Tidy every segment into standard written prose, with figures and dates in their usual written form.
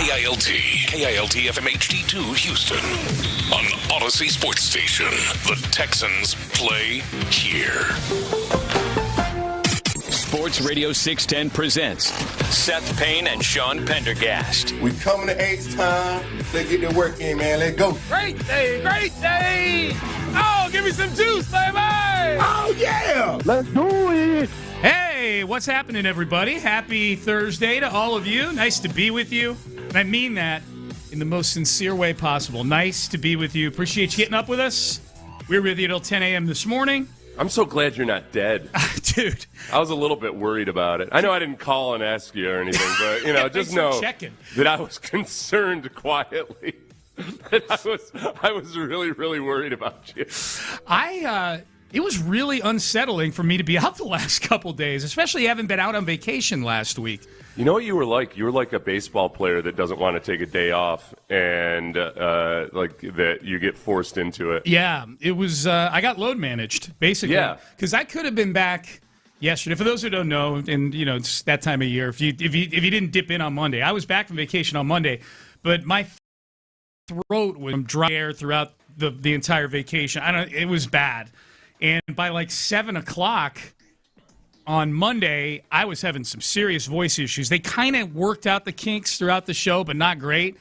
KILT FM HD2 Houston. On Odyssey Sports Station, the Texans play here. Sports Radio 610 presents Seth Payne and Sean Pendergast. We coming to H-Town. Let's get the work in, man. Let's go. Great day, great day. Oh, give me some juice, baby. Oh, yeah. Let's do it. Hey, what's happening, everybody? Happy Thursday to all of you. Nice to be with you. And I mean that in the most sincere way possible. Nice to be with you. Appreciate you getting up with us. We were with you till 10 a.m. this morning. I'm so glad you're not dead. Dude. I was a little bit worried about it. I know I didn't call and ask you or anything, but, just know that I was concerned quietly. I was really, really worried about you. It was really unsettling for me to be out the last couple days, especially having been out on vacation last week. You know what you were like? You were like a baseball player that doesn't want to take a day off and that you get forced into it. Yeah, it was. I got load managed, basically. Yeah. Because I could have been back yesterday. For those who don't know, and it's that time of year. If you didn't dip in on Monday, I was back from vacation on Monday, but my throat was dry air throughout the entire vacation. It was bad. And by like 7 o'clock on Monday, I was having some serious voice issues. They kind of worked out the kinks throughout the show, but not great.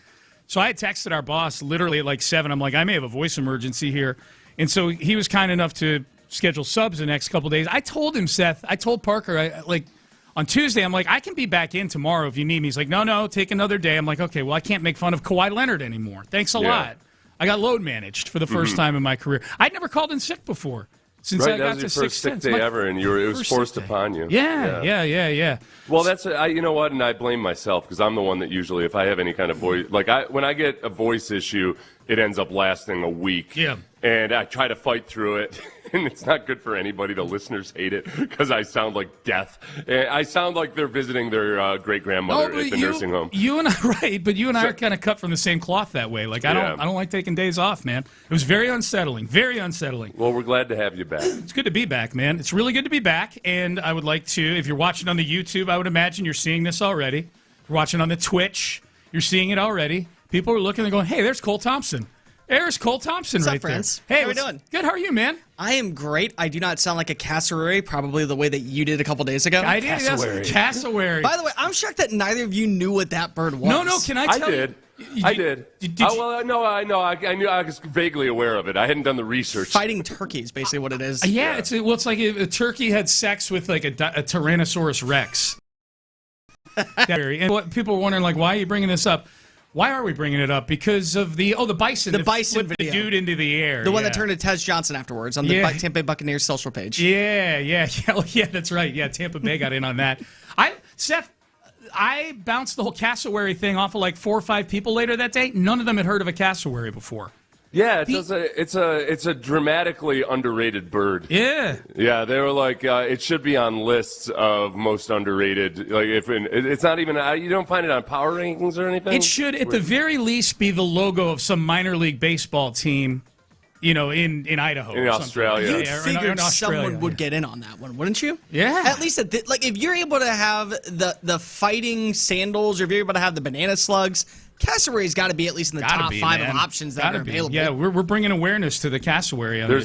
So I had texted our boss literally at like 7. I'm like, I may have a voice emergency here. And so he was kind enough to schedule subs the next couple days. I told him, Seth, I told Parker, on Tuesday, I'm like, I can be back in tomorrow if you need me. He's like, no, take another day. I'm like, okay, well, I can't make fun of Kawhi Leonard anymore. Thanks a lot. I got load managed for the first time in my career. I'd never called in sick before. Since right, I got that was your first sick day ever, and it was forced upon you. Yeah. Well, you know what, and I blame myself because I'm the one that usually, if I have any kind of voice, when I get a voice issue, it ends up lasting a week. Yeah. And I try to fight through it, and it's not good for anybody. The listeners hate it because I sound like death. I sound like they're visiting their great-grandmother at the nursing home. You and I are kind of cut from the same cloth that way. I don't like taking days off, man. It was very unsettling. Well, we're glad to have you back. It's good to be back, man. It's really good to be back, and I would like to, if you're watching on the YouTube, I would imagine you're seeing this already. If you're watching on the Twitch, you're seeing it already. People are looking and going, hey, there's Cole Thompson. There's Cole Thompson What's right up, friends? there. Hey, how are we doing? Good. How are you, man? I am great. I do not sound like a cassowary, probably the way that you did a couple days ago. I did. Cassowary. By the way, I'm shocked that neither of you knew what that bird was. No. Can I tell you? I did. I knew. I knew. I was vaguely aware of it. I hadn't done the research. Fighting turkey is basically what it is. Yeah. It's like a turkey had sex with like a Tyrannosaurus Rex. And what people are wondering, why are you bringing this up? Why are we bringing it up? Because of the bison. The bison video. The dude into the air. The one that turned to Tez Johnson afterwards on the Tampa Bay Buccaneers social page. Yeah, that's right. Yeah, Tampa Bay got in on that. Seth, I bounced the whole cassowary thing off of like 4 or 5 people later that day. None of them had heard of a cassowary before. Yeah, it's a dramatically underrated bird. Yeah, they were like it should be on lists of most underrated. Like it's not even you don't find it on power rankings or anything. It should at the very least be the logo of some minor league baseball team, in Idaho, in Australia. You'd figured someone would get in on that one, wouldn't you? Yeah. At least if you're able to have the fighting sandals, or if you're able to have the banana slugs. Cassowary's got to be at least in the top 5 of options that are available. Yeah, we're bringing awareness to the cassowary. There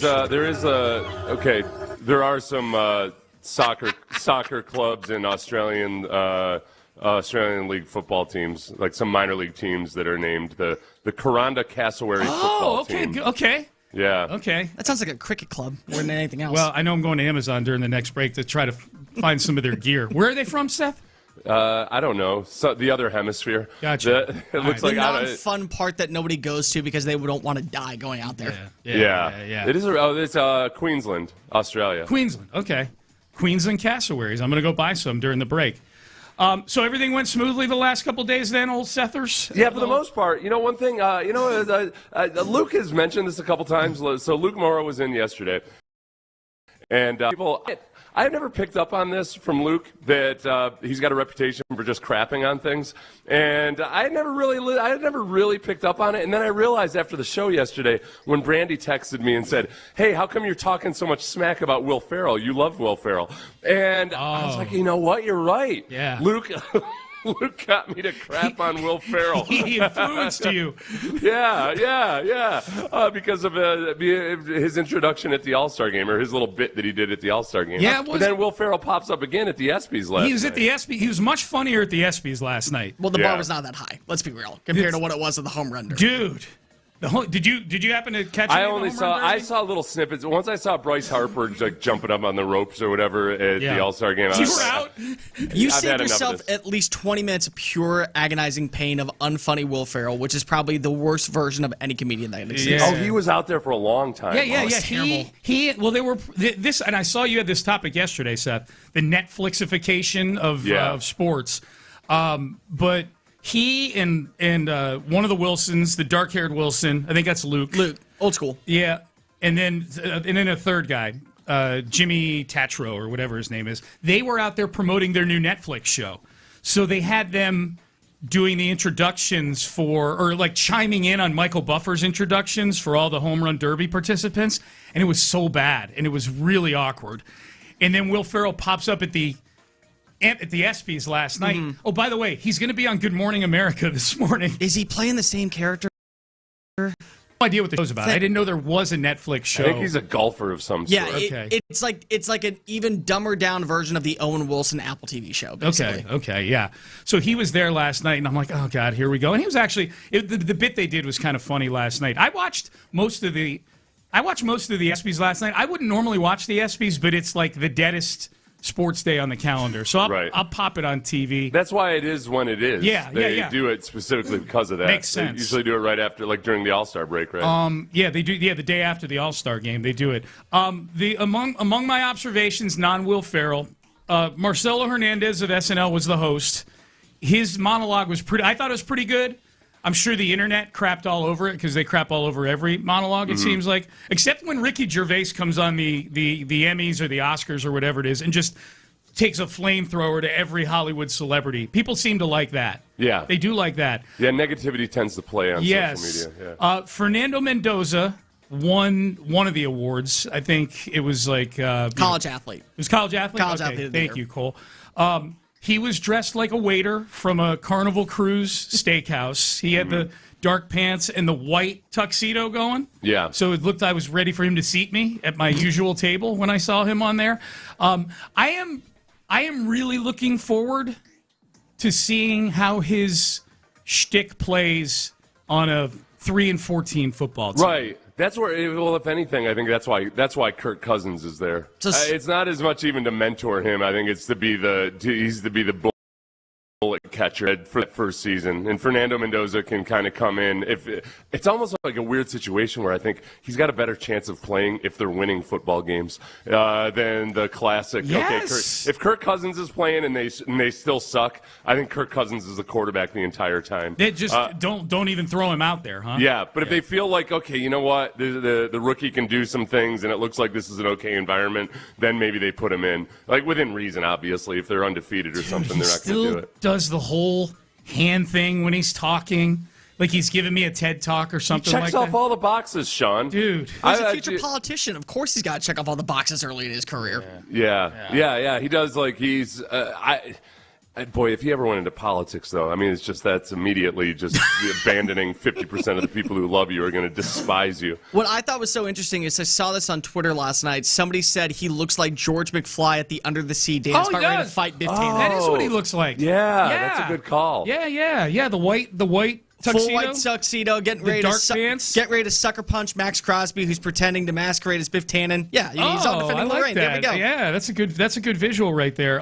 are some soccer clubs in Australian League football teams, like some minor league teams that are named the Kuranda Cassowary football team. Okay. Yeah. Okay. That sounds like a cricket club more than anything else. Well, I know I'm going to Amazon during the next break to try to find some of their gear. Where are they from, Seth? I don't know. So the other hemisphere. Gotcha. It looks like the non-fun part that nobody goes to because they don't want to die going out there. Yeah. It is. It's Queensland, Australia. Queensland. Okay. Queensland cassowaries. I'm going to go buy some during the break. So everything went smoothly the last couple days then, old Sethers? Yeah, for the most part. One thing, Luke has mentioned this a couple times. So Luke Morrow was in yesterday. And I've never picked up on this from Luke, that he's got a reputation for just crapping on things. And I had never really picked up on it. And then I realized after the show yesterday when Brandy texted me and said, hey, how come you're talking so much smack about Will Ferrell? You love Will Ferrell. And I was like, you know what? You're right. Yeah. Luke Luke got me to crap on Will Ferrell. He influenced you. Yeah. Because of his introduction at the All-Star game, or his little bit that he did at the All-Star game. Yeah, but then Will Ferrell pops up again at the ESPYs last night. He was at the ESPYs. He was much funnier at the ESPYs last night. Well, the bar was not that high. Let's be real, compared to what it was at the home run derby. Dude. Did you happen to catch? I saw little snippets. Once I saw Bryce Harper like jumping up on the ropes or whatever at the All-Star game. You were out. You saved yourself at least 20 minutes of pure agonizing pain of unfunny Will Ferrell, which is probably the worst version of any comedian that exists. Yeah. Oh, he was out there for a long time. Yeah. This, and I saw you had this topic yesterday, Seth. The Netflixification of sports, but. He and one of the Wilsons, the dark-haired Wilson, I think that's Luke. Luke, old school. Yeah, and then a third guy, Jimmy Tatro or whatever his name is. They were out there promoting their new Netflix show, so they had them doing the introductions or like chiming in on Michael Buffer's introductions for all the home run derby participants, and it was so bad, and it was really awkward. And then Will Ferrell pops up at the ESPYs last night. Mm-hmm. Oh, by the way, he's going to be on Good Morning America this morning. Is he playing the same character? No idea what the show's about. I didn't know there was a Netflix show. I think he's a golfer of some sort. Yeah, it's like an even dumber down version of the Owen Wilson Apple TV show, basically. Okay, yeah. So he was there last night, and I'm like, oh, God, here we go. And he was actually, the bit they did was kind of funny last night. I watched most of the ESPYs last night. I wouldn't normally watch the ESPYs, but it's like the deadest sports day on the calendar, so I'll pop it on TV. That's why it is when it is. They do it specifically because of that. Makes sense. They usually do it right after, like during the All-Star break, right? They do. Yeah, the day after the All-Star game, they do it. Among my observations, non-Will Ferrell, Marcelo Hernandez of SNL was the host. His monologue was I thought it was pretty good. I'm sure the internet crapped all over it because they crap all over every monologue, it seems like. Except when Ricky Gervais comes on the Emmys or the Oscars or whatever it is and just takes a flamethrower to every Hollywood celebrity. People seem to like that. Yeah. They do like that. Yeah, negativity tends to play on social media. Yeah. Fernando Mendoza won one of the awards. I think it was like... college athlete. It was college athlete? College athlete of the year. Thank you, Cole. He was dressed like a waiter from a Carnival Cruise steakhouse. He had the dark pants and the white tuxedo going. Yeah. So it looked I was ready for him to seat me at my usual table when I saw him on there. I am really looking forward to seeing how his shtick plays on a 3-14 football team. Right. That's where, well, if anything, I think that's why Kirk Cousins is there. It's not as much even to mentor him. I think it's to be the bullet catcher for that first season. And Fernando Mendoza can kind of come in. It's almost like a weird situation where I think he's got a better chance of playing if they're winning football games than the classic. Yes. Okay, if Kirk Cousins is playing and they still suck, I think Kirk Cousins is the quarterback the entire time. They just don't even throw him out there, huh? Yeah, but if they feel like, okay, you know what, the rookie can do some things and it looks like this is an okay environment, then maybe they put him in, like within reason, obviously. If they're undefeated or something, they're not going to do it. Does the whole hand thing when he's talking, like he's giving me a TED talk or something like that. He checks off all the boxes, Sean. Dude. He's a future politician. Of course he's got to check off all the boxes early in his career. Yeah. He does, like, he's... boy, if he ever went into politics, though, I mean, that's immediately just abandoning 50% of the people who love you are going to despise you. What I thought was so interesting is I saw this on Twitter last night. Somebody said he looks like George McFly at the Under the Sea dance ready to fight Biff Tannen. That is what he looks like. Yeah, that's a good call. Yeah. The white tuxedo. Full white tuxedo, getting ready to sucker punch Max Crosby, who's pretending to masquerade as Biff Tannen. Yeah, he's on defending Lorraine. There we go. Yeah, that's a good visual right there.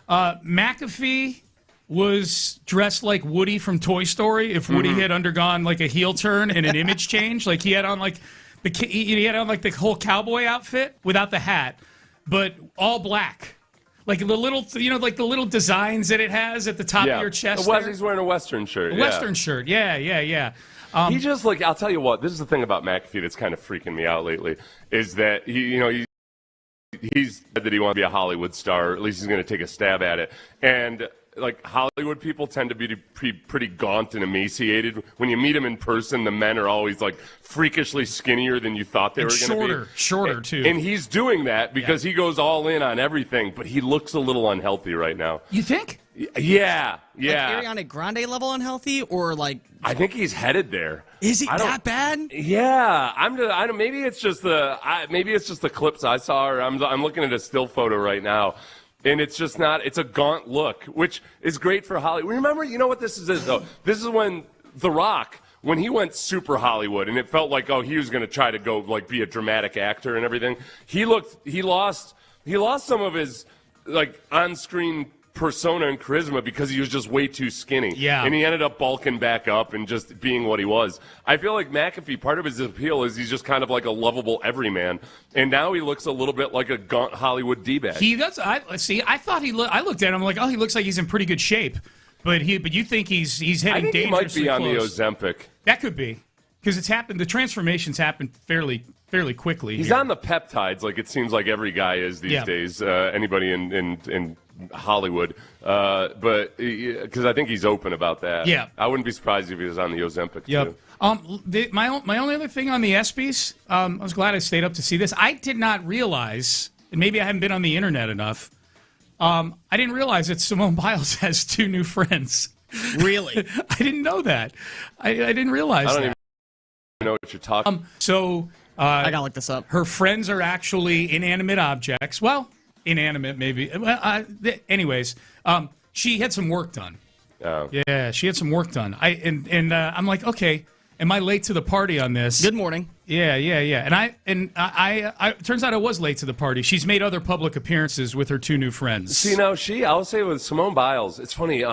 McAfee was dressed like Woody from Toy Story. If Woody had undergone like a heel turn and an image change, like he had on like the whole cowboy outfit without the hat, but all black. Like the little designs that it has at the top of your chest. He's wearing a Western shirt. Western shirt. Yeah. He just I'll tell you what. This is the thing about McAfee that's kind of freaking me out lately is that he's said that he wants to be a Hollywood star, or at least he's going to take a stab at it. And Hollywood people tend to be pretty gaunt and emaciated. When you meet them in person, the men are always like freakishly skinnier than you thought they were going to be. Shorter too. And he's doing that because he goes all in on everything, but he looks a little unhealthy right now. You think? Yeah. Like Ariana Grande level unhealthy, or like? I think he's headed there. Is he that bad? Yeah, I don't. Maybe it's just the clips I saw. Or I'm looking at a still photo right now. And it's just not – it's a gaunt look, which is great for Hollywood. Remember, you know what this is, though? This is when The Rock, when he went super Hollywood, and it felt like, he was going to try to go, like, be a dramatic actor and everything. He lost some of his, like, on-screen persona and charisma because he was just way too skinny. Yeah. And he ended up bulking back up and just being what he was. I feel like McAfee, part of his appeal is he's just kind of like a lovable everyman. And now he looks a little bit like a gaunt Hollywood D-bag. He does. I thought I looked at him like, he looks like he's in pretty good shape. But you think he's heading dangerously close. I think he might be on the Ozempic. That could be. Because it's happened. The transformations happened fairly quickly. He's on the peptides, like it seems like every guy is these days. Anybody in Hollywood, but because I think he's open about that. Yeah, I wouldn't be surprised if he was on the Ozempic too. My only other thing on the ESPYs, I was glad I stayed up to see this. I did not realize, and maybe I haven't been on the internet enough. I didn't realize that Simone Biles has 2 new friends. Really? I didn't know that. I didn't realize that. I don't even know what you're talking. I gotta look this up. Her friends are actually inanimate objects. Well, inanimate maybe. Anyways, she had some work done. Oh. Yeah, she had some work done. I'm like, okay, am I late to the party on this? Good morning. Yeah. And I turns out I was late to the party. She's made other public appearances with her 2 new friends. See, now I'll say with Simone Biles, it's funny.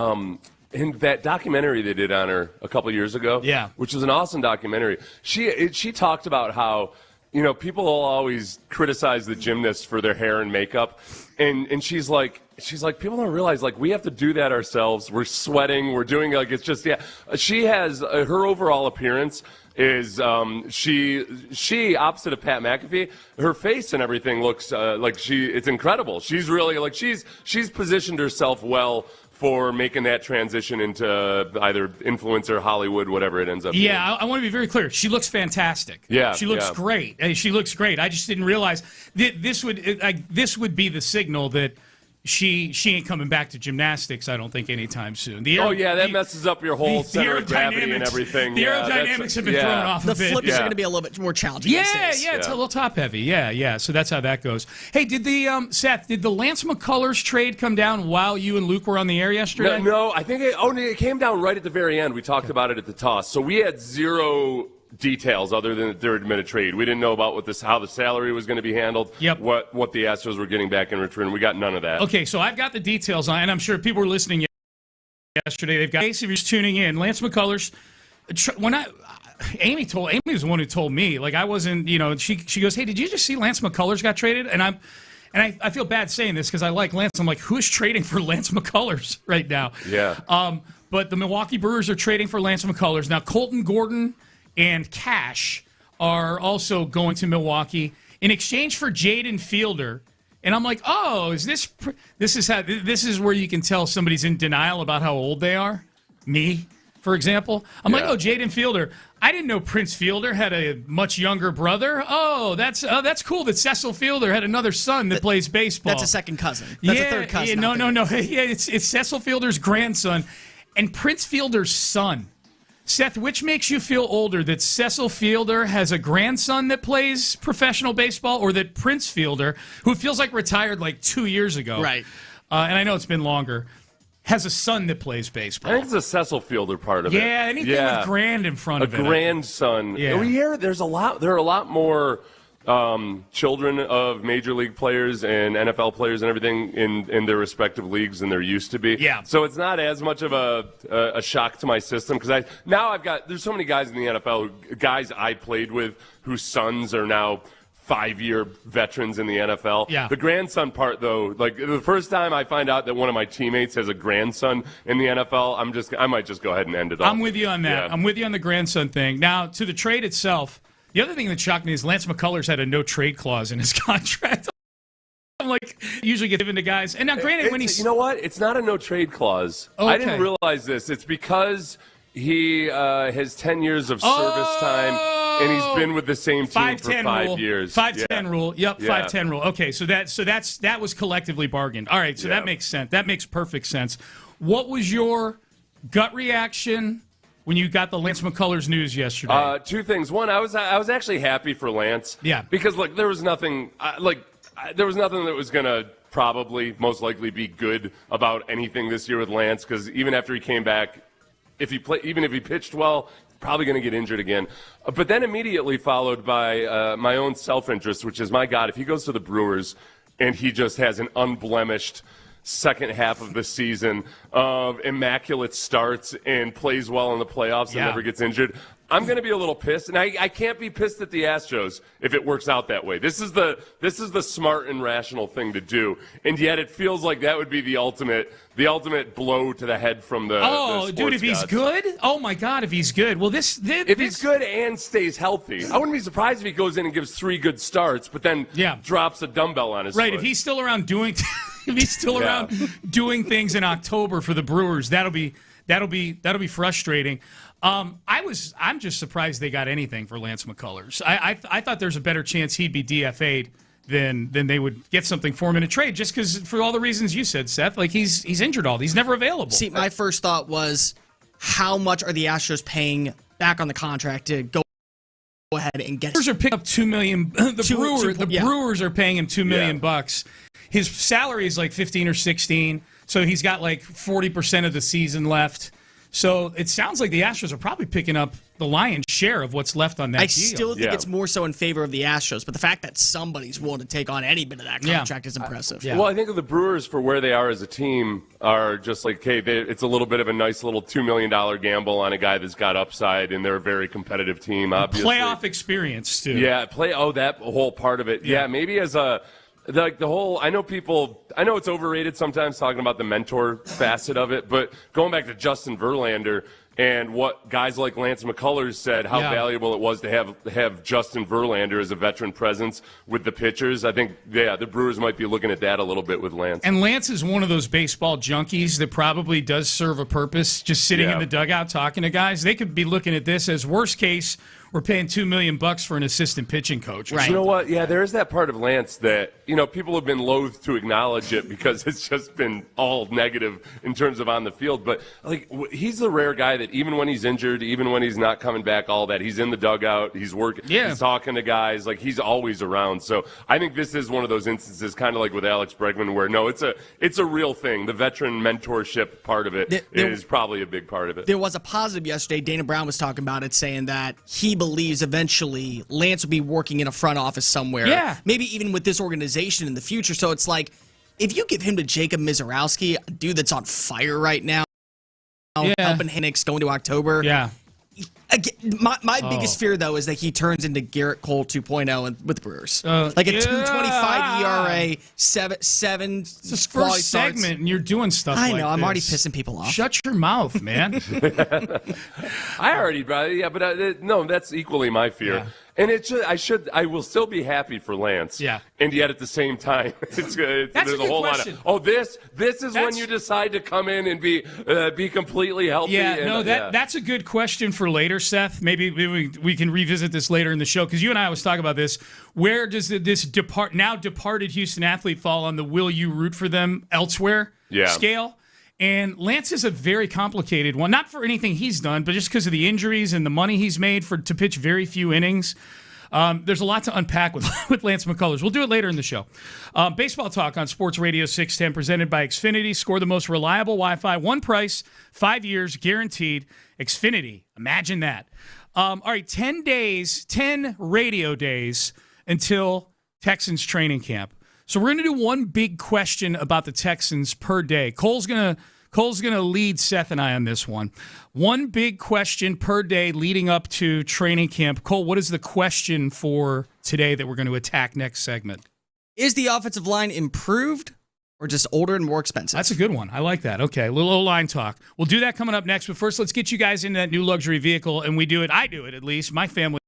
In that documentary they did on her a couple of years ago, which was an awesome documentary, she talked about how, people will always criticize the gymnasts for their hair and makeup, and she's like people don't realize, like, we have to do that ourselves. We're sweating, we're doing, like, it's just she has her overall appearance is she opposite of Pat McAfee, her face and everything looks it's incredible. She's really like she's positioned herself well for making that transition into either influencer, Hollywood, whatever it ends up being. Yeah, I want to be very clear. She looks fantastic. Yeah, she looks great. She looks great. I just didn't realize this would be the signal that she ain't coming back to gymnastics, I don't think, anytime soon. That messes up your whole center of gravity and everything. The aerodynamics have been thrown off a bit. The flips are going to be a little bit more challenging. It's a little top heavy. Yeah. So that's how that goes. Hey, did the Lance McCullers trade come down while you and Luke were on the air yesterday? No, I think it came down right at the very end. We talked about it at the toss. So we had zero details other than that there had been a trade. We didn't know about how the salary was going to be handled. Yep. What the Astros were getting back in return. We got none of that. Okay, so I've got the details on, and I'm sure people were listening yesterday. They've got. If you're just tuning in, Lance McCullers. Amy was the one who told me. Like, I wasn't. She goes, "Hey, did you just see Lance McCullers got traded?" And I feel bad saying this because I like Lance. I'm like, who's trading for Lance McCullers right now? Yeah. But the Milwaukee Brewers are trading for Lance McCullers now. Colton Gordon and Cash are also going to Milwaukee in exchange for Jaden Fielder. And I'm like, this is where you can tell somebody's in denial about how old they are? Me, for example. I'm like, Jaden Fielder. I didn't know Prince Fielder had a much younger brother. That's cool that Cecil Fielder had another son that plays baseball. That's a second cousin. That's a third cousin. No. Yeah, it's Cecil Fielder's grandson and Prince Fielder's son. Seth, which makes you feel older, that Cecil Fielder has a grandson that plays professional baseball, or that Prince Fielder, who feels like retired like 2 years ago, right? And I know it's been longer, has a son that plays baseball? I think it's the Cecil Fielder part of it. Yeah, anything with grand in front of it. A grandson. Yeah. We hear there are a lot more children of major league players and NFL players and everything in their respective leagues than there used to be. Yeah. So it's not as much of a shock to my system because there's so many guys in the NFL, guys I played with whose sons are now 5-year veterans in the NFL. Yeah. The grandson part, though, like the first time I find out that one of my teammates has a grandson in the NFL, I might just go ahead and end it all. I'm with you on that. Yeah. I'm with you on the grandson thing. Now, to the trade itself, the other thing that shocked me is Lance McCullers had a no-trade clause in his contract. like usually get given to guys. And now, granted, when he's you know what, it's not a no trade clause. Okay. I didn't realize this. It's because he has 10 years of service time, and he's been with the same team for 5 years. 5-10 rule. Yep, Yeah. 5-10 rule. Okay, so that was collectively bargained. All right, so that makes sense. That makes perfect sense. What was your gut reaction when you got the Lance McCullers news yesterday? Two things. One, I was actually happy for Lance. Yeah. Because there was nothing there was nothing that was gonna probably most likely be good about anything this year with Lance. Because even after he came back, even if he pitched well, probably going to get injured again. But then immediately followed by my own self-interest, which is, my God, if he goes to the Brewers and he just has an unblemished second half of the season of immaculate starts and plays well in the playoffs and never gets injured, I'm going to be a little pissed. And I can't be pissed at the Astros if it works out that way. This is the smart and rational thing to do. And yet it feels like that would be the ultimate blow to the head from the dude, if he's good? Oh, my God, if he's good. Well, if he's good and stays healthy, I wouldn't be surprised if he goes in and gives 3 good starts, but then drops a dumber on his foot. If he's still around doing doing things in October for the Brewers, that'll be frustrating. I'm just surprised they got anything for Lance McCullers. I thought there's a better chance he'd be DFA'd than they would get something for him in a trade, just because for all the reasons you said, Seth. Like he's injured he's never available. See, my first thought was, how much are the Astros paying back on the contract to go ahead and get? The Brewers are picking up $2 million. The Brewers are paying him $2 million bucks. His salary is like 15 or 16, so he's got like 40% of the season left. So it sounds like the Astros are probably picking up the lion's share of what's left on that deal. I still think it's more so in favor of the Astros, but the fact that somebody's willing to take on any bit of that contract is impressive. Well, I think the Brewers, for where they are as a team, are just like, hey, it's a little bit of a nice little $2 million gamble on a guy that's got upside, and they're a very competitive team, obviously. Playoff experience, too. Yeah, that whole part of it. Yeah, maybe as a... Like the whole, I know it's overrated sometimes talking about the mentor facet of it, but going back to Justin Verlander and what guys like Lance McCullers said, how valuable it was to have Justin Verlander as a veteran presence with the pitchers. I think, the Brewers might be looking at that a little bit with Lance. And Lance is one of those baseball junkies that probably does serve a purpose, just sitting in the dugout talking to guys. They could be looking at this as worst case, we're paying $2 million for an assistant pitching coach. Right. You know what? Yeah, there is that part of Lance that, people have been loath to acknowledge it because it's just been all negative in terms of on the field. But, he's the rare guy that even when he's injured, even when he's not coming back, all that, he's in the dugout, he's working, he's talking to guys, he's always around. So I think this is one of those instances, kind of like with Alex Bregman, where, no, it's a real thing. The veteran mentorship part of it is probably a big part of it. There was a positive yesterday. Dana Brown was talking about it, saying that he believes eventually Lance will be working in a front office somewhere. Yeah. Maybe even with this organization in the future. So it's like, if you give him to Jacob Mizorowski, a dude that's on fire right now, up in Hinnick's going to October. Yeah. Again, my biggest fear, though, is that he turns into Garrett Cole 2.0 with the Brewers. Like a 2.25 ERA, seven it's his first segment, and you're doing stuff like this. I know, I'm already pissing people off. Shut your mouth, man. I already brought it, but no, that's equally my fear. Yeah. And I will still be happy for Lance. Yeah. And yet at the same time, there's a whole question. lot of, this is when you decide to come in and be completely healthy. Yeah, that's a good question for later, Seth. Maybe we can revisit this later in the show, because you and I was talking about this. Where does this now departed Houston athlete fall on the will you root for them elsewhere scale? And Lance is a very complicated one, not for anything he's done, but just because of the injuries and the money he's made to pitch very few innings. There's a lot to unpack with Lance McCullers. We'll do it later in the show. Baseball Talk on Sports Radio 610, presented by Xfinity. Score the most reliable Wi-Fi. One price, 5 years, guaranteed. Xfinity. Imagine that. All right, 10 radio days until Texans training camp. So we're going to do one big question about the Texans per day. Cole's going to lead Seth and I on this one. One big question per day leading up to training camp. Cole, what is the question for today that we're going to attack next segment? Is the offensive line improved or just older and more expensive? That's a good one. I like that. Okay, a little line talk. We'll do that coming up next. But first, let's get you guys into that new luxury vehicle, and we do it. I do it, at least. My family.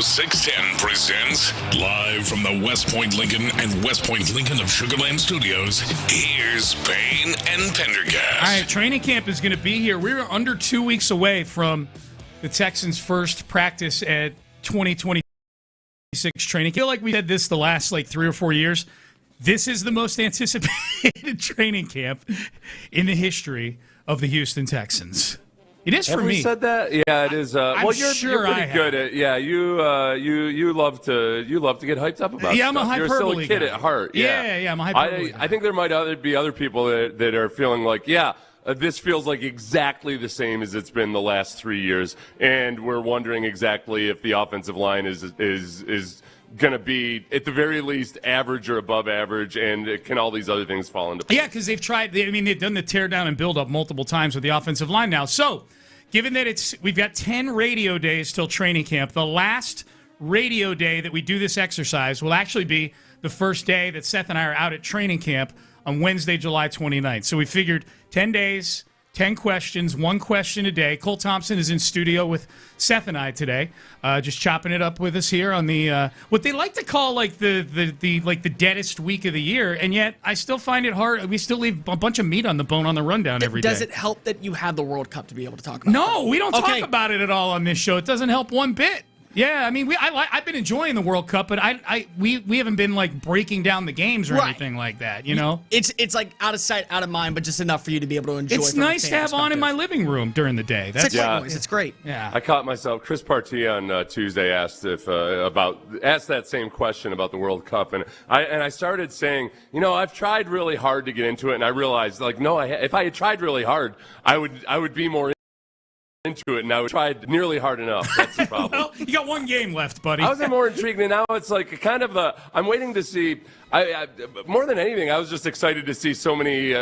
Studio 610 presents live from the West Point Lincoln and West Point Lincoln of Sugar Land Studios. Here's Payne and Pendergast. All right, training camp is going to be here. We're under 2 weeks away from the Texans' first practice at 2026 training. I feel like we said this the last 3 or 4 years. This is the most anticipated training camp in the history of the Houston Texans. It is for me. Have we said that? Yeah, it is. Well, you're pretty good at. Yeah, you love to get hyped up about. Yeah, stuff. I'm a hyperbole You're still a kid guy. at heart. Yeah, I'm a hyperbole guy. I think there might be other people that are feeling like, this feels like exactly the same as it's been the last 3 years, and we're wondering exactly if the offensive line is going to be, at the very least, average or above average, and can all these other things fall into place? Yeah, because they've tried. They've done the tear down and build up multiple times with the offensive line now. So, given that we've got 10 radio days till training camp, the last radio day that we do this exercise will actually be the first day that Seth and I are out at training camp on Wednesday, July 29th. So we figured 10 days, 10 questions, 1 question a day. Cole Thompson is in studio with Seth and I today, just chopping it up with us here on the what they like to call the deadest week of the year, and yet I still find it hard. We still leave a bunch of meat on the bone on the rundown every day. Does it help that you have the World Cup to be able to talk about? No, we don't talk about it at all on this show. It doesn't help one bit. Yeah, I mean, I've been enjoying the World Cup, but we haven't been breaking down the games or anything like that. You know, it's like out of sight, out of mind, but just enough for you to be able to enjoy. It's nice to have on in my living room during the day. That's noise. It's great. Yeah, I caught myself. Chris Partee on Tuesday asked that same question about the World Cup, and I started saying, I've tried really hard to get into it, and I realized if I had tried really hard, I would be more into it, and I would tried nearly hard enough. That's the problem. Well, you got one game left, buddy. I was more intrigued, and now it's I'm waiting to see. I more than anything, I was just excited to see so many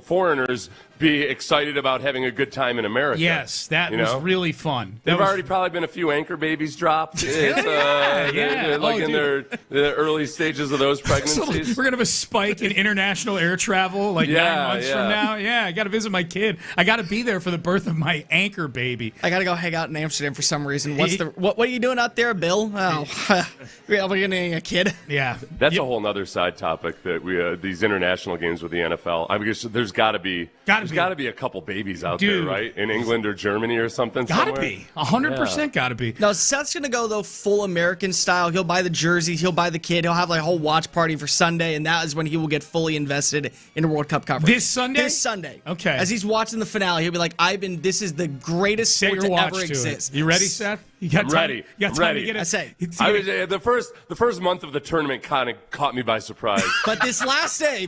foreigners be excited about having a good time in America. Yes, that was really fun. There've already probably been a few anchor babies dropped. In their early stages of those pregnancies. We're gonna have a spike in international air travel 9 months from now. Yeah, I got to visit my kid. I got to be there for the birth of my anchor baby. I got to go hang out in Amsterdam for some reason. What are you doing out there, Bill? Oh, we're getting a kid. Yeah, that's a whole nother side topic that these international games with the NFL. I guess there's got to be a couple babies out there, right? In England or Germany or something. Got to be 100%. Got to be. No, Seth's gonna go though full American style. He'll buy the jerseys. He'll buy the kid. He'll have a whole watch party for Sunday, and that is when he will get fully invested in the World Cup coverage. This Sunday. This Sunday. Okay. As he's watching the finale, he'll be like, "This is the greatest sport to ever exist." You ready, Seth? You got time? Ready. You got time to get it? I say. The first month of the tournament kind of caught me by surprise. But this last day,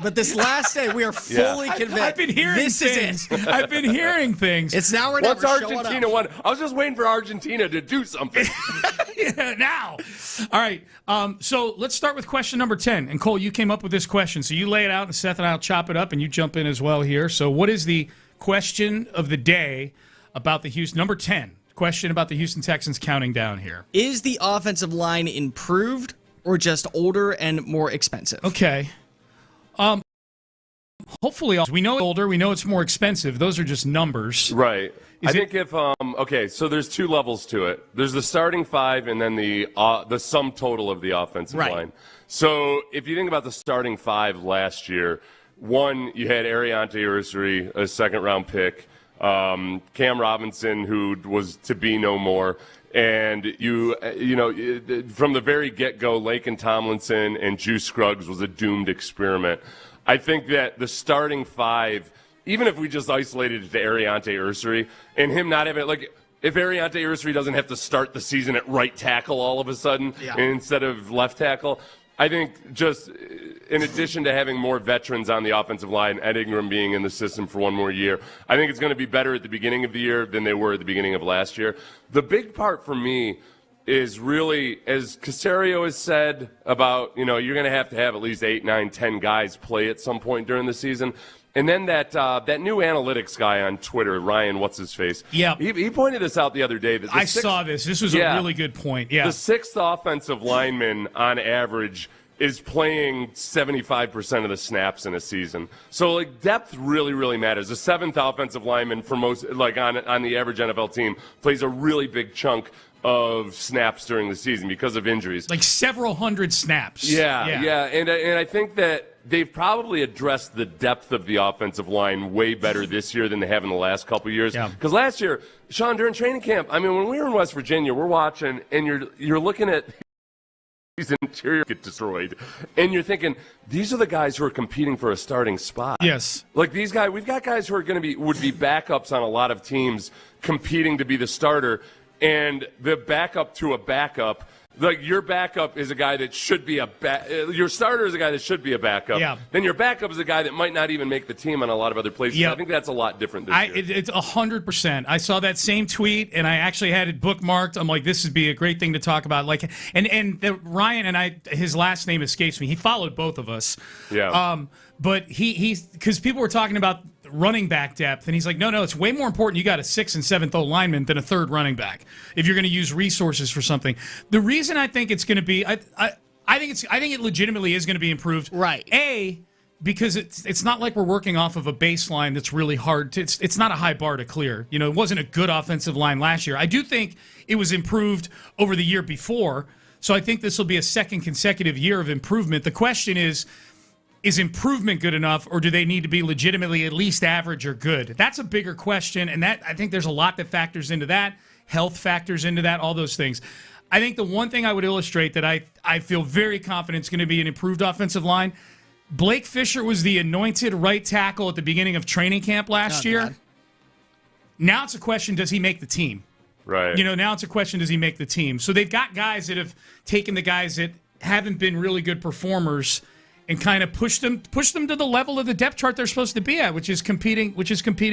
we are fully convinced. I've been hearing things. I've been hearing things. It's now or never. What's Argentina won? I was just waiting for Argentina to do something. Now. All right. So let's start with question number 10. And Cole, you came up with this question. So you lay it out, and Seth and I will chop it up, and you jump in as well here. So what is the question of the day about the Houston? Number 10. Question about the Houston Texans counting down here. Is the offensive line improved or just older and more expensive? Okay. Hopefully, we know it's older. We know it's more expensive. Those are just numbers. Right. So there's two levels to it. There's the starting five and then the sum total of the offensive line. So if you think about the starting five last year, one, you had Ariante Ursary, a second-round pick, Cam Robinson, who was to be no more, and from the very get-go, Laken Tomlinson and Juice Scruggs was a doomed experiment. I think that the starting five, even if we just isolated it to Ariante Ursary, and him not having if Ariante Ursary doesn't have to start the season at right tackle all of a sudden instead of left tackle, I think just in addition to having more veterans on the offensive line, Ed Ingram being in the system for one more year, I think it's going to be better at the beginning of the year than they were at the beginning of last year. The big part for me is really, as Caserio has said about, you're going to have at least 8, 9, 10 guys play at some point during the season. And then that new analytics guy on Twitter, Ryan, what's his face? Yeah, he pointed this out the other day. That I saw this. This was a really good point. Yeah, the sixth offensive lineman on average is playing 75% of the snaps in a season. So depth really, really matters. The seventh offensive lineman for most on the average NFL team plays a really big chunk of snaps during the season because of injuries. Like several hundred snaps. Yeah. And I think that they've probably addressed the depth of the offensive line way better this year than they have in the last couple of years. Because last year, Sean, during training camp, I mean, when we were in West Virginia, we're watching, and you're looking at these interior get destroyed, and you're thinking, these are the guys who are competing for a starting spot. Yes. Like these guys, we've got guys who are would be backups on a lot of teams competing to be the starter, and the backup to a backup. Like your backup is a guy that should be your starter is a guy that should be a backup. Yeah. Then your backup is a guy that might not even make the team on a lot of other places. Yep. I think that's a lot different this year. It's 100%. I saw that same tweet and I actually had it bookmarked. I'm like, this would be a great thing to talk about. Like, Ryan and his last name escapes me. He followed both of us. Yeah. But because people were talking about running back depth, and he's like, no, it's way more important. You got a 6th and 7th O lineman than a 3rd running back if you're going to use resources for something. The reason I think it's going to be, I think it legitimately is going to be improved. Right. Because it's not like we're working off of a baseline that's really hard. It's not a high bar to clear. You know, it wasn't a good offensive line last year. I do think it was improved over the year before, so I think this will be a second consecutive year of improvement. The question is improvement good enough, or do they need to be legitimately at least average or good? That's a bigger question, and that I think there's a lot that factors into that. Health factors into that, all those things. I think the one thing I would illustrate that I feel very confident is going to be an improved offensive line, Blake Fisher was the anointed right tackle at the beginning of training camp last year. God. Now it's a question, does he make the team? Right. You know, now it's a question, does he make the team? So they've got guys that have taken the guys that haven't been really good performers and kind of push them to the level of the depth chart they're supposed to be at, which is competing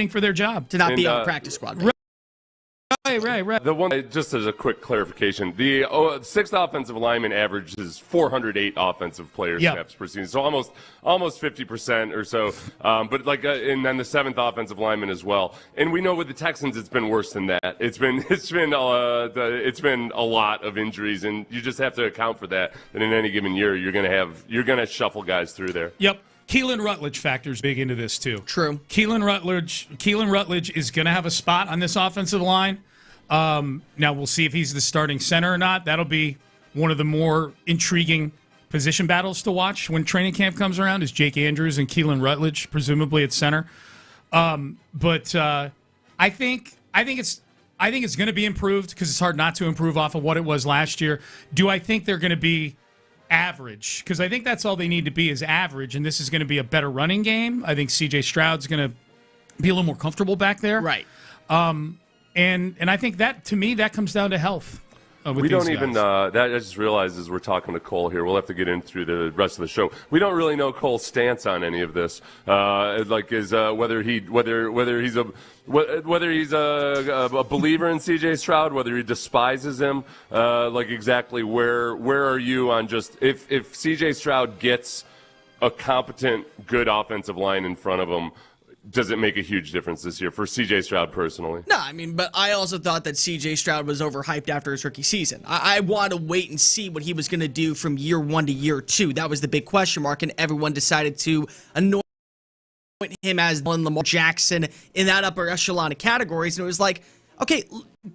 for their job. To not be on the practice squad. Right. The one, just as a quick clarification, the 6th offensive lineman averages 408 offensive player snaps per season, so almost 50% or so. But and then the 7th offensive lineman as well. And we know with the Texans, it's been worse than that. It's been a lot of injuries, and you just have to account for that. And in any given year, you're gonna shuffle guys through there. Yep. Keelan Rutledge factors big into this too. True. Keelan Rutledge is going to have a spot on this offensive line. Now we'll see if he's the starting center or not. That'll be one of the more intriguing position battles to watch when training camp comes around. Is Jake Andrews and Keelan Rutledge presumably at center? But I think it's going to be improved because it's hard not to improve off of what it was last year. Do I think they're going to be average? Because I think that's all they need to be is average, and this is going to be a better running game. I think C.J. Stroud's going to be a little more comfortable back there. Right. And I think that, to me, that comes down to health. We don't even, that I just realized as we're talking to Cole here, we'll have to get in through the rest of the show. We don't really know Cole's stance on any of this, whether he's a believer in C.J. Stroud, whether he despises him, exactly where are you on just if C.J. Stroud gets a competent, good offensive line in front of him, does it make a huge difference this year for C.J. Stroud personally? No, I mean, but I also thought that C.J. Stroud was overhyped after his rookie season. I want to wait and see what he was going to do from year 1 to year 2. That was the big question mark, and everyone decided to anoint him as Lamar Jackson in that upper echelon of categories. And it was like, okay,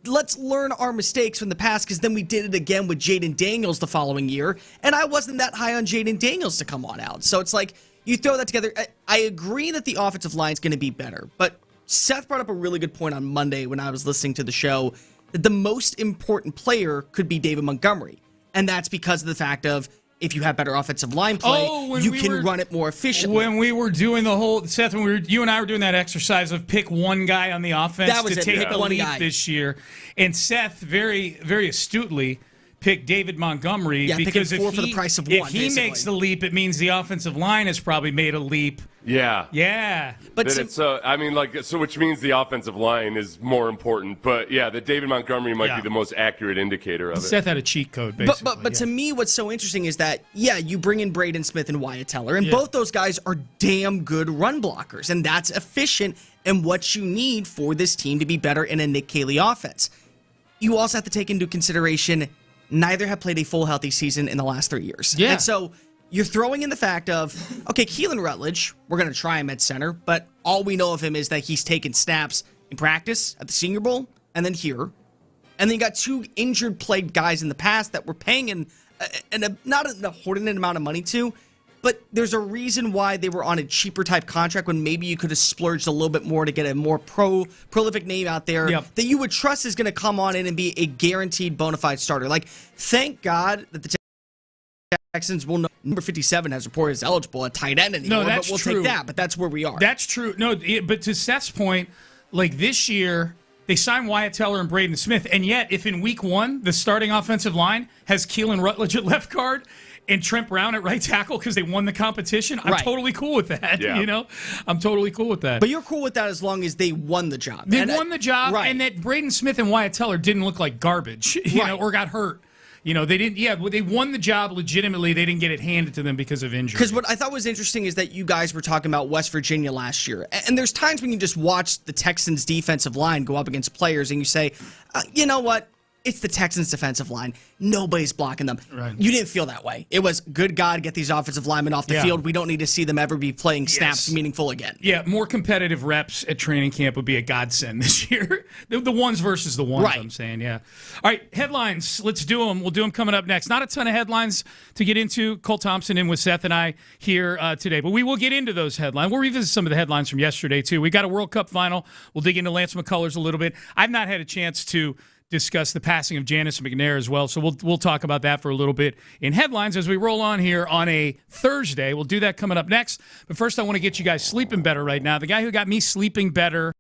let's learn our mistakes from the past, because then we did it again with Jaden Daniels the following year, and I wasn't that high on Jaden Daniels to come on out. So it's like, you throw that together. I agree that the offensive line is going to be better, but Seth brought up a really good point on Monday when I was listening to the show, that the most important player could be David Montgomery, and that's because of the fact of, if you have better offensive line play, you can run it more efficiently. When we were doing the whole, Seth, you and I were doing that exercise of pick one guy on the offense to take the leap this year, and Seth very, very astutely pick David Montgomery, because if for the price of one, he makes the leap, it means the offensive line has probably made a leap. Yeah. But which means the offensive line is more important. But yeah, the David Montgomery might be the most accurate indicator of it. Seth had a cheat code, basically. But to me, what's so interesting is that, you bring in Braden Smith and Wyatt Teller, and both those guys are damn good run blockers, and that's efficient and what you need for this team to be better in a Nick Caley offense. You also have to take into consideration, neither have played a full healthy season in the last 3 years. Yeah. And so you're throwing in the fact of, okay, Keelan Rutledge, we're going to try him at center, but all we know of him is that he's taken snaps in practice at the Senior Bowl and then here. And then you got 2 injured plagued guys in the past that we're paying not an inordinate amount of money to, but there's a reason why they were on a cheaper type contract when maybe you could have splurged a little bit more to get a more prolific name out there that you would trust is going to come on in and be a guaranteed bona fide starter. Like, thank God that the Texans will know number 57 has reported is eligible at tight end anymore. No, that's but we'll true. take that, but that's where we are. That's true. No, but to Seth's point, like this year, they signed Wyatt Teller and Braden Smith, and yet if in week 1 the starting offensive line has Keelan Rutledge at left guard and Trent Brown at right tackle because they won the competition, I'm totally cool with that. Yeah. You know, I'm totally cool with that. But you're cool with that as long as they won the job. They won the job, and that Braden Smith and Wyatt Teller didn't look like garbage, you know, or got hurt. You know, they didn't. Yeah, they won the job legitimately. They didn't get it handed to them because of injury. Because what I thought was interesting is that you guys were talking about West Virginia last year, and there's times when you just watch the Texans' defensive line go up against players, and you say, you know what? It's the Texans' defensive line. Nobody's blocking them. Right. You didn't feel that way. It was, good God, get these offensive linemen off the field. We don't need to see them ever be playing snaps meaningful again. Yeah, more competitive reps at training camp would be a godsend this year. the ones versus the ones, I'm saying, yeah. All right, headlines. Let's do them. We'll do them coming up next. Not a ton of headlines to get into. Cole Thompson in with Seth and I here today, but we will get into those headlines. We'll revisit some of the headlines from yesterday, too. We got a World Cup final. We'll dig into Lance McCullers a little bit. I've not had a chance to discuss the passing of Janice McNair as well, so we'll talk about that for a little bit in headlines as we roll on here on a Thursday. We'll do that coming up next, but first I want to get you guys sleeping better right now. The guy who got me sleeping better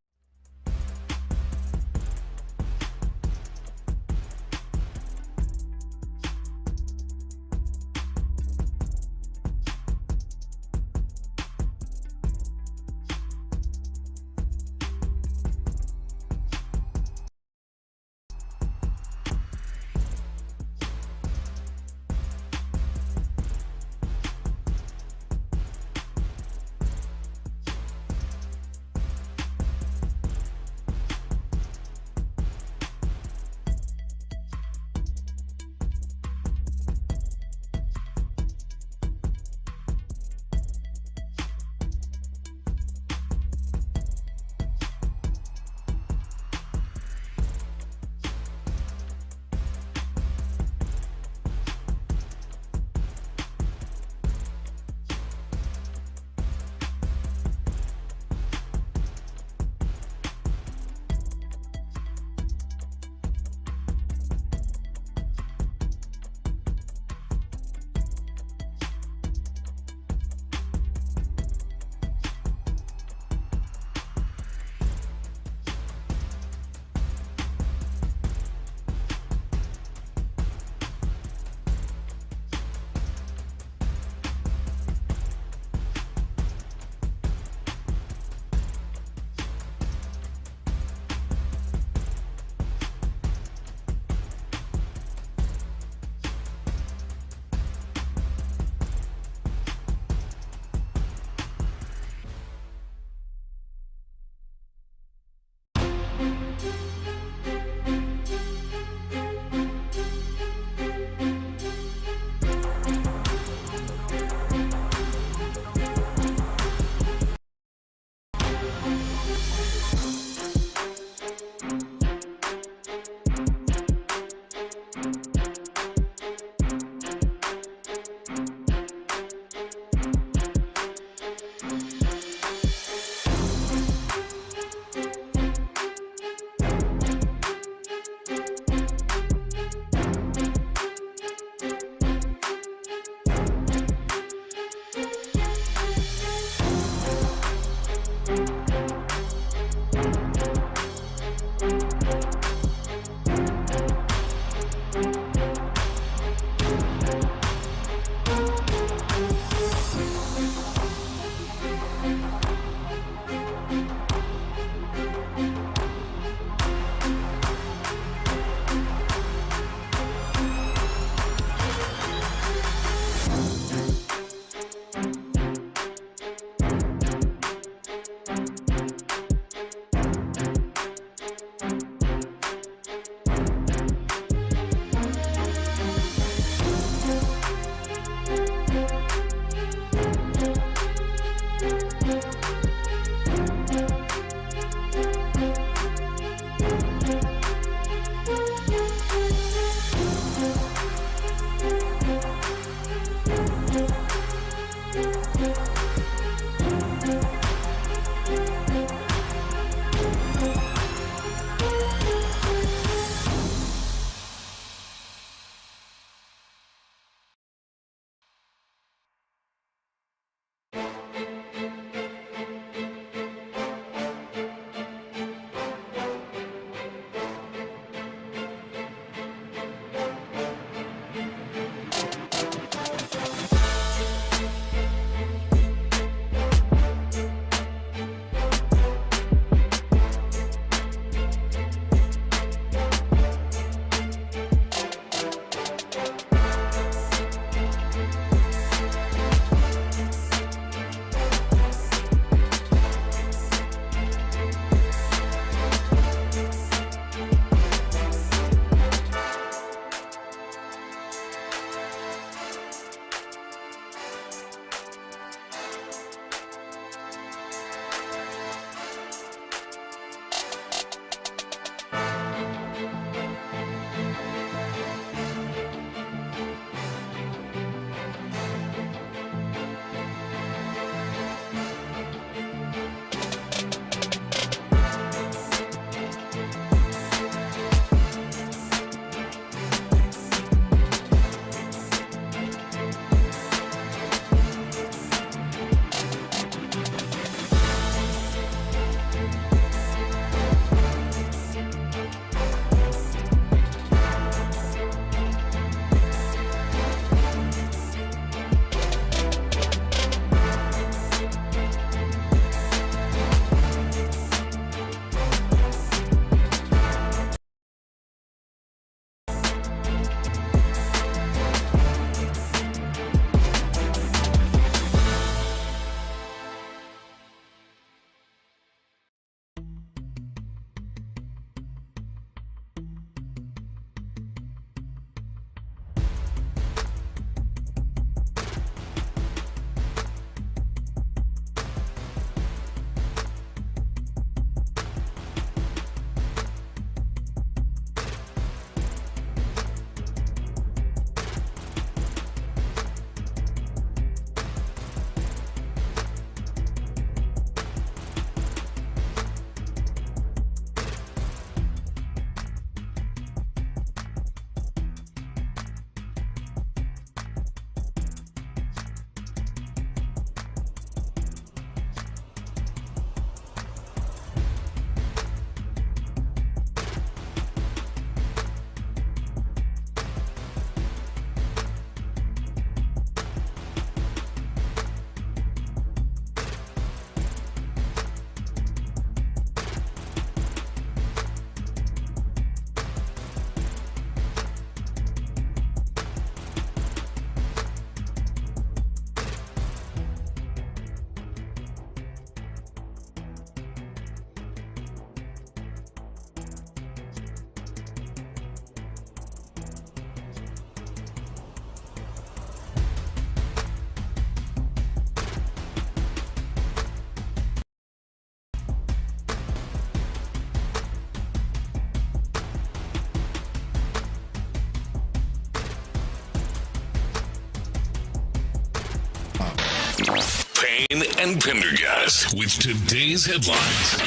Payne and Pendergast with today's headlines.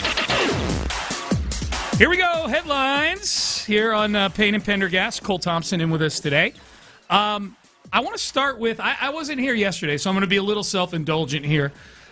Here we go, headlines here on Payne and Pendergast. Cole Thompson in with us today. I want to start with, I wasn't here yesterday, so I'm going to be a little self-indulgent here.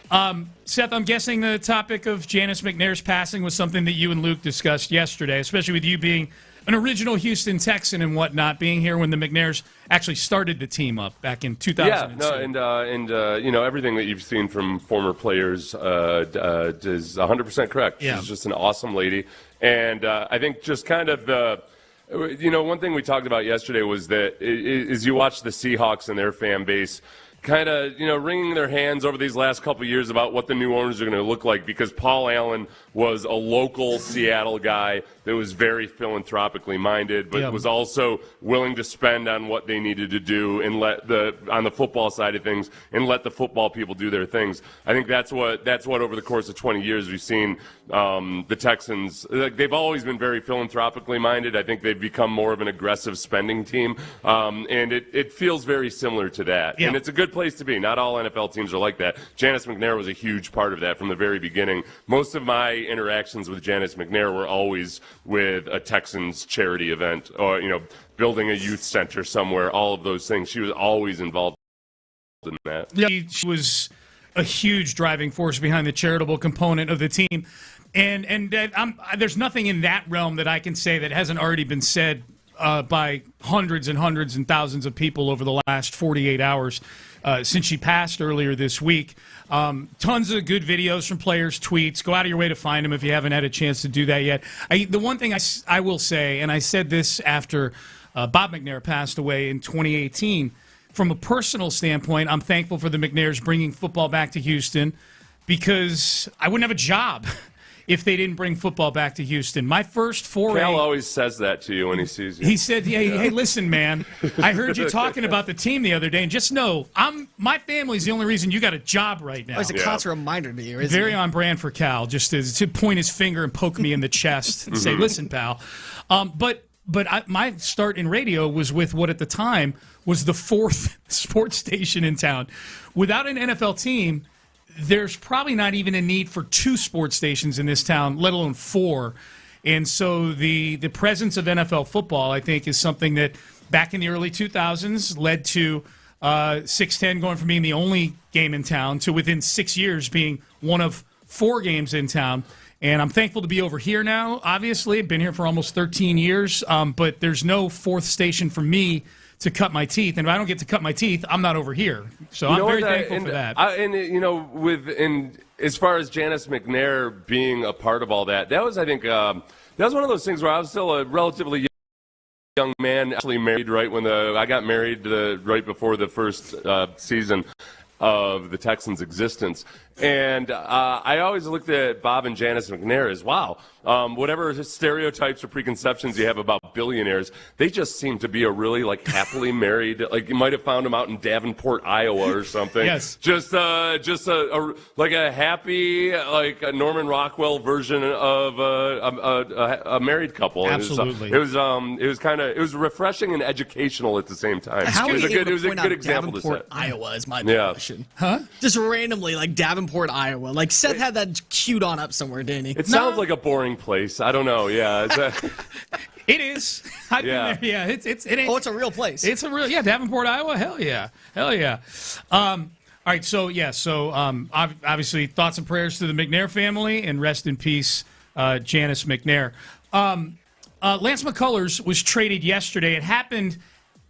Seth, I'm guessing the topic of Janice McNair's passing was something that you and Luke discussed yesterday, especially with you being an original Houston Texan and whatnot, being here when the McNairs actually started the team up back in 2002. Yeah, no, and everything that you've seen from former players is 100% correct. Yeah. She's just an awesome lady. And I think just kind of one thing we talked about yesterday was that is you watch the Seahawks and their fan base kind of, wringing their hands over these last couple of years about what the new owners are going to look like, because Paul Allen was a local Seattle guy that was very philanthropically minded, but was also willing to spend on what they needed to do and on the football side of things and let the football people do their things. I think that's what over the course of 20 years we've seen the Texans. They've always been very philanthropically minded. I think they've become more of an aggressive spending team, and it feels very similar to that. Yeah. And it's a good place to be. Not all NFL teams are like that. Janice McNair was a huge part of that from the very beginning. Most of my interactions with Janice McNair were always with a Texans charity event or, building a youth center somewhere, all of those things. She was always involved in that. Yeah, she was a huge driving force behind the charitable component of the team. And there's nothing in that realm that I can say that hasn't already been said by hundreds and hundreds and thousands of people over the last 48 hours since she passed earlier this week. Tons of good videos from players, tweets. Go out of your way to find them if you haven't had a chance to do that yet. The one thing I will say, and I said this after Bob McNair passed away in 2018, from a personal standpoint, I'm thankful for the McNairs bringing football back to Houston, because I wouldn't have a job if they didn't bring football back to Houston. My first foray... Cal always says that to you when he sees you. He said, hey, listen, man, I heard you talking about the team the other day, and just know, my family's the only reason you got a job right now. Oh, it's a constant reminder to you, isn't Very it? on brand for Cal, just to point his finger and poke me in the chest and say, listen, pal. But my start in radio was with what at the time was the fourth sports station in town. Without an NFL team, there's probably not even a need for two sports stations in this town, let alone four. And so the presence of NFL football, I think, is something that back in the early 2000s led to 610 going from being the only game in town to within 6 years being one of four games in town. And I'm thankful to be over here now, obviously. I've been here for almost 13 years, but there's no fourth station for me to cut my teeth. And if I don't get to cut my teeth, I'm not over here. So I'm very thankful for that. As far as Janice McNair being a part of all that, that was, I think, that was one of those things where I was still a relatively young man, actually married right when I got married right before the first season of the Texans' existence. And I always looked at Bob and Janice McNair as, wow, whatever stereotypes or preconceptions you have about billionaires, they just seem to be a really, happily married, you might have found them out in Davenport, Iowa or something. Yes. Just a happy, a Norman Rockwell version of a married couple. Absolutely. It was refreshing and educational at the same time. How it was a good out example to Davenport, set. Iowa is my question. Huh? Just randomly, Davenport, Iowa. Seth had that queued on up somewhere, didn't he? It sounds like a boring place. I don't know. Yeah. It is. I've been there. Yeah. It ain't. Oh, it's a real place. It's a real, Davenport, Iowa. Hell yeah. All right. So obviously thoughts and prayers to the McNair family, and rest in peace, Janice McNair. Lance McCullers was traded yesterday. It happened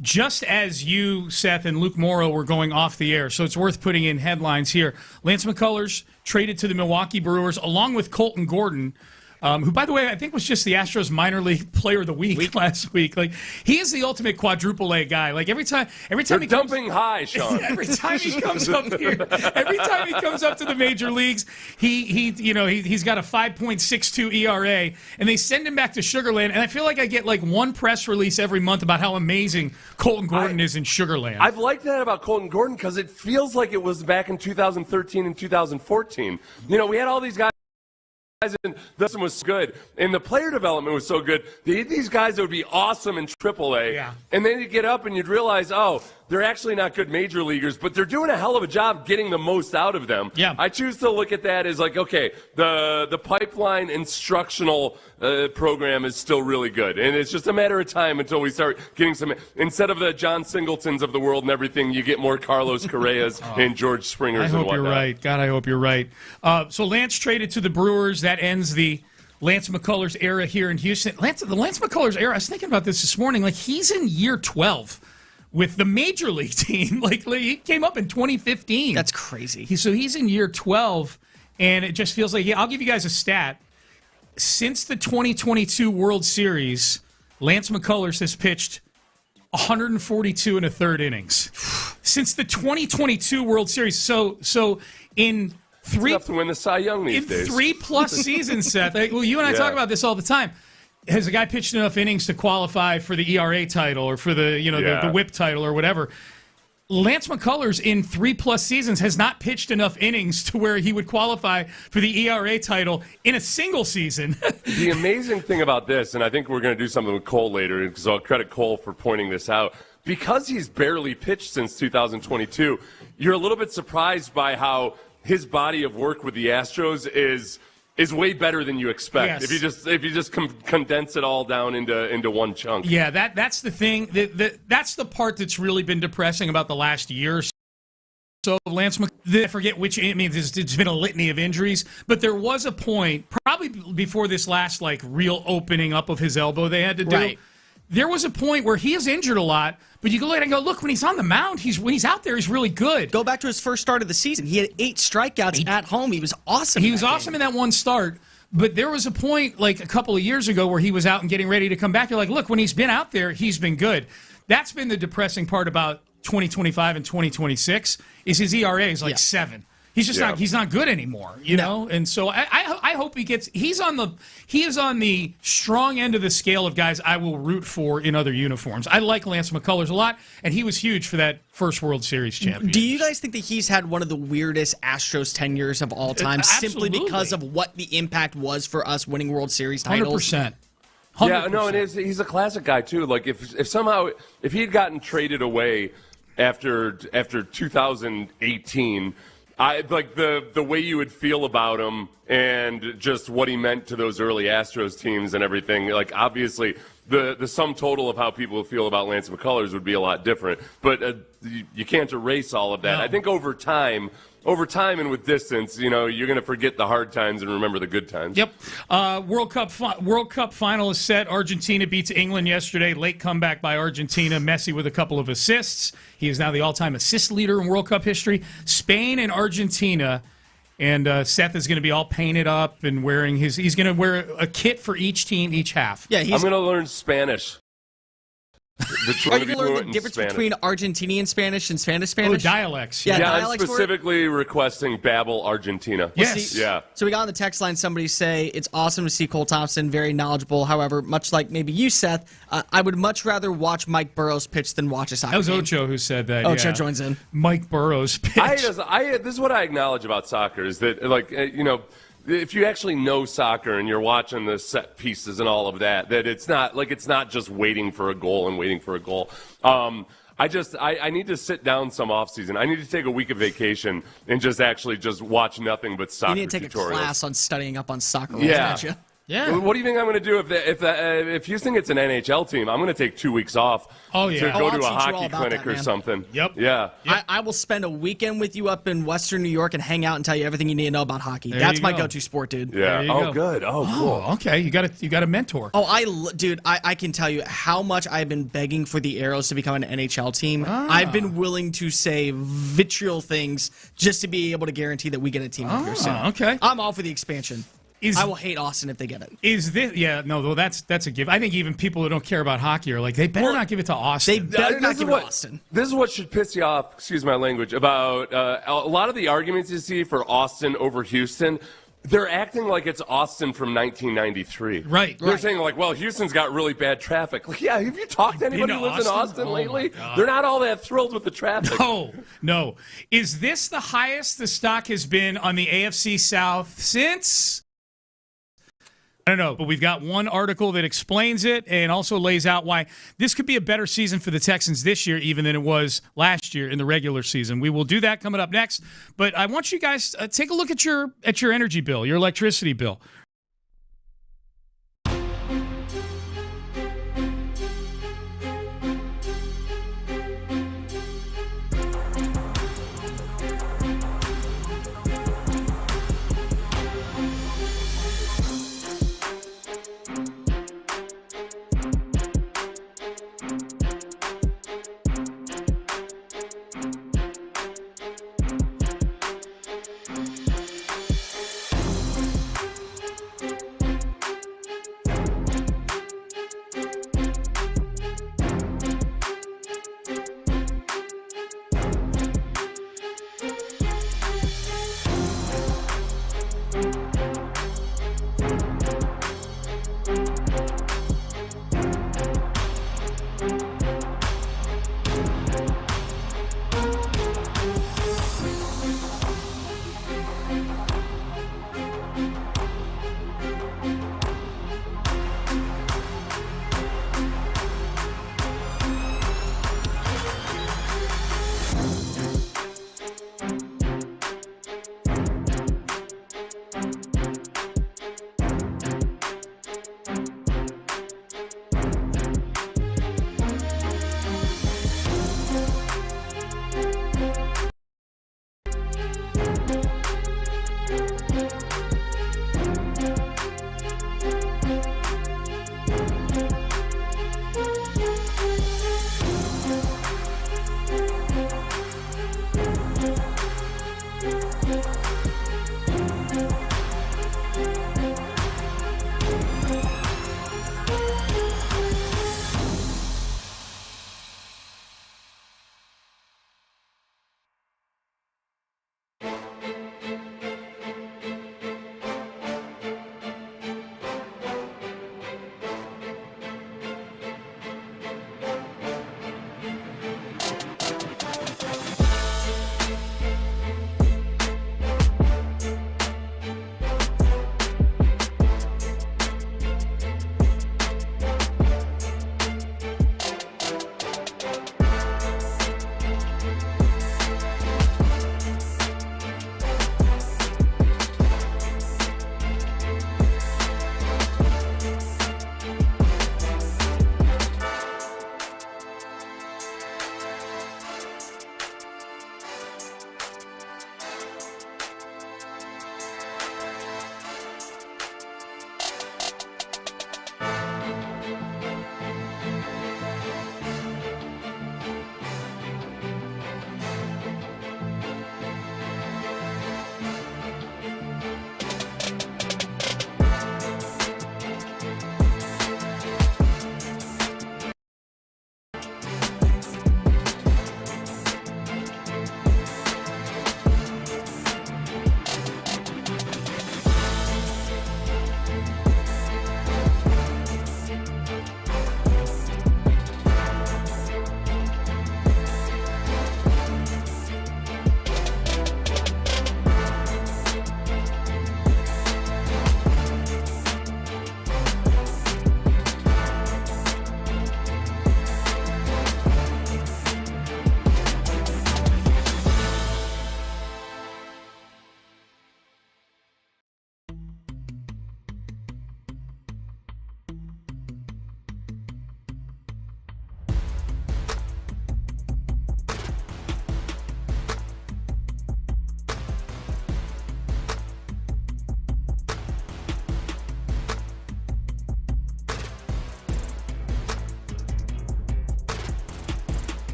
just as you, Seth, and Luke Morrow were going off the air, so it's worth putting in headlines here. Lance McCullers traded to the Milwaukee Brewers along with Colton Gordon, who, by the way, I think was just the Astros minor league player of the week last week. He is the ultimate quadruple A guy. Every time They're he dumping high, Sean. Every time he comes up here, every time he comes up to the major leagues, he's got a 5.62 ERA, and they send him back to Sugarland. And I feel like I get one press release every month about how amazing Colton Gordon is in Sugarland. I've liked that about Colton Gordon because it feels like it was back in 2013 and 2014. We had all these guys. And this one was good, and the player development was so good. These guys that would be awesome in AAA, Yeah. And then you get up and you'd realize, they're actually not good major leaguers, but they're doing a hell of a job getting the most out of them. Yeah. I choose to look at that as like, okay, the pipeline instructional program is still really good, and it's just a matter of time until we start getting some. Instead of the John Singletons of the world and everything, you get more Carlos Correas and George Springers. I hope and whatnot. you're right. God, I hope you're right. So Lance traded to the Brewers. That ends the Lance McCullers era here in Houston. The Lance McCullers era, I was thinking about this morning. Like, he's in year 12 with the major league team. Like he came up in 2015. That's crazy. So he's in year 12, and it just feels like, I'll give you guys a stat. Since the 2022 World Series, Lance McCullers has pitched 142 and a third innings. Since the 2022 World Series. So in three, enough to win the Cy Young these days. 3+ seasons, Seth. Well, you and I talk about this all the time. Has a guy pitched enough innings to qualify for the ERA title or for the the WHIP title or whatever? Lance McCullers in 3+ seasons has not pitched enough innings to where he would qualify for the ERA title in a single season. The amazing thing about this, and I think we're going to do something with Cole later, because I'll credit Cole for pointing this out, because he's barely pitched since 2022, you're a little bit surprised by how his body of work with the Astros is way better than you expect. Yes. If you just condense it all down into one chunk. Yeah, that's the thing. That's the part that's really been depressing about the last year or so. Lance McCullers, I forget which. I mean, it's been a litany of injuries, but there was a point, probably before this last real opening up of his elbow they had to do. Right. There was a point where he is injured a lot, but you go look and go, look, when he's on the mound, when he's out there, he's really good. Go back to his first start of the season. He had 8 strikeouts at home. He was awesome. He was awesome in that one start. But there was a point a couple of years ago where he was out and getting ready to come back. You're like, look, when he's been out there, he's been good. That's been the depressing part about 2025 and 2026 is his ERA is 7. He's just he's not good anymore, you know? And so I hope he is on the strong end of the scale of guys I will root for in other uniforms. I like Lance McCullers a lot, and he was huge for that first World Series championship. Do you guys think that he's had one of the weirdest Astros tenures of all time simply because of what the impact was for us winning World Series titles? 100%. Yeah, no, and he's a classic guy too. Like if somehow he had gotten traded away after 2018, I like the way you would feel about him and just what he meant to those early Astros teams and everything. Like obviously the sum total of how people feel about Lance McCullers would be a lot different, but you can't erase all of that. No. I think over time and with distance, you're going to forget the hard times and remember the good times. Yep. World Cup final is set. Argentina beats England yesterday. Late comeback by Argentina. Messi with a couple of assists. He is now the all-time assist leader in World Cup history. Spain and Argentina. And Seth is going to be all painted up and he's going to wear a kit for each team, each half. Yeah, I'm going to learn Spanish. Are you going to learn the difference between Argentinian Spanish and Spanish? Oh, dialects. Yeah, I'm specifically requesting Babel Argentina. Yes. Yeah. So we got on the text line somebody say, it's awesome to see Cole Thompson, very knowledgeable. However, much like maybe you, Seth, I would much rather watch Mike Burrows pitch than watch a soccer game. That was Ocho who said that. Ocho joins in. Mike Burrows pitch. This is what I acknowledge about soccer is that, if you actually know soccer and you're watching the set pieces and all of that it's not just waiting for a goal and waiting for a goal. I need to sit down some off season. I need to take a week of vacation and just watch nothing but soccer tutorials. You need to take a class on studying up on soccer. Yeah. Don't you? Yeah. What do you think I'm going to do if Houston gets an NHL team? I'm going to take 2 weeks off to go to a hockey clinic or something. Yep. Yeah. Yep. I will spend a weekend with you up in Western New York and hang out and tell you everything you need to know about hockey. That's my go-to sport, dude. Yeah. Oh, good. Oh, cool. Okay. You got a mentor. Oh, I can tell you how much I've been begging for the Arrows to become an NHL team. I've been willing to say vitriol things just to be able to guarantee that we get a team up here soon. Okay. I'm all for the expansion. I will hate Austin if they get it. Is this? Yeah, no, though that's a give. I think even people who don't care about hockey are like, they better not give it to Austin. They better not give it to Austin. This is what should piss you off. Excuse my language. About a lot of the arguments you see for Austin over Houston. They're acting like it's Austin from 1993. Right. They're saying well, Houston's got really bad traffic. Like, yeah, have you talked to anybody who lives in Austin lately? They're not all that thrilled with the traffic. No. Is this the highest the stock has been on the AFC South since? I don't know, but we've got one article that explains it and also lays out why this could be a better season for the Texans this year even than it was last year in the regular season. We will do that coming up next, but I want you guys to take a look at your energy bill, your electricity bill.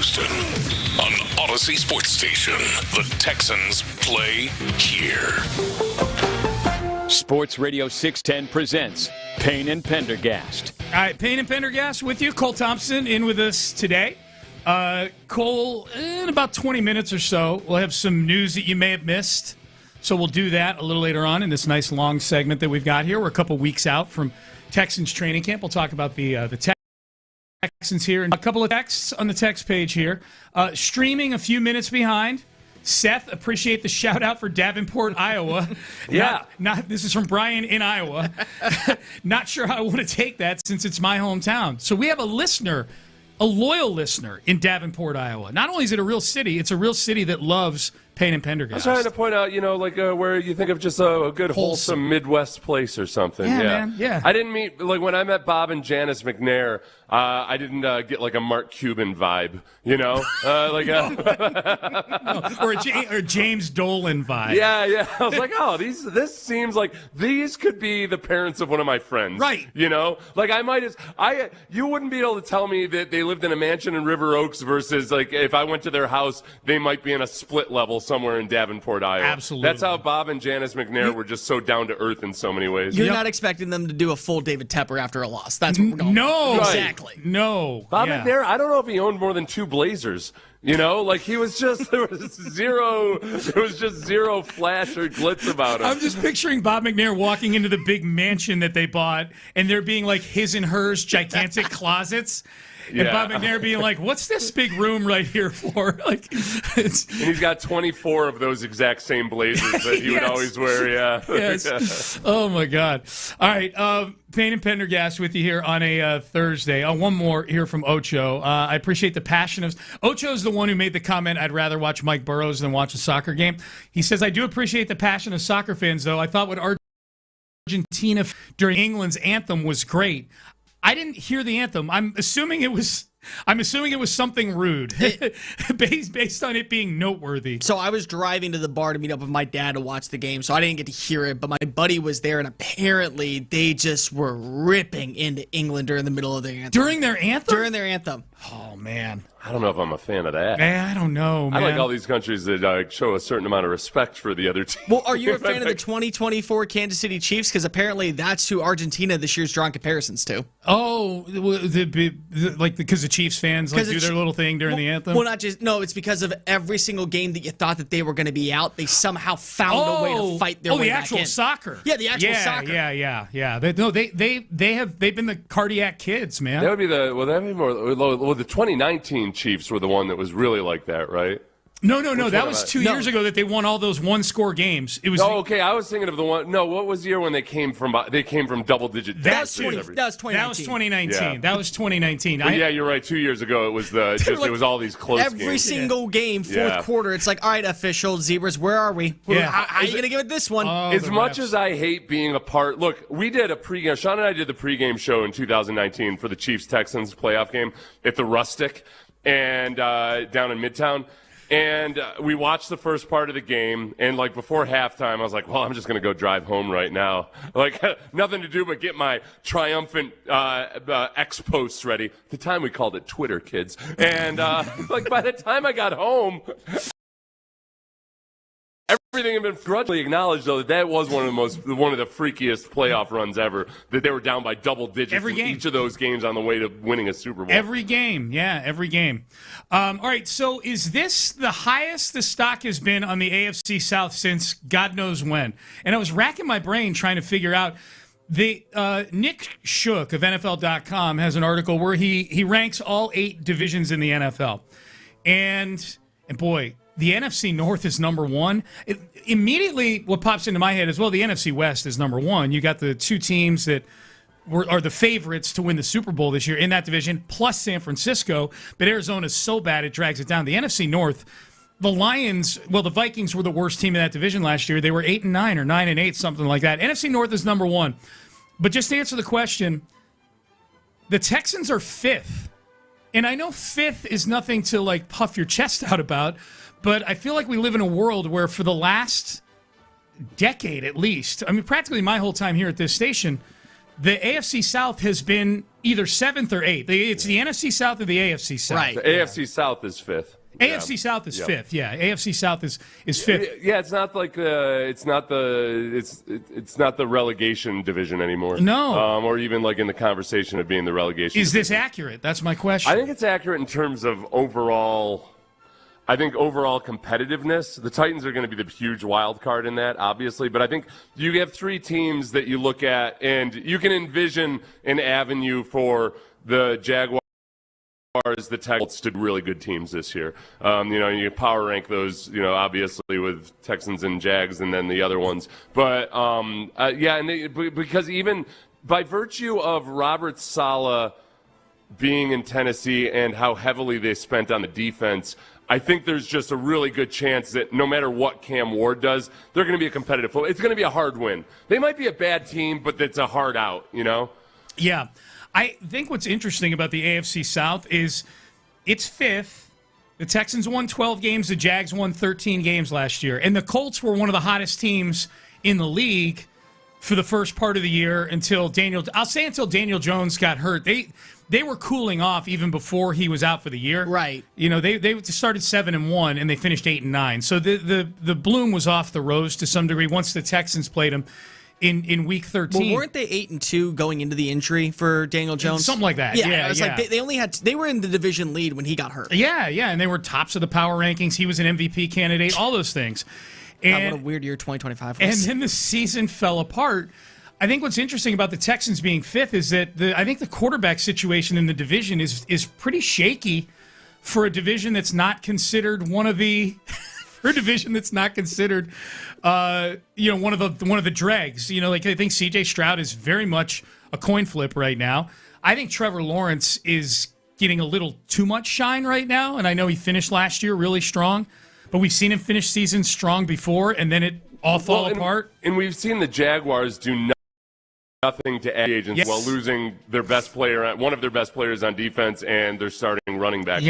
Houston. On Odyssey Sports Station, the Texans play here. Sports Radio 610 presents Payne and Pendergast. All right, Payne and Pendergast with you. Cole Thompson in with us today. Cole, in about 20 minutes or so, we'll have some news that you may have missed. So we'll do that a little later on in this nice long segment that we've got here. We're a couple weeks out from Texans training camp. We'll talk about the Texans here. And a couple of texts on the text page here. Streaming a few minutes behind. Seth, appreciate the shout-out for Davenport, Iowa. Yeah. Not this is from Brian in Iowa. Not sure how I want to take that since it's my hometown. So we have a listener, a loyal listener in Davenport, Iowa. Not only is it a real city, it's a real city that loves Payne and Pendergast. I was trying to point out, where you think of just a good, wholesome Midwest place or something. Yeah, man, yeah. I didn't meet, when I met Bob and Janice McNair, I didn't get like a Mark Cuban vibe, or a James Dolan vibe. Yeah. I was like, oh, this seems like these could be the parents of one of my friends. Right. You wouldn't be able to tell me that they lived in a mansion in River Oaks versus like if I went to their house, they might be in a split level somewhere in Davenport, Iowa. Absolutely. That's how Bob and Janice McNair were just so down to earth in so many ways. You're not expecting them to do a full David Tepper after a loss. That's what we're going No. with. Right. Exactly. No. Bob McNair, I don't know if he owned more than 2 Blazers. He was just there was just zero flash or glitz about him. I'm just picturing Bob McNair walking into the big mansion that they bought, and there being like his and hers gigantic closets. And Bob McNair being like, what's this big room right here for? And he's got 24 of those exact same Blazers that he would always wear, Yes. Oh, my God. All right, Payne and Pendergast with you here on a Thursday. One more here from Ocho. I appreciate the passion of... Ocho's the one who made the comment, I'd rather watch Mike Burrows than watch a soccer game. He says, I do appreciate the passion of soccer fans, though. I thought what Argentina during England's anthem was great. I didn't hear the anthem. I'm assuming it was something rude, based on it being noteworthy. So I was driving to the bar to meet up with my dad to watch the game, so I didn't get to hear it, but my buddy was there, and apparently they just were ripping into England during the middle of their anthem. During their anthem? During their anthem. Oh, man. I don't know if I'm a fan of that. Man, I don't know, man. I like all these countries that show a certain amount of respect for the other team. Well, are you a fan of the 2024 Kansas City Chiefs? Because apparently that's who Argentina this year's drawing comparisons to. Oh, because the Chiefs fans do their little thing during the anthem? Well, it's because of every single game that you thought that they were going to be out, they somehow found a way to fight their way back in. The actual soccer. Yeah, the actual soccer. Yeah. They've been the cardiac kids, man. That would be the 2019 Chiefs were the one that was really like that, right? No. That was 2 years ago that they won all those one-score games. It was. Oh, okay. I was thinking of the one. No, what was the year when they came from double-digit? That was 2019. That was 2019. Yeah. That was 2019. Yeah, you're right. 2 years ago, it was it was all these close games. Every single game, fourth quarter, it's like, all right, official Zebras, where are we? Yeah. How are you going to give it this one? As much as I hate being a part, look, we did a pregame. Sean and I did the pregame show in 2019 for the Chiefs-Texans playoff game at the Rustic and down in Midtown. And we watched the first part of the game, and before halftime, I was like, well, I'm just going to go drive home right now. Nothing to do but get my triumphant X posts ready. At the time, we called it Twitter, kids. And by the time I got home, everything had been grudgingly acknowledged, though, that was one of the freakiest playoff runs ever, that they were down by double digits in each of those games on the way to winning a Super Bowl. Every game. All right, so is this the highest the stock has been on the AFC South since God knows when? And I was racking my brain trying to figure out. Nick Shook of NFL.com has an article where he ranks all 8 divisions in the NFL. And boy, the NFC North is number 1. Immediately, what pops into my head is, well, the NFC West is number 1. You got the 2 teams that are the favorites to win the Super Bowl this year in that division, plus San Francisco. But Arizona's so bad it drags it down. The NFC North, the Lions, the Vikings were the worst team in that division last year. They were 8-9 or 9-8, something like that. NFC North is number 1. But just to answer the question, the Texans are 5th. And I know 5th is nothing to puff your chest out about, but I feel like we live in a world where for the last decade at least, I mean practically my whole time here at this station, the AFC South has been either 7th or 8th. It's the NFC South or the AFC South. Right. The AFC South is 5th. AFC South is 5th. Yeah, AFC South is 5th. Yeah, it's not like it's not the relegation division anymore. No. Or even like in the conversation of being the relegation. Is this division. accurate? That's my question. I think it's accurate in terms of overall. I think overall competitiveness, the Titans are going to be the huge wild card in that, obviously. But I think you have 3 teams that you look at, and you can envision an avenue for the Jaguars, the Texans to really good teams this year. You power rank those, obviously with Texans and Jags, and then the other ones. But because even by virtue of Robert Saleh being in Tennessee and how heavily they spent on the defense, I think there's just a really good chance that no matter what Cam Ward does, they're going to be a competitive football. It's going to be a hard win. They might be a bad team, but it's a hard out, Yeah. I think what's interesting about the AFC South is it's 5th. The Texans won 12 games. The Jags won 13 games last year. And the Colts were one of the hottest teams in the league for the first part of the year until Daniel Jones got hurt. They were cooling off even before he was out for the year. Right. They started 7-1 and they finished 8-9. So the bloom was off the rose to some degree once the Texans played them in week 13. Well, weren't they 8-2 going into the injury for Daniel Jones? Something like that. Yeah. It was like they were in the division lead when he got hurt. Yeah, and they were tops of the power rankings. He was an MVP candidate. All those things. And what a weird year 2025 was. And then the season fell apart. I think what's interesting about the Texans being 5th is that I think the quarterback situation in the division is pretty shaky for a division that's not considered one of the for a division that's not considered one of the dregs. I think C.J. Stroud is very much a coin flip right now. I think Trevor Lawrence is getting a little too much shine right now, and I know he finished last year really strong, but we've seen him finish seasons strong before, and then it all fall apart. And we've seen the Jaguars do nothing to add agents while losing their best player, one of their best players on defense, and their starting running back.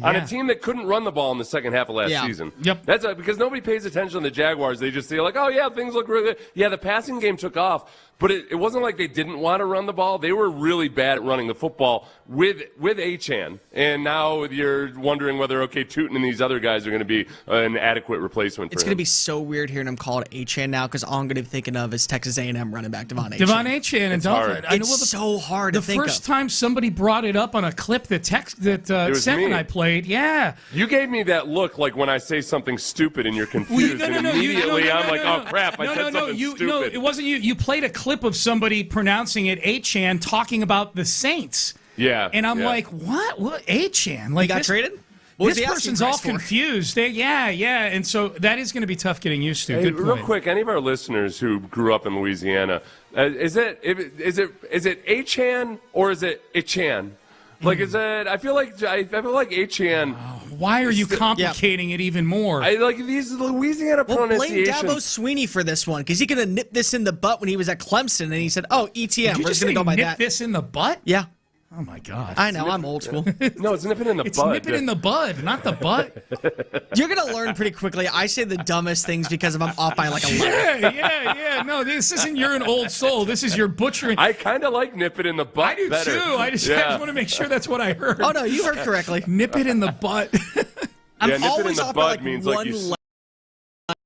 On a team that couldn't run the ball in the second half of last season. Yep. That's because nobody pays attention to the Jaguars. They just say like, oh yeah, things look really good. Yeah, the passing game took off, but it wasn't like they didn't want to run the ball. They were really bad at running the football with Achane. And now you're wondering whether Tootin and these other guys are going to be an adequate replacement for him. It's going to be so weird hearing him call it Achane now because all I'm going to be thinking of is Texas A&M running back Devon Achane. And it's so hard to think of. The first time somebody brought it up on a clip that Seth and I played, You gave me that look like when I say something stupid and you're confused, immediately I'm like, oh crap, I said something stupid. No, it wasn't you. You played a clip of somebody pronouncing it Achane talking about the Saints. Yeah. And I'm like, what? What Achane? Like, he got traded? This person's all confused. And so that is going to be tough getting used to. Hey, Good point. real quick, any of our listeners who grew up in Louisiana, is it Achane or is it Ichan? Like, is it? I feel like Achane. Why are you complicating it even more? These Louisiana pronunciations. Blame Dabo Sweeney for this one because he could have nipped this in the butt when he was at Clemson, and he said, "Oh, ETN, we're just going to go by that." This in the butt? Yeah. Oh my God! I know, I'm old school. No, it's nipping in the butt. It's nipping in the bud, not the butt. You're gonna learn pretty quickly. I say the dumbest things because I'm off by like 11. Yeah. No, this isn't you're an old soul. This is your butchering. I kind of like nip it in the butt. I do better. too. I just want to make sure that's what I heard. Oh no, you heard correctly. Nip it in the butt. I'm nip always it in the off bud by means one like you.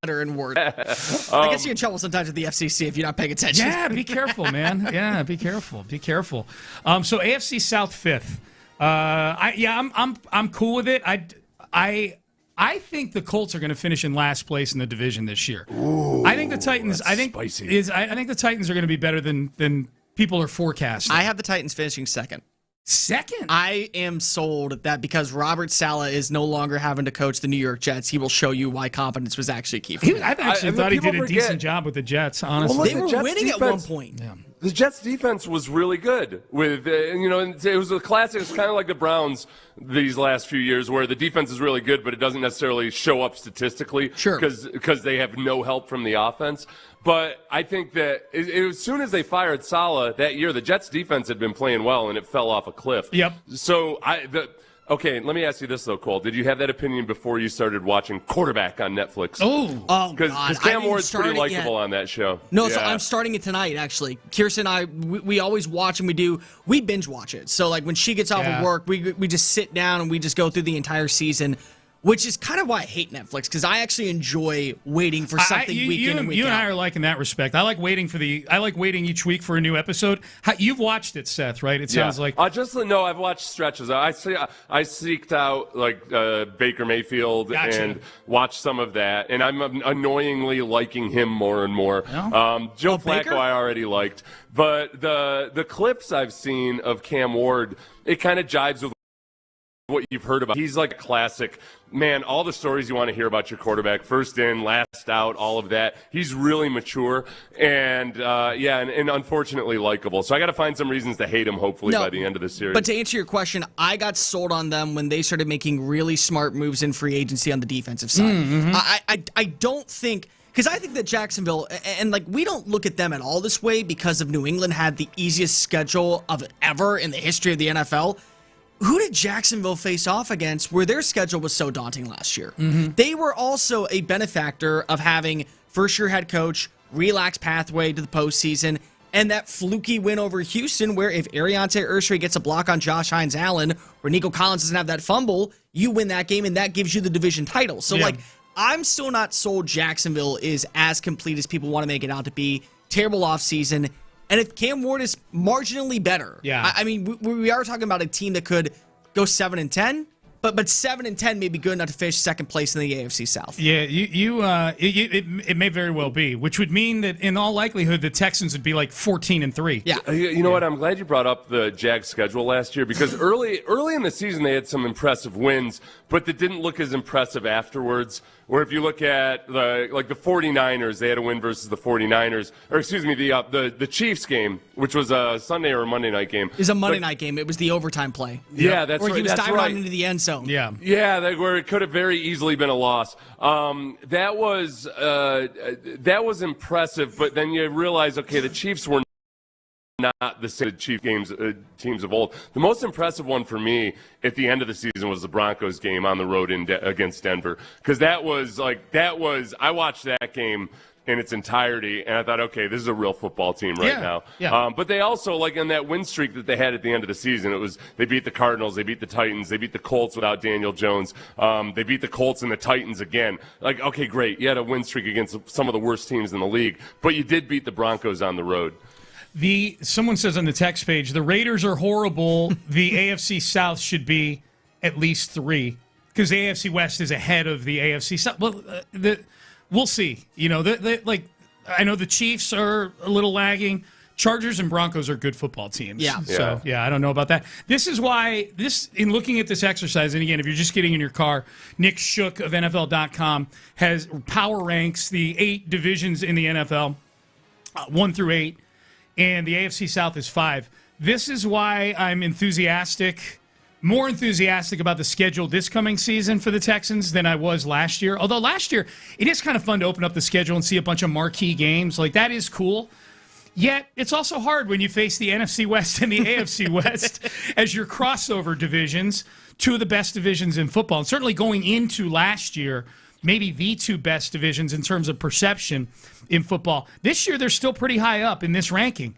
Letter and word. I get you in trouble sometimes with the FCC if you're not paying attention. Yeah, be careful, man. Yeah, be careful. Be careful. So AFC South 5th. I'm cool with it. I think the Colts are going to finish in last place in the division this year. Ooh, I think the Titans. I think the Titans are going to be better than people are forecasting. I have the Titans finishing second. Second? I am sold that because Robert Saleh is no longer having to coach the New York Jets, he will show you why competence was actually key for him. I actually thought he did a decent job with the Jets, honestly. Well, they were winning at one point. Yeah. The Jets' defense was really good. It was a classic. It's kind of like the Browns these last few years, where the defense is really good, but it doesn't necessarily show up statistically. Sure. Because they have no help from the offense. But I think that as soon as they fired Saleh that year, the Jets' defense had been playing well, and it fell off a cliff. Yep. So Okay, let me ask you this, though, Cole. Did you have that opinion before you started watching Quarterback on Netflix? Oh, God. Because Cam Ward's pretty likable on that show. No, so I'm starting it tonight, actually. Kirsten and I, we always watch and we binge watch it. So, like, when she gets off of work, we just sit down and we just go through the entire season, which is kind of why I hate Netflix, because I actually enjoy waiting for something week in and week out. You and I are like in that respect. I like waiting each week for a new episode. You've watched it, Seth, right? It sounds like. No, I've watched stretches. I seeked out like Baker Mayfield and watched some of that, and I'm annoyingly liking him more and more. Joe Flacco Baker? I already liked, but the clips I've seen of Cam Ward, it kind of jives with what you've heard about. He's like a classic man. All the stories you want to hear about your quarterback, first in, last out, all of that. He's really mature and and unfortunately likable. So I got to find some reasons to hate him. Hopefully by the end of the series. But to answer your question, I got sold on them when they started making really smart moves in free agency on the defensive side. I don't think. Because I think that Jacksonville, and like we don't look at them at all this way because of New England had the easiest schedule of ever in the history of the NFL. Who did Jacksonville face off against where their schedule was so daunting last year? They were also a benefactor of having first-year head coach, relaxed pathway to the postseason, and that fluky win over Houston where if Ariante Ursary gets a block on Josh Hines-Allen or Nico Collins doesn't have that fumble, you win that game, and that gives you the division title. So, I'm still not sold Jacksonville is as complete as people want to make it out to be. Terrible offseason. And if Cam Ward is marginally better, I mean, we are talking about a team that could go 7-10, but 7-10 may be good enough to finish second place in the AFC South. Yeah, it may very well be, which would mean that in all likelihood the Texans would be like 14-3. Yeah, you know what? I'm glad you brought up the Jags schedule last year because early in the season they had some impressive wins, but that didn't look as impressive afterwards. Where if you look at the 49ers, they had a win versus the 49ers, or excuse me, the Chiefs game, which was a Sunday or a Monday night game. It was a Monday night game. It was the overtime play. Yeah, that's where right. He was diving on into the end zone. Yeah, where it could have very easily been a loss. That was impressive, but then you realize, okay, the Chiefs were not the same teams of old. The most impressive one for me at the end of the season was the Broncos game on the road against Denver, because I watched that game in its entirety, and I thought, okay, this is a real football team right now. Yeah. But they also, like in that win streak that they had at the end of the season, they beat the Cardinals, they beat the Titans, they beat the Colts without Daniel Jones, they beat the Colts and the Titans again. Like, okay, great, you had a win streak against some of the worst teams in the league, but you did beat the Broncos on the road. Someone says on the text page, the Raiders are horrible. The AFC South should be at least 3 because the AFC West is ahead of the AFC South. Well, we'll see. You know, I know the Chiefs are a little lagging. Chargers and Broncos are good football teams. Yeah. So, I don't know about that. This is why, in looking at this exercise, and again, if you're just getting in your car, Nick Shook of NFL.com has power ranks the 8 divisions in the NFL, 1 through 8. And the AFC South is 5. This is why I'm more enthusiastic about the schedule this coming season for the Texans than I was last year. Although last year, it is kind of fun to open up the schedule and see a bunch of marquee games. Like, that is cool. Yet, it's also hard when you face the NFC West and the AFC West as your crossover divisions, 2 of the best divisions in football. And certainly going into last year, maybe the 2 best divisions in terms of perception in football. This year, they're still pretty high up in this ranking.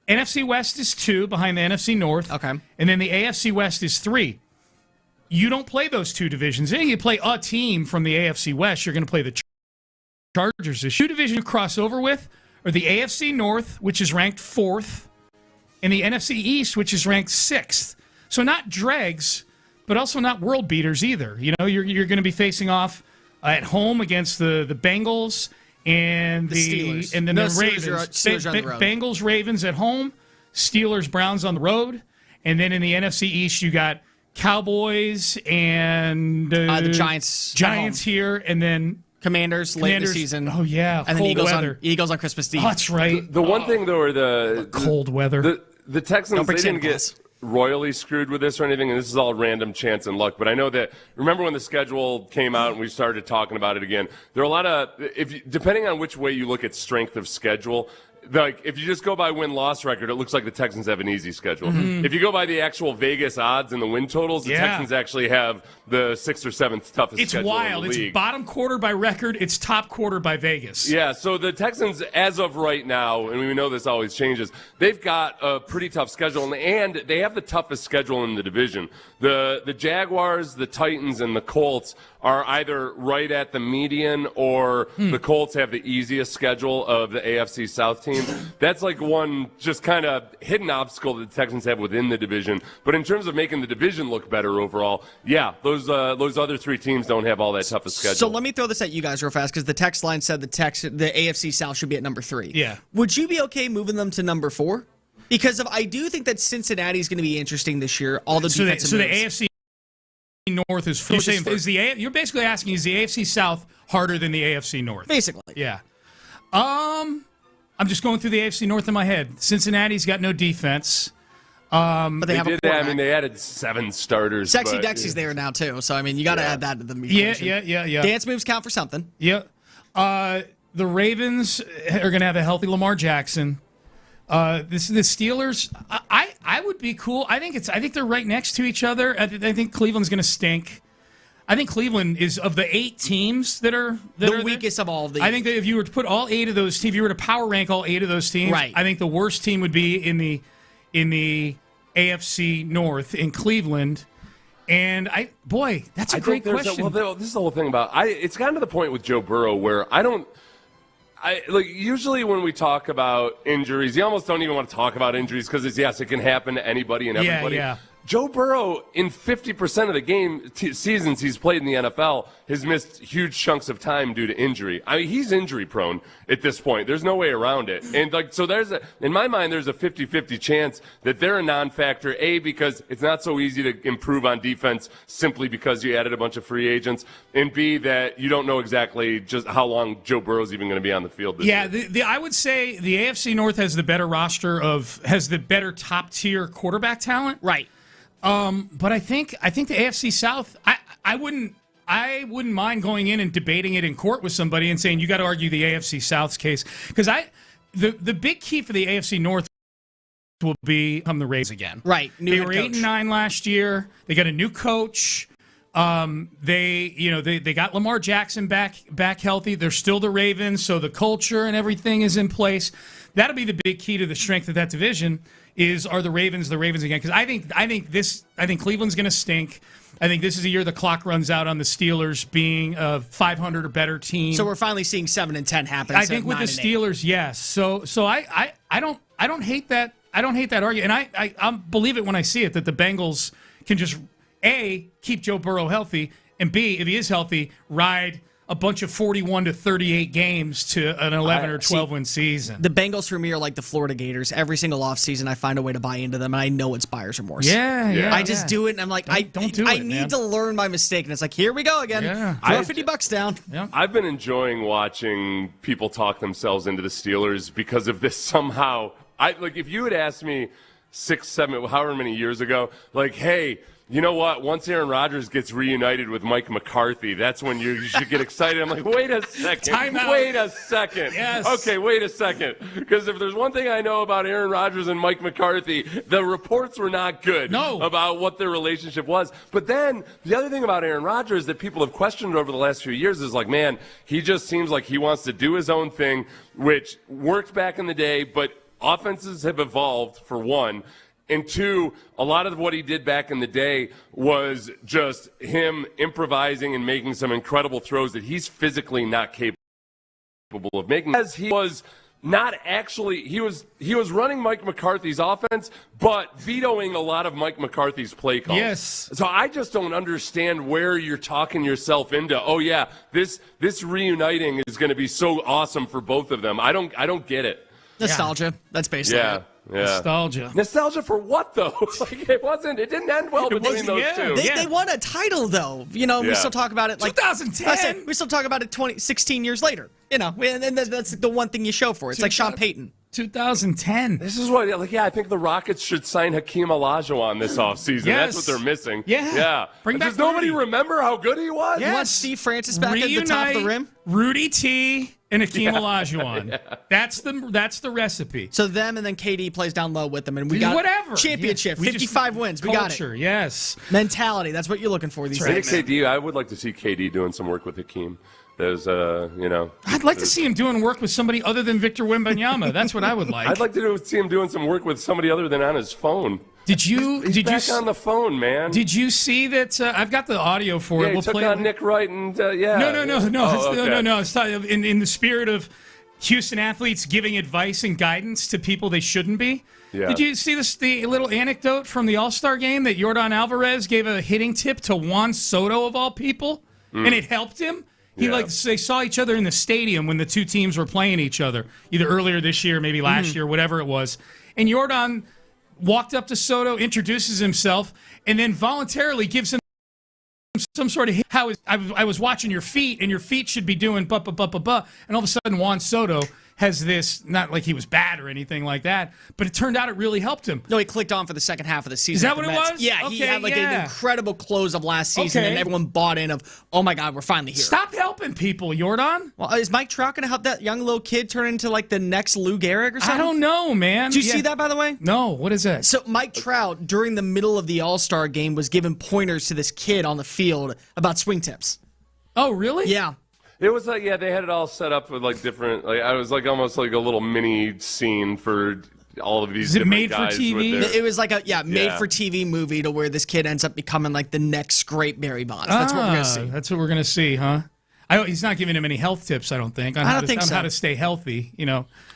NFC West is 2 behind the NFC North. Okay. And then the AFC West is 3. You don't play those 2 divisions. Then you play a team from the AFC West. You're going to play the Chargers. The 2 divisions you cross over with are the AFC North, which is ranked 4th, and the NFC East, which is ranked 6th. So not dregs, but also not world beaters either. You know, you're going to be facing off at home against the Bengals and the Steelers. and then the Ravens. Steelers on the road. Bengals, Ravens at home, Steelers, Browns on the road, and then in the NFC East you got Cowboys and the Giants here, and then Commanders late in the season. Oh yeah, and then Eagles on Christmas Eve. Oh, that's right. The one thing though, the cold weather. The Texans, they didn't get royally screwed with this or anything, and this is all random chance and luck. But I know that, remember when the schedule came out and we started talking about it again, there are a lot of, depending on which way you look at strength of schedule, like, if you just go by win-loss record, it looks like the Texans have an easy schedule. If you go by the actual Vegas odds and the win totals, the Texans actually have the 6th or 7th toughest schedule wild. in the league. It's bottom quarter by record. It's top quarter by Vegas. Yeah, so the Texans, as of right now, and we know this always changes, they've got a pretty tough schedule, and they have the toughest schedule in the division. The Jaguars, the Titans, and the Colts are either right at the median, or the Colts have the easiest schedule of the AFC South teams. That's like one just kind of hidden obstacle that the Texans have within the division. But in terms of making the division look better overall, yeah, those other three teams don't have all that toughest schedule. So let me throw this at you guys real fast, because the text line said the AFC South should be at number 3. Yeah. Would you be okay moving them to number 4? Because I do think that Cincinnati is going to be interesting this year. All the defensive the moves. AFC North is first. You're basically asking, is the AFC South harder than the AFC North? Basically. Yeah. I'm just going through the AFC North in my head. Cincinnati's got no defense. But they have a quarterback. I mean, they added 7 starters. Sexy Dexy's there now, too. So, I mean, you got to add that to the equation. Yeah. Dance moves count for something. Yeah. The Ravens are going to have a healthy Lamar Jackson. The Steelers, I would be cool. I think they're right next to each other. I think Cleveland's going to stink. I think Cleveland is, of the 8 teams that are the weakest of all of the. I think that if you were to put all 8 of those teams, if you were to power rank all 8 of those teams, right. I think the worst team would be in the AFC North in Cleveland. And that's a great question. This is the whole thing about it's gotten to the point with Joe Burrow where usually when we talk about injuries, you almost don't even want to talk about injuries because it can happen to anybody and everybody. Yeah. Joe Burrow, in 50% of the seasons he's played in the NFL, has missed huge chunks of time due to injury. I mean, he's injury prone at this point. There's no way around it. And in my mind, there's a 50-50 chance that they're a non-factor, A, because it's not so easy to improve on defense simply because you added a bunch of free agents, and B, that you don't know exactly just how long Joe Burrow's even going to be on the field this year. I would say the AFC North has the better has the better top-tier quarterback talent. Right. But I think the AFC South, I wouldn't mind going in and debating it in court with somebody and saying you got to argue the AFC South's case, because the big key for the AFC North will become the Rays again. Right. They were 8-9 last year. They got a new coach. They got Lamar Jackson back healthy. They're still the Ravens, so the culture and everything is in place. That'll be the big key to the strength of that division. Are the Ravens again? Because I think Cleveland's going to stink. I think this is a year the clock runs out on the Steelers being a 500 or better team. So we're finally seeing 7-10 happen. I think with the Steelers, yes. So I don't hate that. I don't hate that argument, and I believe it when I see it that the Bengals can just A, keep Joe Burrow healthy, and B, if he is healthy, ride a bunch of 41 to 38 games to an 11 or 12 win season. The Bengals for me are like the Florida Gators. Every single offseason, I find a way to buy into them, and I know it's buyer's remorse. Yeah. I just do it, and I'm like, I need to learn my mistake, and it's like, here we go again. Yeah. Throw $50 down. Yeah. I've been enjoying watching people talk themselves into the Steelers because of this somehow. If you had asked me 6, 7, however many years ago, hey, you know what? Once Aaron Rodgers gets reunited with Mike McCarthy, that's when you should get excited. I'm like, wait a second. Time out. Wait a second. Yes. Okay, wait a second. Because if there's one thing I know about Aaron Rodgers and Mike McCarthy, the reports were not good about what their relationship was. But then the other thing about Aaron Rodgers that people have questioned over the last few years is man, he just seems like he wants to do his own thing, which worked back in the day, but offenses have evolved, for one. And 2, a lot of what he did back in the day was just him improvising and making some incredible throws that he's physically not capable of making. As he was not actually, he was running Mike McCarthy's offense, but vetoing a lot of Mike McCarthy's play calls. Yes. So I just don't understand where you're talking yourself into. Oh yeah, this reuniting is going to be so awesome for both of them. I don't get it. Nostalgia. That's basically it. Yeah. Nostalgia for what, though? It didn't end well between those two. They won a title, though. We still talk about it 2010. We still talk about it 16 years later. And that's the one thing you show for. It's like Sean Payton. 2010. This is what, I think the Rockets should sign Hakeem Olajuwon this offseason. Yes. That's what they're missing. Yeah. Bring back Does nobody Rudy. remember how good he was? You want Steve Francis back at the top of the rim? Rudy T and Hakeem Olajuwon. Yeah. That's the recipe. So them and then KD plays down low with them, and we got whatever championship, Yeah. 55 wins. We got it. Culture, yes. Mentality. That's what you're looking for these days. KD, I would like to see KD doing some work with Hakeem. There's, I'd like to see him doing work with somebody other than Victor Wembanyama. That's what I would like. I'd like to see him doing some work with somebody other than on his phone. He's back on the phone, man. Did you see that? I've got the audio for it. We'll took on Nick Wright and No. okay. It's not, in the spirit of Houston athletes giving advice and guidance to people they shouldn't be. Yeah. Did you see the little anecdote from the All-Star game that Yordan Alvarez gave a hitting tip to Juan Soto of all people, and it helped him? They saw each other in the stadium when the two teams were playing each other, either earlier this year, maybe last year, whatever it was. And Yordan walked up to Soto, introduces himself, and then voluntarily gives him some sort of I was watching your feet, and your feet should be doing ba ba ba ba ba. And all of a sudden, Juan Soto has this, not like he was bad or anything like that, but it turned out it really helped him. No, he clicked on for the second half of the season. Is that what it was? Yeah, he had an incredible close of last season, Okay. and everyone bought in of, oh my God, we're finally here. Stop helping people, Yordan. Well, is Mike Trout going to help that young little kid turn into like the next Lou Gehrig or something? I don't know, man. Did you see that, by the way? No, what is that? So Mike Trout, during the middle of the All-Star game, was giving pointers to this kid on the field about swing tips. Oh, really? Yeah. It was they had it all set up with different. I was almost like a little mini scene for all of these. Is it different made for guys TV? with their- It was like a made-for-TV movie to where this kid ends up becoming like the next great Barry Bonds. That's what we're going to see. That's what we're going to see, huh? He's not giving him any health tips, I don't think, on I don't think so. how to stay healthy,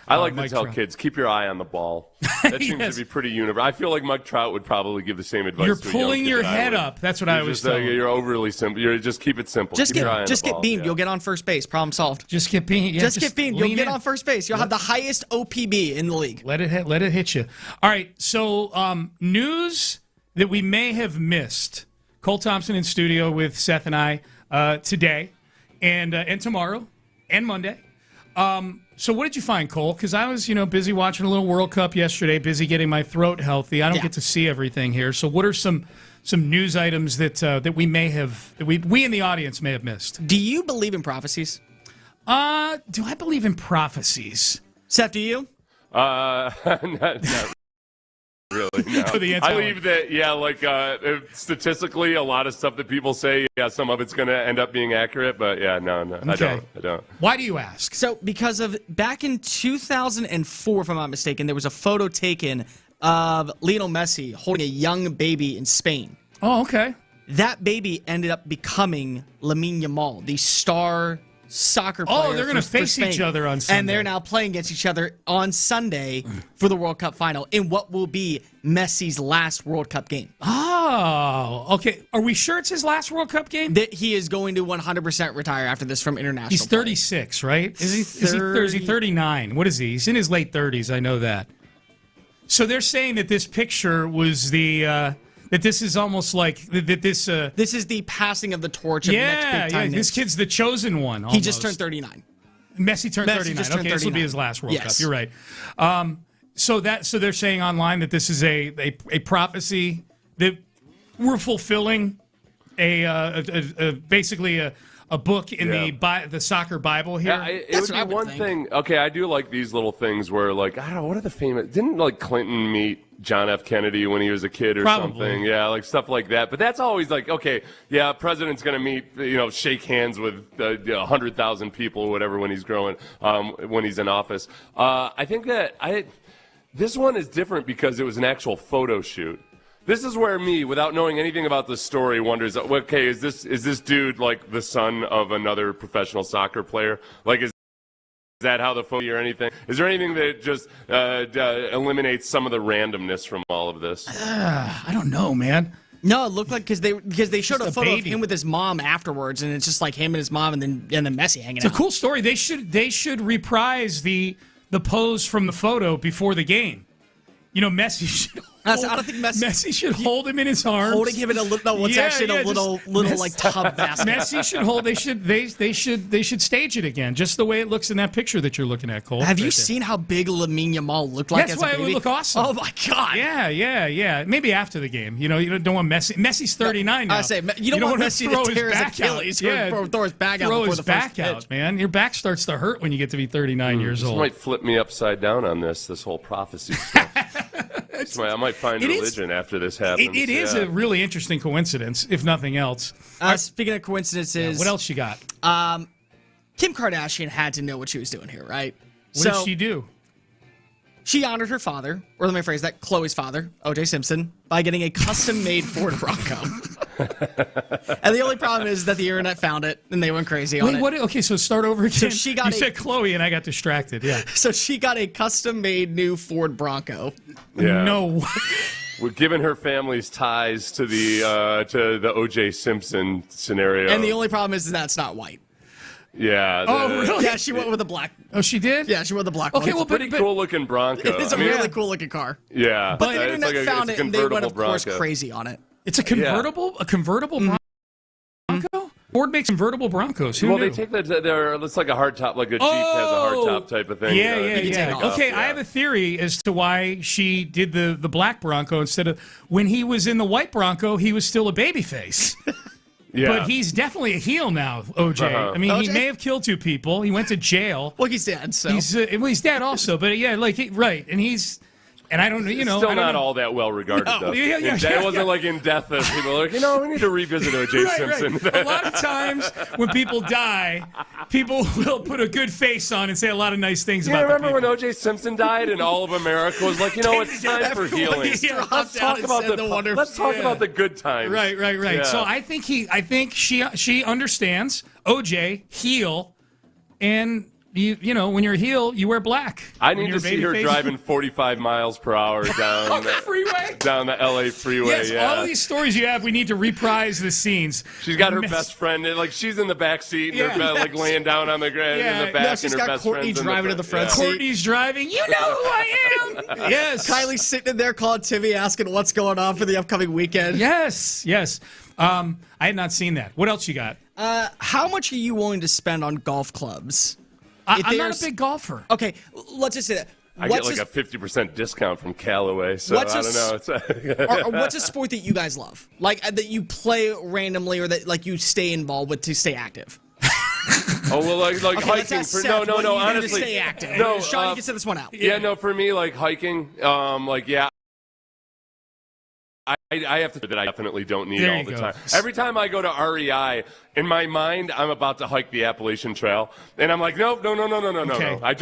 I like to Mike tell Trout. kids, keep your eye on the ball. That seems Yes. to be pretty universal. I feel like Mike Trout would probably give the same advice. You're to a young pulling kid your that I head would. up. That's what I was just, telling. You're overly simple. Just keep it simple. Just keep your eye on get the ball. beamed. Yeah. You'll get on first base. Problem solved. Just get beamed. Yeah, Just get beamed. You'll lean get in. on first base. You'll have the highest OPB in the league. Let it hit you. All right. So news that we may have missed. Cole Thompson in studio with Seth and I today, and tomorrow, and Monday. So what did you find, Cole? Because I was, busy watching a little World Cup yesterday, busy getting my throat healthy. I don't get to see everything here. So what are some news items that we may have, that we in the audience may have missed? Do you believe in prophecies? Do I believe in prophecies? Seth, do you? Not really, no. The answer I believe that, statistically, a lot of stuff that people say, some of it's going to end up being accurate, but no, Okay. I don't. Why do you ask? So, because of back in 2004, if I'm not mistaken, there was a photo taken of Lionel Messi holding a young baby in Spain. Oh, okay. That baby ended up becoming Lamine Yamal, the star soccer player. Oh, they're going to for face Spain. each other on Sunday. And they're now playing against each other on Sunday for the World Cup final in what will be Messi's last World Cup game. Oh, okay. Are we sure it's his last World Cup game? That he is going to 100% retire after this from international He's play. 36, right? Is he 39? What is he? He's in his late 30s. I know that. So they're saying that this picture was that this is almost like that this. This is the passing of the torch of the next big time. This kid's the chosen one. He just turned 39. Messi turned 39. just turned Okay, this will be 39. his last World Cup. Yes. You're right. So they're saying online that this is a prophecy that we're fulfilling basically a book in the soccer Bible here. Yeah, it That's would what I be would one think. thing. Okay, I do like these little things where, I don't know, what are the famous? Didn't Clinton meet John F. Kennedy when he was a kid or Probably. something? Yeah, stuff like that. But that's always okay, yeah, president's gonna meet, shake hands with 100,000 people or whatever when he's when he's in office. I think that this one is different because it was an actual photo shoot. This is where me, without knowing anything about the story, wonders, okay, is this dude the son of another professional soccer player? Is that how the photo or anything? Is there anything that just eliminates some of the randomness from all of this? I don't know, man. No, it looked like because they showed Just a a photo of baby. him with his mom afterwards, and it's just like him and his mom, and then Messi hanging It's out. a cool story. They should reprise the pose from the photo before the game. Messi should I don't think Messi should hold him in his arms. Holding him in a little, a little like tub basket. Messi should hold. They should stage it again, just the way it looks in that picture that you're looking at, Cole. Have you seen how big Lamine Yamal looked like? That's as why a baby? it would look awesome. Oh my God. Yeah. Maybe after the game. You don't want Messi. Messi's 39 now. I say you don't want Messi to tear his Achilles or throw his back out before the first pitch. Man. Your back starts to hurt when you get to be 39 years old. This might flip me upside down on this whole prophecy stuff. I might find religion after this happens. It is a really interesting coincidence, if nothing else. Speaking of coincidences, what else you got? Kim Kardashian had to know what she was doing here, right? What did she do? She honored her father, or let me phrase that, Chloe's father, O.J. Simpson, by getting a custom-made Ford Bronco. And the only problem is that the internet found it, and they went crazy on it. Okay, so start over again. So you said Chloe, and I got distracted, yeah. So she got a custom-made new Ford Bronco. Yeah. No. We're giving her family's ties to the O.J. Simpson scenario. And the only problem is that's not white. Yeah. Really? Yeah, she went with a black. Oh, she did? Yeah, she went with a black. Okay, one. Pretty cool looking Bronco. It is a really cool looking car. Yeah. But the internet found it, and they went, of course, crazy on it. It's a convertible? A convertible Bronco? Ford makes convertible Broncos. Who knew? They take it's like a hardtop, like a Jeep has a hardtop type of thing. Yeah. Okay, I have a theory as to why she did the black Bronco instead of when he was in the white Bronco, he was still a babyface. Yeah. But he's definitely a heel now, OJ. I mean, OJ? he may have killed 2 people. He went to jail. Well, he's dead, so. He's dead also, but yeah, right. And I don't know, Still not all that well regarded, though. It wasn't like in death that people are like, we need to revisit O.J. Simpson. Right. A lot of times when people die, people will put a good face on and say a lot of nice things about them. Remember when O.J. Simpson died and all of America was like, it's time for healing. Let's talk about the good times. Right. Yeah. So I think she understands O.J. heel, and when you're a heel, you wear black. I need to see her driving 45 miles per hour down the freeway, down the LA freeway. Yes, all these stories you have, we need to reprise the scenes. She's got her best friend, like she's in the back seat, like laying down on the ground in the back. No, she's got Courtney driving to the front seat. Courtney's driving. You know who I am. Yes. Kylie's sitting in there calling Timmy, asking what's going on for the upcoming weekend. Yes. I had not seen that. What else you got? How much are you willing to spend on golf clubs? I'm not a big golfer. Okay, let's just say that. I get like a 50% discount from Callaway, so I don't know. What's a sport that you guys love? Like that you play randomly or that like you stay involved with to stay active? Like okay, hiking. No, honestly. To stay active. No, Sean, you can set this one out. Yeah, no, for me, like hiking, I have to that I definitely don't need all the time. Every time I go to REI, in my mind, I'm about to hike the Appalachian Trail, and I'm like, no. I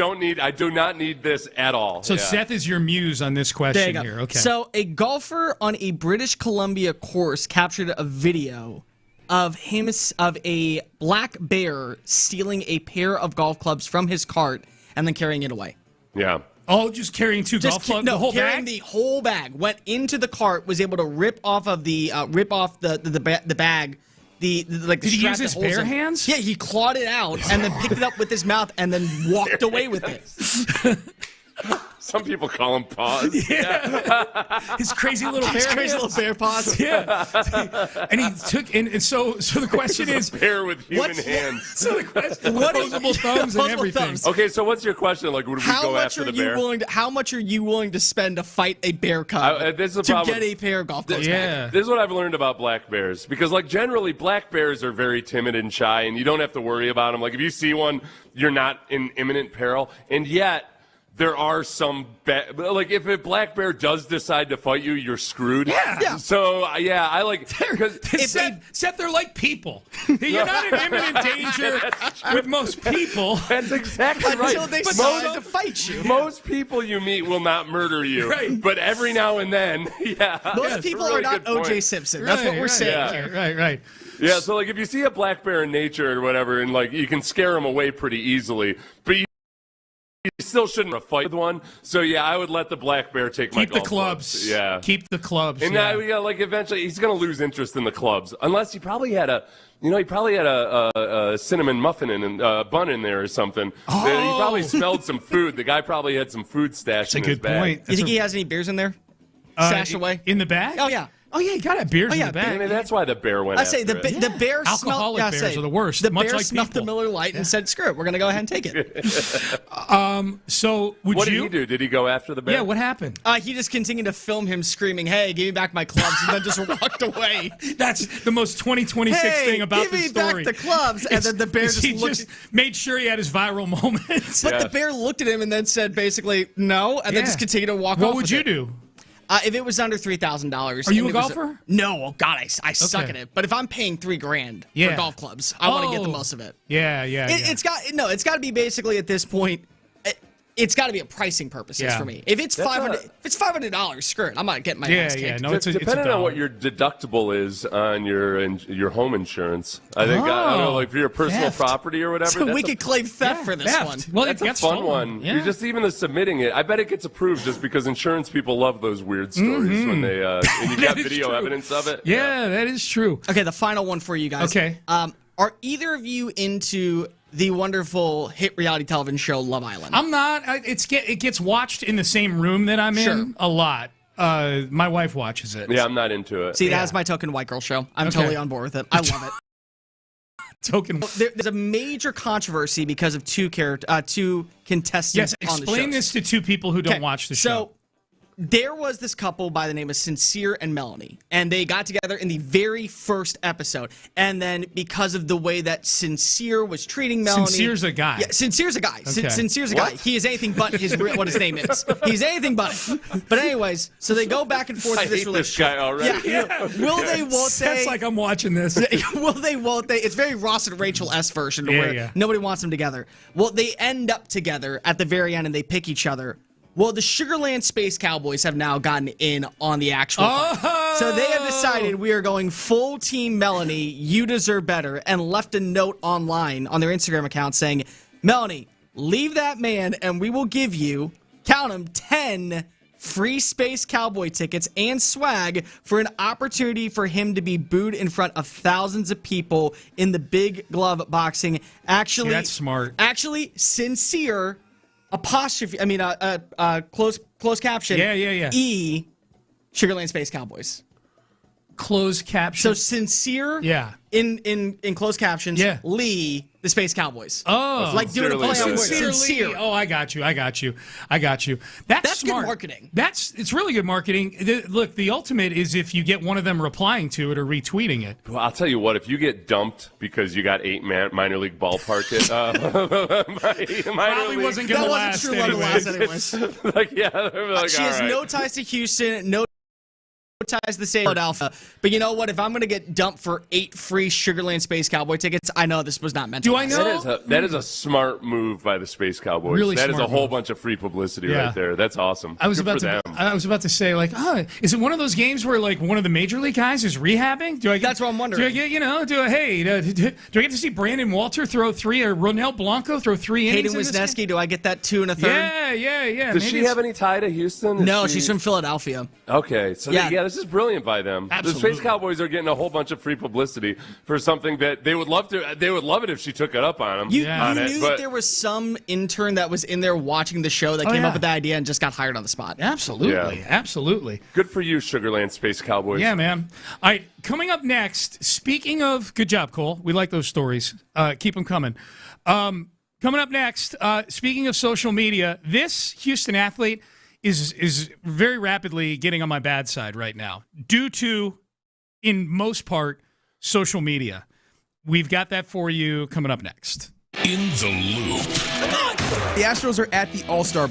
do not need this at all. So Seth is your muse on this question here. Okay. So a golfer on a British Columbia course captured a video of a black bear stealing a pair of golf clubs from his cart and then carrying it away. Yeah. Oh, just carrying 2 golf clubs? No, the whole carrying bag? the whole bag. Went into the cart, was able to rip off the bag. Did he use his bare hands? Yeah, he clawed it out and then picked it up with his mouth and then walked away with it. Some people call him paws. Yeah. His crazy little bear paws. Yeah. And he took so the question is a bear with human hands. So the question opposable thumbs and everything. Thumbs. Okay, so what's your question? Like, would we go after the bear? How much are you willing to spend to fight a bear cub to get a pair of golf clubs back? This is what I've learned about black bears. Because like generally black bears are very timid and shy and you don't have to worry about them. Like if you see one, you're not in imminent peril. And yet there are some like if a black bear does decide to fight you, you're screwed. Yeah. So I like because Seth, they're like people. You're not in imminent danger with most people. That's exactly right. Until they decide to fight you. Most people you meet will not murder you. Right. But every now and then, most people are not O.J. Simpson. That's what we're saying here. Right. Yeah. So like if you see a black bear in nature or whatever, and like you can scare them away pretty easily, but you still shouldn't fight with one. So yeah, I would let the black bear take my golf Keep the clubs. Yeah. Keep the clubs. And like eventually he's gonna lose interest in the clubs unless he probably had a cinnamon muffin and bun in there or something. Oh. He probably smelled some food. The guy probably had some food stashed in his bag. That's a good point. You think he has any beers in there? Stash away. In the bag? Oh, yeah. Oh, yeah, you got to have beers in the bag. I mean, that's why the bear went I say the bear Alcoholic smelled, bears are the worst, The much bear like smelled the people. Miller Lite and said, screw it, we're going to go ahead and take it. So would What you? did he do? Did he go after the bear? Yeah, what happened? He just continued to film him screaming, hey, give me back my clubs, and then just walked away. That's the most 2026 thing about give the me story. back the clubs. And then the bear just he looked. just made sure he had his viral moments. But the bear looked at him and then said basically no, and then just continued to walk off. What would with you it. do? If it was under $3,000. Are you a golfer? No, oh God, I suck at it. But if I'm paying $3,000 for golf clubs, I want to get the most of it. Yeah. It's got to be basically at this point. It's got to be a pricing purposes for me. If it's $500, screw it. I'm not getting my ass kicked. No, Depending on what your deductible is on your home insurance, I think I don't know, like for your personal property or whatever. So we could claim theft for this one. Well, that's it a gets fun stolen. one. Yeah. You're just even submitting it. I bet it gets approved just because insurance people love those weird stories when they and you got video true. evidence of it. Yeah, that is true. Okay, the final one for you guys. Okay. Are either of you into the wonderful hit reality television show Love Island? I'm not. It gets watched in the same room that I'm in a lot. My wife watches it. Yeah, I'm not into it. See, that's my token white girl show. I'm totally on board with it. I love it. Token. There's a major controversy because of two contestants. Yes, on the explain shows. this to two people who don't watch the show. So there was this couple by the name of Sincere and Melanie, and they got together in the very first episode. And then because of the way that Sincere was treating Melanie, Sincere's a guy. Yeah, Sincere's a guy. Okay. Sincere's a guy. He is anything but what his name is. He's anything but it. But anyways, so they go back and forth I with this hate this relationship. guy already. Yeah. Will they? Won't they? That's like I'm watching this. Will they? Won't they? It's very Ross and Rachel S version where nobody wants them together. Well, they end up together at the very end and they pick each other. Well, the Sugarland Space Cowboys have now gotten in on the actual fight. So they have decided we are going full team Melanie, you deserve better, and left a note online on their Instagram account saying, Melanie, leave that man and we will give you, count them, 10 free Space Cowboy tickets and swag for an opportunity for him to be booed in front of thousands of people in the Big Glove boxing. Actually, that's smart. Actually, Sincere... apostrophe, closed caption. Yeah. E, Sugarland Space Cowboys. Closed caption. So Sincere. Yeah. In closed captions. Yeah. Lee, the Space Cowboys. Oh, like doing a play on words. Sincerely. Sincere. Oh, I got you. That's smart. Good marketing. It's really good marketing. Look, the ultimate is if you get one of them replying to it or retweeting it. Well, I'll tell you what, if you get dumped because you got 8 minor league ballpark it, Probably wasn't going to last. That wasn't true last anyways. She has no ties to Houston, no ties to the state of Philadelphia. But you know what? If I'm going to get dumped for 8 free Sugarland Space Cowboy tickets, I know this was not meant to last. I know? That is a smart move by the Space Cowboys. Really that is a smart whole move. bunch of free publicity right there. That's awesome. I was Good about to say, like, is it one of those games where like one of the major league guys is rehabbing? That's what I'm wondering. Do I get, do I get to see Brandon Walter throw 3 or Ronel Blanco throw 3 innings? Hayden Wisniewski, do I get that 2 1/3? Yeah. Does she have any tie to Houston? No, she's from Philadelphia. Okay, so this is brilliant by them. Absolutely. The Space Cowboys are getting a whole bunch of free publicity for something that they would love to. They would love it if she took it up on them. You knew that there was some intern that was in there watching the show that came up with the idea and just got hired on the spot. Absolutely. Good for you, Sugarland Space Cowboys. Yeah, man. All right, coming up next, speaking of, good job, Cole. We like those stories. Keep them coming. Coming up next, speaking of social media, this Houston athlete is very rapidly getting on my bad side right now due to, in most part, social media. We've got that for you coming up next. In the Loop. The Astros are at the All-Star.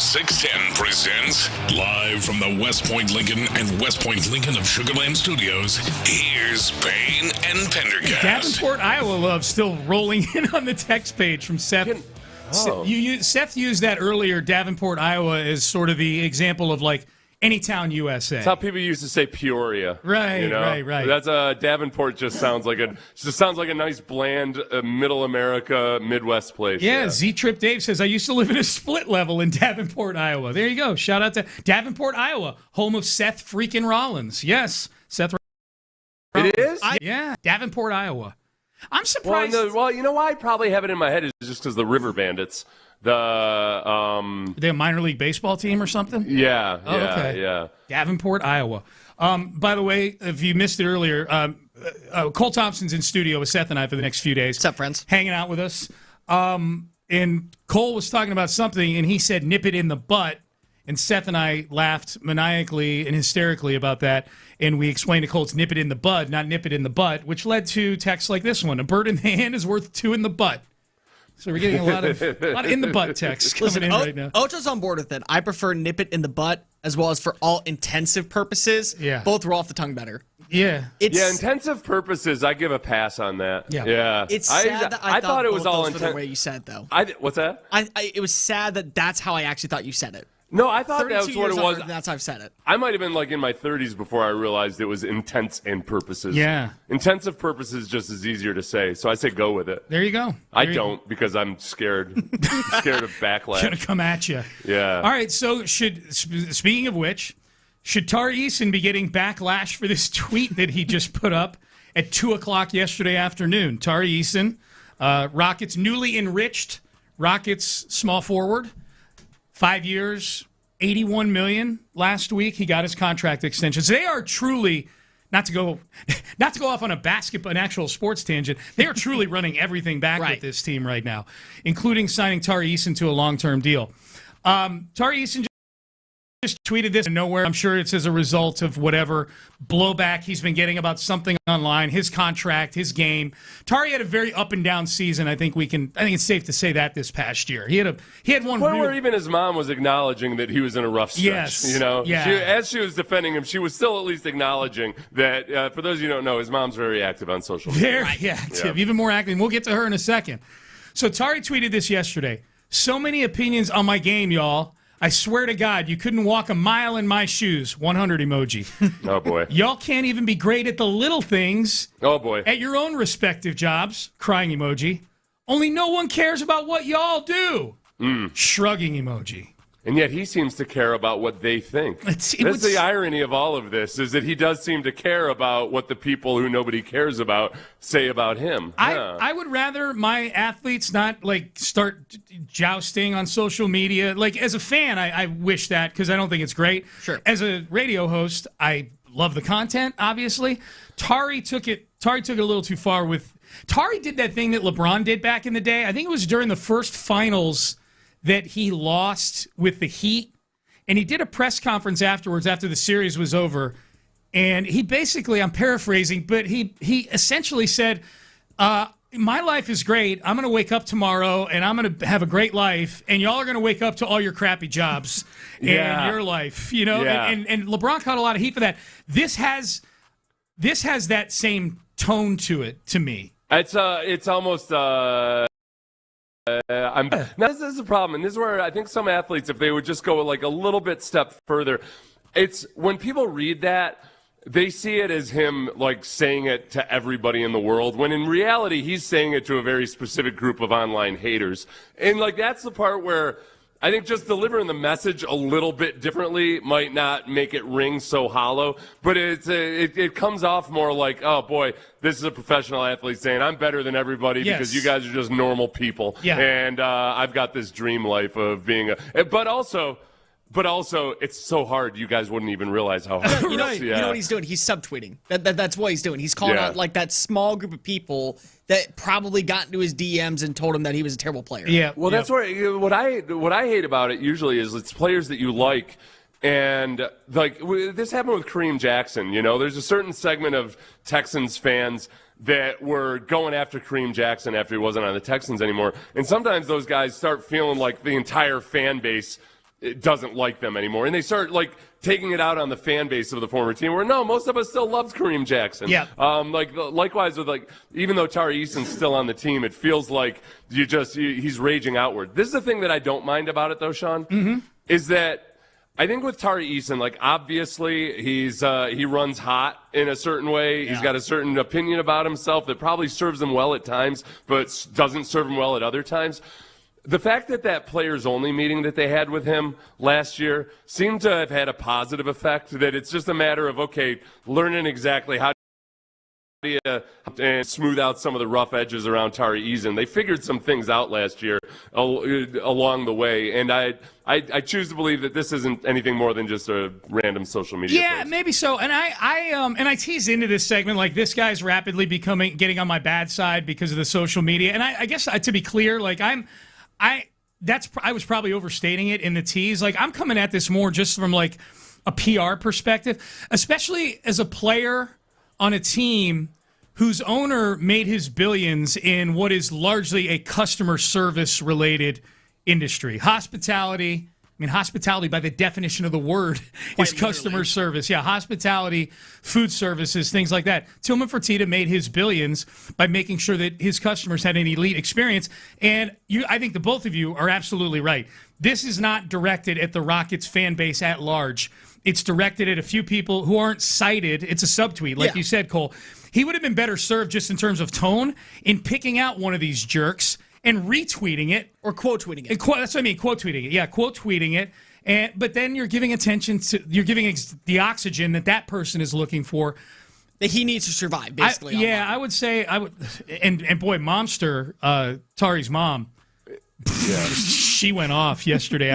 610 presents, live from the West Point Lincoln and West Point Lincoln of Sugar Land Studios, here's Payne and Pendergast. Davenport, Iowa love still rolling in on the text page from Seth. Seth used that earlier, Davenport, Iowa, as sort of the example of like any town USA. That's how people used to say Peoria. Right, you know? right. That's Davenport just sounds like a nice bland middle America Midwest place. Yeah, Z-Trip Dave says, I used to live in a split level in Davenport, Iowa. There you go. Shout out to Davenport, Iowa, home of Seth freaking Rollins. Yes, Seth Rollins. It is? Yeah, Davenport, Iowa. I'm surprised. Well, you know why I probably have it in my head is just because the River Bandits. They're a minor league baseball team or something? Yeah. Okay. Yeah. Davenport, Iowa. By the way, if you missed it earlier, Cole Thompson's in studio with Seth and I for the next few days. What's up, friends? Hanging out with us. And Cole was talking about something, and he said, nip it in the butt. And Seth and I laughed maniacally and hysterically about that. And we explained to Cole, it's nip it in the bud, not nip it in the butt, which led to texts like this one. A bird in the hand is worth two in the butt. So we're getting a lot of in the butt texts coming in right now. Ocho's on board with it. I prefer nip it in the butt as well as for all intensive purposes. Yeah. Both roll off the tongue better. Yeah. Intensive purposes, I give a pass on that. Yeah. It's sad that I thought it was all intensive. The way you said it, though. What's that? It was sad that that's how I actually thought you said it. No, I thought that was what it was. That's how I've said it. I might have been like in my 30s before I realized it was intense and purposes. Yeah. Intensive purposes just is easier to say, so I say go with it. There you go. I don't because I'm scared. Scared of backlash. Gonna come at you. Yeah. All right, so speaking of which, should Tari Eason be getting backlash for this tweet that he just put up at 2 o'clock yesterday afternoon? Tari Eason, Rockets newly enriched Rockets small forward. 5 years, $81 million last week. He got his contract extensions. They are truly, not to go off on an actual sports tangent, they are truly running everything back with this team right now, including signing Tari Eason to a long-term deal. Tari Eason just tweeted this out of nowhere. I'm sure it's as a result of whatever blowback he's been getting about something online, his contract, his game. Tari had a very up and down season. I think it's safe to say that this past year. He had one where even his mom was acknowledging that he was in a rough stretch. Yes. You know? Yeah. As she was defending him, she was still at least acknowledging that, for those of you who don't know, his mom's very active on social media. Very active, even more active. And we'll get to her in a second. So Tari tweeted this yesterday. So many opinions on my game, y'all. I swear to God, you couldn't walk a mile in my shoes. 100 emoji. Oh, boy. Y'all can't even be great at the little things. Oh, boy. At your own respective jobs. Crying emoji. Only no one cares about what y'all do. Shrugging emoji. And yet he seems to care about what they think. That's the irony of all of this, is that he does seem to care about what the people who nobody cares about say about him. I would rather my athletes not start jousting on social media. Like, as a fan, I wish that, because I don't think it's great. Sure. As a radio host, I love the content, obviously. Tari took it a little too far with... Tari did that thing that LeBron did back in the day. I think it was during the first finals that he lost with the Heat, and he did a press conference afterwards after the series was over, and he basically, I'm paraphrasing, but he essentially said, my life is great. I'm going to wake up tomorrow, and I'm going to have a great life, and y'all are going to wake up to all your crappy jobs and your life, you know? Yeah. And LeBron caught a lot of heat for that. This has that same tone to it, to me. It's almost... Now, this is a problem, and this is where I think some athletes, if they would just go like a little bit step further, it's when people read that, they see it as him like saying it to everybody in the world, when in reality he's saying it to a very specific group of online haters. And like that's the part where I think just delivering the message a little bit differently might not make it ring so hollow, but it comes off more like, oh boy, this is a professional athlete saying I'm better than everybody because you guys are just normal people, and I've got this dream life of being but also, it's so hard. You guys wouldn't even realize how hard. You know what he's doing? He's subtweeting. That's what he's doing. He's calling out like that small group of people that probably got into his DMs and told him that he was a terrible player. Yeah. Well, that's where what I hate about it usually is it's players that you like. And like this happened with Kareem Jackson. You know, there's a certain segment of Texans fans that were going after Kareem Jackson after he wasn't on the Texans anymore. And sometimes those guys start feeling like the entire fan base doesn't like them anymore, and they start like taking it out on the fan base of the former team. Where no, most of us still loves Kareem Jackson. Yeah. Likewise with even though Tari Eason's still on the team, it feels like he's raging outward. This is the thing that I don't mind about it though, Sean, is that I think with Tari Eason, obviously he runs hot in a certain way. He's got a certain opinion about himself that probably serves him well at times, but doesn't serve him well at other times. The fact that players-only meeting that they had with him last year seemed to have had a positive effect, that it's just a matter of, okay, learning exactly how and smooth out some of the rough edges around Tari Eason. They figured some things out last year along the way, and I choose to believe that this isn't anything more than just a random social media post. Maybe so. And I tease into this segment like this guy's rapidly getting on my bad side because of the social media. And I guess to be clear, I was probably overstating it in the tease. I'm coming at this more just from a PR perspective, especially as a player on a team whose owner made his billions in what is largely a customer service related industry. Hospitality by the definition of the word is customer service. Yeah, hospitality, food services, things like that. Tillman Fertitta made his billions by making sure that his customers had an elite experience. And I think the both of you are absolutely right. This is not directed at the Rockets fan base at large. It's directed at a few people who aren't cited. It's a subtweet, like you said, Cole. He would have been better served just in terms of tone in picking out one of these jerks and retweeting it. Or quote tweeting it. That's what I mean, quote tweeting it. Yeah, quote tweeting it. But then you're giving you're giving the oxygen that person is looking for. That he needs to survive, basically. I would say, and boy, Momster, Tari's mom, she went off yesterday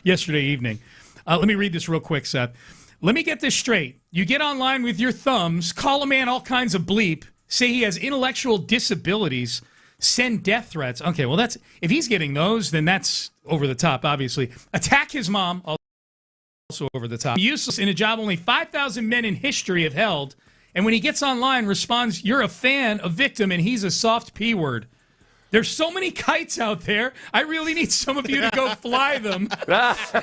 evening. Let me read this real quick, Seth. Let me get this straight. You get online with your thumbs, call a man all kinds of bleep, say he has intellectual disabilities, send death threats. Okay, well, if he's getting those, then that's over the top, obviously. Attack his mom, also over the top. Useless in a job only 5,000 men in history have held, and when he gets online, responds, you're a fan, a victim, and he's a soft P word. There's so many kites out there. I really need some of you to go fly them. That's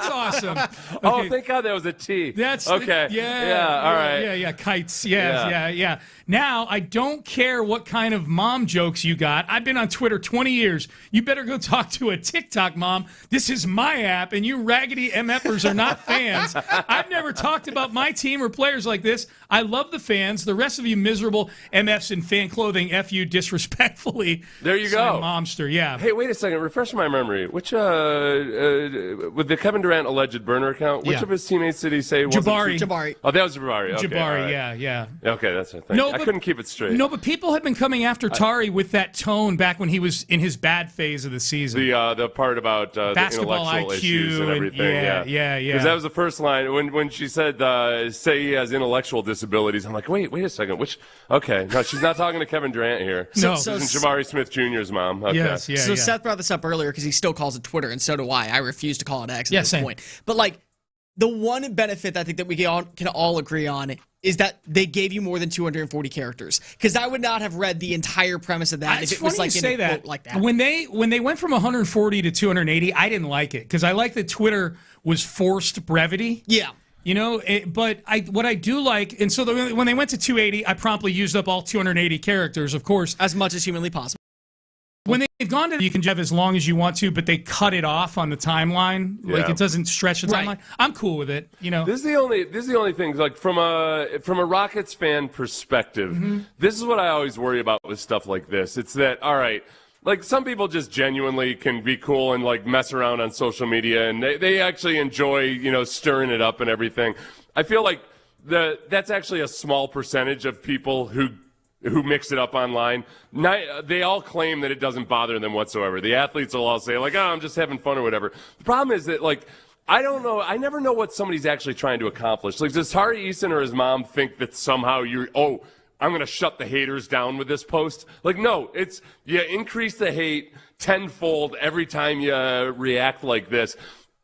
awesome. Okay. Oh, thank God that was a T. That's okay. All right. Yeah, kites. Yeah. Now, I don't care what kind of mom jokes you got. I've been on Twitter 20 years. You better go talk to a TikTok mom. This is my app, and you raggedy MFers are not fans. I've never talked about my team or players like this. I love the fans. The rest of you miserable MFs in fan clothing, F you disrespectfully. There you go. Momster, yeah. Hey, wait a second. Refresh my memory. Which, with the Kevin Durant alleged burner account, which of his teammates did he say wasn't Jabari. Oh, that was Jabari. Okay, Jabari, right. yeah. Okay, that's a thing. I couldn't keep it straight. No, but people have been coming after Tari with that tone back when he was in his bad phase of the season. The part about the basketball intellectual IQ issues and everything. Yeah. Because that was the first line when she said, "Say he has intellectual disabilities." I'm like, wait a second. Which? Okay, no, she's not talking to Kevin Durant here. No, she's Jabari Smith Jr.'s mom. Okay. Yes, yeah. So Seth brought this up earlier because he still calls it Twitter, and so do I. I refuse to call it X at this point. But the one benefit I think that we can all agree on is that they gave you more than 240 characters. Because I would not have read the entire premise of that if it was in a quote like that. When they went from 140 to 280, I didn't like it because I like that Twitter was forced brevity. Yeah. But what I do like, and so when they went to 280, I promptly used up all 280 characters, of course. As much as humanly possible. When they've gone to, you can have as long as you want to, but they cut it off on the timeline. Yeah. It doesn't stretch the timeline. I'm cool with it. This is the only thing. From a Rockets fan perspective, this is what I always worry about with stuff like this. It's that, all right, some people just genuinely can be cool and mess around on social media, and they actually enjoy stirring it up and everything. I feel like that's actually a small percentage of people who mix it up online. They all claim that it doesn't bother them whatsoever. The athletes will all say, I'm just having fun or whatever. The problem is that, I don't know. I never know what somebody's actually trying to accomplish. Does Tari Eason or his mom think that somehow I'm going to shut the haters down with this post? No, it's you increase the hate tenfold every time you react like this.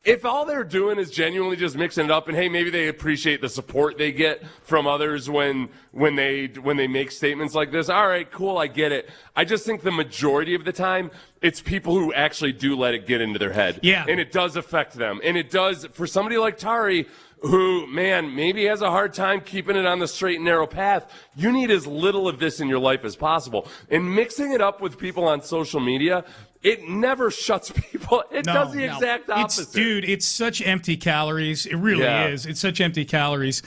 If all they're doing is genuinely just mixing it up, and hey, maybe they appreciate the support they get from others when they make statements like this. All right, cool, I get it. I just think the majority of the time, it's people who actually do let it get into their head. Yeah. And it does affect them. And it does, for somebody like Tari, who, man, maybe has a hard time keeping it on the straight and narrow path, you need as little of this in your life as possible. And mixing it up with people on social media, it never shuts people. It does the exact opposite. It's such empty calories. It really is. It's such empty calories.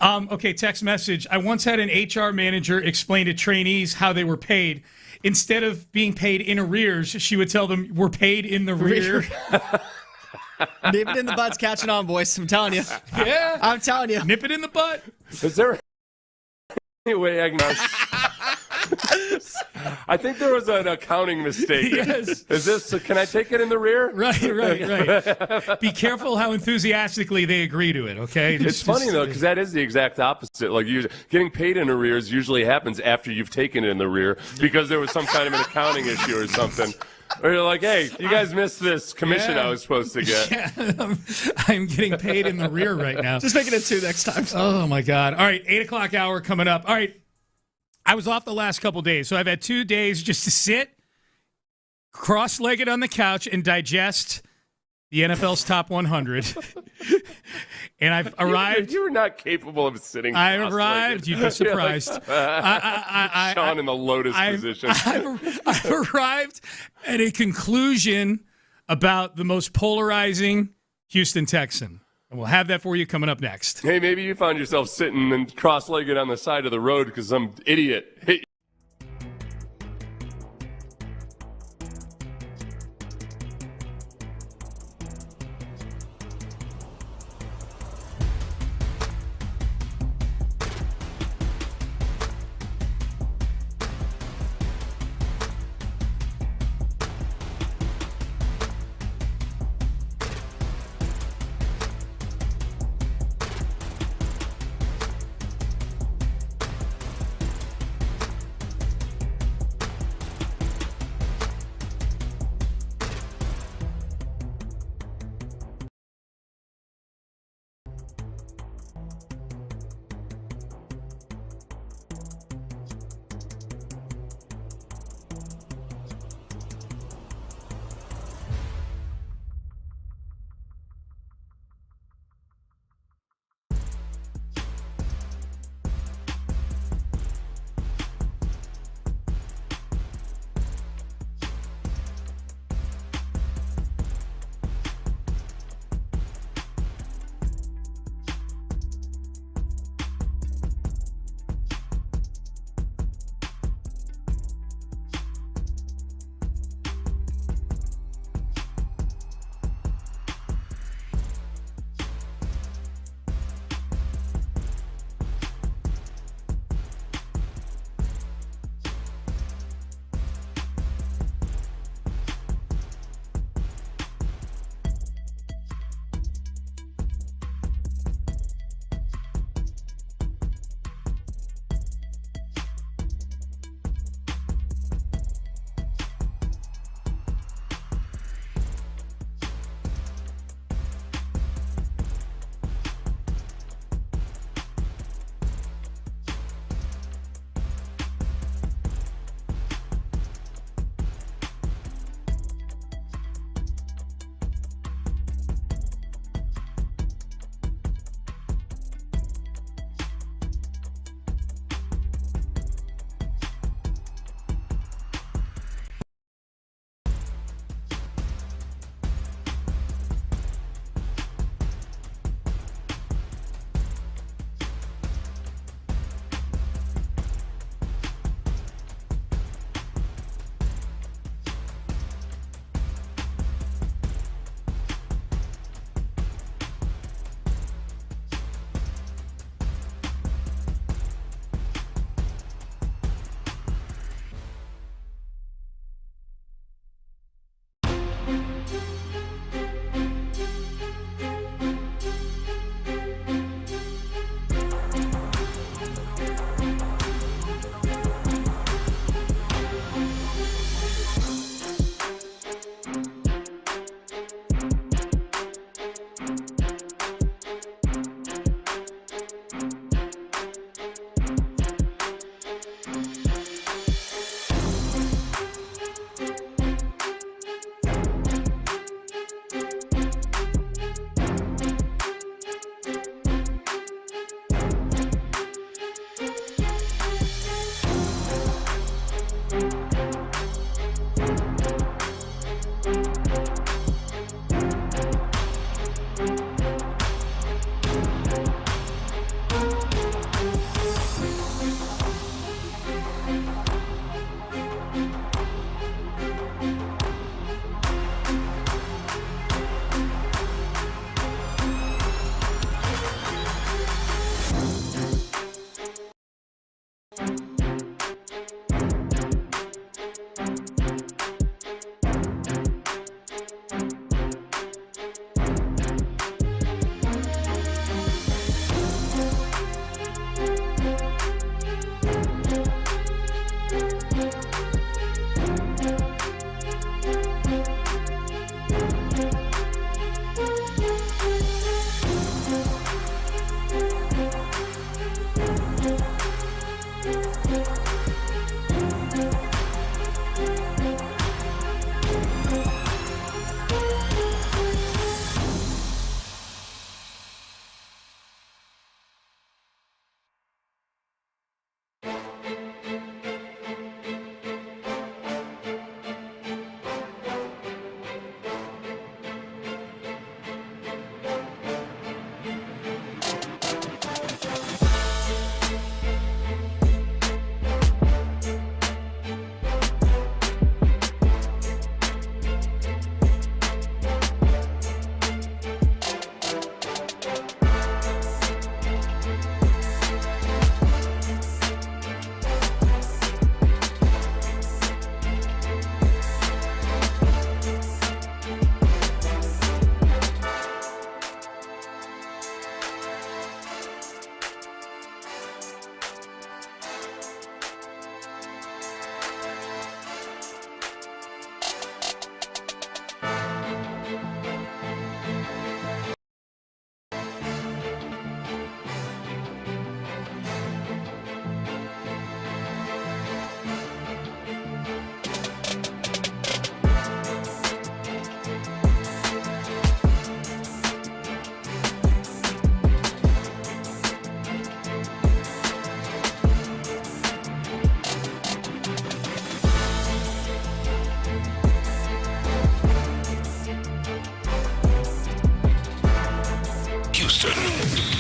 Okay, text message. I once had an HR manager explain to trainees how they were paid. Instead of being paid in arrears, she would tell them, we're paid in the rear. Nip it in the butt's catching on, boys. I'm telling you. Yeah. I'm telling you. Nip it in the butt. Is there any way I can... I think there was an accounting mistake. Yes. Is this, can I take it in the rear? Right. Be careful how enthusiastically they agree to it, okay? It's funny, though, because that is the exact opposite. Like, getting paid in arrears usually happens after you've taken it in the rear because there was some kind of an accounting issue or something. Or you're like, hey, you guys missed this commission I was supposed to get. Yeah, I'm getting paid in the rear right now. Just make it a 2 next time. Oh, my God. All right, 8 o'clock hour coming up. All right, I was off the last couple days, so I've had 2 days just to sit cross-legged on the couch and digest the NFL's top 100. And I've arrived. You were not capable of sitting. I arrived. You'd be surprised. Sean in the lotus position. I've arrived at a conclusion about the most polarizing Houston Texan. And we'll have that for you coming up next. Hey, maybe you found yourself sitting and cross-legged on the side of the road because some idiot hit you.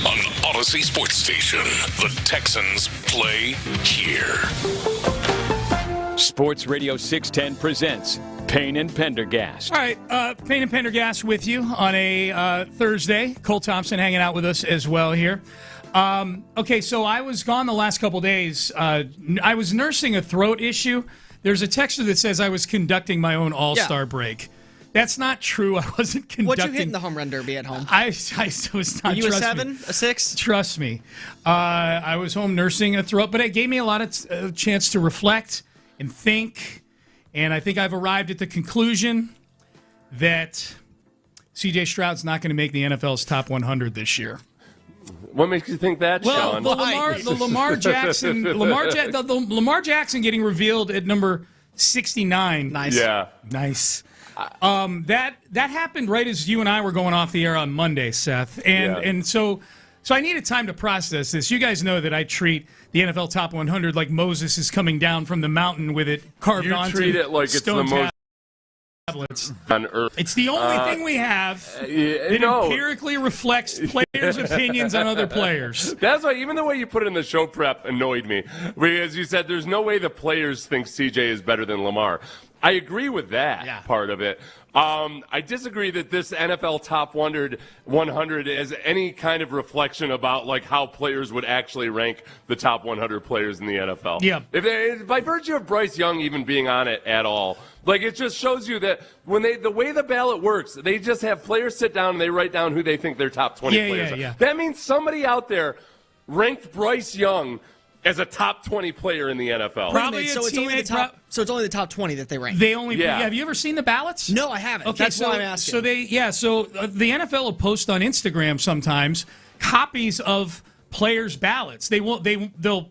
On Odyssey Sports Station, the Texans play here. Sports Radio 610 presents Payne and Pendergast. All right, Payne and Pendergast with you on a Thursday. Cole Thompson hanging out with us as well here. Okay, so I was gone the last couple days. I was nursing a throat issue. There's a texter that says I was conducting my own All-Star break. That's not true. I wasn't conducting. What'd you hit in the home run derby at home? I was not. Were you a 7, a 6? Trust me. I was home nursing a throat, but it gave me a lot of chance to reflect and think. And I think I've arrived at the conclusion that C.J. Stroud's not going to make the NFL's top 100 this year. What makes you think that, Sean? Well, the Lamar Jackson getting revealed at number 69. Nice. Yeah. Nice. That happened right as you and I were going off the air on Monday, Seth. And so I needed time to process this. You guys know that I treat the NFL Top 100 like Moses is coming down from the mountain with it carved onto treat it like it's the most tablets on earth. It's the only thing we have that empirically reflects players' opinions on other players. That's why even the way you put it in the show prep annoyed me. Because you said there's no way the players think CJ is better than Lamar. I agree with that part of it. I disagree that this NFL Top 100 is any kind of reflection about like how players would actually rank the top 100 players in the NFL. Yeah. If by virtue of Bryce Young even being on it at all, like it just shows you that when the way the ballot works, they just have players sit down and they write down who they think their top 20 players are. That means somebody out there ranked Bryce Young as a top 20 player in the NFL. Probably so it's only the top 20 that they rank. They only have you ever seen the ballots? No, I haven't. Okay, that's why I'm asking. So the NFL will post on Instagram sometimes copies of players' ballots. They'll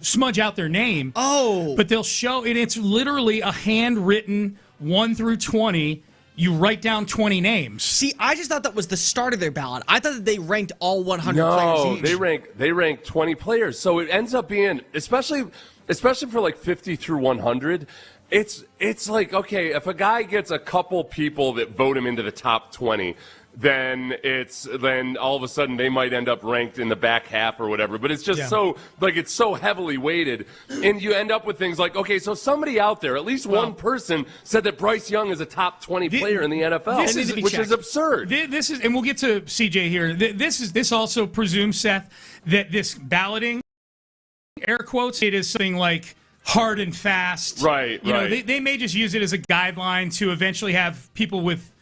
smudge out their name. Oh. But they'll show it. It's literally a handwritten 1 through 20. You write down 20 names. See, I just thought that was the start of their ballot. I thought that they ranked all 100 players each. No, they rank 20 players. So it ends up being, especially for like 50 through 100, it's like, okay, if a guy gets a couple people that vote him into the top 20, then all of a sudden they might end up ranked in the back half or whatever. But it's just it's so heavily weighted. And you end up with things like, okay, so somebody out there, at least one person said that Bryce Young is a top 20 player in the NFL, which is absurd. This is, and we'll get to CJ here. This also presumes, Seth, that this balloting, air quotes, it is something like hard and fast. Right, You know, they may just use it as a guideline to eventually have people with,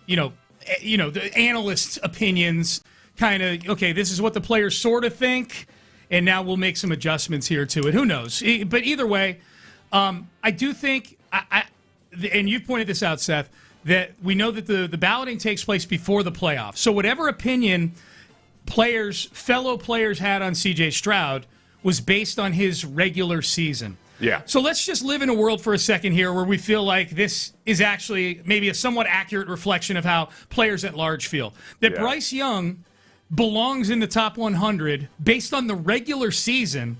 the analysts' opinions kind of, okay, this is what the players sort of think, and now we'll make some adjustments here to it. Who knows? But either way, I do think, and you've pointed this out, Seth, that we know that the balloting takes place before the playoffs. So whatever opinion fellow players had on C.J. Stroud was based on his regular season. Yeah. So let's just live in a world for a second here where we feel like this is actually maybe a somewhat accurate reflection of how players at large feel. That Bryce Young belongs in the top 100 based on the regular season,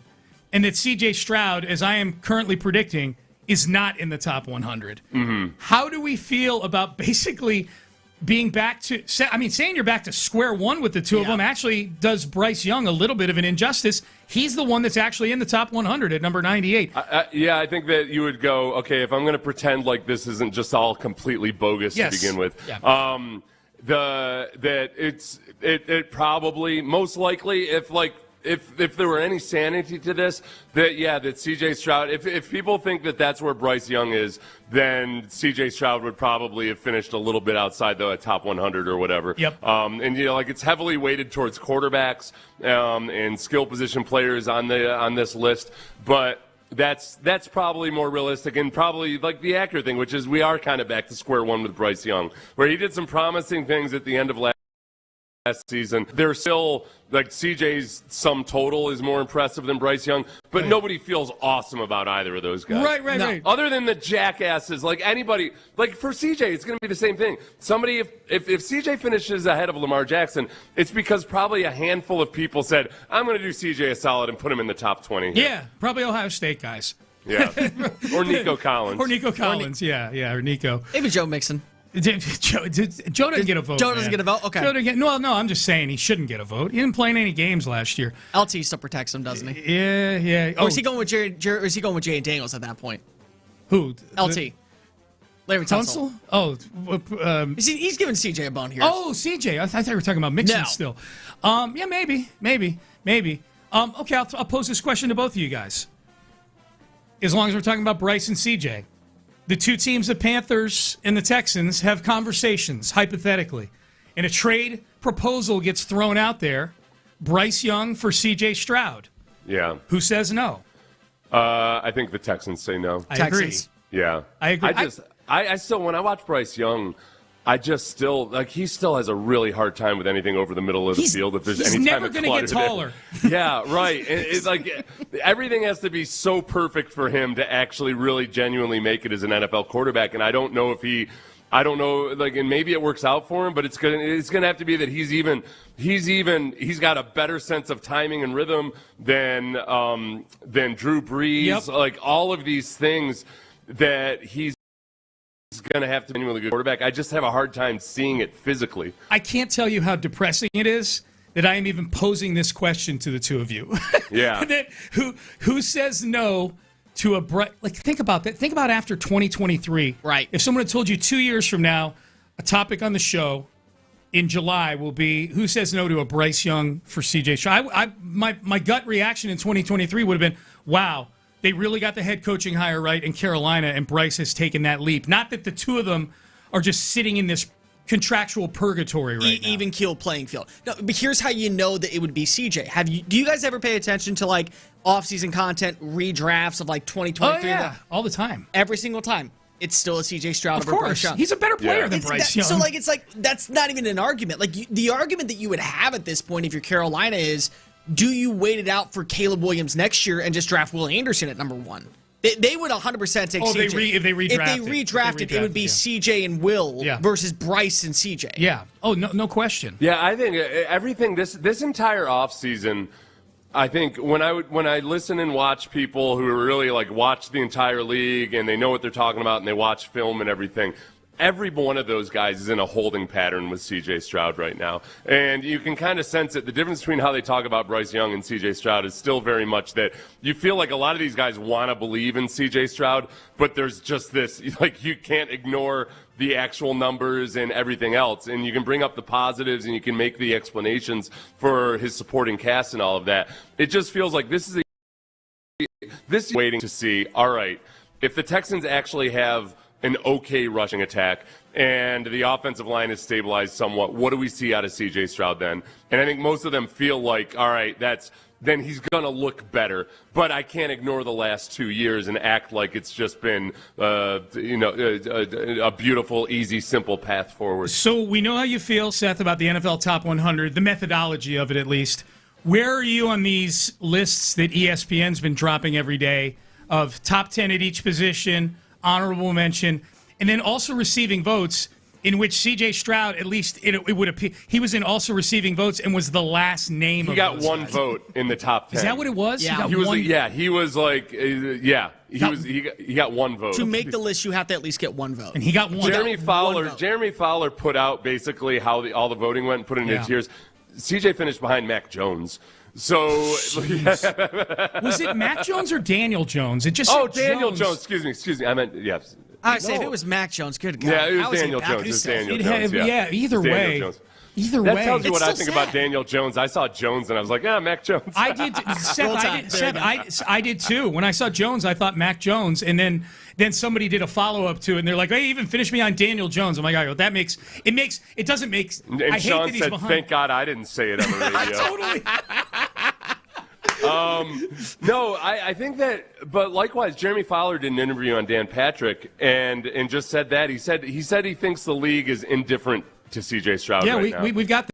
and that C.J. Stroud, as I am currently predicting, is not in the top 100. Mm-hmm. How do we feel about basically being back to, saying you're back to square one with the two of them actually does Bryce Young a little bit of an injustice. He's the one that's actually in the top 100 at number 98. I think that you would go, okay, if I'm going to pretend like this isn't just all completely bogus to begin with, it probably, most likely, if there were any sanity to this, that C.J. Stroud, if people think that that's where Bryce Young is, then C.J. Stroud would probably have finished a little bit outside the top 100 or whatever. Yep. And it's heavily weighted towards quarterbacks and skill position players on this list, but that's probably more realistic and probably the accurate thing, which is we are kind of back to square one with Bryce Young, where he did some promising things at the end of last season. There's still, CJ's sum total is more impressive than Bryce Young, but nobody feels awesome about either of those guys. Right. Other than the jackasses, anybody, for CJ, it's going to be the same thing. Somebody, if CJ finishes ahead of Lamar Jackson, it's because probably a handful of people said, I'm going to do CJ a solid and put him in the top 20 here. Yeah, probably Ohio State guys. Yeah. Or Nico Collins. Or Nico. Maybe Joe Mixon. Joe doesn't get a vote. Joe doesn't get a vote? Okay. No, I'm just saying he shouldn't get a vote. He didn't play in any games last year. LT still protects him, doesn't he? Yeah. Or is he going with Jay Daniels at that point? Who? LT. Larry Tunsil? Oh. He's giving CJ a bone here. Oh, CJ. I thought you were talking about Mixon still. Yeah, maybe. Okay, I'll pose this question to both of you guys. As long as we're talking about Bryce and CJ. The two teams, the Panthers and the Texans, have conversations, hypothetically. And a trade proposal gets thrown out there. Bryce Young for C.J. Stroud. Yeah. Who says no? I think the Texans say no. I agree. Yeah. I agree. I still, when I watch Bryce Young, I just still, he still has a really hard time with anything over the middle of the field. If there's any time to clutter. He's never going to get taller. Yeah, right. It's everything has to be so perfect for him to actually really genuinely make it as an NFL quarterback. And I don't know if and maybe it works out for him, but it's gonna have to be that he's got a better sense of timing and rhythm than Drew Brees. Yep. All of these things that he's going to have to be a genuinely good quarterback. I just have a hard time seeing it physically. I can't tell you how depressing it is that I am even posing this question to the two of you. Yeah. Who says no to think about that. Think about after 2023. Right. If someone had told you 2 years from now, a topic on the show in July will be who says no to a Bryce Young for CJ Stroud. My gut reaction in 2023 would have been, wow, they really got the head coaching hire right in Carolina, and Bryce has taken that leap. Not that the two of them are just sitting in this contractual purgatory right now. Even keel playing field. No, but here's how you know that it would be CJ. Do you guys ever pay attention to off-season content, redrafts of 2023? Oh, yeah, all the time. Every single time. It's still a CJ Stroud of over course. Bryce Young. He's a better player than Bryce Young. So that's not even an argument. The argument that you would have at this point if you're Carolina is, do you wait it out for Caleb Williams next year and just draft Will Anderson at number 1? They would 100% take CJ. If they redrafted, it would be CJ and Will versus Bryce and CJ. Yeah. Oh, no question. Yeah, I think everything this entire offseason, I think when I listen and watch people who really watch the entire league and they know what they're talking about and they watch film and everything, every one of those guys is in a holding pattern with C.J. Stroud right now. And you can kind of sense it. The difference between how they talk about Bryce Young and C.J. Stroud is still very much that you feel like a lot of these guys want to believe in C.J. Stroud, but there's just this, you can't ignore the actual numbers and everything else. And you can bring up the positives and you can make the explanations for his supporting cast and all of that. It just feels like this is waiting to see, all right, if the Texans actually have an okay rushing attack, and the offensive line is stabilized somewhat, what do we see out of C.J. Stroud then? And I think most of them feel like, all right, then he's going to look better. But I can't ignore the last 2 years and act like it's just been, a beautiful, easy, simple path forward. So we know how you feel, Seth, about the NFL Top 100, the methodology of it at least. Where are you on these lists that ESPN's been dropping every day of top 10 at each position, honorable mention, and then also receiving votes, in which C.J. Stroud, at least it would appear, he was in also receiving votes and was the last name of those guys. He got one vote in the top 10. Is that what it was? Yeah. He got one vote. To make the list, you have to at least get one vote. And he got one. Jeremy Fowler put out basically how all the voting went and put it in tiers. CJ finished behind Mac Jones. So was it Mac Jones or Daniel Jones? It just said Daniel Jones. Excuse me. I meant yes. I say if it was Mac Jones, good God. Yeah, it was Daniel Jones. Either way. That tells you what I think about Daniel Jones. I saw Jones and I was like, Mac Jones. I did, Seth. I did too. When I saw Jones, I thought Mac Jones, and then somebody did a follow up to it, and they're like, "Hey, even finish me on Daniel Jones." I'm like, "Oh, that makes it doesn't make." And I Sean hate that said, he's "Thank God I didn't say it on the radio." Totally. No, I think that, but likewise, Jeremy Fowler did an interview on Dan Patrick and just said that he said he thinks the league is indifferent to CJ Stroud. Yeah, now. we've got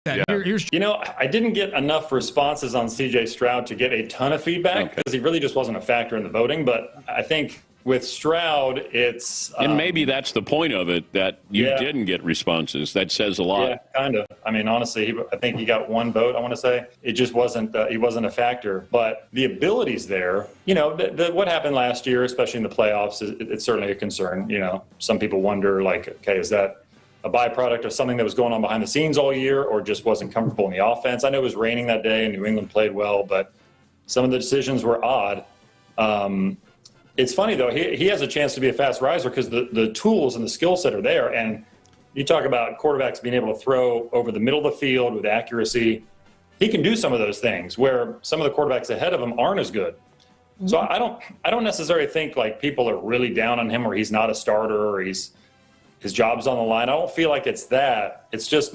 that. Yeah. Here's I didn't get enough responses on CJ Stroud to get a ton of feedback because he really just wasn't a factor in the voting. But I think with Stroud, it's and maybe that's the point of it, that you didn't get responses. That says a lot. Yeah, kind of. I mean, honestly, I think he got one vote. I want to say it just wasn't. He wasn't a factor, but the abilities there. What happened last year, especially in the playoffs, it's certainly a concern. Some people wonder, like, okay, is that a byproduct of something that was going on behind the scenes all year, or just wasn't comfortable in the offense? I know it was raining that day, and New England played well, but some of the decisions were odd. It's funny, though. He has a chance to be a fast riser because the tools and the skill set are there. And you talk about quarterbacks being able to throw over the middle of the field with accuracy. He can do some of those things where some of the quarterbacks ahead of him aren't as good. So I don't necessarily think like people are really down on him or he's not a starter or his job's on the line. I don't feel like it's that. It's just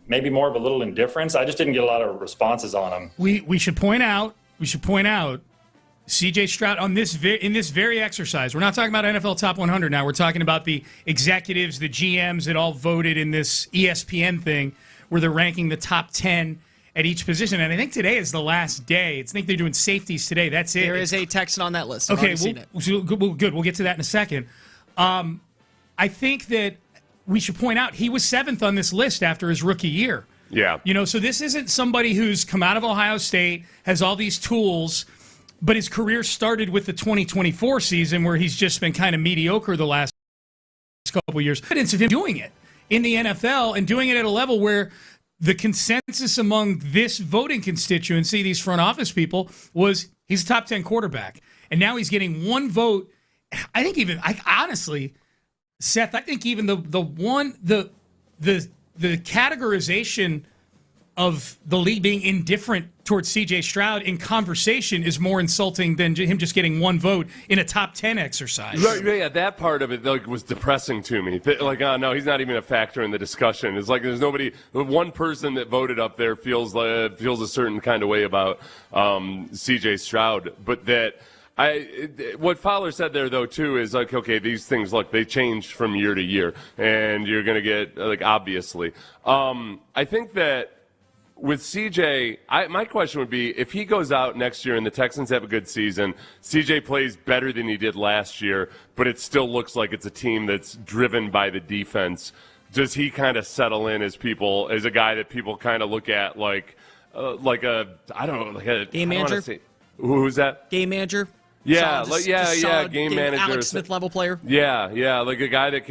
maybe more of a little indifference. I just didn't get a lot of responses on him. We should point out. C.J. Stroud in this very exercise. We're not talking about NFL Top 100 now. We're talking about the executives, the GMs that all voted in this ESPN thing where they're ranking the top 10 at each position. And I think today is the last day. I think they're doing safeties today. That's it. There is a Texan on that list. Okay, good. We'll get to that in a second. I think that we should point out he was 7th on this list after his rookie year. Yeah. So this isn't somebody who's come out of Ohio State, has all these tools, but his career started with the 2024 season where he's just been kind of mediocre the last couple of years. Evidence of him doing it in the NFL and doing it at a level where the consensus among this voting constituency, these front office people, was he's a top 10 quarterback. And now he's getting one vote. Honestly, Seth, I think even the categorization of the league being indifferent towards C.J. Stroud in conversation is more insulting than him just getting one vote in a top 10 exercise. Right, yeah, that part of it was depressing to me. Like, oh no, he's not even a factor in the discussion. It's like there's nobody. One person that voted up there feels a certain kind of way about C.J. Stroud, but that. What Fowler said there, though, too, is like, okay, these things, look, they change from year to year, and you're going to get, like, obviously. I think that with CJ, my question would be, if he goes out next year and the Texans have a good season, CJ plays better than he did last year, but it still looks like it's a team that's driven by the defense, does he kind of settle in as a guy that people kind of look at like a game manager? Who's that? Game manager? Yeah, game manager. Alex Smith level player? Yeah, like a guy that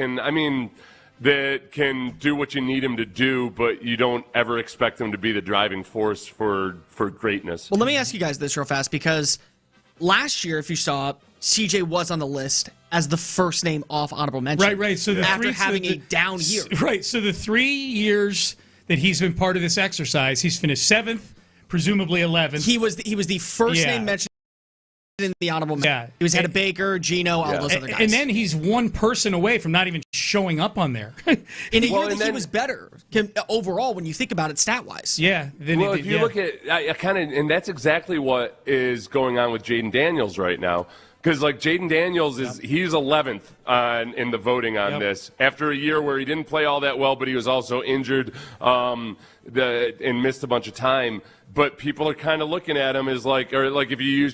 can do what you need him to do, but you don't ever expect him to be the driving force for greatness. Well, let me ask you guys this real fast, because last year, if you saw, CJ was on the list as the first name off honorable mention. Right. So after having a down year. Right. So the 3 years that he's been part of this exercise, he's finished 7th, presumably 11th. He was the first name mentioned in the honorable mention. Yeah. He was ahead of Baker, Geno, all those other guys. And then he's one person away from not even showing up on there. In a year that he was better overall when you think about it stat-wise. Yeah. Well, if you look at and that's exactly what is going on with Jaden Daniels right now. Because, like, Jaden Daniels, he's 11th in the voting on this. After a year where he didn't play all that well, but he was also injured and missed a bunch of time. But people are kind of looking at him as if you use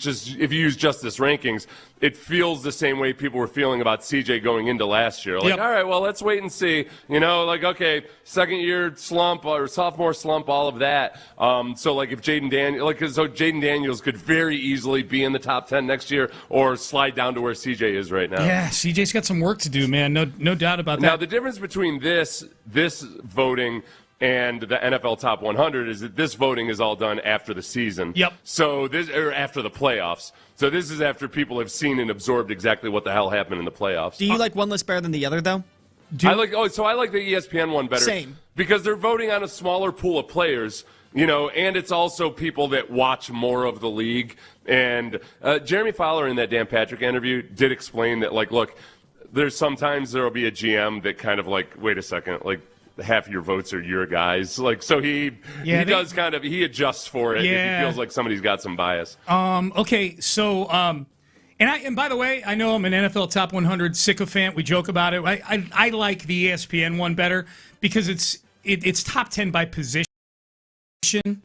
Justice rankings, it feels the same way people were feeling about CJ going into last year. All right, well, let's wait and see. Okay, second year slump or sophomore slump, all of that. So if Jaden Daniels could very easily be in the top 10 next year or slide down to where CJ is right now. Yeah, CJ's got some work to do, man. No doubt about that. Now the difference between this voting and the NFL Top 100 is that this voting is all done after the season. Yep. So after the playoffs. So this is after people have seen and absorbed exactly what the hell happened in the playoffs. Do you like one list better than the other, though? I like the ESPN one better. Same. Because they're voting on a smaller pool of players, and it's also people that watch more of the league. And Jeremy Fowler in that Dan Patrick interview did explain that, look, there's sometimes there will be a GM that kind of wait a second, half of your votes are your guys. So he adjusts for it if he feels like somebody's got some bias. Okay, so and by the way, I know I'm an NFL Top 100 sycophant. We joke about it. I like the ESPN one better because it's top 10 by position.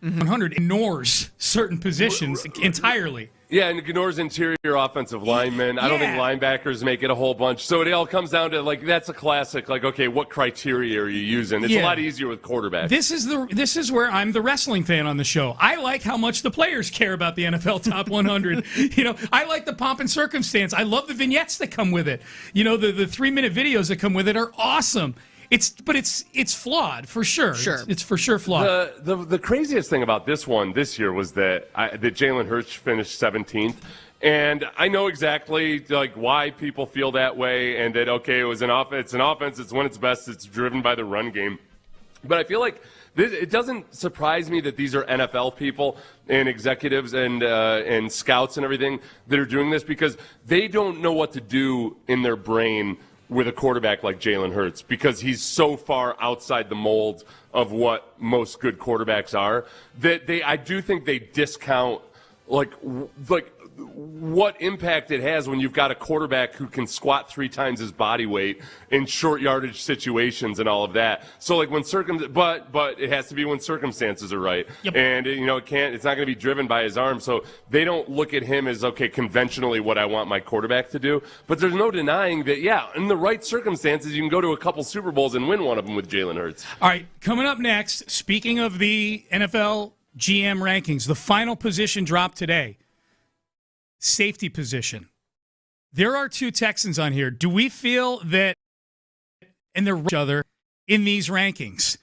100 ignores certain positions entirely. Yeah, and ignores interior offensive linemen. I don't think linebackers make it a whole bunch. So it all comes down to that's a classic. Okay, what criteria are you using? It's a lot easier with quarterbacks. This is where I'm the wrestling fan on the show. I like how much the players care about the NFL Top 100. I like the pomp and circumstance. I love the vignettes that come with it. The 3-minute videos that come with it are awesome. It's flawed for sure. It's for sure flawed. The craziest thing about this one this year was that Jalen Hurts finished 17th, and I know exactly why people feel that way, and that it was an offense. It's when it's best. It's driven by the run game, but I feel like it doesn't surprise me that these are NFL people and executives and scouts and everything that are doing this because they don't know what to do in their brain with a quarterback like Jalen Hurts because he's so far outside the mold of what most good quarterbacks are that I do think they discount what impact it has when you've got a quarterback who can squat 3 times his body weight in short yardage situations and all of that. So but it has to be when circumstances are right. Yep. And it's not going to be driven by his arm. So they don't look at him as conventionally what I want my quarterback to do. But there's no denying that in the right circumstances you can go to a couple Super Bowls and win one of them with Jalen Hurts. All right, coming up next, speaking of the NFL GM rankings, the final position dropped today. Safety position. There are 2 Texans on here. Do we feel that, and they're each other in these rankings,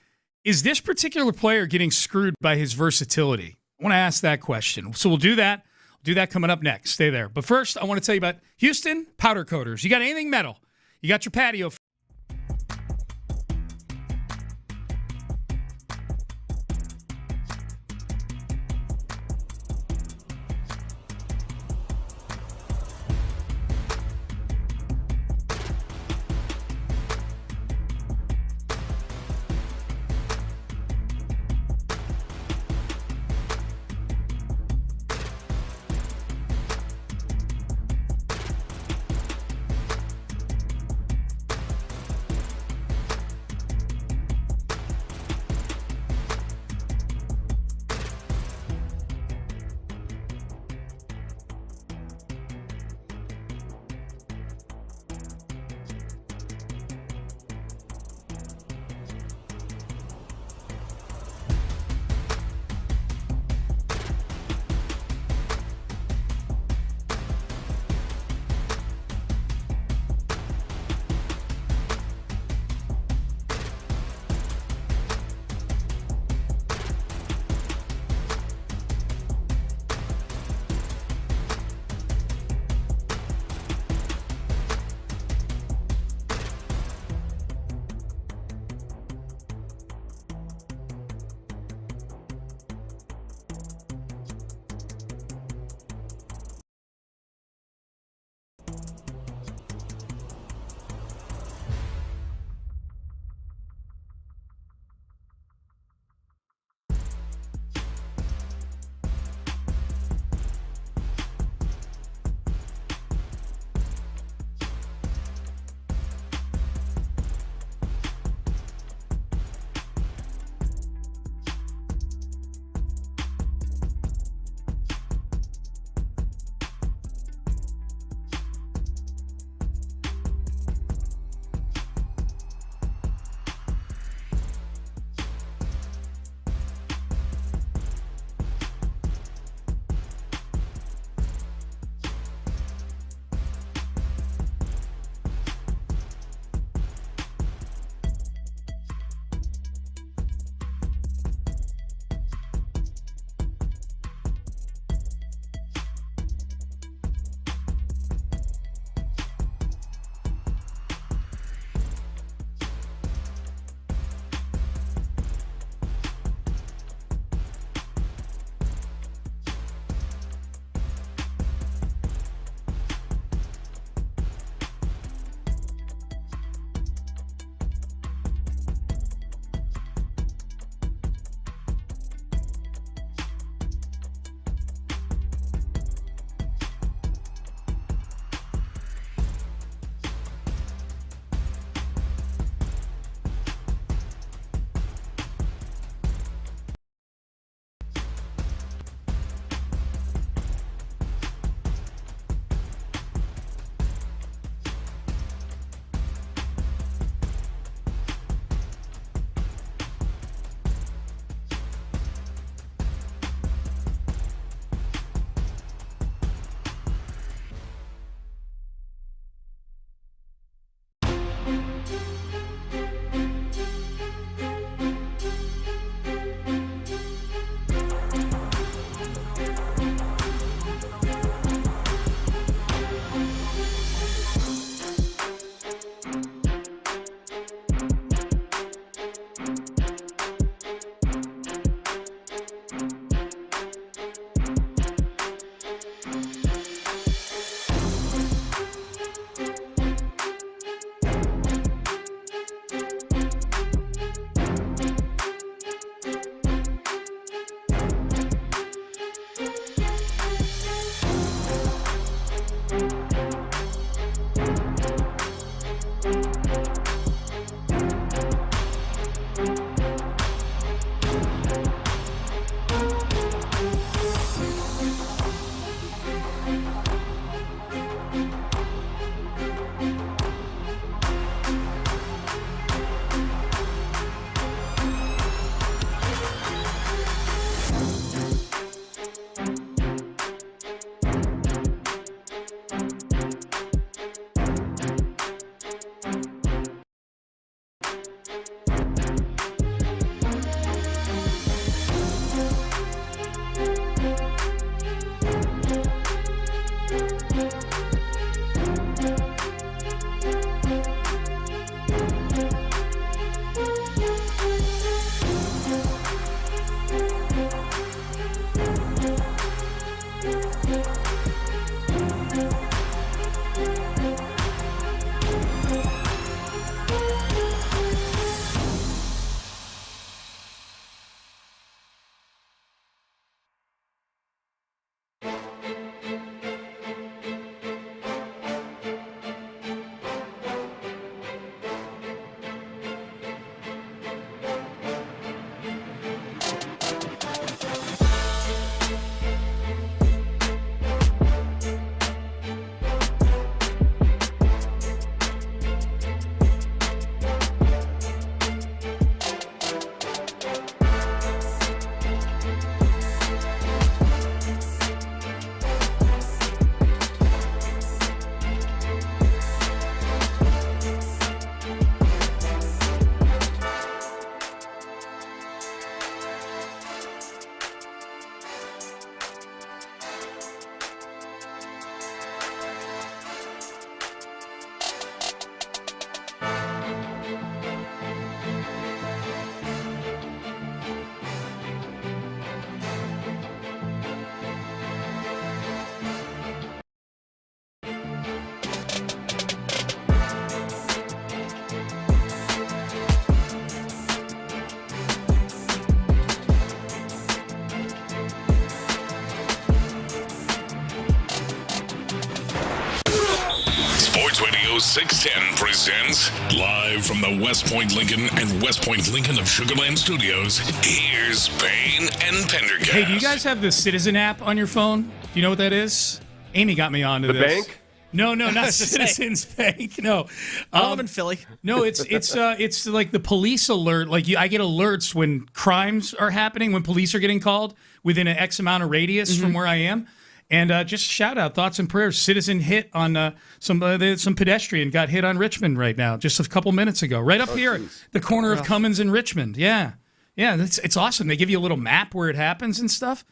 is this particular player getting screwed by his versatility? I want to ask that question. So we'll do that. We'll do that coming up next. Stay there. But first, I want to tell you about Houston Powder Coaters. You got anything metal? You got your patio. 610 presents, live from the West Point Lincoln and West Point Lincoln of Sugarland Studios, here's Payne and Pendergast. Hey, do you guys have the Citizen app on your phone? Do you know what that is? Amy got me onto The this. bank? No, not Citizens Bank. No, I'm in Philly. No, it's like the police alert. Like I get alerts when crimes are happening, when police are getting called within an X amount of radius from where I am. And just shout out, thoughts and prayers. Citizen hit on some pedestrian got hit on Richmond right now, just a couple minutes ago, right up here, the corner of Cummins and Richmond. Yeah, it's awesome. They give you a little map where it happens and stuff.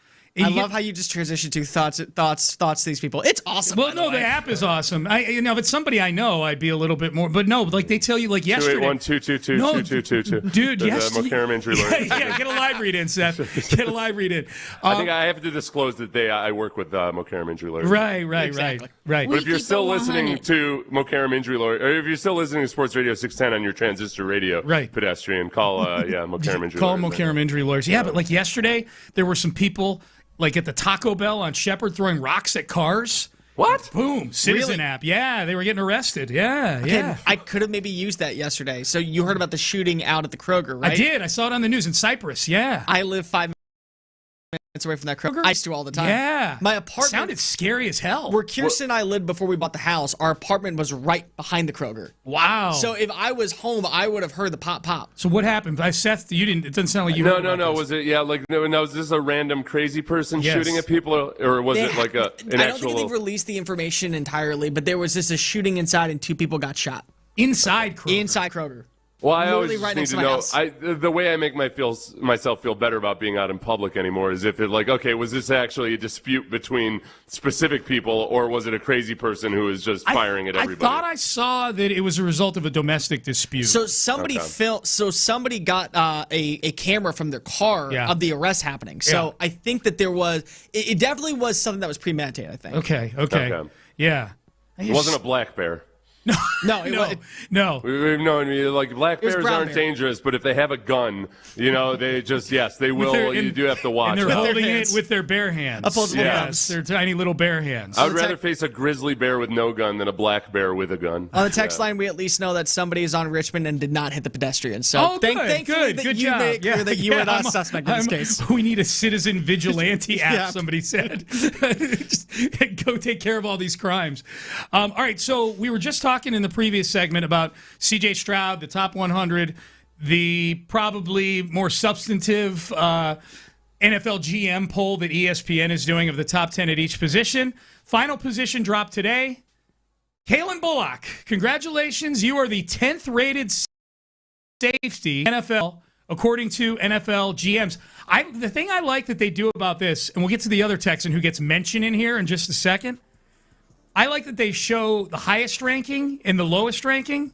I love how you just transition to thoughts to these people. It's awesome. Well, no, the app is awesome. If it's somebody I know, I'd be a little bit more. But no, like they tell you, like yesterday. 281-222-2222. Dude, yes. McCarran injury lawyer. Yeah, get a live read in, Seth. Get a live read in. I think I have to disclose that I work with McCarran injury lawyers. Right. But if you're still listening to McCarran injury lawyer, or if you're still listening to Sports Radio 610 on your transistor radio, pedestrian, call McCarran injury call lawyers. McCarran injury lawyers. Yeah, but like yesterday, there were some people. Like at the Taco Bell on Shepherd throwing rocks at cars. What? Boom. Citizen Really? app. Yeah, they were getting arrested. Yeah, yeah. I could have maybe used that yesterday. So you heard about the shooting out at the Kroger, right? I did. I saw it on the news in Cyprus. Yeah. I live 5 minutes away from that Kroger. I used to all the time. Yeah. My apartment sounded scary as hell. Where Kirsten and I lived before we bought the house, our apartment was right behind the Kroger. Wow. So if I was home, I would have heard the pop. So what happened? Seth, you didn't. It doesn't sound like you. No. Was it? Yeah. Was this a random crazy person shooting at people, or was it like an actual? I don't think they've released the information entirely, but there was just a shooting inside and 2 people got shot inside Kroger. Inside Kroger. Well, I always right need to know. The way I make myself feel better about being out in public anymore is if it was this actually a dispute between specific people, or was it a crazy person who was just firing at everybody? I thought I saw that it was a result of a domestic dispute. So somebody somebody got a camera from their car of the arrest happening. So I think that there was. It definitely was something that was premeditated, I think. Okay. Yeah. It wasn't a black bear. No. We've known black bears aren't dangerous, but if they have a gun, they just they will. You do have to watch. And they're holding it with their bare hands. Opposable gloves. Their tiny little bare hands. I would rather face a grizzly bear with no gun than a black bear with a gun. On the text line, we at least know that somebody is on Richmond and did not hit the pedestrian. So thankfully that you made clear that you were not a suspect in this case. We need a citizen vigilante app. Somebody said, go take care of all these crimes. All right, so we were just talking in the previous segment about C.J. Stroud, the top 100, the probably more substantive NFL GM poll that ESPN is doing of the top 10 at each position. Final position drop today. Kalen Bullock, congratulations. You are the 10th rated safety in NFL according to NFL GMs. The thing I like that they do about this, and we'll get to the other Texan who gets mentioned in here in just a second, I like that they show the highest ranking and the lowest ranking.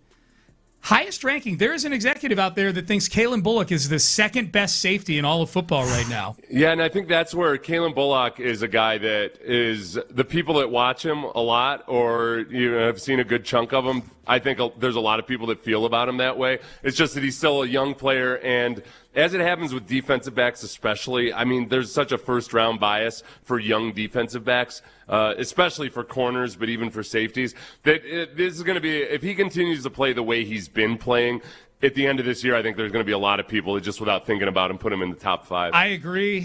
Highest ranking, there is an executive out there that thinks Kalen Bullock is the second best safety in all of football right now. Yeah, and I think that's where Kalen Bullock is a guy that is the people that watch him a lot or have seen a good chunk of him. I think there's a lot of people that feel about him that way. It's just that he's still a young player, and as it happens with defensive backs especially, I mean, there's such a first-round bias for young defensive backs, especially for corners, but even for safeties, that this is going to be, if he continues to play the way he's been playing, at the end of this year, I think there's going to be a lot of people that just without thinking about him, put him in the top 5. I agree.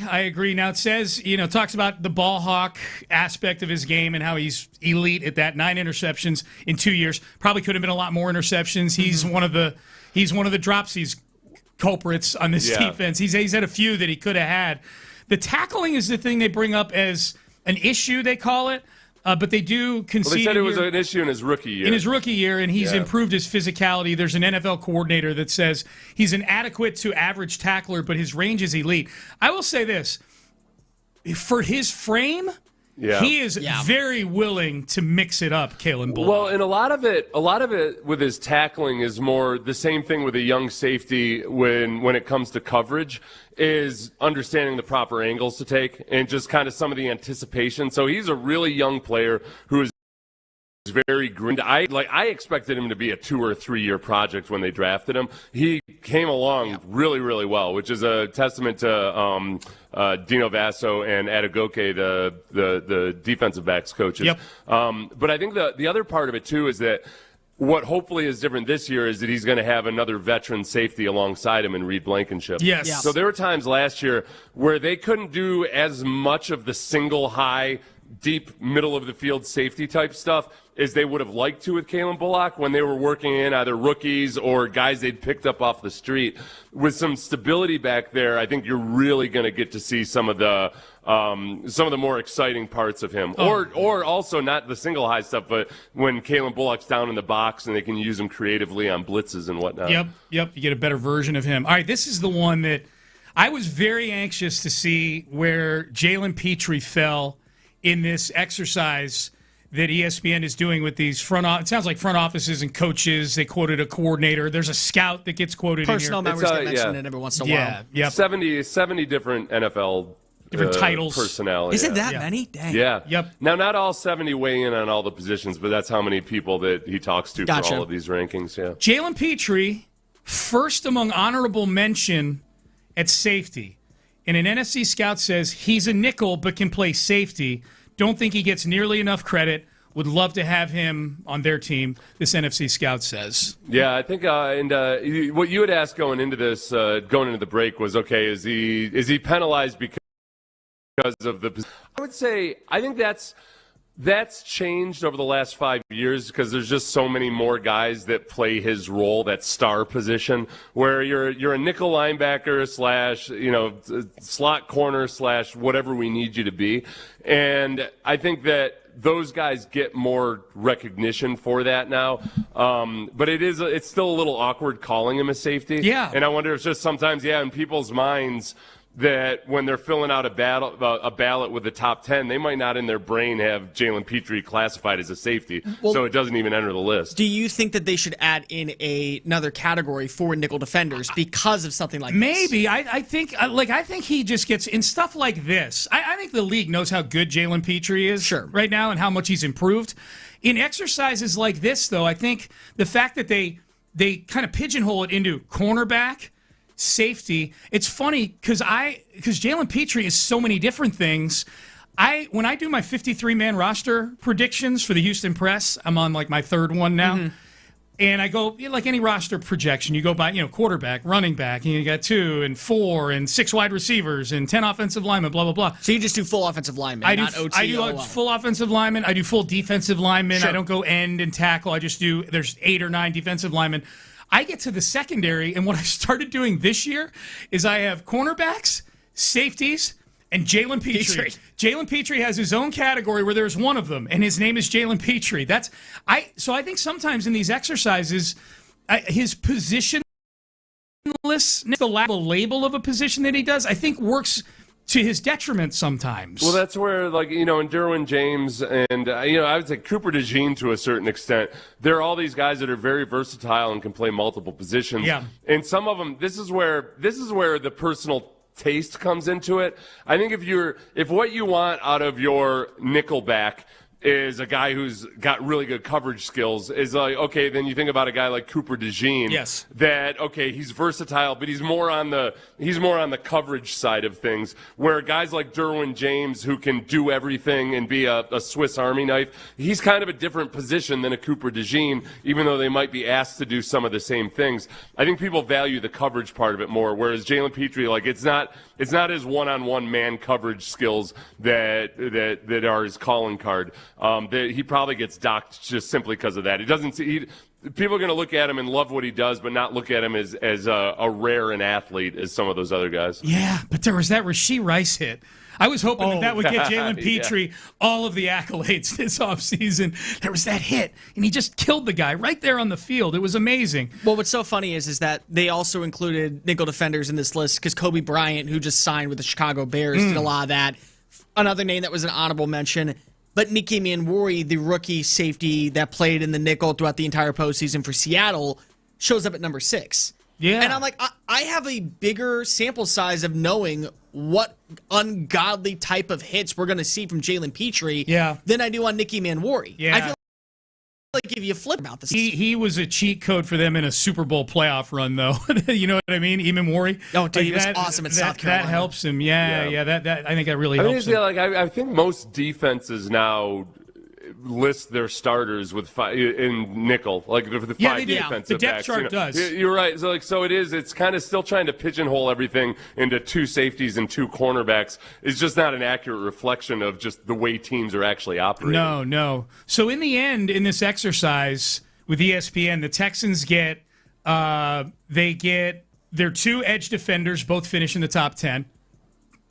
Now it says, talks about the ball hawk aspect of his game and how he's elite at that. 9 interceptions in 2 years. Probably could have been a lot more interceptions. He's one of the dropsies culprits on this defense. He's had a few that he could have had. The tackling is the thing they bring up as an issue, they call it. But they do concede. Well, they said it was an issue in his rookie year. And he's improved his physicality. There's an NFL coordinator that says he's an adequate to average tackler, but his range is elite. I will say this. For his frame, he is very willing to mix it up, Kalen Bullock. Well, and a lot of it with his tackling is more the same thing with a young safety when it comes to coverage, is understanding the proper angles to take and just kind of some of the anticipation. So he's a really young player who is very green. I expected him to be a 2 or 3 year project when they drafted him. He came along really, really well, which is a testament to Dino Vasso and Adegoke, the defensive backs coaches. Yep. But I think the other part of it too is that what hopefully is different this year is that he's going to have another veteran safety alongside him in Reed Blankenship. Yes. Yeah. So there were times last year where they couldn't do as much of the single high, deep middle of the field safety type stuff as they would have liked to with Kalen Bullock when they were working in either rookies or guys they'd picked up off the street. With some stability back there, I think you're really going to get to see some of the more exciting parts of him. Or also not the single high stuff, but when Kalen Bullock's down in the box and they can use him creatively on blitzes and whatnot. Yep. You get a better version of him. All right, this is the one that I was very anxious to see where Jalen Petrie fell in this exercise that ESPN is doing with these it sounds like front offices and coaches. They quoted a coordinator. There's a scout that gets quoted Personnel in here. members get mentioned in every once in a while. Yeah, 70 different NFL different titles. Personnel. Is it that many? Dang. Yeah. Yep. Now, not all 70 weigh in on all the positions, but that's how many people that he talks to for all of these rankings. Yeah. Jalen Petrie, first among honorable mention at safety. And an NFC scout says he's a nickel but can play safety. Don't think he gets nearly enough credit. Would love to have him on their team, this NFC scout says. Yeah, I think what you had asked going into this, going into the break was, okay, is he penalized because of the – I would say I think that's changed over the last 5 years because there's just so many more guys that play his role, that star position, where you're a nickel linebacker / slot corner / whatever we need you to be. And I think that those guys get more recognition for that now. But it's still a little awkward calling him a safety. Yeah. And I wonder if it's just sometimes, in people's minds – that when they're filling out a ballot with the top 10, they might not in their brain have Jalen Petrie classified as a safety, so it doesn't even enter the list. Do you think that they should add in another category for nickel defenders because of something like Maybe. this? I think he just gets in stuff like this. I think the league knows how good Jalen Petrie is right now and how much he's improved. In exercises like this, though, I think the fact that they kind of pigeonhole it into cornerback, safety. It's funny because Jalen Petrie is so many different things. When I do my 53-man roster predictions for the Houston Press, I'm on like my third one now, and I go like any roster projection. You go by quarterback, running back, and you got 2 and 4 and 6 wide receivers and 10 offensive linemen, blah blah blah. So you just do full offensive linemen, not OT. I do full offensive linemen. I do full defensive linemen. I don't go end and tackle. I just do. There's 8 or 9 defensive linemen. I get to the secondary, and what I've started doing this year is I have cornerbacks, safeties, and Jalen Petrie. Jalen Petrie has his own category where there's one of them, and his name is Jalen Petrie. So I think sometimes in these exercises, his positionlessness, the label of a position that he does, I think works to his detriment sometimes. Well, that's where, in Derwin James and, I would say Cooper DeJean to a certain extent, there are all these guys that are very versatile and can play multiple positions. Yeah. And some of them, this is where the personal taste comes into it. I think if what you want out of your nickelback is a guy who's got really good coverage skills, is like, okay, then you think about a guy like Cooper DeJean. Yes. That, okay, he's versatile, but he's more on the coverage side of things, where guys like Derwin James, who can do everything and be a Swiss Army knife, he's kind of a different position than a Cooper DeJean, even though they might be asked to do some of the same things. I think people value the coverage part of it more, whereas Jalen Petrie, it's not his one-on-one man coverage skills that are his calling card. He probably gets docked just simply because of that. People are going to look at him and love what he does, but not look at him as a rare an athlete as some of those other guys. Yeah, but there was that Rashee Rice hit. I was hoping that would get Jalen Petrie all of the accolades this offseason. There was that hit, and he just killed the guy right there on the field. It was amazing. Well, what's so funny is that they also included nickel defenders in this list because Kobe Bryant, who just signed with the Chicago Bears, did a lot of that. Another name that was an honorable mention. But Nicky Manwari, the rookie safety that played in the nickel throughout the entire postseason for Seattle, shows up at number 6. Yeah. And I'm like, I have a bigger sample size of knowing what ungodly type of hits we're going to see from Jalen Petrie than I do on Nicky Manwari. Yeah. I feel like if you flip about this. He was a cheat code for them in a Super Bowl playoff run, though. You know what I mean? Manwari. Oh, dude, he was awesome at South Carolina. That helps him. Yeah. That I think that really helps him. I think most defenses now, list their starters with in nickel, like the five defensive the depth backs. chart does. You're right. So it's kind of still trying to pigeonhole everything into 2 safeties and 2 cornerbacks. It's just not an accurate reflection of just the way teams are actually operating. No. So in the end, in this exercise with ESPN, the Texans get their 2 edge defenders, both finish in the top 10.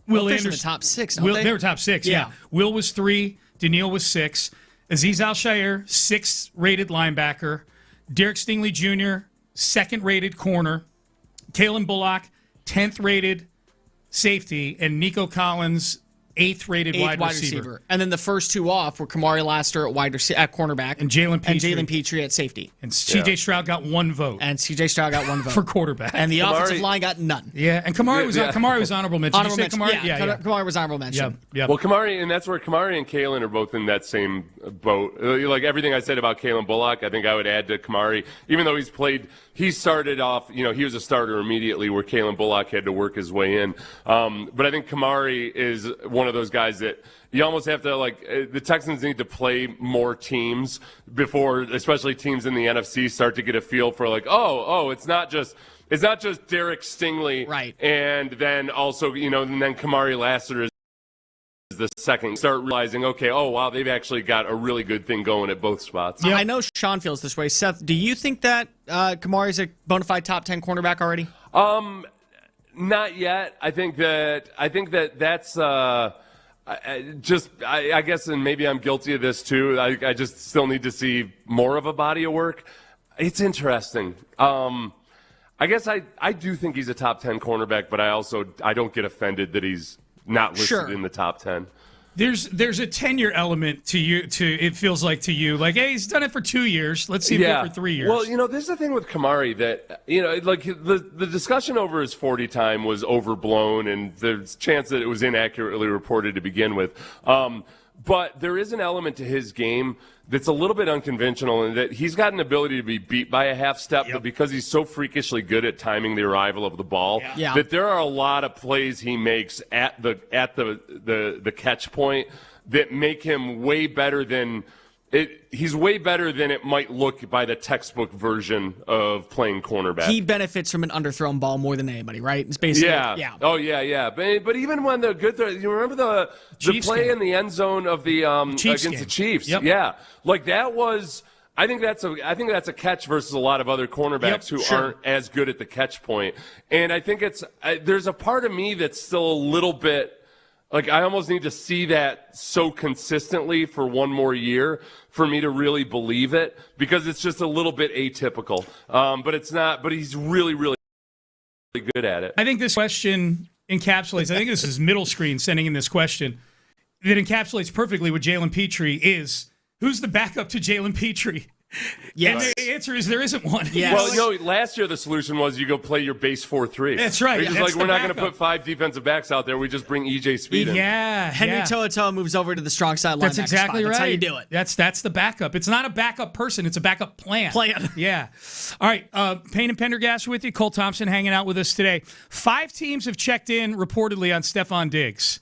Will Anderson in the top 6, don't they? They were top 6, yeah. Will was 3, Daniil was 6. Azeez Al-Shaair, 6th rated linebacker. Derek Stingley Jr., 2nd rated corner. Kalen Bullock, 10th rated safety. And Nico Collins, 8th rated wide receiver. And then the first 2 off were Kamari Lassiter at cornerback. And Jalen Petrie at safety. And C.J. Stroud got 1 vote. For quarterback. And the offensive line got none. Yeah, and Kamari was honorable mention. Kamari was honorable mention. Yep. Well, Kamari, and that's where Kamari and Kalen are both in that same boat. Like everything I said about Kalen Bullock, I think I would add to Kamari. Even though he started off, he was a starter immediately where Kalen Bullock had to work his way in. But I think Kamari is one of those guys that you almost have to, the Texans need to play more teams before, especially teams in the NFC, start to get a feel for it's not just Derek Stingley, right? And then also, and then Kamari Lassiter is the second. Start realizing, wow, they've actually got a really good thing going at both spots. Yeah. I know Sean feels this way. Seth, do you think that Kamari is a bona fide top 10 cornerback already? Not yet. I think that's I guess, and maybe I'm guilty of this too. I just still need to see more of a body of work. It's interesting. I guess I do think he's a top 10 cornerback, but I don't get offended that he's not listed in the top 10. There's a tenure element to you. It feels like to you, hey, he's done it for 2 years. Let's see him do it for 3 years. Well, this is the thing with Kamari that the discussion over his 40 time was overblown, and there's a chance that it was inaccurately reported to begin with. But there is an element to his game that's a little bit unconventional in that he's got an ability to be beat by a half step, but because he's so freakishly good at timing the arrival of the ball, that there are a lot of plays he makes at the catch point that make him way better than he's way better than it might look by the textbook version of playing cornerback. He benefits from an underthrown ball more than anybody, right? It's basically, Oh, yeah. But even when the good throw, you remember the play in the end zone of the against the Chiefs? Yep. Yeah, that was. I think that's a catch versus a lot of other cornerbacks who aren't as good at the catch point. And I think there's a part of me that's still a little bit. I almost need to see that so consistently for one more year for me to really believe it, because it's just a little bit atypical. But it's not. But he's really, really good at it. I think this question encapsulates. I think this is Middle Screen sending in this question that encapsulates perfectly what Jalen Petrie is. Who's the backup to Jalen Petrie? Yes. And the answer is there isn't one. Yes. Well, last year the solution was you go play your base 4-3. That's right. We're just we're not going to put 5 defensive backs out there. We just bring EJ Speed in. Yeah. Henry To'oTo'o moves over to the strong side linebacker That's exactly spot. right. That's how you do it. That's the backup. It's not a backup person. It's a backup plan. Yeah. All right. Payne and Pendergast with you. Cole Thompson hanging out with us today. 5 teams have checked in reportedly on Stephon Diggs.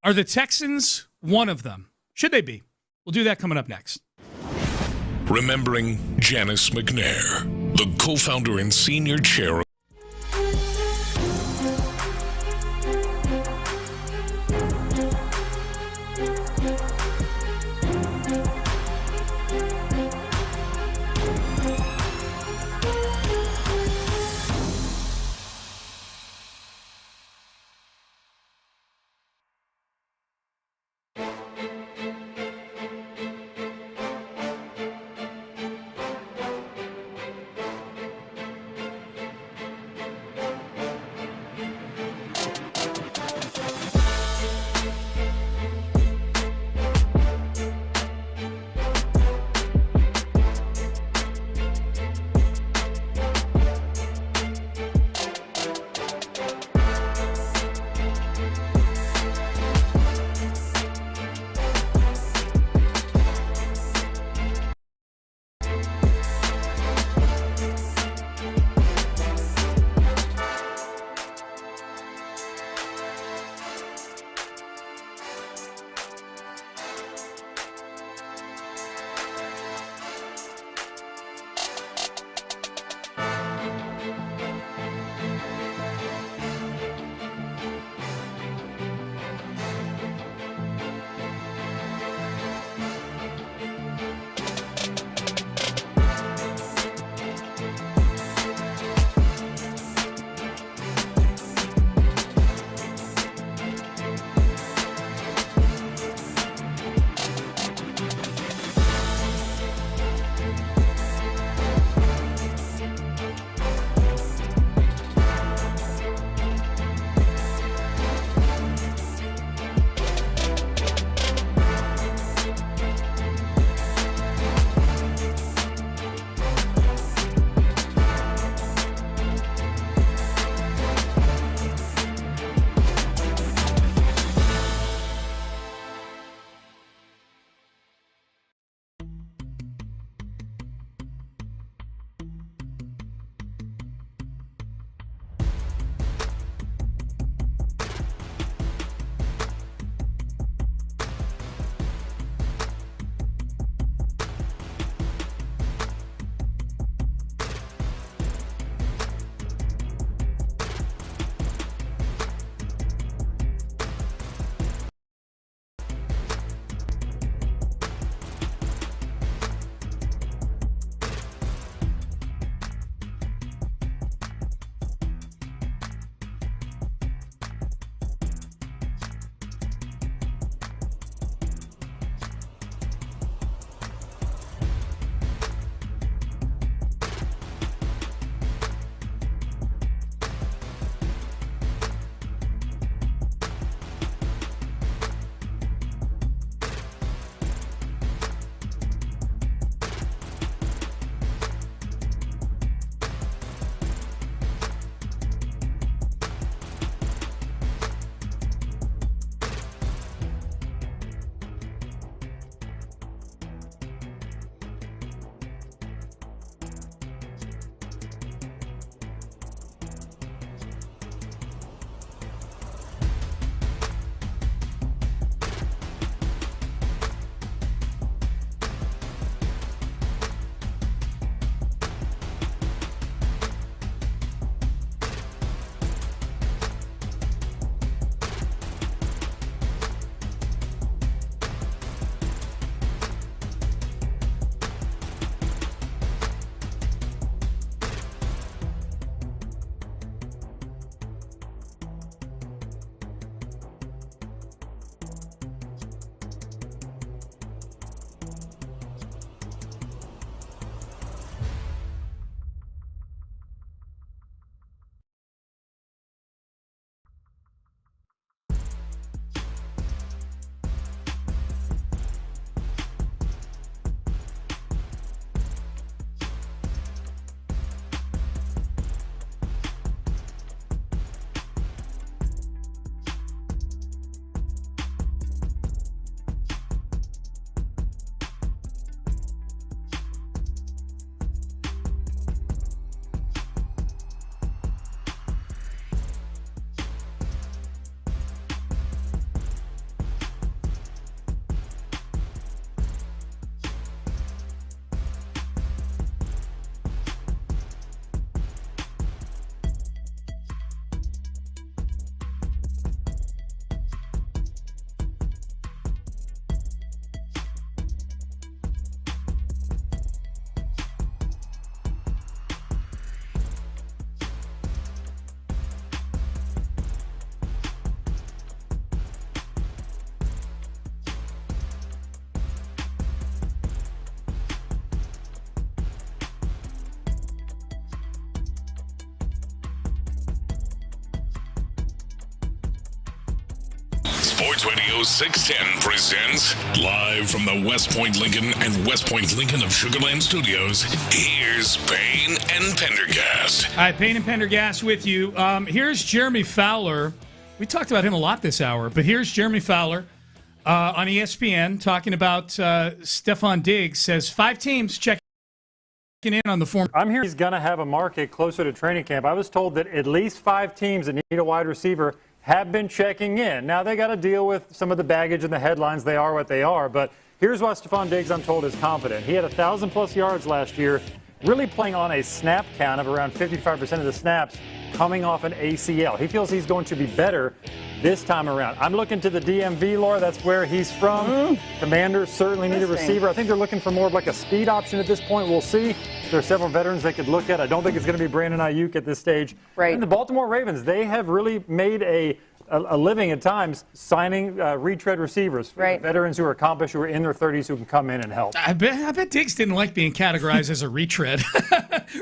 Are the Texans one of them? Should they be? We'll do that coming up next. Remembering Janice McNair, the co-founder and senior chair. Sports Radio 610 presents live from the West Point Lincoln and West Point Lincoln of Sugar Land Studios. Here's Payne and Pendergast. All right, Payne and Pendergast with you. Here's Jeremy Fowler. We talked about him a lot this hour, but here's Jeremy Fowler on ESPN talking about Stefon Diggs. Says 5 teams checking in on the form. I'm hearing he's going to have a market closer to training camp. I was told that at least 5 teams that need a wide receiver have been checking in. Now, they got to deal with some of the baggage and the headlines. They are what they are. But here's why Stefon Diggs, I'm told, is confident. He had 1,000-plus yards last year, really playing on a snap count of around 55% of the snaps coming off an ACL. He feels he's going to be better this time around. I'm looking to the DMV, Laura. That's where he's from. Commanders certainly need a receiver. I think they're looking for more of like a speed option at this point. We'll see. There are several veterans they could look at. I don't think it's going to be Brandon Ayuk at this stage. Right. And the Baltimore Ravens, they have really made a living at times signing retread receivers, right. Veterans who are accomplished, who are in their 30s, who can come in and help. I bet Diggs didn't like being categorized as a retread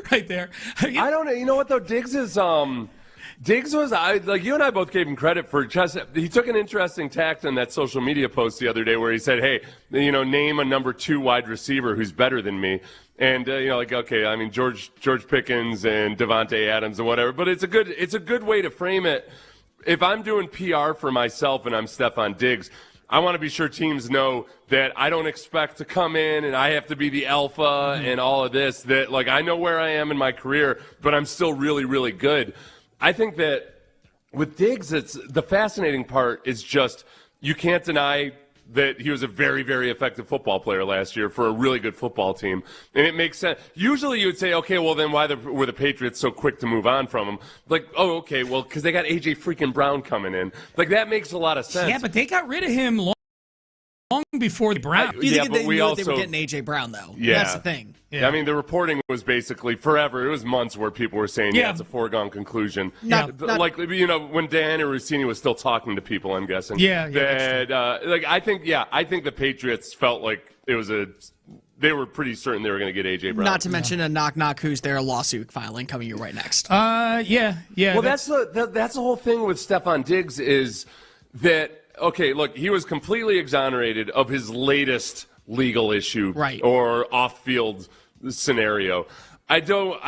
right there. I don't know. You know what, though? Diggs was, like you and I both gave him credit for just, he took an interesting tact in that social media post the other day where he said, hey, name a number 2 wide receiver who's better than me. And, okay, I mean, George Pickens and Devontae Adams and whatever, but it's a good way to frame it. If I'm doing PR for myself and I'm Stefon Diggs, I want to be sure teams know that I don't expect to come in and I have to be the alpha and all of this, that, like, I know where I am in my career, but I'm still really, really good. I think that with Diggs, the fascinating part is just you can't deny that he was a very, very effective football player last year for a really good football team. And it makes sense. Usually you would say, okay, well, then why were the Patriots so quick to move on from him? Like, oh, okay, well, because they got A.J. freaking Brown coming in. Like, that makes a lot of sense. Yeah, but they got rid of him long before the Brown. You think they knew they were getting A.J. Brown, though. Yeah. That's the thing. Yeah. I mean, the reporting was basically forever. It was months where people were saying, yeah, it's a foregone conclusion. Like, when Diana Rossini was still talking to people, I'm guessing. Yeah. I think the Patriots felt like they were pretty certain they were going to get A.J. Brown. Not to mention a knock-knock who's there, lawsuit filing coming your way next. Yeah. Well, that's the whole thing with Stefon Diggs is that, okay, look, he was completely exonerated of his latest legal issue or off-field scenario. I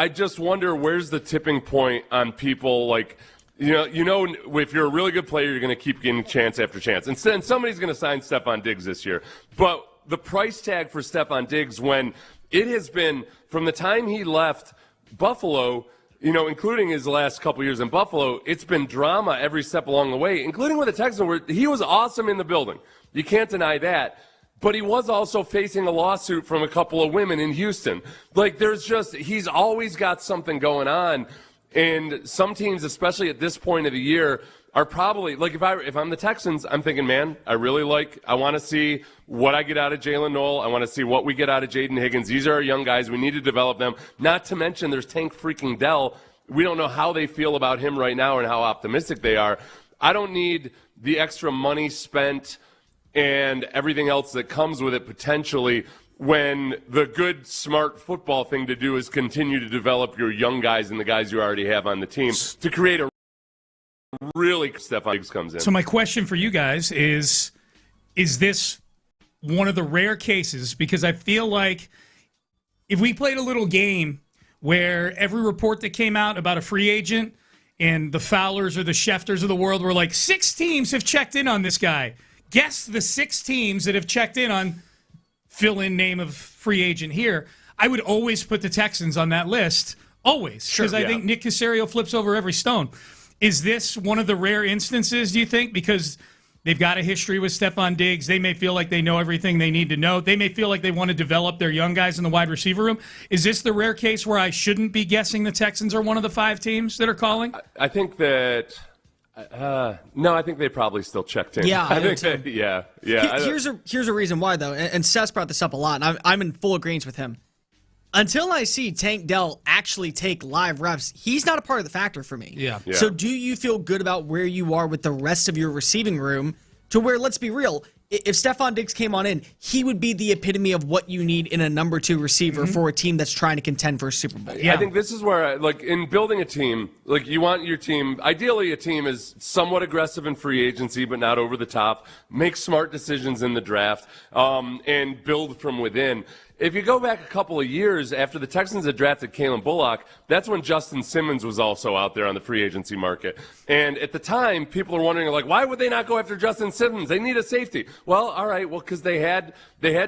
just wonder where's the tipping point on people like, if you're a really good player, you're going to keep getting chance after chance. And somebody's going to sign Stefon Diggs this year. But the price tag for Stefon Diggs, when it has been from the time he left Buffalo, including his last couple years in Buffalo, it's been drama every step along the way, including with the Texans, where he was awesome in the building. You can't deny that. But he was also facing a lawsuit from a couple of women in Houston. Like, he's always got something going on. And some teams, especially at this point of the year, are probably, like, if I'm the Texans, I'm thinking, man, I want to see what I get out of Jalen Noel. I want to see what we get out of Jaden Higgins. These are our young guys. We need to develop them. Not to mention there's Tank freaking Dell. We don't know how they feel about him right now and how optimistic they are. I don't need the extra money spent and everything else that comes with it potentially when the good, smart football thing to do is continue to develop your young guys and the guys you already have on the team to create a really Stefon Diggs comes in. So my question for you guys is this one of the rare cases? Because I feel like if we played a little game where every report that came out about a free agent and the Fowlers or the Schefters of the world were like, 6 teams have checked in on this guy. Guess the 6 teams that have checked in on fill-in name of free agent here. I would always put the Texans on that list. Always. Because I think Nick Caserio flips over every stone. Is this one of the rare instances, do you think? Because they've got a history with Stefon Diggs. They may feel like they know everything they need to know. They may feel like they want to develop their young guys in the wide receiver room. Is this the rare case where I shouldn't be guessing the Texans are one of the 5 teams that are calling? I think that... no, I think they probably still checked in. Yeah, I think yeah. Here's a reason why, though, and Seth brought this up a lot, and I'm in full agreement with him. Until I see Tank Dell actually take live reps, he's not a part of the factor for me. Yeah. So do you feel good about where you are with the rest of your receiving room to where, let's be real, if Stephon Diggs came on in, he would be the epitome of what you need in a number 2 receiver for a team that's trying to contend for a Super Bowl. Yeah. I think this is where, in building a team, you want your team, ideally a team is somewhat aggressive in free agency, but not over the top, make smart decisions in the draft, and build from within. If you go back a couple of years after the Texans had drafted Kalen Bullock, that's when Justin Simmons was also out there on the free agency market. And at the time, people are wondering, why would they not go after Justin Simmons? They need a safety. Well, all right, because they had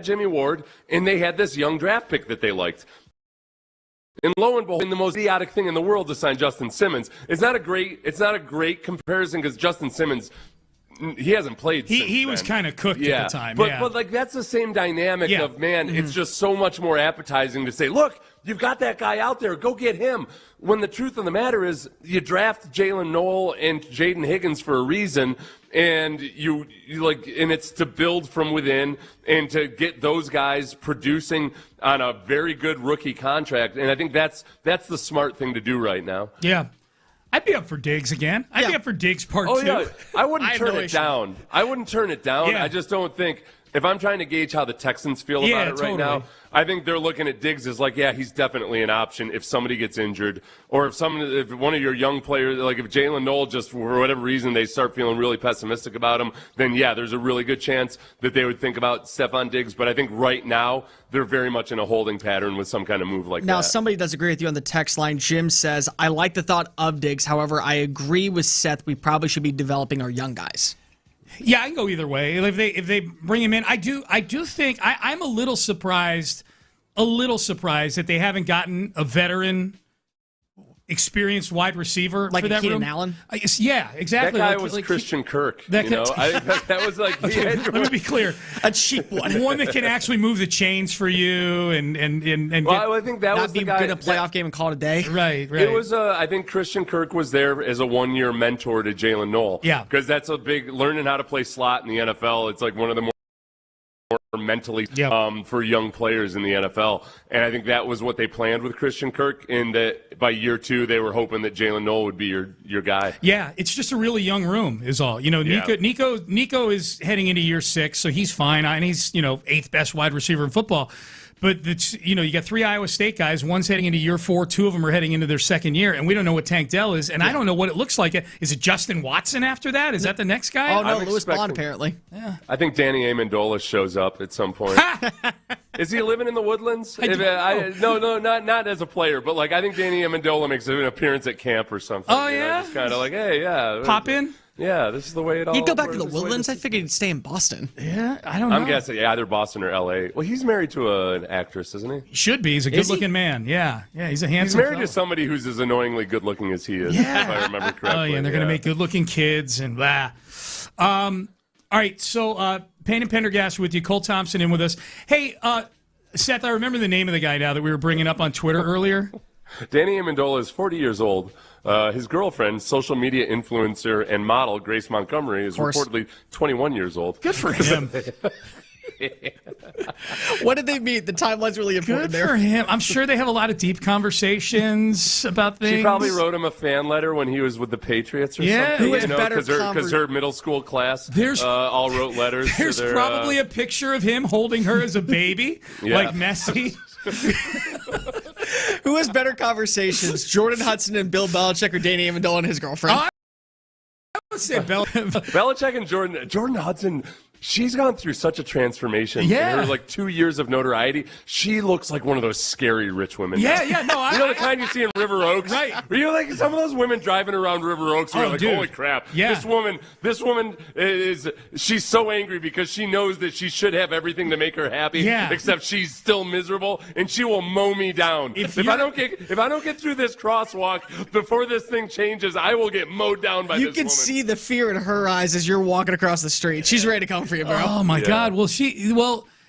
Jimmy Ward, and they had this young draft pick that they liked. And lo and behold, the most idiotic thing in the world to sign Justin Simmons. It's not a great comparison because Justin Simmons, he hasn't played since He was kind of cooked at the time. But that's the same dynamic of, it's just so much more appetizing to say, look, you've got that guy out there, go get him. When the truth of the matter is you draft Jalen Noel and Jaden Higgins for a reason, and you and it's to build from within and to get those guys producing on a very good rookie contract. And I think that's the smart thing to do right now. Yeah. I'd be up for Diggs again. I'd be up for Diggs part 2. Yeah. I wouldn't turn it down. I just don't think, if I'm trying to gauge how the Texans feel about it right now, I think they're looking at Diggs as he's definitely an option if somebody gets injured, or if one of your young players, if Jalen Noel, just for whatever reason they start feeling really pessimistic about him, then there's a really good chance that they would think about Stephon Diggs. But I think right now they're very much in a holding pattern with some kind of move like that. Now, somebody does agree with you on the text line. Jim says, I like the thought of Diggs. However, I agree with Seth. We probably should be developing our young guys. Yeah, I can go either way. If they bring him in, I do think I'm a little surprised that they haven't gotten a veteran, experienced wide receiver like for that Keenan room. Allen. Yeah, exactly. That guy was Christian Kirk. That was okay, let me be clear. A cheap one. One that can actually move the chains for you and I think that was the guy. Not be good at a playoff game and call it a day. Right. It was. I think Christian Kirk was there as a 1-year mentor to Jalen Noel. Yeah, because that's a big learning how to play slot in the NFL. It's one of the more mentally for young players in the NFL. And I think that was what they planned with Christian Kirk, and that by year 2 they were hoping that Jalen Noel would be your guy. Yeah, it's just a really young room is all. Nico is heading into year 6, so he's fine, and he's 8th best wide receiver in football. But you got 3 Iowa State guys. One's heading into year 4. 2 of them are heading into their 2nd year, and we don't know what Tank Dell is. And I don't know what it looks like. Is it Justin Watson after that? Is that the next guy? Oh no, Lewis Bond apparently. Yeah. I think Danny Amendola shows up at some point. Is he living in the Woodlands? No, not as a player, but I think Danny Amendola makes an appearance at camp or something. Oh yeah, just kind of hey, pop in. Yeah, this is the way it all. He'd go back to the Woodlands. I figured he'd stay in Boston. Yeah, I don't know. I'm guessing either Boston or L.A. Well, he's married to an actress, isn't he? He should be. He's a good-looking man. Yeah, he's a handsome. He's married to somebody who's as annoyingly good-looking as he is. Yeah. If I remember correctly. Oh yeah, and they're going to make good-looking kids and blah. All right, so Payne and Pendergast with you. Cole Thompson in with us. Hey, Seth, I remember the name of the guy now that we were bringing up on Twitter earlier. Danny Amendola is 40 years old. His girlfriend, social media influencer and model Grace Montgomery, is reportedly 21 years old. Good for him. When did they meet? The timeline's really important there. Good for him. I'm sure they have a lot of deep conversations about things. She probably wrote him a fan letter when he was with the Patriots or something. Who has better because her middle school class all wrote letters. There's probably a picture of him holding her as a baby, like Messi. Who has better conversations, Jordan Hudson and Bill Belichick, or Danny Amendola and his girlfriend? I would say Belichick and Jordan Hudson. She's gone through such a transformation. Yeah. In her 2 years of notoriety, she looks like one of those scary rich women. Yeah. No, the kind you see in River Oaks. Right. Where you're some of those women driving around River Oaks. Where you're holy crap. Yeah. This woman she's so angry because she knows that she should have everything to make her happy. Yeah. Except she's still miserable, and she will mow me down. If I don't get through this crosswalk before this thing changes, I will get mowed down by this woman. You can see the fear in her eyes as you're walking across the street. She's ready to come for you, bro. Oh my God! Well,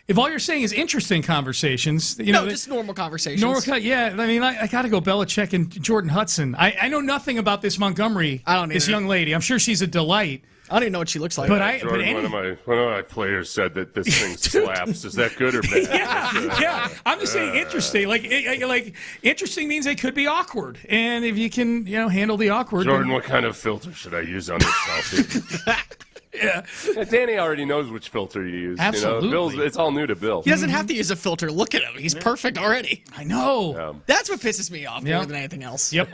if all you're saying is interesting conversations, just normal conversations. I got to go Belichick and Jordan Hudson. I know nothing about this Montgomery. I don't either. This young lady. I'm sure she's a delight. I don't even know what she looks like. Jordan, one of my players said that this thing slaps. Is that good or bad? yeah. I'm just saying interesting. Interesting means they could be awkward, and if you can, handle the awkward. Jordan, what kind of filter should I use on this selfie? Yeah. Danny already knows which filter you use. Absolutely. You know? It's all new to Bill. He doesn't have to use a filter. Look at him. He's perfect already. I know. That's what pisses me off more than anything else. Yep.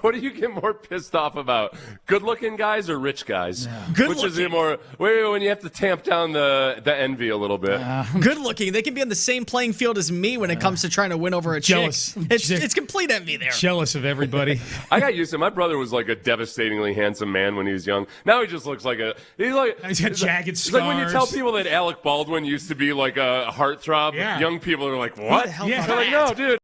What do you get more pissed off about? Good-looking guys or rich guys? Good-looking. Which is more when you have to tamp down the envy a little bit. Good-looking. They can be on the same playing field as me when it comes to trying to win over a Jealous. chick. It's complete envy there. Jealous of everybody. I got used to it. My brother was like a devastatingly handsome man when he was young. Now he just looks like he's got jagged It's scars. like when you tell people that Alec Baldwin used to be like a heartthrob, young people are like, what? Yeah. They're like, no, dude.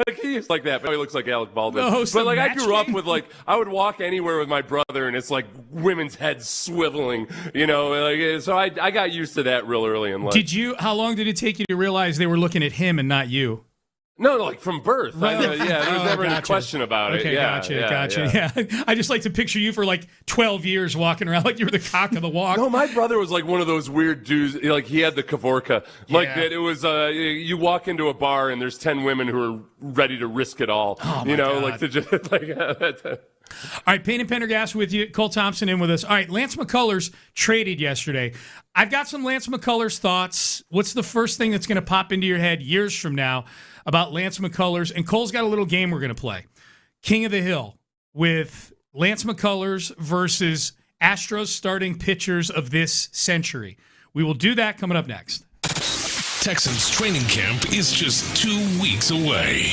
Like he's like that, but he looks like Alec Baldwin. But like I grew up with I would walk anywhere with my brother, and it's like women's heads swiveling, you know. Like, so I got used to that real early in life. How long did it take you to realize they were looking at him and not you? No, like from birth. Right. There was never any question about it. Okay, Yeah, gotcha. Yeah. I just like to picture you for like 12 years walking around like you were the cock of the walk. No, my brother was like one of those weird dudes. Like he had the Kavorka. Like that it was, you walk into a bar and there's 10 women who are ready to risk it all. Oh, you know, God. like to just like. All right, Payne and Pendergast with you. Cole Thompson in with us. All right, Lance McCullers traded yesterday. I've got some Lance McCullers thoughts. What's the first thing that's going to pop into your head years from now about Lance McCullers? And Cole's got a little game we're going to play. King of the Hill with Lance McCullers versus Astros starting pitchers of this century. We will do that coming up next. Texans training camp is just 2 weeks away.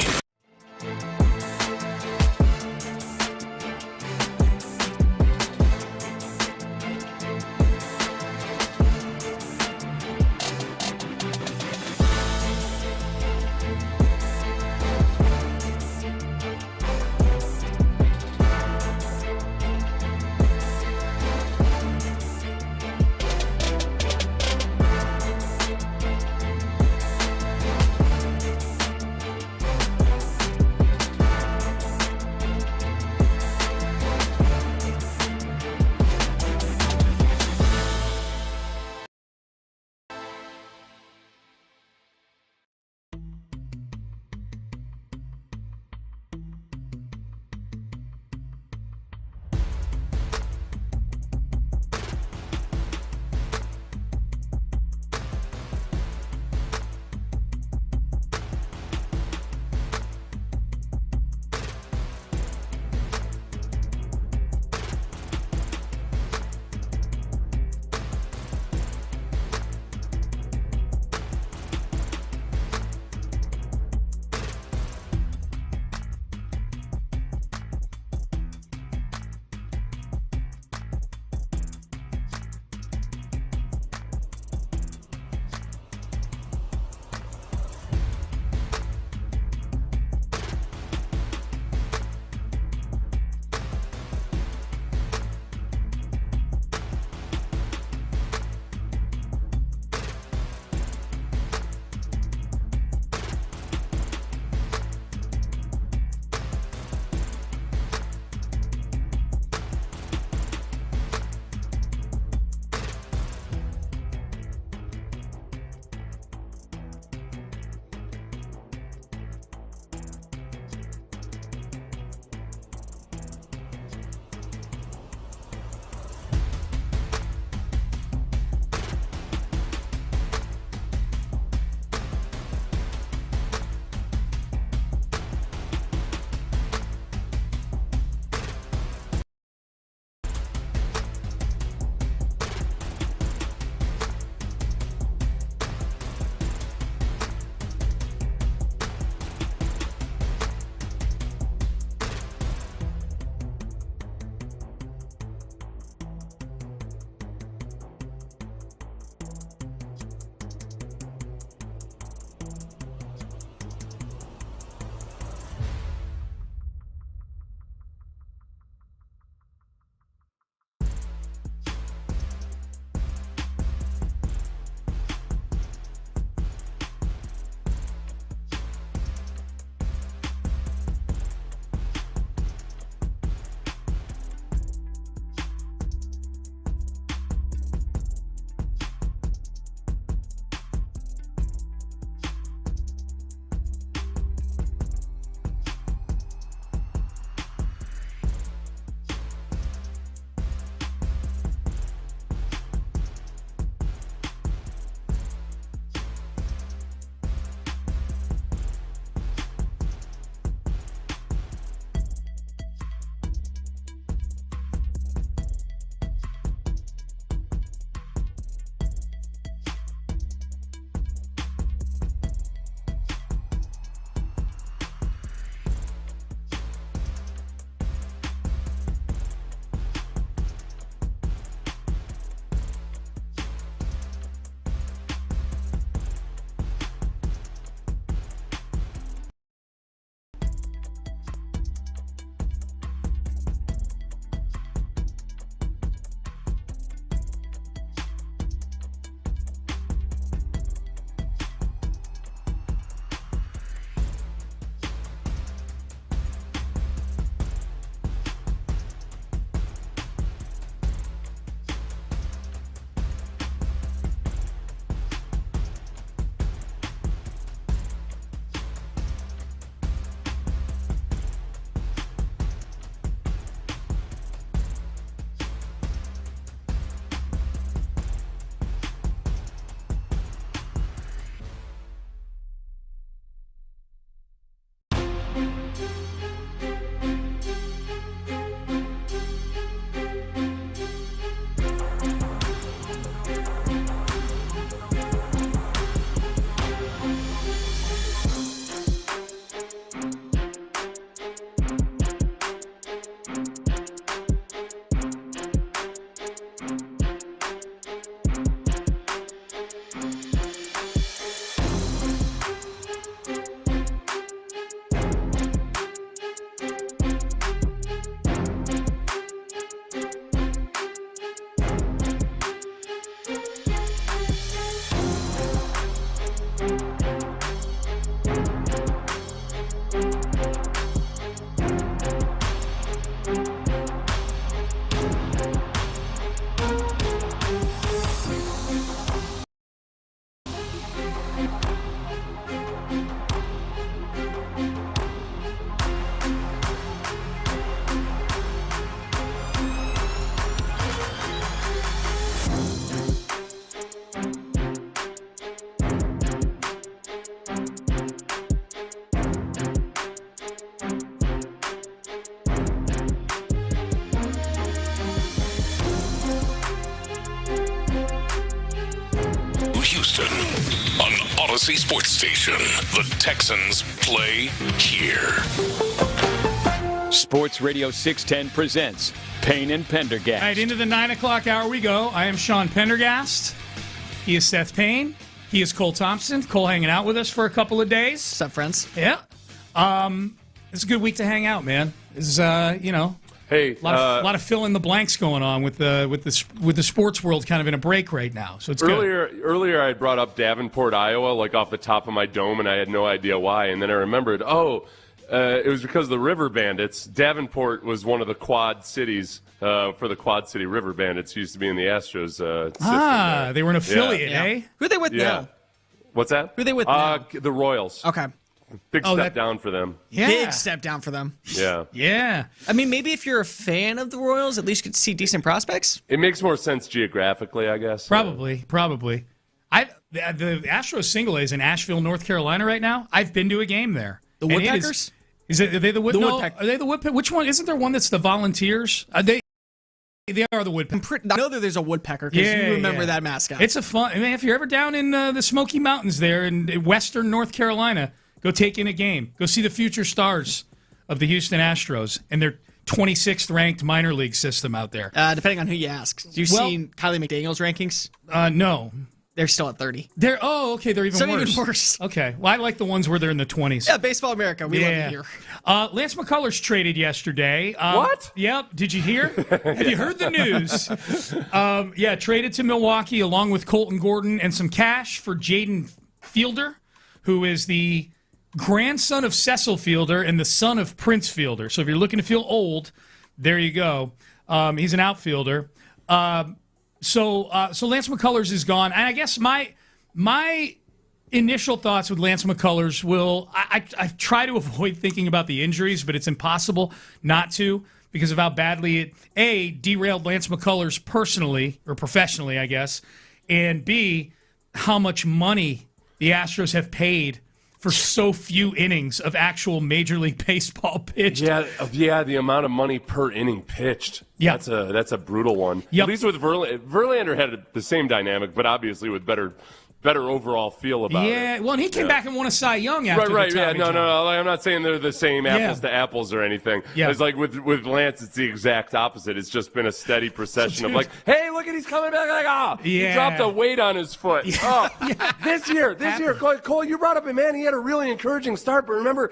Houston. On Odyssey Sports Station, the Texans play here. Sports Radio 610 presents Payne and Pendergast. All right, into the 9 o'clock hour we go. I am Sean Pendergast. He is Seth Payne. He is Cole Thompson. Cole hanging out with us for a couple of days. What's up, friends? Yeah. It's a good week to hang out, man. It's Hey, a lot of fill in the blanks going on with the sports world kind of in a break right now. So it's earlier I brought up Davenport, Iowa, like off the top of my dome, and I had no idea why. And then I remembered, it was because of the River Bandits. Davenport was one of the Quad cities for the Quad City River Bandits. Used to be in the Astros system. They were an affiliate, eh? Who are they with now? What's that? Who are they with now? The Royals. Okay. Big step down for them. Yeah. Big step down for them. Yeah. Yeah. I mean, maybe if you're a fan of the Royals, at least you could see decent prospects. It makes more sense geographically, I guess. Probably. The Astros single A is in Asheville, North Carolina right now. I've been to a game there. The Woodpeckers? Are they the Woodpeckers? Are they the Woodpeckers? Which one? Isn't there one that's the Volunteers? They are the Woodpeckers. I know that there's a Woodpecker because you remember that mascot. It's a fun. I mean, if you're ever down in the Smoky Mountains there in western North Carolina, go take in a game. Go see the future stars of the Houston Astros and their 26th ranked minor league system out there. Depending on who you ask. Have you seen Kylie McDaniel's rankings? No. They're still at 30. They're even worse. Even worse. Okay. Well, I like the ones where they're in the 20s. Yeah, Baseball America. We love it here. Lance McCullers traded yesterday. What? Yep. Did you hear? Have you heard the news? Traded to Milwaukee along with Colton Gordon and some cash for Jaden Fielder, who is the grandson of Cecil Fielder and the son of Prince Fielder. So if you're looking to feel old, there you go. He's an outfielder. So Lance McCullers is gone. And I guess my initial thoughts with Lance McCullers I try to avoid thinking about the injuries, but it's impossible not to because of how badly it, derailed Lance McCullers personally or professionally, I guess, and B, how much money the Astros have paid for so few innings of actual Major League Baseball pitched. Yeah, the amount of money per inning pitched. Yeah. That's a brutal one. Yep. At least with Verlander had the same dynamic, but obviously with better overall feel about it. Yeah, well, and he came back and won a Cy Young after Right, the Tommy No, John. I'm not saying they're the same apples to apples or anything. Yeah. It's like with Lance, it's the exact opposite. It's just been a steady procession of like, hey, look at he's coming back. Like, he dropped a weight on his foot. Yeah. This year, Cole, you brought up it, man. He had a really encouraging start, but remember,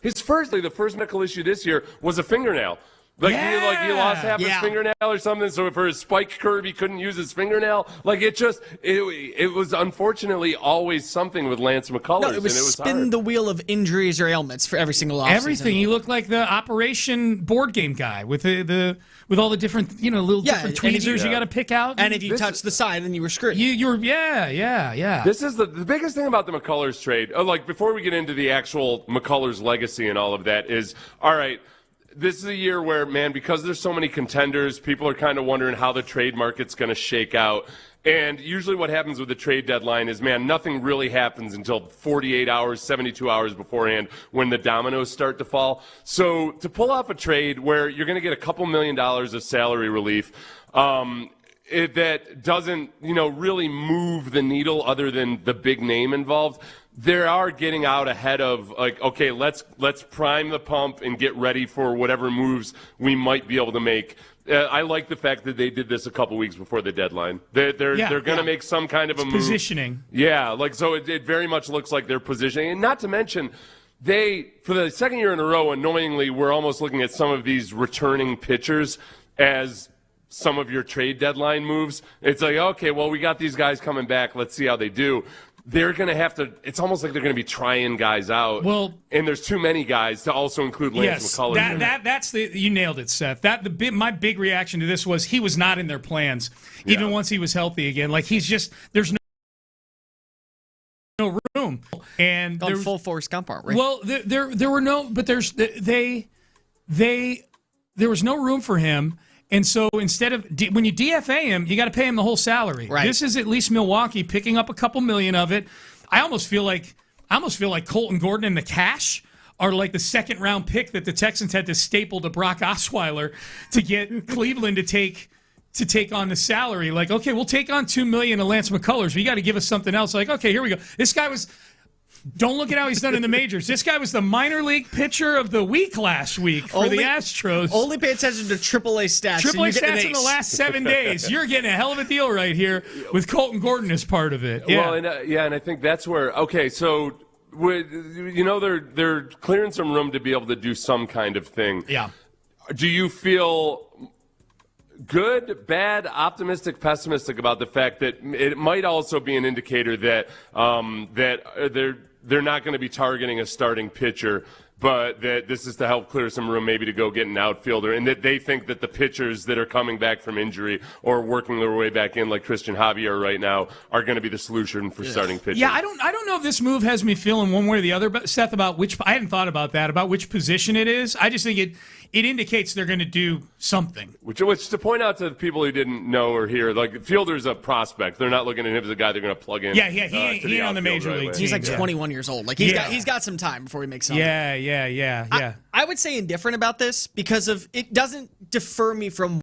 the first medical issue this year was a fingernail. He lost half his fingernail or something, so for his spike curve, he couldn't use his fingernail. It was unfortunately always something with Lance McCullers. No, it was spin hard. the wheel of injuries or ailments for every single offseason. Everything. He looked like the Operation board game guy with with all the different, different tweezers you got to pick out. And if you touched the side, then you were screwed. Yeah. This is the biggest thing about the McCullers trade. Before we get into the actual McCullers legacy and all of that is, all right, this is a year where, man, because there's so many contenders, people are kind of wondering how the trade market's going to shake out. And usually what happens with the trade deadline is, man, nothing really happens until 48 hours, 72 hours beforehand when the dominoes start to fall. So to pull off a trade where you're going to get a couple $1 million of salary relief, that doesn't, really move the needle other than the big name involved. They are getting out ahead of okay, let's prime the pump and get ready for whatever moves we might be able to make. I like the fact that they did this a couple weeks before the deadline. They're going to make some kind of a move. Positioning. Yeah, so it very much looks like they're positioning, and not to mention. For the second year in a row, annoyingly, we're almost looking at some of these returning pitchers as some of your trade deadline moves. It's like, okay, well, we got these guys coming back. Let's see how they do. They're going to have to – it's almost like they're going to be trying guys out. Well, and there's too many guys to also include Lance McCullers. That's you nailed it, Seth. My big reaction to this was he was not in their plans, even once he was healthy again. He's just – there's no room. And on full force Gump, aren't we? Well, there were no – but there was no room for him. And so instead of when you DFA him, you got to pay him the whole salary. Right. This is at least Milwaukee picking up a couple million of it. I almost feel like Colton Gordon and the cash are like the second round pick that the Texans had to staple to Brock Osweiler to get Cleveland to take to take on the salary. Like, okay, we'll take on $2 million to Lance McCullers. But you got to give us something else. Like, okay, here we go. This guy was. Don't look at how he's done in the majors. This guy was the minor league pitcher of the week last week for the Astros. Only pay attention to AAA stats. AAA stats in the last 7 days. You're getting a hell of a deal right here with Colton Gordon as part of it. Yeah. Well, and I think that's where. Okay, so they're clearing some room to be able to do some kind of thing. Yeah. Do you feel good, bad, optimistic, pessimistic about the fact that it might also be an indicator that they're not going to be targeting a starting pitcher, but that this is to help clear some room maybe to go get an outfielder, and that they think that the pitchers that are coming back from injury or working their way back in like Christian Javier right now are going to be the solution for starting pitchers? Yeah, I don't know if this move has me feeling one way or the other, but Seth, about which – I hadn't thought about that, about which position it is. I just think it indicates they're going to do something. Which to point out to the people who didn't know or hear, like, Fielder's a prospect. They're not looking at him as a guy they're going to plug in. Yeah, he ain't on the major league team. He's like 21 years old. Like he's got some time before he makes something. Yeah. I would say indifferent about this because of it doesn't defer me from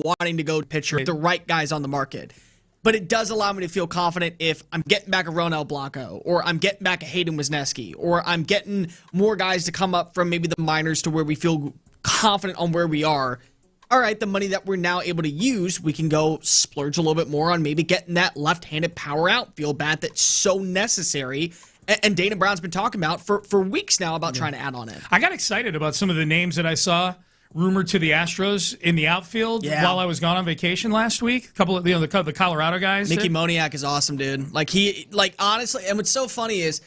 wanting to go pitcher the right guys on the market. But it does allow me to feel confident if I'm getting back a Ronel Blanco, or I'm getting back a Hayden Wisniewski, or I'm getting more guys to come up from maybe the minors to where we feel confident on where we are. All right, the money that we're now able to use, we can go splurge a little bit more on maybe getting that left-handed power outfield bat that's so necessary. And Dana Brown's been talking about for weeks now about trying to add on it. I got excited about some of the names that I saw rumored to the Astros in the outfield while I was gone on vacation last week. A couple of the Colorado guys. Mickey Moniak is awesome, dude. Honestly, and what's so funny is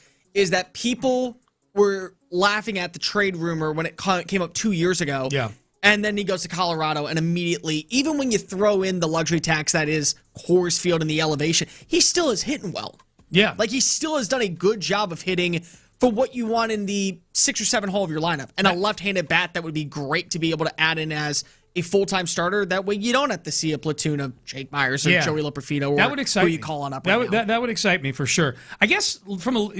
that people were laughing at the trade rumor when it came up 2 years ago. Yeah. And then he goes to Colorado, and immediately, even when you throw in the luxury tax that is Coors Field and the elevation, he still is hitting well. Yeah. Like, he still has done a good job of hitting for what you want in the 6 or 7 hole of your lineup. And a left-handed bat that would be great to be able to add in as a full-time starter. That way you don't have to see a platoon of Jake Myers or Joey Loperfido or who you call on up right now. That would excite me for sure. I guess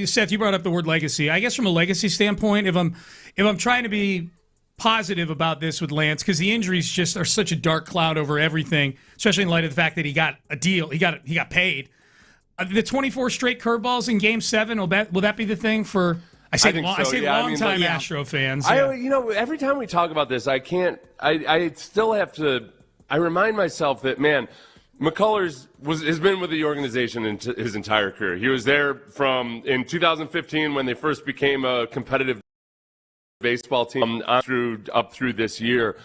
Seth, you brought up the word legacy. I guess from a legacy standpoint, if I'm trying to be positive about this with Lance, because the injuries just are such a dark cloud over everything, especially in light of the fact that he got a deal, he got paid. The 24 straight curveballs in Game 7, will that be the thing for? I say long-time Astro fans. Every time we talk about this, I still have to. I remind myself that, man, McCullers has been with the organization his entire career. He was there in 2015 when they first became a competitive baseball team up through this year.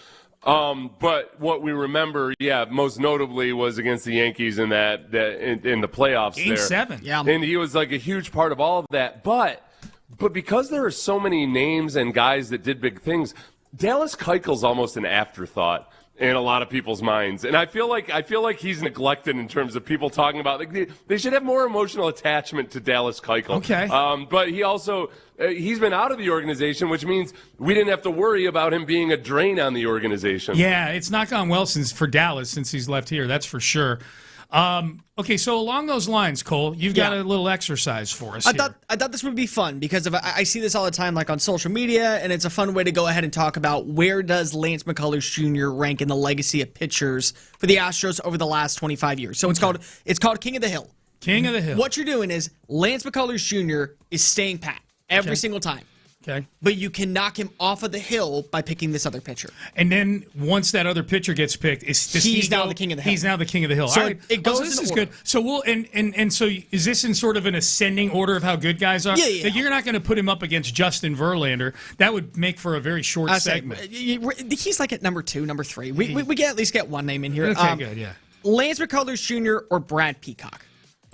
But what we remember, most notably was against the Yankees in in the playoffs. Game 7. Yeah. And he was like a huge part of all of that. But because there are so many names and guys that did big things, Dallas Keuchel's almost an afterthought in a lot of people's minds. And I feel like he's neglected in terms of people talking about, like, they should have more emotional attachment to Dallas Keuchel. Okay. But he also he's been out of the organization, which means we didn't have to worry about him being a drain on the organization. Yeah, it's not gone well for Dallas since he's left here. That's for sure. Okay, so along those lines, Cole, you've got a little exercise for us. I thought this would be fun because I see this all the time, like on social media, and it's a fun way to go ahead and talk about where does Lance McCullers Jr. rank in the legacy of pitchers for the Astros over the last 25 years. So it's called King of the Hill. King of the Hill. What you're doing is Lance McCullers Jr. is staying pat every single time. Okay. But you can knock him off of the hill by picking this other pitcher. And then once that other pitcher gets picked, he's now the king of the hill. He's now the king of the hill. So all right. it goes. This is good. So we'll and so is this in sort of an ascending order of how good guys are? Yeah. Like you're not going to put him up against Justin Verlander. That would make for a very short segment. He's like at number 2, number 3. We can at least get one name in here. Okay, good. Yeah. Lance McCullers Jr. or Brad Peacock.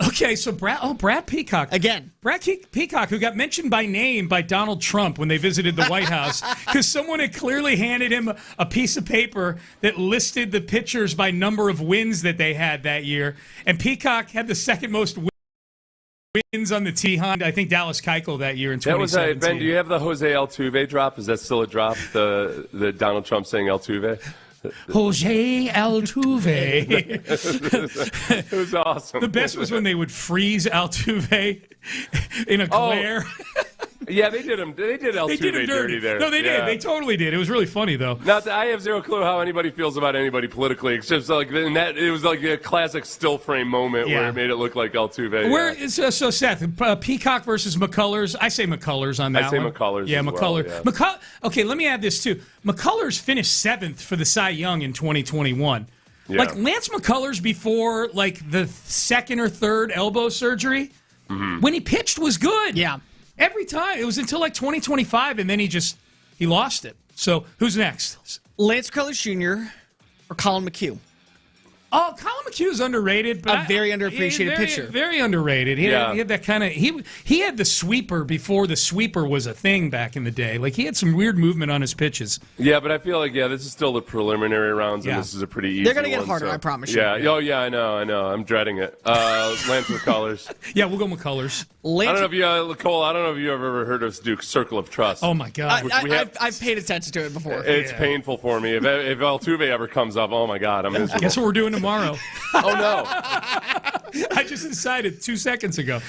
Okay, so Brad Peacock. Again. Brad Peacock, who got mentioned by name by Donald Trump when they visited the White House, because someone had clearly handed him a piece of paper that listed the pitchers by number of wins that they had that year. And Peacock had the second most wins on the behind, I think, Dallas Keuchel that year in 2017. Ben, do you have the Jose Altuve drop? Is that still a drop, the Donald Trump saying Altuve? Jose Altuve. It was awesome. The best was when they would freeze Altuve in a glare. Yeah, they did him. They did Altuve dirty there. No, they did. They totally did. It was really funny though. Not that I have zero clue how anybody feels about anybody politically. It's just like it was like a classic still frame moment where it made it look like Altuve. Where is so Seth? Peacock versus McCullers. I say McCullers on that. I say one. McCullers. Yeah, as McCullers. Well, yeah. Okay, let me add this too. McCullers finished 7th for the Cy Young in 2021. Yeah. Like Lance McCullers before like the second or third elbow surgery, when he pitched was good. Yeah. Every time. It was until like 2025, and then he lost it. So who's next? Lance McCullers Jr. or Colin McHugh? Oh, Colin McHugh's underrated, but a very underappreciated pitcher. Very underrated. He had that kind of he had the sweeper before the sweeper was a thing back in the day. Like he had some weird movement on his pitches. Yeah, but I feel like this is still the preliminary rounds, and this is a pretty easy. They're gonna get one, harder, so. I promise you. Yeah. Oh yeah, I know. I'm dreading it. Lance McCullers. Yeah, we'll go McCullers. I don't know if you, Cole. I don't know if you've ever heard of Duke's Circle of Trust. Oh my God, I've paid attention to it before. It's painful for me. If Altuve ever comes up, oh my God, I'm miserable. Guess what we're doing tomorrow? Oh no! I just decided 2 seconds ago.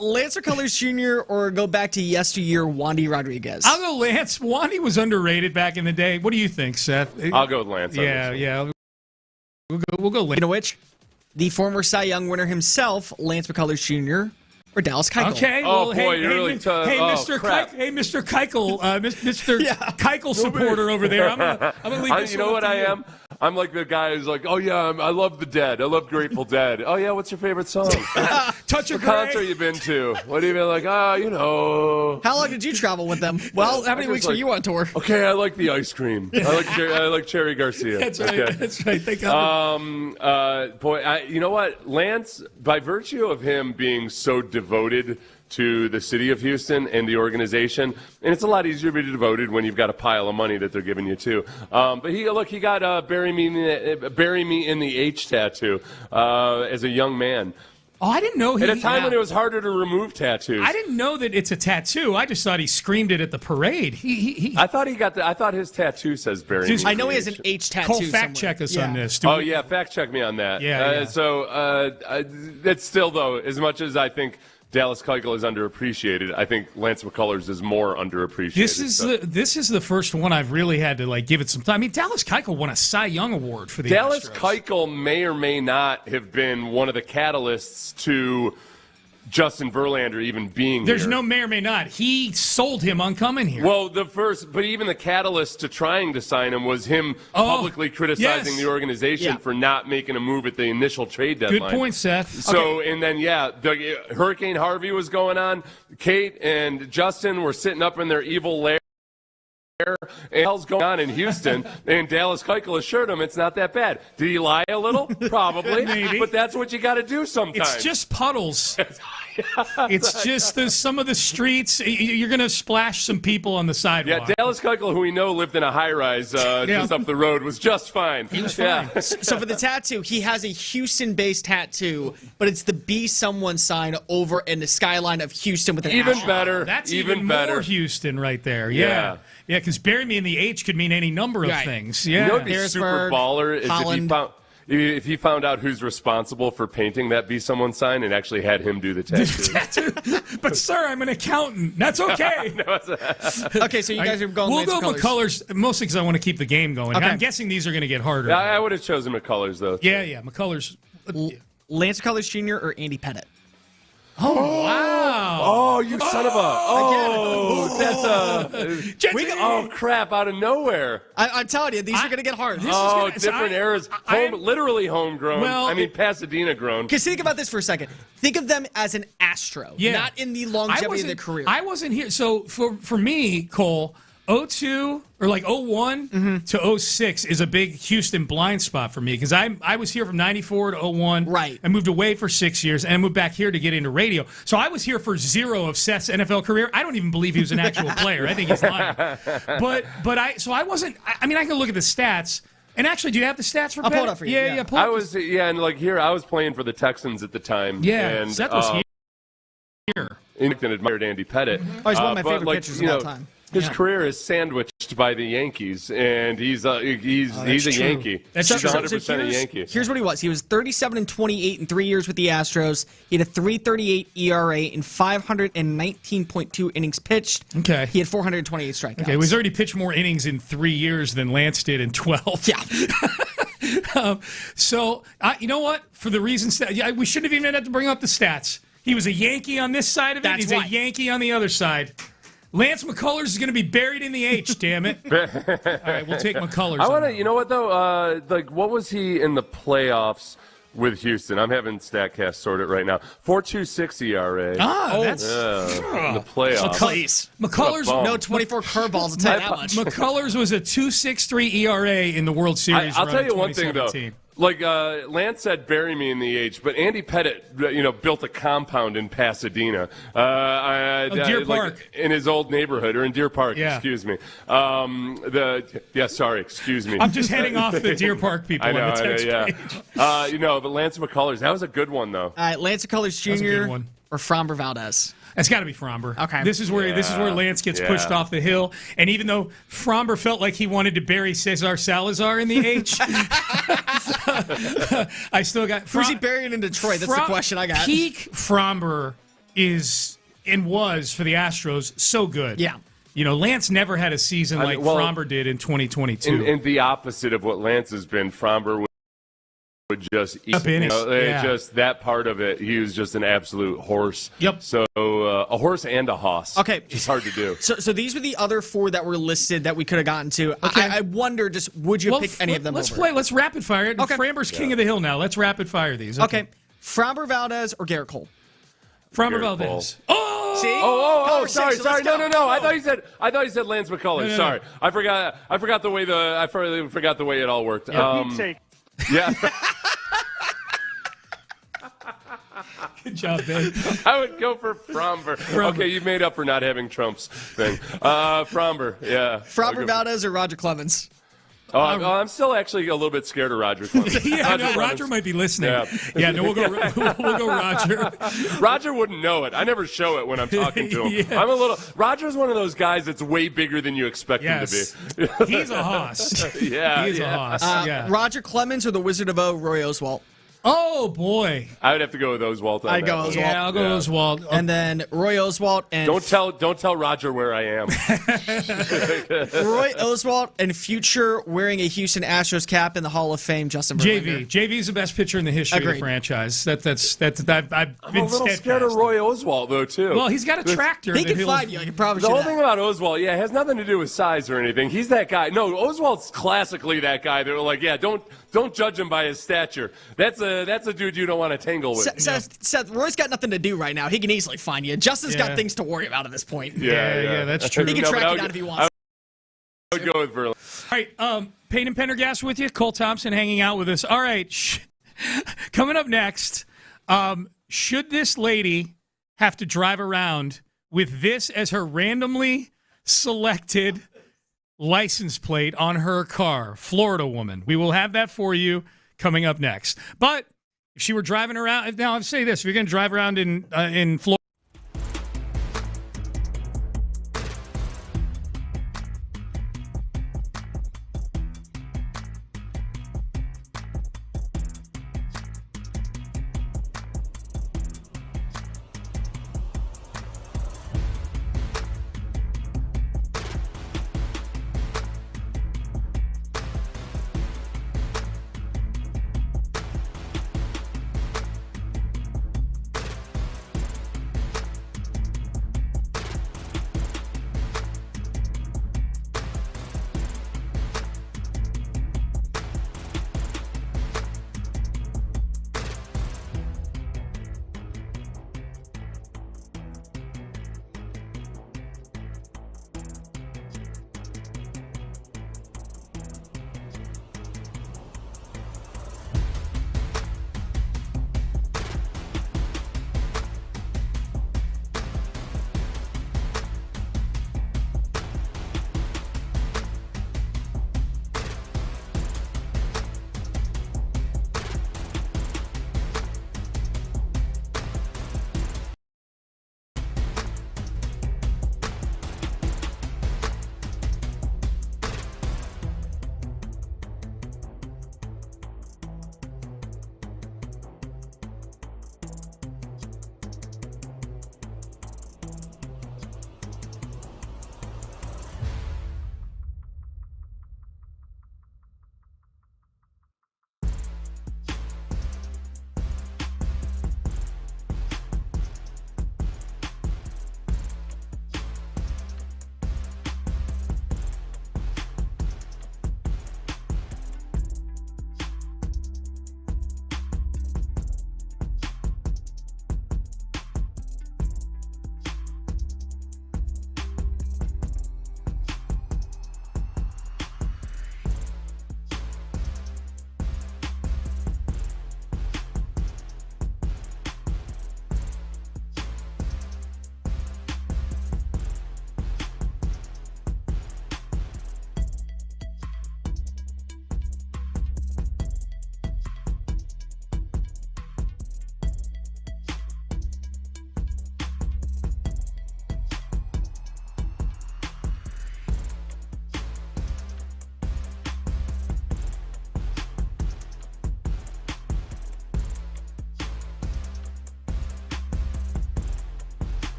Lance McCullers Jr. or go back to yesteryear, Wandy Rodriguez. I'll go Lance. Wandy was underrated back in the day. What do you think, Seth? I'll go with Lance. Yeah. We'll go Lance. You know which? The former Cy Young winner himself, Lance McCullers Jr. or Dallas Keuchel. Okay. Oh well, boy, you're really tough. Hey, Mr. Mr. Keuchel, Mr. Keuchel supporter over there. I'm gonna leave this. You know what I am? I'm like the guy who's like, oh yeah, I love the Dead. I love Grateful Dead. Oh yeah, what's your favorite song? Touch of Grey. What concert you been to? What have you been like? You know. How long did you travel with them? Well, how many weeks were you on tour? Okay, I like the ice cream. I like Cherry Garcia. That's right. Okay. That's right. Thank God. Boy, you know what? Lance, by virtue of him being so devoted to the city of Houston and the organization, and it's a lot easier to be devoted when you've got a pile of money that they're giving you too. But he got bury me in the H tattoo as a young man. Oh, I didn't know. At a time when it was harder to remove tattoos. I didn't know that it's a tattoo. I just thought he screamed it at the parade. I thought I thought his tattoo says bury me. I know he has an H tattoo. Cole, fact check us on this. Fact check me on that. Yeah. So it's still though, as much as I think Dallas Keuchel is underappreciated, I think Lance McCullers is more underappreciated. This is the first one I've really had to give it some time. I mean, Dallas Keuchel won a Cy Young Award for the Dallas Astros. Keuchel may or may not have been one of the catalysts to Justin Verlander even being There's here. no may or may not. He sold him on coming here. Well, but even the catalyst to trying to sign him was him publicly criticizing the organization for not making a move at the initial trade deadline. Good point, Seth. So, and then, the Hurricane Harvey was going on. Kate and Justin were sitting up in their evil lair. And hell's going on in Houston, and Dallas Keuchel assured him it's not that bad. Did he lie a little? Probably. Maybe. But that's what you got to do sometimes. It's just puddles. It's just some of the streets. You're going to splash some people on the sidewalk. Yeah, Dallas Keuchel, who we know lived in a high-rise just up the road, was just fine. He was fine. Yeah. So for the tattoo, he has a Houston-based tattoo, but it's the Be Someone sign over in the skyline of Houston with an Even asterisk. better. That's even better. more Houston right there. Yeah. Yeah, because bury me in the H could mean any number of things. Yeah. You know what would be super baller is if he found out who's responsible for painting that Be Someone sign and actually had him do the tattoo. But, sir, I'm an accountant. That's okay. Okay, so you guys are going We'll go McCullers. McCullers, mostly because I want to keep the game going. Okay. I'm guessing these are going to get harder. I would have chosen McCullers, though. Yeah, McCullers. Lance McCullers Jr. or Andy Pettit? Oh, wow. Oh, you son of a. Oh, that's crap, out of nowhere. I'm telling you, these are going to get hard. Different eras. Literally homegrown. Well, Pasadena grown. Because think about this for a second. Think of them as an Astro, not in the longevity of their career. I wasn't here. So for me, Cole, 02 or 01 to 06 is a big Houston blind spot for me because I was here from 94 to 01. Right. I moved away for 6 years and I moved back here to get into radio. So I was here for 0 of Seth's NFL career. I don't even believe he was an actual player. I think he's lying. I wasn't. I mean, I can look at the stats. And actually, do you have the stats for? I'll pull it up for you. Yeah. I was I was playing for the Texans at the time. Yeah, and Seth was here. And admired Andy Pettit. Oh, he's one of my favorite pitchers of all time. His career is sandwiched by the Yankees, and he's a Yankee. That's he's true. 100% a Yankee. Here's what he was. He was 37-28 in 3 years with the Astros. He had a 3.38 ERA in 519.2 innings pitched. Okay. He had 428 strikeouts. Okay, he's already pitched more innings in 3 years than Lance did in 12. Yeah. So, you know what? For the reasons that we shouldn't have even had to bring up the stats. He was a Yankee on this side of it. That's He's right. a Yankee on the other side. Lance McCullers is going to be buried in the H, damn it. All right, we'll take McCullers. I want to, you know what, though? What was he in the playoffs with Houston? I'm having StatCast sort it right now. 4.26 ERA. That's... in the playoffs. McCullers, no 24 curveballs, I'll tell you that much. McCullers was a 2.63 ERA in the World Series. I'll tell you one thing, though. Lance said bury me in the H, but Andy Pettit, built a compound in Pasadena. Deer Park. In his old neighborhood, or in Deer Park, Yeah. excuse me. Excuse me. I'm just heading off the Deer Park people on the text page. But Lance McCullers, that was a good one, though. All right, Lance McCullers That's a good Jr. one. or Framber Valdez. That's got to be Fromber. Okay. This is where Lance gets pushed off the hill. And even though Fromber felt like he wanted to bury Cesar Salazar in the H, I still got. Who's he burying in Detroit? That's the question I got. Peak Fromber is and was for the Astros so good. Yeah. Lance never had a season like Fromber did in 2022. And the opposite of what Lance has been, Fromber would just eat. Just that part of it, he was just an absolute horse. Yep. So a horse and a hoss. Okay. It's hard to do. So these were the other four that were listed that we could have gotten to. Okay. I wonder, just would you pick any of them Let's over? play. Let's rapid fire it. Okay. Framber's king of the hill now. Let's rapid fire these. Okay. Framber Valdez or Garrett Cole? Framber Valdez. Oh! See? Sorry. Go. No. I thought you said Lance McCullers. No. Sorry. I forgot the way it all worked. Yeah. Good job, babe. I would go for Fromber. Okay, you've made up for not having Trump's thing. Fromber, yeah. Framber Valdez or Roger Clemens? I'm still actually a little bit scared of Roger Clemens. Roger might be listening. No, we'll go Roger. Roger wouldn't know it. I never show it when I'm talking to him. Yeah. Roger's one of those guys that's way bigger than you expect him to be. He's a hoss. Yeah. He's a hoss. Roger Clemens or the Wizard of O, Roy Oswalt? Oh, boy. I would have to go with Oswalt. I'd go Oswalt. Yeah, I'll go Oswalt. And then Roy Oswalt and... Don't tell Roger where I am. Roy Oswalt and future wearing a Houston Astros cap in the Hall of Fame, Justin Verlander. JV's the best pitcher in the history of the franchise. I've been I'm a little scared of Roy Oswalt, though, too. Well, he's got a tractor. He can find you. He probably The whole thing about Oswalt, it has nothing to do with size or anything. He's that guy. No, Oswalt's classically that guy. They're like, don't judge him by his stature. That's a dude you don't want to tangle with. Seth, Roy's got nothing to do right now. He can easily find you. Justin's got things to worry about at this point. Yeah, that's true. He can track you down if he wants. I would go with Verlander. All right, Payne and Pendergast with you. Cole Thompson hanging out with us. All right, coming up next, should this lady have to drive around with this as her randomly selected license plate on her car? Florida woman. We will have that for you coming up next. But if she were driving around, now I'll say this, if you're going to drive around in Florida,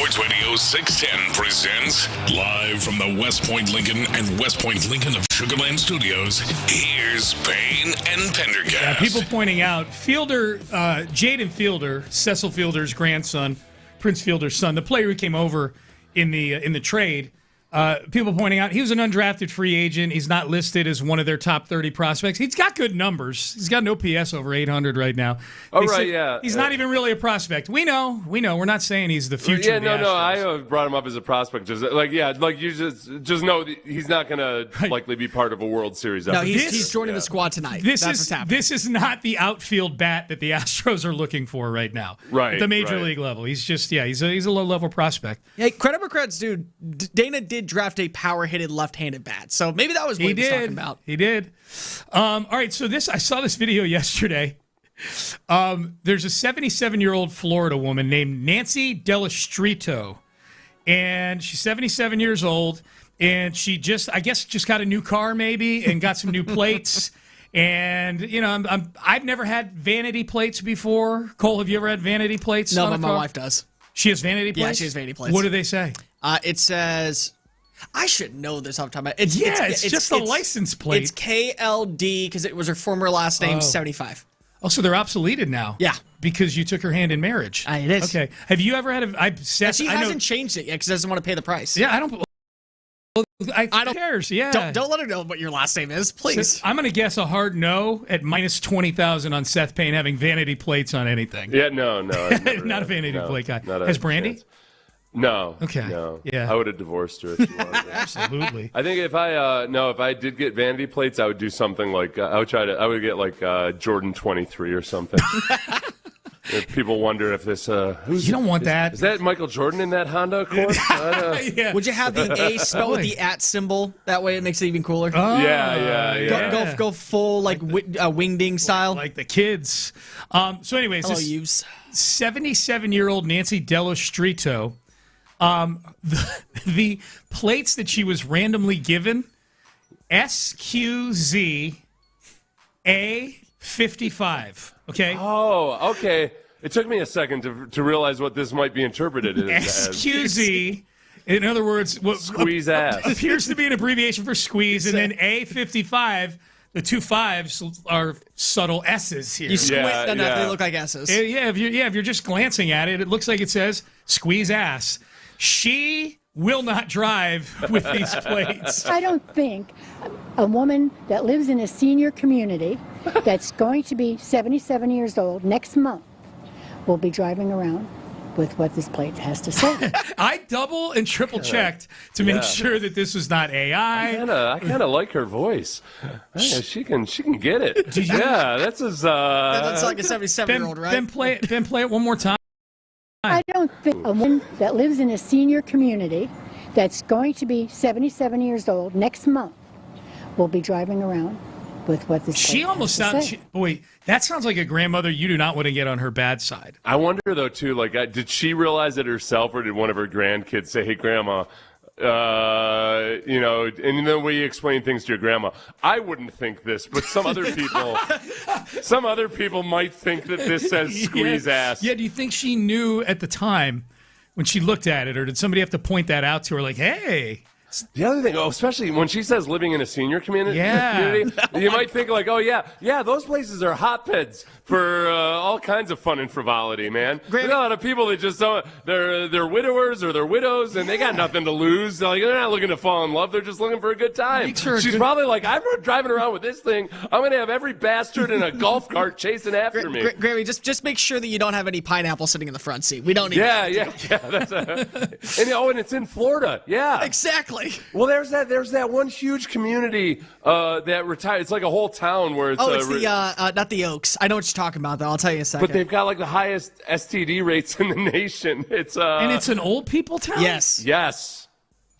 Sports Radio 610 presents live from the West Point Lincoln and West Point Lincoln of Sugarland Studios. Here's Payne and Pendergast. Yeah, people pointing out Fielder, Jaden Fielder, Cecil Fielder's grandson, Prince Fielder's son, the player who came over in the trade. People pointing out he was an undrafted free agent. He's not listed as one of their top 30 prospects. He's got good numbers. He's got an OPS over 800 right now. He's not even really a prospect. We know. We're not saying he's the future. Yeah, no. I brought him up as a prospect. Just you just know that he's not going to likely be part of a World Series. No, he's joining the squad tonight. That's what's happening. This is not the outfield bat that the Astros are looking for right now. Right. At the major league level. He's just he's a low level prospect. Hey, credit where credit's due. Dana did draft a power-hitted left-handed bat, so maybe that was what he was talking about. He did. All right, so I saw this video yesterday. There's a 77-year-old Florida woman named Nancy Delestrito, and she's 77 years old, and she just got a new car maybe and got some new plates. And I've never had vanity plates before. Cole, have you ever had vanity plates? No, but my wife does. She has vanity plates? Yeah, she has vanity plates. What do they say? It says, I should know this off the top of my head. It's just a license plate. It's KLD because it was her former last name, 75. Oh, so they're obsoleted now? Yeah. Because you took her hand in marriage. It is. Okay. Have you ever had she hasn't changed it yet because she doesn't want to pay the price. Yeah, I don't. I don't care. Yeah. Don't let her know what your last name is, please. So I'm going to guess a hard no at minus 20,000 on Seth Payne having vanity plates on anything. Yeah, no. Not a vanity plate guy. Has Brandy? Chance. No. Okay. No. Yeah. I would have divorced her if she wanted to. Absolutely. I think if I did get vanity plates, I would do something like I would get like Jordan 23 or something. If people wonder if this you don't want that. Is that Michael Jordan in that Honda Accord? Yeah. Would you have the A spelled with the at symbol? That way it makes it even cooler. Oh, yeah. Go full like wingding style. Like the kids. So anyways, Hello, this Uves. 77-year-old Nancy Delestrito, the plates that she was randomly given, SQZ A55. Okay. Oh, okay. It took me a second to realize what this might be interpreted as. SQZ. In other words, what squeeze ass appears to be an abbreviation for squeeze, and then A55. The two fives are subtle S's here. You squint enough, they look like S's. Yeah, if you're just glancing at it, it looks like it says squeeze ass. She will not drive with these plates. I don't think a woman that lives in a senior community that's going to be 77 years old next month will be driving around with what this plate has to say. I double and triple checked to make sure that this was not AI. I kind of like her voice. She can get it. That's as. That's like a 77-year-old, right? Ben, play it one more time. I don't think a woman that lives in a senior community that's going to be 77 years old next month will be driving around with what this She almost sounds. Boy, that sounds like a grandmother you do not want to get on her bad side. I wonder though too. Like, did she realize it herself, or did one of her grandkids say, "Hey, Grandma"? And the way you explain things to your grandma, I wouldn't think this, but some other people might think that this says squeeze ass. Yeah, do you think she knew at the time when she looked at it, or did somebody have to point that out to her like, hey? The other thing, especially when she says living in a senior community, you might think like, those places are hotbeds for all kinds of fun and frivolity, man. There's a lot of people that just don't, they're widowers or they're widows and they got nothing to lose. Like, they're not looking to fall in love. They're just looking for a good time. She's probably like, I'm driving around with this thing. I'm going to have every bastard in a golf cart chasing after me. Grammy, just make sure that you don't have any pineapple sitting in the front seat. We don't need that. That's and it's in Florida. Yeah. Exactly. Well, there's that one huge community that retired. It's like a whole town where it's. Oh, it's not the Oaks. I know what you're talking about, though. I'll tell you in a second. But they've got like the highest STD rates in the nation. And it's an old people town. Yes.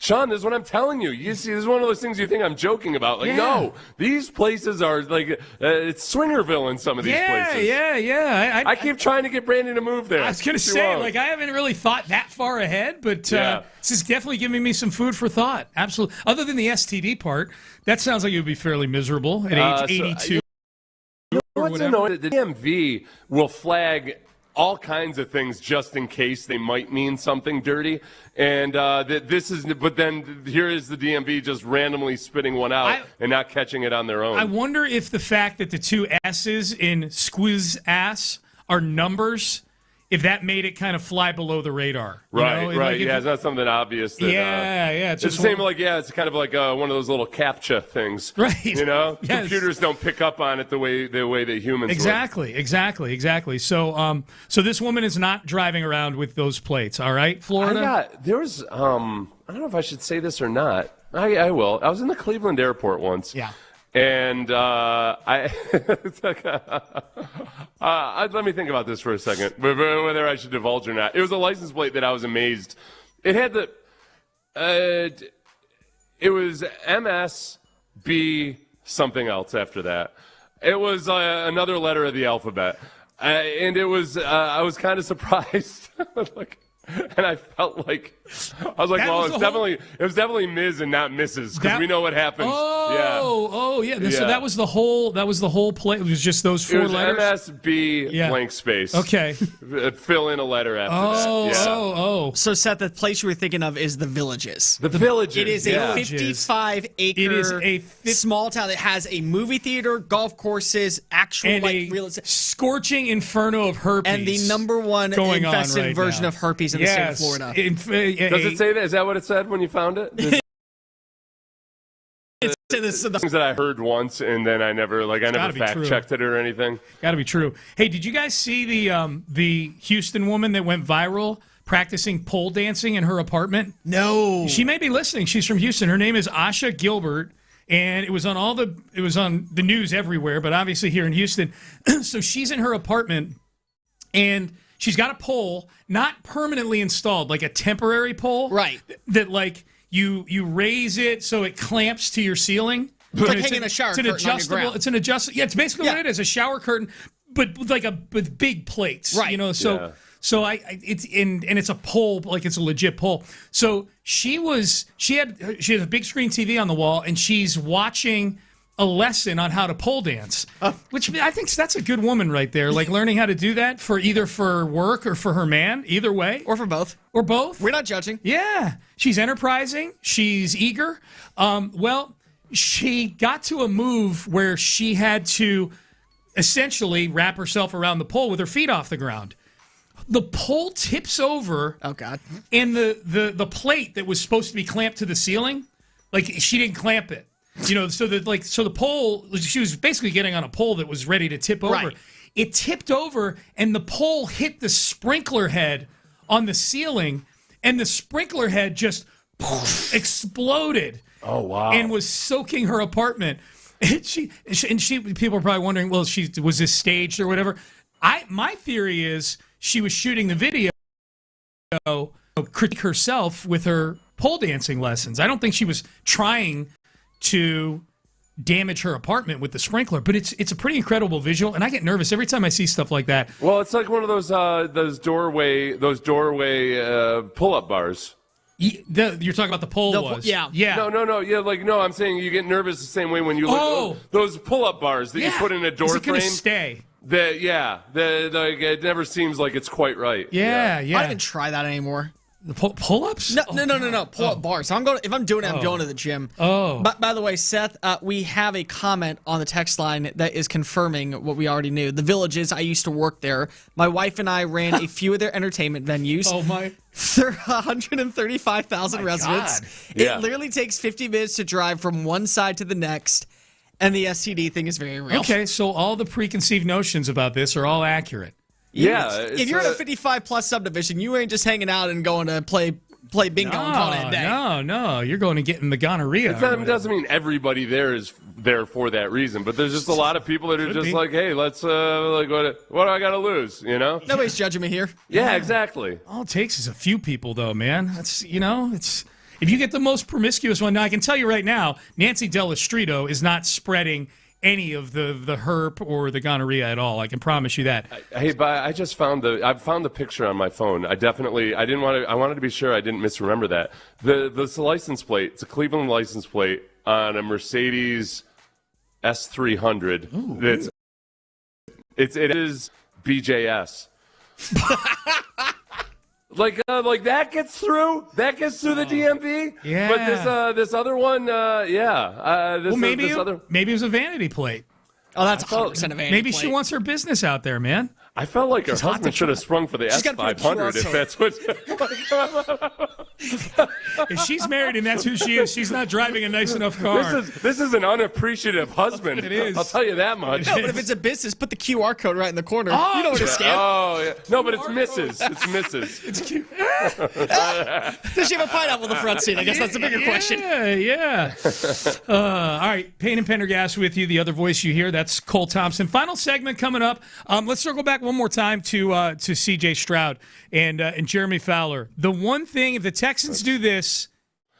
Sean, this is what I'm telling you. You see, this is one of those things you think I'm joking about. Like, no, these places are like, it's Swingerville in some of these places. Yeah. I keep trying to get Brandon to move there. I was going to say, I haven't really thought that far ahead, but this is definitely giving me some food for thought. Absolutely. Other than the STD part, that sounds like it would be fairly miserable at age 82. What's annoying? The DMV will flag all kinds of things just in case they might mean something dirty. And but then here is the DMV just randomly spitting one out and not catching it on their own. I wonder if the fact that the two S's in squiz ass are numbers, if that made it kind of fly below the radar. Right. Like It's not something obvious. That, it's the same. It's kind of like one of those little CAPTCHA things. Right. Yes. Computers don't pick up on it the way that humans Exactly. So this woman is not driving around with those plates. All right, Florida. There was I don't know if I should say this or not. I will. I was in the Cleveland airport once. Yeah. And let me think about this for a second, whether I should divulge or not. It was a license plate that I was amazed. It had it was MSB something else after that. It was another letter of the alphabet, and it was I was kind of surprised, and I felt like it was definitely Ms. and not Mrs. because we know what happens. Yeah. So that was the whole play. It was just those four letters. MSB blank space. Okay. Fill in a letter after that. So Seth, the place you were thinking of is the Villages. The Villages. It is a 55-acre small town that has a movie theater, golf courses, actual and real estate, scorching inferno of herpes, and the number one infested version of herpes in the state of Florida. Does it say that? Is that what it said when you found it? Things that I heard once, and then I never fact-checked it or anything. Got to be true. Hey, did you guys see the Houston woman that went viral practicing pole dancing in her apartment? No. She may be listening. She's from Houston. Her name is Asha Gilbert, and it was on the news everywhere, but obviously here in Houston. So she's in her apartment, and she's got a pole, not permanently installed, like a temporary pole, right? That you raise it so it clamps to your ceiling. It's like hanging a shower curtain on your ground. It's an adjustable. Yeah, it's basically what it is, a shower curtain, but with big plates. Right. So it's a pole, like it's a legit pole. So she has a big screen TV on the wall, and she's watching a lesson on how to pole dance, which I think that's a good woman right there, like learning how to do that for work or for her man, either way. Or for both. Or both. We're not judging. Yeah. She's enterprising. She's eager. She got to a move where she had to essentially wrap herself around the pole with her feet off the ground. The pole tips over. Oh, God. And the plate that was supposed to be clamped to the ceiling, like she didn't clamp it. So the pole, she was basically getting on a pole that was ready to tip over. Right. It tipped over, and the pole hit the sprinkler head on the ceiling, and the sprinkler head just exploded. Oh, wow. And was soaking her apartment. And people are probably wondering, well, was this staged or whatever? My theory is she was shooting the video, critique herself with her pole dancing lessons. I don't think she was trying to damage her apartment with the sprinkler, but it's a pretty incredible visual, and I get nervous every time I see stuff like that. Well, it's like one of those doorway pull-up bars. You're talking about the pole Yeah. No. Yeah, I'm saying you get nervous the same way when you look at those pull-up bars that you put in a door frame. Is it stay? It never seems like it's quite right. Yeah. I don't even try that anymore. The pull-ups? No. Pull-up bars. So if I'm doing it, I'm going to the gym. But by the way, Seth, we have a comment on the text line that is confirming what we already knew. The Villages, I used to work there. My wife and I ran a few of their entertainment venues. Oh, my. There are 135,000 residents. God. Yeah. It literally takes 50 minutes to drive from one side to the next, and the STD thing is very real. Okay, so all the preconceived notions about this are all accurate. Yeah. If you're in a 55-plus subdivision, you ain't just hanging out and going to play bingo and calling it a day. No. You're going to get in the gonorrhea. It doesn't mean everybody there is there for that reason, but there's just a lot of people that are just like, hey, let's, what do I got to lose, Nobody's judging me here. Yeah, exactly. All it takes is a few people, though, man. That's, it's... If you get the most promiscuous one, now I can tell you right now, Nancy Dell'Estrito is not spreading any of the herp or the gonorrhea at all. I can promise you that. I just found the picture on my phone. I wanted to be sure I didn't misremember that. The license plate, it's a Cleveland license plate on a Mercedes S300. It is BJS. Like that gets through. That gets through the DMV. Yeah. But this other one, maybe it was a vanity plate. Oh, that's 100% a vanity Maybe plate. she wants her business out there, man. I felt like her husband should have sprung for the S500 if that's what. If she's married and that's who she is, she's not driving a nice enough car. This is an unappreciative husband. It is. I'll tell you that much. No, but if it's a business, put the QR code right in the corner. Oh, you know what a scam. Oh, yeah. No, but it's Mrs. It's Mrs. It's cute. Does she have a pineapple in the front seat? I guess that's a bigger question. Yeah. All right, Payne and Pendergast with you. The other voice you hear, that's Cole Thompson. Final segment coming up. Let's circle back one more time to C.J. Stroud and Jeremy Fowler. The one thing, if the Texans do this,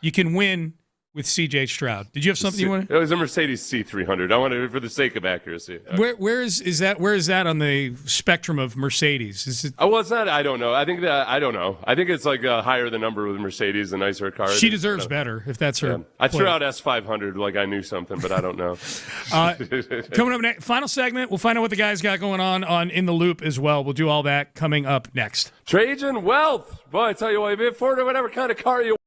you can win with C.J. Stroud. Did you have something you wanted? It was a Mercedes C300. I wanted it for the sake of accuracy. Where is that? Where is that on the spectrum of Mercedes? Is it? Oh, well, it's not. I don't know. I think it's like higher the number with Mercedes, a nicer car. She deserves better if that's her. Yeah. I threw out S500 like I knew something, but I don't know. Coming up next, final segment. We'll find out what the guys got going on In the Loop as well. We'll do all that coming up next. Trajan Wealth. Boy, I tell you what, you can afford whatever kind of car you want.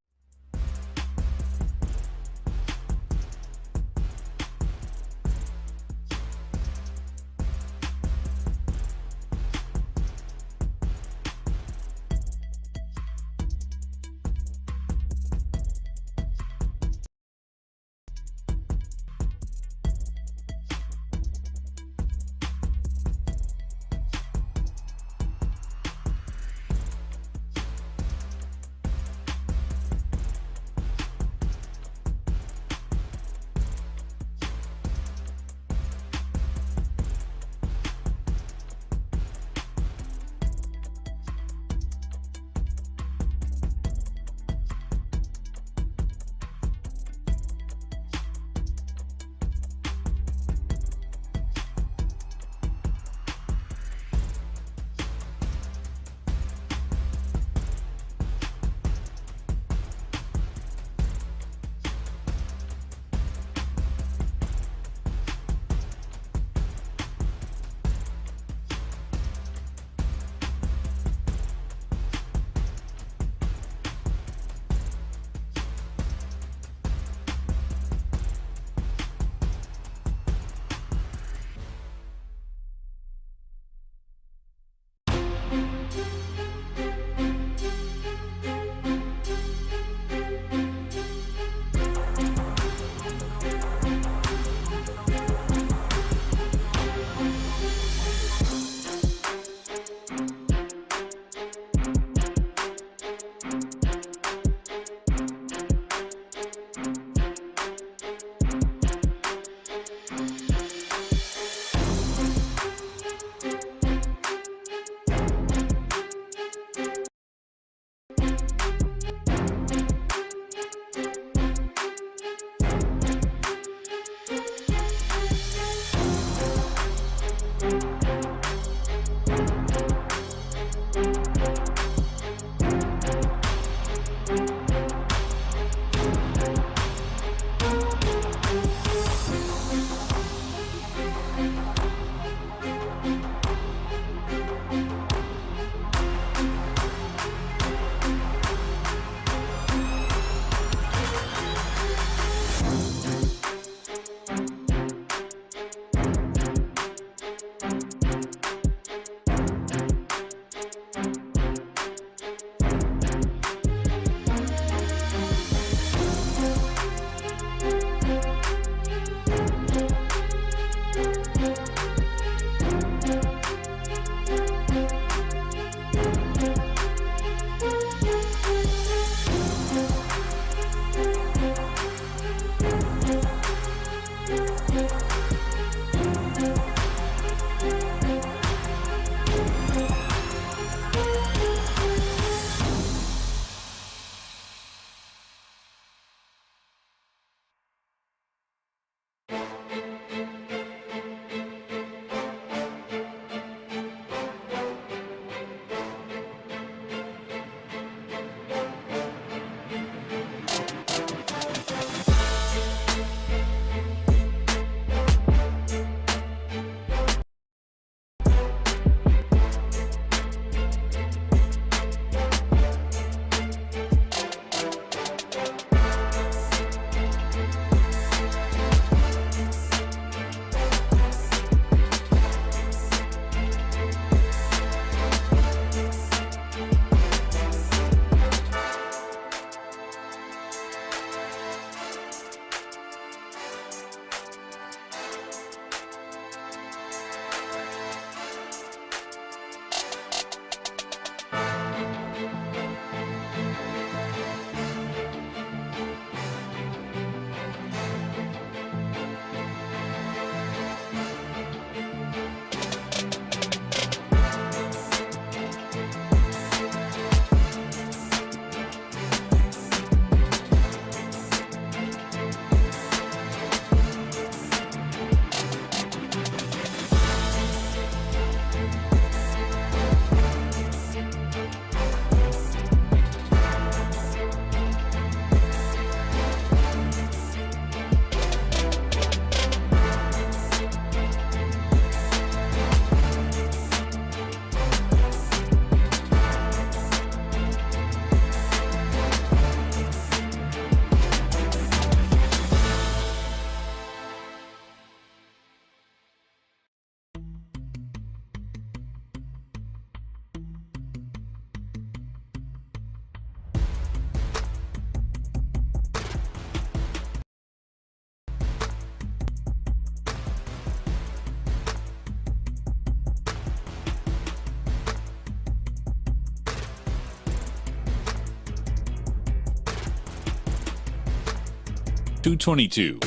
222.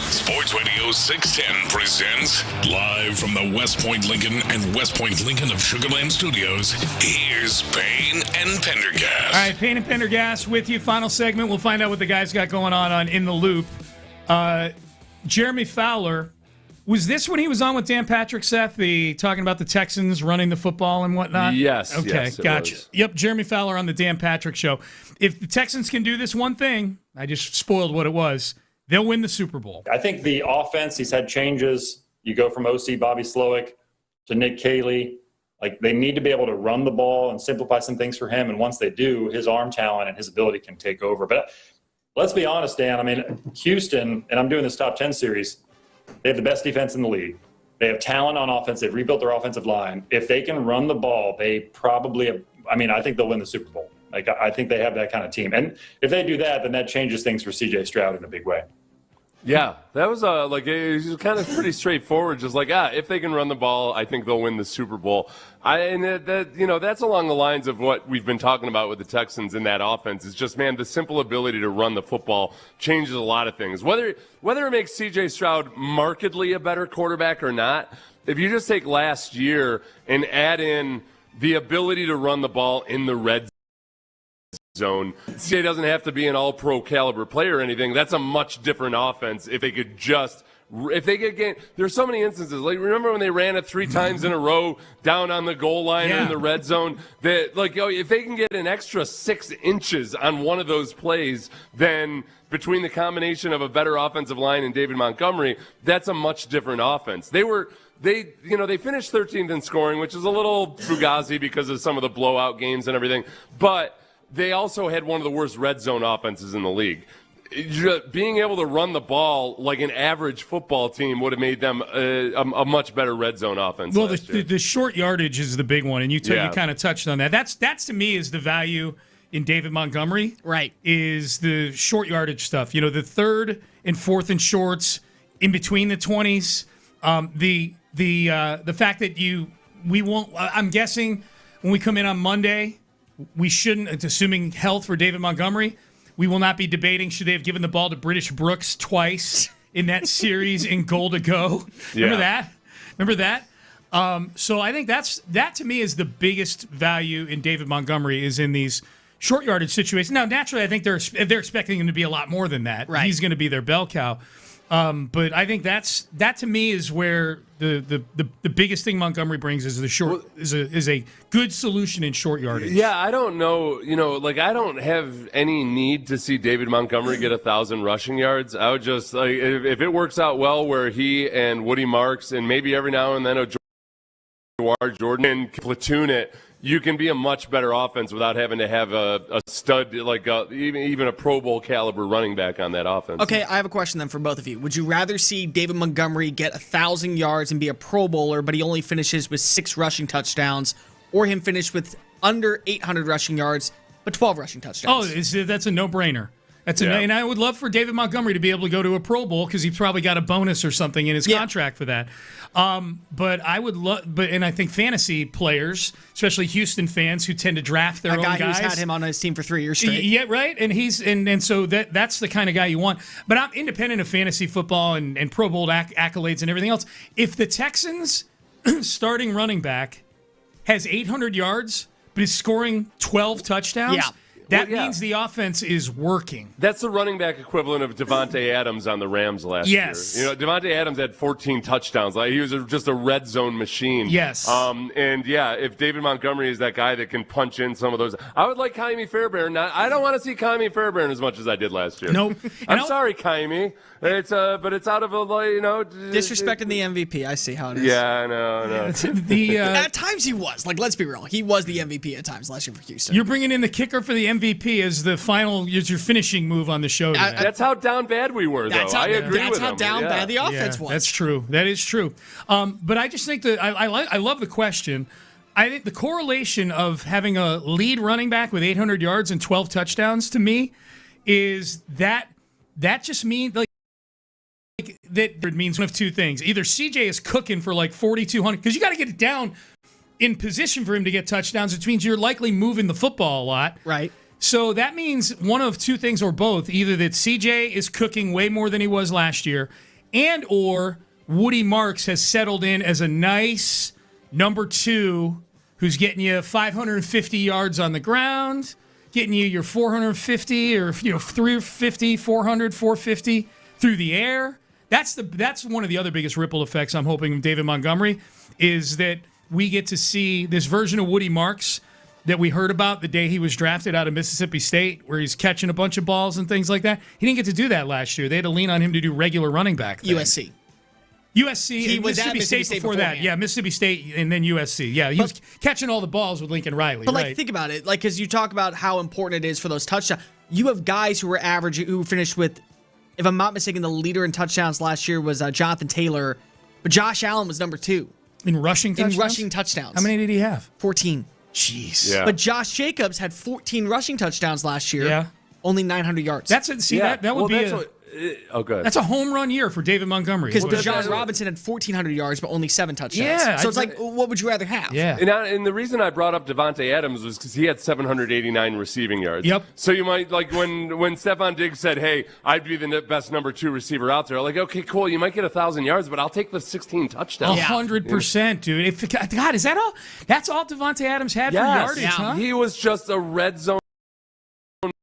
Sports Radio 610 presents live from the West Point Lincoln and West Point Lincoln of Sugarland Studios. Here's Payne and Pendergast. All right, Payne and Pendergast with you. Final segment. We'll find out what the guys got going on In the Loop. Jeremy Fowler, was this when he was on with Dan Patrick, Seth, talking about the Texans running the football and whatnot? Yes. Okay, yes, gotcha. Was. Yep, Jeremy Fowler on the Dan Patrick show. If the Texans can do this one thing, I just spoiled what it was, they'll win the Super Bowl. I think the offense, he's had changes. You go from OC Bobby Slowick to Nick Caley. Like, they need to be able to run the ball and simplify some things for him. And once they do, his arm talent and his ability can take over. But let's be honest, Dan. I mean, Houston, and I'm doing this top 10 series, they have the best defense in the league. They have talent on offense. They've rebuilt their offensive line. If they can run the ball, they probably have, I think they'll win the Super Bowl. Like, I think they have that kind of team. And if they do that, then that changes things for C.J. Stroud in a big way. Yeah, that was it was kind of pretty straightforward. Just if they can run the ball, I think they'll win the Super Bowl. That's along the lines of what we've been talking about with the Texans in that offense. It's just, man, the simple ability to run the football changes a lot of things. Whether it makes C.J. Stroud markedly a better quarterback or not, if you just take last year and add in the ability to run the ball in the red zone, CJ doesn't have to be an all-pro caliber player or anything. That's a much different offense if they could get there's so many instances. Like, remember when they ran it 3 times in a row down on the goal line or in the red zone? That, if they can get an extra 6 inches on one of those plays, then between the combination of a better offensive line and David Montgomery, that's a much different offense. They finished 13th in scoring, which is a little fugazi because of some of the blowout games and everything, but they also had one of the worst red zone offenses in the league. Being able to run the ball like an average football team would have made them a much better red zone offense. Well, the short yardage is the big one, and you kind of touched on that. That's to me is the value in David Montgomery. Right, is the short yardage stuff. The 3rd and 4th and shorts in between the 20s. The fact that we won't. I'm guessing when we come in on Monday, we shouldn't, assuming health for David Montgomery, we will not be debating should they have given the ball to British Brooks twice in that series in goal to go. Remember that? So I think that to me is the biggest value in David Montgomery is in these short yardage situations. Now, naturally, I think they're expecting him to be a lot more than that. Right. He's going to be their bell cow. But I think that to me is where the biggest thing Montgomery brings is is a good solution in short yardage. Yeah, I don't know. I don't have any need to see David Montgomery get 1,000 rushing yards. I would just if it works out well where he and Woody Marks and maybe every now and then Jawar Jordan can platoon it. You can be a much better offense without having to have a stud, even a Pro Bowl caliber running back on that offense. Okay, I have a question then for both of you. Would you rather see David Montgomery get 1,000 yards and be a Pro Bowler, but he only finishes with 6 rushing touchdowns, or him finish with under 800 rushing yards, but 12 rushing touchdowns? Oh, that's a no-brainer. And I would love for David Montgomery to be able to go to a Pro Bowl because he's probably got a bonus or something in his contract for that. But I would and I think fantasy players, especially Houston fans who tend to draft their own guys. A guy who's had him on his team for 3 years straight. Yeah, right. And so that's the kind of guy you want. But I'm independent of fantasy football and Pro Bowl accolades and everything else. If the Texans starting running back has 800 yards but is scoring 12 touchdowns. That means the offense is working. That's the running back equivalent of Devontae Adams on the Rams last year. Devontae Adams had 14 touchdowns. He was just a red zone machine. Yes. If David Montgomery is that guy that can punch in some of those, I would like Kaimi Fairbairn. I don't want to see Kaimi Fairbairn as much as I did last year. Nope. I'm sorry, Kaimi. But it's out of disrespecting the MVP. I see how it is. Yeah, I know. At times he was. Let's be real. He was the MVP at times last year for Houston. You're bringing in the kicker for the MVP as the final, as your finishing move on the show. That's how down bad we were, though. I agree with him. That's how down bad the offense was. That's true. That is true. But I just think that I love the question. I think the correlation of having a lead running back with 800 yards and 12 touchdowns to me is that just means that means one of two things. Either CJ is cooking for 4,200 because you got to get it down in position for him to get touchdowns, which means you're likely moving the football a lot. Right. So that means one of two things or both. Either that CJ is cooking way more than he was last year, and or Woody Marks has settled in as a nice number 2 who's getting you 550 yards on the ground, getting you your 450 or 350, 400, 450 through the air. That's one of the other biggest ripple effects I'm hoping of David Montgomery is that we get to see this version of Woody Marks that we heard about the day he was drafted out of Mississippi State, where he's catching a bunch of balls and things like that. He didn't get to do that last year. They had to lean on him to do regular running back thing. USC. He was Mississippi at State before that. beforehand. Yeah, Mississippi State and then USC. Yeah, he was catching all the balls with Lincoln Riley. But right. think about it, because you talk about how important it is for those touchdowns. You have guys who finished with, if I'm not mistaken, the leader in touchdowns last year was Jonathan Taylor, but Josh Allen was number 2 in rushing touchdowns. How many did he have? 14. Jeez. Yeah. But Josh Jacobs had 14 rushing touchdowns last year. Yeah. Only 900 yards. That would be good. That's a home run year for David Montgomery. Because Bijan Robinson had 1,400 yards, but only 7 touchdowns. Yeah, so it's like, what would you rather have? Yeah. And the reason I brought up Devontae Adams was because he had 789 receiving yards. Yep. So you might, like, when Stephon Diggs said, hey, I'd be the best number 2 receiver out there, like, okay, cool, you might get 1,000 yards, but I'll take the 16 touchdowns. 100%, dude. God, is that all? That's all Devontae Adams had for yardage, huh? He was just a red zone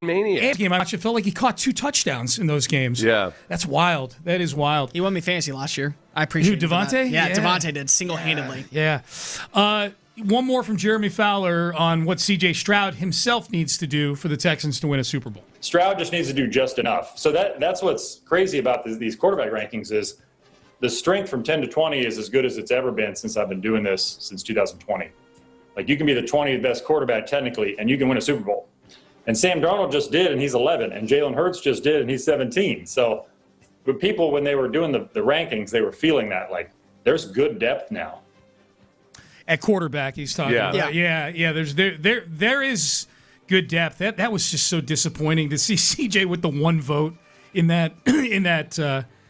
maniac. Game I watched, it felt like he caught 2 touchdowns in those games. Yeah. That's wild. That is wild. He won me fantasy last year. I appreciate Who, Devontae? Yeah, Devontae did single-handedly. Yeah. One more from Jeremy Fowler on what C.J. Stroud himself needs to do for the Texans to win a Super Bowl. Stroud just needs to do just enough. So that's what's crazy about these quarterback rankings is the strength from 10 to 20 is as good as it's ever been since I've been doing this since 2020. Like, you can be the 20th best quarterback technically, and you can win a Super Bowl. And Sam Darnold just did, and he's 11. And Jalen Hurts just did, and he's 17. So but people, when they were doing the rankings, they were feeling that. Like, there's good depth now. At quarterback, he's talking about. Yeah. There is good depth. That was just so disappointing to see CJ with the 1 vote in that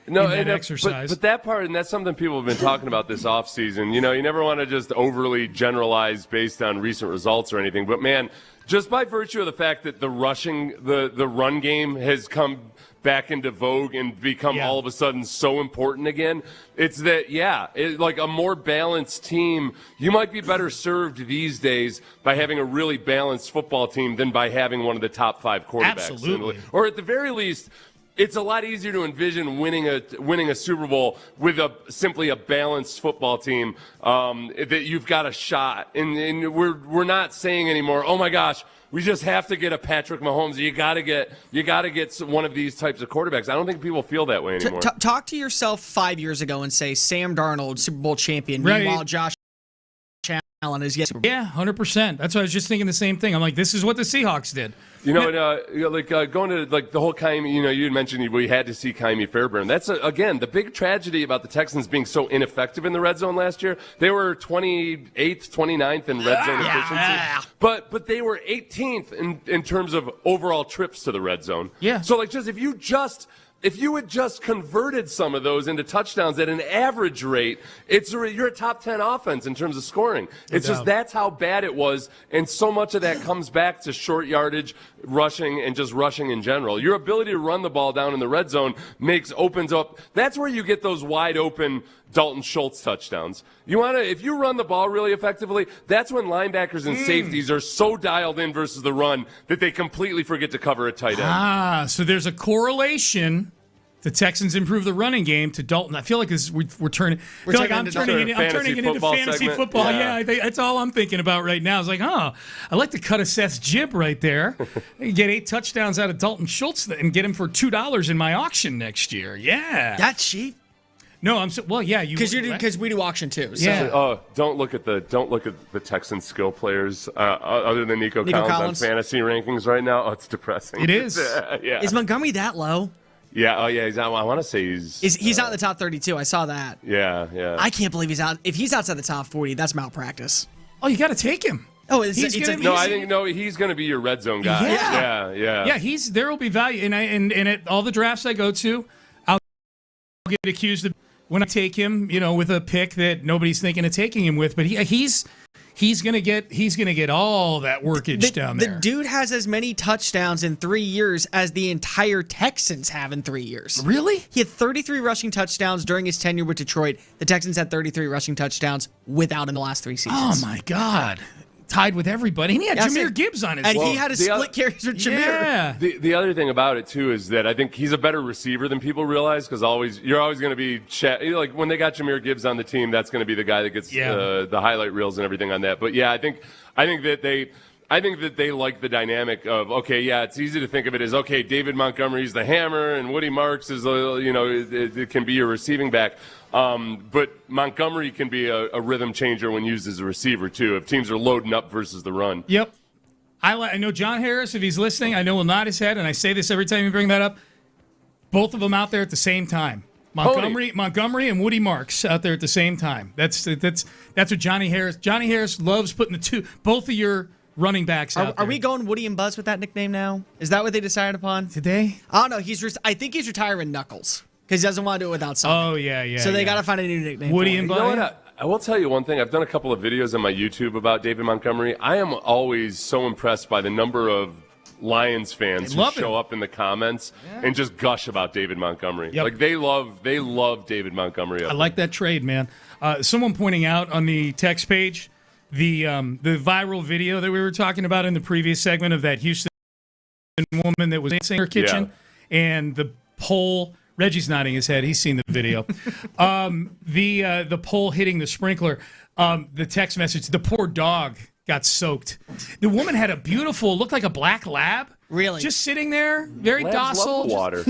exercise. But that part, and that's something people have been talking about this offseason. You never want to just overly generalize based on recent results or anything. But, man, just by virtue of the fact that the run game has come back into vogue and become all of a sudden so important again, it's that, like a more balanced team, you might be better served these days by having a really balanced football team than by having one of the top 5 quarterbacks. Absolutely. Or at the very least, it's a lot easier to envision winning a Super Bowl with simply a balanced football team that you've got a shot. And we're not saying anymore, oh my gosh, we just have to get a Patrick Mahomes. You got to get one of these types of quarterbacks. I don't think people feel that way anymore. Talk to yourself 5 years ago and say Sam Darnold, Super Bowl champion. Right. Meanwhile, Josh Allen is yet Super Bowl. Yeah, 100%. That's why I was just thinking the same thing. I'm like, this is what the Seahawks did. Going to the whole Kaimi, you had mentioned we had to see Kaimi Fairbairn. That's, again, the big tragedy about the Texans being so ineffective in the red zone last year. They were 28th, 29th in red zone efficiency. But they were 18th in terms of overall trips to the red zone. Yeah. So, if you had just converted some of those into touchdowns at an average rate, you're a top 10 offense in terms of scoring. That's how bad it was, and so much of that comes back to short yardage, rushing, and just rushing in general. Your ability to run the ball down in the red zone opens up. That's where you get those wide open Dalton Schultz touchdowns. If you run the ball really effectively, that's when linebackers and safeties are so dialed in versus the run that they completely forget to cover a tight end. So there's a correlation. The Texans improve the running game to Dalton. I feel like I'm turning it into fantasy football. Yeah, that's all I'm thinking about right now. It's like, I'd like to cut a Seth's jib right there. Get 8 touchdowns out of Dalton Schultz and get him for $2 in my auction next year. Yeah, that's cheap. No, because we do auction too. So. Yeah. Don't look at the Texans skill players other than Nico Collins on fantasy rankings right now. Oh, it's depressing. It is. Yeah. Is Montgomery that low? Yeah. Oh, yeah. I want to say he's out in the top 32. I saw that. Yeah. I can't believe he's out. If he's outside the top 40, that's malpractice. Oh, you got to take him. Oh, I think he's going to be your red zone guy. Yeah. There will be value, and at all the drafts I go to, I'll get accused of when I take him, with a pick that nobody's thinking of taking him with. But he's he's gonna get all that workage down there. The dude has as many touchdowns in 3 years as the entire Texans have in 3 years. Really? He had 33 rushing touchdowns during his tenure with Detroit. The Texans had 33 rushing touchdowns without him in the last 3 seasons. Oh my God. Tied with everybody. And he had Jahmyr Gibbs on his team. team. And he had a split carries with Jahmyr. Yeah. The other thing about it, too, is that I think he's a better receiver than people realize because you're always going to be like when they got Jahmyr Gibbs on the team, that's going to be the guy that gets the highlight reels and everything on that. But, yeah, I think that they like the dynamic of, okay, yeah, it's easy to think of it as, okay, David Montgomery's the hammer and Woody Marks is, it can be your receiving back. But Montgomery can be a rhythm changer when used as a receiver, too, if teams are loading up versus the run. Yep. I know John Harris, if he's listening, I know will nod his head, and I say this every time you bring that up. Both of them out there at the same time. Montgomery and Woody Marks out there at the same time. That's what Johnny Harris loves putting both of your running backs out there. Are we going Woody and Buzz with that nickname now? Is that what they decided upon? Today? I don't know. I think he's retiring Knuckles because he doesn't want to do it without something. Oh, yeah. So they got to find a new nickname. Woody and Buzz? You know what? I will tell you one thing. I've done a couple of videos on my YouTube about David Montgomery. I am always so impressed by the number of Lions fans who show up in the comments and just gush about David Montgomery. Yep. Like they love David Montgomery. I like that trade, man. Someone pointing out on the text page the viral video that we were talking about in the previous segment of that Houston woman that was in her kitchen and the pole. Reggie's nodding his head. He's seen the video. The pole hitting the sprinkler. The text message. The poor dog got soaked. The woman had a beautiful, looked like a black lab. Really? Just sitting there, very Labs docile. love the water.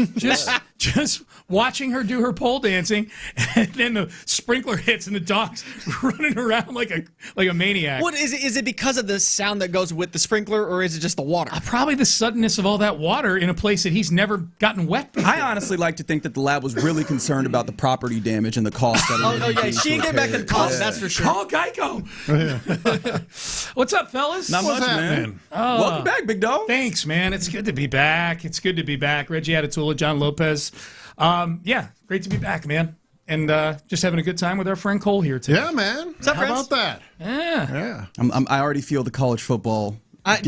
Just watching her do her pole dancing, and then the sprinkler hits, and the dog's running around like a maniac. What is it? Is it because of the sound that goes with the sprinkler, or is it just the water? Probably the suddenness of all that water in a place that he's never gotten wet before. I honestly like to think that the lab was really concerned about the property damage and the cost. She ain't getting back the cost, that's for sure. Call Geico. What's up, fellas? Not much, man. Welcome back, big dog. Thanks, man. It's good to be back. Reggie Atatula, John Lopez. Great to be back, man. And just having a good time with our friend Cole here today. Yeah, man. What's up, How about that? Yeah. I already feel the college football. I'm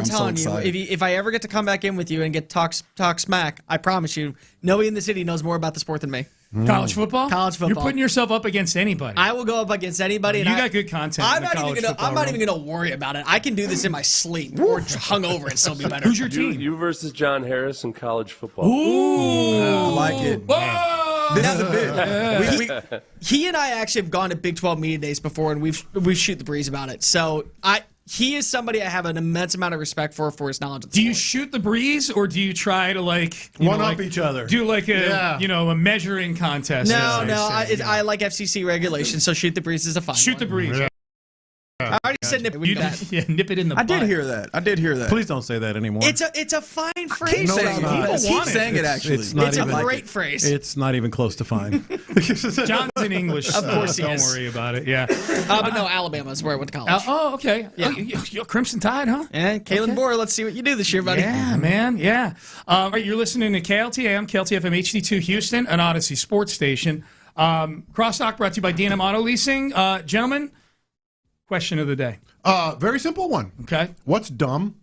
telling you, if I ever get to come back in with you and get talk smack, I promise you, nobody in the city knows more about the sport than me. College football? College football. You're putting yourself up against anybody. I will go up against anybody. You got good content. I'm not even going to worry about it. I can do this in my sleep or hungover and still be better. Who's your team? You versus John Harris in college football. Ooh. I like it. Whoa! This is a bit. He and I actually have gone to Big 12 media days before, and we shoot the breeze about it. So he is somebody I have an immense amount of respect for his knowledge of the sport. Do you sport. shoot the breeze, or do you try to one up each other? Do like a measuring contest? No. I like FCC regulations, so shoot the breeze is a fine Shoot the breeze. Yeah. I already said nip it. Nip it in the butt. I did hear that. Please don't say that anymore. It's a fine phrase. Keep saying it, actually. It's not It's even a great phrase. It's not even close to fine. John's in English. Of course he don't is. worry about it. Yeah. But no, Alabama is where I went to college. Okay. Yeah. You're Crimson Tide, huh? And Kalen Bohr, let's see what you do this year, buddy. Yeah, man. Yeah. All right, you're listening to KLTM, KLT FM HD2 Houston, an Odyssey sports station. Crosstalk brought to you by D&M Auto Leasing. Gentlemen, question of the day. Very simple one. Okay. What's dumb?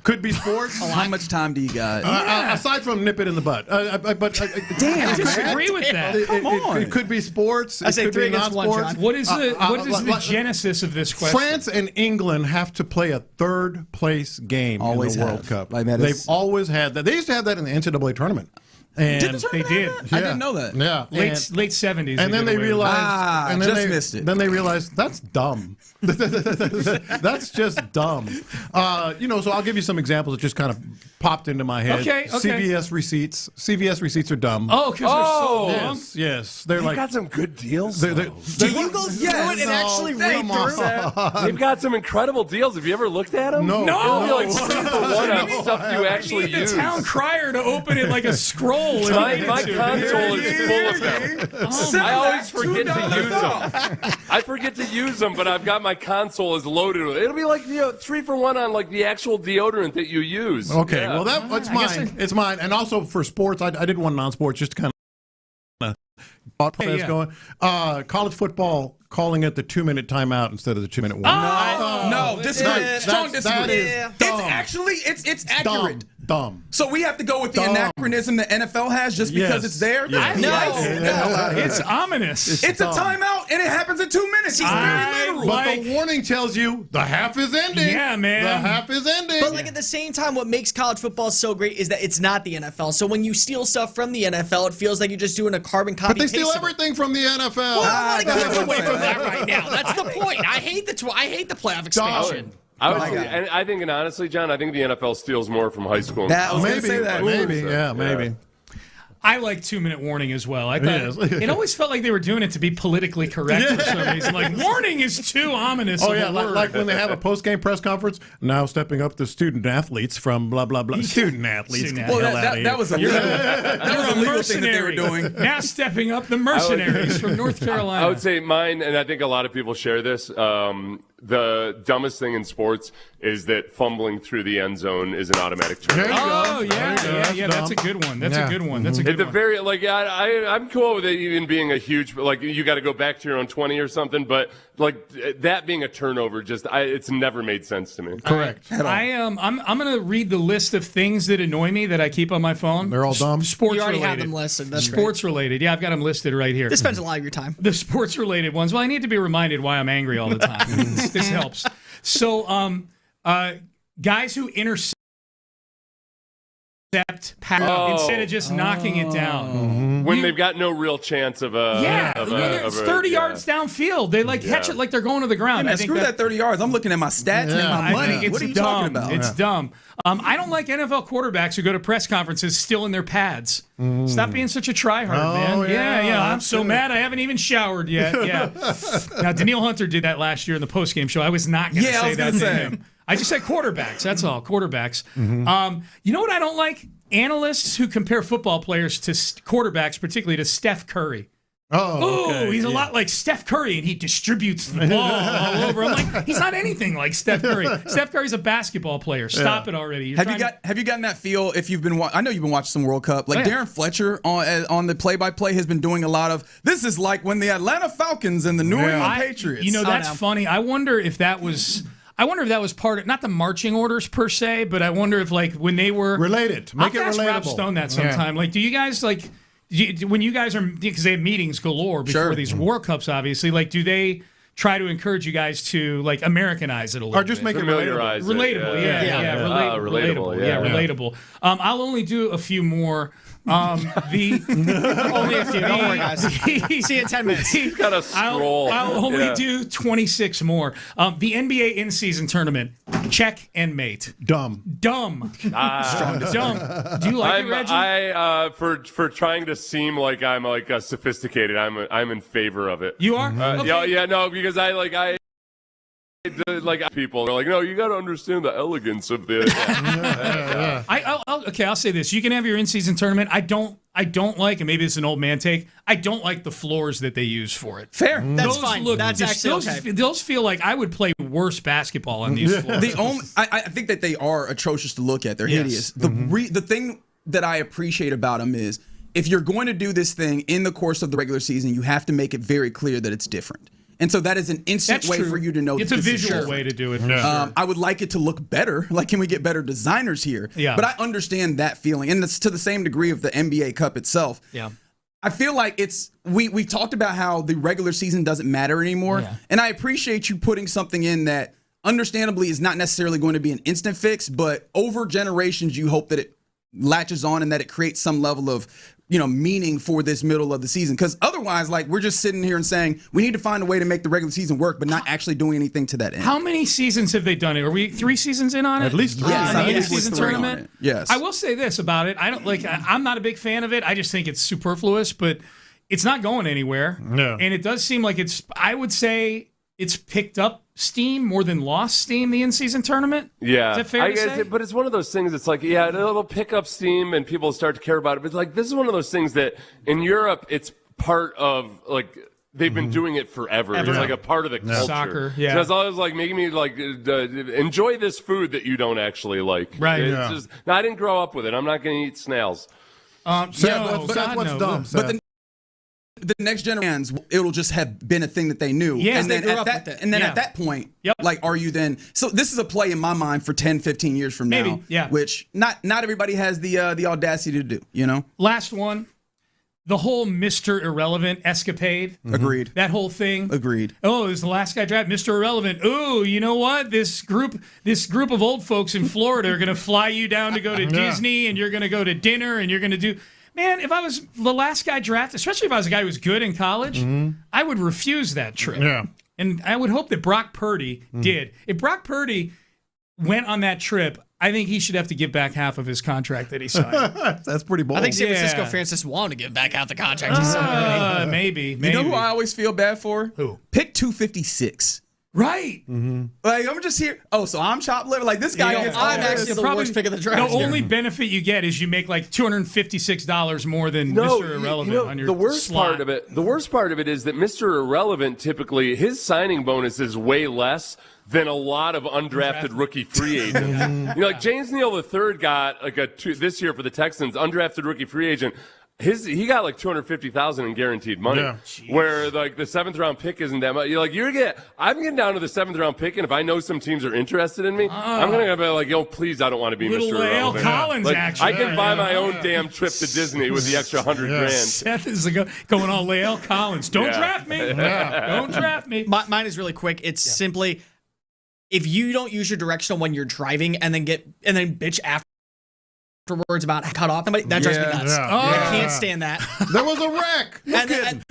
Could be sports. How much time do you got? Aside from nip it in the butt. Damn, I disagree with that. Come on. It could be sports. I say could 3 be against 1, non-sports. John. What is the genesis of this question? France and England have to play a third-place game Always in the World have. Cup. Like that is- They've always had that. They used to have that in the NCAA tournament. And They did. I didn't know that. Yeah. Late 70s. And then they realized. realized. missed it. Then they realized that's dumb. That's just dumb. So I'll give you some examples that just kind of popped into my head. Okay. CVS receipts. CVS receipts are dumb. Oh, because they're so long? Yes. They're They've got some good deals. Do you go through it and actually read through? They've got some incredible deals. Have you ever looked at them? No. It'll be like 2 for 1 on stuff you actually need the use. town crier to open it like a scroll. My console is full of them. I always forget to use them. I forget to use them, but I've got my console is loaded with it. It'll be like 3 for 1 on like the actual deodorant that you use. Okay, Yeah. well that's mine. It's mine, and also for sports, I did one non-sports just to kind of thought process going. College football calling it the 2-minute timeout instead of the 2-minute warning. No, disagree. Strong disagree. It's actually accurate. Dumb. So we have to go with the anachronism the NFL has just because it's there? Yes. No. It's ominous. It's a timeout, and it happens in 2 minutes. He's very literal. But the warning tells you the half is ending. Yeah, man. The half is ending. But at the same time, what makes college football so great is that it's not the NFL. So when you steal stuff from the NFL, it feels like you're just doing a carbon copy. But they steal everything from the NFL. Well, I want to keep away from that right now. That's the point. I hate the playoff expansion. And I think, and honestly, John, I think the NFL steals more from high school. Maybe. I like 2-minute warning as well. I thought it always felt like they were doing it to be politically correct for some reason. Like, warning is too ominous. Oh, yeah, like when they have a post-game press conference, now stepping up the student athletes from blah, blah, blah. Student athletes. Well, that was a legal thing that they were doing. Now stepping up the mercenaries from North Carolina. I would say mine, and I think a lot of people share this, the dumbest thing in sports is that fumbling through the end zone is an automatic turnover. Oh, yeah, that's a good one. That's a good one. I'm cool with it even being a huge, you got to go back to your own 20 or something, but that being a turnover, it's never made sense to me. Correct. I'm going to read the list of things that annoy me that I keep on my phone. They're all dumb. Sports You already related. have them listed. That's sports related. Yeah, I've got them listed right here. This spends a lot of your time. The sports related ones. Well, I need to be reminded why I'm angry all the time. This helps. So, guys who intercept instead of just knocking it down. When they've got no real chance of a... it's 30 yards downfield. They catch it like they're going to the ground. I think screw that 30 yards. I'm looking at my stats and my money. What are you talking about? It's dumb. I don't like NFL quarterbacks who go to press conferences still in their pads. Stop being such a tryhard, man. Yeah. I'm so mad I haven't even showered yet. Yeah. Now, Daniil Hunter did that last year in the postgame show. I was not going to say that to him. I just said quarterbacks. That's all. Quarterbacks. You know what I don't like? Analysts who compare football players to quarterbacks, particularly to Steph Curry. He's a lot like Steph Curry, and he distributes the ball all over. I'm like, he's not anything like Steph Curry. Steph Curry's a basketball player. Stop it already. Have you gotten that feel? If you've been, I know you've been watching some World Cup. Darren Fletcher on the play-by-play has been doing a lot of. This is like when the Atlanta Falcons and the New England Patriots. That's funny. I wonder if that was part of, not the marching orders per se, but I wonder if when they were related. Make it relatable. Rob Stone that sometime. Do you guys when you guys are, because they have meetings galore before these World Cups, obviously, do they try to encourage you guys to Americanize it a little or just bit? make it relatable? Relatable. I'll only do a few more. Only a few. Don't worry, guys. See you in 10 minutes. He's got to scroll. I'll only do 26 more. The NBA in-season tournament. Check and mate. Dumb. Dumb. Do you like it, Reggie? For trying to seem like I'm sophisticated, I'm in favor of it. You are? Okay. No, because I people are like, no, you got to understand the elegance of the. I'll say this: you can have your in-season tournament. I don't like, and maybe it's an old man take. I don't like the floors that they use for it. Fair, that's fine. That's actually okay. Those feel like I would play worse basketball on these floors. I think that they are atrocious to look at. They're hideous. The thing that I appreciate about them is if you're going to do this thing in the course of the regular season, you have to make it very clear that it's different. And so that is an instant way for you to know. It's a visual way to do it. For sure. I would like it to look better. Can we get better designers here? Yeah. But I understand that feeling, and it's to the same degree of the NBA Cup itself. Yeah. I feel like we talked about how the regular season doesn't matter anymore, and I appreciate you putting something in that understandably is not necessarily going to be an instant fix, but over generations you hope that it latches on and that it creates some level of meaning for this middle of the season. Because otherwise, we're just sitting here and saying we need to find a way to make the regular season work, but not actually doing anything to that end. How many seasons have they done it? Are we 3 seasons in on it? At least 3. Yes, in the in-season tournament? Yes. I will say this about it. I'm not a big fan of it. I just think it's superfluous, but it's not going anywhere. No. And it does seem like I would say it's picked up steam more than lost steam, the in-season tournament. Yeah. Is that fair to say? But it's one of those things, it's it'll pick up steam and people start to care about it. But this is one of those things that in Europe, it's part of, they've been doing it forever. It's a part of the culture. Soccer, yeah. So it's always making me enjoy this food that you don't actually like. Right. It's just, I didn't grow up with it. I'm not going to eat snails. But that's what's dumb. But the next generation, it'll just have been a thing that they knew. Yeah, and they then grew at up that, with it. and then Yeah. at that point, like, are you then? So this is a play in my mind for 10, 15 years from now. Maybe, yeah. Which not everybody has the audacity to do. You know. Last one. The whole Mr. Irrelevant escapade. Agreed. That whole thing. Agreed. Oh, it was the last guy drafted, Mr. Irrelevant. Ooh, you know what? This group of old folks in Florida are going to fly you down to go to Disney, and you're going to go to dinner, and you're going to do. Man, if I was the last guy drafted, especially if I was a guy who was good in college, I would refuse that trip. Yeah. And I would hope that Brock Purdy did. If Brock Purdy went on that trip, I think he should have to give back half of his contract that he signed. That's pretty bold. I think San Francisco fans just want to give back out the contract. Maybe. You know who I always feel bad for? Who? Pick 256. Right. Like, I'm just here. Oh, so I'm chopped liver. Like, this guy gets I'm actually the worst pick of the draft. The only benefit you get is you make like $256 more than Mr. Irrelevant on your the worst slot. part of it is that Mr. Irrelevant typically his signing bonus is way less than a lot of undrafted rookie free agents. You know, like James Neal III got like this year for the Texans, undrafted rookie free agent. He got like $250,000 in guaranteed money, where like the 7th round pick isn't that much. You're like I'm getting down to the 7th round pick, and if I know some teams are interested in me, I'm gonna be like, yo, please, I don't want to be Little Mr. Lael Irrelevant. Collins like, action. I can buy my own damn trip to Disney with the extra $100,000. Seth is going on Lael Collins. Don't draft me. Don't draft me. Mine is really quick. It's simply if you don't use your directional when you're driving and then bitch afterwards about cut off somebody, that drives me nuts. I can't stand that. There was a wreck. And then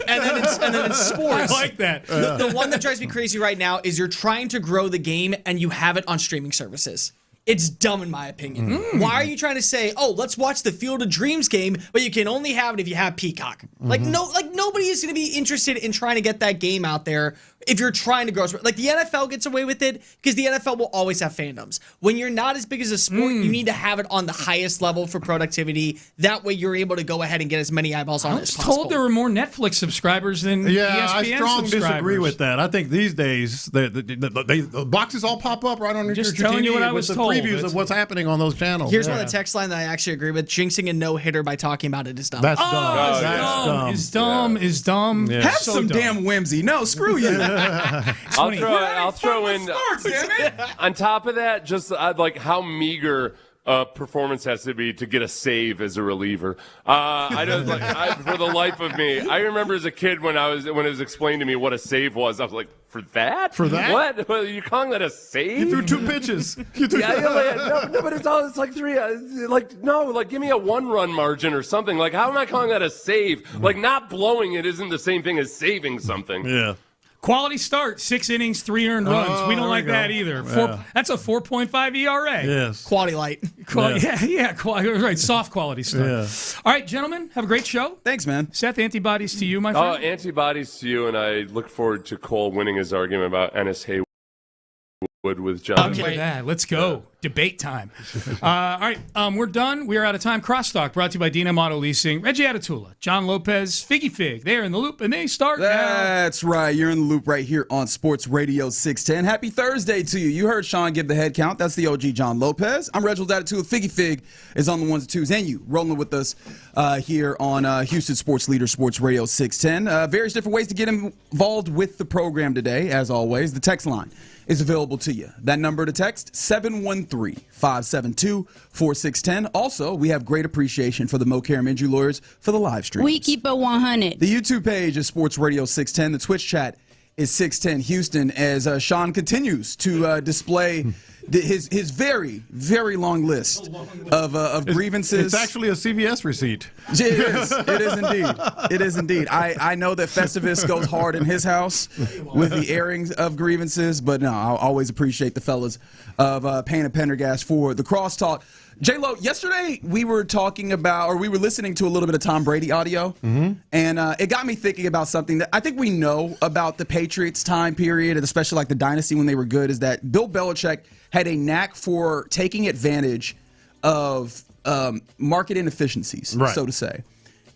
in sports, I like that. The one that drives me crazy right now is you're trying to grow the game and you have it on streaming services. It's dumb in my opinion. Why are you trying to say, oh, let's watch the Field of Dreams game, but you can only have it if you have Peacock? Nobody is going to be interested in trying to get that game out there if you're trying to grow. Like the NFL gets away with it because the NFL will always have fandoms. When you're not as big as a sport, you need to have it on the highest level for productivity. That way you're able to go ahead and get as many eyeballs on it as possible. I was told there were more Netflix subscribers than ESPN ESPN I strongly subscribers. disagree with that. I think these days the boxes all pop up right on your Just TV telling you what I with was the told. previews of what's happening on those channels. Here's one of the text line that I actually agree with. Jinxing a no-hitter by talking about it is dumb. That's dumb. Is dumb. Yeah. Have So some dumb. damn whimsy. No, screw you. I'll throw in Smart, damn it. on top of that, just like how meager performance has to be to get a save as a reliever. For the life of me, I remember as a kid when it was explained to me what a save was. I was like, for that? What? Well, you calling that a save? You threw 2 pitches. No, but it's like 3. Give me a 1-run margin or something. Like, how am I calling that a save? Like, not blowing it isn't the same thing as saving something. Yeah. Quality start, 6 innings, 3 earned runs. We don't like that either. That's a 4.5 ERA. Yes. Quality light. Right. Soft quality start. Yeah. All right, gentlemen, have a great show. Thanks, man. Seth, antibodies to you, my friend. Antibodies to you, and I look forward to Cole winning his argument about Ennis Haywood with John. Okay. Let's go. Debate time. All right, we're done. We are out of time. Crosstalk brought to you by D&M Auto Leasing. Reggie Atatula, John Lopez, Figgy Fig. They're in the loop, and they start now. That's right. You're in the loop right here on Sports Radio 610. Happy Thursday to you. You heard Sean give the head count. That's the OG John Lopez. I'm Reginald Atatula. Figgy Fig is on the ones and twos. And you rolling with us here on Houston Sports Leader Sports Radio 610. Various different ways to get involved with the program today, as always. The text line is available to you. That number to text, 713-572-4610. Also, we have great appreciation for the Mo Karam Injury Lawyers for the live stream. We keep it 100. The YouTube page is Sports Radio 610. The Twitch chat is 610 Houston as Sean continues to display his very, very long list of grievances. It's actually a CVS receipt. It is. It is indeed. It is indeed. I know that Festivus goes hard in his house with the airings of grievances, but no, I always appreciate the fellas of Payne and Pendergast for the crosstalk. J-Lo, yesterday we were listening to a little bit of Tom Brady audio, and it got me thinking about something that I think we know about the Patriots time period, and especially like the dynasty when they were good, is that Bill Belichick had a knack for taking advantage of market inefficiencies, so to say.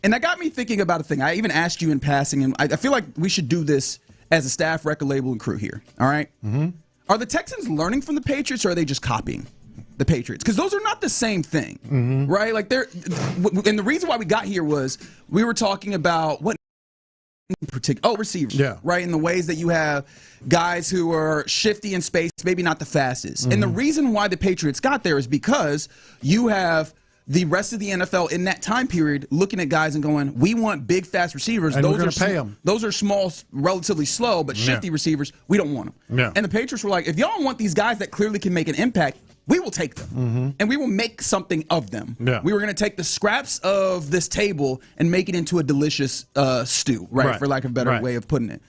And that got me thinking about a thing. I even asked you in passing, and I feel like we should do this as a staff, record label, and crew here, all right? Are the Texans learning from the Patriots, or are they just copying the Patriots? Because those are not the same thing, right? Like and the reason why we got here was we were talking about what particular receivers, Yeah. right? In the ways that you have guys who are shifty in space, maybe not the fastest. And the reason why the Patriots got there is because you have the rest of the NFL in that time period looking at guys and going, we want big, fast receivers. And those we're going are to pay them. Those are small, relatively slow, but shifty receivers. We don't want them. Yeah. And the Patriots were like, if y'all want these guys that clearly can make an impact, we will take them, and we will make something of them. Yeah. We were going to take the scraps of this table and make it into a delicious stew, right? For lack of a better way of putting it.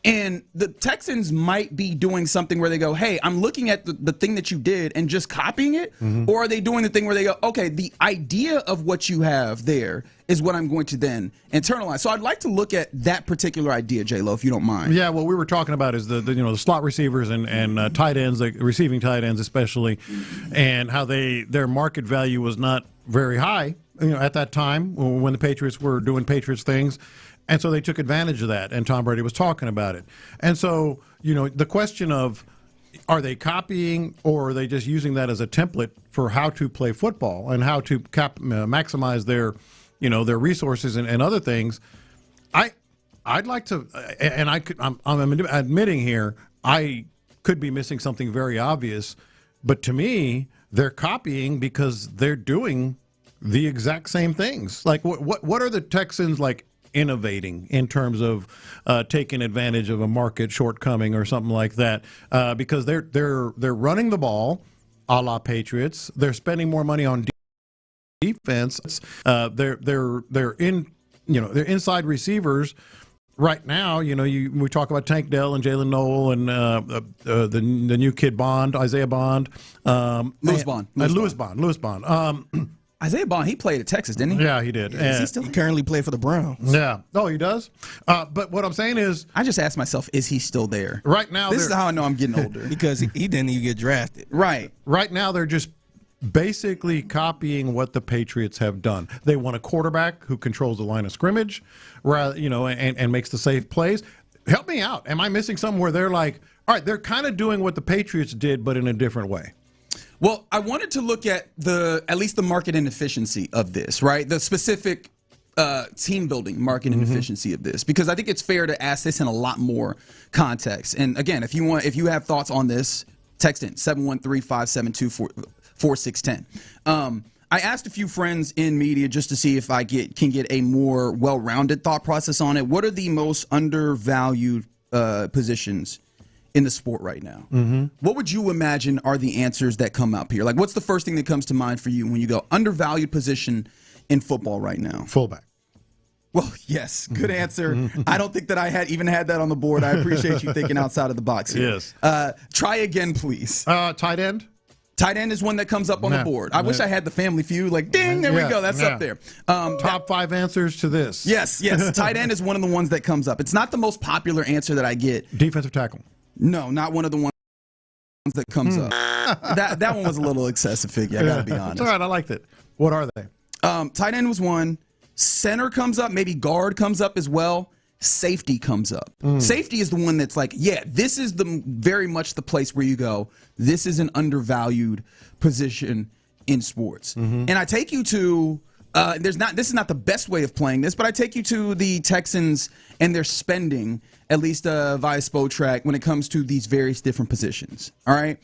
And the Texans might be doing something where they go, hey, I'm looking at the thing that you did and just copying it. Or are they doing the thing where they go, okay, the idea of what you have there is what I'm going to then internalize. So I'd like to look at that particular idea, J-Lo, if you don't mind. Yeah, what we were talking about is the slot receivers and tight ends, like receiving tight ends especially, and how their market value was not very high at that time when the Patriots were doing Patriots things. And so they took advantage of that, and Tom Brady was talking about it. And so, the question of, are they copying or are they just using that as a template for how to play football and how to maximize their resources and other things? I'd like to, and I'm admitting here, I could be missing something very obvious, but to me, they're copying because they're doing the exact same things. Like, what are the Texans innovating in terms of taking advantage of a market shortcoming or something like that, because they're running the ball a la Patriots. They're spending more money on defense. They're inside receivers right now. We talk about Tank Dell and Jalen Noel and the new kid Isaiah Bond, Lewis Bond. Isaiah Bond, he played at Texas, didn't he? Yeah, he did. Does he still currently play for the Browns? Yeah. Oh, he does? But what I'm saying is, I just asked myself, is he still there? Right now, this is how I know I'm getting older. Because he didn't even get drafted. Right. Right now, they're just basically copying what the Patriots have done. They want a quarterback who controls the line of scrimmage, and makes the safe plays. Help me out. Am I missing something where they're like, all right, they're kind of doing what the Patriots did, but in a different way? Well, I wanted to look at at least the market inefficiency of this, right? The specific team building market inefficiency of this, because I think it's fair to ask this in a lot more context. And again, if you have thoughts on this, text in 713-572-4610. I asked a few friends in media just to see if I can get a more well-rounded thought process on it. What are the most undervalued positions in the sport right now? What would you imagine are the answers that come up here? Like, what's the first thing that comes to mind for you when you go undervalued position in football right now? Fullback. Well, yes, good answer. I don't think that I had that on the board. I appreciate you thinking outside of the box here. Yes. Try again, please. Tight end? Tight end is one that comes up on the board. I wish I had the Family Feud. Like, ding, there we go. That's up there. Top 5 answers to this. Yes. Tight end is one of the ones that comes up. It's not the most popular answer that I get. Defensive tackle. No, not one of the ones that comes up. That one was a little excessive figure, I got to be honest. It's all right. I liked it. What are they? Tight end was one. Center comes up. Maybe guard comes up as well. Safety comes up. Safety is the one that's like, yeah, this is very much the place where you go, this is an undervalued position in sports. And I take you to, this is not the best way of playing this, but I take you to the Texans and their spending, at least via Spotrac, when it comes to these various different positions. All right.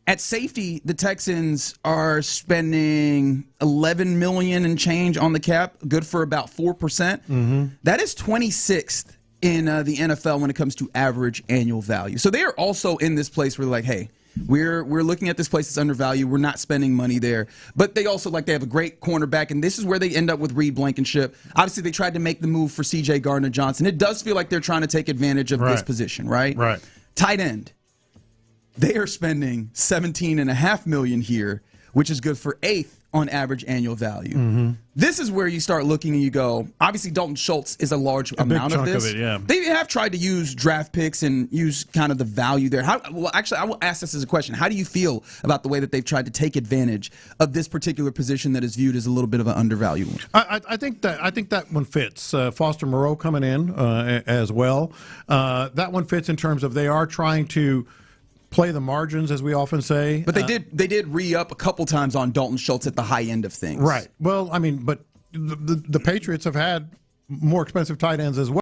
At safety, the Texans are spending $11 million and change on the cap, good for about 4%. That is 26th in the NFL when it comes to average annual value. So they are also in this place where they're like, hey, we're looking at this place that's undervalued. We're not spending money there. But they also they have a great cornerback, and this is where they end up with Reed Blankenship. Obviously, they tried to make the move for C.J. Gardner-Johnson. It does feel like they're trying to take advantage of this position, right? Right. Tight end. They are spending $17.5 million here, which is good for 8th on average annual value. This is where you start looking and you go, obviously Dalton Schultz is a large amount of this. Of it, yeah. They have tried to use draft picks and use kind of the value there. Actually, I will ask this as a question. How do you feel about the way that they've tried to take advantage of this particular position that is viewed as a little bit of an undervalued one? I think that one fits. Foster Moreau coming in as well. That one fits in terms of they are trying to play the margins, as we often say. But they did re-up a couple times on Dalton Schultz at the high end of things. Right. Well, I mean, but the Patriots have had more expensive tight ends as well.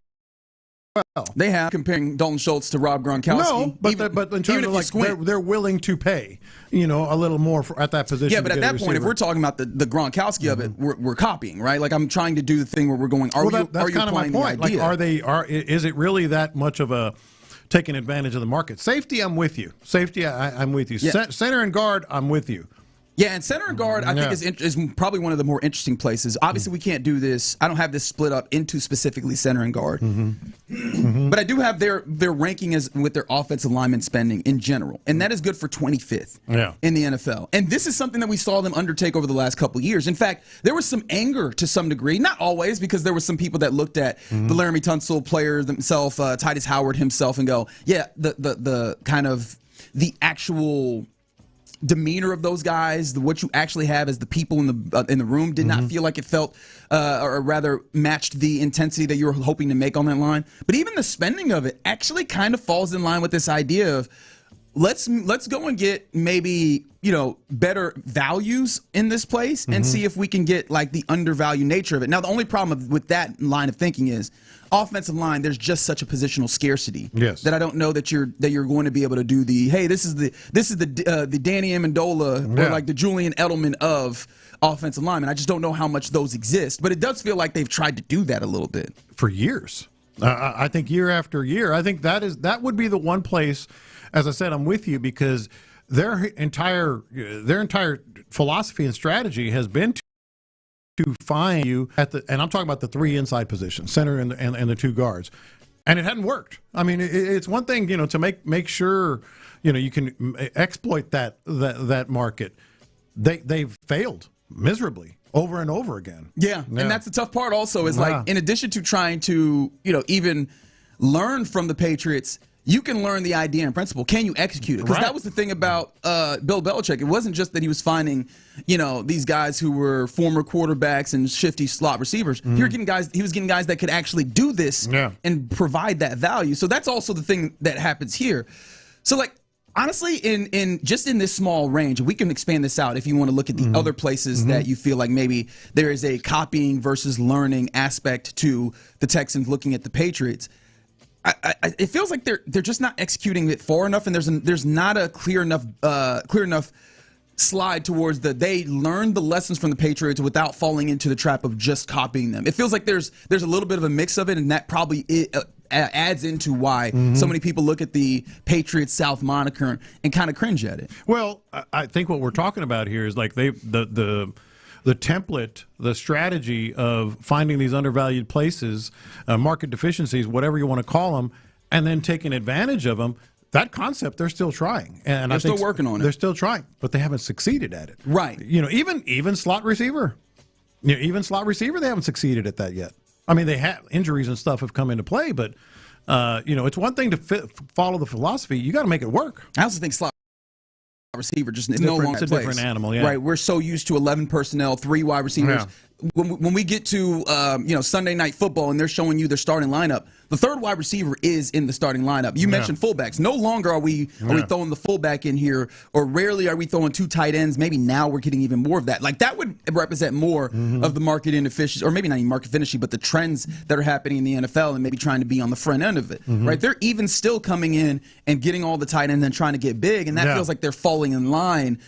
They have, comparing Dalton Schultz to Rob Gronkowski. No, but in terms of like they're willing to pay, a little more at that position. Yeah, but at that point, if we're talking about the Gronkowski of it, we're copying, right? Like I'm trying to do the thing where we're going. That's kind of my point. Like, is it really that much of a taking advantage of the market? Safety, I'm with you. Safety, I'm with you. Yeah. Center and guard, I'm with you. Yeah, and center and guard, I think, is probably one of the more interesting places. Obviously, we can't do this. I don't have this split up into specifically center and guard. But I do have their ranking as with their offensive lineman spending in general. And that is good for 25th in the NFL. And this is something that we saw them undertake over the last couple of years. In fact, there was some anger to some degree. Not always, because there were some people that looked at the Laramie Tunsil player himself, Titus Howard himself, and go, yeah, the kind of the actual demeanor of those guys, what you actually have as the people in the room did not feel like it felt, or rather matched the intensity that you were hoping to make on that line. But even the spending of it actually kind of falls in line with this idea of let's go and get maybe better values in this place and see if we can get like the undervalued nature of it. Now, the only problem with that line of thinking is offensive line. There's just such a positional scarcity that I don't know that you're going to be able to do the this is the Danny Amendola or like the Julian Edelman of offensive linemen. I just don't know how much those exist, but it does feel like they've tried to do that a little bit for years. I think year after year. I think that would be the one place. As I said, I'm with you because their entire philosophy and strategy has been to find you and I'm talking about the three inside positions, center and the two guards, and it hadn't worked. I mean, it's one thing to make sure you can exploit that market. They've failed miserably over and over again. Yeah, and that's the tough part. Also, is like in addition to trying to even learn from the Patriots. You can learn the idea and principle. Can you execute it? Because that was the thing about Bill Belichick. It wasn't just that he was finding, these guys who were former quarterbacks and shifty slot receivers. He was getting guys that could actually do this and provide that value. So that's also the thing that happens here. So, like, honestly, in this small range, we can expand this out if you want to look at the other places that you feel like maybe there is a copying versus learning aspect to the Texans looking at the Patriots. It feels like they're just not executing it far enough, and there's not a clear enough slide towards they learned the lessons from the Patriots without falling into the trap of just copying them. It feels like there's a little bit of a mix of it, and that probably adds into why so many people look at the Patriots South moniker and kind of cringe at it. Well, I think what we're talking about here is like the template, the strategy of finding these undervalued places, market deficiencies, whatever you want to call them, and then taking advantage of them. That concept, they're still trying, and they're still working on it. They're still trying, but they haven't succeeded at it. Right. Even slot receiver, they haven't succeeded at that yet. I mean, they have injuries and stuff have come into play, but it's one thing to follow the philosophy. You got to make it work. I also think slot receiver just no longer it's a different animal. Yeah. Right. We're so used to 11 personnel, 3 wide receivers. Yeah. When we get to Sunday Night Football and they're showing you their starting lineup, the third wide receiver is in the starting lineup. You mentioned fullbacks. No longer are we throwing the fullback in here, or rarely are we throwing 2 tight ends. Maybe now we're getting even more of that. Like that would represent more of the market inefficiency, or maybe not even market efficiency, but the trends that are happening in the NFL and maybe trying to be on the front end of it. Right? They're even still coming in and getting all the tight ends and trying to get big, and that feels like they're falling in line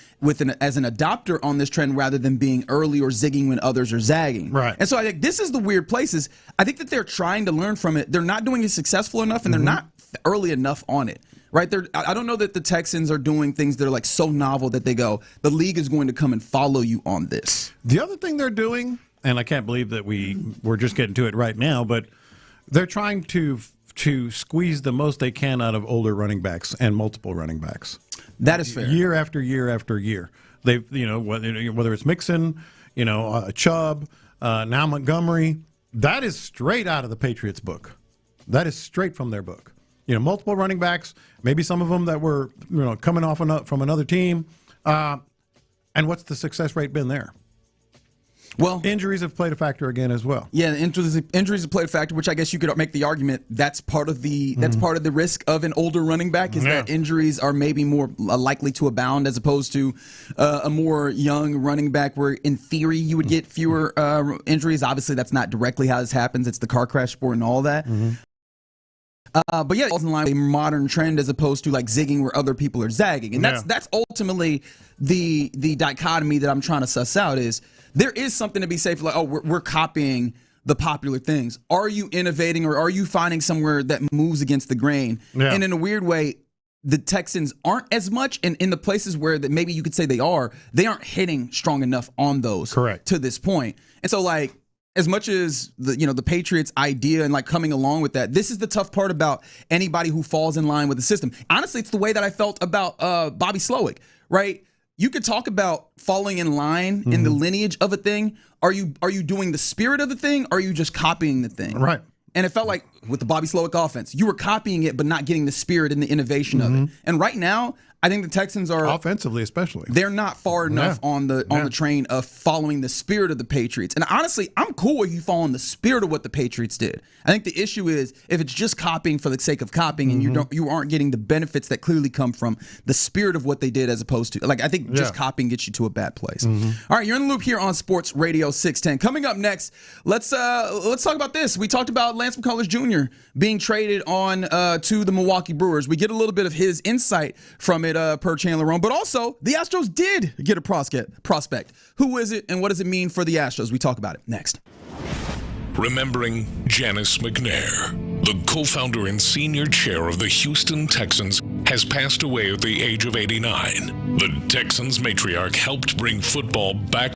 as an adopter on this trend rather than being early or zigging when others are zagging. Right. And so I think this is the weird places. I think that they're trying to learn from it. They're not doing it successful enough, and they're not early enough on it. Right? I don't know that the Texans are doing things that are like so novel that they go, the league is going to come and follow you on this. The other thing they're doing, and I can't believe that we're just getting to it right now, but they're trying to squeeze the most they can out of older running backs and multiple running backs. That is fair. Year after year after year. They've, whether it's Mixon, Chubb, now Montgomery, that is straight out of the Patriots book. That is straight from their book. Multiple running backs, maybe some of them that were, coming off from another team. And what's the success rate been there? Well, injuries have played a factor again as well. Yeah, injuries have played a factor, which I guess you could make the argument that's part of the risk of an older running back is that injuries are maybe more likely to abound as opposed to a more young running back where in theory you would get fewer injuries. Obviously, that's not directly how this happens. It's the car crash sport and all that. But yeah, it falls in line with a modern trend as opposed to like zigging where other people are zagging. And that's ultimately the dichotomy that I'm trying to suss out is there is something to be safe. Like, we're copying the popular things. Are you innovating or are you finding somewhere that moves against the grain? Yeah. And in a weird way, the Texans aren't as much, and in the places where that maybe you could say they aren't hitting strong enough on those to this point. And so like, as much as the Patriots idea and like coming along with that, this is the tough part about anybody who falls in line with the system. Honestly, it's the way that I felt about Bobby Slowick, right? You could talk about falling in line in the lineage of a thing. Are you doing the spirit of the thing? Or are you just copying the thing? Right. And it felt like with the Bobby Slowick offense, you were copying it, but not getting the spirit and the innovation of it. And right now, I think the Texans are offensively, especially. They're not far enough on the train of following the spirit of the Patriots. And honestly, I'm cool with you following the spirit of what the Patriots did. I think the issue is if it's just copying for the sake of copying and you aren't getting the benefits that clearly come from the spirit of what they did as opposed to like I think just copying gets you to a bad place. All right, you're in the loop here on Sports Radio 610. Coming up next, let's talk about this. We talked about Lance McCullers Jr. being traded on to the Milwaukee Brewers. We get a little bit of his insight from it per Chandler Rome, but also the Astros did get a prospect. Who is it and what does it mean for the Astros? We talk about it next. Remembering Janice McNair, the co-founder and senior chair of the Houston Texans, has passed away at the age of 89. The Texans matriarch helped bring football back.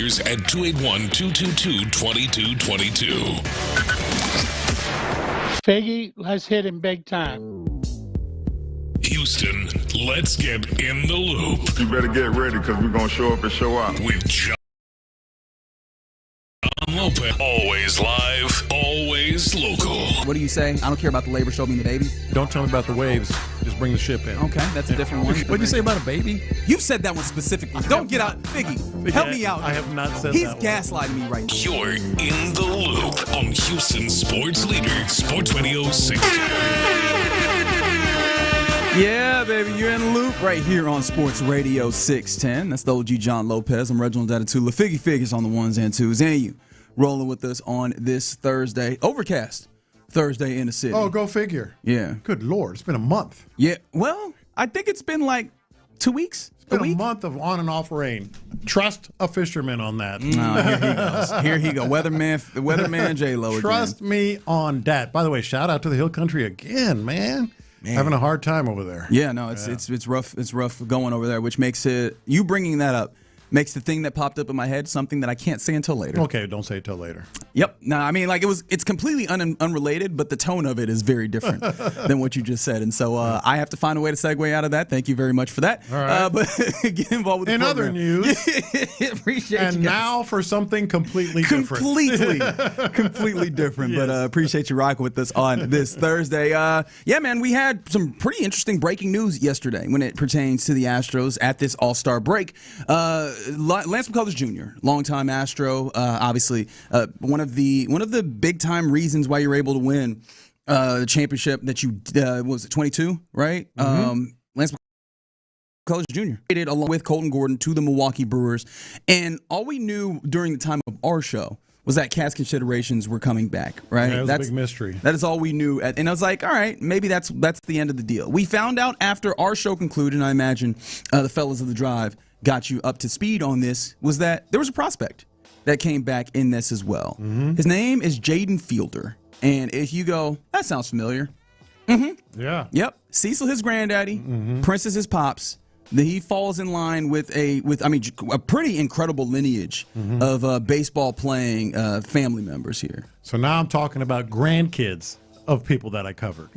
Leaders at 281-222-2222. Figgy, let's hit him big time. Houston, let's get in the loop. You better get ready because we're going to show up and show out. With John Lopez. Always live, always local. What do you say? I don't care about the labor, show me the baby. Don't tell me about the waves. Just bring the ship in. Okay, that's a different one. What'd you say about a baby? You've said that one specifically. Don't get out. Figgy, help me out. I have not said He's that gaslighting me right now. You're in the loop on Houston Sports Leader, Sports Radio 610. Yeah, baby, you're in the loop right here on Sports Radio 610. That's the OG John Lopez. I'm Reginald Atatula. Figgy Figures on the ones and twos. And you rolling with us on this Thursday. Overcast Thursday in the city. Oh, go figure. Yeah. Good Lord. It's been a month. Yeah. Well, I think it's been like 2 weeks. It's been a month of on and off rain. Trust a fisherman on that. No, here he goes. Here he goes. Weatherman J-Lo again. Trust me on that. By the way, shout out to the Hill Country again, man. Having a hard time over there. Yeah, no, it's rough. It's rough going over there, which makes it, you bringing that up makes the thing that popped up in my head something that I can't say until later. Okay, don't say it till later. Yep. No, I mean, like it's completely unrelated, but the tone of it is very different than what you just said. And so I have to find a way to segue out of that. Thank you very much for that. All right. But get involved with the In program. other news. Appreciate and you guys. now for something completely different. Completely different. Yes. But appreciate you rocking with us on this Thursday. Yeah, man, we had some pretty interesting breaking news yesterday when it pertains to the Astros at this All-Star break. Lance McCullers Jr., longtime Astro, obviously one of the big time reasons why you're able to win the championship that you was it 22, right? Mm-hmm. Lance McCullers Jr. traded along with Colton Gordon to the Milwaukee Brewers, and all we knew during the time of our show was that cast considerations were coming back, right? Yeah, it was a big mystery. That is all we knew. And I was like, all right, maybe that's the end of the deal. We found out after our show concluded, and I imagine the fellas of the Drive got you up to speed on this, was that there was a prospect that came back in this as well. Mm-hmm. His name is Jaden Fielder. And if you go, that sounds familiar. Mm-hmm. Yeah. Yep. Cecil, his granddaddy. Mm-hmm. Prince is his pops. He falls in line with a pretty incredidy lineage Mm-hmm. of baseball playing family members here. So now I'm talking about grandkids of people that I covered.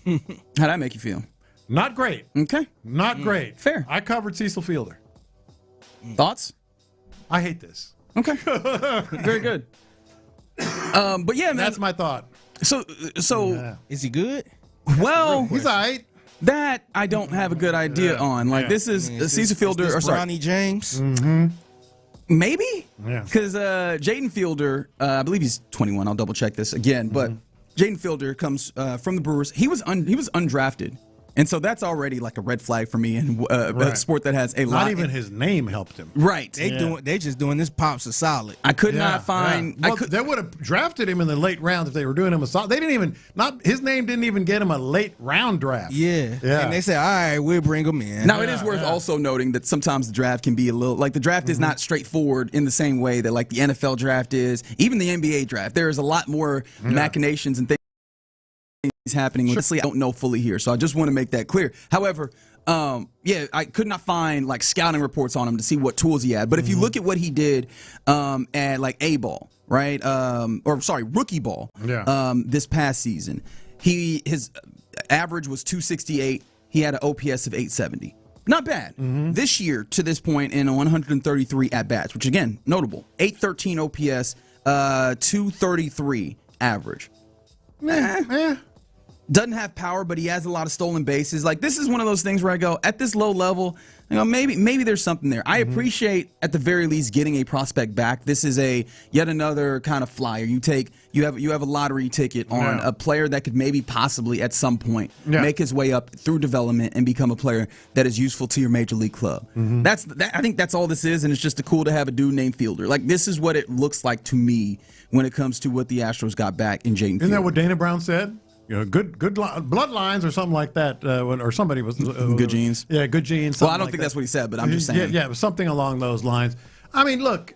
How'd that make you feel? Not great. Okay. Not great. Fair. I covered Cecil Fielder. Thoughts? I hate this. Okay. Very good. But yeah, man. That's my thought. So Yeah. Is he good? well, He's all right. that I don't have a good idea on. Like, this is Cecil Fielder, or sorry, Bronny James. Mm-hmm. maybe? Yeah. Because Jaden Fielder, I believe he's 21. I'll double check this again. But Jaden Fielder comes from the Brewers. He was undrafted. And so that's already like a red flag for me in a sport that has a lot. Not even his name helped him. Right. They just doing this pops a solid. I could not find. Well, they would have drafted him in the late rounds if they were doing him a solid. They didn't even his name didn't even get him a late round draft. Yeah. Yeah. And they said, all right, we'll bring him in. Now, it is worth also noting that sometimes the draft can be a little, like the draft is not straightforward in the same way that like the NFL draft is, even the NBA draft. There is a lot more machinations and things happening. Honestly, I don't know fully here, so I just want to make that clear. However, I could not find like scouting reports on him to see what tools he had. But if you look at what he did at like A-ball, right? Rookie ball. This past season, his average was 268. He had an OPS of 870. Not bad. This year, to this point, in 133 at-bats, which, again, notable. 813 OPS, 233 average. Doesn't have power, but he has a lot of stolen bases. Like, this is one of those things where I go, at this low level, maybe there's something there. I appreciate, at the very least, getting a prospect back. This is yet another kind of flyer. You have a lottery ticket on a player that could maybe possibly at some point make his way up through development and become a player that is useful to your major league club. I think that's all this is, and it's just cool to have a dude named Fielder. Like, this is what it looks like to me when it comes to what the Astros got back in Jaden Fielder. Isn't that what Dana Brown said? Good bloodlines or something like that, or somebody was good genes. Yeah, good genes. Well, I don't think that's what he said, but I'm just saying. Yeah, it was something along those lines. I mean, look,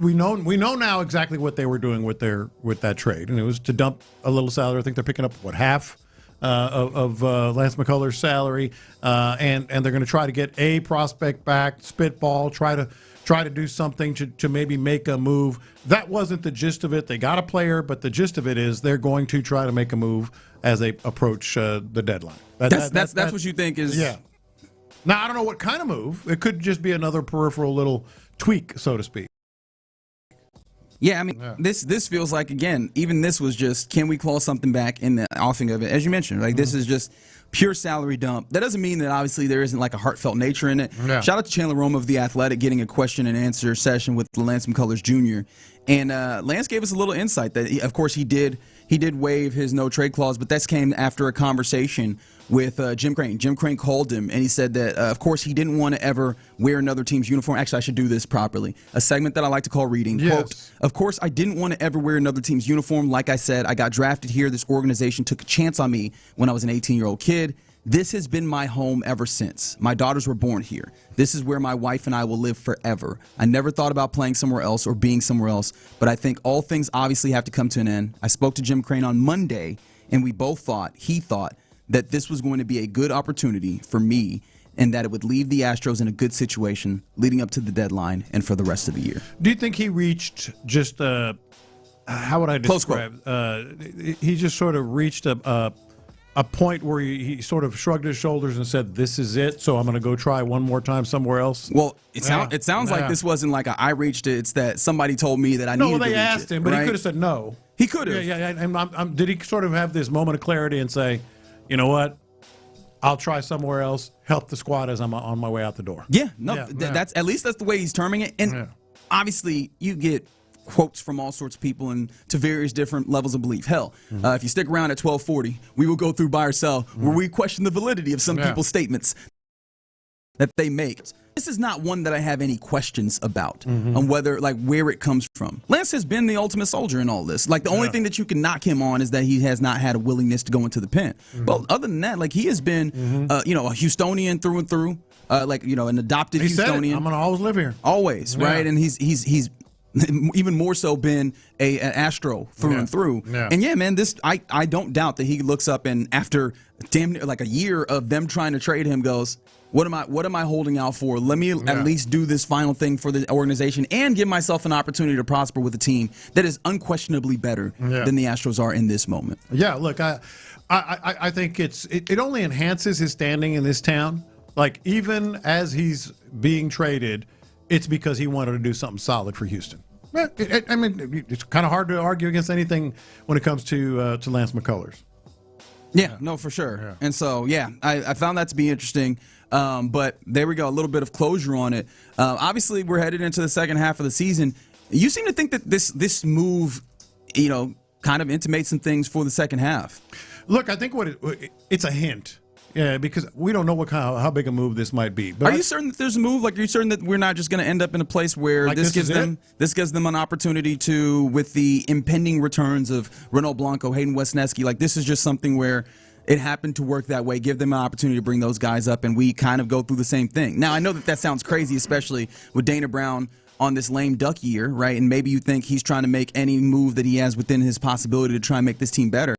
we know now exactly what they were doing with that trade, and it was to dump a little salary. I think they're picking up half of Lance McCullers' salary, and they're going to try to get a prospect back, spitball, try to do something to maybe make a move. That wasn't the gist of it. They got a player, but the gist of it is they're going to try to make a move as they approach the deadline. That's what you think is. Yeah. Now, I don't know what kind of move. It could just be another peripheral little tweak, so to speak. Yeah, I mean, this feels like, again, even this was just, can we claw something back in the offing of it? As you mentioned, like this is just pure salary dump. That doesn't mean that obviously there isn't like a heartfelt nature in it. Yeah. Shout out to Chandler Rome of The Athletic getting a question and answer session with Lance McCullers Jr. And Lance gave us a little insight that, of course, he did waive his no trade clause, but that came after a conversation with Jim Creighton. Jim Creighton called him, and he said that, of course, he didn't want to ever wear another team's uniform. Actually, I should do this properly. A segment that I like to call reading. Yes. Quote, of course, I didn't want to ever wear another team's uniform. Like I said, I got drafted here. This organization took a chance on me when I was an 18-year-old kid. This has been my home ever since. My daughters were born here. This is where my wife and I will live forever. I never thought about playing somewhere else or being somewhere else, but I think all things obviously have to come to an end. I spoke to Jim Creighton on Monday, and we both he thought that this was going to be a good opportunity for me and that it would leave the Astros in a good situation leading up to the deadline and for the rest of the year. Do you think he reached just how would I describe? He just sort of reached a point where he sort of shrugged his shoulders and said, "This is it. So I'm going to go try one more time somewhere else." Well, it sounds like this wasn't like I reached it. It's that somebody told me that I needed to reach it. No, they asked him, but he could have said no. He could have. Yeah. And did he sort of have this moment of clarity and say, "You know what? I'll try somewhere else. Help the squad as I'm on my way out the door." Yeah. No. That's at least that's the way he's terming it. And obviously, you get quotes from all sorts of people and to various different levels of belief. Hell, if you stick around at 1240, we will go through buy or sell where we question the validity of some people's statements that they make. This is not one that I have any questions about on whether, like, where it comes from. Lance has been the ultimate soldier in all this. Like, the only thing that you can knock him on is that he has not had a willingness to go into the pen. But other than that, like, he has been, a Houstonian through and through, an adopted Houstonian. I'm going to always live here. Always, right? And he's even more so been an Astro through and through. Yeah. And yeah, man, I don't doubt that he looks up and after damn near like a year of them trying to trade him goes, what am I holding out for? Let me at least do this final thing for the organization and give myself an opportunity to prosper with a team that is unquestionably better than the Astros are in this moment. Yeah, look, I think it only enhances his standing in this town. Like, even as he's being traded, it's because he wanted to do something solid for Houston. I mean, it's kind of hard to argue against anything when it comes to Lance McCullers. Yeah, no, for sure. Yeah. And so, I found that to be interesting. But there we go, a little bit of closure on it. Obviously, we're headed into the second half of the season. You seem to think that this move, kind of intimates some things for the second half. Look, I think it's a hint. Yeah, because we don't know how big a move this might be. But are you certain that there's a move? Like, are you certain that we're not just going to end up in a place where like this gives them an opportunity to, with the impending returns of Renault Blanco, Hayden Wesneski, like this is just something where it happened to work that way, give them an opportunity to bring those guys up, and we kind of go through the same thing. Now, I know that sounds crazy, especially with Dana Brown on this lame duck year, right? And maybe you think he's trying to make any move that he has within his possibility to try and make this team better.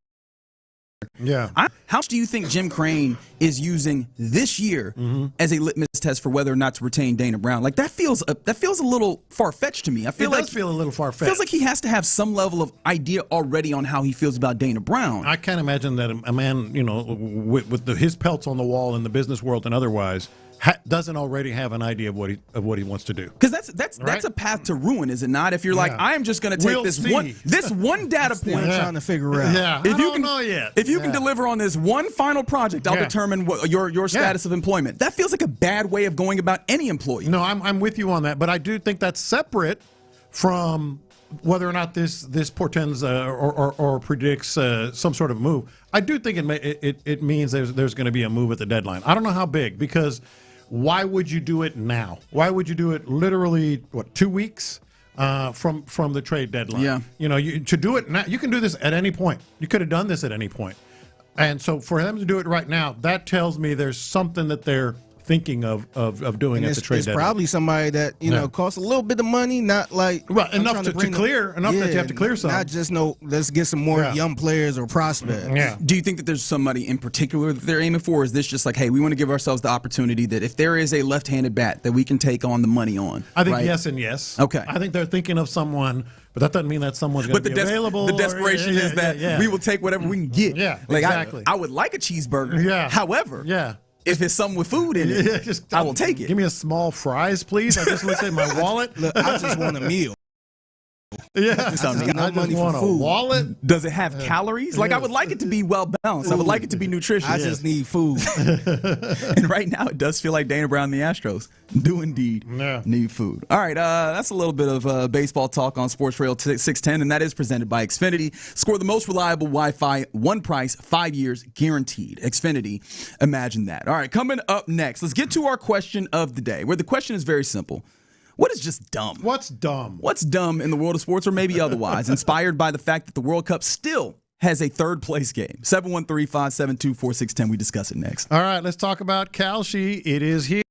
Yeah. How much do you think Jim Creighton is using this year as a litmus test for whether or not to retain Dana Brown? Like, that feels a little far-fetched to me. It does feel a little far-fetched. It feels like he has to have some level of idea already on how he feels about Dana Brown. I can't imagine that a man, with his pelts on the wall in the business world and otherwise, doesn't already have an idea of what he wants to do. Because that's a path to ruin, is it not? If you're like, I am just going to take this one data point, trying to figure out. Yeah, if I don't know yet. If you can deliver on this one final project, I'll determine what your status of employment. That feels like a bad way of going about any employee. No, I'm with you on that, but I do think that's separate from whether or not this portends or predicts some sort of move. I do think it means there's going to be a move at the deadline. I don't know how big, because why would you do it now? Why would you do it literally 2 weeks from the trade deadline? Yeah, to do it now, you can do this at any point. You could have done this at any point, and so for them to do it right now, that tells me there's something that they're thinking of doing at the trade it's deadline. probably somebody that costs a little bit of money, not like enough to clear, that you have to clear some. Not just let's get some more young players or prospects. Yeah. Do you think that there's somebody in particular that they're aiming for? Or is this just like, hey, we want to give ourselves the opportunity that if there is a left-handed bat that we can take on the money on? I think right? yes and yes. Okay. I think they're thinking of someone, but that doesn't mean that someone's going to be available. The desperation is that we will take whatever we can get. Yeah, like exactly. I would like a cheeseburger. Yeah. However, if it's something with food in it, I will take it. Give me a small fries, please. I just looked at my wallet. Look, I just want a meal. Yeah, I just money want for food. A wallet. Does it have calories? Like I would like it to be well balanced. I would like it to be nutritious. I just need food. And right now, it does feel like Dana Brown and the Astros do indeed need food. All right, that's a little bit of baseball talk on Sports Radio 610, and that is presented by Xfinity. Score the most reliable Wi-Fi, one price, 5 years guaranteed. Xfinity, imagine that. All right, coming up next, let's get to our question of the day, where the question is very simple. What is just dumb? What's dumb? What's dumb in the world of sports, or maybe otherwise, inspired by the fact that the World Cup still has a third-place game? 713-572-4610. We discuss it next. All right, let's talk about Kalshi. It is here.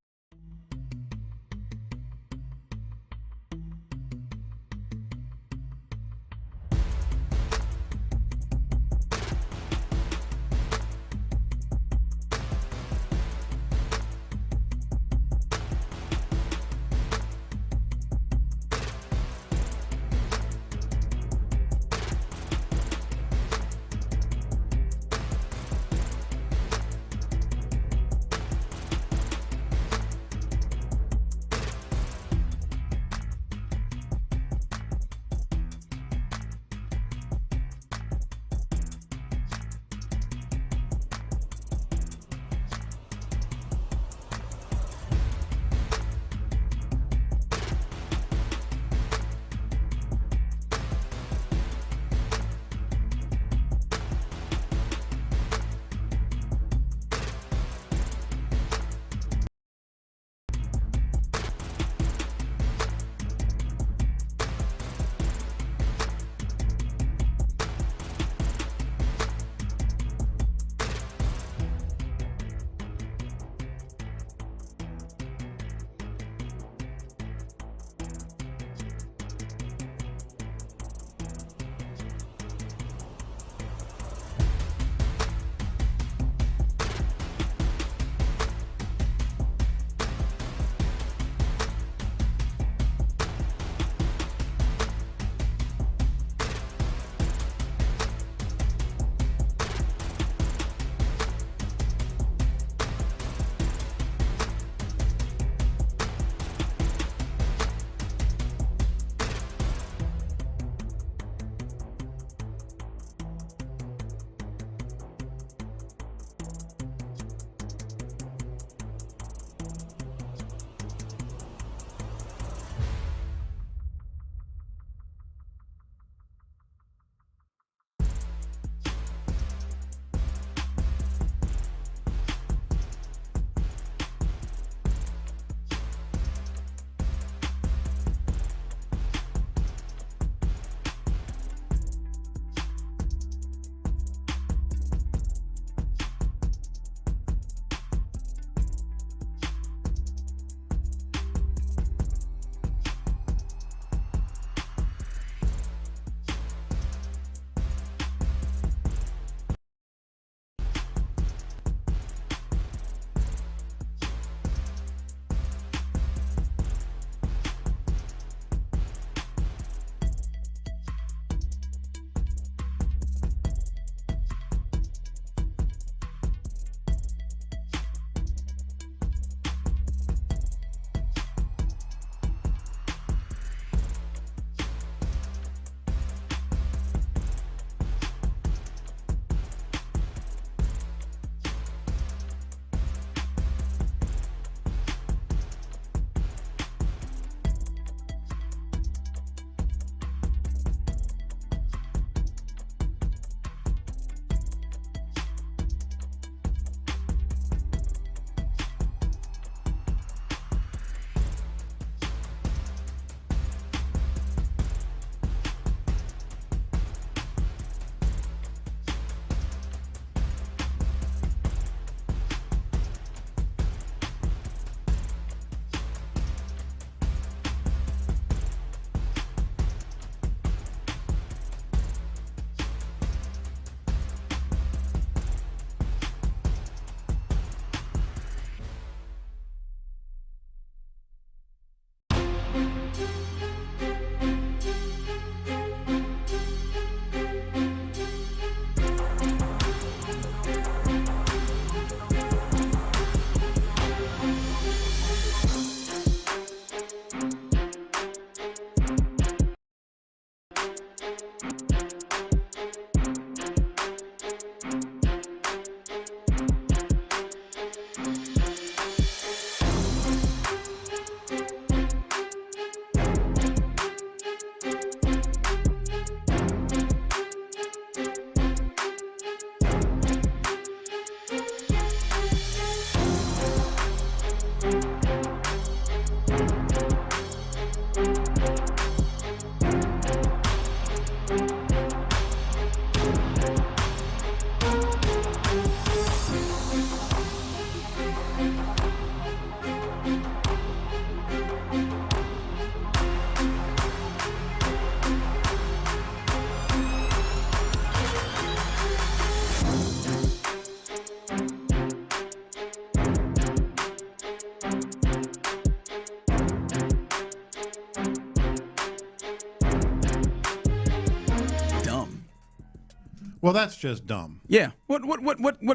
Well, that's just dumb. Yeah. What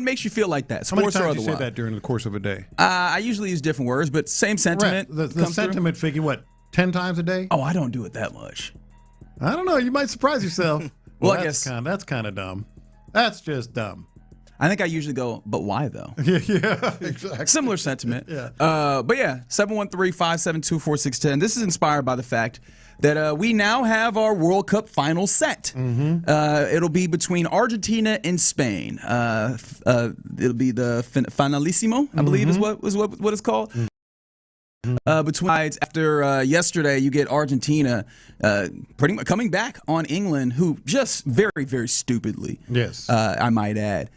makes you feel like that? How many Sports or times do you say otherwise? that during the course of a day? I usually use different words, but same sentiment. Right. The sentiment figure, what, 10 times a day? Oh, I don't do it that much. I don't know. You might surprise yourself. Well, I that's guess that's kind of dumb. That's just dumb. I think I usually go, but why though? Yeah, exactly. Similar sentiment. Yeah. But yeah, 713-572-4610. This is inspired by the fact that we now have our World Cup final set. It'll be between Argentina and Spain. It'll be the finalissimo, I believe is what it's called. Between after yesterday, you get Argentina pretty much coming back on England, who just very, very stupidly, yes, I might add,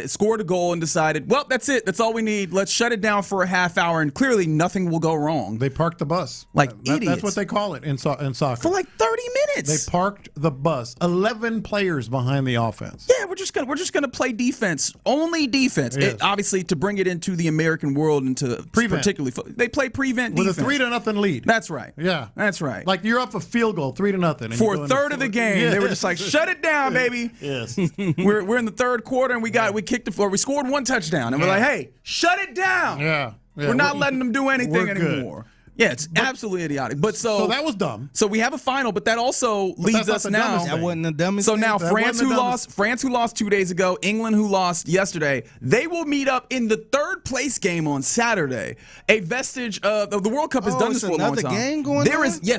scored a goal and decided, well, that's it. That's all we need. Let's shut it down for a half hour, and clearly nothing will go wrong. They parked the bus. Like idiots. That's what they call it in soccer. For like 30 minutes. They parked the bus. 11 players behind the offense. Yeah, we're just gonna play defense. Only defense. Yes. Obviously, to bring it into the American world and to particularly they play prevent with defense. a 3-0 lead. That's right. Yeah, that's right. Like you're up a field goal, 3-0. For a third of the game, they were just like, "Shut it down, baby." Yes. We're in the third quarter and we kicked the floor. We scored one touchdown and we're like, "Hey, shut it down." Yeah. We're not letting them do anything anymore. Good. Yeah, it's absolutely idiotic. But so that was dumb. So we have a final, but that also leads us now. That wasn't the dumbest. So now thing. France, who lost 2 days ago, England, who lost yesterday, they will meet up in the third place game on Saturday. A vestige of the World Cup has done this for a long time. Game going there on? is a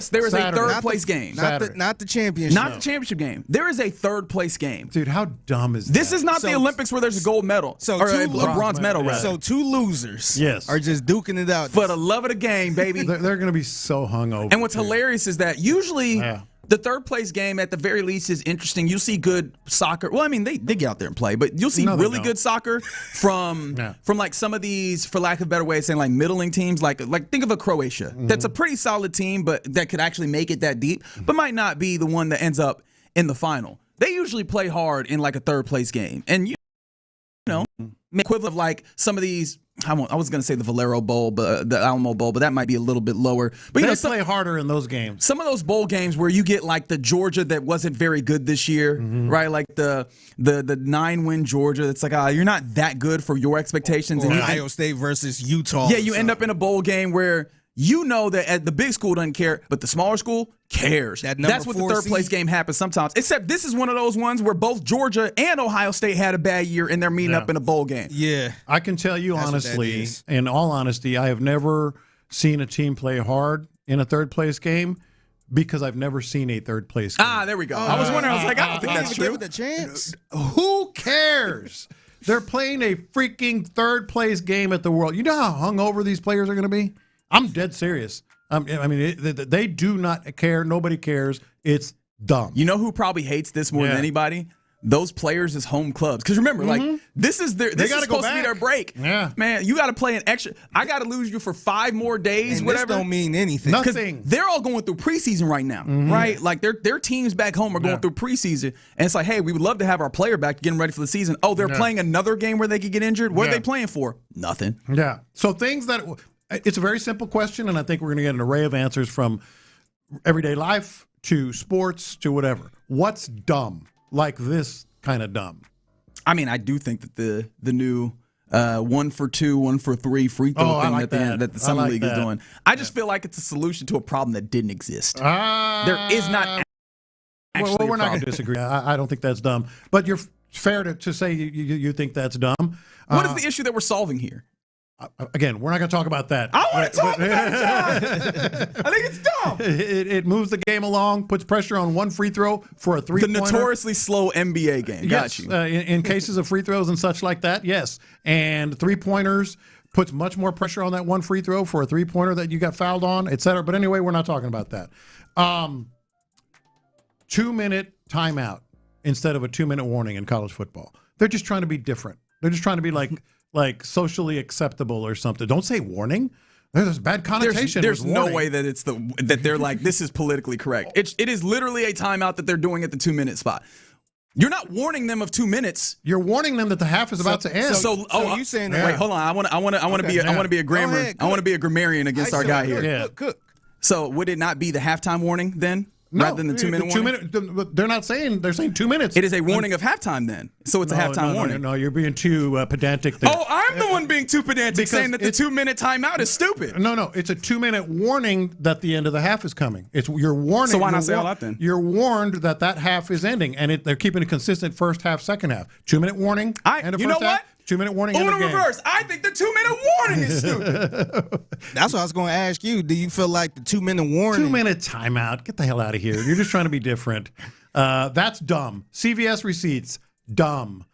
third place game. Not the championship. Not the championship game. There is a third place game. Dude, how dumb is this? That? Is not the Olympics where there's a gold medal or a bronze medal. Rather. So two losers, yes, are just duking it out for the love of the game, baby. They're going to be so hungover. And what's hilarious is that usually the third place game at the very least is interesting. You'll see good soccer. Well, I mean, they get out there and play, but you'll see really good soccer from like some of these, for lack of a better way of saying, like middling teams. Like think of a Croatia. That's a pretty solid team, but that could actually make it that deep, but might not be the one that ends up in the final. They usually play hard in like a third place game, and you know, equivalent of like some of these. I was going to say the Valero Bowl, but the Alamo Bowl, but that might be a little bit lower. But they play harder in those games. Some of those bowl games where you get like the Georgia that wasn't very good this year, right? Like the 9-win Georgia. It's like you're not that good for your expectations. Or Ohio State versus Utah. Yeah, you end up in a bowl game where you know that at the big school doesn't care, but the smaller school cares. That's what the third place game happens sometimes. Except this is one of those ones where both Georgia and Ohio State had a bad year and they're meeting up in a bowl game. Yeah. I can tell you honestly, in all honesty, I have never seen a team play hard in a third place game because I've never seen a third place game. There we go. I was wondering, I was like, I don't think that's true. Give it a chance. Who cares? They're playing a freaking third place game at the World. You know how hungover these players are going to be? I'm dead serious. I mean, they do not care. Nobody cares. It's dumb. You know who probably hates this more than anybody? Those players as home clubs. Because remember, like this is supposed to be their break. Yeah, man, you got to play an extra. I got to lose you for 5 more days. And whatever. This don't mean anything. Nothing. They're all going through preseason right now, right? Like their teams back home are going through preseason, and it's like, hey, we would love to have our player back getting ready for the season. Oh, they're playing another game where they could get injured. What are they playing for? Nothing. Yeah. So things that. It's a very simple question, and I think we're going to get an array of answers from everyday life to sports to whatever. What's dumb? Like this kind of dumb? I mean, I do think that the new 1 for 2, 1 for 3 free throw thing that the Summer League is doing. I just feel like it's a solution to a problem that didn't exist. There is not Well, we're not going to disagree. I don't think that's dumb. But you're fair to say you think that's dumb. What is the issue that we're solving here? Again, we're not going to talk about that. I want to talk about it, John. I think it's dumb. It moves the game along, puts pressure on one free throw for a three-pointer. The notoriously slow NBA game. Yes, Got you. In cases of free throws and such like that, yes. And three-pointers puts much more pressure on that one free throw for a three-pointer that you got fouled on, et cetera. But anyway, we're not talking about that. 2-minute timeout instead of a 2-minute warning in college football. They're just trying to be different. They're just trying to be like socially acceptable or something. Don't say warning. There's bad connotation. There's no way that that they're like, this is politically correct. It is literally a timeout that they're doing at the 2-minute spot. You're not warning them of 2 minutes. You're warning them that the half is about to end. So you saying that? Wait, hold on. I want to be a grammar. I want to be a grammarian against our guy here. Cook. So would it not be the halftime warning then? Rather than the 2-minute warning? They're not saying, they're saying 2 minutes. It is a warning of halftime then. So it's a halftime warning. No, you're being too pedantic there. Oh, I'm the one being too pedantic, saying that the 2-minute timeout is stupid. No, it's a 2-minute warning that the end of the half is coming. You're warning. So why not say all that then? You're warned that half is ending, and they're keeping a consistent first half, second half. 2-minute warning. You know what? 2-minute warning. Uno reverse. I think the 2-minute warning is stupid. That's what I was going to ask you. Do you feel like the 2-minute warning? 2-minute timeout. Get the hell out of here. You're just trying to be different. That's dumb. CVS receipts, dumb.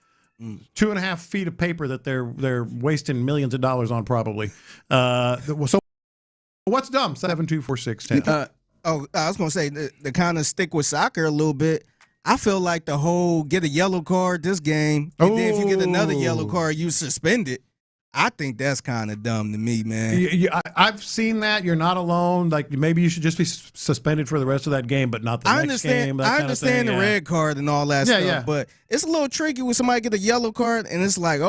2.5 feet of paper that they're wasting millions of dollars on probably. So what's dumb? 724-610. I was going to say, to kind of stick with soccer a little bit, I feel like the whole get a yellow card this game, and then if you get another yellow card, you suspended. I think that's kind of dumb to me, man. I've seen that. You're not alone. Like, maybe you should just be suspended for the rest of that game, but not the next game. I understand the red card and all that stuff, but it's a little tricky when somebody get a yellow card, and it's like,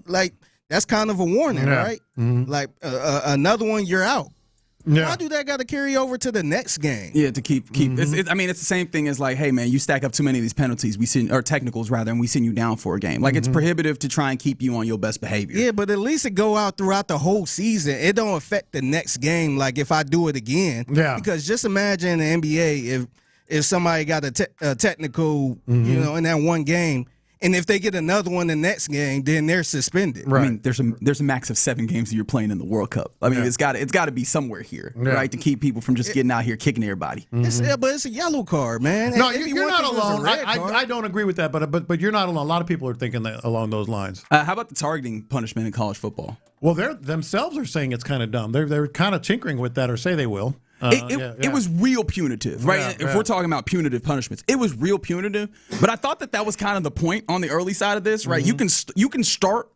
like that's kind of a warning, right? Mm-hmm. Like another one, you're out. Yeah. Why do that got to carry over to the next game? Yeah, to keep. Mm-hmm. It's the same thing as like, hey man, you stack up too many of these penalties, or technicals rather, and we send you down for a game. Like it's prohibitive to try and keep you on your best behavior. Yeah, but at least it go out throughout the whole season. It don't affect the next game. Like if I do it again, because just imagine the NBA if somebody got a technical, in that one game. And if they get another one the next game, then they're suspended. Right. I mean, there's a max of 7 games that you're playing in the World Cup. I mean, it's got to be somewhere here, right, to keep people from just getting out here kicking everybody. But it's a yellow card, man. No, you're not alone. I don't agree with that, but you're not alone. A lot of people are thinking that along those lines. How about the targeting punishment in college football? Well, they themselves are saying it's kind of dumb. They're kind of tinkering with that, or say they will. It was real punitive, right? If we're talking about punitive punishments, it was real punitive. But I thought that was kind of the point on the early side of this, right? You can start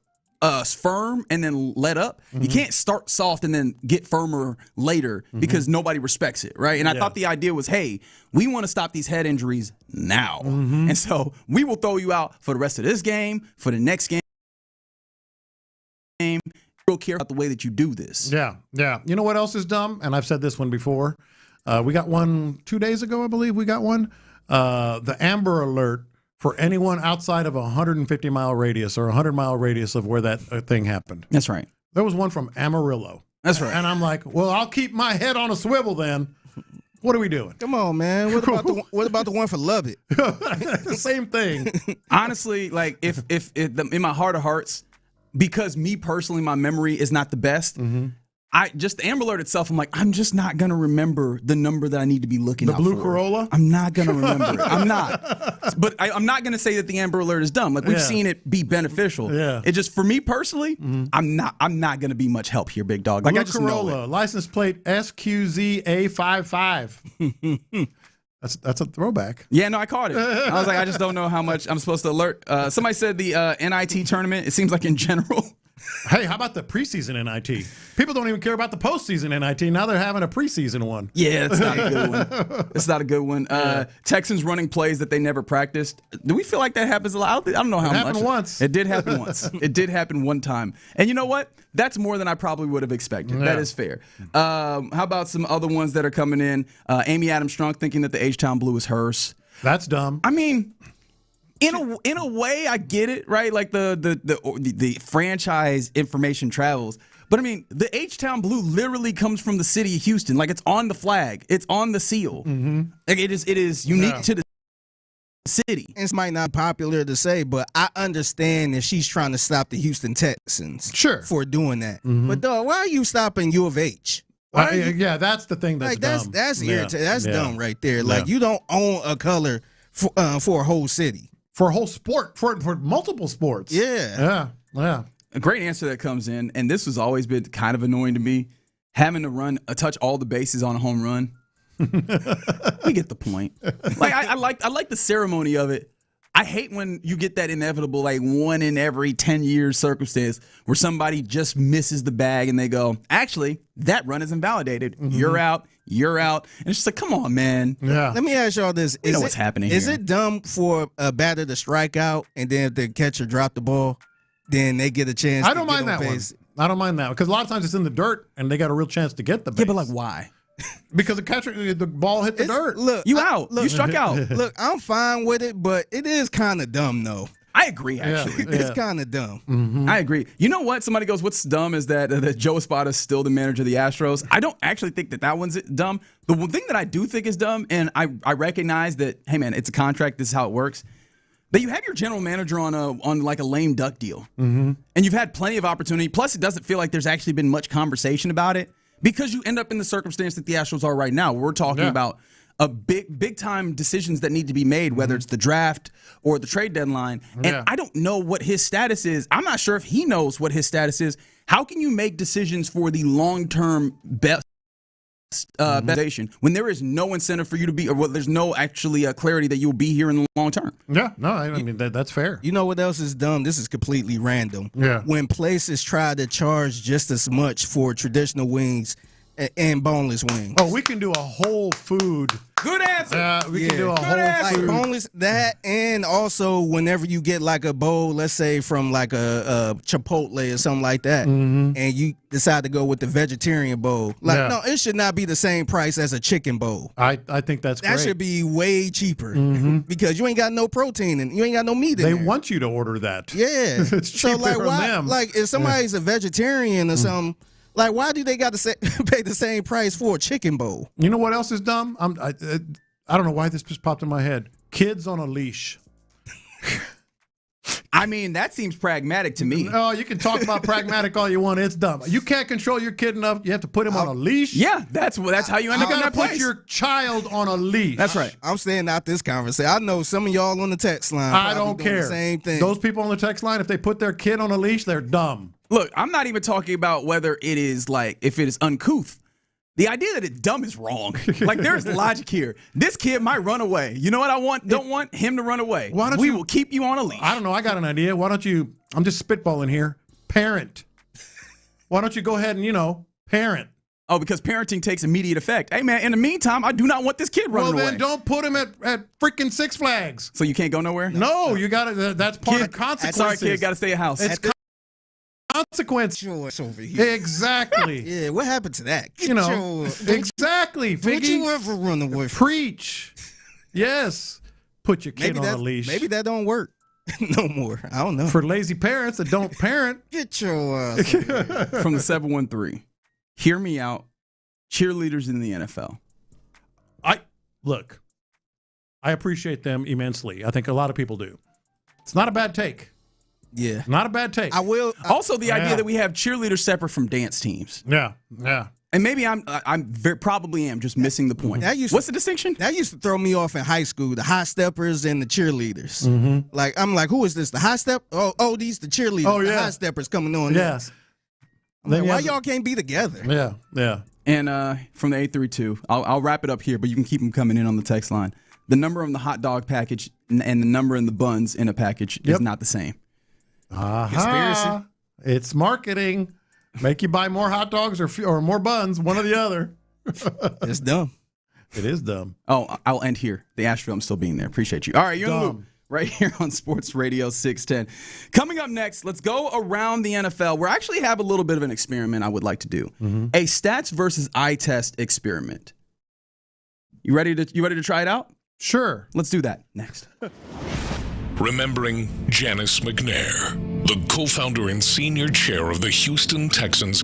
firm and then let up. You can't start soft and then get firmer later because nobody respects it, right? And I thought the idea was, hey, we want to stop these head injuries now, and so we will throw you out for the rest of this game, for the next game. Care about the way that you do this. Yeah. You know what else is dumb? And I've said this one before. We got one 2 days ago, I believe we got one. The Amber Alert for anyone outside of a 150-mile radius or 100-mile radius of where that thing happened. That's right. There was one from Amarillo. That's right. And I'm like, well, I'll keep my head on a swivel then. What are we doing? Come on, man. What about the one for Lubbock? The same thing. Honestly, like if in my heart of hearts, because me personally, my memory is not the best. The Amber Alert itself, I'm like, I'm just not gonna remember the number that I need to be looking out for. The blue Corolla? I'm not gonna remember it. I'm not. But I'm not gonna say that the Amber Alert is dumb. Like we've seen it be beneficial. Yeah. It just, for me personally, I'm not gonna be much help here, big dog. Like blue I just Corolla, know it. license plate SQZA55. That's a throwback. Yeah, no, I caught it. I was like, I just don't know how much I'm supposed to alert. Somebody said the NIT tournament, it seems like in general. Hey, how about the preseason NIT? People don't even care about the postseason NIT. Now they're having a preseason one. Yeah, it's not a good one. It's not a good one. Texans running plays that they never practiced. Do we feel like that happens a lot? I don't know how much. It happened once. It did happen once. It did happen one time. And you know what? That's more than I probably would have expected. Yeah. That is fair. How about some other ones that are coming in? Amy Adams Strunk thinking that the H-Town Blue is hers. That's dumb. I mean, in a way, I get it, right? Like the franchise information travels. But I mean, the H-Town Blue literally comes from the city of Houston. Like it's on the flag. It's on the seal. Like it is unique to the city. It might not be popular to say, but I understand that she's trying to stop the Houston Texans for doing that. But dog, why are you stopping U of H? Yeah, that's the thing that's dumb. That's irritating. That's dumb right there. Like, you don't own a color for a whole city. For a whole sport, for multiple sports. Yeah. A great answer that comes in, and this has always been kind of annoying to me, having to touch all the bases on a home run. We get the point. Like I like the ceremony of it. I hate when you get that inevitable, like, 1 in every 10 years circumstance where somebody just misses the bag and they go, actually, that run is invalidated. You're out. And it's just like, come on, man. Yeah. Let me ask y'all this. You know what's happening Is here. it dumb for a batter to strike out and then if the catcher drop the ball, then they get a chance I don't mind that one. I don't mind that because a lot of times it's in the dirt and they got a real chance to get the base. Yeah, but like, why? Because the ball hit the dirt. Look, you out. You struck out. Look, I'm fine with it, but it is kind of dumb, though. I agree, actually. It's kind of dumb. I agree. You know what? Somebody goes, what's dumb is that Joe Espada's still the manager of the Astros. I don't actually think that one's dumb. The one thing that I do think is dumb, and I recognize that, hey, man, it's a contract. This is how it works. But you have your general manager on like a lame duck deal. And you've had plenty of opportunity. Plus, it doesn't feel like there's actually been much conversation about it. Because you end up in the circumstance that the Astros are right now. We're talking about a big time decisions that need to be made, whether it's the draft or the trade deadline. And I don't know what his status is. I'm not sure if he knows what his status is. How can you make decisions for the long-term best when there is no incentive for you to be, or there's no actually clarity that you'll be here in the long term? Yeah, no, I mean, that's fair. You know what else is dumb? This is completely random. Yeah. When places try to charge just as much for traditional wings and boneless wings. Oh, we can do a whole food. Good answer. We can do a whole food. Boneless, that, and also whenever you get like a bowl, let's say from like a Chipotle or something like that, and you decide to go with the vegetarian bowl. Like, no, it should not be the same price as a chicken bowl. I think that's great. That should be way cheaper because you ain't got no protein and you ain't got no meat in They there. want you to order that. Yeah. It's cheaper so like, from why? them. Like, if somebody's a vegetarian or something. Like, why do they got to pay the same price for a chicken bowl? You know what else is dumb? I don't know why this just popped in my head. Kids on a leash. I mean, that seems pragmatic to me. No, you can talk about pragmatic all you want. It's dumb. You can't control your kid enough. You have to put him on a leash. Yeah, that's how you end up in that place. Put your child on a leash. That's right. I'm staying out this conversation. I know some of y'all on the text line. I don't care. The same thing. Those people on the text line, if they put their kid on a leash, they're dumb. Look, I'm not even talking about whether it is like if it is uncouth. The idea that it's dumb is wrong. Like, there's logic here. This kid might run away. You know what I want? Don't want him to run away. We will keep you on a leash. I don't know. I got an idea. Why don't you? I'm just spitballing here. Parent. Why don't you go ahead and parent? Oh, because parenting takes immediate effect. Hey, man, in the meantime, I do not want this kid running away. Well, then don't put him at freaking Six Flags. So you can't go nowhere? No, you got to. That's part of consequences. Sorry, kid, got to stay at house. It's consequence. Over here. Exactly. Yeah, what happened to that? Exactly. Don't you ever run away from Preach. Yes. Put your kid on a leash. Maybe that don't work no more. I don't know. For lazy parents that don't parent. Get your From the 713. Hear me out. Cheerleaders in the NFL. Look, I appreciate them immensely. I think a lot of people do. It's not a bad take. Yeah. Not a bad take. I will. Also, the idea that we have cheerleaders separate from dance teams. Yeah. And maybe probably am just missing the point. What's the distinction? That used to throw me off in high school, the high steppers and the cheerleaders. Like, I'm like, who is this? The high step? Oh, these the cheerleaders. Oh, yeah. The high steppers coming on. Yes. I'm like, why y'all can't be together? Yeah. And from the 832, I'll wrap it up here, but you can keep them coming in on the text line. The number on the hot dog package and the number in the buns in a package is not the same. Conspiracy. It's marketing. Make you buy more hot dogs or more buns, one or the other. It's dumb. It is dumb. Oh, I'll end here. The Astros still being there. Appreciate you. All right, you're in the loop right here on Sports Radio 610. Coming up next, let's go around the NFL. We actually have a little bit of an experiment I would like to do. A stats versus eye test experiment. You ready to try it out? Sure. Let's do that next. Remembering Janice McNair, the co-founder and senior chair of the Houston Texans,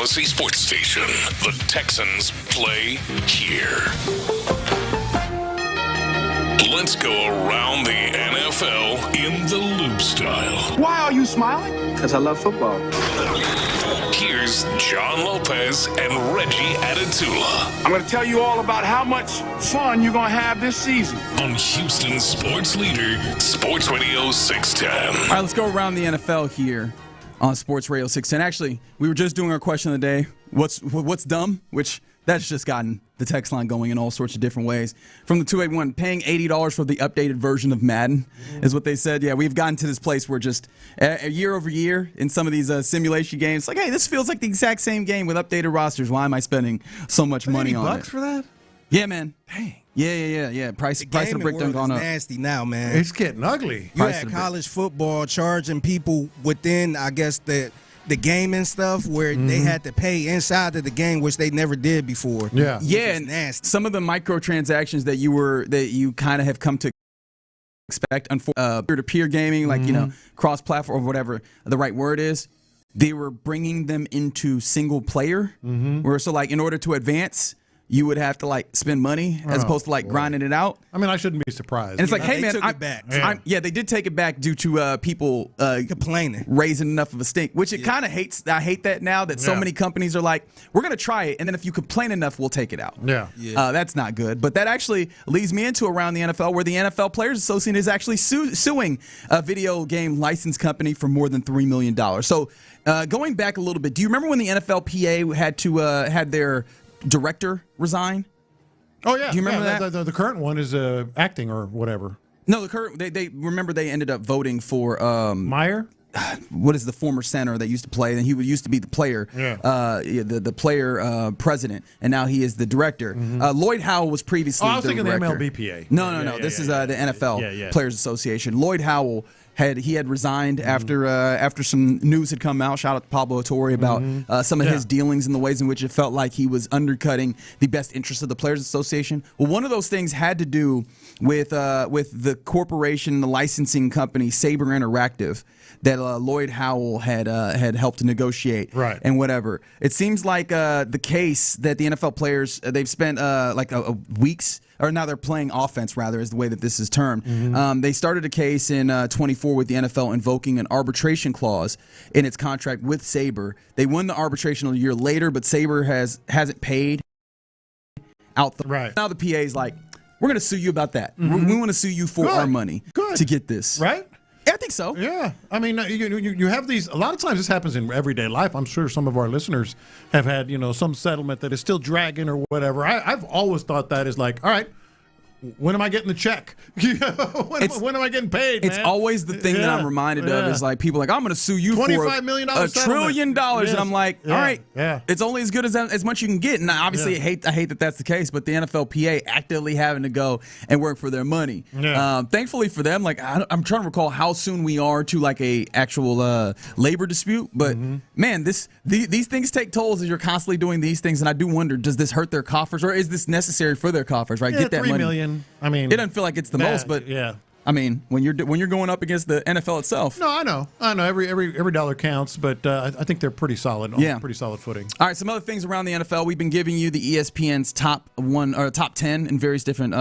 Odyssey Sports Station. The Texans play here. Let's go around the NFL in the loop style. Why are you smiling? Because I love football. Here's John Lopez and Reggie Adetula. I'm going to tell you all about how much fun you're going to have this season. On Houston sports leader, Sports Radio 610. All right, let's go around the NFL here on Sports Radio 610. Actually, we were just doing our question of the day. What's dumb? Which that's just gotten the text line going in all sorts of different ways. From the 281, paying $80 for the updated version of Madden is what they said. Yeah, we've gotten to this place where just year over year in some of these simulation games, like, hey, this feels like the exact same game with updated rosters. Why am I spending so much money on it? $80 for that? Yeah, man. Dang. Yeah. Price of the brick done gone up. Nasty now, man. It's getting ugly. You had college football charging people within, I guess, the gaming stuff where they had to pay inside of the game, which they never did before. Yeah, and nasty. Some of the microtransactions that you kind of have come to expect, peer-to-peer gaming, like cross-platform or whatever the right word is, they were bringing them into single player. Where so like in order to advance, you would have to like spend money as opposed to like grinding it out. I mean, I shouldn't be surprised. And it's like, hey, man, took it back. Yeah, they did take it back due to people complaining, raising enough of a stink, which it kind of hates. I hate that now that so many companies are like, we're going to try it, and then if you complain enough, we'll take it out. That's not good. But that actually leads me into around the NFL, where the NFL Players Association is actually suing a video game license company for more than $3 million. So going back a little bit, do you remember when the NFLPA had to had their director resign? Oh yeah. Do you remember that? The current one is acting or whatever. No, the current they remember they ended up voting for Meyer. What is the former center that used to play? And he used to be the player, the player president, and now he is the director. Lloyd Howell was previously. I was thinking director. the MLBPA. No. This is the NFL Players Association. Lloyd Howell had resigned after some news had come out. Shout out to Pablo Torre about some of his dealings and the ways in which it felt like he was undercutting the best interests of the Players Association. Well, one of those things had to do with the corporation, the licensing company Saber Interactive, that Lloyd Howell had helped to negotiate, and whatever. It seems like the case that the NFL players they've spent weeks. Or now they're playing offense, rather, is the way that this is termed. They started a case in 24 with the NFL invoking an arbitration clause in its contract with Sabre. They won the arbitration a year later, but Sabre hasn't paid out the Now the PA is like, we're going to sue you about that. We want to sue you for our money to get this. Right? I think so. Yeah. I mean, you have these. A lot of times this happens in everyday life. I'm sure some of our listeners have had, some settlement that is still dragging or whatever. I've always thought that is like, all right, when am I getting the check? when am I getting paid, It's man? always the thing that I'm reminded of is like people like, I'm going to sue you for $25 million $1 trillion. Yes. And I'm like, all right, it's only as good as much you can get. And obviously I hate that that's the case, but the NFLPA actively having to go and work for their money. Thankfully for them, like I'm trying to recall how soon we are to like a actual labor dispute. But man, these things take tolls as you're constantly doing these things. And I do wonder, does this hurt their coffers or is this necessary for their coffers, right? Get that $3 money. million. I mean, it doesn't feel like it's the most, but I mean, when you're going up against the NFL itself. No, I know. Every dollar counts, but I think they're pretty solid. On pretty solid footing. All right, some other things around the NFL. We've been giving you the ESPN's top 10 in various different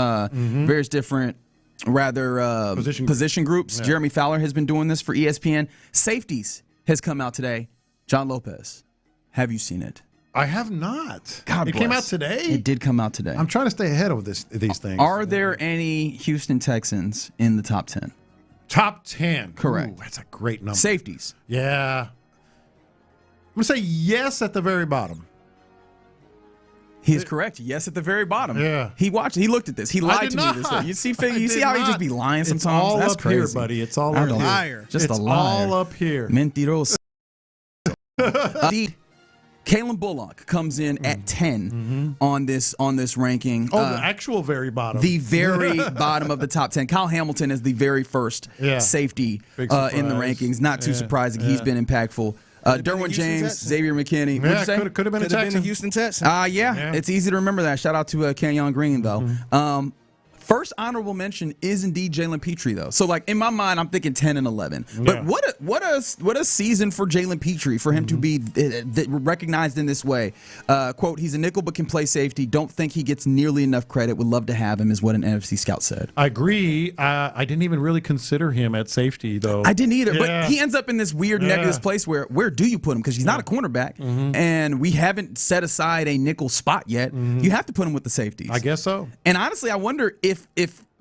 position groups. Jeremy Fowler has been doing this for ESPN. Safeties has come out today. John Lopez, have you seen it? I have not. God it bless. Came out today? It did come out today. I'm trying to stay ahead of these things. Are there any Houston Texans in the top 10? Top 10. Correct. Ooh, that's a great number. Safeties. Yeah. I'm going to say yes at the very bottom. He is correct. Yes, at the very bottom. Yeah. He looked at this. He lied to me this way. You see how he just be lying sometimes? It's all That's up crazy. here, buddy. It's all up here. Liar. Just it's a liar. all up here. Mentiroso. Kalen Bullock comes in at 10 on this ranking. The actual very bottom. The very bottom of the top 10. Kyle Hamilton is the very first safety in the rankings. Not too surprising. He's been impactful. Derwin James, Xavier McKinney. Yeah, could have been a Houston Texan. It's easy to remember that. Shout out to Kenyon Green, though. First honorable mention is indeed Jalen Petrie, though. So, like, in my mind, I'm thinking 10 and 11. But what a season for Jalen Petrie, for him to be recognized in this way. Quote, he's a nickel but can play safety. Don't think he gets nearly enough credit. Would love to have him, is what an NFC scout said. I agree. I didn't even really consider him at safety, though. I didn't either. But he ends up in this weird nebulous place where do you put him? Because he's not a cornerback, and we haven't set aside a nickel spot yet. You have to put him with the safeties. I guess so. And honestly, I wonder if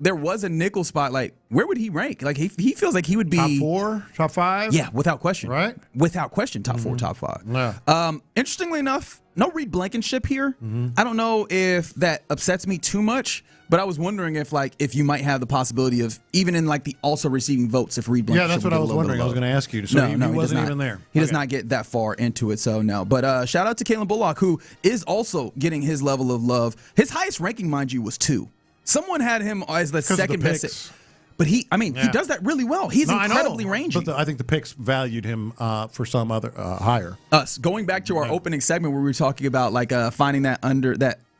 there was a nickel spot, like, where would he rank? Like, he feels like he would be top 4, top 5. Yeah, without question. Right? Without question, top 4, top 5. Yeah. Interestingly enough, no Reed Blankenship here. I don't know if that upsets me too much, but I was wondering if you might have the possibility of, even in like the also receiving votes, if Reed Blankenship. Yeah, that's what I was wondering. I was going to ask you. So he wasn't even there. He does not get that far into it, so no. But shout out to Kalen Bullock, who is also getting his level of love. His highest ranking, mind you, was 2. Someone had him as the second best. But he does that really well. He's incredibly rangy. But I think the picks valued him for some other higher. Going back to our opening segment where we were talking about like finding that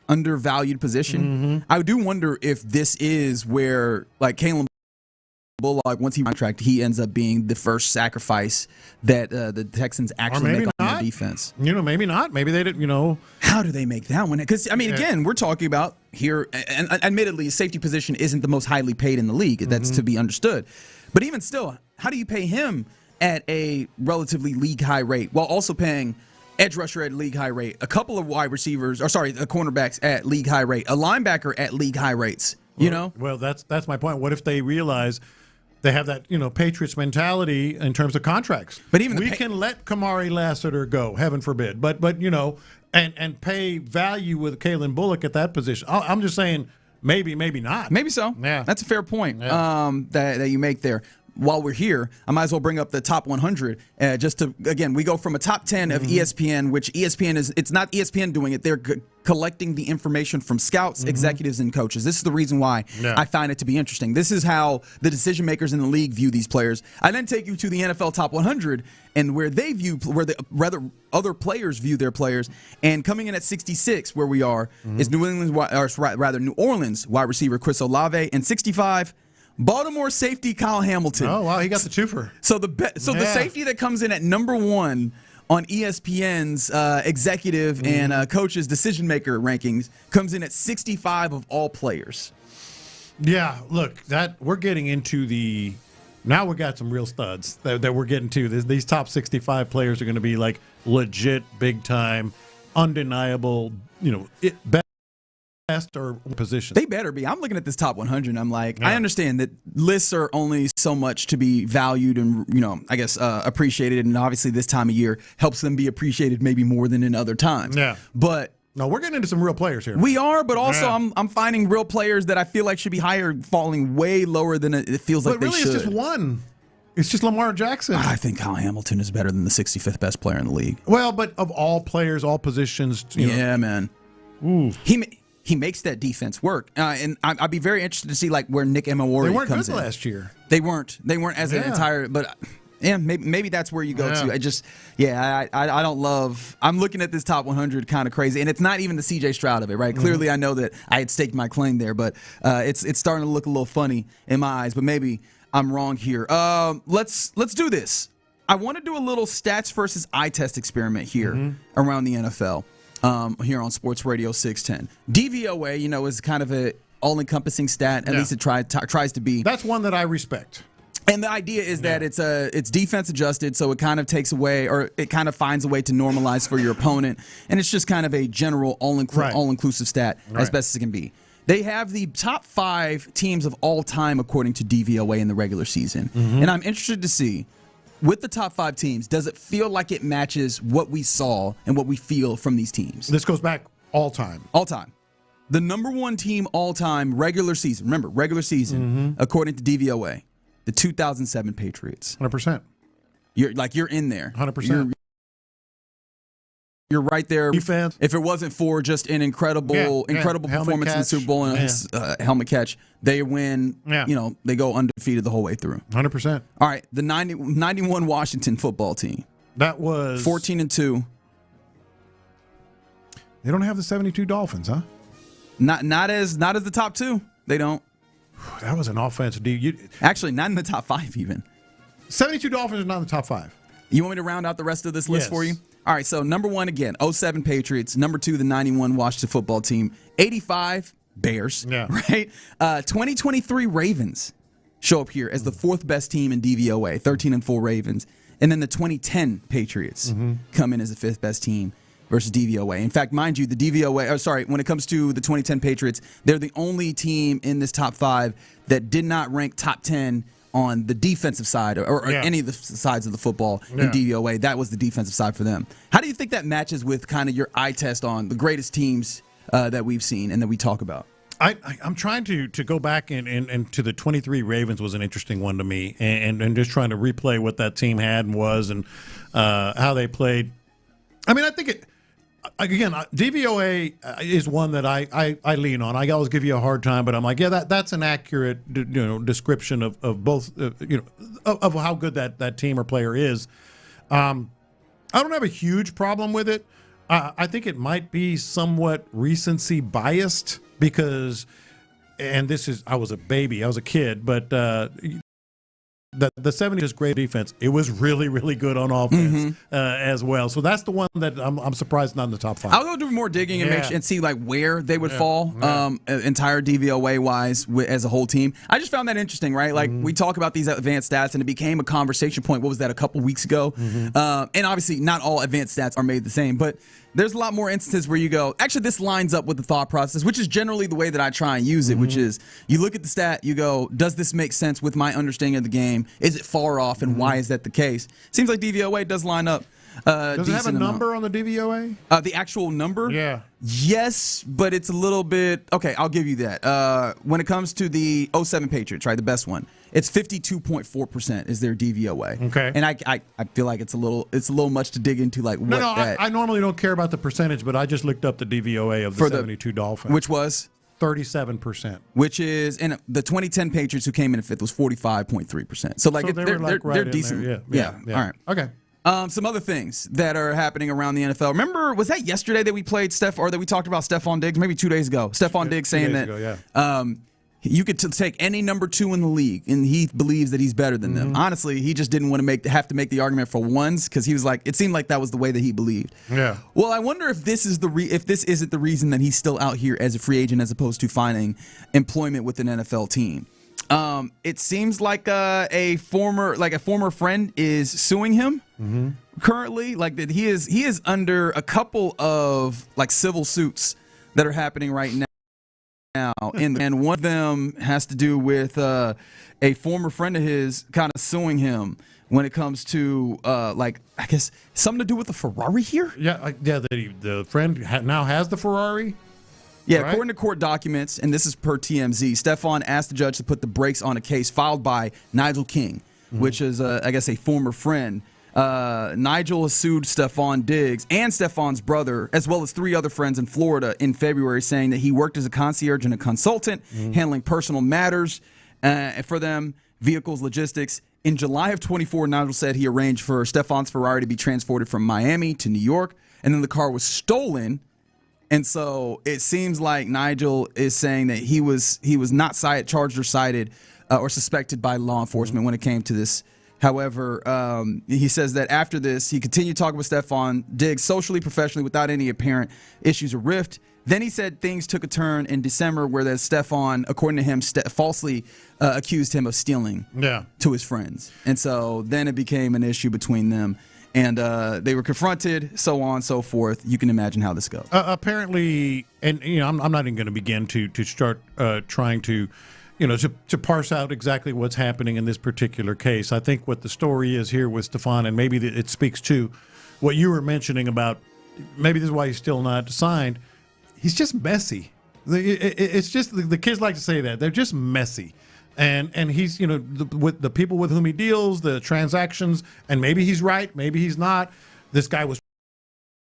undervalued position, I do wonder if this is where like Kalen Bullock, once he contract, he ends up being the first sacrifice that the Texans actually make on their defense. Maybe not. Maybe they didn't. How do they make that one? Because again, we're talking about here, and admittedly, safety position isn't the most highly paid in the league. That's to be understood. But even still, how do you pay him at a relatively league high rate while also paying edge rusher at league high rate, a couple of wide receivers, cornerbacks at league high rate, a linebacker at league high rates? Well, that's my point. What if they realize they have that, Patriots mentality in terms of contracts? But even we can let Kamari Lassiter go, heaven forbid. But and pay value with Kalen Bullock at that position. I'm just saying maybe not. Maybe so. Yeah, that's a fair point that you make there. While we're here, I might as well bring up the top 100 just to, again, we go from a top 10 of ESPN, which ESPN it's not ESPN doing it. They're collecting the information from scouts, executives, and coaches. This is the reason why I find it to be interesting. This is how the decision makers in the league view these players. I then take you to the NFL top 100 and where the other players view their players. And coming in at 66, where we are, is New Orleans wide receiver Chris Olave, and 65. Baltimore safety Kyle Hamilton. Oh wow, he got the twofer. So the safety that comes in at number 1 on ESPN's executive and coaches decision maker rankings comes in at 65 of all players. Yeah, look, that we're getting into now we got some real studs that we're getting to. These top 65 players are going to be like legit, big time, undeniable. Best or position. They better be. I'm looking at this top 100 and I'm like, I understand that lists are only so much to be valued and, appreciated. And obviously this time of year helps them be appreciated maybe more than in other times. Yeah. But no, we're getting into some real players here. We are, but also I'm finding real players that I feel like should be higher falling way lower than it feels like they should. But really, it's just one. It's just Lamar Jackson. I think Kyle Hamilton is better than the 65th best player in the league. Well, but of all players, all positions. Man. Ooh. He makes that defense work, and I'd be very interested to see like where Nick Emmanwori comes in. They weren't good last year. They weren't as an entire, but maybe that's where you go to. I don't love. I'm looking at this top 100 kind of crazy, and it's not even the C.J. Stroud of it, right? Clearly, I know that I had staked my claim there, but it's starting to look a little funny in my eyes. But maybe I'm wrong here. Let's do this. I want to do a little stats versus eye test experiment here around the NFL. Here on Sports Radio 610. DVOA, is kind of a all-encompassing stat. At least it tries to be. That's one that I respect. And the idea is that it's defense adjusted, so it kind of takes away, or it kind of finds a way to normalize for your opponent, and it's just kind of a general all-inclusive stat as best as it can be. They have the top 5 teams of all time according to DVOA in the regular season, and I'm interested to see. With the top 5 teams, does it feel like it matches what we saw and what we feel from these teams? This goes back all time. All time. The number 1 team all time, regular season. Remember, regular season, according to DVOA, the 2007 Patriots. 100%. You're in there. 100%. You're right there. Defense. If it wasn't for just an incredible performance in the Super Bowl and helmet catch, they win. They go undefeated the whole way through. 100%. All right, the 91 Washington football team. That was 14-2. They don't have the 72 Dolphins, huh? Not as the top 2. They don't. That was an offensive Actually, not in the top 5 even. 72 Dolphins are not in the top 5. You want me to round out the rest of this list Yes. for you? All right, so number 1 again, 07 Patriots. Number 2, the 91 Washington football team. 85 Bears. Yeah. Right? 2023 Ravens show up here as the 4th best team in DVOA. 13-4 Ravens. And then the 2010 Patriots come in as the 5th best team versus DVOA. In fact, mind you, the DVOA, when it comes to the 2010 Patriots, they're the only team in this top 5 that did not rank top 10 on the defensive side or any of the sides of the football in DVOA. That was the defensive side for them. How do you think that matches with kind of your eye test on the greatest teams that we've seen and that we talk about? I'm trying to go back and to the 23 Ravens was an interesting one to me, and just trying to replay what that team had and was and how they played. I mean, I think again, DVOA is one that I lean on. I always give you a hard time, but I'm like, yeah, that's an accurate description of both of how good that team or player is. I don't have a huge problem with it. I think it might be somewhat recency biased because, and this is, I was a baby, I was a kid, but the 70s is great defense. It was really, really good on offense as well. So that's the one that I'm surprised not in the top 5. I'll go do more digging and see like where they would fall entire DVOA wise as a whole team. I just found that interesting, right? Like we talk about these advanced stats and it became a conversation point. What was that, a couple weeks ago? And obviously not all advanced stats are made the same, but there's a lot more instances where you go, actually, this lines up with the thought process, which is generally the way that I try and use it, which is you look at the stat, you go, does this make sense with my understanding of the game? Is it far off, and why is that the case? Seems like DVOA does line up. Does it have a number on the DVOA? The actual number? Yeah. Yes, but it's a little bit, okay, I'll give you that. When it comes to the 07 Patriots, right, the best one, it's 52.4% is their DVOA. Okay. And I feel like it's a little much to dig into, like, what that. I normally don't care about the percentage, but I just looked up the DVOA of the 72 Dolphins. Which was? 37%. Which is, and the 2010 Patriots who came in at 5th was 45.3%. So, like, they're decent. Yeah. All right. Okay. Some other things that are happening around the NFL. Remember, was that yesterday that we played that we talked about Stephon Diggs? Maybe 2 days ago. Stephon Diggs saying that you could take any number 2 in the league, and he believes that he's better than them. Honestly, he just didn't want to have to make the argument for ones because he was like, it seemed like that was the way that he believed. Yeah. Well, I wonder if this is if this isn't the reason that he's still out here as a free agent as opposed to finding employment with an NFL team. It seems like a former friend is suing him currently. Like that he is under a couple of like civil suits that are happening right now. And one of them has to do with a former friend of his kind of suing him when it comes to I guess something to do with the Ferrari here. Yeah, the friend now has the Ferrari. Yeah, right? According to court documents, and this is per TMZ, Stephon asked the judge to put the brakes on a case filed by Nigel King, which is, I guess, a former friend. Nigel has sued Stephon Diggs and Stephon's brother, as well as 3 other friends in Florida in February, saying that he worked as a concierge and a consultant, handling personal matters for them, vehicles, logistics. In July of 24, Nigel said he arranged for Stephon's Ferrari to be transported from Miami to New York, and then the car was stolen. And so it seems like Nigel is saying that he was not charged or cited or suspected by law enforcement when it came to this. However, he says that after this, he continued talking with Stephon Diggs socially, professionally, without any apparent issues or rift. Then he said things took a turn in December where that Stephon, according to him, falsely accused him of stealing to his friends. And so then it became an issue between them. And they were confronted, so on and so forth. You can imagine how this goes. Apparently, and I'm not even going to begin to start trying to, to parse out exactly what's happening in this particular case. I think what the story is here with Stephon, and maybe it speaks to what you were mentioning about maybe this is why he's still not signed. He's just messy. It's just the kids like to say that they're just messy. And he's, with the people with whom he deals, the transactions, and maybe he's right, maybe he's not. This guy was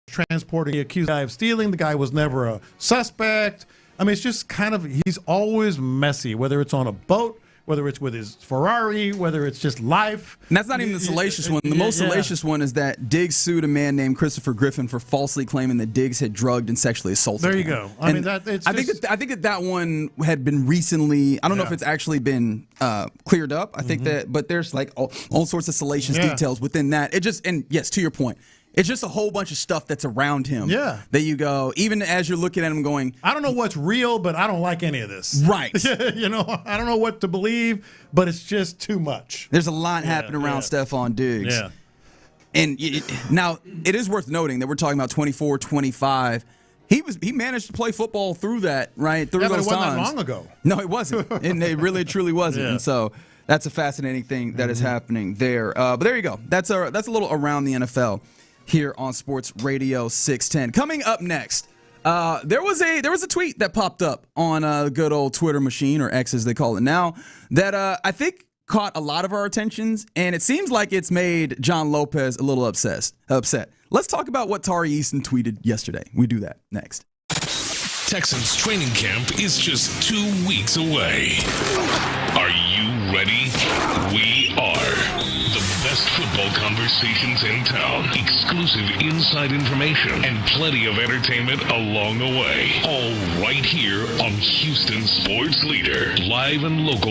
transporting the accused guy of stealing. The guy was never a suspect. I mean, it's just kind of, he's always messy, whether it's on a boat, whether it's with his Ferrari, whether it's just life. And that's not even the salacious one. The most salacious one is that Diggs sued a man named Christopher Griffin for falsely claiming that Diggs had drugged and sexually assaulted him. There you go. I mean, I think that one had been recently. I don't know if it's actually been cleared up. I think that, but there's like all sorts of salacious details within that. It just, and yes, to your point, it's just a whole bunch of stuff that's around him. Yeah. That you go, even as you're looking at him going, I don't know what's real, but I don't like any of this. Right. You know, I don't know what to believe, but it's just too much. There's a lot happening around Stephon Diggs. Yeah. And now it is worth noting that we're talking about 24, 25. He managed to play football through that, right? Through but those it wasn't times. that long ago. No, it wasn't. And it really, truly wasn't. Yeah. And so that's a fascinating thing that is happening there. But there you go. That's a little around the NFL here on Sports Radio 610. Coming up next, there was a tweet that popped up on the good old Twitter machine, or X as they call it now, that I think caught a lot of our attentions, and it seems like it's made John Lopez a little upset. Let's talk about what Tari Eason tweeted yesterday. We do that next. Texans training camp is just 2 weeks away. Are you ready? We are. The best football conversations in town, exclusive inside information, and plenty of entertainment along the way. All right here on Houston Sports Leader, live and local.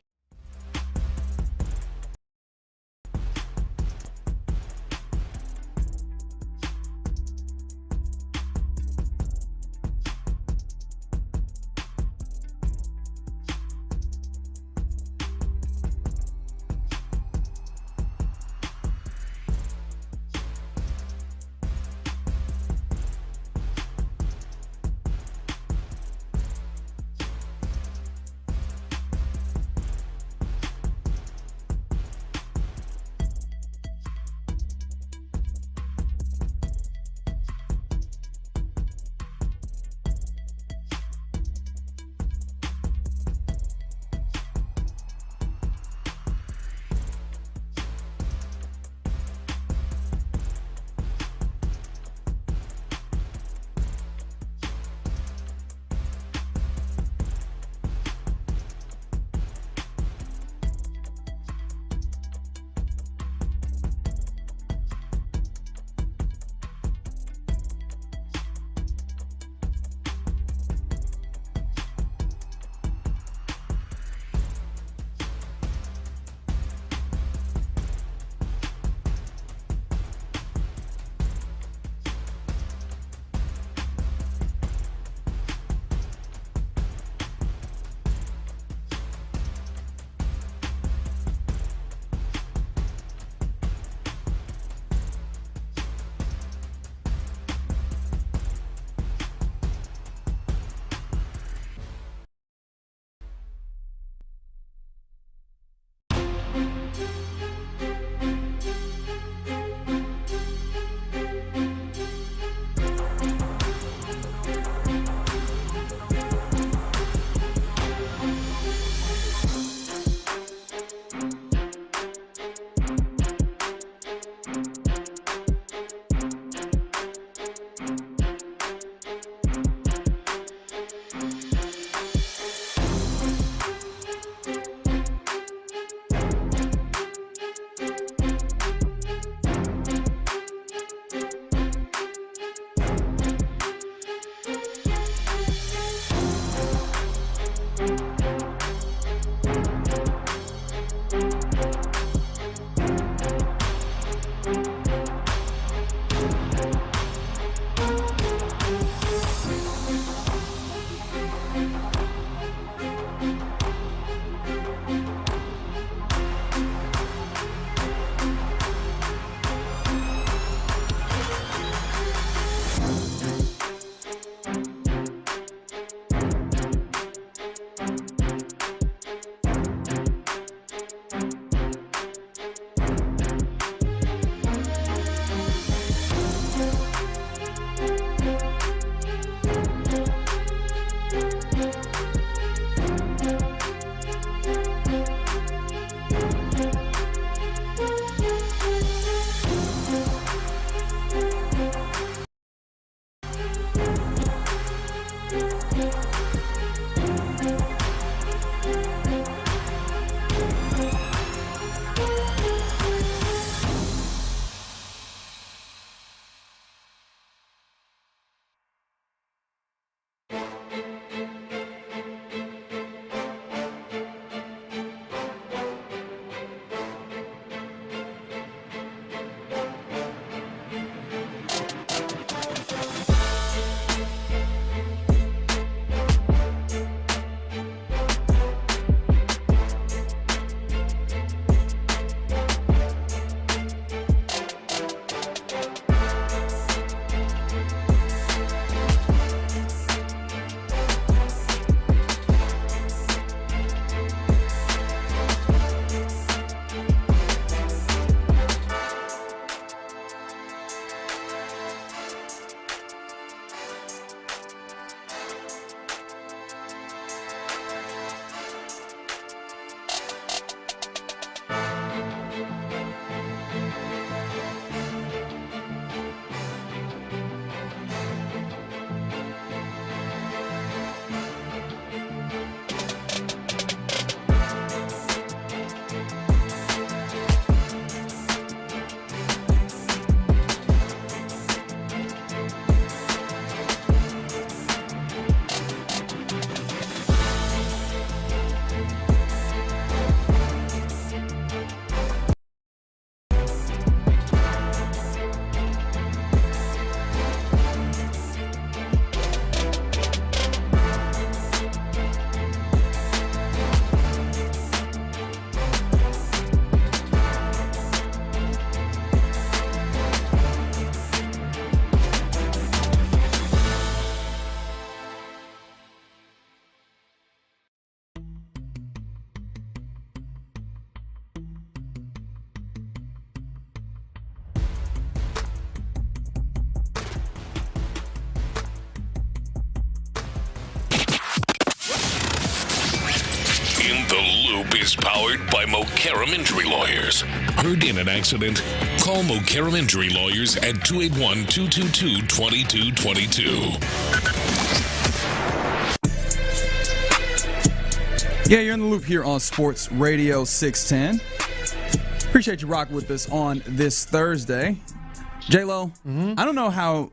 Group is powered by McCullers Injury Lawyers. Heard in an accident? Call McCullers Injury Lawyers at 281-222-2222. Yeah, you're in the loop here on Sports Radio 610. Appreciate you rocking with us on this Thursday. J-Lo, I don't know how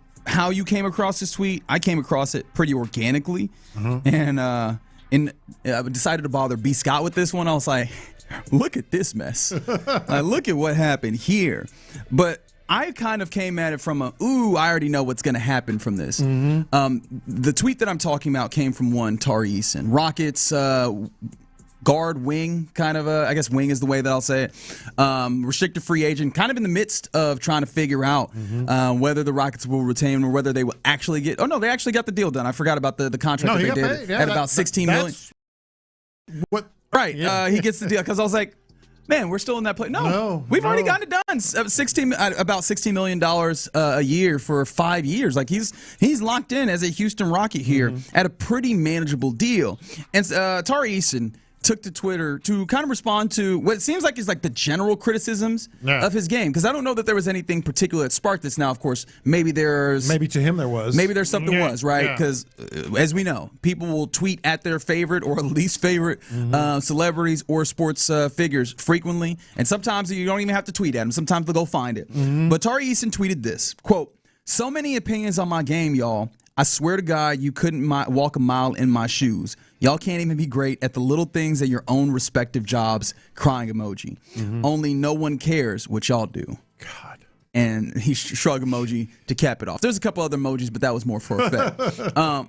you came across this tweet. I came across it pretty organically. And I decided to bother B. Scott with this one. I was like, look at this mess. Like, look at what happened here. But I kind of came at it from I already know what's going to happen from this. The tweet that I'm talking about came from one Tari Eason. Rockets guard wing, kind of I guess wing is the way that I'll say it. Restricted free agent, kind of in the midst of trying to figure out whether the Rockets will retain him or whether they will actually get. Oh no, they actually got the deal done. I forgot about the contract that they did at about $16 million. What? Right, he gets the deal because I was like, man, we're still in that place. No, we've already gotten it done. About $16 million a year for 5 years. Like he's locked in as a Houston Rocket here at a pretty manageable deal. And Tari Eason took to Twitter to kind of respond to what it seems like is like the general criticisms of his game. Because I don't know that there was anything particular that sparked this. Now, of course, maybe to him there was. Maybe there's something right? Because as we know, people will tweet at their favorite or least favorite celebrities or sports figures frequently. And sometimes you don't even have to tweet at them. Sometimes they'll go find it. But Tari Eason tweeted this, quote, "So many opinions on my game, y'all. I swear to God, you couldn't walk a mile in my shoes. Y'all can't even be great at the little things at your own respective jobs." Crying emoji. Only no one cares what y'all do. God. And he shrug emoji to cap it off. There's a couple other emojis, but that was more for effect.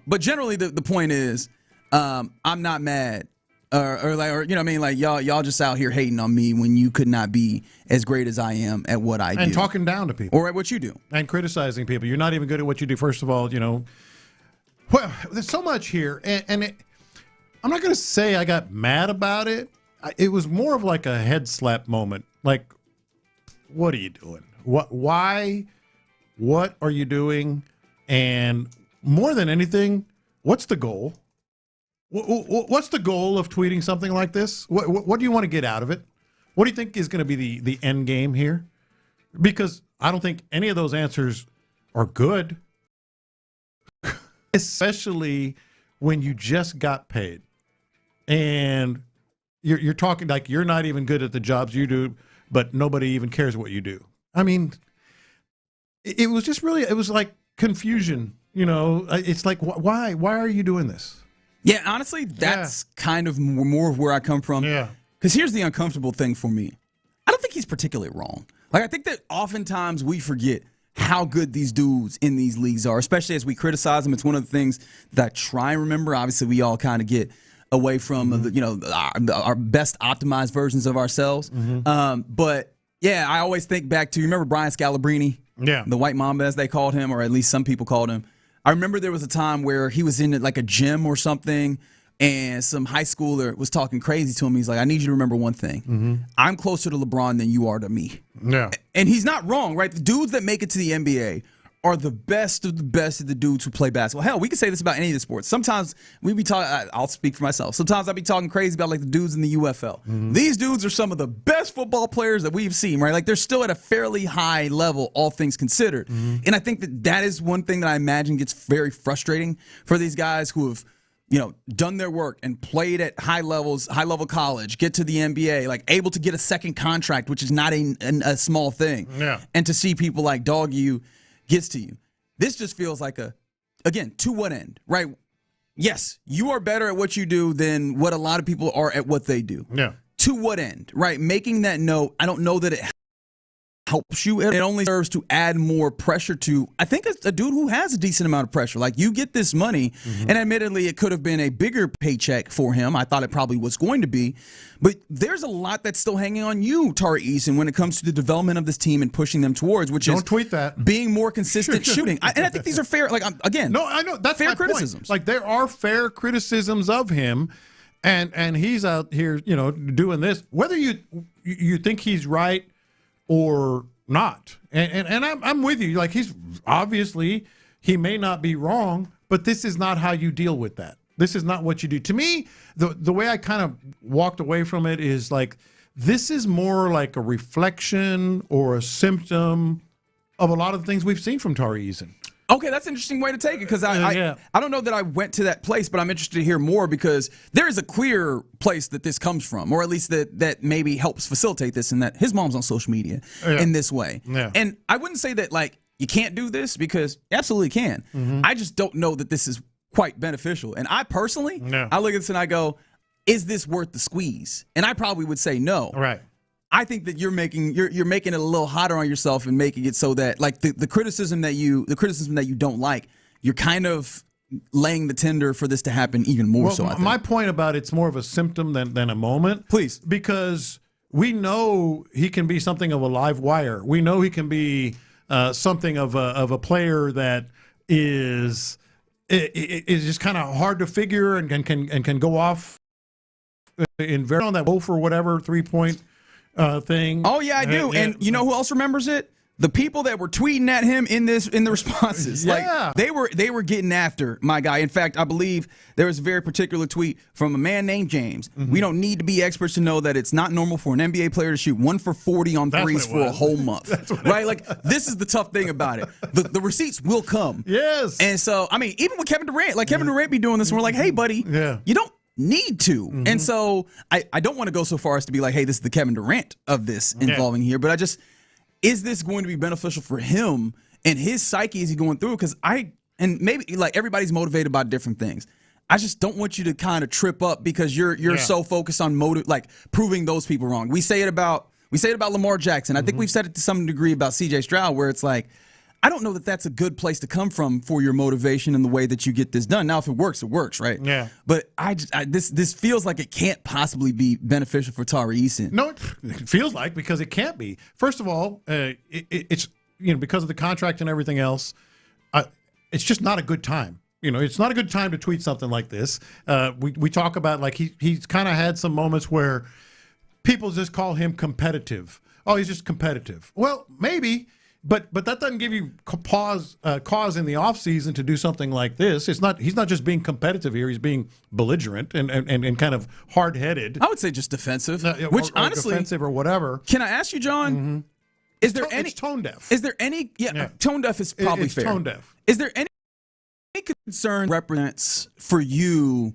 But generally, the point is, I'm not mad. Or you know what I mean? Like, y'all just out here hating on me when you could not be as great as I am at what I do. And talking down to people. Or at what you do. And criticizing people. You're not even good at what you do. First of all, well, there's so much here. And I'm not going to say I got mad about it. It was more of like a head slap moment. Like, what are you doing? Why? What are you doing? And more than anything, what's the goal? What's the goal of tweeting something like this? What do you want to get out of it? What do you think is going to be the end game here? Because I don't think any of those answers are good, especially when you just got paid and you're talking like you're not even good at the jobs you do, but nobody even cares what you do. I mean, it was just really, it was like confusion. It's like, why are you doing this? Yeah, honestly, that's kind of more of where I come from. Yeah. Because here's the uncomfortable thing for me. I don't think he's particularly wrong. Like, I think that oftentimes we forget how good these dudes in these leagues are, especially as we criticize them. It's one of the things that I try and remember. Obviously, we all kind of get away from our best optimized versions of ourselves. But, yeah, I always think back to, you remember Brian Scalabrine? Yeah. The White Mamba, as they called him, or at least some people called him. I remember there was a time where he was in like a gym or something, and some high schooler was talking crazy to him. He's like, "I need you to remember one thing. I'm closer to LeBron than you are to me." Yeah. And he's not wrong, right? The dudes that make it to the NBA are the best of the dudes who play basketball. Hell, we can say this about any of the sports. Sometimes we be talking, I'll speak for myself. Sometimes I'll be talking crazy about like the dudes in the UFL. These dudes are some of the best football players that we've seen, right? Like they're still at a fairly high level, all things considered. And I think that is one thing that I imagine gets very frustrating for these guys who have, done their work and played at high levels, high level college, get to the NBA, like able to get a second contract, which is not a small thing. Yeah. And to see people like dog you gets to you. This just feels like again, to what end, right? Yes, you are better at what you do than what a lot of people are at what they do. Yeah. To what end, right? Making that note, I don't know that it helps you. It only serves to add more pressure to, I think, a dude who has a decent amount of pressure. Like, you get this money, and admittedly, it could have been a bigger paycheck for him. I thought it probably was going to be. But there's a lot that's still hanging on you, Tari Eason, when it comes to the development of this team and pushing them towards, which Don't tweet that. Being more consistent shooting. And I think these are fair. Like, again, no, I know that's fair my criticisms. Point. Like, there are fair criticisms of him, and he's out here, doing this. Whether you think he's right or not, and I'm with you. Like, he's obviously, he may not be wrong, but this is not how you deal with that. This is not what you do. To me, the way I kind of walked away from it is like, this is more like a reflection or a symptom of a lot of the things we've seen from Tari Eason. Okay, that's an interesting way to take it, because I don't know that I went to that place, but I'm interested to hear more, because there is a clear place that this comes from, or at least that maybe helps facilitate this, and that his mom's on social media in this way. Yeah. And I wouldn't say that, like, you can't do this, because you absolutely can. Mm-hmm. I just don't know that this is quite beneficial. And I personally, I look at this and I go, is this worth the squeeze? And I probably would say no. Right. I think that you're making it a little hotter on yourself and making it so that, like, the criticism that you don't like, you're kind of laying the tinder for this to happen even more. Well, so I think. My point about it's more of a symptom than a moment. Please. Because we know he can be something of a live wire. We know he can be something of a player that is just kind of hard to figure and can go off in very on that wolf or whatever 3-point thing. Oh yeah, I do. And you know who else remembers it? The people that were tweeting at him in the responses. Yeah. Like they were getting after my guy. In fact, I believe there was a very particular tweet from a man named James. Mm-hmm. We don't need to be experts to know that it's not normal for an NBA player to shoot 1 for 40 on threes for a whole month. Right? Like, this is the tough thing about it. The receipts will come. Yes. And so, I mean, even with Kevin Durant, like Kevin Durant be doing this, and we're like, hey, buddy, you don't need to. Mm-hmm. And so I don't want to go so far as to be like, hey, this is the Kevin Durant of this involving here, but is this going to be beneficial for him and his psyche as he's going through? Because and maybe like everybody's motivated by different things. I just don't want you to kind of trip up because you're so focused on like proving those people wrong. We say it about Lamar Jackson. I think we've said it to some degree about CJ Stroud, where it's like, I don't know that that's a good place to come from for your motivation and the way that you get this done. Now, if it works, right? Yeah. But this feels like it can't possibly be beneficial for Tari Eason. No, it feels like, because it can't be. First of all, it's because of the contract and everything else. It's just not a good time. It's not a good time to tweet something like this. We talk about, like, he's kind of had some moments where people just call him competitive. Oh, he's just competitive. Well, maybe. But that doesn't give you cause in the offseason to do something like this. He's not just being competitive here. He's being belligerent and kind of hard-headed. I would say just defensive, which honestly, defensive or whatever. Can I ask you, John? Mm-hmm. Is there any tone deaf? Is there any? Yeah, tone deaf is probably fair. Tone deaf. Is there any concern represents for you?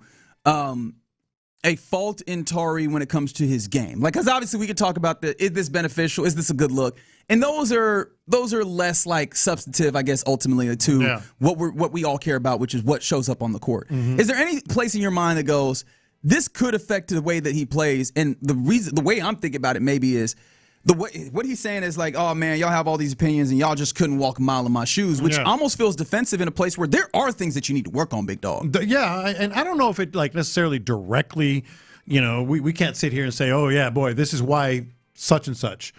A fault in Tari when it comes to his game, like, because obviously we could talk about is this beneficial? Is this a good look? And those are less like substantive, I guess, ultimately to what we all care about, which is what shows up on the court. Mm-hmm. Is there any place in your mind that goes, this could affect the way that he plays? And the way I'm thinking about it maybe is what he's saying is like, oh man, y'all have all these opinions and y'all just couldn't walk a mile in my shoes, which almost feels defensive in a place where there are things that you need to work on, big dog. Yeah, and I don't know if it like necessarily directly, we can't sit here and say, oh yeah, boy, this is why such and such.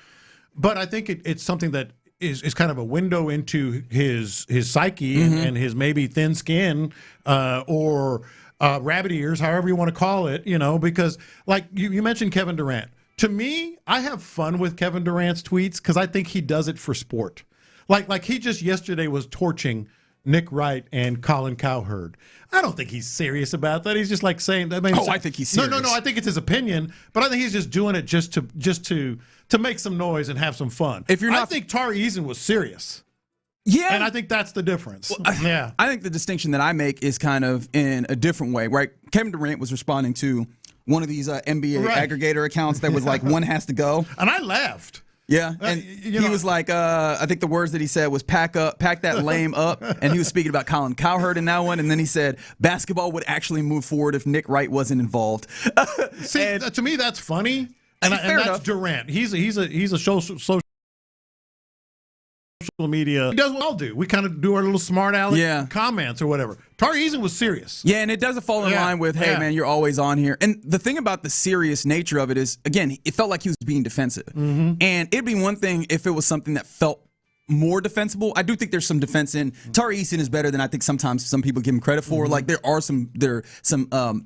But I think it's something that is kind of a window into his psyche and his maybe thin skin or rabbit ears, however you want to call it, because like you mentioned Kevin Durant. To me, I have fun with Kevin Durant's tweets because I think he does it for sport. Like he just yesterday was torching Nick Wright and Colin Cowherd. I don't think he's serious about that. He's just like saying that. I think he's serious. No. I think it's his opinion, but I think he's just doing it just to make some noise and have some fun. I think Tari Eason was serious. Yeah. And I think that's the difference. Well, I think the distinction that I make is kind of in a different way, right? Kevin Durant was responding to one of these NBA aggregator accounts that was like, one has to go. And I laughed. Yeah, and he was like, I think the words that he said was pack that lame up, and he was speaking about Colin Cowherd in that one, and then he said basketball would actually move forward if Nick Wright wasn't involved. See, to me that's funny, and that's enough. Durant. He's a social media. He does what I'll do. We kind of do our little smart aleck comments or whatever. Tari Eason was serious. Yeah, and it doesn't fall in line with, hey, man, you're always on here. And the thing about the serious nature of it is, again, it felt like he was being defensive. Mm-hmm. And it'd be one thing if it was something that felt more defensible. I do think there's some defense in. Tari Eason is better than I think sometimes some people give him credit for. Mm-hmm. Like there are some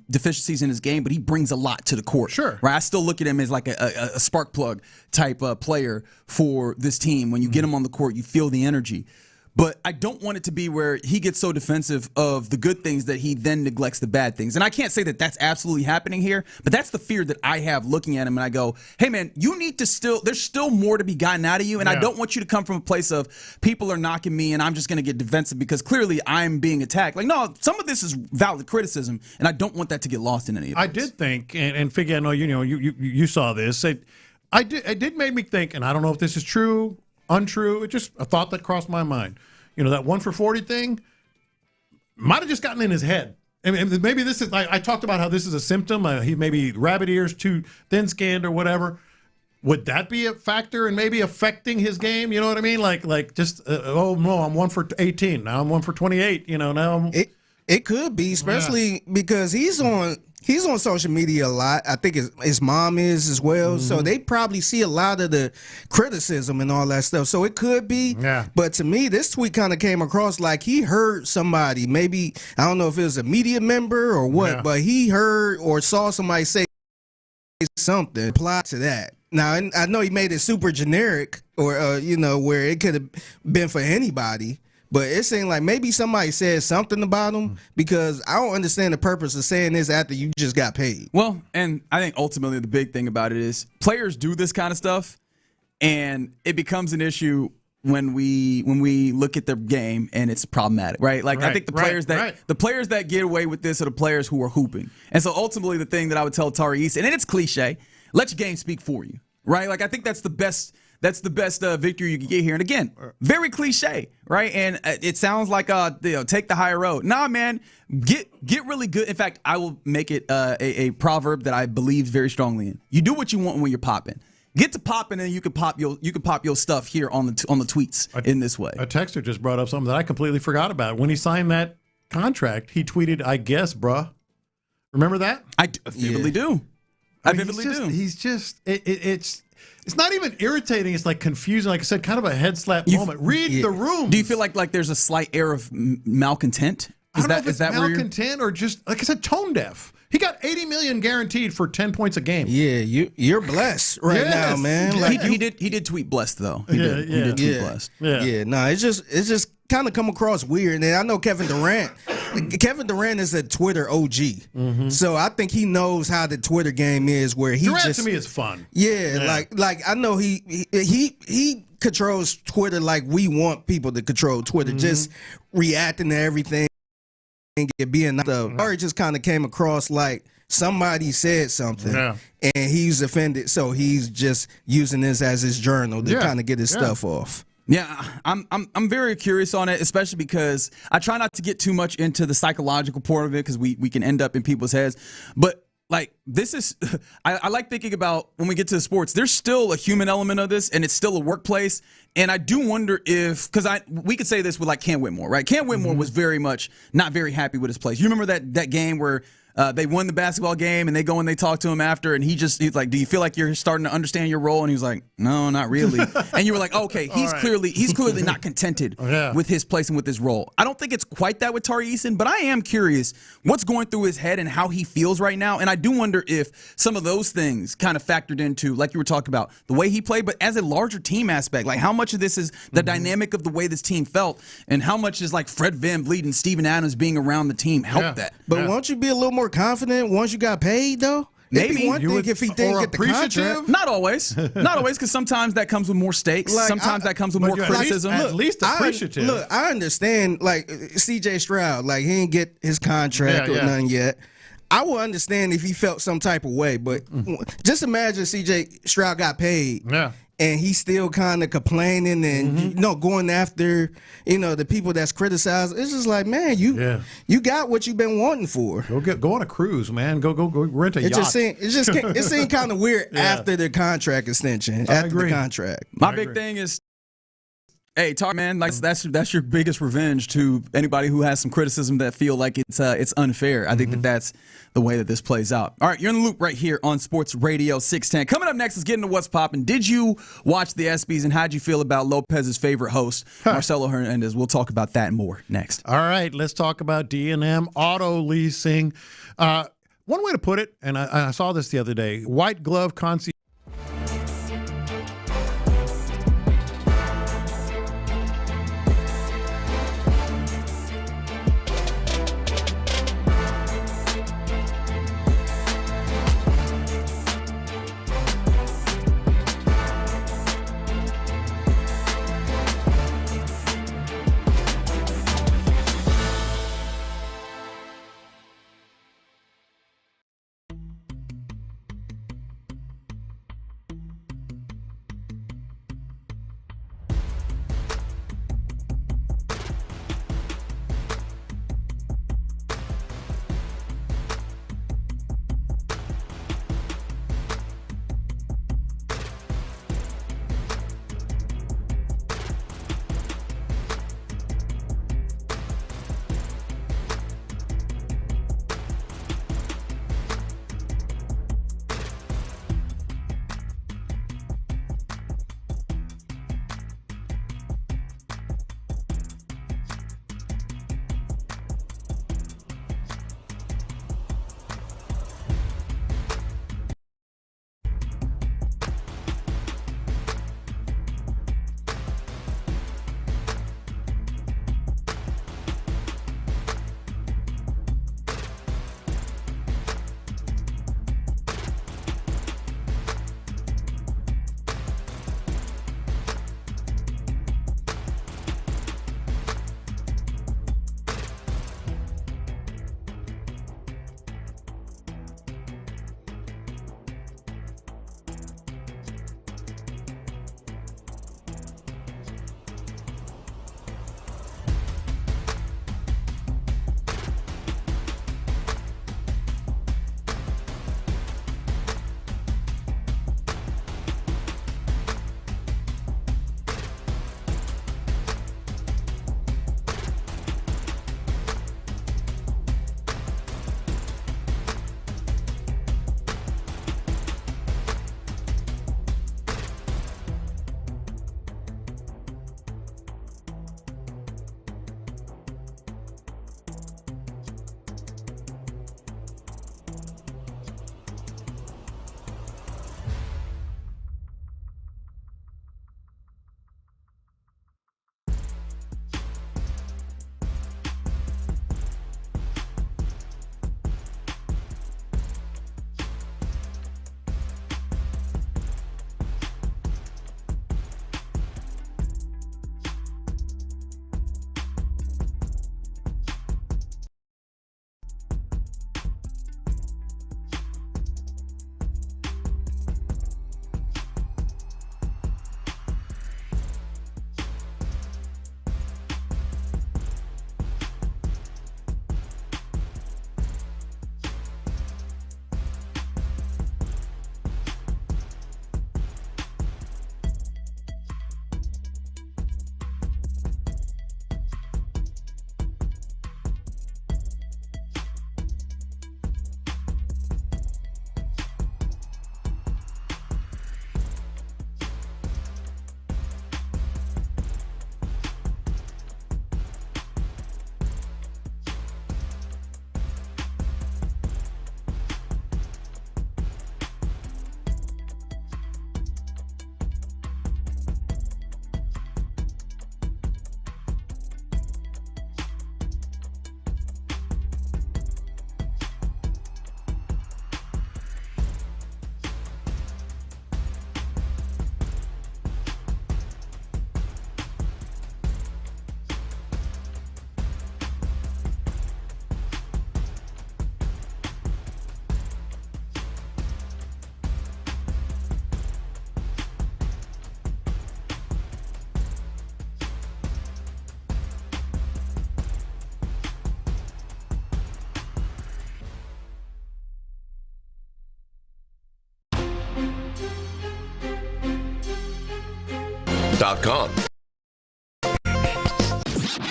deficiencies in his game, but he brings a lot to the court. Sure. Right. I still look at him as like a spark plug type player for this team. When you get him on the court, you feel the energy. But I don't want it to be where he gets so defensive of the good things that he then neglects the bad things. And I can't say that that's absolutely happening here, but that's the fear that I have looking at him. And I go, hey, man, you need to there's still more to be gotten out of you. And I don't want you to come from a place of people are knocking me and I'm just going to get defensive because clearly I'm being attacked. Like, no, some of this is valid criticism, and I don't want that to get lost in any of it. I did think, and Figgy, I know you saw this. It did make me think, and I don't know if this is true, untrue. It's just a thought that crossed my mind. That 1 for 40 thing might have just gotten in his head. I mean, maybe this is. I talked about how this is a symptom. He maybe rabbit ears, too thin-skinned, or whatever. Would that be a factor in maybe affecting his game? You know what I mean? Like just oh no, I'm 1 for 18. Now I'm 1 for 28. Now it could be, especially because he's on social media a lot. I think his mom is as well. Mm-hmm. So they probably see a lot of the criticism and all that stuff. So it could be. Yeah. But to me, this tweet kind of came across like he heard somebody. Maybe, I don't know if it was a media member or what, but he heard or saw somebody say something. Apply to that. Now, I know he made it super generic or, where it could have been for anybody. But it seemed like maybe somebody said something about him because I don't understand the purpose of saying this after you just got paid. Well, and I think ultimately the big thing about it is players do this kind of stuff, and it becomes an issue when we look at their game and it's problematic, right? Like I think the players that get away with this are the players who are hooping. And so ultimately the thing that I would tell Tari Eason, and it's cliche, let your game speak for you, right? Like I think that's the best victory you can get here. And again, very cliche, right? And it sounds like take the higher road. Nah, man, get really good. In fact, I will make it a proverb that I believe very strongly in. You do what you want when you're popping. Get to popping, and you can pop your stuff here on the tweets in this way. A texter just brought up something that I completely forgot about. When he signed that contract, he tweeted, "I guess, bruh." Remember that? I vividly do. I vividly do. He's just it's not even irritating. It's like confusing. Like I said, kind of a head slap moment. Read the room. Do you feel like there's a slight air of malcontent? I don't know if it's malcontent or just, like I said, tone deaf. He got $80 million guaranteed for 10 points a game. Yeah, you're blessed now, man. Like, he did tweet blessed though. He did tweet blessed. Yeah. No, it's just kind of come across weird. And I know Kevin Durant. Kevin Durant is a Twitter OG, so I think he knows how the Twitter game is. Where he Durant to me is fun. Yeah, like I know he controls Twitter like we want people to control Twitter, just reacting to everything and being the. Or it just kind of came across like somebody said something, and he's offended, so he's just using this as his journal to kind of get his stuff off. Yeah, I'm very curious on it, especially because I try not to get too much into the psychological part of it because we can end up in people's heads. But like this is, I like thinking about when we get to the sports, there's still a human element of this, and it's still a workplace. And I do wonder if, because we could say this with like Cam Whitmore, right? Cam Whitmore was very much not very happy with his place. You remember that game where they won the basketball game and they go and they talk to him after, and he's like, "Do you feel like you're starting to understand your role?" And he was like, "No, not really." And you were like, "Okay, he's clearly not contented with his place and with his role." I don't think it's quite that with Tari Eason, but I am curious what's going through his head and how he feels right now. And I do wonder if some of those things kind of factored into, like you were talking about, the way he played, but as a larger team aspect, like how much of this is the dynamic of the way this team felt, and how much is like Fred VanVleet and Steven Adams being around the team helped that. But won't you be a little more confident once you got paid, though? Maybe one thing if he didn't get the contract. Not always, because sometimes that comes with more stakes. Like, sometimes that comes with more criticism. At least appreciative. I understand. Like C.J. Stroud, like he didn't get his contract or nothing yet. I would understand if he felt some type of way, but just imagine C.J. Stroud got paid. Yeah. And he's still kind of complaining and going after the people that's criticized. It's just like, man, you got what you've been wanting for. Go on a cruise, man. Go rent a yacht. It seemed kind of weird after the contract extension. After the contract, my big thing is, hey, Tar, man, like that's your biggest revenge to anybody who has some criticism that feel like it's unfair. I think that's the way that this plays out. All right, you're in the loop right here on Sports Radio 610. Coming up next is getting to what's popping. Did you watch the ESPYs, and how'd you feel about Lopez's favorite host, Marcelo Hernandez? We'll talk about that and more next. All right, let's talk about D&M auto leasing. One way to put it, and I saw this the other day, white glove concierge. SportsRadio610.com.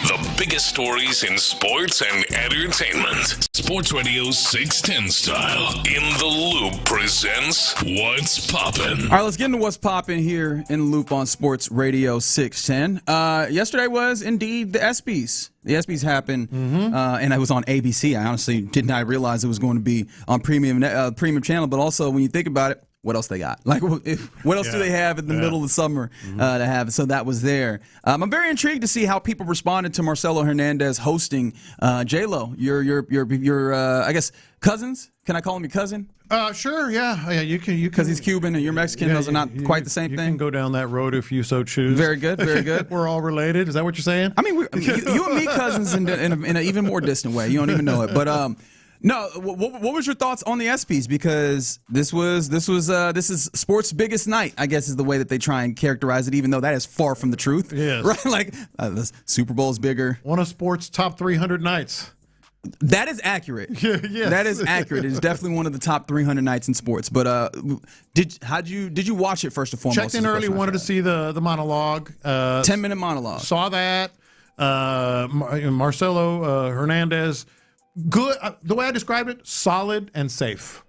The biggest stories in sports and entertainment. Sports Radio 610 style. In the Loop presents What's Poppin'. All right, let's get into What's Poppin' here in the Loop on Sports Radio 610. Yesterday was indeed the ESPYs. The ESPYs happened, and it was on ABC. I honestly did not realize it was going to be on premium channel, but also when you think about it, what else they got? Like, what else do they have in the middle of the summer to have? So that was there. I'm very intrigued to see how people responded to Marcelo Hernandez hosting J-Lo, your I guess, cousins? Can I call him your cousin? Sure, yeah. You can. Because he's Cuban and you're Mexican. Those are not quite the same thing. You can go down that road if you so choose. Very good, very good. We're all related. Is that what you're saying? I mean, you and me cousins in an even more distant way. You don't even know it. But no, what was your thoughts on the ESPYs? Because this is sports' biggest night, I guess, is the way that they try and characterize it, even though that is far from the truth. Yes. Right? Like, the Super Bowl is bigger. One of sports' top 300 nights. That is accurate. Yes. That is accurate. It is definitely one of the top 300 nights in sports. But did you watch it first and foremost? Checked in early, wanted to see the monologue. 10-minute monologue. Saw that. Marcelo Hernandez. Good. The way I described it, solid and safe.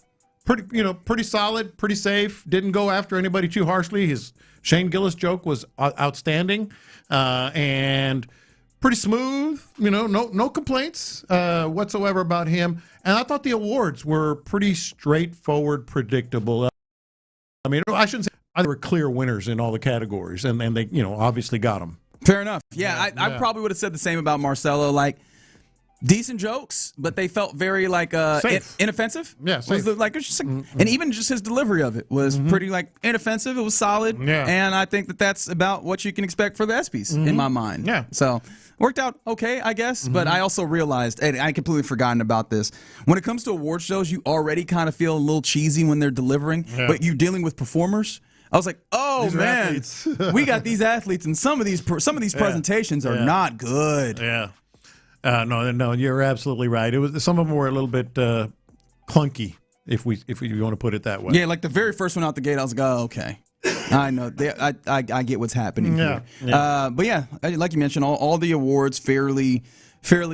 Pretty solid, pretty safe. Didn't go after anybody too harshly. His Shane Gillis joke was outstanding, and pretty smooth. No complaints whatsoever about him. And I thought the awards were pretty straightforward, predictable. I mean, I shouldn't say there were clear winners in all the categories, and they obviously got them. Fair enough. Yeah, I probably would have said the same about Marcelo. Like, decent jokes, but they felt very inoffensive. Yeah, safe. And even just his delivery of it was pretty inoffensive. It was solid. Yeah. And I think that's about what you can expect for the ESPYs in my mind. Yeah. So worked out okay, I guess. But I also realized, and I completely forgotten about this, when it comes to award shows, you already kind of feel a little cheesy when they're delivering, but you're dealing with performers. I was like, oh, these man, we got these athletes, and some of these presentations are not good. Yeah. No, you're absolutely right. It was some of them were a little bit clunky, if you want to put it that way. Yeah, like the very first one out the gate, I was like, oh, okay. I know. I get what's happening here. Yeah. But yeah, like you mentioned, all the awards fairly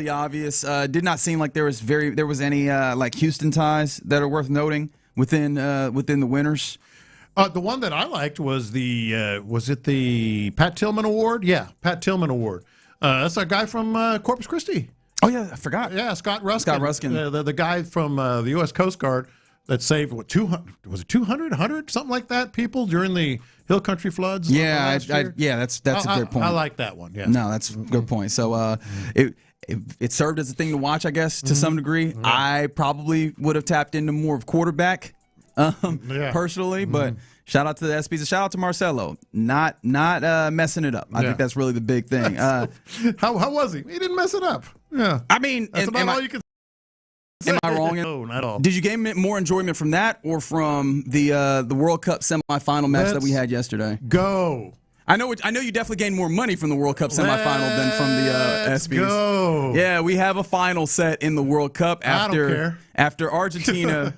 obvious. Did not seem like there was any Houston ties that are worth noting within the winners. The one that I liked was was it the Pat Tillman Award? Yeah, Pat Tillman Award. That's a guy from Corpus Christi. Oh, yeah, I forgot. Yeah, Scott Ruskin. The guy from the U.S. Coast Guard that saved, 200, 100, something like that, people during the Hill Country floods? Yeah, that's a good point. I like that one, yeah. No, that's a good point. So it served as a thing to watch, I guess, to some degree. Yeah. I probably would have tapped into more of quarterback personally, but shout out to the ESPYs and shout out to Marcelo. Not messing it up. I think that's really the big thing. How was he? He didn't mess it up. Yeah. I mean, that's about all you can say. Am I wrong? No, not at all. Did you gain more enjoyment from that or from the World Cup semifinal match that we had yesterday? Go. I know you definitely gained more money from the World Cup semifinal than from the ESPYs. Go. Yeah, we have a final set in the World Cup after Argentina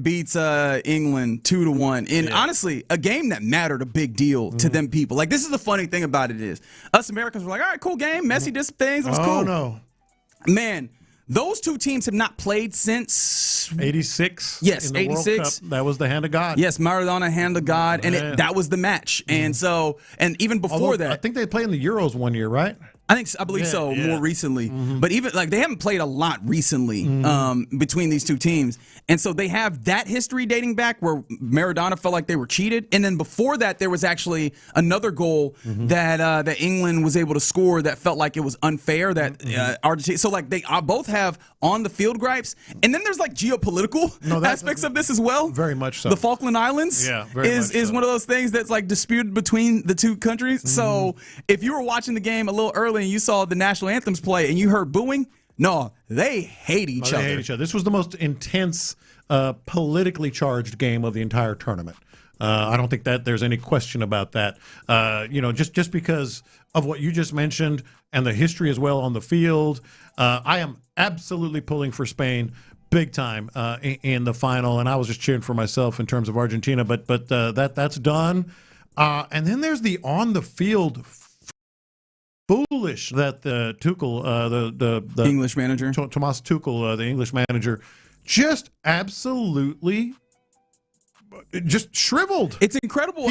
beats England 2-1. And honestly, a game that mattered a big deal to them people. Like, this is the funny thing about it is us Americans were like, all right, cool game. Messi did some things. It was cool. Oh, no. Man, those two teams have not played since 86. Yes, in the 86. World Cup. That was the hand of God. Yes, Maradona, hand of God, and that was the match. And so, and even before that, I think they played in the Euros one year, right? I believe so. More recently, but even they haven't played a lot recently between these two teams, and so they have that history dating back where Maradona felt like they were cheated, and then before that there was actually another goal that England was able to score that felt like it was unfair that Argentina. So they both have on the field gripes, and then there's geopolitical aspects of this as well. Very much so. The Falkland Islands, is one of those things that's disputed between the two countries. So if you were watching the game a little early and you saw the national anthems play and you heard booing, no, they hate each other. They hate each other. This was the most intense, politically charged game of the entire tournament. I don't think that there's any question about that. Just because of what you just mentioned and the history as well on the field, I am absolutely pulling for Spain big time in the final, and I was just cheering for myself in terms of Argentina. But that's done. And then there's the on-the-field foolish that the Tuchel, the English manager, Thomas Tuchel, the English manager, just absolutely just shriveled. It's incredible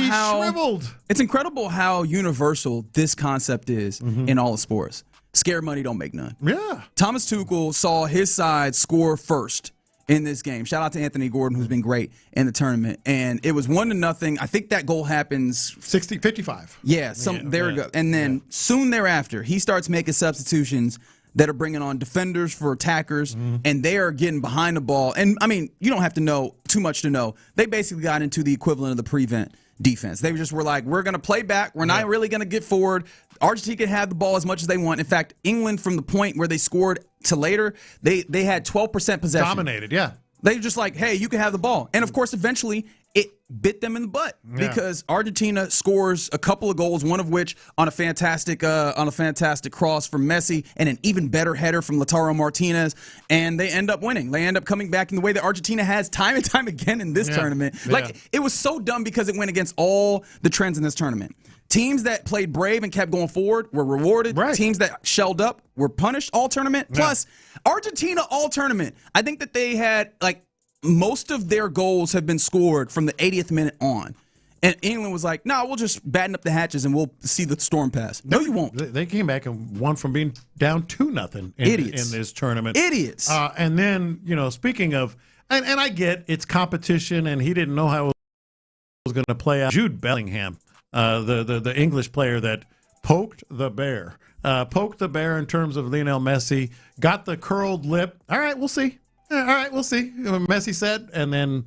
It's incredible how universal this concept is in all of sports. Scared money don't make none. Yeah. Thomas Tuchel saw his side score first in this game. Shout out to Anthony Gordon, who's been great in the tournament. And it was 1-0. I think that goal happens 55. Yeah, there we go. And then soon thereafter, he starts making substitutions that are bringing on defenders for attackers, and they are getting behind the ball. And, I mean, you don't have to know too much to know. They basically got into the equivalent of the prevent defense. They just were like, we're going to play back. We're not really going to get forward. Argentina can have the ball as much as they want. In fact, England, from the point where they scored to later, they had 12% possession. Dominated, yeah. They were just like, hey, you can have the ball. And, of course, eventually it bit them in the butt because Argentina scores a couple of goals, one of which on a fantastic cross from Messi and an even better header from Lautaro Martinez, and they end up winning. They end up coming back in the way that Argentina has time and time again in this tournament. Like, it was so dumb because it went against all the trends in this tournament. Teams that played brave and kept going forward were rewarded. Teams that shelled up were punished all tournament. Plus, Argentina all tournament. I think that they had, like, most of their goals have been scored from the 80th minute on. And England was like, no, we'll just batten up the hatches and we'll see the storm pass. No, you won't. They came back and won from being down 2-0 in this tournament. Idiots. And then, speaking of, and I get it's competition and he didn't know how it was going to play out. Jude Bellingham, the English player that poked the bear in terms of Lionel Messi, got the curled lip. All right, we'll see. Messi said, and then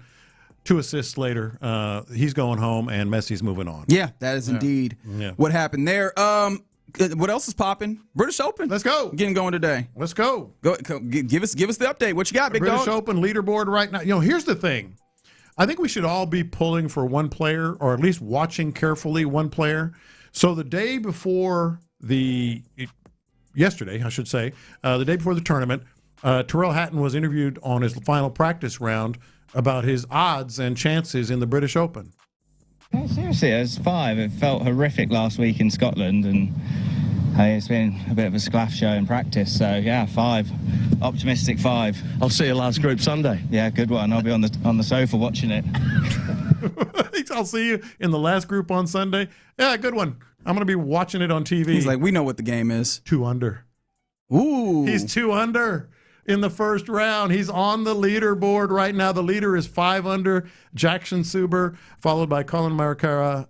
2 assists later, he's going home and Messi's moving on. Yeah, that is indeed what happened there. What else is popping? British Open. Let's go. Getting going today. Let's go. Give us the update. What you got, big British dog? Open leaderboard right now. Here's the thing. I think we should all be pulling for one player, or at least watching carefully one player. So the day before yesterday, I should say, the day before the tournament, Tyrrell Hatton was interviewed on his final practice round about his odds and chances in the British Open. No, seriously, it was 5. It felt horrific last week in Scotland, and it's been a bit of a sclaff show in practice. So, 5. Optimistic 5. I'll see you last group Sunday. Yeah, good one. I'll be on the sofa watching it. I'll see you in the last group on Sunday. Yeah, good one. I'm going to be watching it on TV. He's like, we know what the game is. 2 under. Ooh. He's 2 under. In the first round. He's on the leaderboard right now. The leader is 5 under, Jackson Suber, followed by Colin Morikawa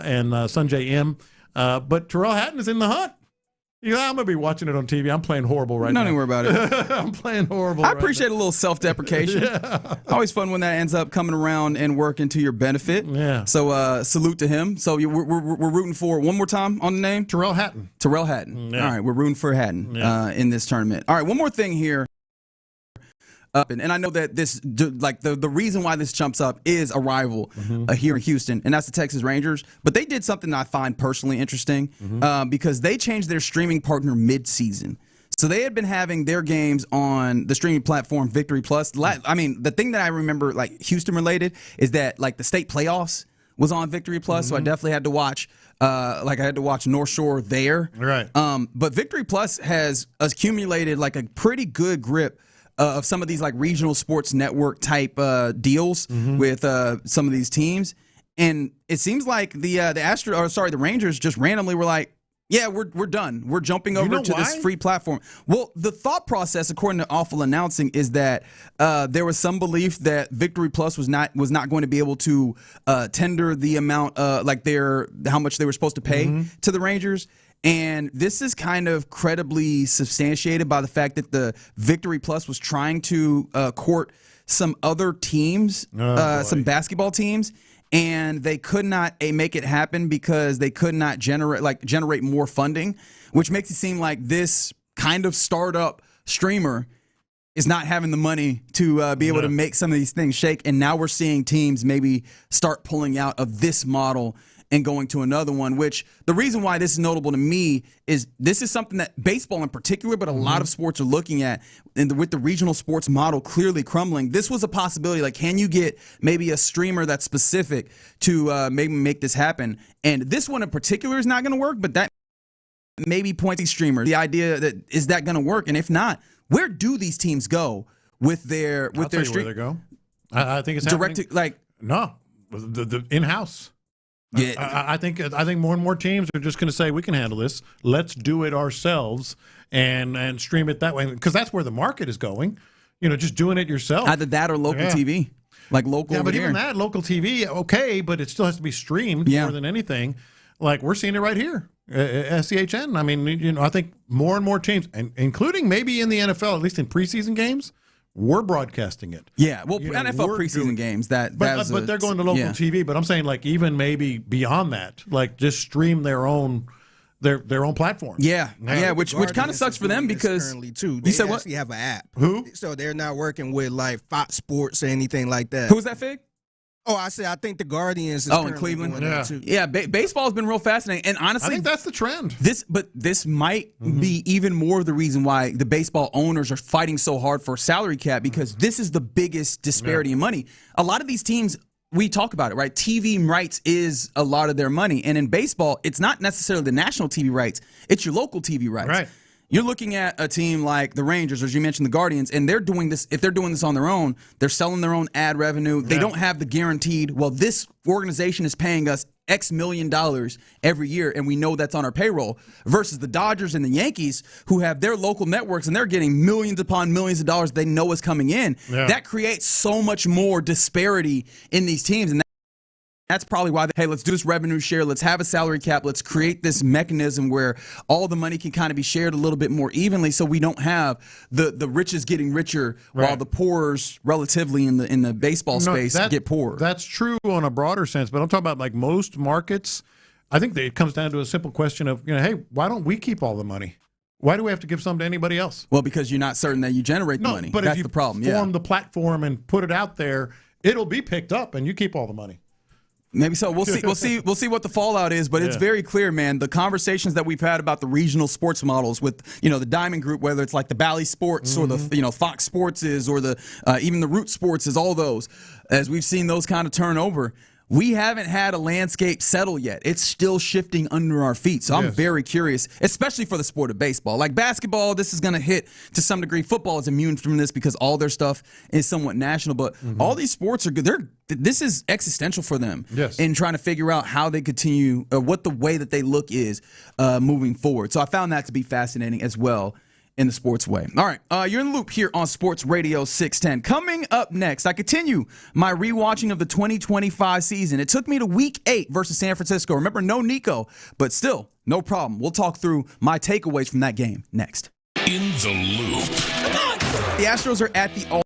and Sanjay M. But Tyrrell Hatton is in the hunt. I'm going to be watching it on TV. I'm playing horrible right now. Don't even worry about it. I'm playing horrible I appreciate a little self-deprecation. Always fun when that ends up coming around and working to your benefit. Yeah. So salute to him. So we're rooting for, one more time on the name? Tyrrell Hatton. Tyrrell Hatton. Yeah. All right, we're rooting for Hatton in this tournament. All right, one more thing here. And I know that this, like the reason why this jumps up is a rival here in Houston, and that's the Texas Rangers. But they did something that I find personally interesting because they changed their streaming partner mid-season. So they had been having their games on the streaming platform Victory Plus. I mean, the thing that I remember, like Houston related, is that like the state playoffs was on Victory Plus, so I definitely had to watch. I had to watch North Shore there. Right. But Victory Plus has accumulated like a pretty good grip of some of these like regional sports network type deals with some of these teams, and it seems like the Rangers just randomly were like, yeah, we're done. We're jumping over to this free platform. Well, the thought process, according to Awful Announcing, is that there was some belief that Victory Plus was not going to be able to tender the amount, how much they were supposed to pay to the Rangers. And this is kind of credibly substantiated by the fact that the Victory Plus was trying to court some other teams, some basketball teams, and they could not make it happen because they could not generate more funding, which makes it seem like this kind of startup streamer is not having the money to be able to make some of these things shake. And now we're seeing teams maybe start pulling out of this model and going to another one, which the reason why this is notable to me is this is something that baseball in particular, but a lot of sports are looking at, and with the regional sports model clearly crumbling, this was a possibility. Like, can you get maybe a streamer that's specific to maybe make this happen? And this one in particular is not going to work, but that maybe points to streamers. The idea that is that going to work? And if not, where do these teams go with their stream? Where they go? I think it's direct to, like, no, the in-house. Yeah, I think more and more teams are just going to say, we can handle this. Let's do it ourselves and stream it that way, because that's where the market is going. Just doing it yourself. Either that or local TV, like local. Yeah, but even that local TV, okay, but it still has to be streamed more than anything. Like, we're seeing it right here, SCHN. I mean, I think more and more teams, and including maybe in the NFL, at least in preseason games, we're broadcasting it. Yeah, well, NFL preseason games, but they're going to local TV. But I'm saying, like, even maybe beyond that, like, just stream their own platform. Yeah, which kind of sucks for them, because currently too. You said what? Actually have an app. Who? So they're not working with like Fox Sports or anything like that. Who's that, Fig? Oh, I think the Guardians is in Cleveland. Yeah, baseball has been real fascinating, and honestly, I think that's the trend. This might be even more of the reason why the baseball owners are fighting so hard for a salary cap, because this is the biggest disparity in money. A lot of these teams, we talk about it, right? TV rights is a lot of their money, and in baseball, it's not necessarily the national TV rights; it's your local TV rights. Right. You're looking at a team like the Rangers, as you mentioned, the Guardians, and they're doing this. If they're doing this on their own, they're selling their own ad revenue. They don't have the guaranteed, well, this organization is paying us X million dollars every year, and we know that's on our payroll, versus the Dodgers and the Yankees, who have their local networks, and they're getting millions upon millions of dollars they know is coming in. Yeah. That creates so much more disparity in these teams, and that's probably why, hey, let's do this revenue share. Let's have a salary cap. Let's create this mechanism where all the money can kind of be shared a little bit more evenly, so we don't have the richest getting richer while the poor's relatively in the baseball space get poorer. That's true on a broader sense, but I'm talking about like most markets. I think that it comes down to a simple question of, hey, why don't we keep all the money? Why do we have to give some to anybody else? Well, because you're not certain that you generate the money. But that's if you the problem. Form the platform and put it out there, it'll be picked up, and you keep all the money. Maybe so. We'll see. We'll see what the fallout is. But it's very clear, man. The conversations that we've had about the regional sports models with the Diamond Group, whether it's like the Bally Sports or the Fox Sports is, or the even the Root Sports is, all those, as we've seen those kind of turn over. We haven't had a landscape settle yet. It's still shifting under our feet. So I'm very curious, especially for the sport of baseball. Like basketball, this is going to hit to some degree. Football is immune from this because all their stuff is somewhat national. But all these sports are good. This is existential for them in trying to figure out how they continue, what the way that they look is moving forward. So I found that to be fascinating as well in the sports way. All right, you're in the loop here on Sports Radio 610. Coming up next, I continue my rewatching of the 2025 season. It took me to Week 8 versus San Francisco. Remember, no Nico, but still, no problem. We'll talk through my takeaways from that game next. In the loop. The Astros are at the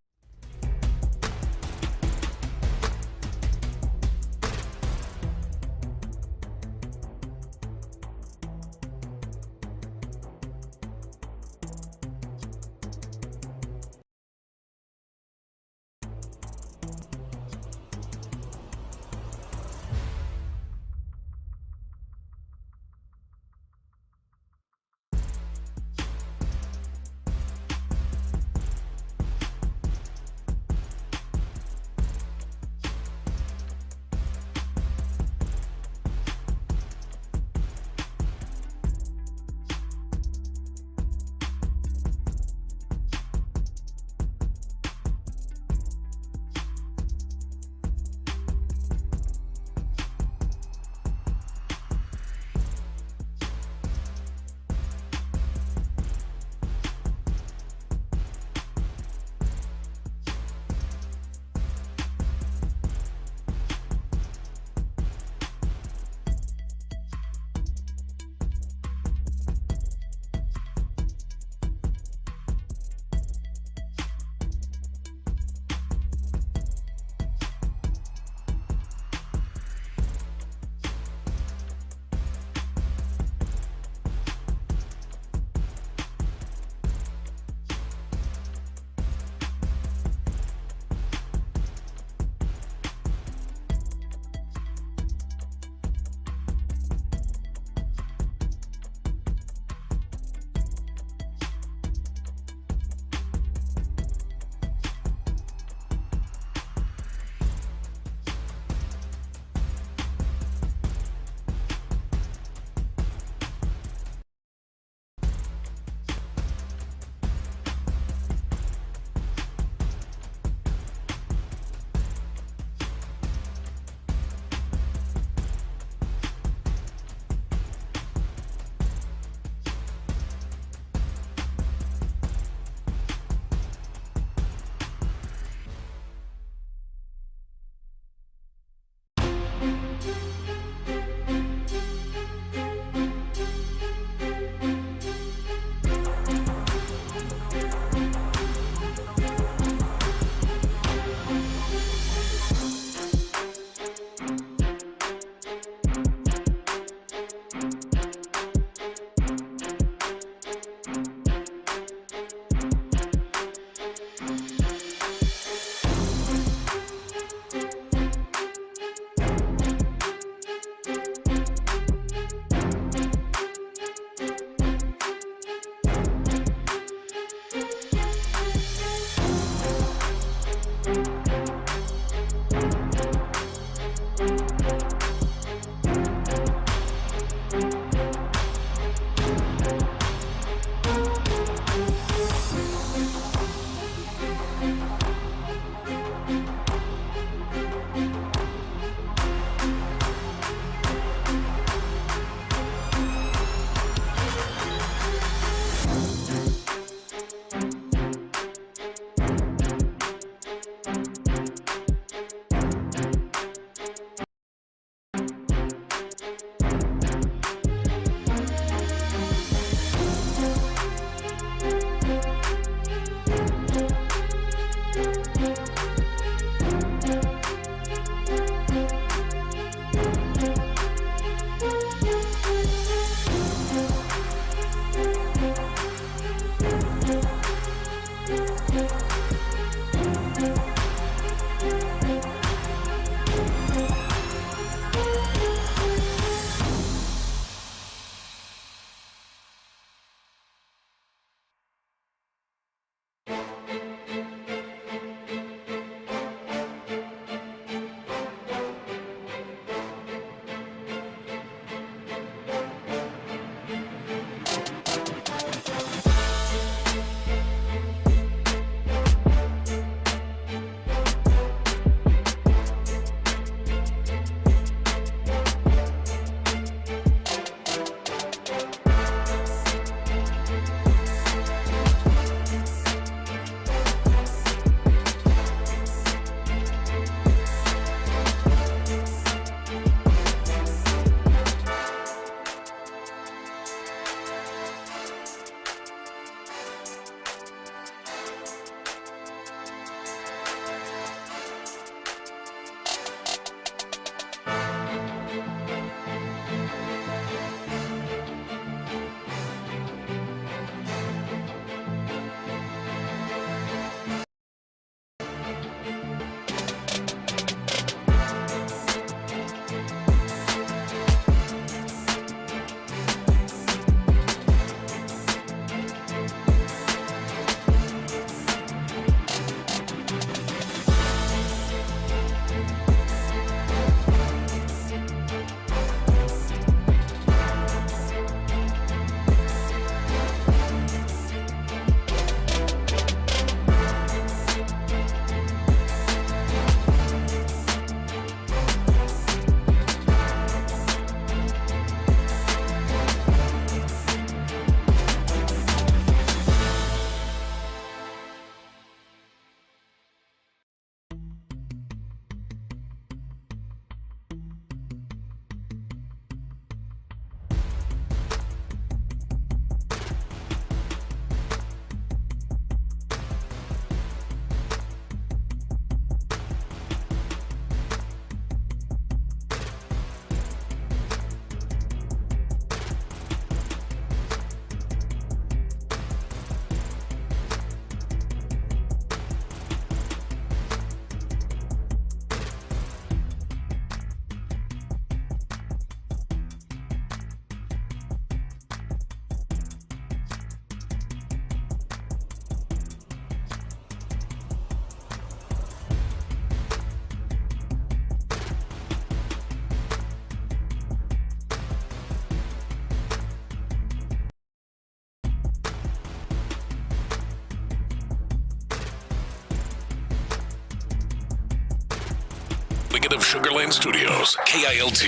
north of Sugar Land Studios, KILT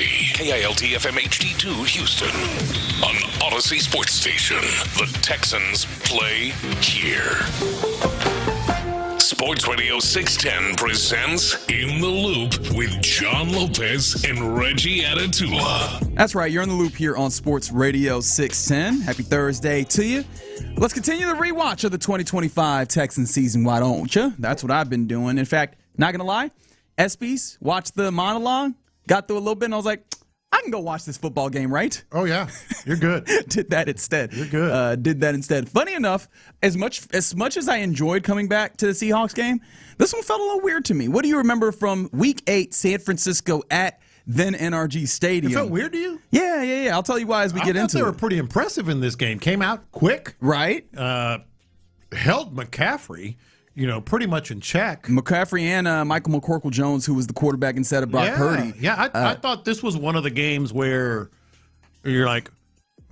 FM HD2 Houston. On Odyssey Sports Station, the Texans play here. Sports Radio 610 presents In the Loop with John Lopez and Reggie Atatula. That's right. You're in the loop here on Sports Radio 610. Happy Thursday to you. Let's continue the rewatch of the 2025 Texans season. Why don't you? That's what I've been doing. In fact, not going to lie, ESPYs, watched the monologue, got through a little bit, and I was like, I can go watch this football game, right? Oh, yeah. You're good. Did that instead. You're good. Did that instead. Funny enough, as much as I enjoyed coming back to the Seahawks game, this one felt a little weird to me. What do you remember from Week 8, San Francisco at then NRG Stadium? It felt weird to you? Yeah. I'll tell you why as we get into it. They were pretty impressive in this game. Came out quick. Right. Held McCaffrey, pretty much in check. McCaffrey and Michael McCorkle-Jones, who was the quarterback instead of Brock Purdy. Yeah, I thought this was one of the games where you're like,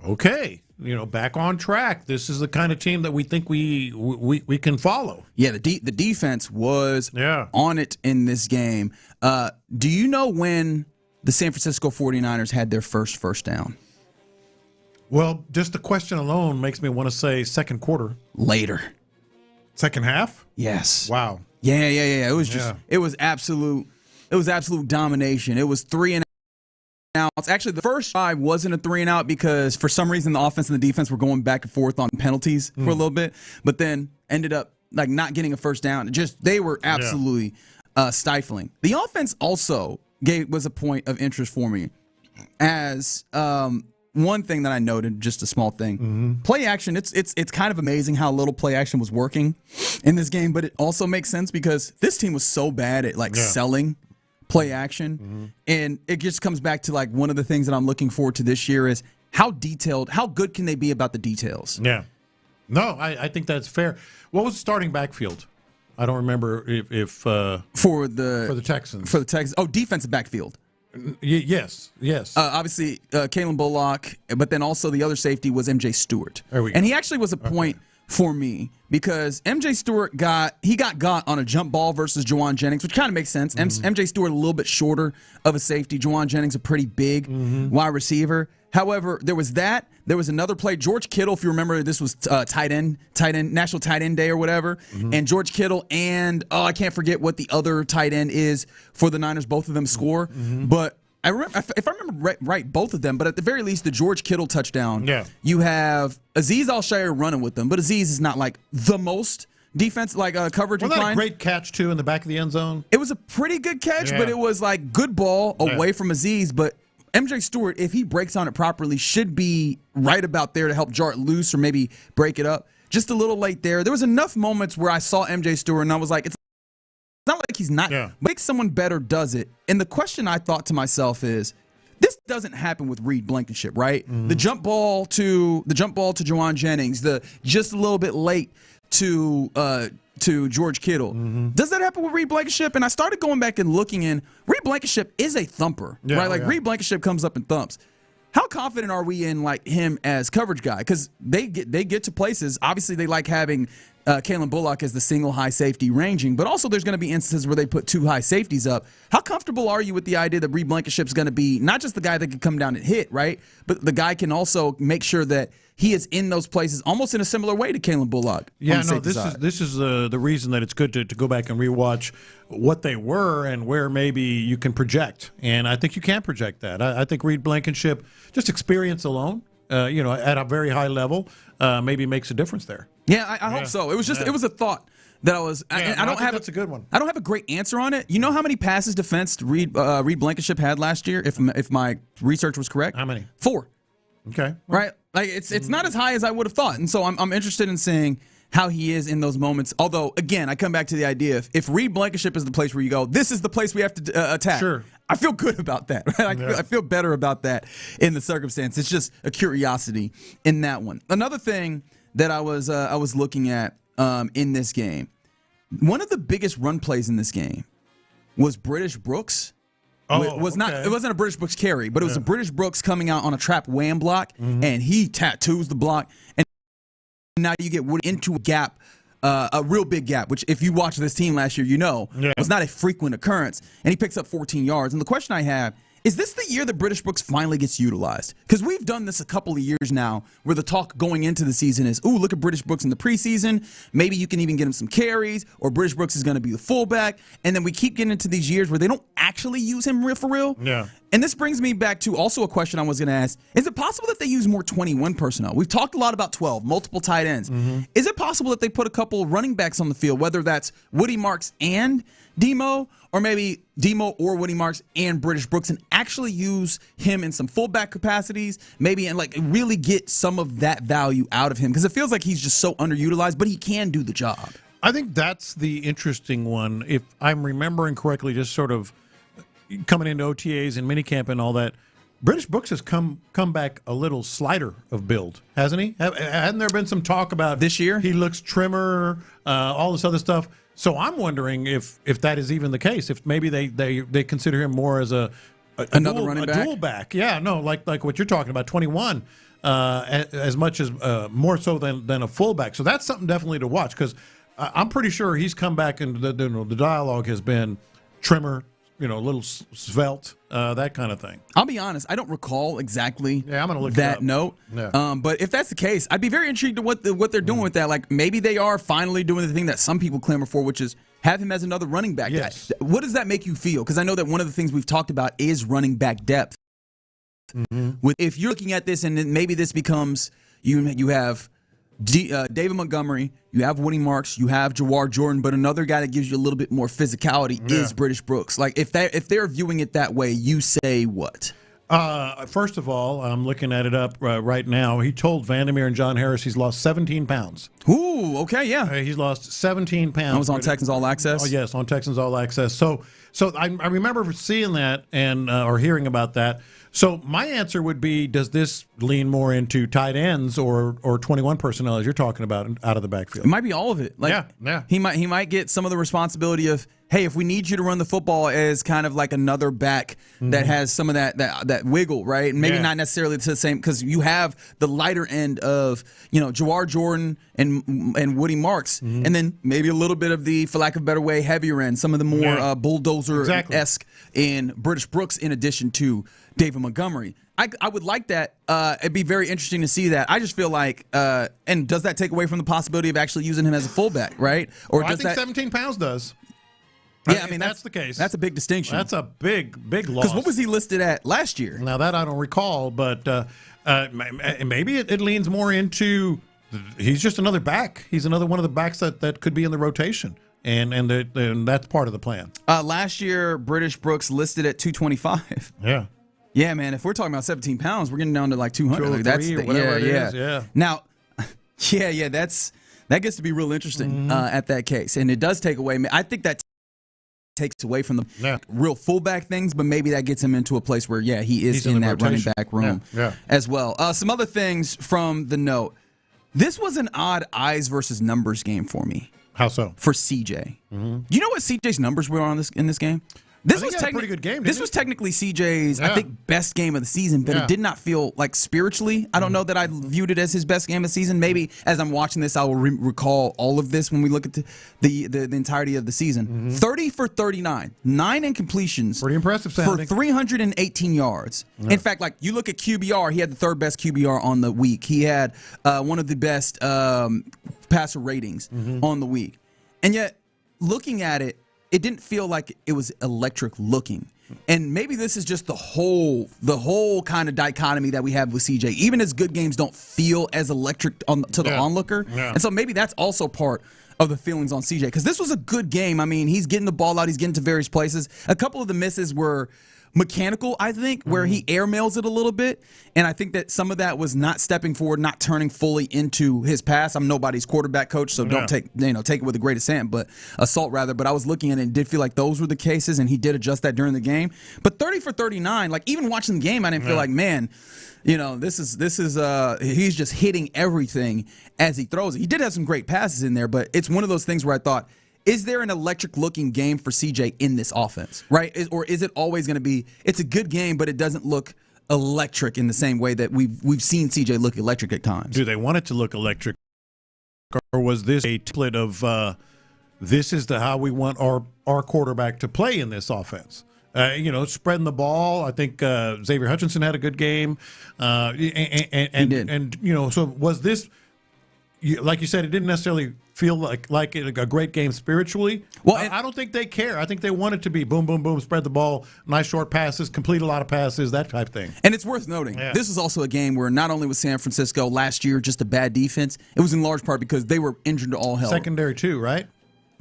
okay, back on track. This is the kind of team that we think we can follow. Yeah, the defense was on it in this game. Do you know when the San Francisco 49ers had their first down? Well, just the question alone makes me want to say second quarter. Later. Second half? Yes. Wow. Yeah. It was just it was absolute domination. It was 3 and outs. Actually, the first drive wasn't a 3 and out because for some reason the offense and the defense were going back and forth on penalties for a little bit, but then ended up like not getting a first down. They were absolutely stifling. The offense also was a point of interest for me as one thing that I noted, just a small thing, play action. It's kind of amazing how little play action was working in this game, but it also makes sense because this team was so bad at selling play action, and it just comes back to one of the things that I'm looking forward to this year is how good can they be about the details? Yeah, no, I think that's fair. What was the starting backfield? I don't remember if for the Texans. Oh, defensive backfield. Yes. Obviously, Kalen Bullock, but then also the other safety was MJ Stewart. There we go. And he actually was a point for me because MJ Stewart got on a jump ball versus Juwan Jennings, which kind of makes sense. MJ Stewart a little bit shorter of a safety. Juwan Jennings a pretty big wide receiver. However, there was that. There was another play. George Kittle, if you remember, this was tight end, National Tight End Day or whatever. And George Kittle and, I can't forget what the other tight end is for the Niners. Both of them score. But I remember, if I remember right, both of them. But at the very least, the George Kittle touchdown, you have Azeez Al-Shaair running with them. But Azeez is not the most defense, coverage inclined. Wasn't that a great catch, too, in the back of the end zone? It was a pretty good catch, but it was good ball away from Azeez. But MJ Stewart, if he breaks on it properly, should be right about there to help jar it loose or maybe break it up. Just a little late there. There was enough moments where I saw MJ Stewart and I was like, it's not like he's not. Yeah. But someone better does it. And the question I thought to myself is, this doesn't happen with Reed Blankenship, right? The jump ball to Juwan Jennings, the just a little bit late to George Kittle. Does that happen with Reed Blankenship? And I started going back and looking in. Reed Blankenship is a thumper, right? Reed Blankenship comes up and thumps. How confident are we in him as coverage guy? Because they get to places. Obviously, they like having Kalen Bullock as the single high safety ranging, but also there's going to be instances where they put 2 high safeties up. How comfortable are you with the idea that Reed Blankenship's going to be not just the guy that can come down and hit, right? But the guy can also make sure that he is in those places almost in a similar way to Kalen Bullock. Yeah, no, this is the reason that it's good to go back and rewatch what they were and where maybe you can project. And I think you can project that. I think Reed Blankenship, just experience alone, at a very high level, maybe makes a difference there. Yeah, I hope so. It was just it was a thought that I was. I don't have. That's a good one. I don't have a great answer on it. You know how many passes defense Reed Blankenship had last year? If my research was correct, how many? 4. Okay. Right. It's not as high as I would have thought, and so I'm interested in seeing how he is in those moments. Although, again, I come back to the idea if Reed Blankenship is the place where you go, this is the place we have to attack. Sure. I feel good about that. Right? I feel better about that in the circumstance. It's just a curiosity in that one. Another thing that I was looking at in this game, one of the biggest run plays in this game was British Brooks. It wasn't a British Brooks carry, but it was a British Brooks coming out on a trap wham block, and he tattoos the block, and now you get Woody into a gap a real big gap, which if you watched this team last year, was not a frequent occurrence. And he picks up 14 yards. And the question I have, is this the year that British Brooks finally gets utilized? Because we've done this a couple of years now where the talk going into the season is, ooh, look at British Brooks in the preseason. Maybe you can even get him some carries, or British Brooks is going to be the fullback. And then we keep getting into these years where they don't actually use him real for real. Yeah. And this brings me back to also a question I was going to ask. Is it possible that they use more 21 personnel? We've talked a lot about 12, multiple tight ends. Is it possible that they put a couple running backs on the field, whether that's Woody Marks and Demo, or maybe Demo or Woody Marks and British Brooks, and actually use him in some fullback capacities, maybe, and like really get some of that value out of him? Because it feels like he's just so underutilized, but he can do the job. I think that's the interesting one. If I'm remembering correctly, just sort of coming into OTAs and minicamp and all that, British Brooks has come back a little slighter of build, hasn't he? Hadn't there been some talk about this year? He looks trimmer, all this other stuff. So I'm wondering if that is even the case. If maybe they consider him more as another running back, dual back. Yeah, no, like what you're talking about, 21, as much as more so than a fullback. So that's something definitely to watch, because I'm pretty sure he's come back and the dialogue has been trimmer, a little svelte, that kind of thing. I'll be honest, I don't recall exactly I'm gonna look that it up. note. Yeah. But if that's the case, I'd be very intrigued to what they're doing with that. Like, maybe they are finally doing the thing that some people clamor for, which is have him as another running back. Yes. What does that make you feel? Because I know that one of the things we've talked about is running back depth. If you're looking at this and then maybe this becomes, you have David Montgomery, you have Woody Marks, you have Jawar Jordan, but another guy that gives you a little bit more physicality is British Brooks. Like, if they're viewing it that way, you say what? First of all, I'm looking at it up right now. He told Vandermeer and John Harris he's lost 17 pounds. Ooh, okay, yeah. He's lost 17 pounds. That was on Texans All Access? Oh, yes, on Texans All Access. So I remember seeing that and or hearing about that. So my answer would be, does this lean more into tight ends or 21 personnel, as you're talking about, out of the backfield? It might be all of it. Like, yeah. He might get some of the responsibility of, hey, if we need you to run the football as kind of like another back that has some of that wiggle, right? And maybe not necessarily to the same, because you have the lighter end of, Jawar Jordan and Woody Marks, and then maybe a little bit of the, for lack of a better way, heavier end, some of the more bulldozer-esque in British Brooks, in addition to David Montgomery. I would like that. It'd be very interesting to see that. I just feel like, and does that take away from the possibility of actually using him as a fullback, right? Or I think 17 pounds does. Yeah, I mean, that's the case. That's a big distinction. That's a big loss. Because what was he listed at last year? Now, that I don't recall, but maybe it leans more into he's just another back. He's another one of the backs that could be in the rotation, and that's part of the plan. Last year, British Brooks listed at 225. Yeah. Yeah, man, if we're talking about 17 pounds, we're getting down to like 200. That's whatever it is. Yeah. Now, that gets to be real interesting at that case. And it does take away, I think that takes away from the real fullback things, but maybe that gets him into a place where, he is in that rotation. Running back room as well. Some other things from the note. This was an odd eyes versus numbers game for me. How so? For CJ. Do you know what CJ's numbers were in this game? This was a pretty good game. This was technically CJ's, I think, best game of the season, but it did not feel like spiritually. I don't know that I viewed it as his best game of the season. Maybe as I'm watching this, I will recall all of this when we look at the entirety of the season. 30 for 39, 9 incompletions. Pretty impressive sounding. For 318 yards. In fact, like, you look at QBR, he had the third best QBR on the week. He had one of the best passer ratings on the week. And yet, looking at it, it didn't feel like it was electric looking. And maybe this is just the whole kind of dichotomy that we have with CJ. Even his good games don't feel as electric to the onlooker. Yeah. And so maybe that's also part of the feelings on CJ. Because this was a good game. I mean, he's getting the ball out. He's getting to various places. A couple of the misses were mechanical, I think, where he airmails it a little bit. And I think that some of that was not stepping forward, not turning fully into his pass. I'm nobody's quarterback coach, so don't take it with a grain of salt, but I was looking at it and did feel like those were the cases, and he did adjust that during the game. But 30 for 39, like, even watching the game, I didn't feel like, man, this is he's just hitting everything as he throws it. He did have some great passes in there, but it's one of those things where I thought, is there an electric-looking game for CJ in this offense, right? Or is it always going to be, it's a good game, but it doesn't look electric in the same way that we've seen CJ look electric at times? Do they want it to look electric? was this a template of this is how we want our quarterback to play in this offense? Spreading the ball. I think Xavier Hutchinson had a good game, and so was this? Like you said, it didn't necessarily feel like a great game spiritually. Well, I don't think they care. I think they want it to be boom, boom, boom, spread the ball, nice short passes, complete a lot of passes, that type of thing. And it's worth noting, this is also a game where not only was San Francisco last year just a bad defense, it was in large part because they were injured to all hell. Secondary too, right?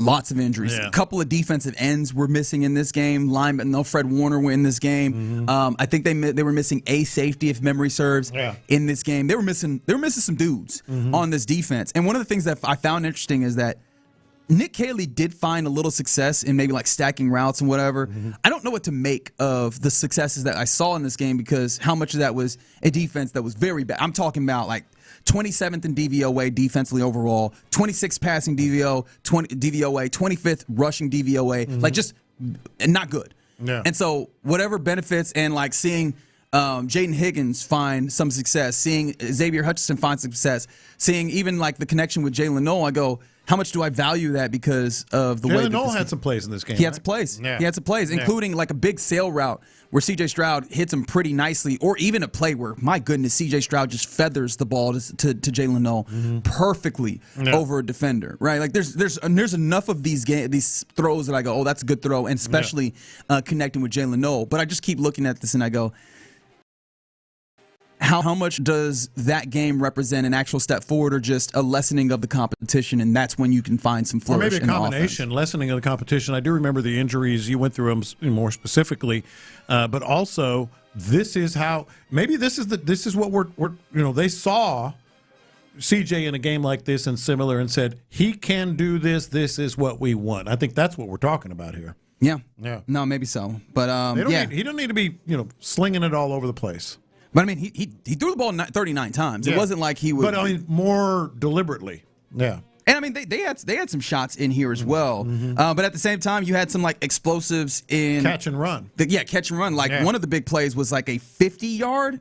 Lots of injuries. Yeah. A couple of defensive ends were missing in this game. No Fred Warner were in this game. I think they were missing a safety, if memory serves, in this game. They were missing some dudes on this defense. And one of the things that I found interesting is that Nick Caley did find a little success in maybe like stacking routes and whatever. I don't know what to make of the successes that I saw in this game because how much of that was a defense that was very bad. I'm talking about like 27th in DVOA defensively overall, 26th passing DVOA, 25th rushing DVOA, like just not good. Yeah. And so whatever benefits and like seeing Jaden Higgins find some success, seeing Xavier Hutchinson find success, seeing even like the connection with Jalen Noel, I go, how much do I value that because of the way that Noel had some plays in this game? He had some plays. Yeah. He had some plays, including like a big sail route where C.J. Stroud hits him pretty nicely, or even a play where, my goodness, C.J. Stroud just feathers the ball to Jalen Noel perfectly over a defender, right? Like there's enough of these throws that I go, oh, that's a good throw, and especially connecting with Jalen Noel. But I just keep looking at this and I go, how much does that game represent an actual step forward or just a lessening of the competition, and that's when you can find some flourish in the offense? Or maybe a combination, lessening of the competition. I do remember the injuries. You went through them more specifically, but also this is how maybe this is what we're they saw CJ in a game like this and similar and said he can do this. This is what we want. I think that's what we're talking about here. Yeah. No, maybe so, but he don't need to be slinging it all over the place. But I mean, he threw the ball 39 times. It wasn't like he would. But I mean, more deliberately. Yeah. And I mean, they had some shots in here as well. But at the same time, you had some like explosives in catch and run. Catch and run. Like one of the big plays was like a 50-yard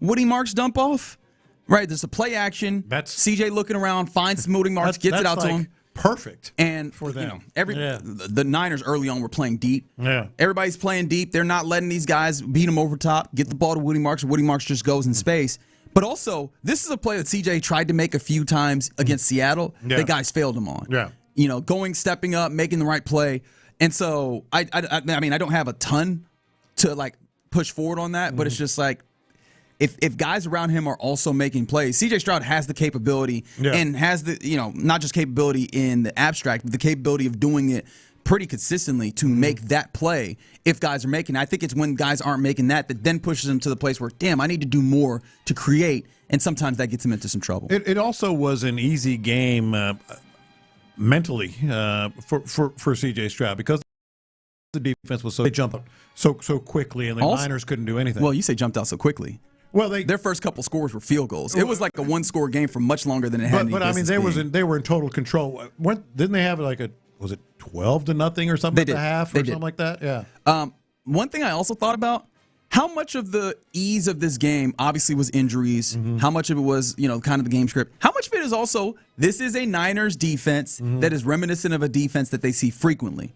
Woody Marks dump off. Right. There's a play action. That's CJ looking around, finds Woody Marks, gets it out to him. Perfect. And for them. The Niners early on were playing deep. Yeah. Everybody's playing deep. They're not letting these guys beat them over top, get the ball to Woody Marks, or Woody Marks just goes in space. But also, this is a play that CJ tried to make a few times against Seattle. Yeah. The guys failed him on. Yeah. Stepping up, making the right play. And so, I mean, I don't have a ton to like push forward on that, but it's just like, If guys around him are also making plays, C.J. Stroud has the capability and has the, not just capability in the abstract, but the capability of doing it pretty consistently to make that play if guys are making it. I think it's when guys aren't making that then pushes them to the place where, damn, I need to do more to create, and sometimes that gets them into some trouble. It also was an easy game mentally for C.J. Stroud because the defense was they jumped out so quickly, and the Niners couldn't do anything. Well, you say jumped out so quickly. Well, their first couple scores were field goals. It was like a one-score game for much longer than it had. But I mean, they were in total control. Didn't they have was it 12-0 or something at the half or something like that? Yeah. One thing I also thought about, how much of the ease of this game obviously was injuries. How much of it was kind of the game script. How much of it is also this is a Niners defense that is reminiscent of a defense that they see frequently.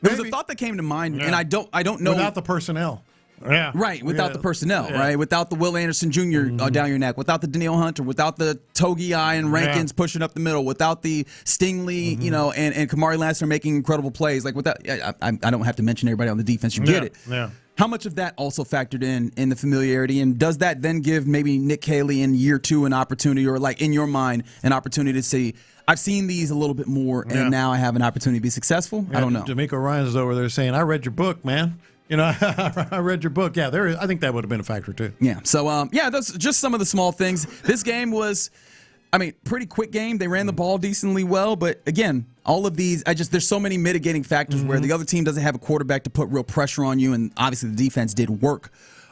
There was a thought that came to mind, and I don't know without the personnel. Yeah. Right, without the personnel, right? Without the Will Anderson Jr. Down your neck, without the Danielle Hunter, without the Togi and Rankins pushing up the middle, without the Stingley, and Kamari Lassiter making incredible plays. Like without, I don't have to mention everybody on the defense. You get it. Yeah. How much of that also factored in the familiarity, and does that then give maybe Nick Caley in year two an opportunity, or like in your mind an opportunity to see, I've seen these a little bit more, and now I have an opportunity to be successful? I don't know. D'Amico Ryan's over there saying, "I read your book, man." I read your book. Yeah, I think that would have been a factor too. Yeah. So, that's just some of the small things. This game was, pretty quick game. They ran the ball decently well, but again, all of these, there's so many mitigating factors where the other team doesn't have a quarterback to put real pressure on you, and obviously the defense did work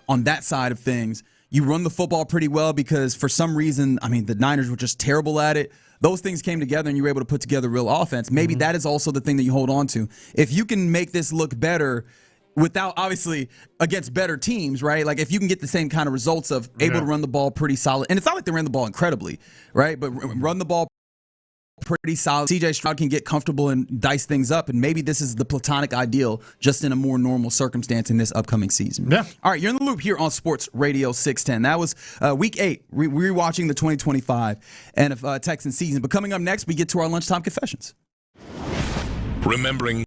on that side of things. You run the football pretty well because for some reason, the Niners were just terrible at it. Those things came together and you were able to put together real offense. Maybe that is also the thing that you hold on to. If you can make this look better without, obviously, against better teams, right? Like if you can get the same kind of results of able to run the ball pretty solid. And it's not like they ran the ball incredibly, right? But run the ball pretty solid. CJ Stroud can get comfortable and dice things up, and maybe this is the platonic ideal just in a more normal circumstance in this upcoming season. Yeah. All right, you're in the loop here on Sports Radio 610. That was Week 8, rewatching the 2025 Texans season. But coming up next, we get to our lunchtime confessions. Remembering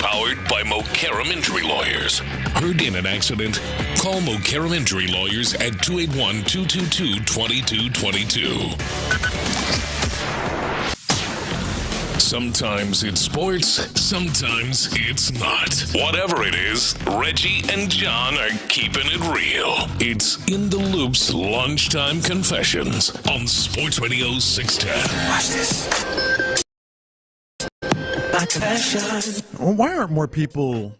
Powered by Mokaram Injury Lawyers. Heard in an accident? Call Mokaram Injury Lawyers at 281-222-2222. Sometimes it's sports, sometimes it's not. Whatever it is, Reggie and John are keeping it real. It's In the Loop's Lunchtime Confessions on Sports Radio 610. Watch this. My confession. Well, why aren't more people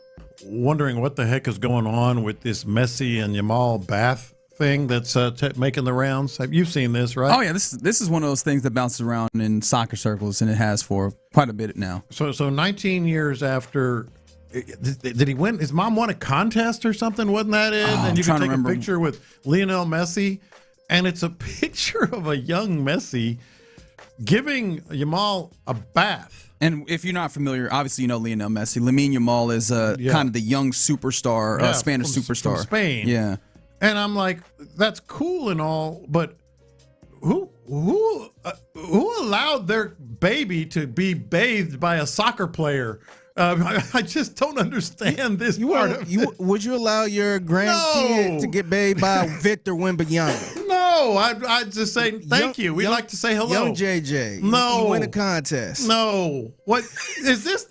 wondering what the heck is going on with this Messi and Yamal bath thing that's making the rounds? You've seen this, right? Oh yeah, this is one of those things that bounces around in soccer circles, and it has for quite a bit now. So 19 years after, did he win? His mom won a contest or something? Wasn't that it? And you can take a picture with Lionel Messi, and it's a picture of a young Messi giving Yamal a bath. And if you're not familiar, obviously you know Lionel Messi. Lamine Yamal is kind of the young superstar, Spanish superstar. From Spain. Yeah. And I'm like, that's cool and all, but who allowed their baby to be bathed by a soccer player? I just don't understand this part of it. Would you allow your grandkid to get bathed by Victor Wembanyama? No, I'd just say thank you. We'd like to say hello. Young JJ. No. You win a contest. No. What is this?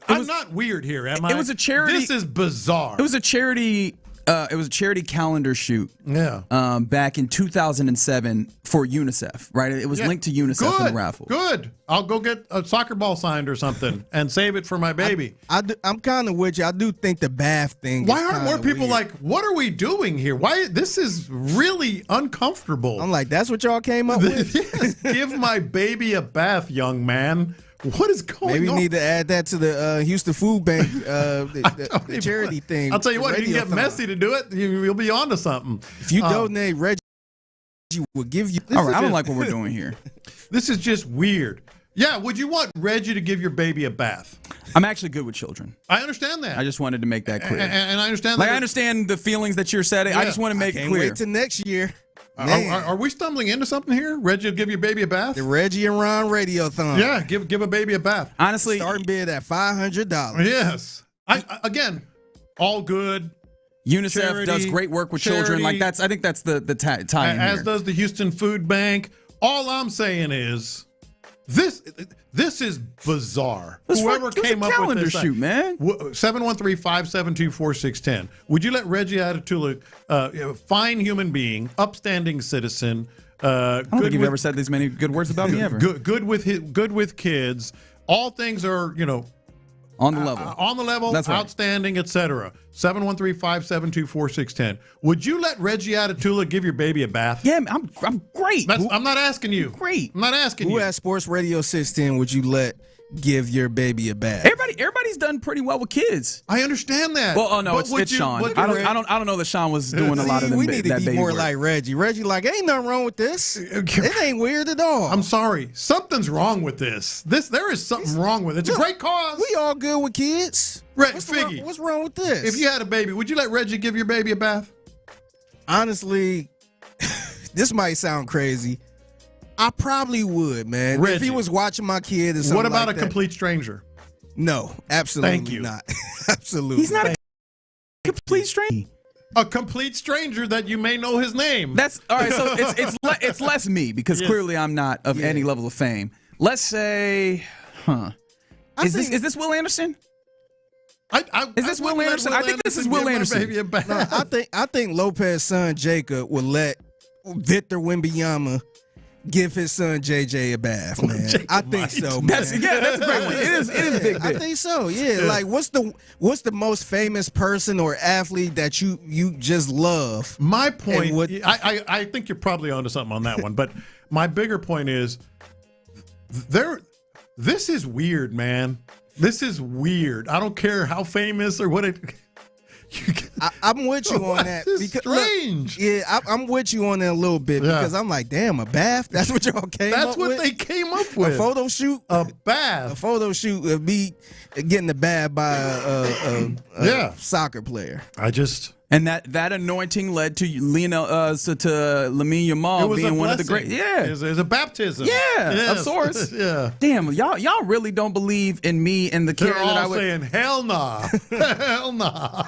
I'm not weird here, am I? It was a charity. This is bizarre. It was a charity. It was a charity calendar shoot. Yeah. Back in 2007 for UNICEF. Right. It was linked to UNICEF in the raffle. Good. I'll go get a soccer ball signed or something and save it for my baby. I'm kind of with you. I do think the bath thing. Why aren't more people like, what are we doing here? Why this is really uncomfortable? I'm like, that's what y'all came up with. Yes, give my baby a bath, young man. What is going on? Maybe we need to add that to the Houston Food Bank the charity thing. I'll tell you what, if you can get Messi to do it, you'll be on to something. If you donate, Reggie will give you. All right, I don't like what we're doing here. This is just weird. Yeah, would you want Reggie to give your baby a bath? I'm actually good with children. I understand that. I just wanted to make that clear. And I understand that. I understand the feelings that you're setting. Yeah. I just want to make it clear. Wait till next year. Are we stumbling into something here? Reggie will give your baby a bath? The Reggie and Ron Radiothon. Yeah, give a baby a bath. Honestly, starting bid at $500. Yes. Again, all good. UNICEF does great work with children. Like I think that's the tie-in as here. does the Houston Food Bank. All I'm saying is this is bizarre. Whoever came up with this shoot, man. 713-572-4610. Would you let Reggie Atatula, fine human being, upstanding citizen, I don't think you've ever said these many good words about me ever. Good with kids. All things are, on the level. On the level, That's right. outstanding, etc. 713-572-4610. Would you let Reggie Atatula give your baby a bath? Yeah, I'm great. I'm not asking you. Great. I'm not asking you. Who at Sports Radio 610 would you let give your baby a bath? Everybody's done pretty well with kids. I understand that. Well, no, it's Sean. I don't know that Sean was doing a lot of them. We need to be more work. like Reggie. Reggie, like, ain't nothing wrong with this. It ain't weird at all. I'm sorry. Something's wrong with this. There is something wrong with it. It's a great cause. We all good with kids. What's wrong with this? If you had a baby, would you let Reggie give your baby a bath? Honestly, this might sound crazy. I probably would, man. Reggie. If he was watching my kid or something. What about like a that. complete stranger? No, absolutely Thank you. not. Absolutely. He's not a complete stranger. A complete stranger that you may know his name. That's all right. So it's less me because clearly I'm not of any level of fame. Let's say, is this Will Anderson? Is this Will Anderson? I think this is Will Anderson. No, I think Lopez's son Jacob would let Victor Wembanyama give his son JJ a bath, man. I think so, man. That's a great one. It is big. I think so. Yeah. Like, what's the most famous person or athlete that you just love? My point. I think you're probably onto something on that one, but my bigger point is this is weird, man. This is weird. I don't care how famous or what it. I'm with you on that. This is strange. Look, I'm with you on that a little bit because I'm like, damn, a bath? That's what y'all came up with? That's what they came up with. A photo shoot? A bath. A photo shoot of me getting the bath by a soccer player. And that anointing led to Lamine Yamal being one of the great. Yeah, it was a baptism. Yeah, of sorts. Yeah. Damn, y'all really don't believe in me and the care They're that I all would. saying hell nah, hell nah.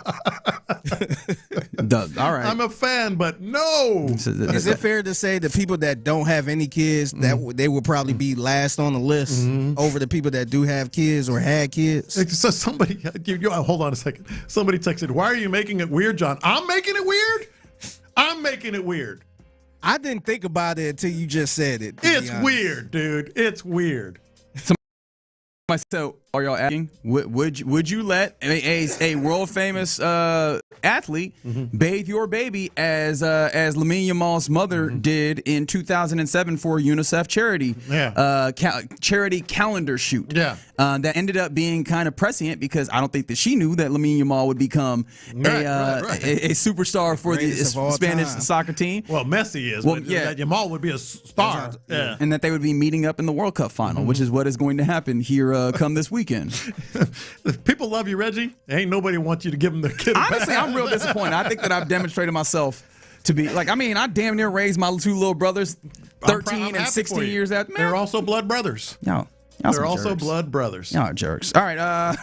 All right, I'm a fan, but no. Is it fair to say the people that don't have any kids that they will probably be last on the list over the people that do have kids or had kids? So somebody, hold on a second. Somebody texted, "Why are you making it weird, John?" I'm making it weird. I'm making it weird. I didn't think about it until you just said it. It's weird, dude. It's weird. Myself, are y'all asking? Would you let a world famous athlete bathe your baby as Lamine Yamal's mother did in 2007 for a UNICEF charity charity calendar shoot? Yeah, that ended up being kind of prescient because I don't think that she knew that Lamine Yamal would become a superstar for the Spanish soccer team. Well, Messi is. Well, that Yamal would be a star. Yeah, and that they would be meeting up in the World Cup final, which is what is going to happen here come this weekend. People love you, Reggie. Ain't nobody wants you to give them their kid. Honestly, I'm real disappointed. I think that I've demonstrated myself to be like. I mean, I damn near raised my two little brothers, 13 and 16 years after. Man, they're also blood brothers. No, they're also blood brothers. Y'all jerks. All right.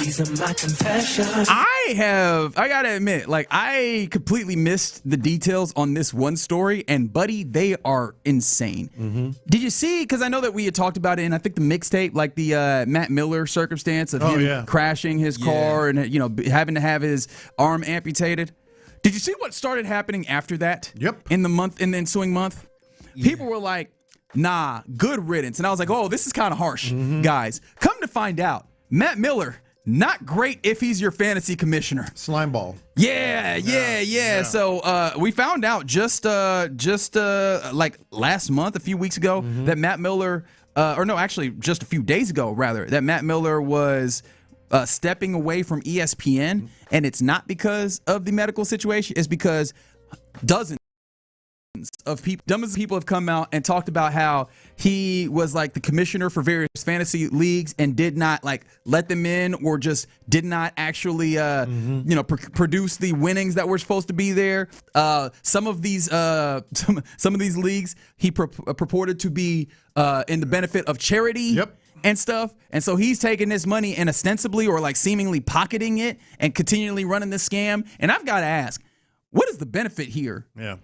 These are my confessions. I gotta admit, like, I completely missed the details on this one story, and buddy, they are insane. Did you see? Because I know that we had talked about it in, I think, the mixtape, like the Matt Miller circumstance of him crashing his car and having to have his arm amputated. Did you see what started happening after that? Yep. In the ensuing month, people were like, "Nah, good riddance," and I was like, "Oh, this is kind of harsh, guys." Come to find out, Matt Miller. Not great if he's your fantasy commissioner. Slime ball. Yeah. So we found out just like last month, a few weeks ago, that Matt Miller, just a few days ago, rather, that Matt Miller was stepping away from ESPN, and it's not because of the medical situation. It's because dozens of people have come out and talked about how he was like the commissioner for various fantasy leagues and did not like let them in or just did not actually produce the winnings that were supposed to be there. Some of these leagues he purported to be in the benefit of charity. And stuff. And so he's taking this money and ostensibly or like seemingly pocketing it and continually running the scam. And I've got to ask, what is the benefit here? Yeah.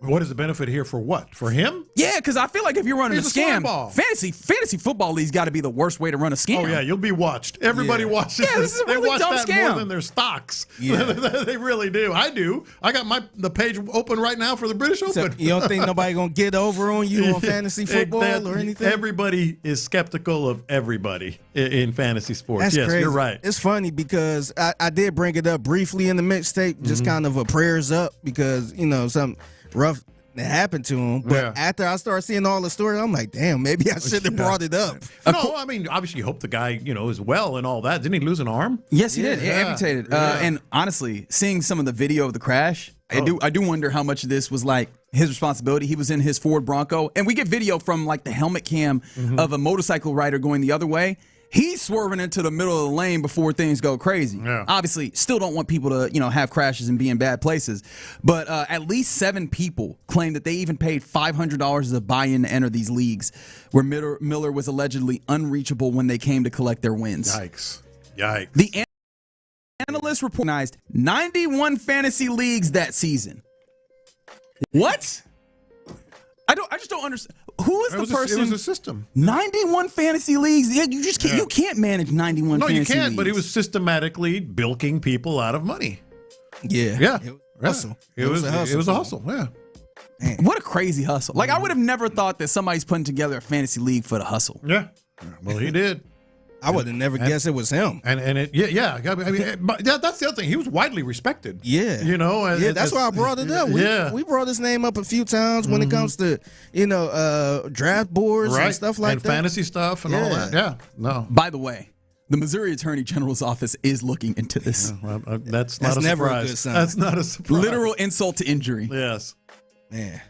What is the benefit here for what? For him? Yeah, because I feel like if you're running a scam, fantasy football league's got to be the worst way to run a scam. Oh, yeah, you'll be watched. Everybody watches this. This is a really they watch dumb that scam. more than their stocks. Yeah. They really do. I do. I got the page open right now for the British Open. So you don't think nobody going to get over on you on fantasy football or anything? Everybody is skeptical of everybody in fantasy sports. That's yes, crazy. You're right. It's funny because I did bring it up briefly in the mixtape, just kind of a prayers up because, something rough that happened to him. But after I started seeing all the stories, I'm like, damn, maybe I should have brought it up. No, I mean, obviously you hope the guy, is well and all that. Didn't he lose an arm? Yes, he did. He amputated. And honestly, seeing some of the video of the crash, I do wonder how much of this was like his responsibility. He was in his Ford Bronco, and we get video from like the helmet cam of a motorcycle rider going the other way. He's swerving into the middle of the lane before things go crazy. Yeah. Obviously, still don't want people to, have crashes and be in bad places. But at least 7 people claim that they even paid $500 as a buy-in to enter these leagues, where Miller was allegedly unreachable when they came to collect their wins. Yikes. The analysts recognized 91 fantasy leagues that season. What? I just don't understand. Who is the person? It was a system. 91 fantasy leagues. Yeah, you just can't. You can't manage 91. No, fantasy you can't. leagues. But he was systematically bilking people out of money. Yeah. Hustle. It was a hustle. Yeah. Man. What a crazy hustle! Like I would have never thought that somebody's putting together a fantasy league for the hustle. Yeah. Well, he did. I would have never guessed it was him. I mean, that's the other thing. He was widely respected. Yeah, that's why I brought it up. We brought his name up a few times when it comes to draft boards and stuff like that, and fantasy stuff and all that. Yeah, no. By the way, The Missouri Attorney General's office is looking into this. Yeah, well, that's not a never surprise. a good sign. That's not a surprise. Literal insult to injury. Yes. Man.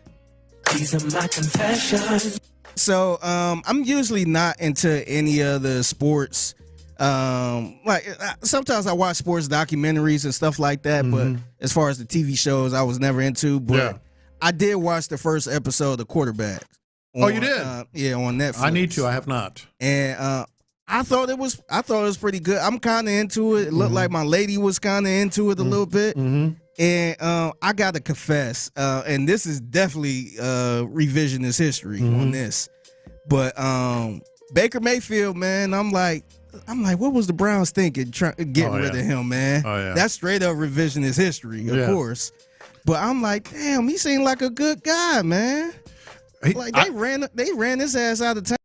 These are my confessions. So I'm usually not into any of the sports. Sometimes I watch sports documentaries and stuff like that, but as far as the TV shows, I was never into. But I did watch the first episode of Quarterback. Oh, you did? Yeah, on Netflix. I need to. I have not. And I thought it was pretty good. I'm kind of into it. It looked like my lady was kind of into it a little bit. And I got to confess, and this is definitely revisionist history on this. But Baker Mayfield, man, I'm like, what was the Browns thinking getting rid of him, man? Oh, yeah. That's straight up revisionist history, of course. But I'm like, damn, he seemed like a good guy, man. They ran his ass out of town.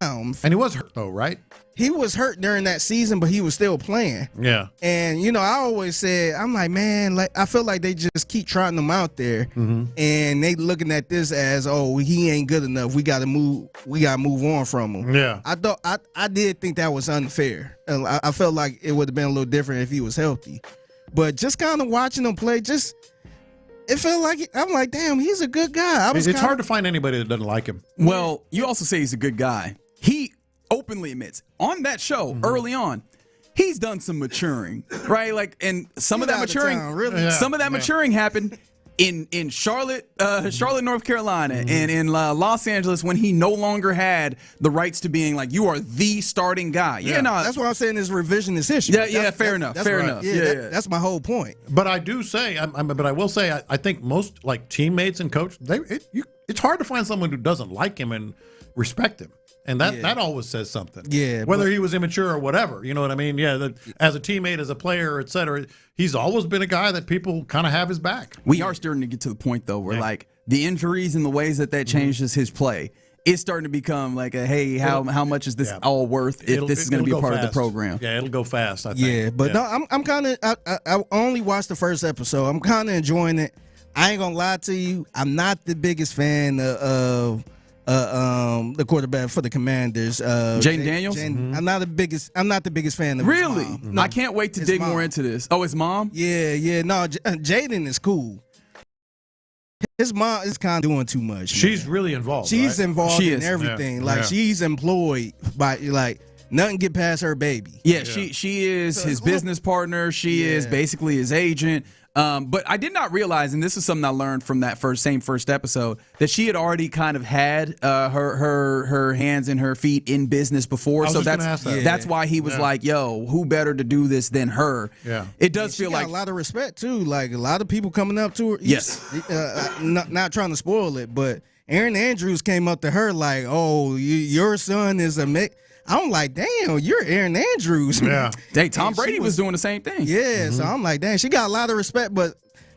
And he was hurt, though, right? He was hurt during that season, but he was still playing. Yeah. And, I always said, I'm like, man, I feel like they just keep trotting him out there. And they looking at this as, oh, he ain't good enough. We got to move on from him. Yeah. I did think that was unfair. I felt like it would have been a little different if he was healthy. But just kind of watching him play, it felt like, I'm like, damn, he's a good guy. It's hard to find anybody that doesn't like him. Well, you also say he's a good guy. He openly admits on that show early on, he's done some maturing, right? And some of that maturing happened in Charlotte, North Carolina, and in Los Angeles when he no longer had the rights to being like, you are the starting guy. That's what I'm saying is revisionist history. Fair enough. That's my whole point. But I do say, I will say, I think most teammates and coach, it's hard to find someone who doesn't like him and respect him. And that always says something. Yeah. Whether he was immature or whatever, you know what I mean? Yeah. As a teammate, as a player, et cetera, he's always been a guy that people kind of have his back. We are starting to get to the point, though, where the injuries and the ways that changes his play is starting to become like how much is this all worth if this is going to be a part of the program? Yeah, it'll go fast, I think. Yeah, but no, I'm kind of, I only watched the first episode. I'm kind of enjoying it. I ain't going to lie to you. I'm not the biggest fan of the quarterback for the Commanders, Jaden Daniels. I'm not the biggest fan of his really. mom. I can't wait to dig more into this. Oh, his mom? Yeah. No, Jaden is cool. His mom is kind of doing too much. She's really involved. She's involved in everything. She's employed by nothing get past her baby. Yeah. She is his business partner. She is basically his agent. But I did not realize, and this is something I learned from that first episode, that she had already kind of had her hands and her feet in business before. So that's why he was like, "Yo, who better to do this than her?" Yeah, it does feel like a lot of respect too. Like a lot of people coming up to her. Yes, not trying to spoil it, but Aaron Andrews came up to her like, "Oh, your son is a mix." I'm like, damn, you're Aaron Andrews. Yeah. Dang, Tom Brady was doing the same thing. Yeah, so I'm like, dang, she got a lot of respect, but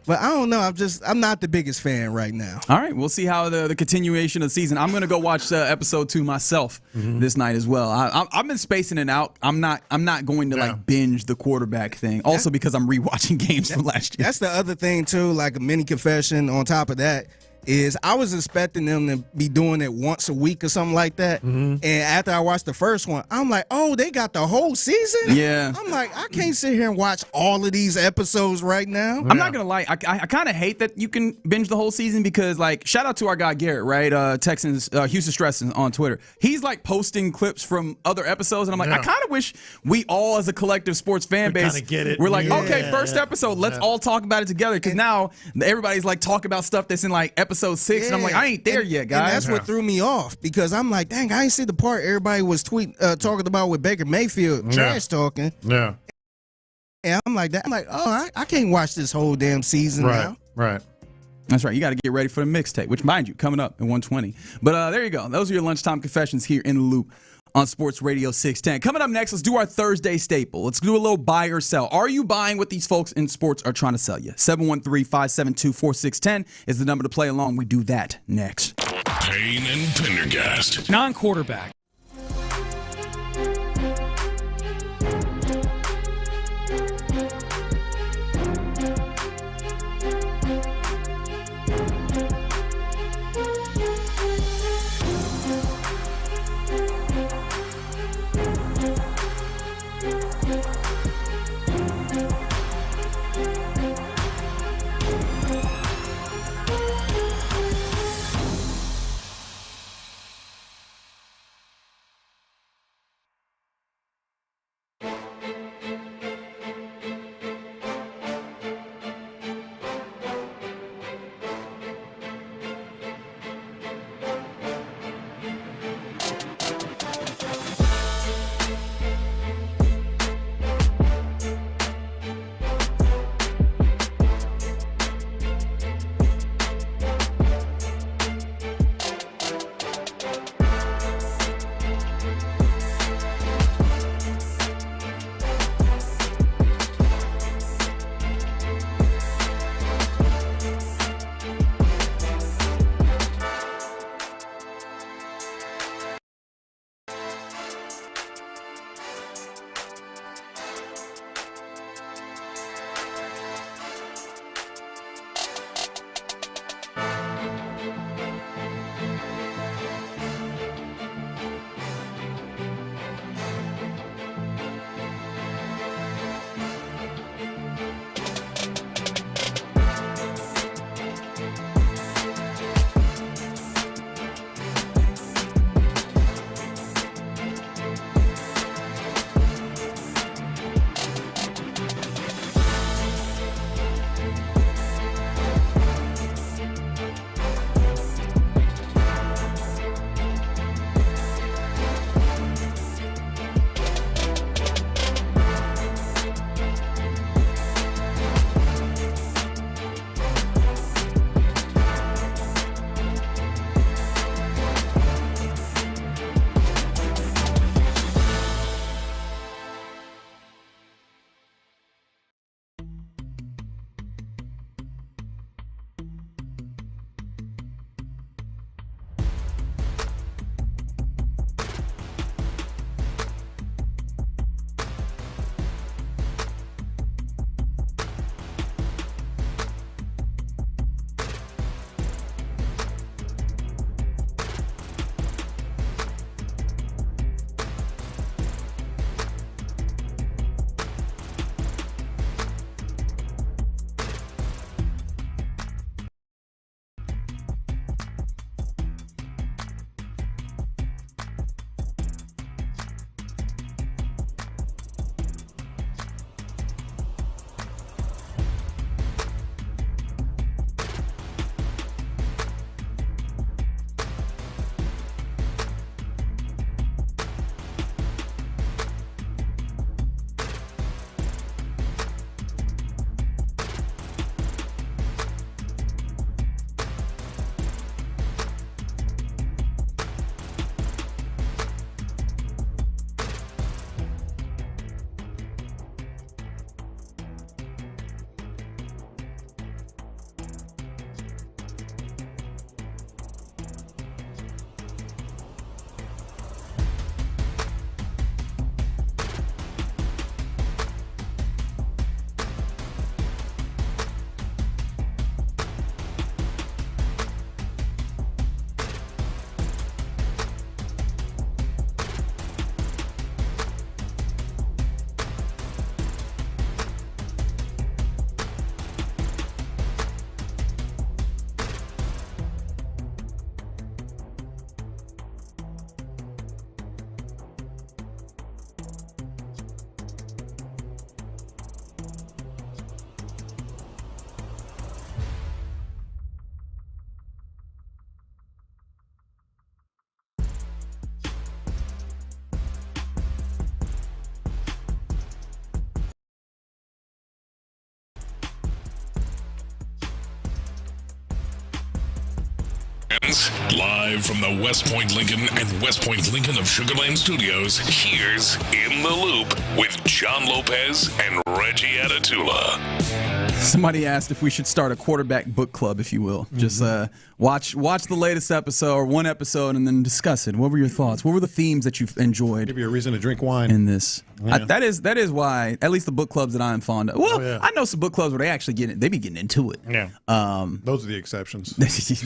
I don't know. I'm not the biggest fan right now. All right, we'll see how the continuation of the season. I'm going to go watch episode 2 myself this night as well. I've been spacing it out. I'm not going to binge the quarterback thing. Also because I'm rewatching games from last year. That's the other thing too, like a mini confession on top of that. Is I was expecting them to be doing it once a week or something like that. And after I watched the first one, I'm like, oh, they got the whole season? Yeah. I'm like, I can't sit here and watch all of these episodes right now. I'm not going to lie. I kind of hate that you can binge the whole season because, shout out to our guy Garrett, right? Texans, Houston Stress on Twitter. He's, posting clips from other episodes, and I'm like, I kind of wish we all as a collective sports fan base, get it. We're like, okay, first episode, let's all talk about it together because now everybody's, talking about stuff that's in, episode 6, and I'm like, I ain't there yet, guys. And that's what threw me off because I'm like, dang, I ain't see the part everybody was talking about with Baker Mayfield trash talking. Yeah. And I'm like, oh, I can't watch this whole damn season now. Right. That's right. You got to get ready for the mixtape, which, mind you, coming up at 1:20. But there you go. Those are your lunchtime confessions here in the Loop on Sports Radio 610. Coming up next, let's do our Thursday staple. Let's do a little buy or sell. Are you buying what these folks in sports are trying to sell you? 713-572-4610 is the number to play along. We do that next. Payne and Pendergast. Non-quarterback. Texans. Live from the West Point Lincoln and West Point Lincoln of Sugar Land Studios, here's In the Loop with John Lopez and Reggie Atatula. Somebody asked if we should start a quarterback book club, if you will. Just watch the latest episode or one episode and then discuss it. What were your thoughts? What were the themes that you've enjoyed? Give you a reason to drink wine in this. Yeah. That is why at least the book clubs that I'm fond of. Well, I know some book clubs where they actually they be getting into it. Yeah. Those are the exceptions.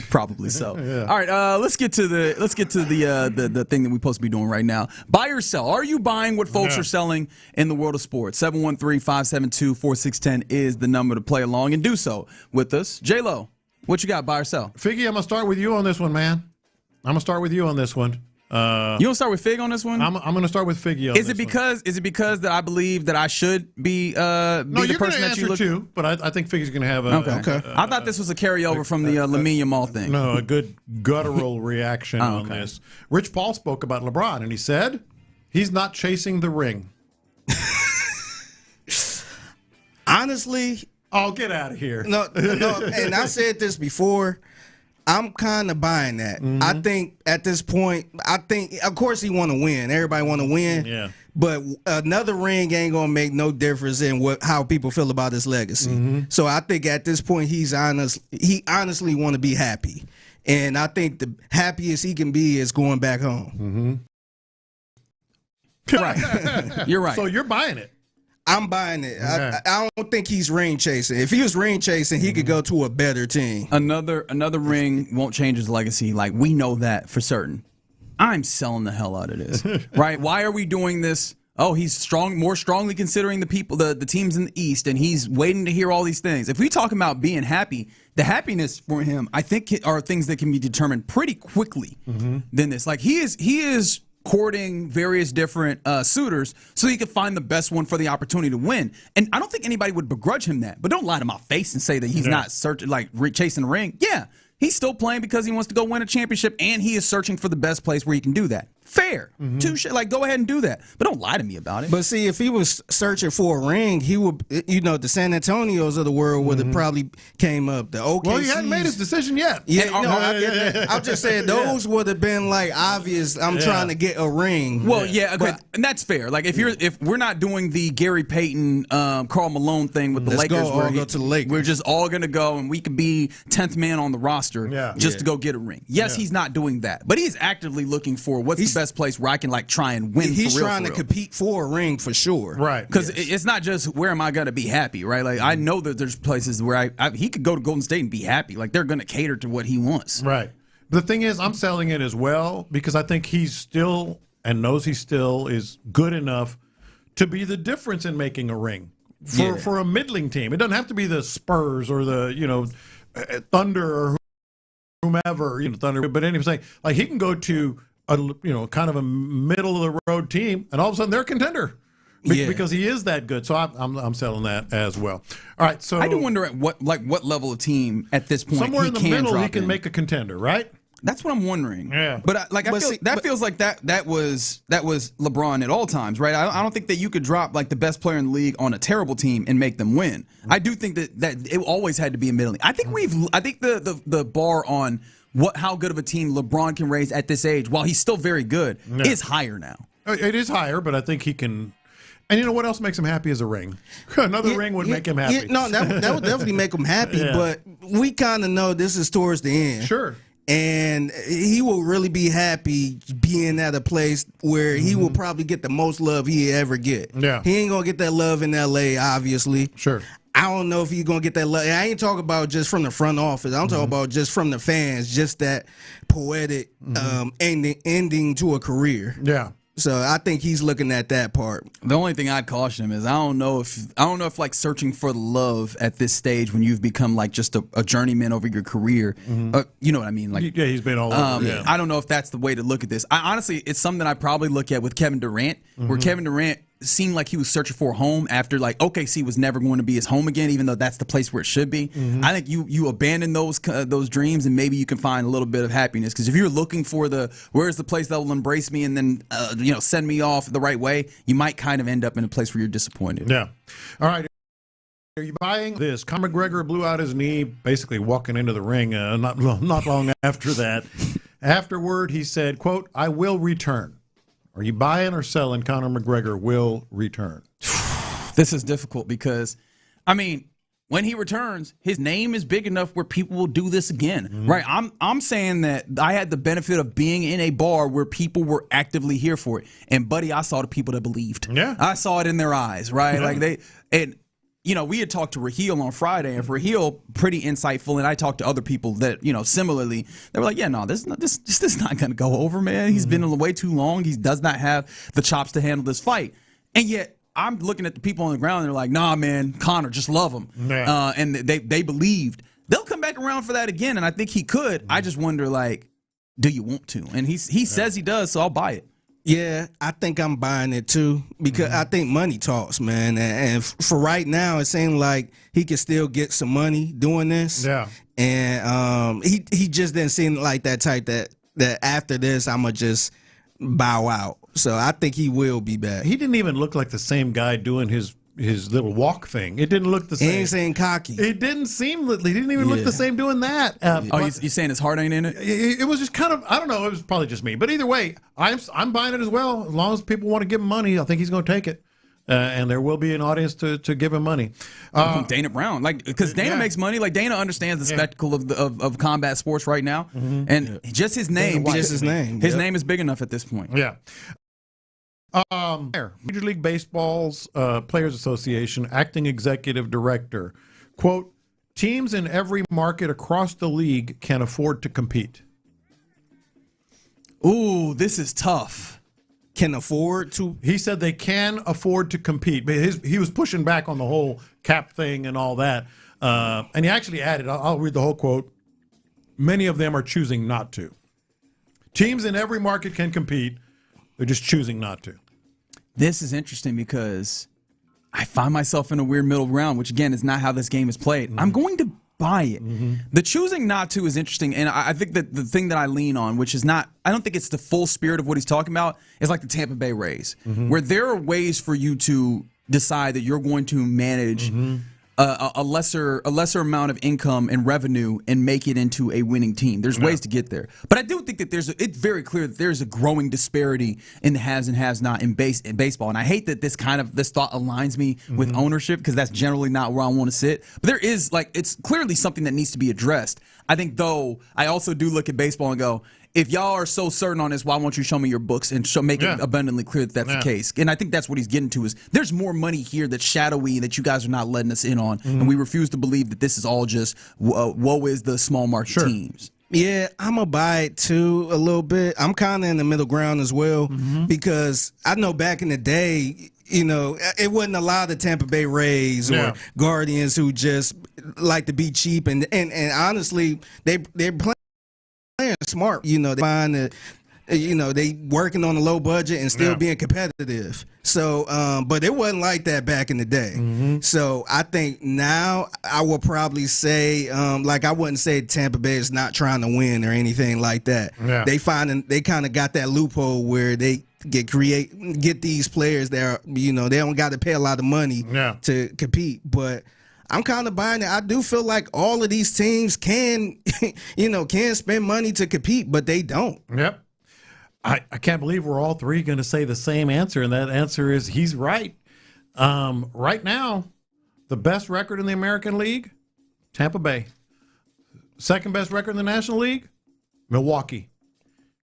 Probably so. Yeah. All right. Let's get to the thing that we're supposed to be doing right now. Buy or sell? Are you buying what folks are selling in the world of sports? 713-572-4610 is the number to play along and do so with us. J-Lo, what you got? Buy or sell? Figgy, I'm gonna start with you on this one, man. I'm gonna start with you on this one. You don't start with Fig on this one? I'm going to start with Figgy on is it because that I believe that I should be the person that you look to? But I think Figgy's going to have okay. I thought this was a carryover from the Lamine Yamal thing. No, a good guttural reaction on this. Rich Paul spoke about LeBron, and he said he's not chasing the ring. Honestly, oh, get out of here. No, and I said this before. I'm kind of buying that. I think at this point, of course he want to win. Everybody want to win. Yeah. But another ring ain't gonna make no difference in how people feel about his legacy. So I think at this point he honestly want to be happy, and I think the happiest he can be is going back home. Right. You're right. So you're buying it. I'm buying it. Okay. I don't think he's ring chasing. If he was ring chasing, he could go to a better team. Another ring won't change his legacy. Like, we know that for certain. I'm selling the hell out of this. Right? Why are we doing this? Oh, he's more strongly considering the people, the teams in the East, and he's waiting to hear all these things. If we talk about being happy, the happiness for him, I think, are things that can be determined pretty quickly than this. Like, he is courting various different suitors so he could find the best one for the opportunity to win. And I don't think anybody would begrudge him that. But don't lie to my face and say that he's not searching, chasing the ring. Yeah, he's still playing because he wants to go win a championship, and he is searching for the best place where he can do that. Fair. Touche. Go ahead and do that. But don't lie to me about it. But see, if he was searching for a ring, he would, the San Antonios of the world would have probably came up. The OKCs. Well, he hadn't made his decision yet. Yeah, I get that. I'm just saying those would have been obvious. I'm trying to get a ring. Well, okay, and that's fair. Like if we're not doing the Gary Payton, Karl Malone thing with the Lakers, go to the Lakers. We're just all gonna go and we could be 10th man on the roster to go get a ring. Yes, he's not doing that, but he's actively looking for what's the best place where I can try and win. He's for real, trying to compete for a ring for sure, right? Because it's not just where am I gonna be happy, right? Like I know that there's places where he could go to Golden State and be happy. Like they're gonna cater to what he wants, right? The thing is, I'm selling it as well because I think he's still and knows he still is good enough to be the difference in making a ring for a middling team. It doesn't have to be the Spurs or the Thunder or whomever, Thunder. But anyway, like he can go to a kind of a middle of the road team, and all of a sudden they're a contender because he is that good. So I'm selling that as well. All right, so I do wonder at what level of team at this point somewhere in the middle he can make a contender, right? That's what I'm wondering. Yeah, but feels like that was LeBron at all times, right? I don't think that you could drop the best player in the league on a terrible team and make them win. I do think that it always had to be a middling. I think the bar on how good of a team LeBron can raise at this age, while he's still very good, is higher now. It is higher, but I think he can. And you know what else makes him happy is a ring. Another ring would make him happy. No, that would definitely make him happy. But we kind of know this is towards the end. Sure. And he will really be happy being at a place where he will probably get the most love he ever get. Yeah. He ain't gonna get that love in LA, obviously. Sure. I don't know if he's going to get that love. I ain't talking about just from the front office. I'm talking about just from the fans, just that poetic ending to a career. Yeah. So I think he's looking at that part. The only thing I'd caution him is I don't know if searching for love at this stage when you've become just a journeyman over your career, you know what I mean? He's been all over. I don't know if that's the way to look at this. Honestly, it's something that I probably look at with Kevin Durant, where Kevin Durant seemed like he was searching for a home after OKC was never going to be his home again, even though that's the place where it should be. I think you abandon those dreams and maybe you can find a little bit of happiness, because if you're looking for where's the place that will embrace me and then send me off the right way, you might kind of end up in a place where you're disappointed. Yeah. All right. Are you buying this? Conor McGregor blew out his knee, basically walking into the ring not long after that. Afterward, he said, quote, "I will return." Are you buying or selling Conor McGregor will return? This is difficult because, I mean, when he returns, his name is big enough where people will do this again, right? I'm saying that I had the benefit of being in a bar where people were actively here for it, and buddy, I saw the people that believed. Yeah, I saw it in their eyes, right? Yeah. We had talked to Raheel on Friday, and Raheel pretty insightful, and I talked to other people that similarly. They were like, "Yeah, no, this is not going to go over, man. He's been in the way too long. He does not have the chops to handle this fight," and yet. I'm looking at the people on the ground and they're like, "Nah, man, Conor, just love him." Yeah. And they believed. They'll come back around for that again, and I think he could. I just wonder, like, do you want to? And he says he does, so I'll buy it. Yeah, I think I'm buying it too because I think money talks, man. And for right now, it seems like he can still get some money doing this. Yeah. And he just didn't seem like that type that after this, I'm going to just bow out. So I think he will be back. He didn't even look like the same guy doing his little walk thing. It didn't look the same. He ain't saying cocky. It didn't seem. He didn't even look the same doing that. You saying his heart ain't in it? It was just kind of. I don't know. It was probably just me. But either way, I'm buying it as well. As long as people want to give him money, I think he's going to take it. And there will be an audience to give him money. Dana Brown, because Dana makes money. Like Dana understands the spectacle of combat sports right now, and just his name, his name is big enough at this point. Yeah. Major League Baseball's Players Association acting executive director, quote, "Teams in every market across the league can afford to compete." Ooh, this is tough. Can afford to? He said they can afford to compete. But he was pushing back on the whole cap thing and all that. And he actually added, I'll read the whole quote, "Many of them are choosing not to. Teams in every market can compete. They're just choosing not to." This is interesting because I find myself in a weird middle ground, which, again, is not how this game is played. I'm going to buy it. The choosing not to is interesting, and I think that the thing that I lean on, which is not, I don't think it's the full spirit of what he's talking about, is like the Tampa Bay Rays, where there are ways for you to decide that you're going to manage a lesser amount of income and revenue and make it into a winning team. There's ways to get there, but I do think that it's very clear that there's a growing disparity in the haves and has not in baseball. And I hate that this thought aligns me with ownership, because that's generally not where I want to sit. But there is, it's clearly something that needs to be addressed. I think, though, I also do look at baseball and go, if y'all are so certain on this, why won't you show me your books and make it abundantly clear that that's the case? And I think that's what he's getting to, is there's more money here that's shadowy that you guys are not letting us in on. And we refuse to believe that this is all just woe is the small market teams. Yeah, I'm going to buy it too a little bit. I'm kind of in the middle ground as well, because I know back in the day, it wasn't a lot of Tampa Bay Rays or Guardians who just like to be cheap. And honestly, they're playing smart, they find that, they working on a low budget and still being competitive. So, but it wasn't like that back in the day. So I think now I will probably say, I wouldn't say Tampa Bay is not trying to win or anything like that. They kind of got that loophole where they get these players that are, they don't got to pay a lot of money to compete. But I'm kind of buying it. I do feel like all of these teams can spend money to compete, but they don't. Yep. I can't believe we're all three going to say the same answer, and that answer is he's right. Right now, the best record in the American League, Tampa Bay. Second best record in the National League, Milwaukee.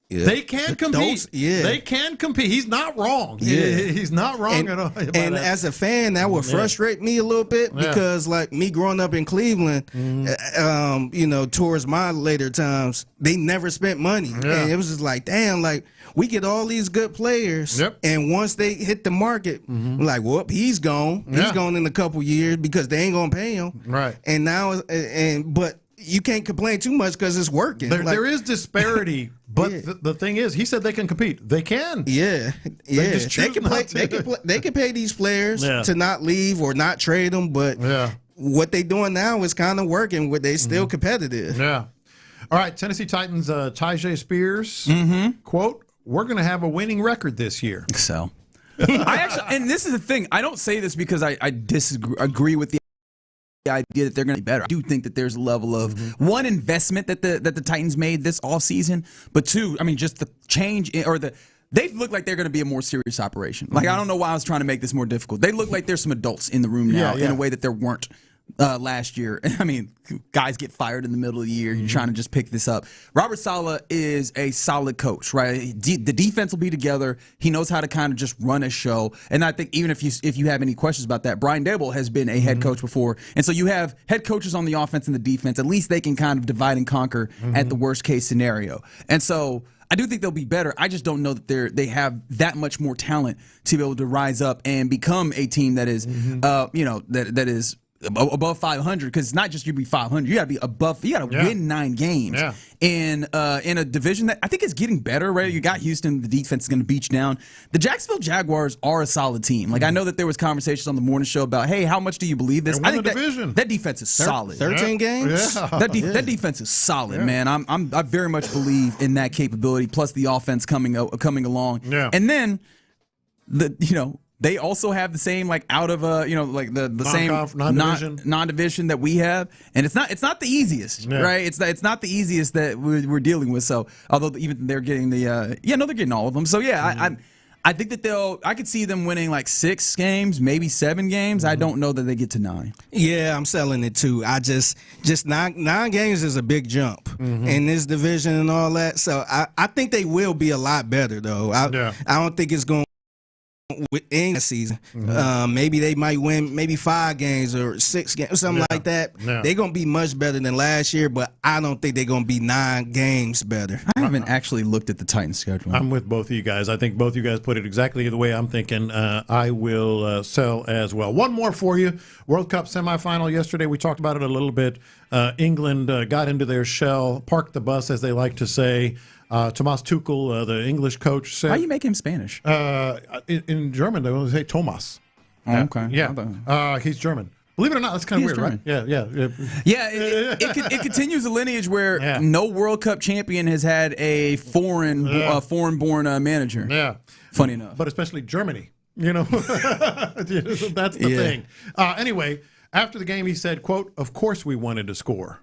Yeah. They can compete. They can compete. He's not wrong. He's not wrong at all. And as a fan, that would frustrate me a little bit, because me growing up in Cleveland, towards my later times, they never spent money. And it was just like, damn, we get all these good players, and once they hit the market, whoop, he's gone. He's gone in a couple years because they ain't gonna pay him. Right. And now, but you can't complain too much because it's working. There is disparity, but the thing is, he said they can compete. They can. They can pay these players to not leave or not trade them, but what they doing now is kind of working. Where they still competitive. Yeah. All right, Tennessee Titans, Tyjae Spears, quote, "We're going to have a winning record this year." So, and this is the thing. I don't say this because I disagree with the idea that they're going to be better. I do think that there's a level of one, investment that the Titans made this offseason, but two, I mean, just the change they look like they're going to be a more serious operation. Like, I don't know why I was trying to make this more difficult. They look like there's some adults in the room now in a way that there weren't last year. I mean, guys get fired in the middle of the year. You're trying to just pick this up. Robert Saleh is a solid coach, right? The defense will be together. He knows how to kind of just run a show. And I think even if you have any questions about that, Brian Daboll has been a head coach before. And so you have head coaches on the offense and the defense. At least they can kind of divide and conquer at the worst case scenario. And so I do think they'll be better. I just don't know that they have that much more talent to be able to rise up and become a team that is, that is above 500, because it's not just you be 500. You got to be above. You got to win 9 games in a division that I think is getting better. Right? You got Houston. The defense is going to beat you down. The Jacksonville Jaguars are a solid team. Like I know that there was conversations on the morning show about, hey, how much do you believe this? I think that defense is solid. 13 games. Yeah. That defense is solid, man. I very much believe in that capability. Plus the offense coming along. Yeah. And then they also have the same the same non-division that we have, and it's not the easiest, right? It's not the easiest that we're dealing with. So although even they're getting they're getting all of them. So I think that I could see them winning like 6 games, maybe 7 games. I don't know that they get to 9. Yeah, I'm selling it too. I just 9 games is a big jump in this division and all that. So I think they will be a lot better though. I don't think it's going within the season. Maybe they might win maybe 5 games or 6 games, something like that. They're going to be much better than last year, but I don't think they're going to be 9 games better. I haven't actually looked at the Titans schedule. I'm with both of you guys. I think both of you guys put it exactly the way I'm thinking. I will sell as well. One more for you. World Cup semifinal yesterday. We talked about it a little bit. England got into their shell, parked the bus, as they like to say. Thomas Tuchel, the English coach, said... Why you make him Spanish? In German, they only say Thomas. Oh, okay. Yeah. He's German. Believe it or not, that's kind of weird, German. Right? Yeah. It continues a lineage where no World Cup champion has had a foreign-born manager. Yeah. Funny enough. But especially Germany. That's the thing. Anyway, after the game, he said, quote, "Of course we wanted to score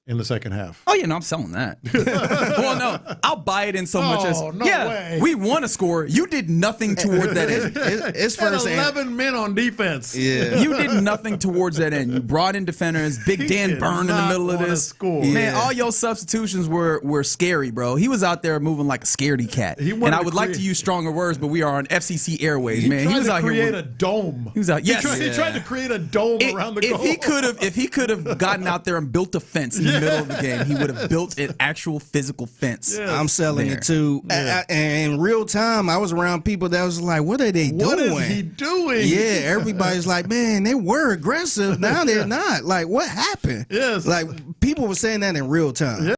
in the second half." Oh, yeah, no, I'm selling that. Well, no, I'll buy it in so much as, way. We want to score. You did nothing toward that end. It's first 11 men on defense. Yeah. You did nothing towards that end. You brought in defenders, Big Dan Byrne in the middle of this. Man, all your substitutions were scary, bro. He was out there moving like a scaredy cat. And I would like to use stronger words, but we are on FCC Airways, man. He was out here. He tried to create a dome. He was out. Yes. He tried to create a dome around the goal. If he could have gotten out there and built a fence in the middle of the game, he would have built an actual physical fence. Yes. I'm selling it too. In real time, I was around people that was like, what are they doing? What is he doing? Yeah, everybody's like, man, they were aggressive. Now they're not. Like, what happened? Yes. Like, people were saying that in real time. Yes.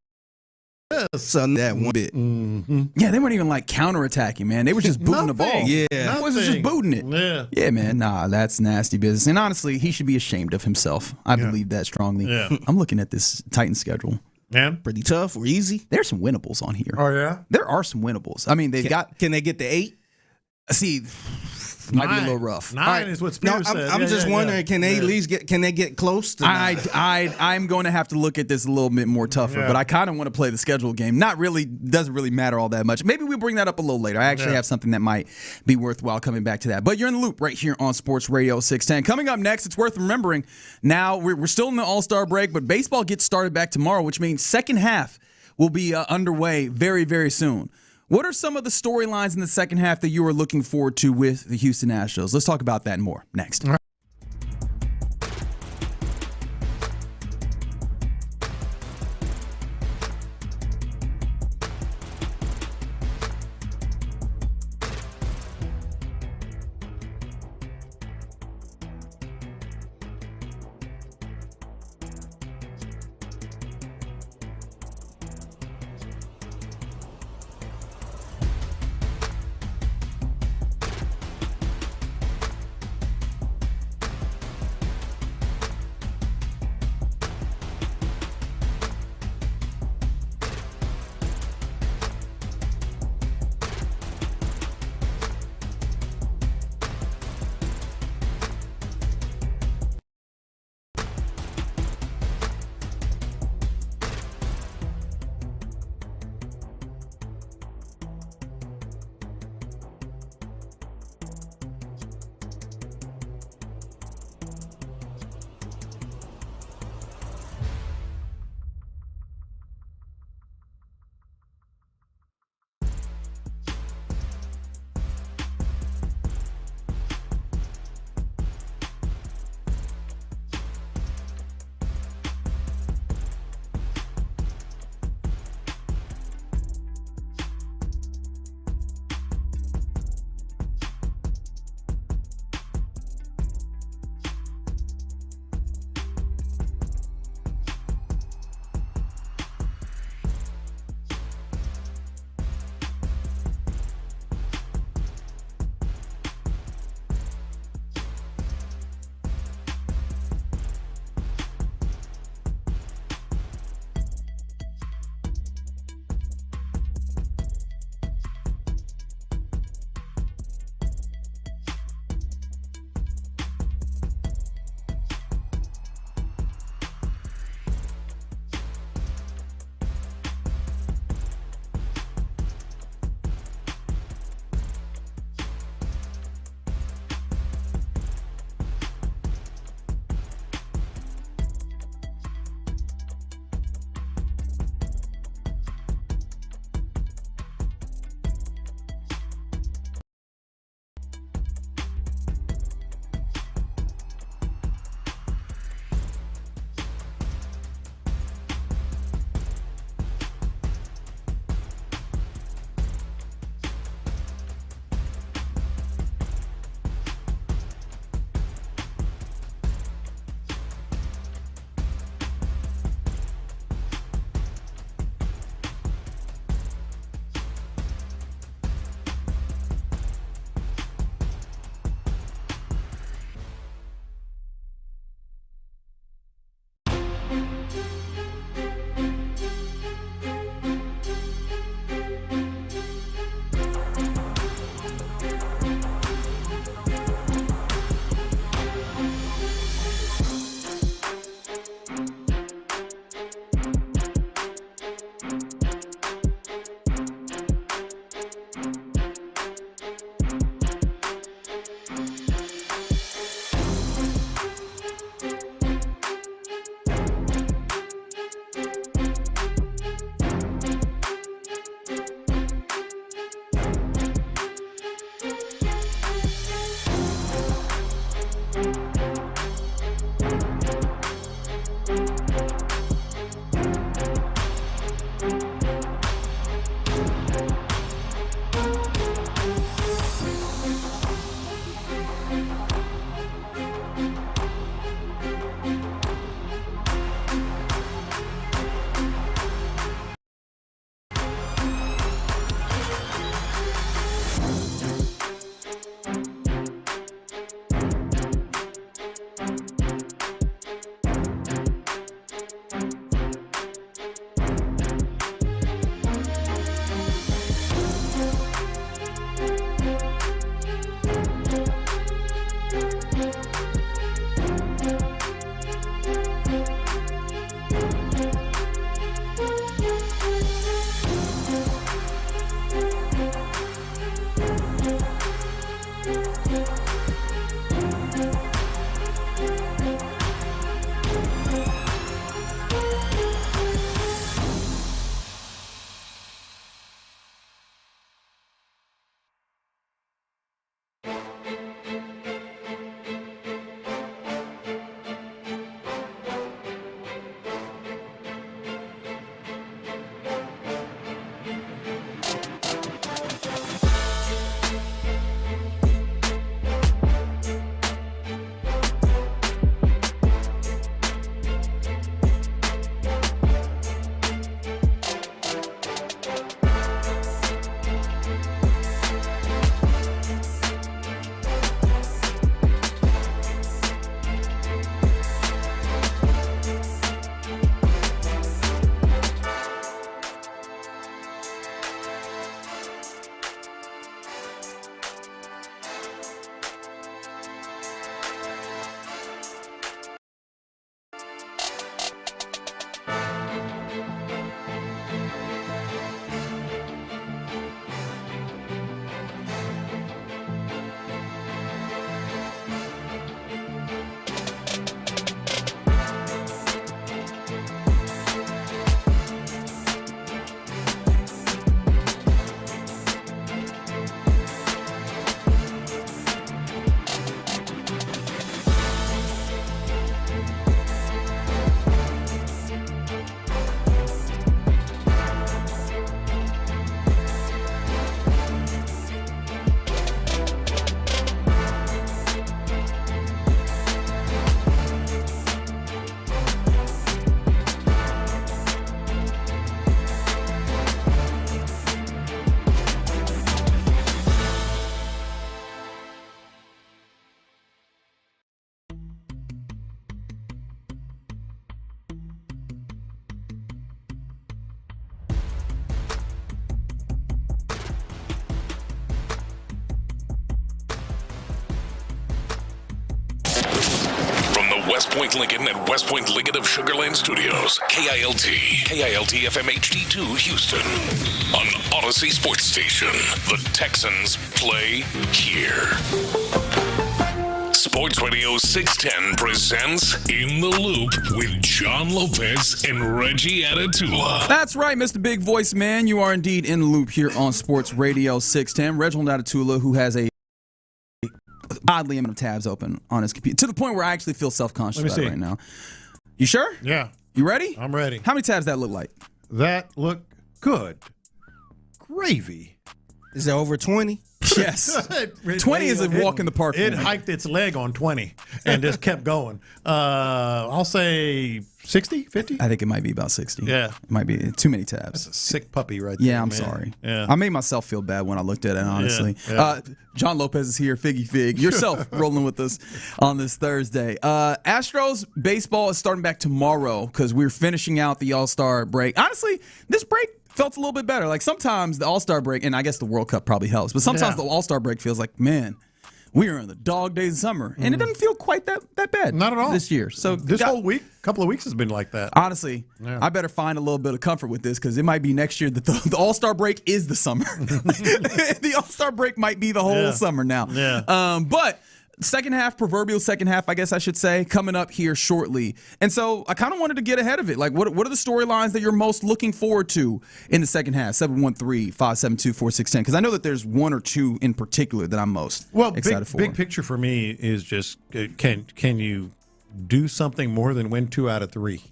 So that one bit. Yeah, they weren't even like counterattacking, man. They were just booting the ball. Yeah. They was just booting it. Yeah, man. Nah, that's nasty business. And honestly, he should be ashamed of himself. I believe that strongly. Yeah. I'm looking at this Titans schedule. Man, pretty tough or easy? There's some winnables on here. Oh, yeah? There are some winnables. I mean, Can they get to 8? See, might be a little rough. 9 is what Spears said. I'm just wondering, can they at least get close to 9? I'm going to have to look at this a little bit more tougher, but I kind of want to play the schedule game. Doesn't really matter all that much. Maybe we bring that up a little later. I actually have something that might be worthwhile coming back to that. But you're in the loop right here on Sports Radio 610. Coming up next, it's worth remembering. Now, we're still in the All-Star break, but baseball gets started back tomorrow, which means second half will be underway very, very soon. What are some of the storylines in the second half that you are looking forward to with the Houston Astros? Let's talk about that and more next. West Point Lincoln and West Point Lincoln of Sugar Land Studios. KILT FM HD2 Houston. On Odyssey Sports Station. The Texans play here. Sports Radio 610 presents In the Loop with John Lopez and Reggie Atatula. That's right, Mr. Big Voice Man. You are indeed in the loop here on Sports Radio 610. Reginald Atatula, who has a oddly amount of tabs open on his computer, to the point where I actually feel self-conscious about it right now. You sure? Yeah. You ready? I'm ready. How many tabs that look like? That look good. Gravy. Is it over 20? Yes. 20 is a walk in the park. It hiked its leg on 20 and just kept going. I'll say 60, 50? I think it might be about 60. Yeah. It might be too many tabs. That's a sick puppy right there. Yeah, I'm man. sorry. Yeah. I made myself feel bad when I looked at it, honestly. Yeah. John Lopez is here, Figgy Fig. Yourself rolling with us on this Thursday. Astros baseball is starting back tomorrow because we're finishing out the All-Star break. Honestly, this break felt a little bit better. Like sometimes the All-Star break, and I guess the World Cup probably helps, but sometimes the All-Star break feels like, man, we are in the dog days of summer, and it doesn't feel quite that bad. Not at all this year. So this whole week, couple of weeks has been like that. Honestly, I better find a little bit of comfort with this because it might be next year that the All-Star break is the summer. The All-Star break might be the whole summer now. Yeah. But second half, proverbial second half, I guess I should say, coming up here shortly. And so I kind of wanted to get ahead of it. Like, what are the storylines that you're most looking forward to in the second half? 713-572-4610. Because I know that there's one or two in particular that I'm most excited for. Big picture for me is just can you do something more than win 2 out of 3?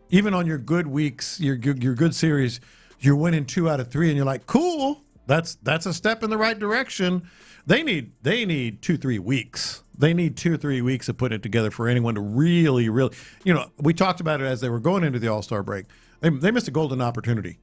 Even on your good weeks, your good series, you're winning 2 out of 3, and you're like, cool. That's a step in the right direction. They need 2-3 weeks. They need 2 or 3 weeks to put it together for anyone to really, we talked about it as they were going into the All-Star break. They missed a golden opportunity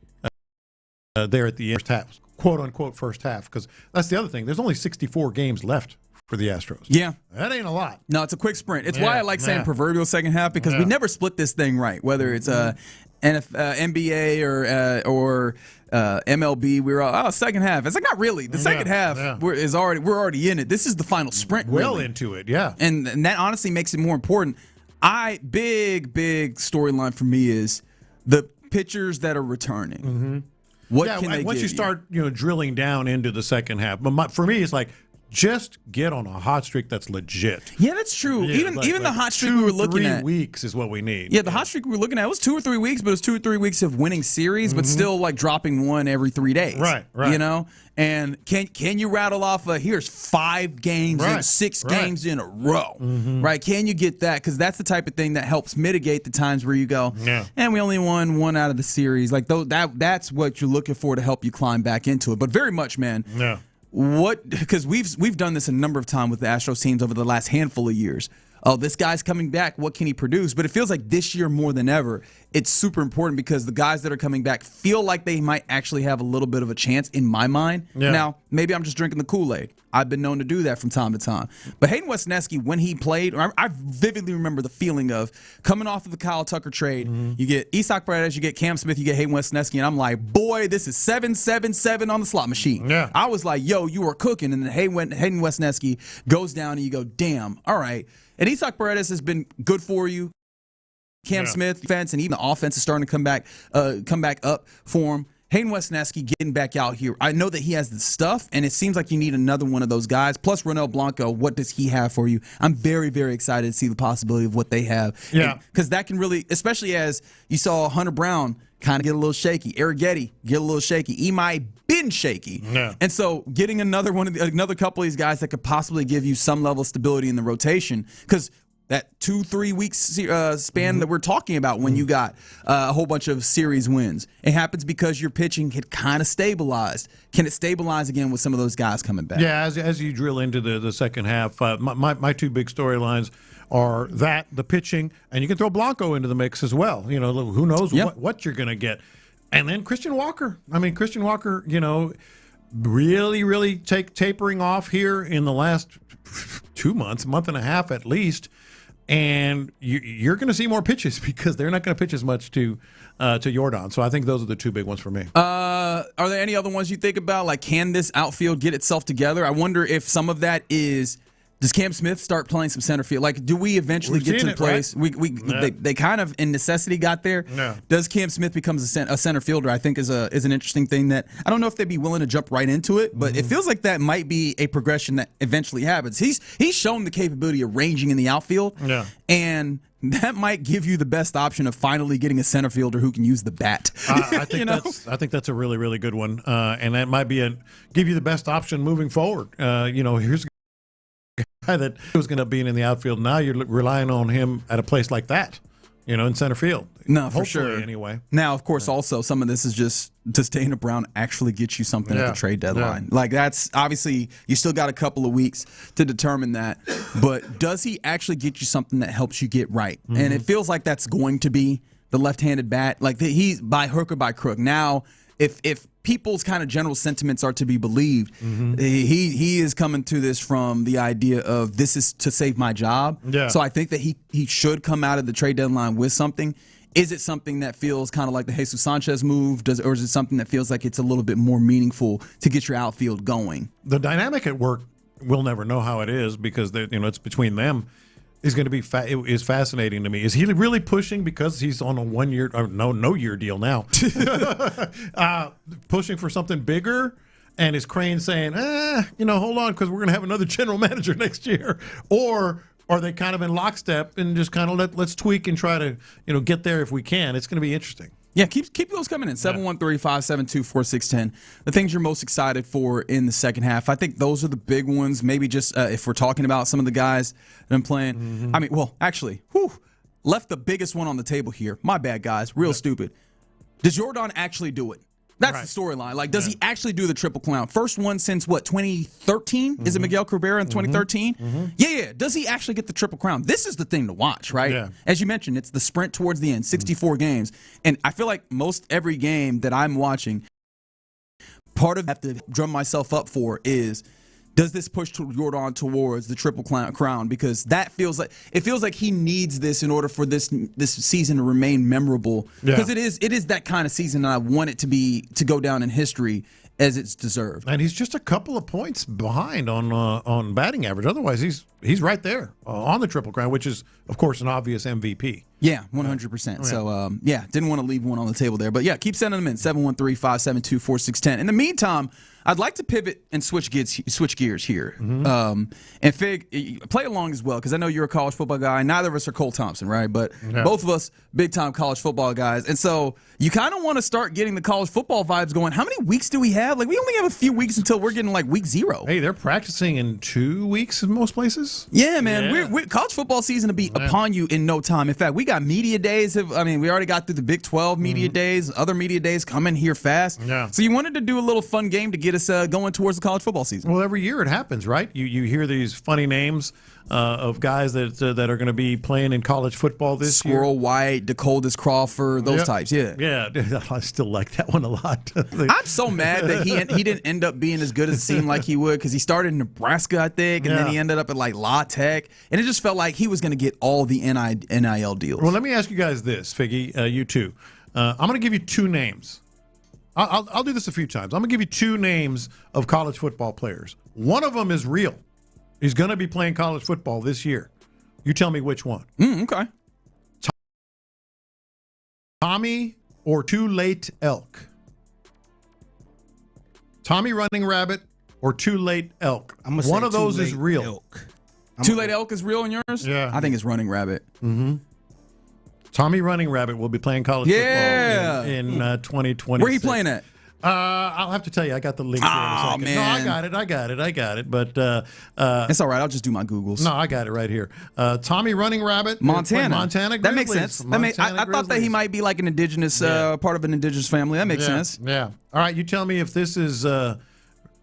there at the first half, quote unquote first half, because that's the other thing. There's only 64 games left for the Astros. Yeah. That ain't a lot. No, it's a quick sprint. It's why I like saying proverbial second half, because we never split this thing right, whether it's NBA or MLB. We're second half. It's like, not really. The second half we're already in it. This is the final sprint. Well really. Into it, yeah. And that honestly makes it more important. Big storyline for me is the pitchers that are returning. Mm-hmm. What can they once give you start drilling down into the second half? But for me, it's like, just get on a hot streak that's legit. Yeah, that's true. Yeah, even the hot streak we were looking at. 2-3 weeks is what we need. Yeah, the hot streak we were looking at was 2 or 3 weeks, but it was 2 or 3 weeks of winning series, but still like dropping one every 3 days. Right. And can you rattle off here's 5 games and 6 games in a row, right? Can you get that? Because that's the type of thing that helps mitigate the times where you go, and we only won 1 out of the series. Like that's what you're looking for to help you climb back into it. But very much, man. Yeah. Because we've done this a number of times with the Astros teams over the last handful of years. Oh, this guy's coming back. What can he produce? But it feels like this year more than ever, it's super important because the guys that are coming back feel like they might actually have a little bit of a chance in my mind. Yeah. Now, maybe I'm just drinking the Kool-Aid. I've been known to do that from time to time. But Hayden Wesneski, when he played, I vividly remember the feeling of coming off of the Kyle Tucker trade. You get Isak Paredes, you get Cam Smith, you get Hayden Wesneski, and I'm like, boy, this is 7-7-7 on the slot machine. Yeah. I was like, yo, you are cooking. And then Hayden Wesneski goes down, and you go, damn, all right. And Isak Paredes has been good for you. Cam Smith, defense, and even the offense is starting to come back up for him. Hayden Wesneski getting back out here. I know that he has the stuff, and it seems like you need another one of those guys. Plus, Ronel Blanco, what does he have for you? I'm very, very excited to see the possibility of what they have. Yeah. Because that can really, especially as you saw Hunter Brown kind of get a little shaky. Arrighetti get a little shaky. Imai been shaky. Yeah. And so getting another couple of these guys that could possibly give you some level of stability in the rotation, because that 2-3 weeks span that we're talking about when you got a whole bunch of series wins, it happens because your pitching had kind of stabilized. Can it stabilize again with some of those guys coming back? Yeah, as you drill into the second half, my 2 big storylines are the pitching, and you can throw Blanco into the mix as well. Who knows what you're going to get. And then Christian Walker. Christian Walker, really tapering off here in the last 2 months, month and a half at least. And you're going to see more pitches because they're not going to pitch as much to Yordan. So I think those are the 2 big ones for me. Are there any other ones you think about? Like, can this outfield get itself together? I wonder if some of that is Does Cam Smith start playing some center field? Like, do we eventually get to the place? Right? They kind of in necessity got there. Yeah. Does Cam Smith become a center fielder? I think is an interesting thing that I don't know if they'd be willing to jump right into it, but it feels like that might be a progression that eventually happens. He's shown the capability of ranging in the outfield, and that might give you the best option of finally getting a center fielder who can use the bat. I think that's a really, really good one, and that might give you the best option moving forward. Here's guy that was going to be in the outfield. Now you're relying on him at a place like that, in center field. No, for Hopefully, sure. Anyway. Now, of course, also some of this is just does Dana Brown actually get you something at the trade deadline? Like that's obviously you still got a couple of weeks to determine that, but does he actually get you something that helps you get right? And it feels like that's going to be the left-handed bat. Like he's by hook or by crook. Now, if people's kind of general sentiments are to be believed, he is coming to this from the idea of this is to save my job. Yeah. So I think that he should come out of the trade deadline with something. Is it something that feels kind of like the Jesus Sanchez move, or is it something that feels like it's a little bit more meaningful to get your outfield going? The dynamic at work, we'll never know how it is because it's between them. Is going to be is fascinating to me. Is he really pushing because he's on a 1 year or no year deal now? Pushing for something bigger, and is Crane saying, hold on because we're going to have another general manager next year, or are they kind of in lockstep and just kind of let's tweak and try to get there if we can? It's going to be interesting. Yeah, keep those coming in. 713-572-4610. The things you're most excited for in the second half. I think those are the big ones. Maybe just if we're talking about some of the guys that I'm playing. I mean, well, actually, left the biggest one on the table here. My bad, guys. Real stupid. Does Jordan actually do it? That's the storyline. Like, does he actually do the triple clown? First one since, 2013? Is it Miguel Cabrera in 2013? Yeah. Does he actually get the triple crown? This is the thing to watch, right? Yeah. As you mentioned, it's the sprint towards the end, 64 games. And I feel like most every game that I'm watching, part of that I have to drum myself up for is, does this push Jordan towards the triple crown? Because it feels like he needs this in order for this season to remain memorable. Because it is that kind of season, and I want it to go down in history as it's deserved. And he's just a couple of points behind on batting average. Otherwise, he's right there on the triple crown, which is of course an obvious MVP. Yeah, 100%. So didn't want to leave one on the table there, but keep sending them in 713-572-4610. In the meantime, I'd like to pivot and switch gears here. And Fig, play along as well, because I know you're a college football guy. Neither of us are Cole Thompson, right? But both of us big-time college football guys. And so you kind of want to start getting the college football vibes going. How many weeks do we have? Like, we only have a few weeks until we're getting, week 0. Hey, they're practicing in 2 weeks in most places. Yeah, man. We're college football season to be upon you in no time. In fact, we got media days. We already got through the Big 12 media days. Other media days coming here fast. Yeah. So you wanted to do a little fun game to get us going towards the college football season. Well, every year it happens, right? You hear these funny names of guys that are going to be playing in college football this year. Squirrel White, Dakotas Crawford, those types. Yeah. I still like that one a lot. I'm so mad that he didn't end up being as good as it seemed like he would, because he started in Nebraska, I think, and then he ended up at La Tech, and it just felt like he was going to get all the NIL deals. Well, let me ask you guys this, Figgy, you too. I'm going to give you 2 names. I'll do this a few times. I'm going to give you 2 names of college football players. One of them is real. He's going to be playing college football this year. You tell me which one. Okay. Tommy or Too Late Elk? Tommy Running Rabbit or Too Late Elk? One of those is real. Too Late Elk is real in yours? Yeah. I think it's Running Rabbit. Tommy Running Rabbit will be playing college football in 2026. Where are you playing at? I'll have to tell you. I got the link here in a second. Man. No, I got it. But it's all right. I'll just do my Googles. No, I got it right here. Tommy Running Rabbit, Montana Grizzlies. That makes sense. I thought that he might be like an indigenous part of an indigenous family. That makes sense. Yeah. All right. You tell me if this is a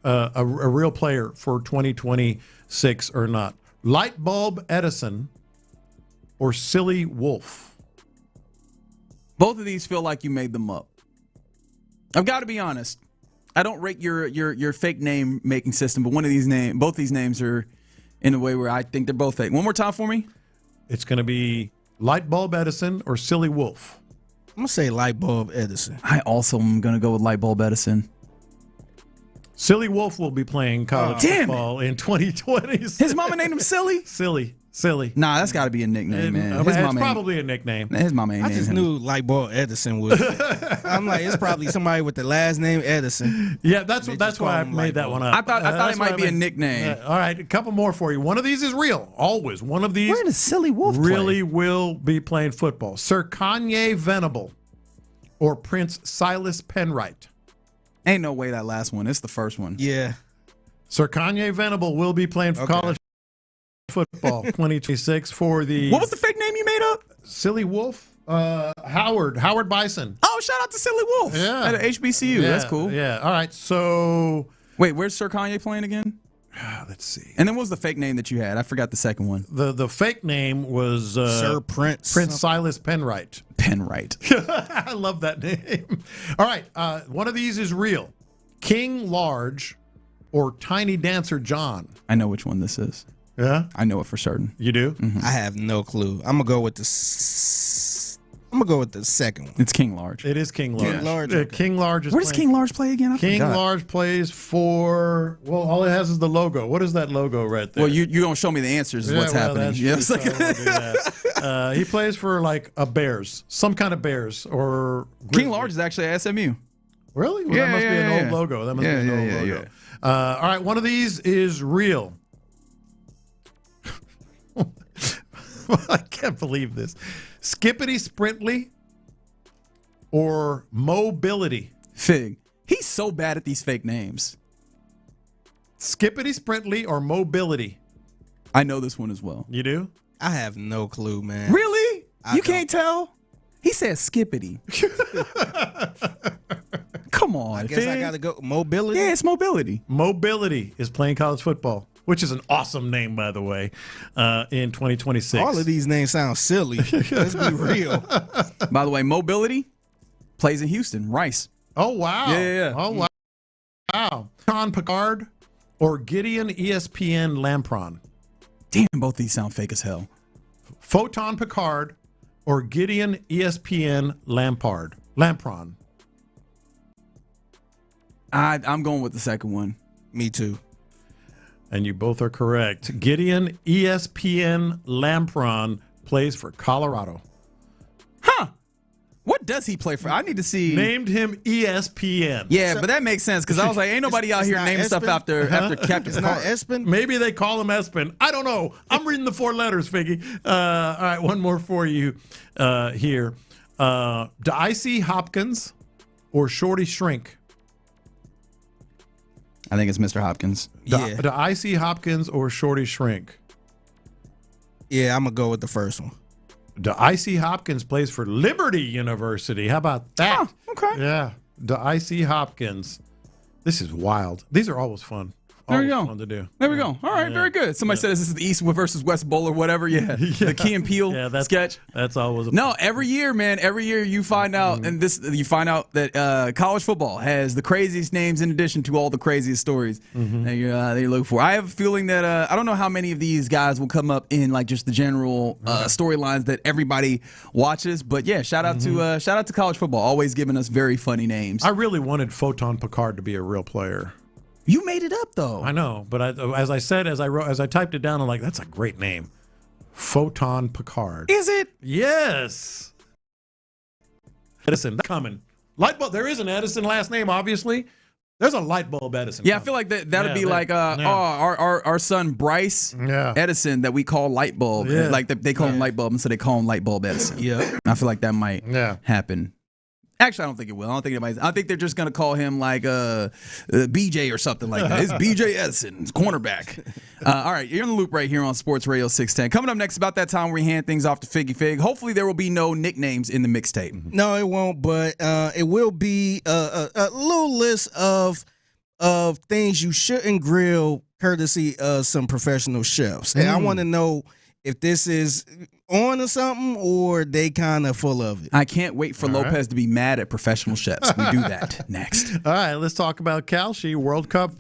real player for 2026 or not. Light Bulb Edison or Silly Wolf? Both of these feel like you made them up. I've got to be honest. I don't rate your fake name making system, but both these names are in a way where I think they're both fake. One more time for me. It's going to be Light Bulb Edison or Silly Wolf. I'm going to say Light Bulb Edison. I also am going to go with Light Bulb Edison. Silly Wolf will be playing college football in 2020. His mama named him Silly? Silly. Nah, that's got to be a nickname, man. It's probably a nickname. His mama ain't I named just him. knew Lightbulb Edison was. I'm like, it's probably somebody with the last name Edison. Yeah, that's why I made that one up. I thought it might be a nickname. All right, a couple more for you. One of these is real. Always. One of these Where does Silly Wolf really will be playing football. Sir Kanye Venable or Prince Silas Penwright. Ain't no way that last one. It's the first one. Yeah. Sir Kanye Venable will be playing for college football 2026 for the... What was the fake name you made up? Silly Wolf? Howard Bison. Oh, shout out to Silly Wolf. Yeah. At HBCU. That's cool. Yeah. All right. So... Wait, where's Sir Kanye playing again? Let's see. And then what was the fake name that you had? I forgot the second one. The fake name was... Sir Prince. Prince Silas Penwright. Penwright. I love that name. All right. One of these is real. King Large or Tiny Dancer John. I know which one this is. Yeah? I know it for certain. You do? Mm-hmm. I have no clue. I'm gonna go with the second one. It's King Large. It is King Large. King Large. Okay. King Large is Where does King Large play again? I King forgot. Large plays for, well, all it has is the logo. What is that logo right there? Well, you don't show me the answers is what's happening. That's Yeah, true, it's like- so I won't do that. He plays for like a Bears, some kind of Bears or Grizzlies. King Large is actually at SMU. Really? Well, that must be an old logo. That must be an old logo. All right, one of these is real. I can't believe this. Skippity Sprintly or Mobility? Fig. He's so bad at these fake names. Skippity Sprintly or Mobility? I know this one as well. You do? I have no clue, man. Really? You can't tell? He said Skippity. Come on. I guess I gotta go Mobility. Yeah, it's Mobility. Mobility is playing college football, which is an awesome name, by the way, in 2026. All of these names sound silly. Let's be real. By the way, Mobility plays in Houston. Rice. Oh, wow. Yeah. Oh, wow. Wow. Sean Picard or Gideon ESPN Lampron? Damn, both these sound fake as hell. Photon Picard or Gideon ESPN Lampron? I'm going with the second one. Me too. And you both are correct. Gideon ESPN Lampron plays for Colorado. Huh. What does he play for? I need to see. Named him ESPN. Yeah, but that makes senes because I was like, ain't nobody out here naming stuff after Captain It's not Picard. Espen. Maybe they call him Espen. I don't know. I'm reading the four letters, Figgy. All right, one more for you here. Dicey Hopkins or Shorty Shrink? I think it's Mr. Hopkins. Yeah. Dicey Hopkins or Shorty Shrink? Yeah, I'm gonna go with the first one. Dicey Hopkins plays for Liberty University. How about that? Oh, okay. Yeah. Dicey Hopkins. This is wild. These are always fun. There we Always go. fun to do. There we go. All right, very good. Somebody said this is the East versus West Bowl or whatever. Yeah, the Key and Peele sketch. That's always No, every year, man. Every year you find out, and you find out that college football has the craziest names in addition to all the craziest stories that you look for. I have a feeling that I don't know how many of these guys will come up in like just the general storylines that everybody watches, but yeah, shout out to college football, always giving us very funny names. I really wanted Photon Picard to be a real player. You made it up though. I know, but as I typed it down, I'm like, that's a great name, Photon Picard. Is it? Yes. Edison, that's coming. Light bulb. There is an Edison last name, obviously. There's a light bulb Edison. Yeah, I feel like that'd be like our son Bryce Edison that we call light bulb. Yeah. Like they call him light bulb, and so they call him light bulb Edison. Yeah, I feel like that might happen. Actually, I don't think it will. I think they're just gonna call him like BJ or something like that. It's BJ Edison, it's cornerback. All right, you're in the loop right here on Sports Radio 610. Coming up next, about that time we hand things off to Figgy Fig. Hopefully, there will be no nicknames in the mixtape. No, it won't. But it will be a little list of things you shouldn't grill, courtesy of some professional chefs. And I want to know if this is on or something, or they kind of full of it. I can't wait for Lopez to be mad at professional chefs. We do that next. All right, let's talk about Kalshi World Cup.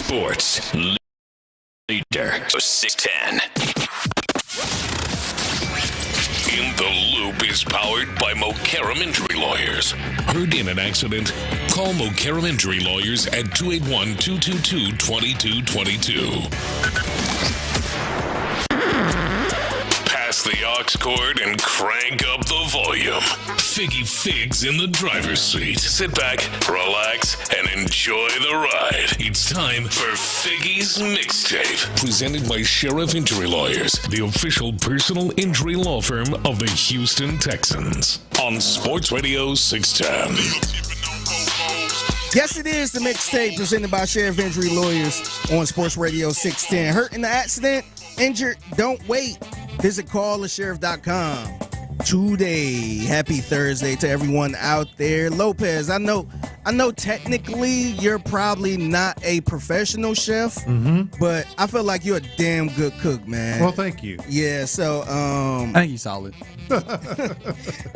Sports leader 610. In the Loop is powered by Mokaram Injury Lawyers. Heard in an accident? Call Mokaram Injury Lawyers at 281-222-2222. Pass the aux cord and crank up the volume. Figgy Figs in the driver's seat. Sit back, relax, and enjoy the ride. It's time for Figgy's Mixtape. Presented by Sheriff Injury Lawyers, the official personal injury law firm of the Houston Texans. On Sports Radio 610. Yes, it is the mixtape presented by Sheriff Injury Lawyers on Sports Radio 610. Hurt in the accident? Injured? Don't wait. Visit callthesheriff.com today. Happy Thursday to everyone out there. Lopez, I know technically you're probably not a professional chef, but I feel like you're a damn good cook, man. Well, thank you. Yeah, so I think he's solid.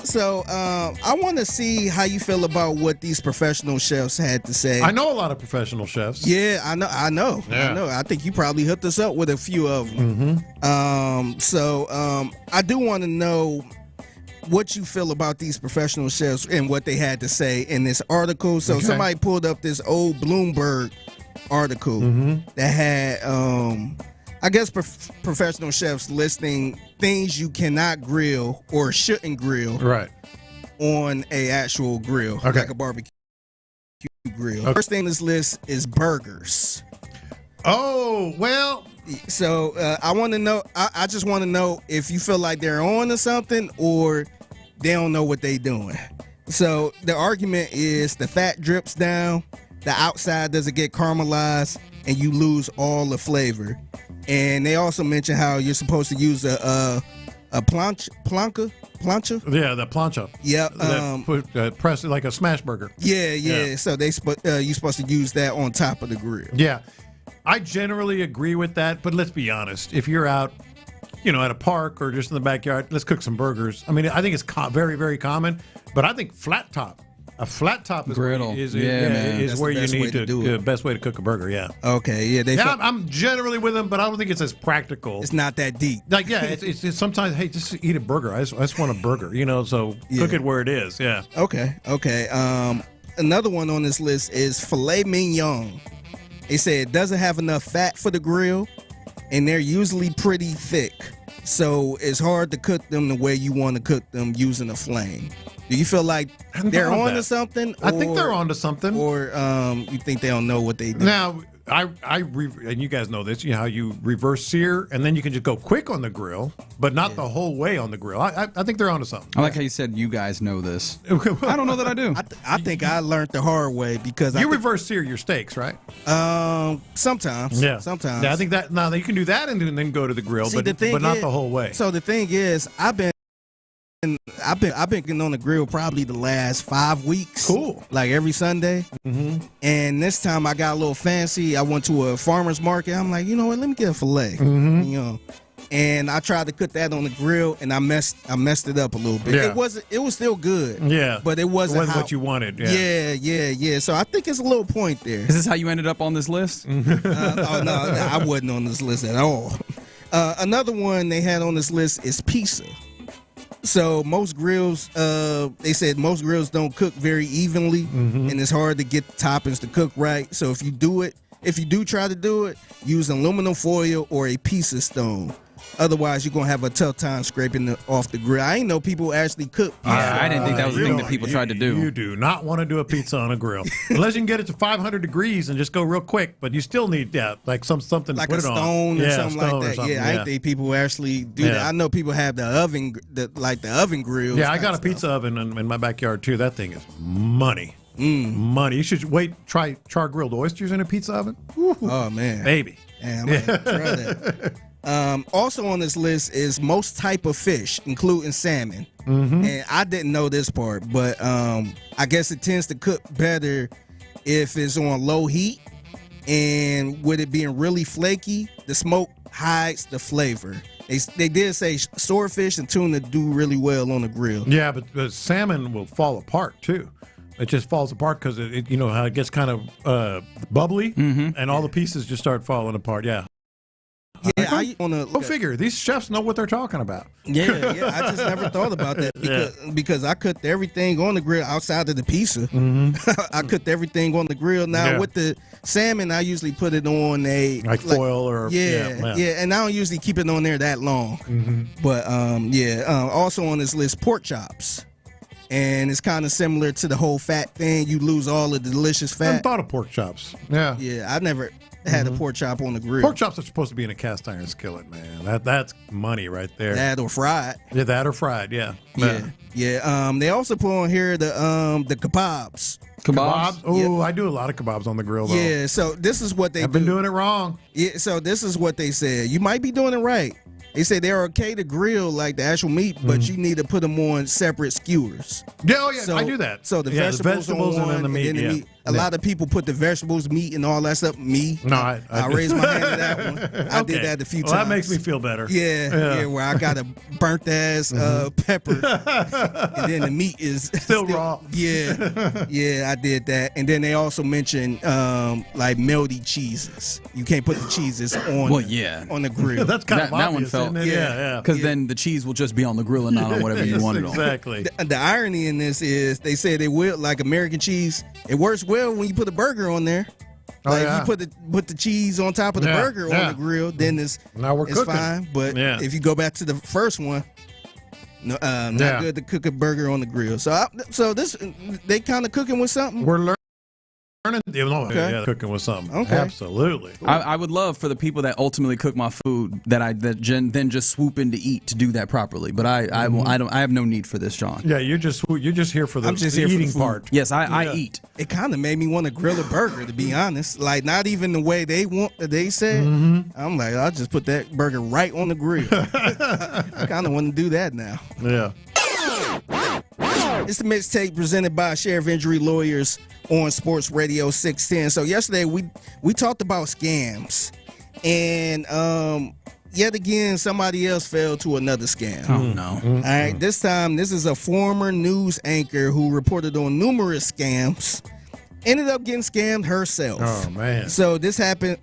So I want to see how you feel about what these professional chefs had to say. I know a lot of professional chefs. Yeah, I know. Yeah. I think you probably hooked us up with a few of them. So I do want to know what you feel about these professional chefs and what they had to say in this article. So somebody pulled up this old Bloomberg article that had, I guess, professional chefs listing things you cannot grill or shouldn't grill on a actual grill, like a barbecue grill. First thing on this list is burgers. Oh, well. So I want to know. I just want to know if you feel like they're on to something or they don't know what they're doing. So the argument is the fat drips down, the outside doesn't get caramelized, and you lose all the flavor. And they also mention how you're supposed to use a plancha. Yeah, the plancha. Yeah, press it like a smash burger. Yeah. So you're supposed to use that on top of the grill. Yeah. I generally agree with that, but let's be honest. If you're out, at a park or just in the backyard, let's cook some burgers. I mean, I think it's very, very common, but I think a flat top is griddle is That's where the you need to do the it. best way to cook a burger. Yeah. Okay. Yeah. I'm generally with them, but I don't think it's as practical. It's not that deep. Like, it's sometimes, hey, just eat a burger. I just want a burger, so cook it where it is. Yeah. Okay. Another one on this list is filet mignon. They say it doesn't have enough fat for the grill, and they're usually pretty thick. So it's hard to cook them the way you want to cook them using a flame. Do you feel like they're on to something? I think they're on to something. Or you think they don't know what they do? Now, and you guys know this, how you reverse sear, and then you can just go quick on the grill, but not the whole way on the grill. I think they're on to something. I like how you said you guys know this. I don't know that I do. I think I learned the hard way because you reverse sear your steaks, right? Sometimes. Yeah. Sometimes. Yeah, I think that now you can do that and then go to the grill, but not the whole way. So the thing is, I've been getting on the grill probably the last 5 weeks. Cool. Like every Sunday. And this time I got a little fancy. I went to a farmer's market. I'm like, you know what? Let me get a filet. And I tried to cook that on the grill, and I messed it up a little bit. Yeah. It was still good. Yeah. But it wasn't what you wanted. Yeah. So I think it's a little point there. Is this how you ended up on this list? Oh no, I wasn't on this list at all. Another one they had on this list is pizza. So most grills, they said most grills don't cook very evenly, and it's hard to get the toppings to cook right. So if you do try to do it, use aluminum foil or a pizza stone. Otherwise, you're going to have a tough time scraping off the grill. I ain't know people actually cook pizza. I didn't think that was the thing that people tried to do. You do not want to do a pizza on a grill. Unless you can get it to 500 degrees and just go real quick. But you still need, like something like to put a it on. stone or something like that. Yeah, I ain't think people actually do that. I know people have the oven, the oven grills. Yeah, I got a pizza oven in my backyard, too. That thing is money. Money. You should try char-grilled oysters in a pizza oven. Woo-hoo. Oh, man. Baby. Yeah, I'm going to try that. Also on this list is most type of fish, including salmon. And I didn't know this part, but I guess it tends to cook better if it's on low heat. And with it being really flaky, the smoke hides the flavor. They did say swordfish and tuna do really well on the grill. Yeah, but salmon will fall apart too. it just falls apart because you know how it gets kind of bubbly, and all the pieces just start falling apart. Yeah. Yeah, I want to go figure. These chefs know what they're talking about. Yeah. I just never thought about that because I cooked everything on the grill outside of the pizza. I cooked everything on the grill. Now with the salmon, I usually put it on like foil or and I don't usually keep it on there that long. But also on this list, pork chops. And it's kind of similar to the whole fat thing. You lose all the delicious fat. I hadn't thought of pork chops. Yeah, I never had a pork chop on the grill. Pork chops are supposed to be in a cast iron skillet, man. That's money right there. That or fried. Yeah, that or fried. Yeah. They also put on here the kebabs. Kebabs? Oh, I do a lot of kebabs on the grill, though. Yeah, so this is what they I've been doing it wrong. Yeah, so this is what they said. You might be doing it right. They say they're okay to grill like the actual meat, but you need to put them on separate skewers. Yeah, I do that. So the vegetables on and then the meat. A lot of people put the vegetables, meat, and all that stuff. No, I raised my hand to that one. I did that a few times. That makes me feel better. Yeah, where I got a burnt ass pepper, and then the meat is still raw. Yeah, I did that. And then they also mentioned like melty cheeses. You can't put the cheeses on on the grill. That's kind of that one felt because then the cheese will just be on the grill and not on whatever you want it on. Exactly. The irony in this is they say they will like American cheese. It works well when you put a burger on there. Like you put the cheese on top of the burger on the grill, then it's fine. But if you go back to the first one, not good to cook a burger on the grill. So this they kind of cooking with something. We're learning. Cooking with something. Okay. Absolutely. I would love for the people that ultimately cook my food that then just swoop in to eat to do that properly. But I have no need for this, Sean. Yeah, you're just here for the eating part. Yes, I eat. It kind of made me want to grill a burger, to be honest. Like not even the way they said. I'm like, I'll just put that burger right on the grill. I kind of want to do that now. Yeah. It's the mixtape presented by Sheriff Injury Lawyers on Sports Radio 610. So yesterday we talked about scams, and yet again somebody else fell to another scam. Oh no! All right, this time this is a former news anchor who reported on numerous scams. Ended up getting scammed herself. Oh man! So this happened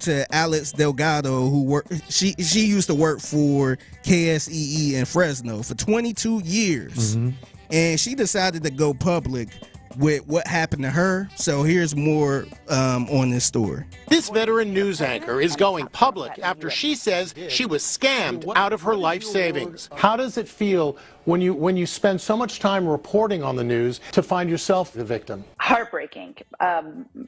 to Alex Delgado, who she used to work for KSEE in Fresno for 22 years, and she decided to go public with what happened to her. So here's more on this story. This veteran news anchor is going public after she says she was scammed out of her life savings. How does it feel when you spend so much time reporting on the news to find yourself the victim? Heartbreaking.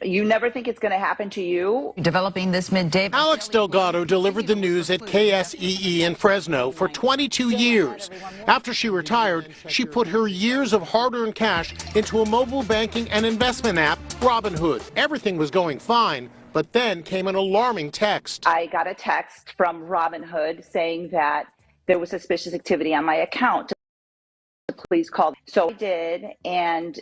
You never think it's going to happen to you. Developing this midday. Alex Delgado delivered the news at KSEE in Fresno for 22 years. After she retired, she put her years of hard-earned cash into a mobile banking and investment app, Robinhood. Everything was going fine, but then came an alarming text. I got a text from Robinhood saying that there was suspicious activity on my account. Please call. So I did, and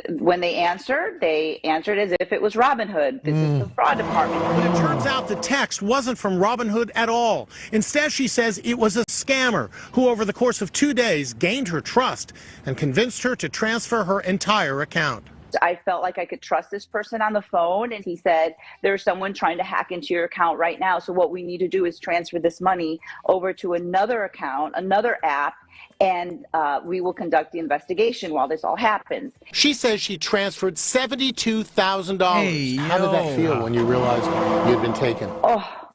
when they answered as if it was Robinhood. This is the fraud department. But it turns out the text wasn't from Robinhood at all. Instead, she says it was a scammer who, over the course of 2 days, gained her trust and convinced her to transfer her entire account. I felt like I could trust this person on the phone, and he said, there's someone trying to hack into your account right now. So what we need to do is transfer this money over to another account, another app, and we will conduct the investigation while this all happens. She says she transferred $72,000. Hey, How did that feel when you realized you'd been taken? Oh,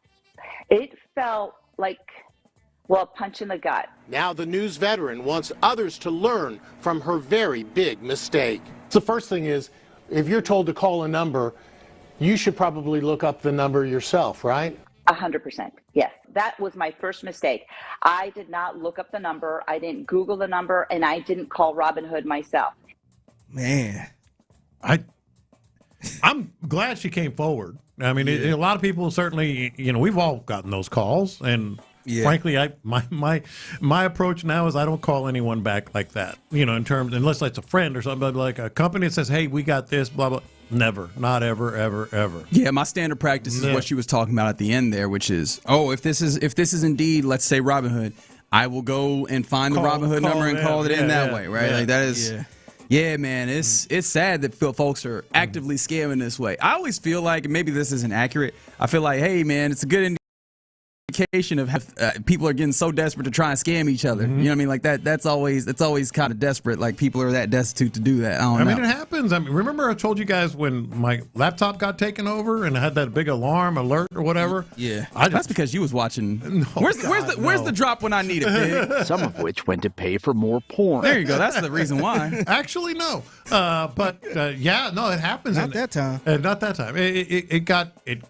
it felt like, well, a punch in the gut. Now the news veteran wants others to learn from her very big mistake. The first thing is, if you're told to call a number, you should probably look up the number yourself, right? 100%. Yes. That was my first mistake. I did not look up the number. I didn't Google the number, and I didn't call Robinhood myself. Man. I'm glad she came forward. I mean, a lot of people certainly, we've all gotten those calls, and frankly, my approach now is I don't call anyone back like that. In terms, unless it's a friend or something, like a company that says, "Hey, we got this," blah blah. Never, not ever, ever, ever. Yeah, my standard practice is what she was talking about at the end there, which is, if this is indeed, let's say Robinhood, I will go and find the Robinhood number and call it in that way, right? Like that is. Yeah, man, it's sad that folks are actively scamming this way. I always feel like, maybe this isn't accurate, I feel like, hey, man, it's a good indication of people are getting so desperate to try and scam each other. You know what I mean? Like that's always kind of desperate. Like people are that destitute to do that. I mean, it happens. I mean, remember I told you guys when my laptop got taken over and I had that big alarm alert or whatever? Yeah. That's because you was watching. No, where's the drop when I need it, Pig? Some of which went to pay for more porn. There you go. That's the reason why. Actually, no. Yeah, no, it happens. Not that time. Not that time.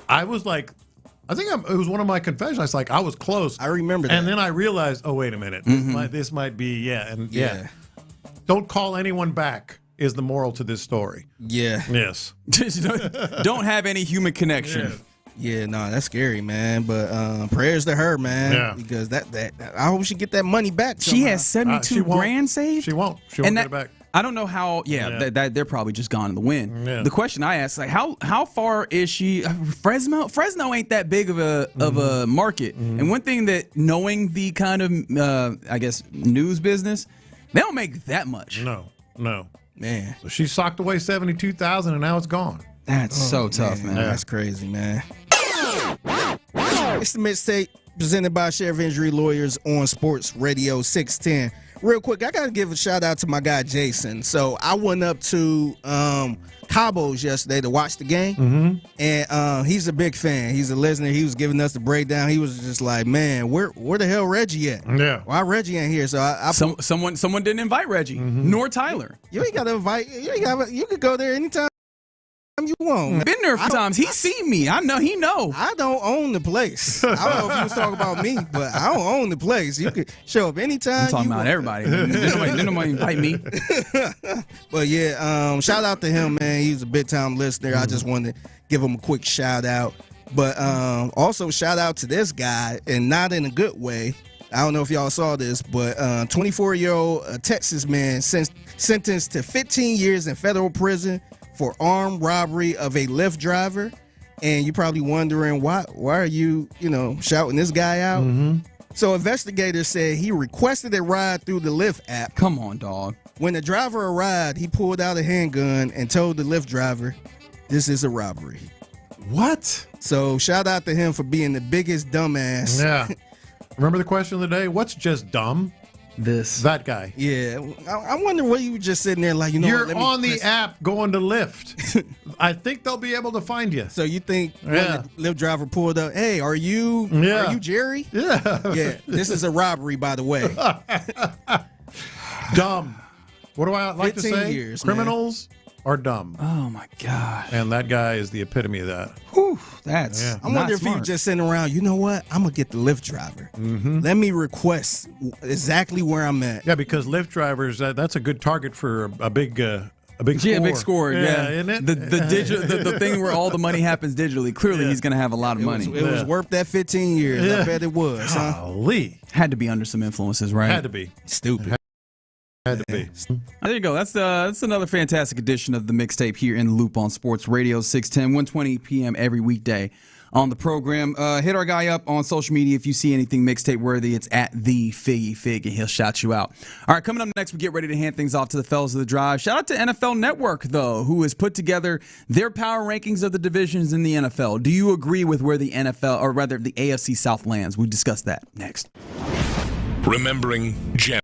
I was like, I think it was one of my confessions. I was like, I was close. I remember that. And then I realized, oh, wait a minute. This might be, yeah. Don't call anyone back is the moral to this story. Yeah. Yes. Don't have any human connection. Yeah, no, that's scary, man. But prayers to her, man. Yeah. Because that I hope she get that money back somehow. She has 72 grand saved? She won't get it back. I don't know how. That they're probably just gone in the wind. Yeah. The question I asked, like, how far is she? Fresno ain't that big of a market. And one thing that, knowing the kind of I guess news business, they don't make that much. No, man. So she socked away 72,000, and now it's gone. That's so tough, man. That's crazy, man. It's the mixtape presented by Sheriff Injury Lawyers on Sports Radio 610. Real quick, I got to give a shout out to my guy Jason. So I went up to Cabo's yesterday to watch the game, and he's a big fan. He's a listener. He was giving us the breakdown. He was just like, "Man, where the hell Reggie at? Yeah, why Reggie ain't here?" So someone didn't invite Reggie, nor Tyler. You ain't got to invite. You could go there anytime you want. Been there a few times. He's seen me. I know. He know. I don't own the place. I don't know if you was talking about me, but I don't own the place. You could show up anytime. I'm talking about everybody. Didn't nobody invite me. But yeah, shout out to him, man. He's a big time listener. I just wanted to give him a quick shout out. But also shout out to this guy, and not in a good way. I don't know if y'all saw this, but 24-year-old Texas man sentenced to 15 years in federal prison for armed robbery of a Lyft driver. And you're probably wondering, why are you shouting this guy out? So investigators said he requested a ride through the Lyft app. Come on, dog. When the driver arrived, he pulled out a handgun and told the Lyft driver, "This is a robbery." What? So shout out to him for being the biggest dumbass. Yeah. Remember the question of the day? What's just dumb? That guy. Yeah. I wonder what you were just sitting there like, you're on the app going to Lyft. I think they'll be able to find you. So you think when the Lyft driver pulled up, "Hey, are you Jerry?" Yeah. Yeah. This is a robbery, by the way. Dumb. What do I like to say? 15 years, criminals are dumb. Oh my God. And that guy is the epitome of that. Whew, that's I wonder if he was just sitting around, you know what? I'm going to get the Lyft driver. Let me request exactly where I'm at. Yeah, because Lyft drivers, that's a good target for a big score. Big score. Yeah, isn't it? The thing where all the money happens digitally. Clearly, he's going to have a lot of money. It was worth that 15 years. I bet it was. Golly. Had to be under some influences, right? Had to be. Stupid. Had to be. There you go. That's another fantastic edition of the mixtape here in the Loop on Sports Radio 610, 1:20 p.m. every weekday on the program. Hit our guy up on social media if you see anything mixtape worthy. It's at the Figgy Fig, and he'll shout you out. All right, coming up next, we get ready to hand things off to the fellas of the drive. Shout out to NFL Network, though, who has put together their power rankings of the divisions in the NFL. Do you agree with where the NFL, or rather the AFC South lands? We discuss that next. Remembering Jan.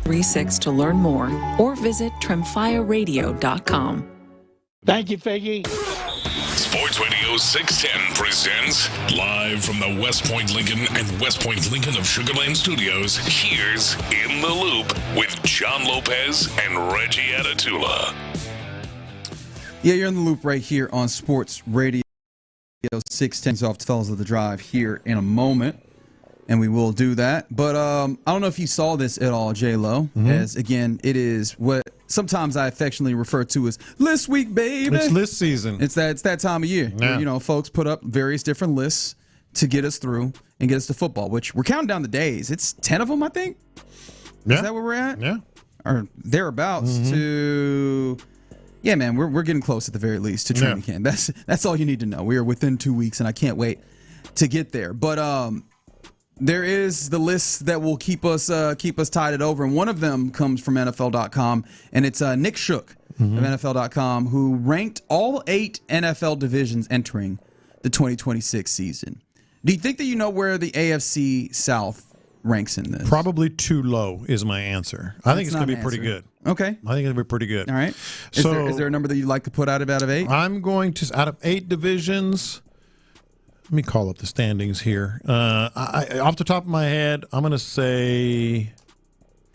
36 to learn more or visit trimfireradio.com. Thank you, Figgy. Sports Radio 610 presents live from the West Point Lincoln and West Point Lincoln of Sugar Land Studios. Here's In the Loop with John Lopez and Reggie Atatula. Yeah, you're in the loop right here on Sports Radio 610. Off to Fellas of the Drive here in a moment, and we will do that. But I don't know if you saw this at all, J-Lo, as, again, it is what sometimes I affectionately refer to as list week, baby. It's list season. It's that time of year where, folks put up various different lists to get us through and get us to football, which we're counting down the days. It's 10 of them, I think. Yeah. Is that where we're at? Yeah. Or thereabouts to... Yeah, man, we're getting close at the very least to training camp. That's all you need to know. We are within 2 weeks, and I can't wait to get there. But there is the list that will keep us tided over, and one of them comes from NFL.com, and it's Nick Shook of NFL.com, who ranked all 8 NFL divisions entering the 2026 season. Do you think that you know where the AFC South ranks in this? Probably too low is my answer. I think it's going to be pretty good. Okay. I think it's going to be pretty good. All right. Is there a number that you'd like to put out of 8? I'm going to, out of 8 divisions, let me call up the standings here. Off the top of my head, I'm going to say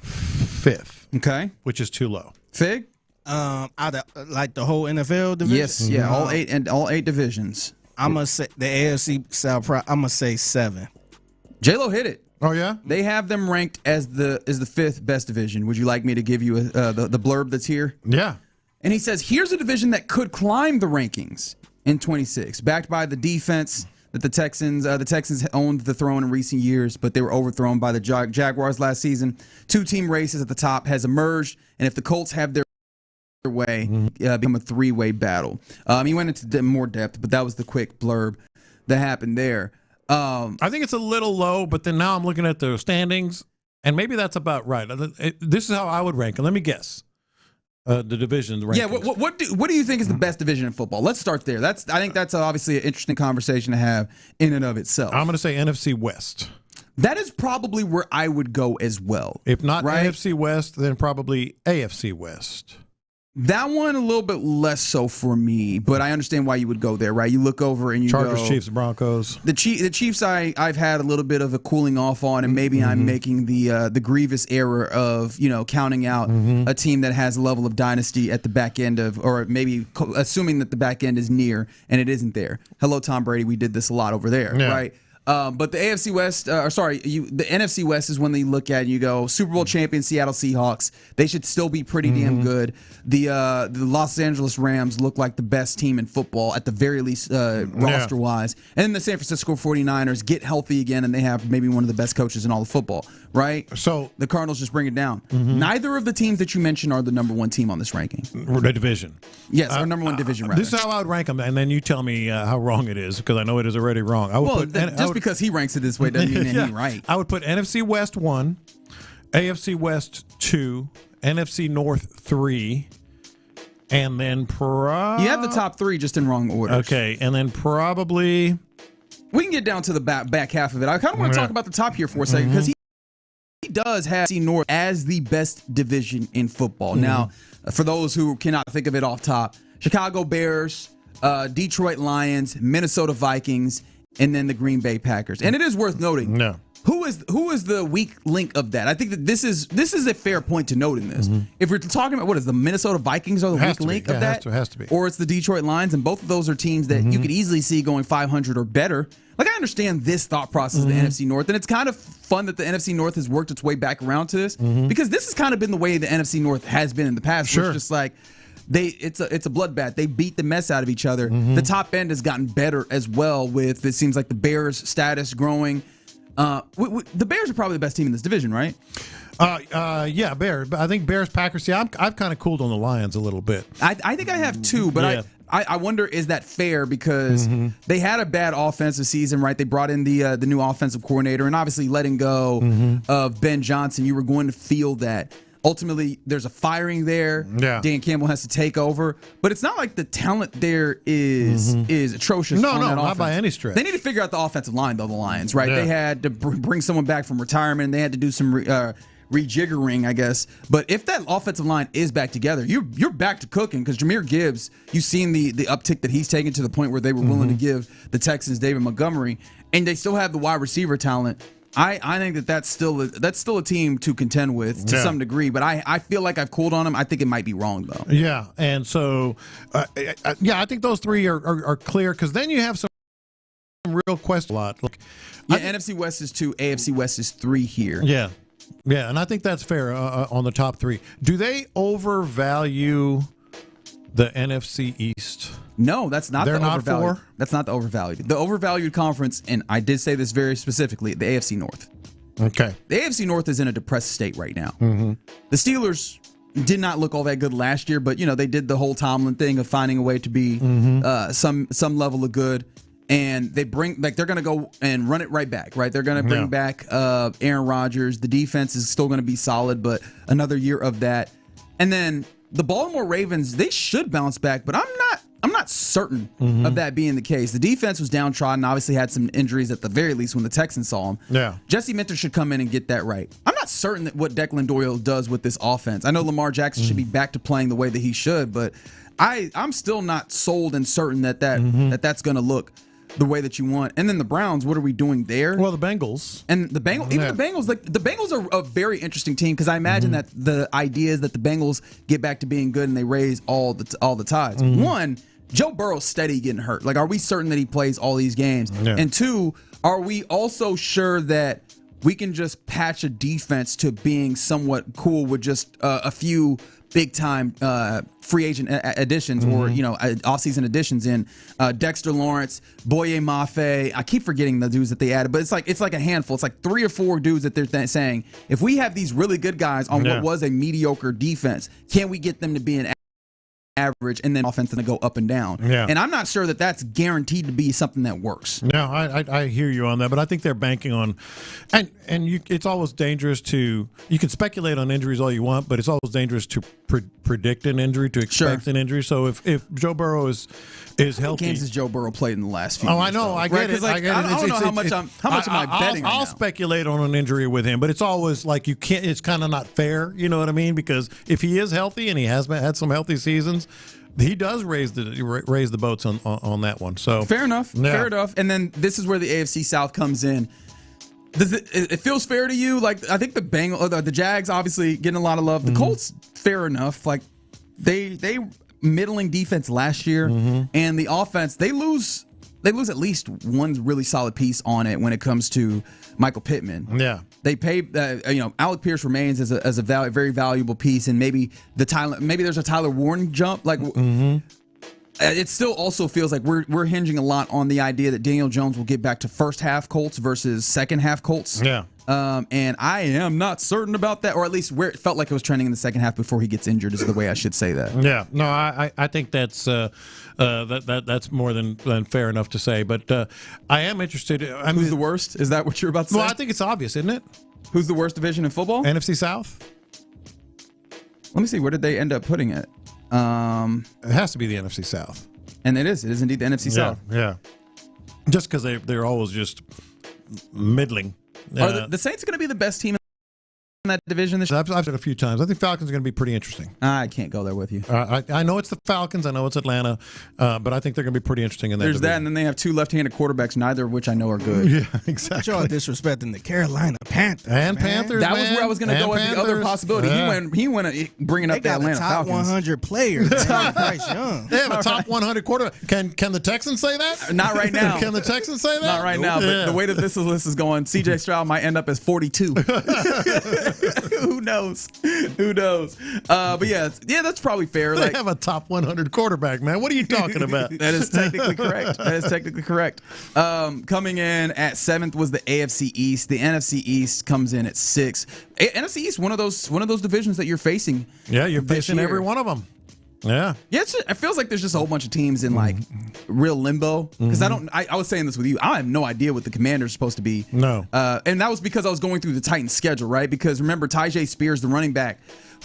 5th. Okay. Which is too low. Fig? Out of like the whole NFL division? Yes, yeah, all 8 divisions. I'm going to say the AFC South, I'm going to say 7. J-Lo hit it. Oh, yeah? They have them ranked as the 5th best division. Would you like me to give you the blurb that's here? Yeah. And he says, here's a division that could climb the rankings in 26, backed by the defense that the Texans owned the throne in recent years, but they were overthrown by the Jaguars last season. 2-team races at the top has emerged, and if the Colts have their way, become a 3-way battle. He went into more depth, but that was the quick blurb that happened there. I think it's a little low, but then now I'm looking at the standings, and maybe that's about right. This is how I would rank it. Let me guess. The division rankings. Yeah, what do you think is the best division in football? Let's start there. I think that's obviously an interesting conversation to have in and of itself. I'm going to say NFC West. That is probably where I would go as well. If not NFC West, then probably AFC West. That one a little bit less so for me, but I understand why you would go there, right? You look over and you Chargers, go, Chiefs, Broncos. The Chiefs I've had a little bit of a cooling off on, and maybe I'm making the grievous error of counting out a team that has a level of dynasty at the back end of, or maybe assuming that the back end is near and it isn't there. Hello, Tom Brady. We did this a lot over there, right? But the AFC West, the NFC West is when they look at and you go, Super Bowl champion Seattle Seahawks. They should still be pretty damn good. The Los Angeles Rams look like the best team in football, at the very least roster-wise. And then the San Francisco 49ers get healthy again, and they have maybe one of the best coaches in all of football, right? So the Cardinals just bring it down. Neither of the teams that you mentioned are the number 1 team on this ranking. The division. Yes, our number 1 division, rather. This is how I would rank them, and then you tell me how wrong it is, because I know it is already wrong. I would because he ranks it this way doesn't mean he's right. I would put NFC West 1, AFC West 2, NFC North 3, and then you have the top 3 just in wrong order. Okay, and then probably we can get down to the back half of it. I kind of want to talk about the top here for a second, because he does have NFC North as the best division in football. Now, for those who cannot think of it off top, Chicago Bears, Detroit Lions, Minnesota Vikings, and then the Green Bay Packers. And it is worth noting, who is the weak link of that? I think that this is a fair point to note in this. If we're talking about, what is the Minnesota Vikings are the weak link of that? Has to be. Or it's the Detroit Lions, and both of those are teams that you could easily see going 500 or better. Like, I understand this thought process of the NFC North, and it's kind of fun that the NFC North has worked its way back around to this, because this has kind of been the way the NFC North has been in the past. Sure. It's just like, it's a bloodbath. They beat the mess out of each other. The top end has gotten better as well, with, it seems like, the Bears' status growing. The Bears are probably the best team in this division, right? Yeah, Bears. I think Bears, Packers. Yeah, I've kind of cooled on the Lions a little bit. I think I have too, but I wonder, is that fair? Because they had a bad offensive season, right? They brought in the new offensive coordinator, and obviously letting go of Ben Johnson, you were going to feel that. Ultimately, there's a firing there. Yeah. Dan Campbell has to take over. But it's not like the talent there is atrocious. No, not by any stretch. They need to figure out the offensive line, though, the Lions, right? Yeah. They had to bring someone back from retirement. They had to do some rejiggering, I guess. But if that offensive line is back together, you're back to cooking because Jahmyr Gibbs, you've seen the uptick that he's taken to the point where they were willing to give the Texans David Montgomery, and they still have the wide receiver talent. I think that's still a team to contend with to some degree, but I feel like I've cooled on them. I think it might be wrong though. Yeah, and so I think those three are clear because then you have some real questions. A lot. NFC West is 2, AFC West is 3 here. Yeah, and I think that's fair on the top 3. Do they overvalue the NFC East? No, that's not They're the not overvalued. 4? That's not the overvalued. The overvalued conference, and I did say this very specifically, the AFC North. Okay. The AFC North is in a depressed state right now. Mm-hmm. The Steelers did not look all that good last year, but they did the whole Tomlin thing of finding a way to be some level of good. And they're going to go and run it right back, right? They're going to bring back Aaron Rodgers. The defense is still going to be solid, but another year of that. And then the Baltimore Ravens, they should bounce back, but I'm not certain of that being the case. The defense was downtrodden, obviously had some injuries at the very least when the Texans saw him. Yeah. Jesse Minter should come in and get that right. I'm not certain that what Declan Doyle does with this offense. I know Lamar Jackson should be back to playing the way that he should, but I'm still not sold and certain that's going to look the way that you want. And then the Browns, what are we doing there? Well, the Bengals. And the Bengals, the Bengals, the Bengals are a very interesting team because I imagine that the idea is that the Bengals get back to being good and they raise all the tides. One, Joe Burrow's steady getting hurt. Like, are we certain that he plays all these games? Yeah. And 2, are we also sure that we can just patch a defense to being somewhat cool with just a few big-time free agent additions or, off-season additions in Dexter Lawrence, Boye Mafe. I keep forgetting the dudes that they added, but it's like a handful. It's like 3 or 4 dudes that they're saying, if we have these really good guys on what was a mediocre defense, can we get them to be an average and then offense to go up and down? Yeah. And I'm not sure that that's guaranteed to be something that works. No, I hear you on that, but I think they're banking on, and it's always dangerous to, you can speculate on injuries all you want, but it's always dangerous to predict an injury, to expect an injury. So if Joe Burrow is healthy. How many games has Joe Burrow played in the last few years? I know, though? I get it. Like, I don't know how much am I betting I'll speculate on an injury with him, but it's always like you can't, it's kind of not fair, you know what I mean? Because if he is healthy and he has had some healthy seasons, he does raise the boats on that one. So fair enough. Fair enough. And then this is where the AFC South comes in. It feels fair to you? Like, I think the Jags obviously getting a lot of love. The Colts, fair enough. Like, they middling defense last year, and the offense, they lose at least one really solid piece on it when it comes to Michael Pittman. Yeah. They pay, Alec Pierce remains as a very valuable piece, and maybe there's a Tyler Warren jump. Like, it still also feels like we're hinging a lot on the idea that Daniel Jones will get back to first half Colts versus second half Colts. Yeah. And I am not certain about that, or at least where it felt like it was trending in the second half before he gets injured is the way I should say that. Yeah. No, I think that's that's more than fair enough to say. But I am interested. Who's the worst? Is that what you're about to say? Well, I think it's obvious, isn't it? Who's the worst division in football? NFC South. Let me see. Where did they end up putting it? It has to be the NFC South. And it is. It is indeed the NFC South. Yeah. Just because they're always just middling. Are the Saints going to be the best team in that division this year? I've said it a few times. I think Falcons are going to be pretty interesting. I can't go there with you. I know it's the Falcons. I know it's Atlanta. But I think they're going to be pretty interesting in that There's division. that, and then they have 2 left-handed quarterbacks, neither of which I know are good. Yeah, exactly. Y'all disrespecting the Carolina Panthers. And Panthers, that was where I was going to go with the other possibility. He went bringing up the Atlanta top Falcons. 100 players. Bryce Young. They have a top 100 quarterback. Can the Texans say that? Not right now. Can the Texans say that? Not right now. But the way that this list is going, C.J. Stroud might end up as 42. Who knows? But yeah, that's probably fair. They have a top 100 quarterback, man. What are you talking about? That is technically correct. Coming in at 7th was the AFC East. The NFC East comes in at 6th. NFC East, one of those divisions that you're facing. Yeah, you're facing every one of them. Yeah. Yeah, it feels like there's just a whole bunch of teams in like real limbo. Because I was saying this with you. I have no idea what the Commanders are supposed to be. No. And that was because I was going through the Titans schedule, right? Because remember, Tyjae Spears, the running back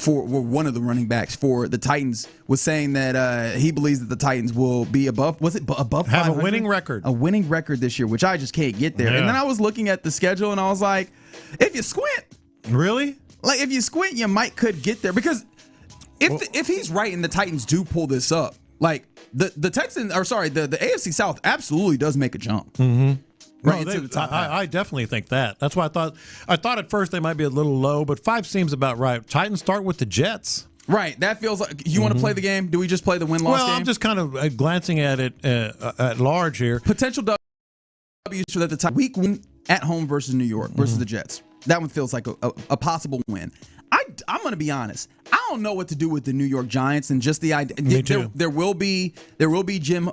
one of the running backs for the Titans, was saying that he believes that the Titans will be above 500? Have a winning record. A winning record this year, which I just can't get there. Yeah. And then I was looking at the schedule and I was like, if you squint. Really? Like, if you squint, you could get there. Because if he's right and the Titans do pull this up, like, the Texans, or sorry, the AFC South absolutely does make a jump. Mm-hmm. Right No, into the top half. I definitely think that. That's why I thought at first they might be a little low, but 5 seems about right. Titans start with the Jets. Right. That feels like you want to play the game. Do we just play the win-loss game? I'm just kind of glancing at it at large here. Potential W's for the Titans. Week 1 at home versus New York versus the Jets. That one feels like a possible win. I'm going to be honest. I don't know what to do with the New York Giants and just the idea. Me too. There will be John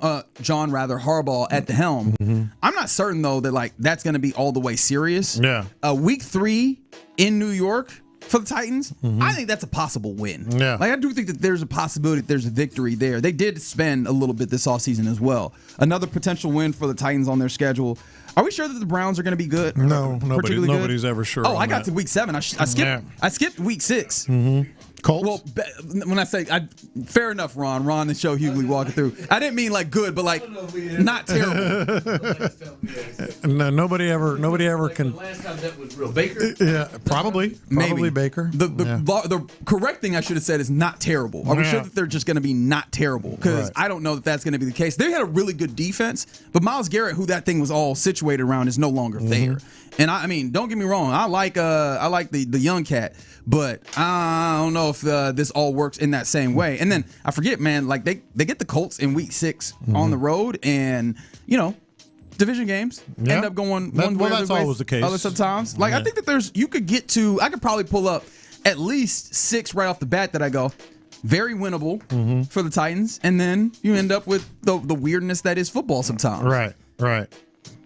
Harbaugh at the helm. Mm-hmm. I'm not certain though that that's going to be all the way serious. Yeah. Week 3 in New York for the Titans, I think that's a possible win. Yeah. I do think that there's a possibility that there's a victory there. They did spend a little bit this offseason as well. Another potential win for the Titans on their schedule. Are we sure that the Browns are going to be good? No, nobody's ever sure. Oh, I got to week 7. I skipped week 6. Mm-hmm. Colts? Well, when I say fair enough, Ron and Show Hughley walking through. I didn't mean good, but not terrible. No, nobody ever can. The last time that was real Baker. Yeah, probably Baker. The correct thing I should have said is not terrible. Are we sure that they're just going to be not terrible? Because I don't know that that's going to be the case. They had a really good defense, but Myles Garrett, who that thing was all situated around, is no longer there. And I mean, don't get me wrong. I like the young cat, but I don't know if this all works in that same way. And then I forget, man. They get the Colts in week 6 on the road, and division games end up going one way. That's always the case. Other sometimes, I think that you could get to. I could probably pull up at least 6 right off the bat that I go very winnable for the Titans, and then you end up with the weirdness that is football sometimes. Right.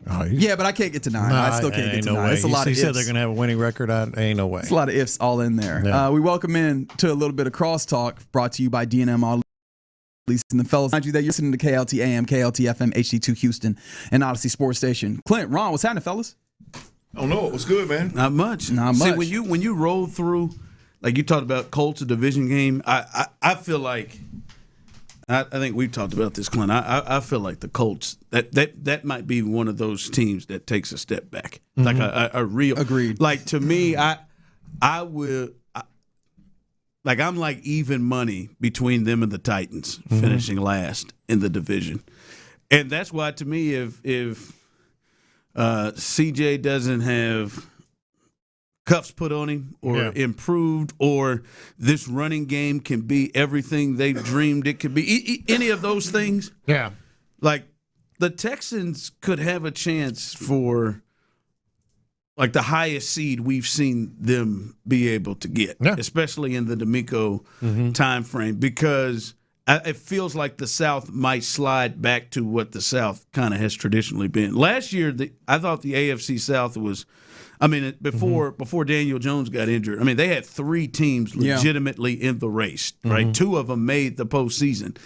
Oh, yeah, but I can't get to 9. I still can't get to 9. It's a lot of ifs. He said they're going to have a winning record. Ain't no way. It's a lot of ifs all in there. Yeah. We welcome in to a little bit of crosstalk brought to you by D&M All. And the fellas, remind you that you're listening to KLT AM, KLT FM, HD2 Houston, and Odyssey Sports Station. Clint, Ron, what's happening, fellas? I don't know. What's good, man? Not much. See, when you roll through, like you talked about Colts, a division game, I feel like, I think we've talked about this, Clint. I feel like the Colts, that might be one of those teams that takes a step back. Like a real. Agreed. Like, to me, I will. I'm like even money between them and the Titans finishing last in the division. And that's why, to me, if CJ doesn't have cuffs put on him or improved, or this running game can be everything they dreamed it could be, any of those things, like the Texans could have a chance for the highest seed we've seen them be able to get, especially in the D'Amico time frame, because it feels like the South might slide back to what the South kind of has traditionally been. Last year, I thought the AFC South was, before Daniel Jones got injured, they had 3 teams legitimately in the race, right? 2 of them made the postseason.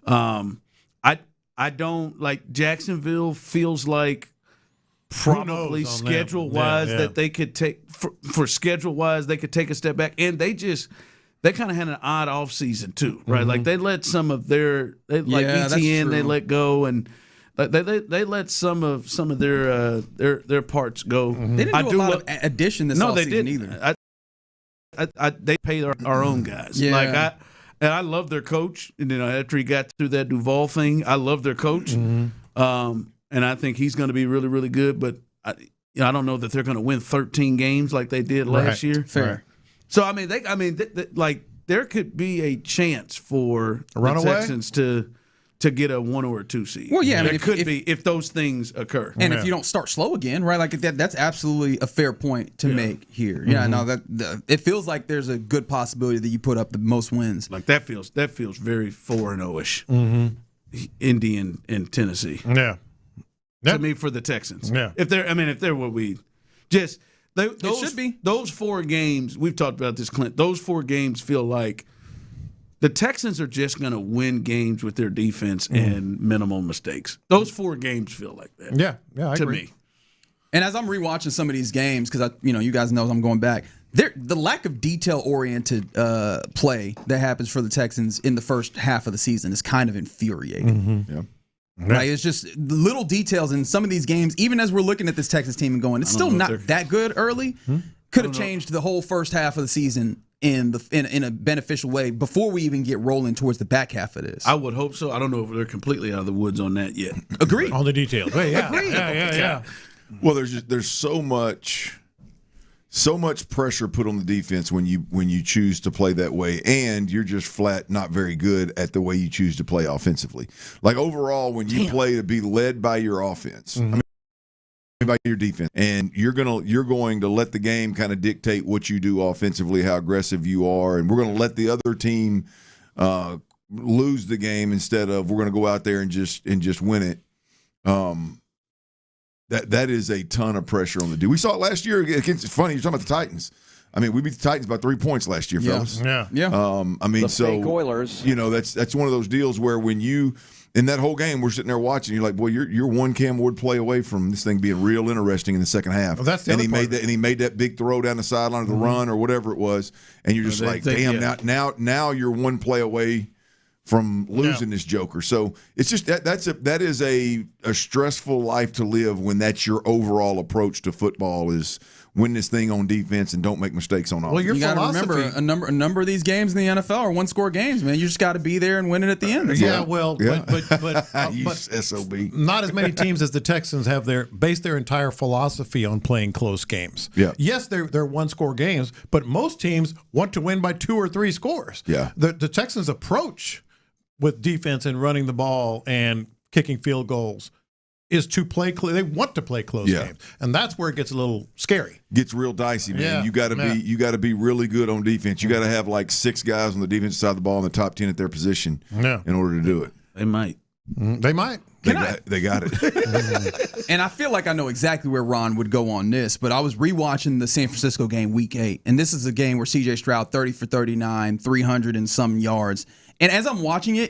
I don't like Jacksonville. Feels like probably schedule-wise that they could take for schedule-wise they could take a step back, and they kind of had an odd offseason too, right? Like they let some of their ETN they let go, and they let some of their parts go. They didn't do a lot of addition this offseason either. They pay our own guys. And I love their coach. And, after he got through that Duval thing, I love their coach. And I think he's going to be really, really good. But I don't know that they're going to win 13 games like they did last year. Fair. Right. So there could be a chance for the Texans to get a 1 or a 2 seed. Well, yeah, it could be if those things occur. And if you don't start slow again, right? That's absolutely a fair point to make here. Yeah, no, it feels like there's a good possibility that you put up the most wins. Like that feels very 4-0-ish. Indy and Tennessee. Yeah. To me, for the Texans. Yeah. If they're what we just those should be. Those 4 games, we've talked about this, Clint. Those 4 games feel like the Texans are just going to win games with their defense and minimal mistakes. Those 4 games feel like that. Yeah, I agree. Me. And as I'm rewatching some of these games, because you guys know I'm going back, the lack of detail-oriented play that happens for the Texans in the first half of the season is kind of infuriating. Right, it's just little details in some of these games. Even as we're looking at this Texas team and going, it's still not that good early. could have changed the whole first half of the season in a beneficial way before we even get rolling towards the back half of this. I would hope so. I don't know if they're completely out of the woods on that yet. Agreed. On the details. Yeah. Agreed. Yeah. Well, there's so much pressure put on the defense when you choose to play that way, and you're just flat not very good at the way you choose to play offensively. Like overall, when you play to be led by your offense, by your defense, and you're going to let the game kind of dictate what you do offensively, how aggressive you are, and we're going to let the other team lose the game instead of we're going to go out there and just win it. That is a ton of pressure on the dude. We saw it last year. It's funny, you're talking about the Titans. I mean, we beat the Titans by 3 points last year, fellas. Yeah. I mean, the fake Oilers. That's one of those deals where when you in that whole game, we're sitting there watching. You're like, boy, you're one Cam Ward play away from this thing being real interesting in the second half. Well, that's the other part. He made that big throw down the sideline of the run or whatever it was, and you're just now you're one play away from losing this joker. So it's just that is a stressful life to live when that's your overall approach to football is win this thing on defense and don't make mistakes on offense. Well, you got to remember a number of these games in the NFL are one-score games, man. You just got to be there and win it at the end. But SOB. Not as many teams as the Texans have based their entire philosophy on playing close games. Yeah. Yes, they're one-score games, but most teams want to win by 2 or 3 scores. Yeah. The Texans' approach with defense and running the ball and kicking field goals is to play. They want to play close games, and that's where it gets a little scary. Gets real dicey, man. Yeah. You got to be really good on defense. You got to have like 6 guys on the defensive side of the ball in the top 10 at their position in order to do it. They might. They might. They got it. And I feel like I know exactly where Ron would go on this, but I was rewatching the San Francisco game week 8, and this is a game where C.J. Stroud 30 for 39, 300 and some yards. And as I'm watching it,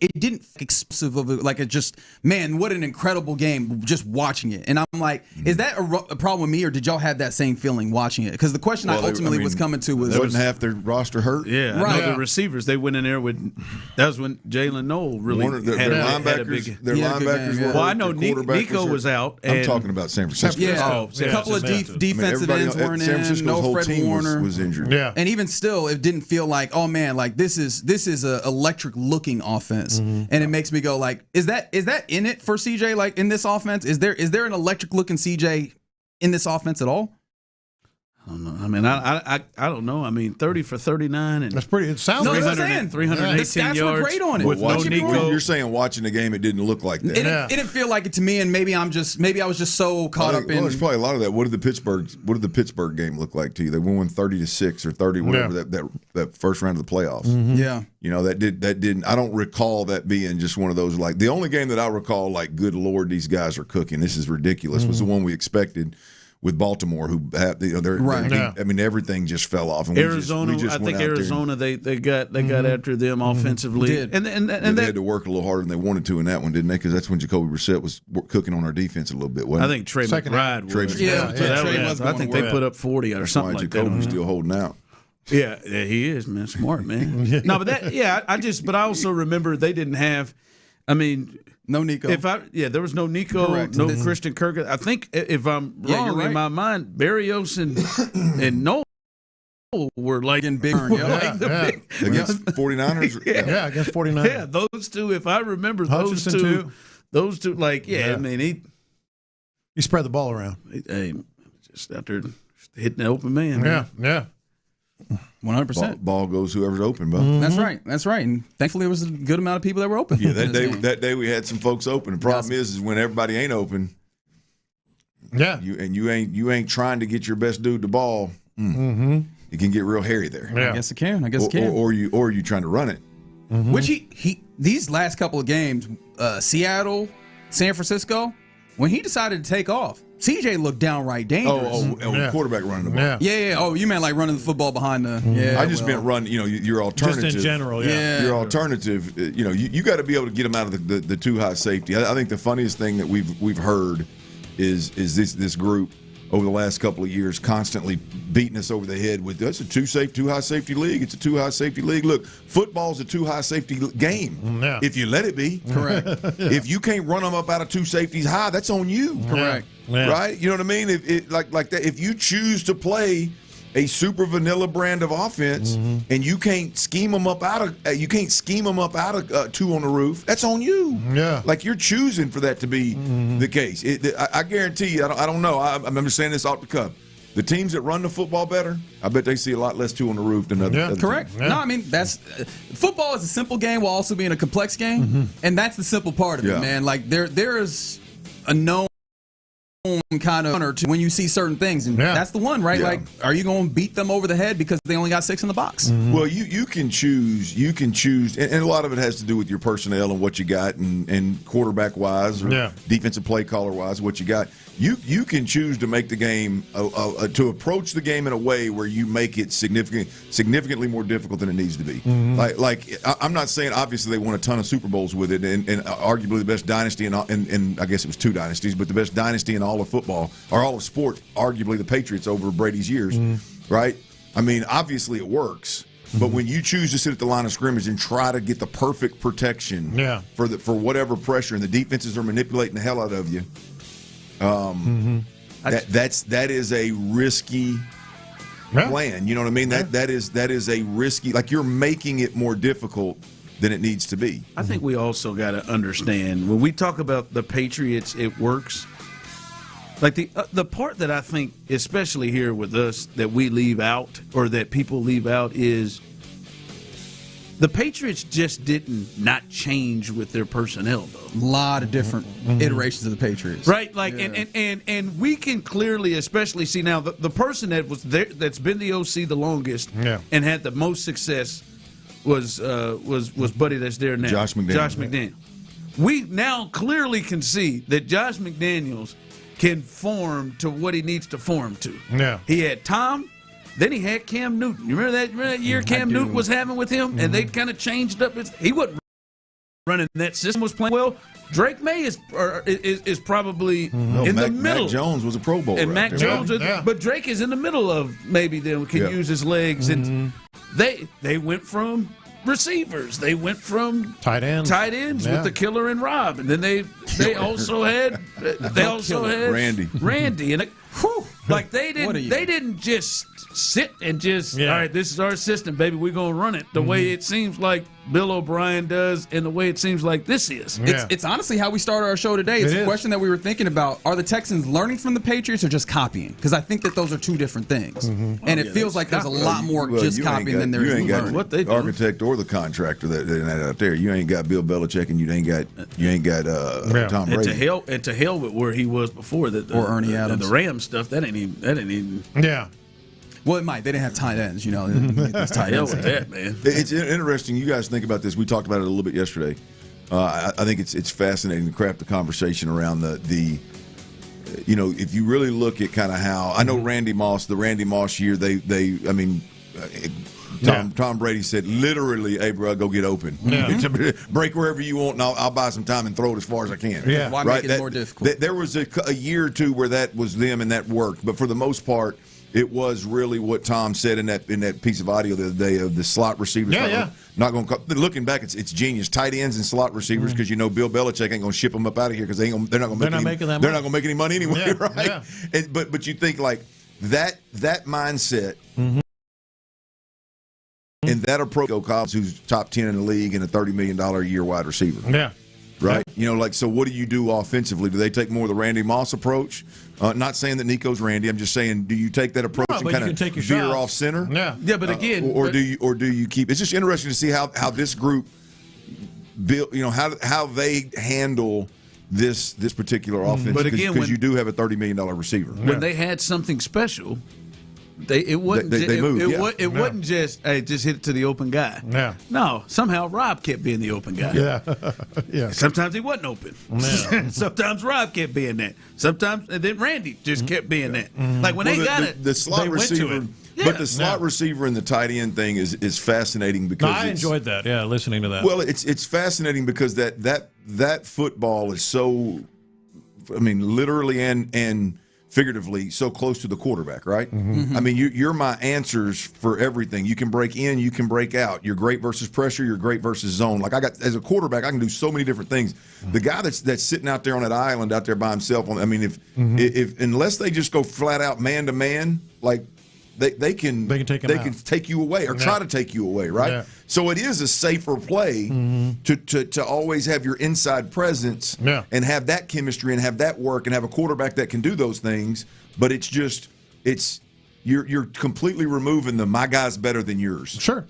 it didn't expressive of it, like it just, man, what an incredible game just watching it. And I'm like, is that a problem with me, or did y'all have that same feeling watching it? Because the question I ultimately was coming to was, wasn't half their roster hurt? Yeah, right. The receivers, they went in there with, that was when Jalen Noel really had a big. Their linebackers were. Well, I know Nico was out. I'm talking about San Francisco. Yeah, a couple of defensive ends weren't in. No Fred Warner was injured. Yeah, and even still, it didn't feel like, oh man, like this is a electric looking offense. And it makes me go like, is that in it for CJ? Like in this offense, is there an electric looking CJ in this offense at all? I don't know. I mean, I don't know. I mean, 30 for 39 and that's pretty. It sounds 318 the stats yards. Were great on it. With no Nico. You're saying watching the game, it didn't look like that. It didn't feel like it to me, and maybe I was just so caught up in. Well, there's probably a lot of that. What did the Pittsburgh game look like to you? They won 30-6 or 30 whatever that first round of the playoffs. Mm-hmm. Yeah. You know, that didn't. I don't recall that being just one of those, like, the only game that I recall, like, good Lord, these guys are cooking, this is ridiculous, was the one we expected with Baltimore, who have, they're right. I mean, everything just fell off. And Arizona, we just I think Arizona, they got after them offensively, and they had to work a little harder than they wanted to in that one, didn't they? Because that's when Jacoby Brissett was cooking on our defense a little bit. Wasn't I think Trey McBride was. I think they put up 40 or something like Jacoby was still holding out. Yeah, he is, man. Smart, man. No, but but I also remember they didn't have. I mean, no Nico. There was no Nico, correct. no Christian Kirk. I think if I'm wrong in my mind, Barrios and Noel were like in big against 49ers. Against 49ers. Yeah, those two. If I remember those two, like I mean he spread the ball around. Hey, just out there hitting the open man. Yeah. 100%. Ball goes whoever's open, bud. Mm-hmm. That's right. And thankfully, it was a good amount of people that were open. Yeah, that day we had some folks open. The problem is when everybody ain't open. Yeah, you ain't trying to get your best dude the ball. Mm-hmm. It can get real hairy there. Yeah. I guess it can. Or you trying to run it. Mm-hmm. Which he these last couple of games, Seattle, San Francisco, when he decided to take off, CJ looked downright dangerous. Quarterback running the ball. Yeah. Oh, you meant like running the football behind the. Yeah, I just meant run. Your alternative. Just in general, Your alternative. You got to be able to get them out of the too high safety. I think the funniest thing that we've heard is this group over the last couple of years constantly beating us over the head with that's a too high safety league. It's a too high safety league. Look, football's a too high safety game. Yeah. If you let it be. Correct. If you can't run them up out of 2 safeties high, that's on you. Correct. right? You know what I mean? If like that, if you choose to play a super vanilla brand of offense and you can't scheme them up out of two on the roof, that's on you. Yeah, like you're choosing for that to be the case. I guarantee you. I don't know. I'm just saying this off the cuff. The teams that run the football better, I bet they see a lot less two on the roof than other correct. teams. No, I mean that's football is a simple game while also being a complex game, and that's the simple part of it, man. Like there is a known kind of honor to when you see certain things, and that's the one, right? Like, are you going to beat them over the head because they only got 6 in the box? Well, you can choose, and a lot of it has to do with your personnel and what you got, and quarterback wise or defensive play caller wise, what you got. You can choose to make the game to approach the game in a way where you make it significantly more difficult than it needs to be. Like I'm not saying obviously they won a ton of Super Bowls with it, and arguably the best dynasty in I guess it was 2 dynasties, but the best dynasty in all of football or all of sports, arguably the Patriots over Brady's years, right? I mean, obviously it works. But when you choose to sit at the line of scrimmage and try to get the perfect protection for whatever pressure, and the defenses are manipulating the hell out of you, that is a risky plan. You know what I mean? That is a risky. Like you're making it more difficult than it needs to be. I think we also got to understand when we talk about the Patriots, it works. Like the part that I think, especially here with us, that we leave out or that people leave out is the Patriots just didn't not change with their personnel, though. A lot of different iterations of the Patriots, right? Like, and we can clearly, especially see now the person that was there, that's been the OC the longest, and had the most success was Buddy that's there now, Josh McDaniels. We now clearly can see that Josh McDaniels can form to what he needs to form to. Yeah. He had Tom, then he had Cam Newton. You remember that year Cam Newton was having with him? And they kind of changed up he wasn't running that system, was playing well. Drake May is probably in the middle. Mac Jones was a Pro Bowler. And Mac Jones, but Drake is in the middle of maybe them can use his legs. And they went from receivers. They went from tight ends with the Killer and Rob, and then they also had Randy, and like they didn't just sit and just all right, this is our system, baby, we're gonna run it the way it seems like Bill O'Brien does, and the way it seems like this is. It's honestly how we started our show today. It's a question that we were thinking about: are the Texans learning from the Patriots or just copying? Because I think that those are two different things, and it feels like there's a lot more just copying than there is learning. You ain't got what they architect or the contractor that out there. You ain't got Bill Belichick, and you ain't got Tom Brady. And to hell with where he was before or Ernie Adams. The Rams stuff that ain't even. Yeah. Well, it might. They didn't have tight ends, you know. Those tight ends. With that, man. It's interesting. You guys think about this. We talked about it a little bit yesterday. I think it's fascinating to craft the conversation around the you know, if you really look at kind of how I know the Randy Moss year. Tom Brady said literally, "Hey, bro, go get open. Break wherever you want, and I'll buy some time and throw it as far as I can." Yeah, why make it more difficult? There was a year or two where that was them and that worked, but for the most part, it was really what Tom said in that piece of audio the other day of the slot receivers. Not going. Looking back, it's genius. Tight ends and slot receivers because you know Bill Belichick ain't going to ship them up out of here because they're not going to make any money anyway, right? Yeah. But you think like that mindset. And that approach, Cobbs, who's top 10 in the league and a $30 million a year wide receiver. Yeah. Right? You know, like, so what do you do offensively? Do they take more of the Randy Moss approach? Not saying that Nico's Randy. I'm just saying, do you take that approach and kind of veer off center? Yeah, but again. Or do you keep – it's just interesting to see how this group build, you know, how they handle this particular offense. But again, because you do have a $30 million receiver. When they had something special – It wasn't just hey, just hit it to the open guy. Yeah. No, somehow Rob kept being the open guy. Yeah. Sometimes he wasn't open. Yeah. Sometimes Rob kept being that. Sometimes and then Randy just kept being that. Like when they got the slot receiver. But the slot receiver and the tight end thing is fascinating because I enjoyed that. Yeah, listening to that. Well, it's fascinating because that football is so, I mean, literally and figuratively, so close to the quarterback, right? Mm-hmm. I mean, you're my answers for everything. You can break in, you can break out. You're great versus pressure, you're great versus zone. Like as a quarterback, I can do so many different things. The guy that's sitting out there on that island out there by himself, I mean, if unless they just go flat out man to man, like they can take you away or try to take you away, right? Yeah. So it is a safer play to always have your inside presence and have that chemistry and have that work and have a quarterback that can do those things. But you're completely removing my guy's better than yours. Sure.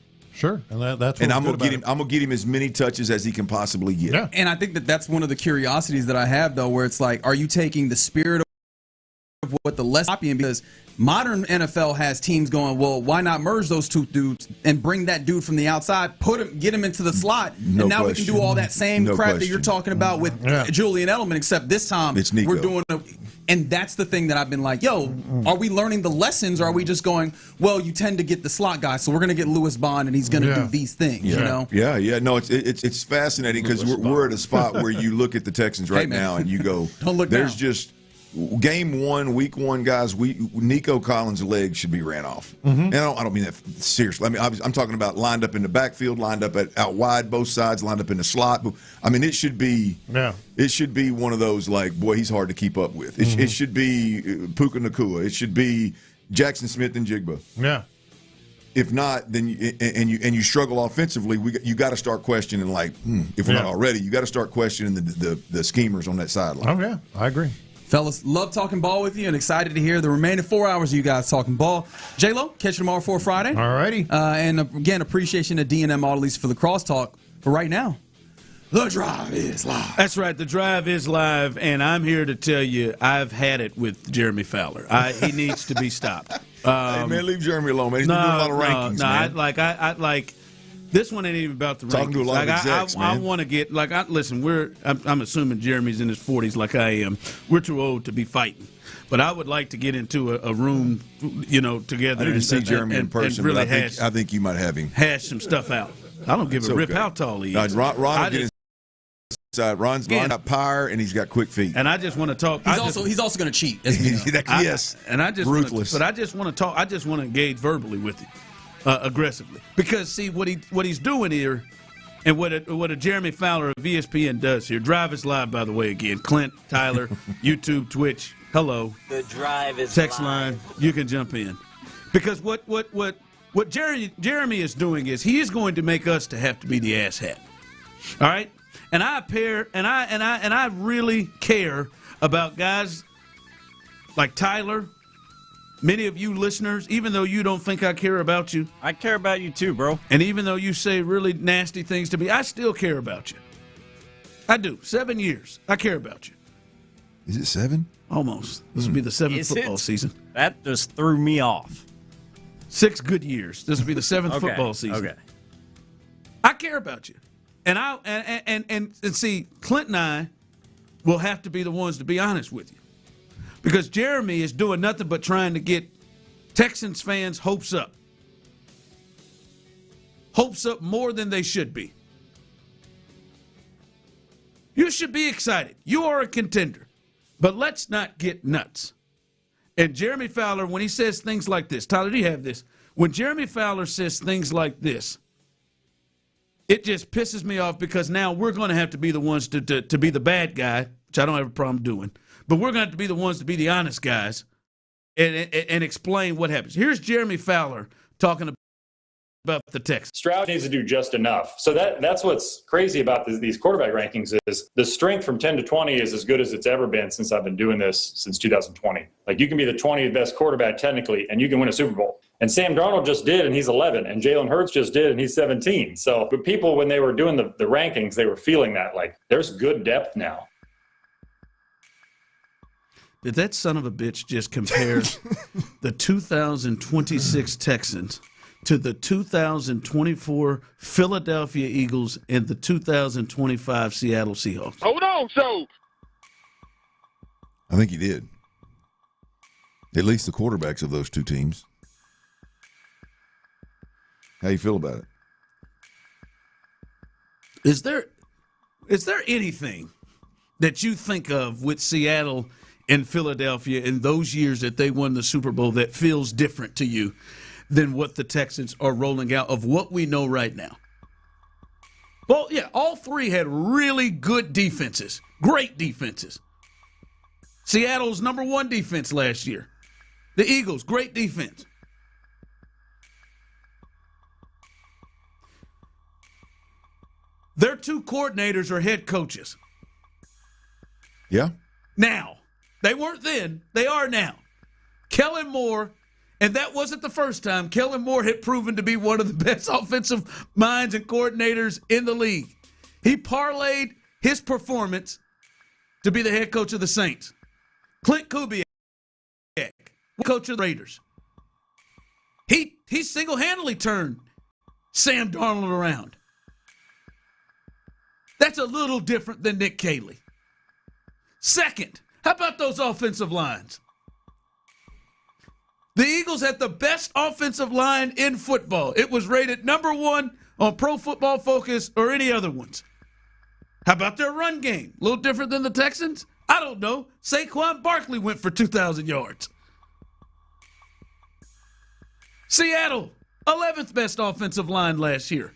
And that's I'm gonna get him as many touches as he can possibly get. Yeah. And I think that's one of the curiosities that I have, though, where it's like, are you taking the spirit of what the less copying? Because modern NFL has teams going, well, why not merge those two dudes and bring that dude from the outside, get him into the slot, and now we can do all that same crap that you're talking about with Julian Edelman, except this time we're doing and that's the thing that I've been like, yo, are we learning the lessons, or are we just going, well, you tend to get the slot guy, so we're going to get Lewis Bond, and he's going to do these things, you know? Yeah. No, it's fascinating because we're at a spot where you look at the Texans right now and you go, don't look there's down. Just game one, week one, guys. Nico Collins' legs should be ran off, and I don't mean that seriously. I mean, I'm talking about lined up in the backfield, lined up out wide, both sides, lined up in the slot. I mean, it should be one of those like, boy, he's hard to keep up with. It should be Puka Nacua. It should be Jackson Smith and Jigba. Yeah. If not, then you struggle offensively. You got to start questioning, like, if we're not already, you got to start questioning the schemers on that sideline. Oh yeah, I agree. Fellas, love talking ball with you and excited to hear the remaining 4 hours of you guys talking ball. J-Lo, catch you tomorrow for Friday. All righty. And again, appreciation to D&M Audleys for the crosstalk. For right now, the drive is live. That's right. The drive is live, and I'm here to tell you I've had it with Jeremy Fowler. He needs to be stopped. Hey, man, leave Jeremy alone, man. He's been doing a lot of rankings, man. I like this one ain't even about the rankings. Talking to a lot of execs, man. I want to get listen. I'm assuming Jeremy's in his 40s, like I am. We're too old to be fighting, but I would like to get into a room, together. I didn't see Jeremy in person, really but I think you might have him hash some stuff out. I don't give a rip how tall he is. Ron will get inside. Ron's got power and he's got quick feet. And I just want to talk. He's also going to cheat. Yes, and I just ruthless. But I just want to talk. I just want to engage verbally with you. Aggressively, because see what he's doing here, and what a Jeremy Fowler of ESPN does here. Drive is live, by the way. Again, Clint, Tyler, YouTube, Twitch. Hello. The drive is text live. line. You can jump in, because what Jeremy is doing is he is going to make us to have to be the asshat. All right, and I really care about guys like Tyler. Many of you listeners, even though you don't think I care about you. I care about you too, bro. And even though you say really nasty things to me, I still care about you. I do. 7 years. I care about you. Is it 7? Almost. This will be the 7th football season. That just threw me off. 6 good years. This will be the 7th football season. Okay. I care about you. And see, Clint and I will have to be the ones to be honest with you. Because Jeremy is doing nothing but trying to get Texans fans' hopes up. Hopes up more than they should be. You should be excited. You are a contender. But let's not get nuts. And Jeremy Fowler, when he says things like this, Tyler, do you have this? When Jeremy Fowler says things like this, it just pisses me off because now we're going to have to be the ones to be the bad guy, which I don't have a problem doing. But we're going to have to be the ones to be the honest guys and explain what happens. Here's Jeremy Fowler talking about the Texans. Stroud needs to do just enough. So that's what's crazy about these quarterback rankings is the strength from 10 to 20 is as good as it's ever been since I've been doing this since 2020. Like you can be the 20th best quarterback technically, and you can win a Super Bowl. And Sam Darnold just did, and he's 11. And Jalen Hurts just did, and he's 17. So but people, when they were doing the rankings, they were feeling that. Like, there's good depth now. Did that son of a bitch just compare the 2026 Texans to the 2024 Philadelphia Eagles and the 2025 Seattle Seahawks? Hold on, so. I think he did. At least the quarterbacks of those two teams. How you feel about it? Is there anything that you think of with Seattle in Philadelphia in those years that they won the Super Bowl that feels different to you than what the Texans are rolling out of what we know right now? Well, yeah, all three had really good defenses, great defenses. Seattle's number one defense last year. The Eagles, great defense. Their two coordinators are head coaches. Yeah. Now, they weren't then. They are now. Kellen Moore, and that wasn't the first time. Kellen Moore had proven to be one of the best offensive minds and coordinators in the league. He parlayed his performance to be the head coach of the Saints. Clint Kubiak, coach of the Raiders. He single-handedly turned Sam Darnold around. That's a little different than Nick Caley. Second, how about those offensive lines? The Eagles had the best offensive line in football. It was rated number one on Pro Football Focus or any other ones. How about their run game? A little different than the Texans? I don't know. Saquon Barkley went for 2,000 yards. Seattle, 11th best offensive line last year.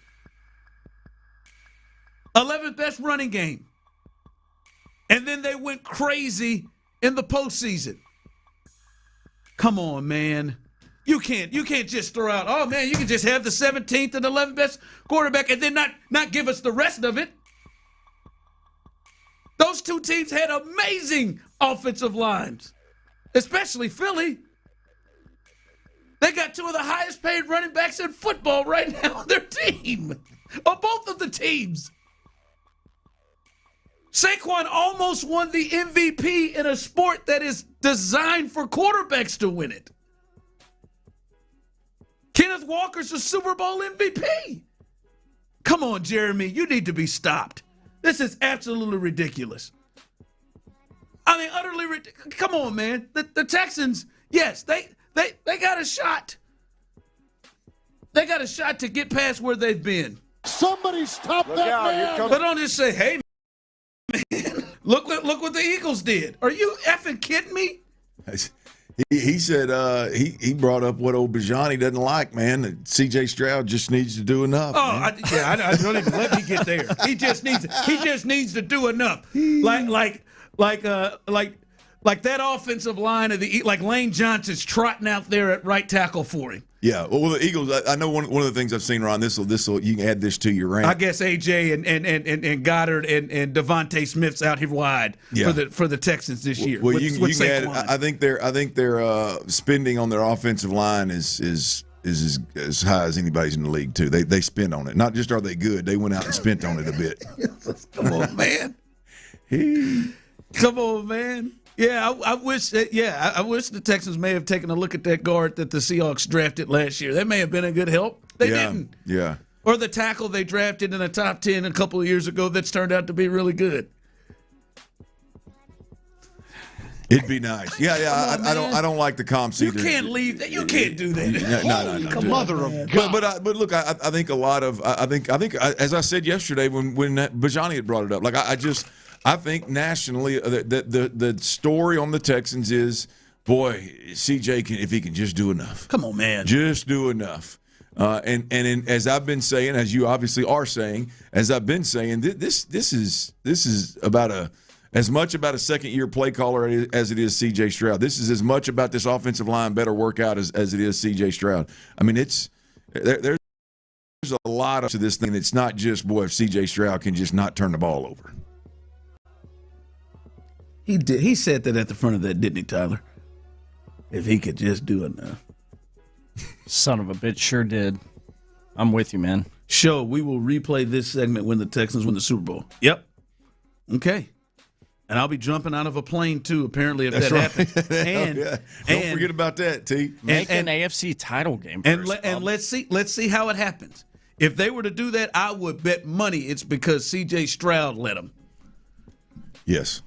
11th best running game. And then they went crazy in the postseason. Come on, man. You can't just throw out, oh, man, you can just have the 17th and 11th best quarterback and then not give us the rest of it. Those two teams had amazing offensive lines, especially Philly. They got two of the highest paid running backs in football right now on their team, on both of the teams. Saquon almost won the MVP in a sport that is designed for quarterbacks to win it. Kenneth Walker's a Super Bowl MVP. Come on, Jeremy, you need to be stopped. This is absolutely ridiculous. I mean, utterly ridiculous. Come on, man. The Texans, yes, they got a shot. They got a shot to get past where they've been. Somebody stop that man. But don't just say, hey, man, look what the Eagles did. Are you effing kidding me? He said he brought up what old Bijani doesn't like, man. That C.J. Stroud just needs to do enough. Oh, I don't even let me get there. He just needs to do enough. Like that offensive line of the like Lane Johnson's trotting out there at right tackle for him. Yeah, well, the Eagles. I know one of the things I've seen, Ron. This will you can add this to your rant. I guess AJ and Goddard and Devontae Smith's out here wide for the Texans this year. Well, you can add. I think their spending on their offensive line is as high as anybody's in the league too. They spend on it. Not just are they good, they went out and spent on it a bit. Come on, man. Come on, man. Yeah, I wish the Texans may have taken a look at that guard that the Seahawks drafted last year. That may have been a good help. They didn't. Yeah. Or the tackle they drafted in the top 10 a couple of years ago that's turned out to be really good. It'd be nice. Yeah. On, I don't like the comps either. You can't leave that. You can't do that. No. Mother of God. But look, I think a lot of I think as I said yesterday when Bijani had brought it up, like I think nationally the story on the Texans is, boy, CJ if he can just do enough. Come on, man. Just do enough. As I've been saying, as you obviously are saying, as I've been saying, this is about as much about a second-year play caller as it is C.J. Stroud. This is as much about this offensive line better workout as it is C.J. Stroud. I mean, there's a lot to this thing. It's not just, boy, if C.J. Stroud can just not turn the ball over. He did. He said that at the front of that, didn't he, Tyler? If he could just do enough. Son of a bitch sure did. I'm with you, man. We will replay this segment when the Texans win the Super Bowl. Yep. Okay. And I'll be jumping out of a plane, too, apparently, if happens. And, Don't forget about that, T. Make an AFC title game first, and let's see how it happens. If they were to do that, I would bet money it's because C.J. Stroud let them. Yes.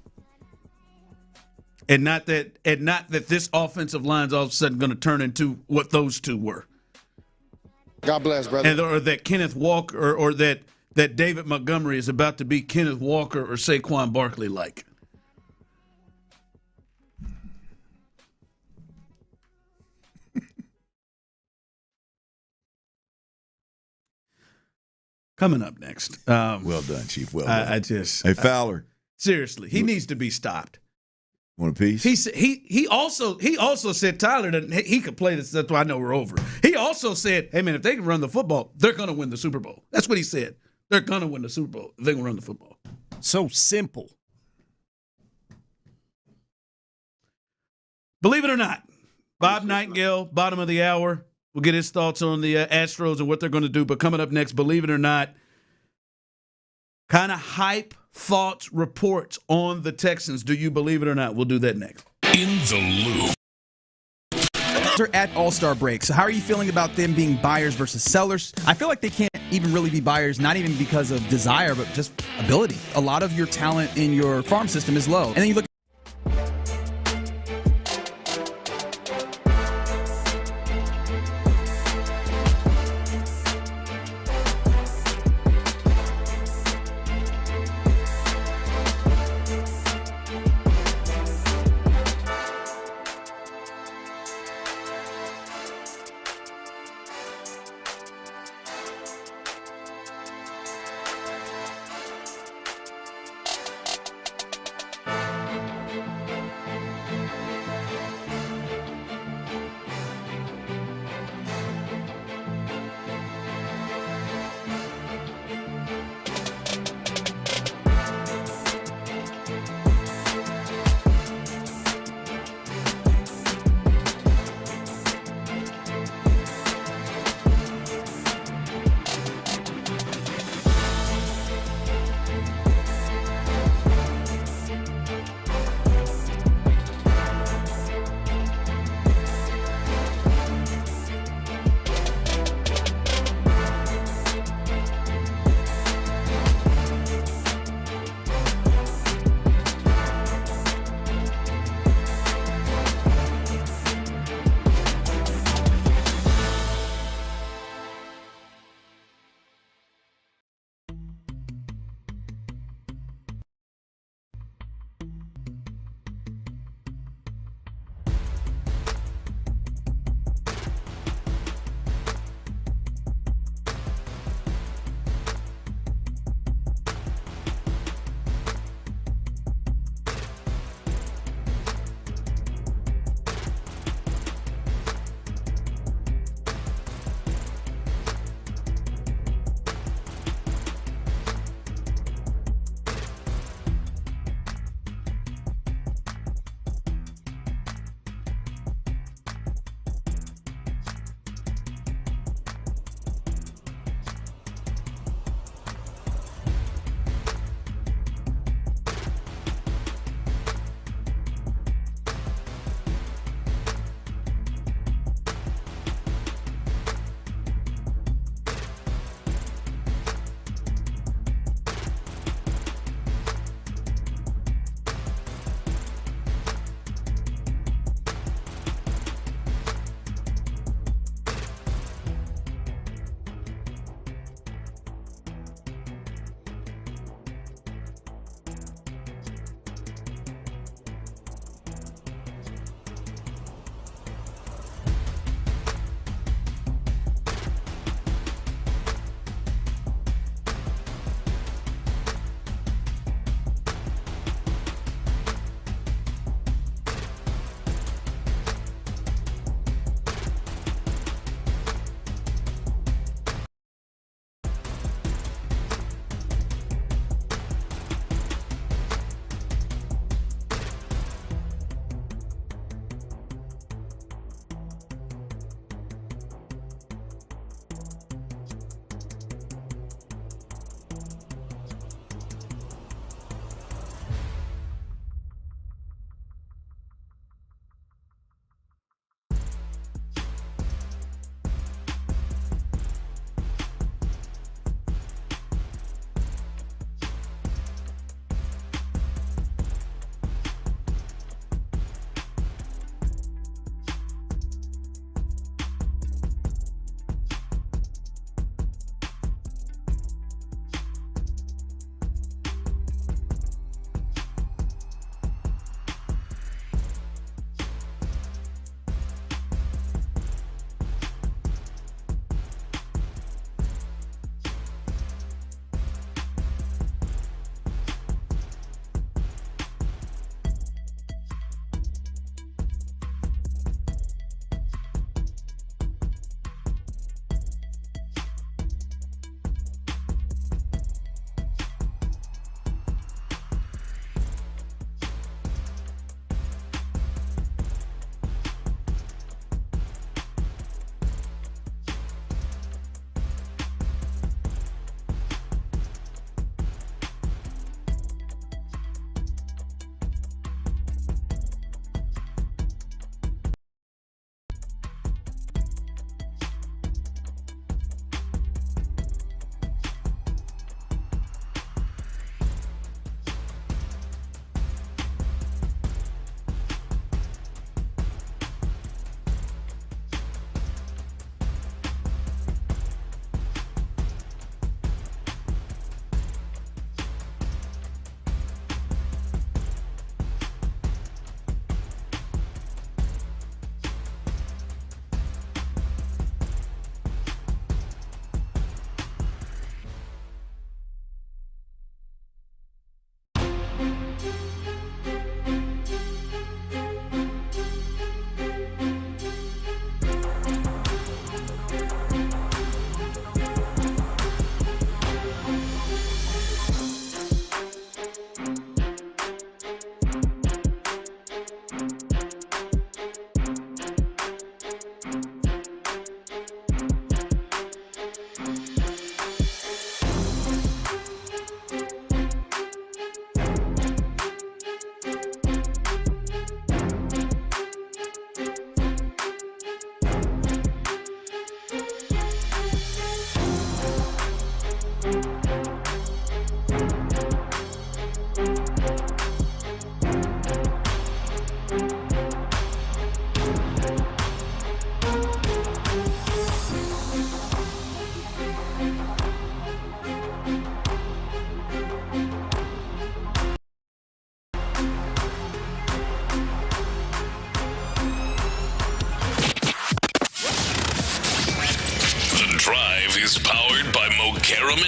And not that this offensive line's all of a sudden going to turn into what those two were. God bless, brother. Or that Kenneth Walker or that David Montgomery is about to be Kenneth Walker or Saquon Barkley like. Coming up next. Well done, Chief. Well done. Hey, Fowler. Seriously, he needs to be stopped. Want a piece? He also said Tyler that he could play this. That's why I know we're over. He also said, "Hey man, if they can run the football, they're going to win the Super Bowl." That's what he said. They're going to win the Super Bowl if they can run the football. So simple. Believe it or not, Bob Nightingale, bottom of the hour. We'll get his thoughts on the Astros and what they're going to do. But coming up next, believe it or not, kind of hype thoughts, reports on the Texans. Do you believe it or not? We'll do that next. In the loop. They're at All-Star break. So how are you feeling about them being buyers versus sellers? I feel like they can't even really be buyers, not even because of desire, but just ability. A lot of your talent in your farm system is low. And then you look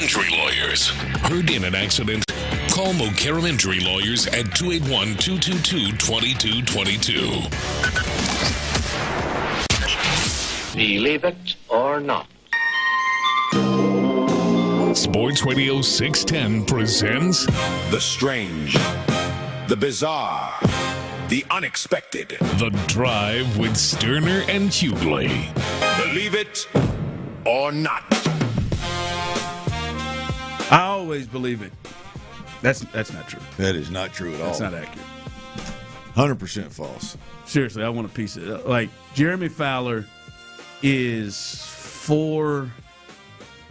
Injury Lawyers. Heard in an accident? Call Mocarum Injury Lawyers at 281-222-2222. Believe it or not. Sports Radio 610 presents The Strange, the Bizarre, the Unexpected. The Drive with Stoerner and Hughley. Believe it or not. I always believe it. That's not true. That is not true at all. That's not accurate. 100% false. Seriously, I want a piece of it. Like, Jeremy Fowler is 4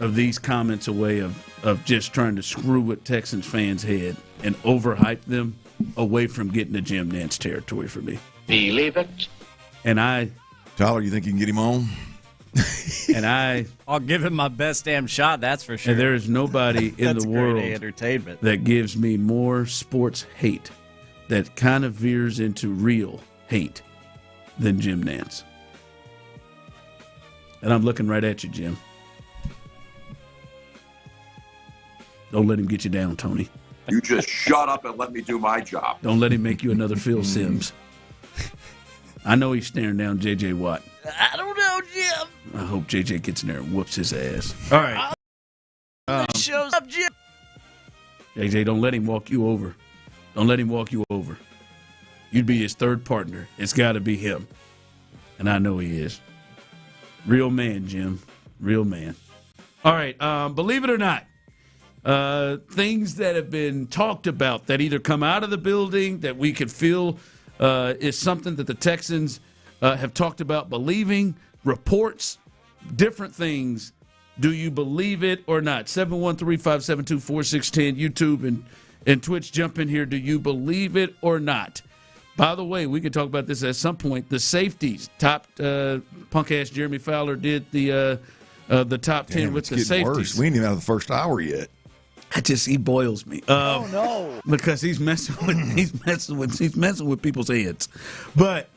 of these comments away of just trying to screw with Texans fans' head and overhype them away from getting to Jim Nantz territory for me. Believe it. And Tyler, you think you can get him on? I'll give him my best damn shot, that's for sure. And there is nobody in the world entertainment that gives me more sports hate that kind of veers into real hate than Jim Nantz. And I'm looking right at you, Jim. Don't let him get you down, Tony. You just shut up and let me do my job. Don't let him make you another Phil Simms. I know he's staring down J.J. Watt. I don't know, Jim. I hope J.J. gets in there and whoops his ass. All right. Shows up, Jim. J.J., don't let him walk you over. Don't let him walk you over. You'd be his third partner. It's got to be him. And I know he is. Real man, Jim. Real man. All right. Believe it or not, things that have been talked about that either come out of the building that we could feel is something that the Texans have talked about believing, reports, different things. Do you believe it or not? 713-572-4610, YouTube and Twitch, jump in here. Do you believe it or not? By the way, we can talk about this at some point. The safeties, punk-ass Jeremy Fowler did the top 10 with the safeties. Worse. We ain't even out of the first hour yet. He boils me. Oh no! Because he's messing with people's heads. But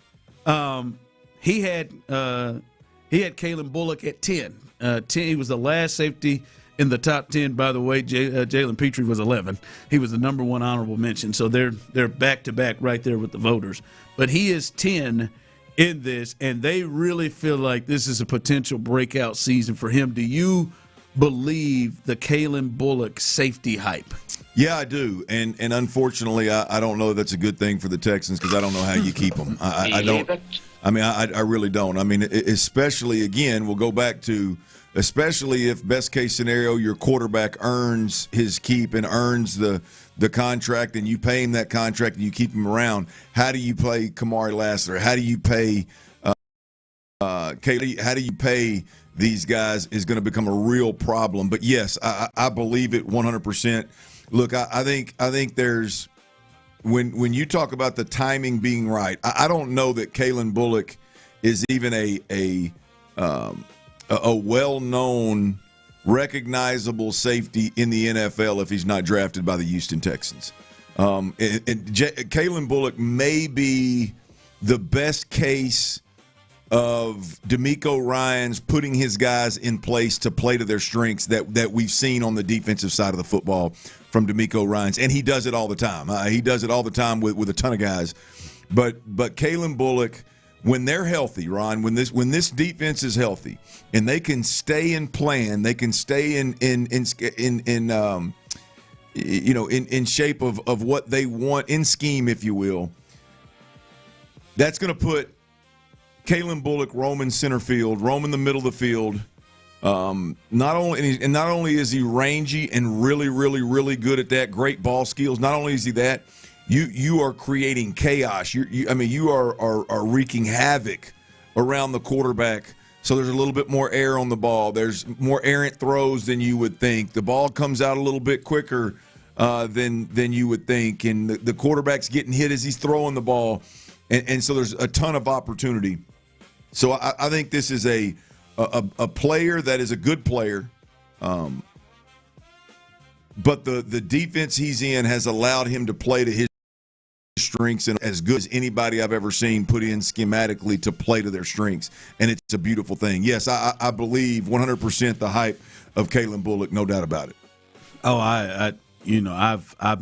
he had Kalen Bullock at 10. 10. He was the last safety in the top 10. By the way, Jalen Petrie was 11. He was the number 1 honorable mention. So they're back to back right there with the voters. But he is 10 in this, and they really feel like this is a potential breakout season for him. Do you believe the Kalen Bullock safety hype? Yeah, I do, and unfortunately, I don't know that's a good thing for the Texans because I don't know how you keep them. I don't. I mean, I really don't. I mean, especially again, we'll go back to especially if best case scenario your quarterback earns his keep and earns the contract, and you pay him that contract and you keep him around. How do you play Kamari Lassiter? How do you pay Kaylee? How do you pay these guys is going to become a real problem. But yes, I believe it 100%. Look, I think there's when you talk about the timing being right, I don't know that Kalen Bullock is even a well-known, recognizable safety in the NFL if he's not drafted by the Houston Texans. Kalen Bullock may be the best case of DeMeco Ryans putting his guys in place to play to their strengths that we've seen on the defensive side of the football from DeMeco Ryans, and he does it all the time. He does it all the time with a ton of guys. But Kalen Bullock, when they're healthy, Ron, when this defense is healthy, and they can stay in plan, they can stay in shape of what they want in scheme, if you will. That's going to put Kalen Bullock roaming center field, roaming the middle of the field. Not only is he rangy and really, really, really good at that, great ball skills. Not only is he that, you are creating chaos. You are wreaking havoc around the quarterback. So there's a little bit more air on the ball. There's more errant throws than you would think. The ball comes out a little bit quicker than you would think, and the quarterback's getting hit as he's throwing the ball, and so there's a ton of opportunity. So I think this is a player that is a good player, but the defense he's in has allowed him to play to his strengths, and as good as anybody I've ever seen put in schematically to play to their strengths, and it's a beautiful thing. Yes, I believe 100% the hype of Kalen Bullock, no doubt about it. Oh, I've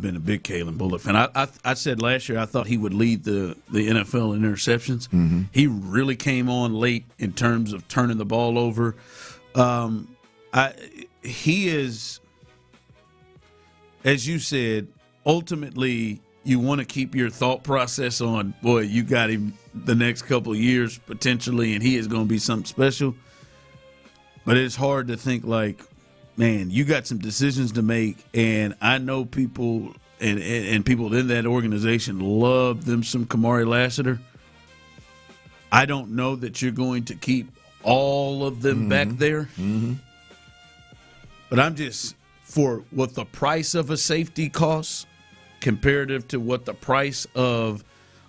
been a big Kalen Bullock fan. I said last year I thought he would lead the NFL in interceptions. Mm-hmm. He really came on late in terms of turning the ball over. He is, as you said, ultimately you want to keep your thought process on, boy, you got him the next couple of years potentially, and he is going to be something special. But it's hard to think like, man, you got some decisions to make, and I know people and people in that organization love them some Kamari Lassiter. I don't know that you're going to keep all of them back there. Mm-hmm. But I'm just, for what the price of a safety costs comparative to what the price of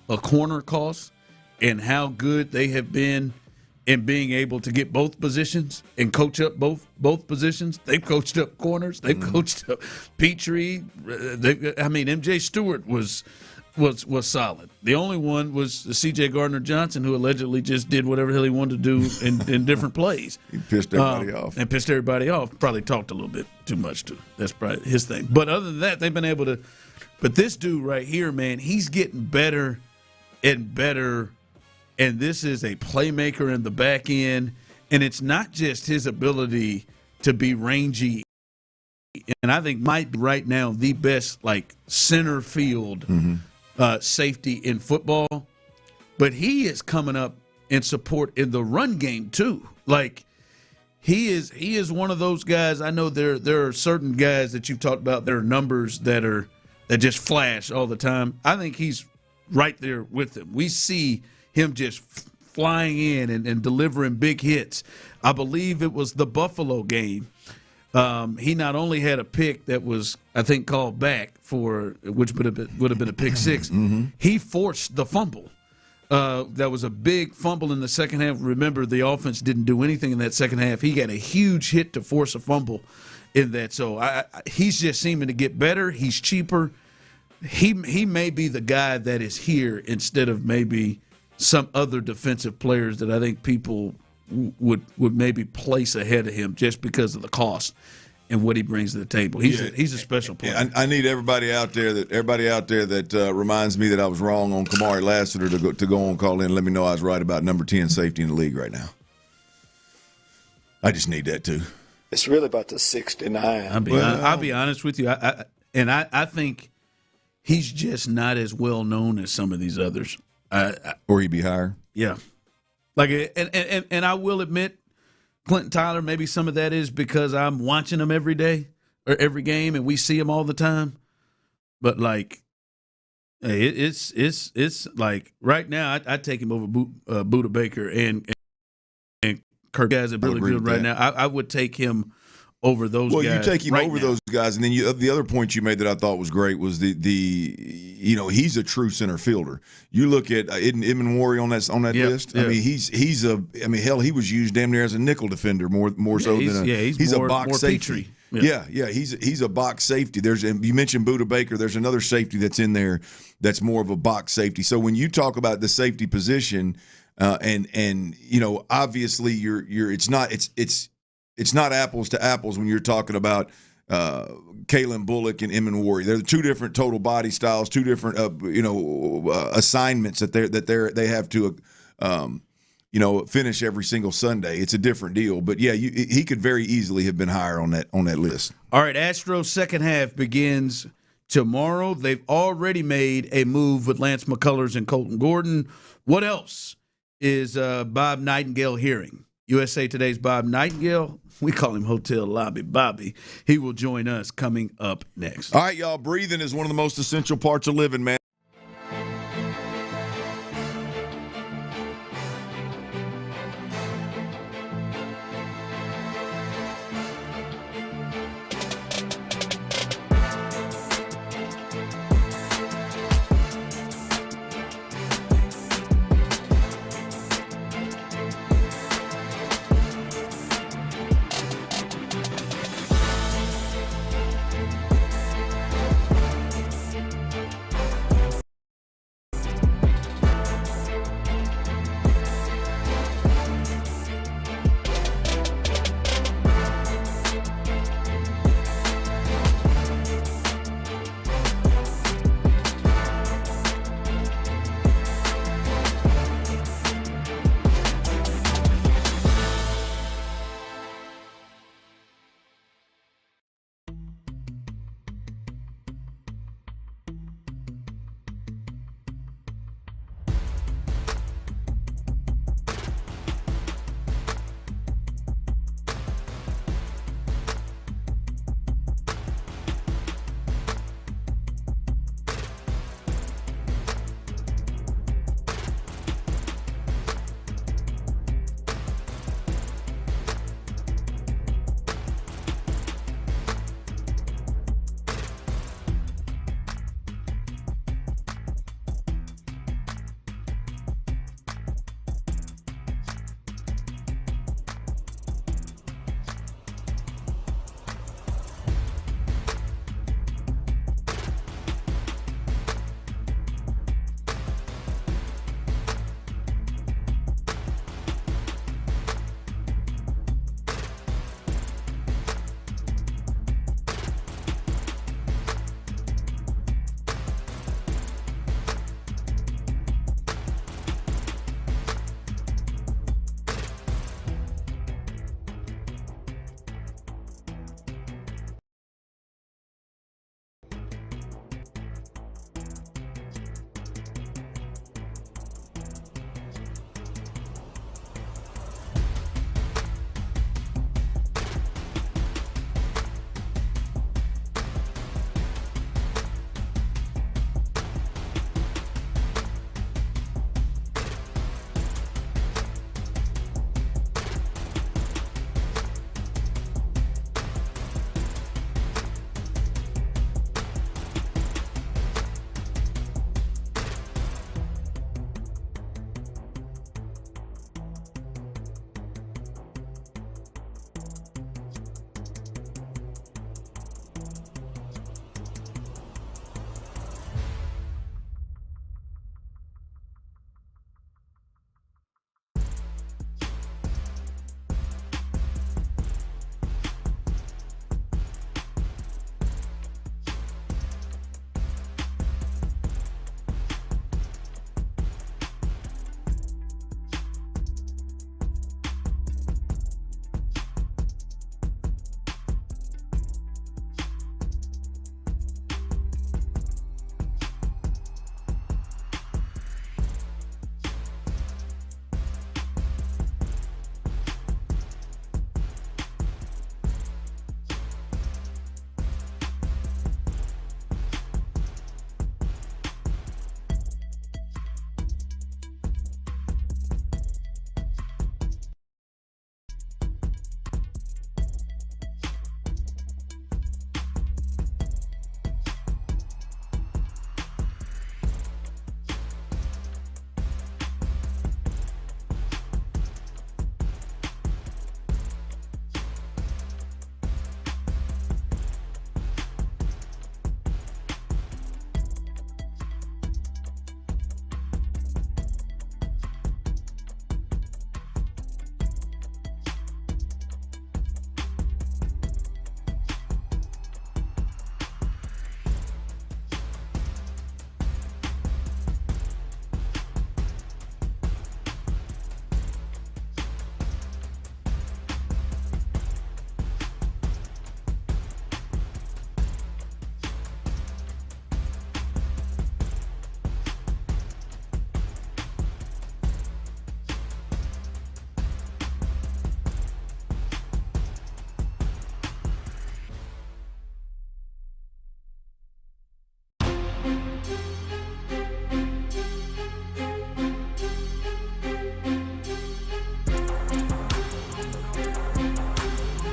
a corner costs and how good they have been in being able to get both positions and coach up both positions. They've coached up corners. They've coached up Petrie. MJ Stewart was solid. The only one was C.J. Gardner-Johnson, who allegedly just did whatever the hell he wanted to do in different plays. He pissed everybody off. And pissed everybody off. Probably talked a little bit too much, too. That's probably his thing. But other than that, they've been able to – but this dude right here, man, he's getting better and better, and this is a playmaker in the back end, and it's not just his ability to be rangy, and I think might be right now the best like center field safety in football, but he is coming up in support in the run game too. Like he is one of those guys. I know there are certain guys that you've talked about, their numbers that just flash all the time. I think he's right there with them. We see him just flying in and delivering big hits. I believe it was the Buffalo game. He not only had a pick that was, I think, called back for, which would have been a pick six. He forced the fumble. That was a big fumble in the second half. Remember, the offense didn't do anything in that second half. He got a huge hit to force a fumble in that. So he's just seeming to get better. He's cheaper. He may be the guy that is here instead of maybe some other defensive players that I think people would maybe place ahead of him just because of the cost and what he brings to the table. He's a special player. I need everybody out there that reminds me that I was wrong on Kamari Lassiter to go on, call in, and let me know I was right about number 10 safety in the league right now. I just need that too. It's really about the 69. I'll be honest with you. I think he's just not as well known as some of these others. Or he'd be higher. Yeah. And I will admit, Clinton Tyler, maybe some of that is because I'm watching him every day or every game, and we see him all the time. But like, hey, it's like right now I'd take him over Buda Baker and Kirk. Guys are really good right now. I would take him over those guys. Well, you take him over those guys, and then the other point you made that I thought was great was he's a true center fielder. You look at Edmund Warry on that list. Yeah. I mean, hell, he was used damn near as a nickel defender more so than he's a box safety. Yeah, he's a box safety. You mentioned Buda Baker. There's another safety that's in there that's more of a box safety. So when you talk about the safety position, and obviously it's not apples to apples when you're talking about Kalen Bullock and Emin Warrior. They're two different total body styles, two different assignments that they have to finish every single Sunday. It's a different deal, but yeah, he could very easily have been higher on that list. All right, Astros second half begins tomorrow. They've already made a move with Lance McCullers and Colton Gordon. What else is Bob Nightingale hearing. USA Today's Bob Nightingale. We call him Hotel Lobby Bobby. He will join us coming up next. All right, y'all. Breathing is one of the most essential parts of living, man.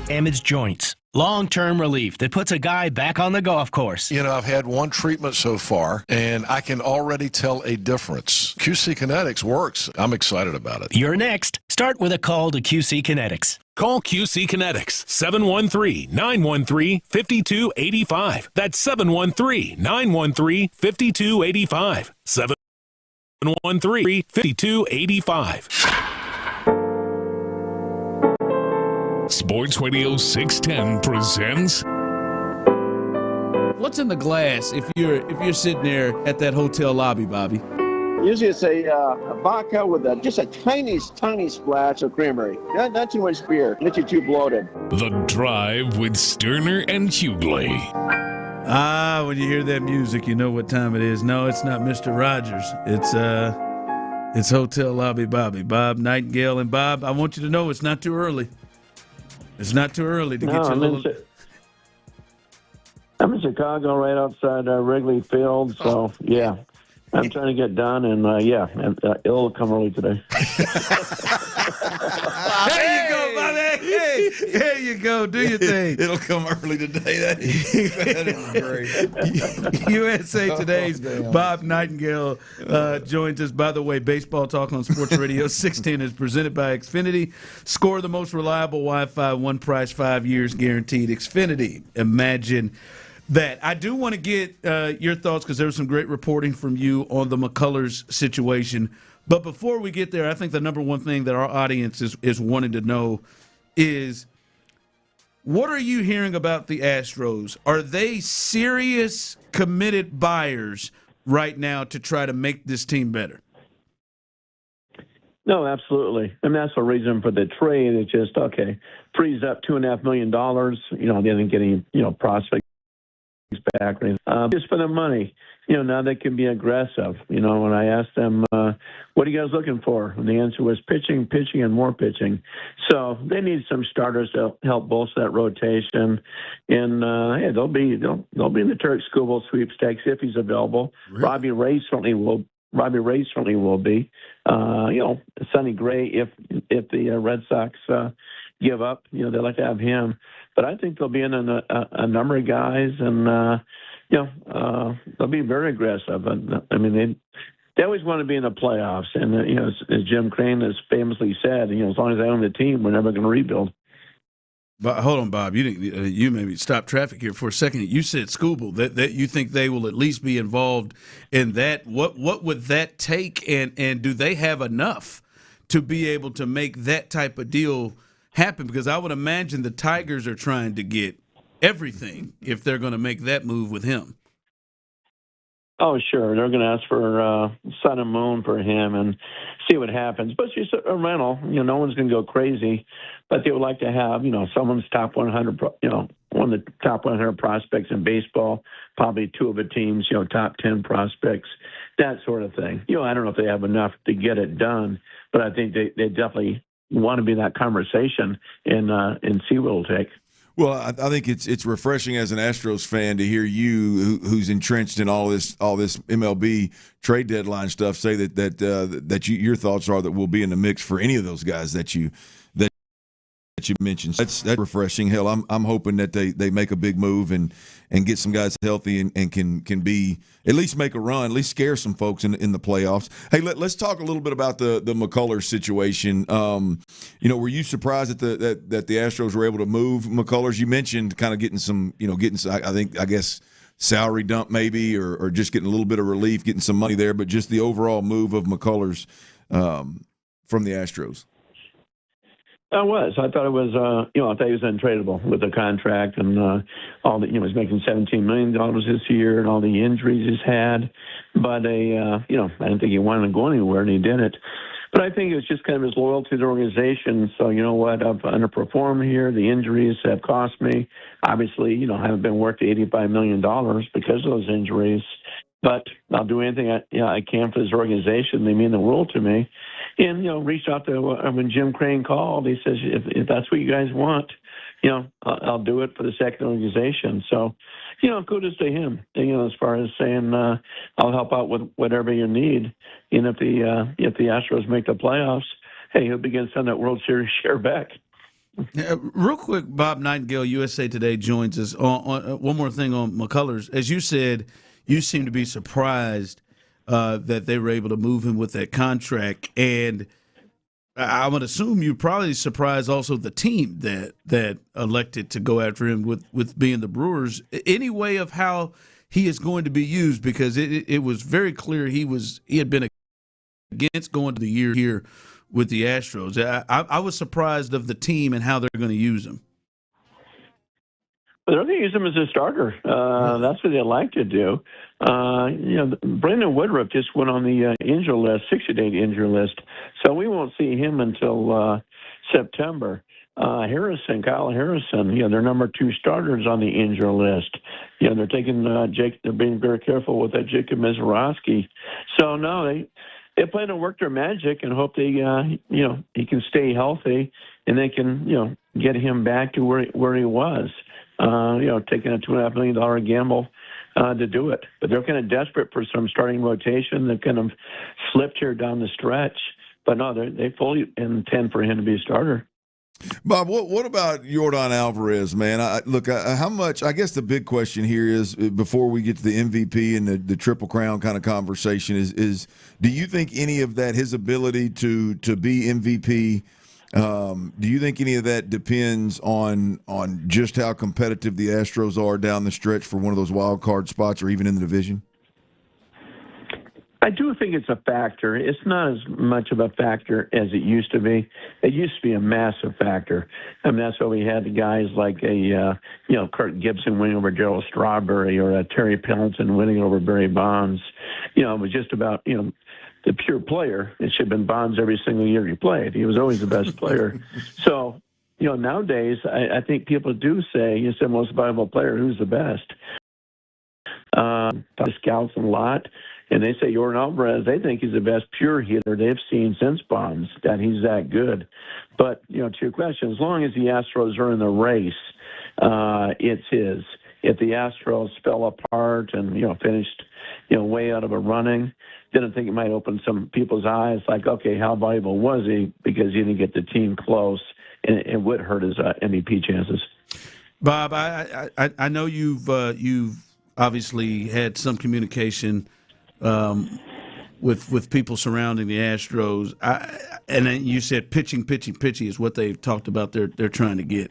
damaged joints. Long-term relief that puts a guy back on the golf course. You know, I've had one treatment so far, and I can already tell a difference. QC Kinetics works. I'm excited about it. You're next. Start with a call to QC Kinetics. Call QC Kinetics, 713-913-5285. That's 713-913-5285. 713-5285. Sports Radio 610 presents. What's in the glass if you're sitting there at that hotel lobby, Bobby? Usually it's a vodka with just a tiny splash of creamery. Not too much beer. Get you too bloated. The Drive with Stoerner and Hughley. Ah, when you hear that music, you know what time it is. No, it's not Mr. Rogers. It's Hotel Lobby Bobby. Bob Nightingale. And Bob, I want you to know it's not too early. It's not too early to get you a little... I'm in Chicago, right outside Wrigley Field, so yeah. I'm trying to get done, and it'll come early today. There you go, Bobby. Hey, there you go. Do your thing. It'll come early today. That is great. USA Today's Bob Nightingale joins us. By the way, Baseball Talk on Sports Radio 610 is presented by Xfinity. Score the most reliable Wi-Fi, one price, 5 years guaranteed. Xfinity. Imagine that. I do want to get your thoughts because there was some great reporting from you on the McCullers situation. But before we get there, I think the number one thing that our audience is wanting to know is, what are you hearing about the Astros? Are they serious, committed buyers right now to try to make this team better? No, absolutely. I mean, that's the reason for the trade. It's just, frees up $2.5 million. They didn't get any, prospects back. Just for the money. Now they can be aggressive. When I asked them, what are you guys looking for? And the answer was pitching, and more pitching. So they need some starters to help bolster that rotation. And they'll be in the Turk Skubal sweepstakes if he's available. Really? Robbie Ray certainly will be. Sonny Gray, if the Red Sox give up, they'd like to have him. But I think they'll be in a number of guys, and they'll be very aggressive. I mean, they always want to be in the playoffs. And, as Jim Crane has famously said, as long as I own the team, we're never going to rebuild. But hold on, Bob. You maybe stop traffic here for a second. You said Skubal, that you think they will at least be involved in that. What would that take, and do they have enough to be able to make that type of deal happen? Because I would imagine the Tigers are trying to get everything if they're going to make that move with him. Oh, sure. They're going to ask for sun and moon for him and see what happens. But it's just a rental. No one's going to go crazy. But they would like to have, someone's top 100, one of the top 100 prospects in baseball, probably two of a team's, top 10 prospects, that sort of thing. I don't know if they have enough to get it done, but I think they definitely want to be in that conversation and see what it'll take. Well, I think it's refreshing as an Astros fan to hear you, who's entrenched in all this MLB trade deadline stuff, say that your thoughts are that we'll be in the mix for any of those guys that you mentioned. That's refreshing. Hell, I'm hoping that they make a big move and get some guys healthy and can be at least make a run, at least scare some folks in the playoffs. Hey, let's talk a little bit about the McCullers situation. Were you surprised that the Astros were able to move McCullers? You mentioned kind of getting some, I guess salary dump maybe, or just getting a little bit of relief, getting some money there, but just the overall move of McCullers from the Astros. I thought it was, I thought he was untradeable with the contract and all the, he's making $17 million this year and all the injuries he's had. But, I didn't think he wanted to go anywhere, and he did it. But I think it was just kind of his loyalty to the organization. So, you know what, I've underperformed here. The injuries have cost me. Obviously, I haven't been worth $85 million because of those injuries. But I'll do anything I can for this organization. They mean the world to me. And, reached out to when Jim Crane called. He says, if that's what you guys want, I'll do it for the second organization. So, kudos to him, as far as saying I'll help out with whatever you need. And if the Astros make the playoffs, hey, he'll begin to send that World Series share back. Real quick, Bob Nightingale, USA Today, joins us. On one more thing on McCullers. As you said, you seem to be surprised that they were able to move him with that contract. And I would assume you're probably surprised also the team that elected to go after him with being the Brewers. Any way of how he is going to be used, because it was very clear he had been against going to the year here with the Astros. I was surprised of the team and how they're going to use him. Well, they're going to use him as a starter. That's what they like to do. Brandon Woodruff just went on the injury list, 60-day injury list, so we won't see him until September. Kyle Harrison, their number 2 starters on the injury list. They're taking they're being very careful with that Jacob Mizorowski. So no, they plan to work their magic and hope he can stay healthy and they can, get him back to where he was. Taking a $2.5 million gamble to do it. But they're kind of desperate for some starting rotation. They've kind of slipped here down the stretch. But no, they fully intend for him to be a starter. Bob, what about Yordan Alvarez, man? How much? I guess the big question here is, before we get to the MVP and the Triple Crown kind of conversation, is do you think any of that, his ability to be MVP, do you think any of that depends on just how competitive the Astros are down the stretch for one of those wild card spots or even in the division? I do think it's a factor. It's not as much of a factor as it used to be. It used to be a massive factor. I mean, that's why we had the guys like Kurt Gibson winning over Gerald Strawberry, or Terry Pendleton winning over Barry Bonds. It was just about, the pure player. It should have been Bonds every single year he played. He was always the best player. So, nowadays, I think people do say, the most valuable player, who's the best? The scouts a lot. And they say Yordan Alvarez, they think he's the best pure hitter they've seen since Bonds, that he's that good. But, to your question, as long as the Astros are in the race, it's his. If the Astros fell apart and, finished, way out of a running, then I think it might open some people's eyes, like, okay, how valuable was he? Because he didn't get the team close, and it would hurt his MVP chances. Bob, I know you've obviously had some communication with people surrounding the Astros, and then you said pitching is what they've talked about. They're trying to get.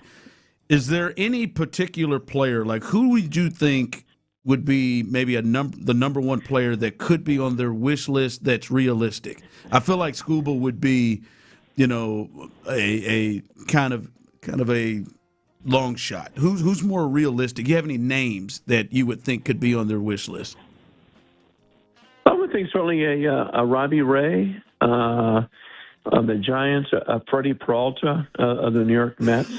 Is there any particular player, like who would you think would be maybe the number one player that could be on their wish list that's realistic? I feel like Scuba would be, a kind of a long shot. Who's more realistic? Do you have any names that you would think could be on their wish list? I would think certainly a Robbie Ray of the Giants, Freddie Peralta of the New York Mets,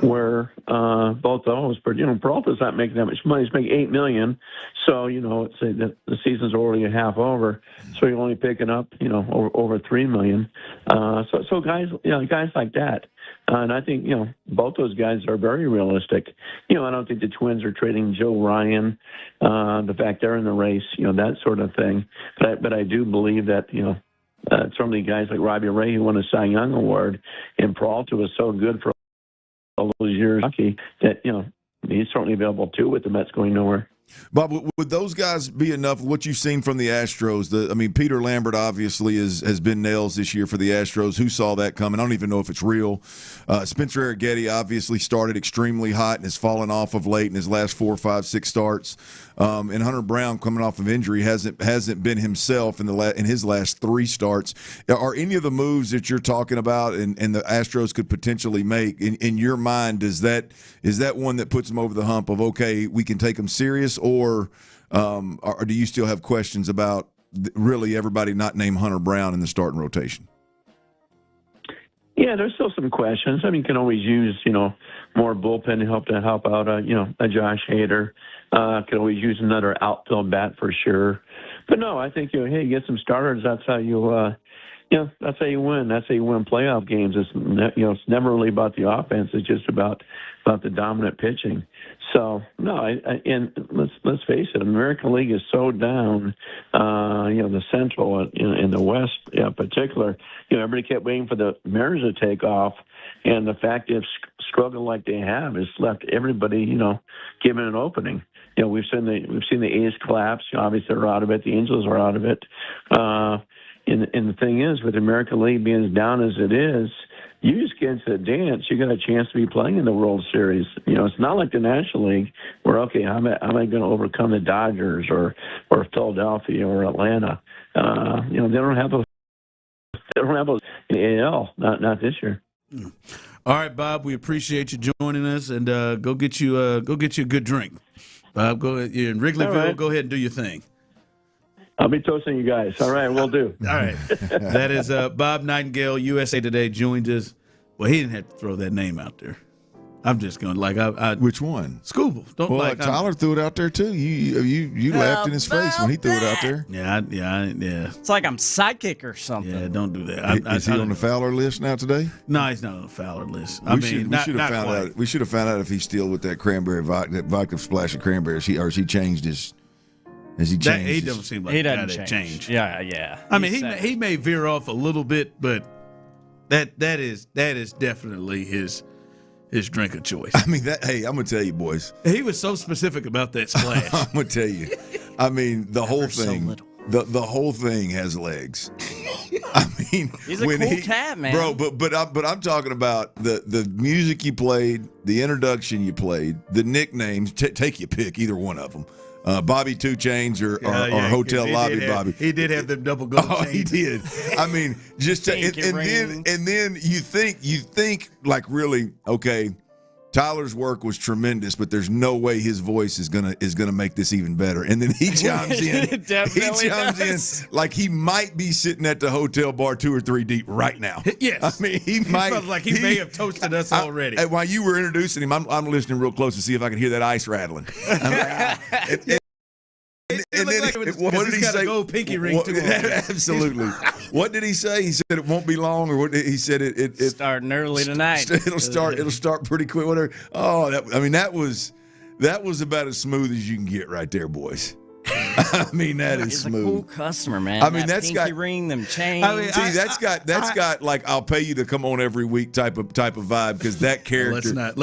where both those. But Peralta's not making that much money. He's making $8 million, so let's say that the season's already half over, so you're only picking up over $3 million. So guys, guys like that. And I think, both those guys are very realistic. I don't think the Twins are trading Joe Ryan, the fact they're in the race, that sort of thing. But I do believe that, certainly guys like Robbie Ray, who won a Cy Young Award, and Peralta was so good for all those years that, he's certainly available too with the Mets going nowhere. Bob, would those guys be enough? What you've seen from the Astros, Peter Lambert obviously has been nails this year for the Astros. Who saw that coming? I don't even know if it's real. Spencer Arrighetti obviously started extremely hot and has fallen off of late in his last 4, 5, 6 starts. And Hunter Brown, coming off of injury, hasn't been himself in his last 3 starts. Are any of the moves that you're talking about and the Astros could potentially make, in your mind, is that one that puts them over the hump of, okay, we can take them serious, or do you still have questions about really everybody not named Hunter Brown in the starting rotation? Yeah, there's still some questions. You can always use, more bullpen to help out, a Josh Hader. Could always use another outfield bat for sure. But no, I think, hey, get some starters. That's how you, that's how you win. That's how you win playoff games. It's never really about the offense. It's just about the dominant pitching. So no, and let's face it, American League is so down. The Central and the West, in particular. Everybody kept waiting for the Mariners to take off, and the fact they've struggled like they have has left everybody, given an opening. We've seen the A's collapse. Obviously, they're out of it. The Angels are out of it. And the thing is, with the American League being as down as it is, you just get into the dance, you got a chance to be playing in the World Series. It's not like the National League where, okay, how am I going to overcome the Dodgers or Philadelphia or Atlanta? They don't have those. They don't have those in the AL. Not this year. All right, Bob. We appreciate you joining us, and go get you a good drink. Bob, go ahead. You're in Wrigleyville. Right. Go ahead and do your thing. I'll be toasting you guys. All right, we'll do. All right. That is Bob Nightingale, USA Today, joined us. Well, he didn't have to throw that name out there. I'm just going Which one? Scooble. Tyler threw it out there too. You laughed in his face when he threw it out there. Yeah. It's like I'm psychic or something. Yeah, don't do that. Is he on the Fowler list now today? No, he's not on the Fowler list. We should have found out. We should have found out if he's still with that cranberry vodka splash of cranberries. Has he changed his? Has he changed? He doesn't seem like he that doesn't change. Yeah. I mean, he may veer off a little bit, but that is definitely his drink of choice. I mean, I'm gonna tell you, boys. He was so specific about that splash. I'm gonna tell you. I mean, the whole thing. The whole thing has legs. I mean, he's a cool cat, man, bro. But I'm talking about the music you played, the introduction you played, the nicknames. Take your pick, either one of them. Bobby 2 Chainz or Hotel Lobby Bobby. He did have them double gold chains. He did. I mean, just and then you think like, really, okay, Tyler's work was tremendous, but there's no way his voice is gonna make this even better. And then he chimes in. In like he might be sitting at the hotel bar 2 or 3 deep right now. Yes. I mean, he might. Felt like he may have toasted us already. While you were introducing him, I'm listening real close to see if I can hear that ice rattling. And then what did he say? A gold pinky ring too. Absolutely. What did he say? He said it won't be long, or what? He said it starting early tonight. It'll start pretty quick. Whatever. Oh, that was about as smooth as you can get right there, boys. I mean, that is smooth. He's a cool customer, man. I mean, that's pinky got ring, them chains. I mean, that's got like I'll pay you to come on every week type of vibe, because that character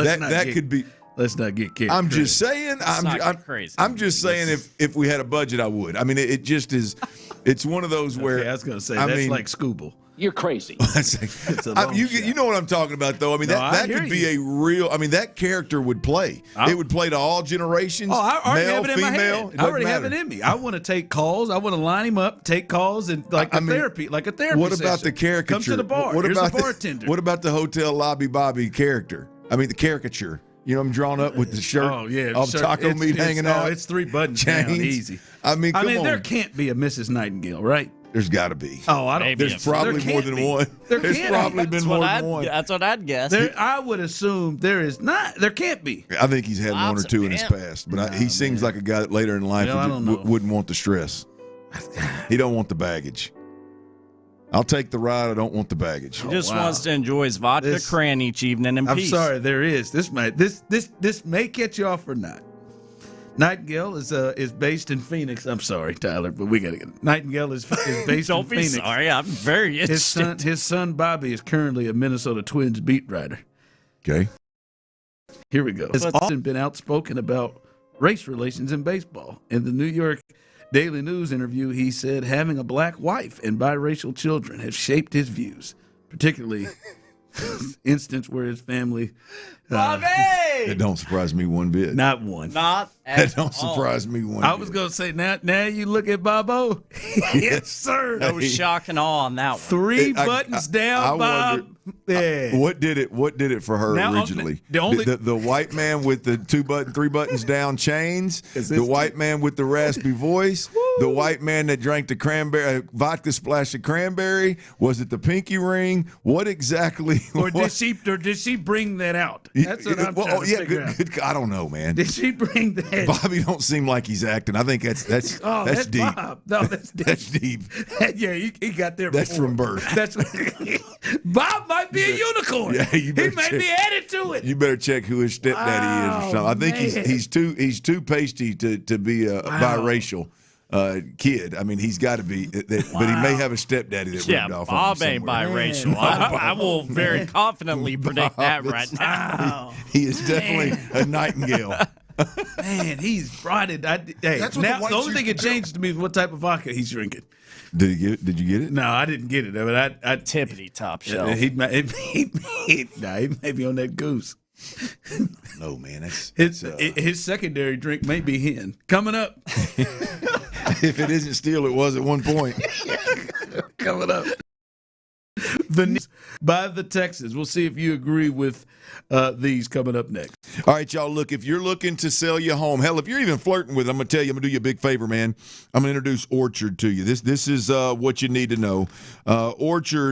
could be. Let's not get carried. I'm just saying. I'm just saying. If we had a budget, I would. I mean, it just is. It's one of those where I was going to say that's like Scooble. You're crazy. You know what I'm talking about, though. I mean, that could be a real. I mean, that character would play. It would play to all generations. Male, female. I already have it in me. I want to take calls. I want to line him up, take calls, and like a therapy What about the caricature? Come to the bar. Here's a bartender. What about the Hotel Lobby Bobby character? I mean, the caricature. You know, I'm drawn up with the shirt. Oh yeah, of taco meat hanging out. Oh, it's 3 buttons down, easy. I mean, come on. There can't be a Mrs. Nightingale, right? There's got to be. Oh, I don't. There's probably more than one. There's probably been more than one. That's what I'd guess. I would assume there is not. There can't be. I think he's had one or two in his past, but he seems like a guy that later in life wouldn't want the stress. He don't want the baggage. I'll take the ride. I don't want the baggage. He just wants to enjoy his vodka cran each evening in peace. I'm sorry, there is. This may catch you off or not. Nightingale is based in Phoenix. I'm sorry, Tyler, but we got to get. Nightingale is based in Phoenix. Don't be sorry. I'm very interested. His son Bobby is currently a Minnesota Twins beat writer. Okay. Here we go. Has often been outspoken about race relations in baseball. In the New York Daily News interview, he said having a black wife and biracial children have shaped his views, particularly instance where his family. Bobby! That don't surprise me one bit. Not one. Not at That don't surprise me one bit. I was going to say, now you look at Bobo. Yes, sir. No shock and awe on that one. 3 buttons down, Bob. Yeah. What did it for her originally? The white man with the 3 buttons down chains, the white man with the raspy voice, the white man that drank the cranberry vodka splash of cranberry. Was it the pinky ring? What exactly? Or did she bring that out? That's what I'm trying to figure out. I don't know, man. Did she bring that? Bobby don't seem like he's acting. I think that's deep. Bob. No, that's deep. That's deep. Yeah, he got there. That's from birth. Bob might be a unicorn. Yeah, he may be added into it. You better check who his stepdaddy is or something. I think he's too pasty to be a biracial kid. I mean, he's got to be, but he may have a stepdaddy that ripped off. Bob ain't biracial. I will very confidently predict that right now. He is definitely a nightingale. Man, he's brought it. The only thing it changed to me is what type of vodka he's drinking. Did he get it? Did you get it? No, I didn't get it. I mean, I tippity top shelf. He may be on that goose. No, man. His secondary drink may be hen. Coming up. If it isn't steel, it was at one point. Coming up. The news by the Texans. We'll see if you agree with these coming up next. All right, y'all, look, if you're looking to sell your home, hell, if you're even flirting with it, I'm going to tell you, I'm going to do you a big favor, man. I'm going to introduce Orchard to you. This is what you need to know. Orchard.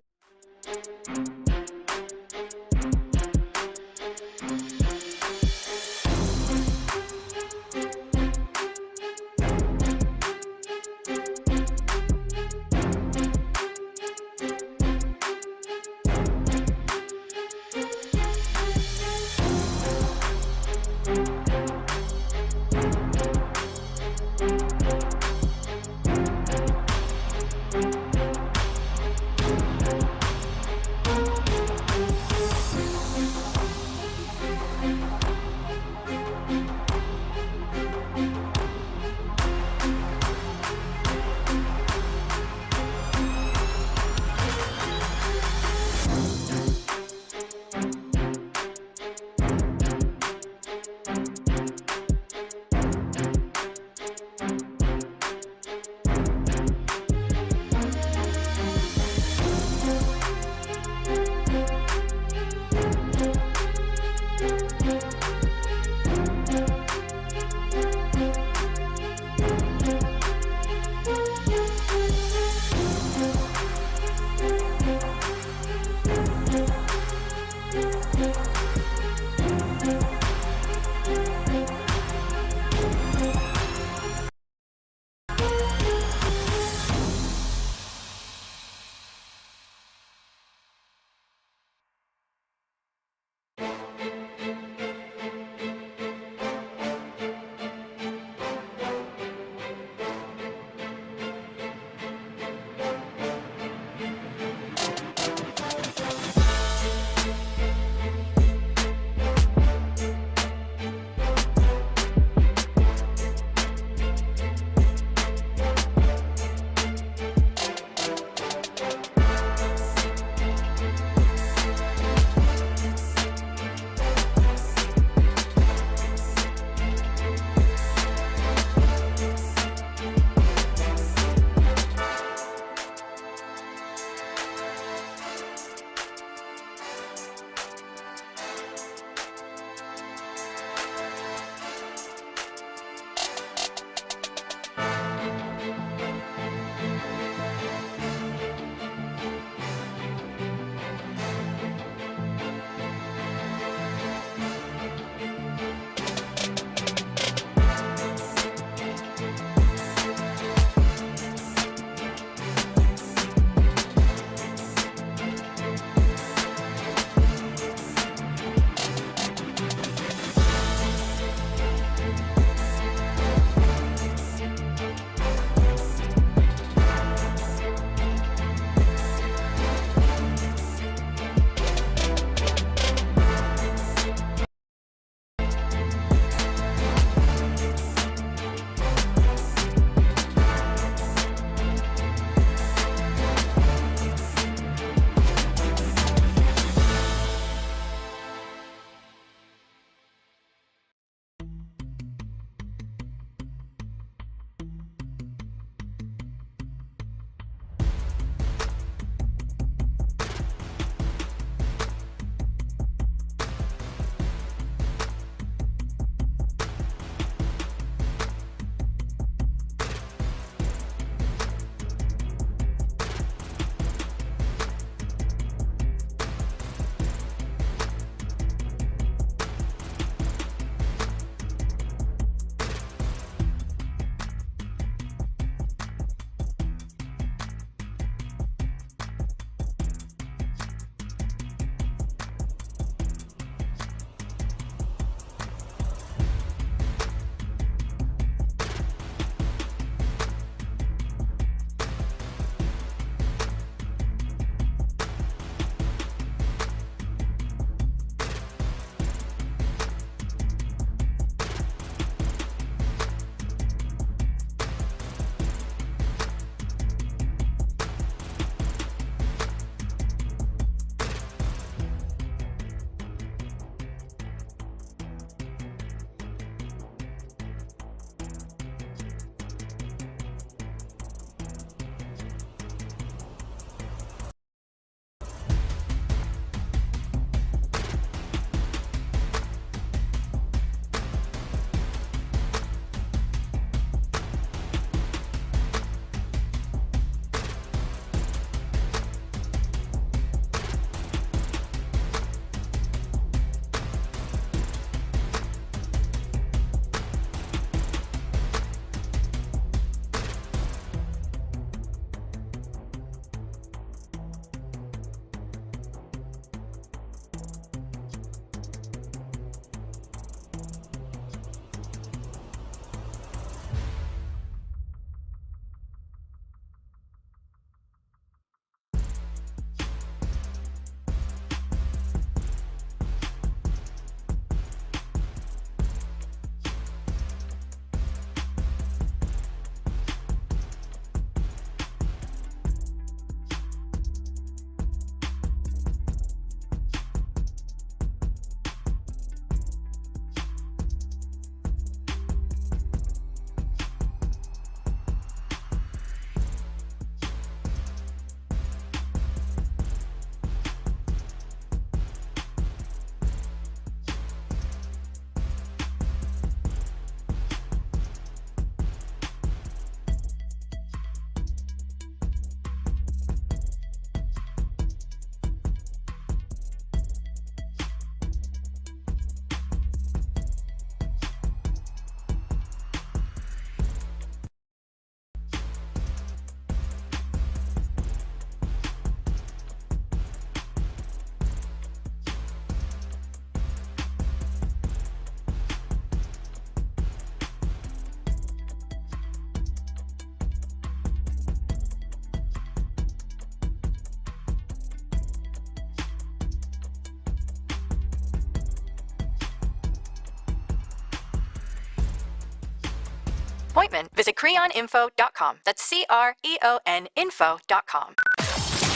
appointment, visit creoninfo.com. That's CREON info.com.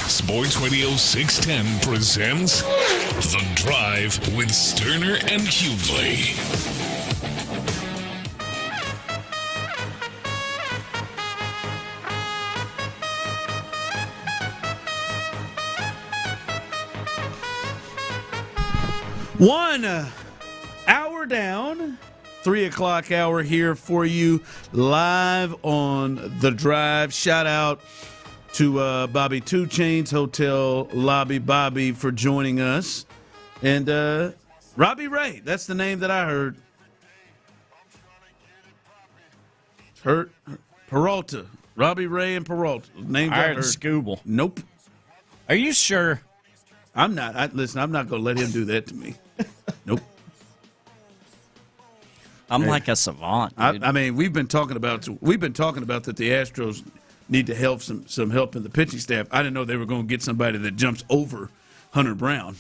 Sports Radio 610 presents The Drive with Stoerner and Hughley. One hour down, 3 o'clock hour here for you live on The Drive. Shout out to Bobby 2 Chainz Hotel Lobby Bobby for joining us. And Robbie Ray, that's the name that I heard. Peralta. Robbie Ray and Peralta. Names I heard. Scooble. Nope. Are you sure? I'm not. Listen, I'm not going to let him do that to me. Nope. I'm like a savant. I mean, we've been talking about that the Astros need to help some help in the pitching staff. I didn't know they were going to get somebody that jumps over Hunter Brown.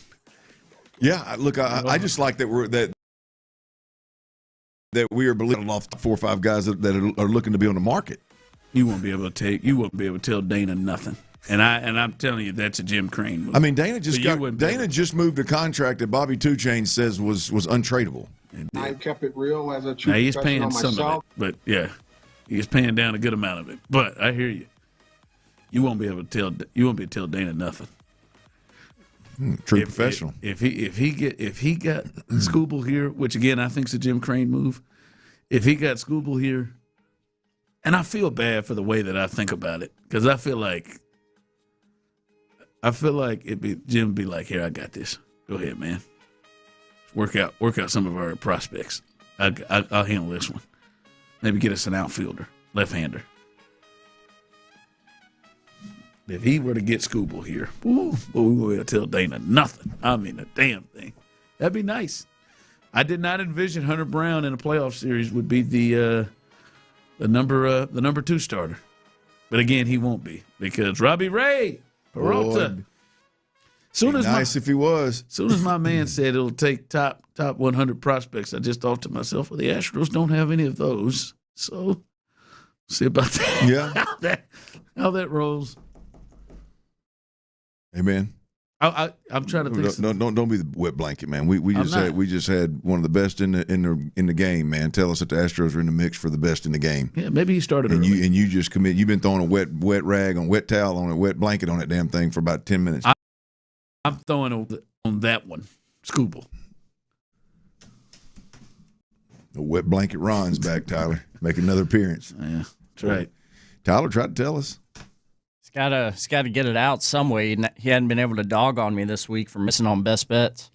Yeah, look, I just like that we are believing off 4 or 5 guys that are looking to be on the market. You won't be able to tell Dana nothing. And I'm telling you, that's a Jim Crane move. I mean, Dana just moved a contract that Bobby 2 Chainz says was untradeable. I kept it real as a true now, he's paying myself. some of it, but yeah, he's paying down a good amount of it. But I hear you. You won't be able to tell Dana nothing. True professional. If he got Scooble here, which again I think is a Jim Crane move. If he got Scooble here, and I feel bad for the way that I think about it because I feel like Jim would be like, here, I got this. Go ahead, man. Work out some of our prospects. I'll handle this one. Maybe get us an outfielder, left-hander. If he were to get Scooble here, we will tell Dana nothing. I mean, a damn thing. That'd be nice. I did not envision Hunter Brown in a playoff series would be the number 2 starter. But again, he won't be because Robbie Ray, Peralta. If he was. As soon as my man said it'll take top 100 prospects, I just thought to myself, well, the Astros don't have any of those. So, see about that. Yeah. how that rolls. Hey, man. I'm trying to think. Don't be the wet blanket, man. We just had one of the best in the game, man. Tell us that the Astros are in the mix for the best in the game. Yeah, maybe he started and early. you just commit. You've been throwing a wet towel on a wet blanket on that damn thing for about 10 minutes. I'm throwing on that one, Scooble. The wet blanket Ron's back, Tyler. Make another appearance. Yeah, that's right. Tyler tried to tell us. He's got to get it out some way. He hadn't been able to dog on me this week for missing on best bets.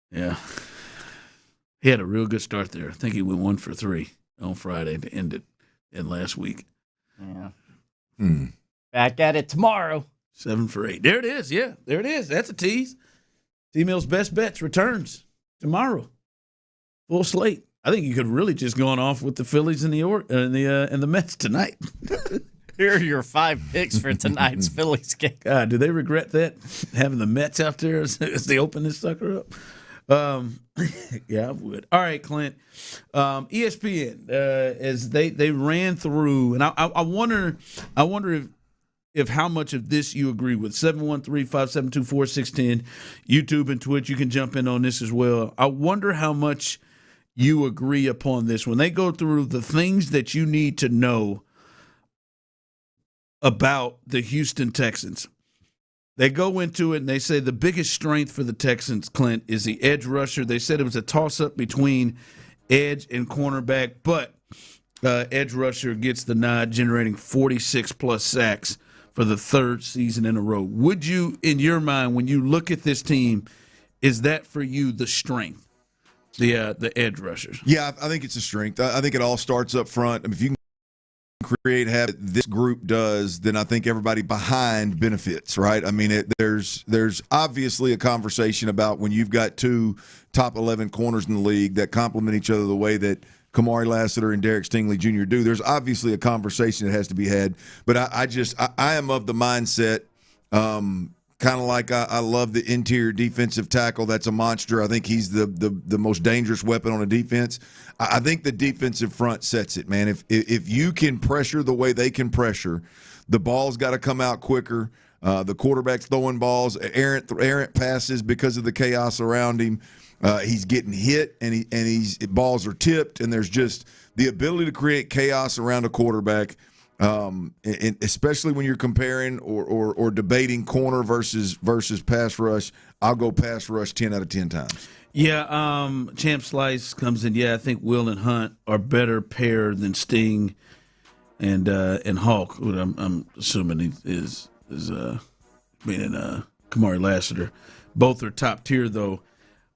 Yeah. He had a real good start there. I think he went 1 for 3 on Friday to end it in last week. Yeah. Back at it tomorrow. 7 for 8. There it is. Yeah, there it is. That's a tease. T-Mill's best bets returns tomorrow. Full slate. I think you could really just gone off with the Phillies and the Mets tonight. Here are your 5 picks for tonight's Phillies game. God, do they regret that having the Mets out there as they open this sucker up? Yeah, I would. All right, Clint. ESPN as they ran through, and I wonder if how much of this you agree with. 713-572-4610, YouTube and Twitch. You can jump in on this as well. I wonder how much you agree upon this when they go through the things that you need to know about the Houston Texans. They go into it and they say the biggest strength for the Texans, Clint, is the edge rusher. They said it was a toss-up between edge and cornerback, but edge rusher gets the nod, generating 46-plus sacks for the 3rd season in a row. Would you, in your mind, when you look at this team, is that for you the strength, the edge rushers? Yeah, I think it's a strength. I think it all starts up front. I mean, if you can create habit this group does, then I think everybody behind benefits, right? I mean, there's obviously a conversation about when you've got 2 top 11 corners in the league that complement each other the way that Kamari Lassiter and Derek Stingley Jr. do. There's obviously a conversation that has to be had, but I am of the mindset kind of like I love the interior defensive tackle. That's a monster. I think he's the most dangerous weapon on a defense. I think the defensive front sets it, man. If you can pressure the way they can pressure, the ball's got to come out quicker. The quarterback's throwing balls, errant passes because of the chaos around him. He's getting hit, and balls are tipped, and there's just the ability to create chaos around a quarterback. And especially when you're comparing or debating corner versus pass rush, I'll go pass rush 10 out of 10 times. Yeah, Champ Slice comes in. Yeah, I think Will and Hunt are better paired than Sting and Hawk, who I'm assuming he is being Kamari Lassiter. Both are top tier though.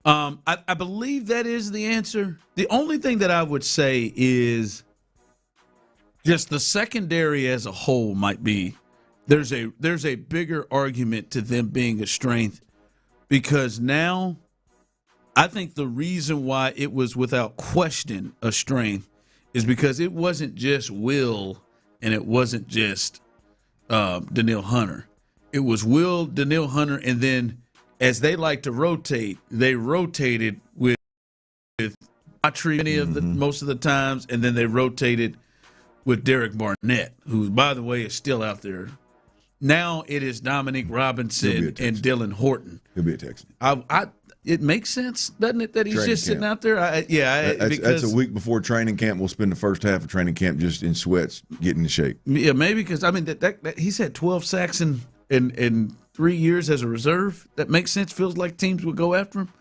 I believe that is the answer. The only thing that I would say is just the secondary as a whole might be there's a bigger argument to them being a strength, because now I think the reason why it was without question a strength is because it wasn't just Will and it wasn't just Danielle Hunter. It was Will, Danielle Hunter, and then as they like to rotate, they rotated with Autry many of the most of the times, and then they rotated with Derek Barnett, who, by the way, is still out there. Now it is Dominique Robinson and Dylan Horton. He'll be a Texan. It makes sense, doesn't it, that he's just sitting out there? That's a week before training camp. We'll spend the first half of training camp just in sweats, getting in shape. Yeah, maybe because, I mean, that he's had 12 sacks in 3 years as a reserve. That makes sense. Feels like teams would go after him.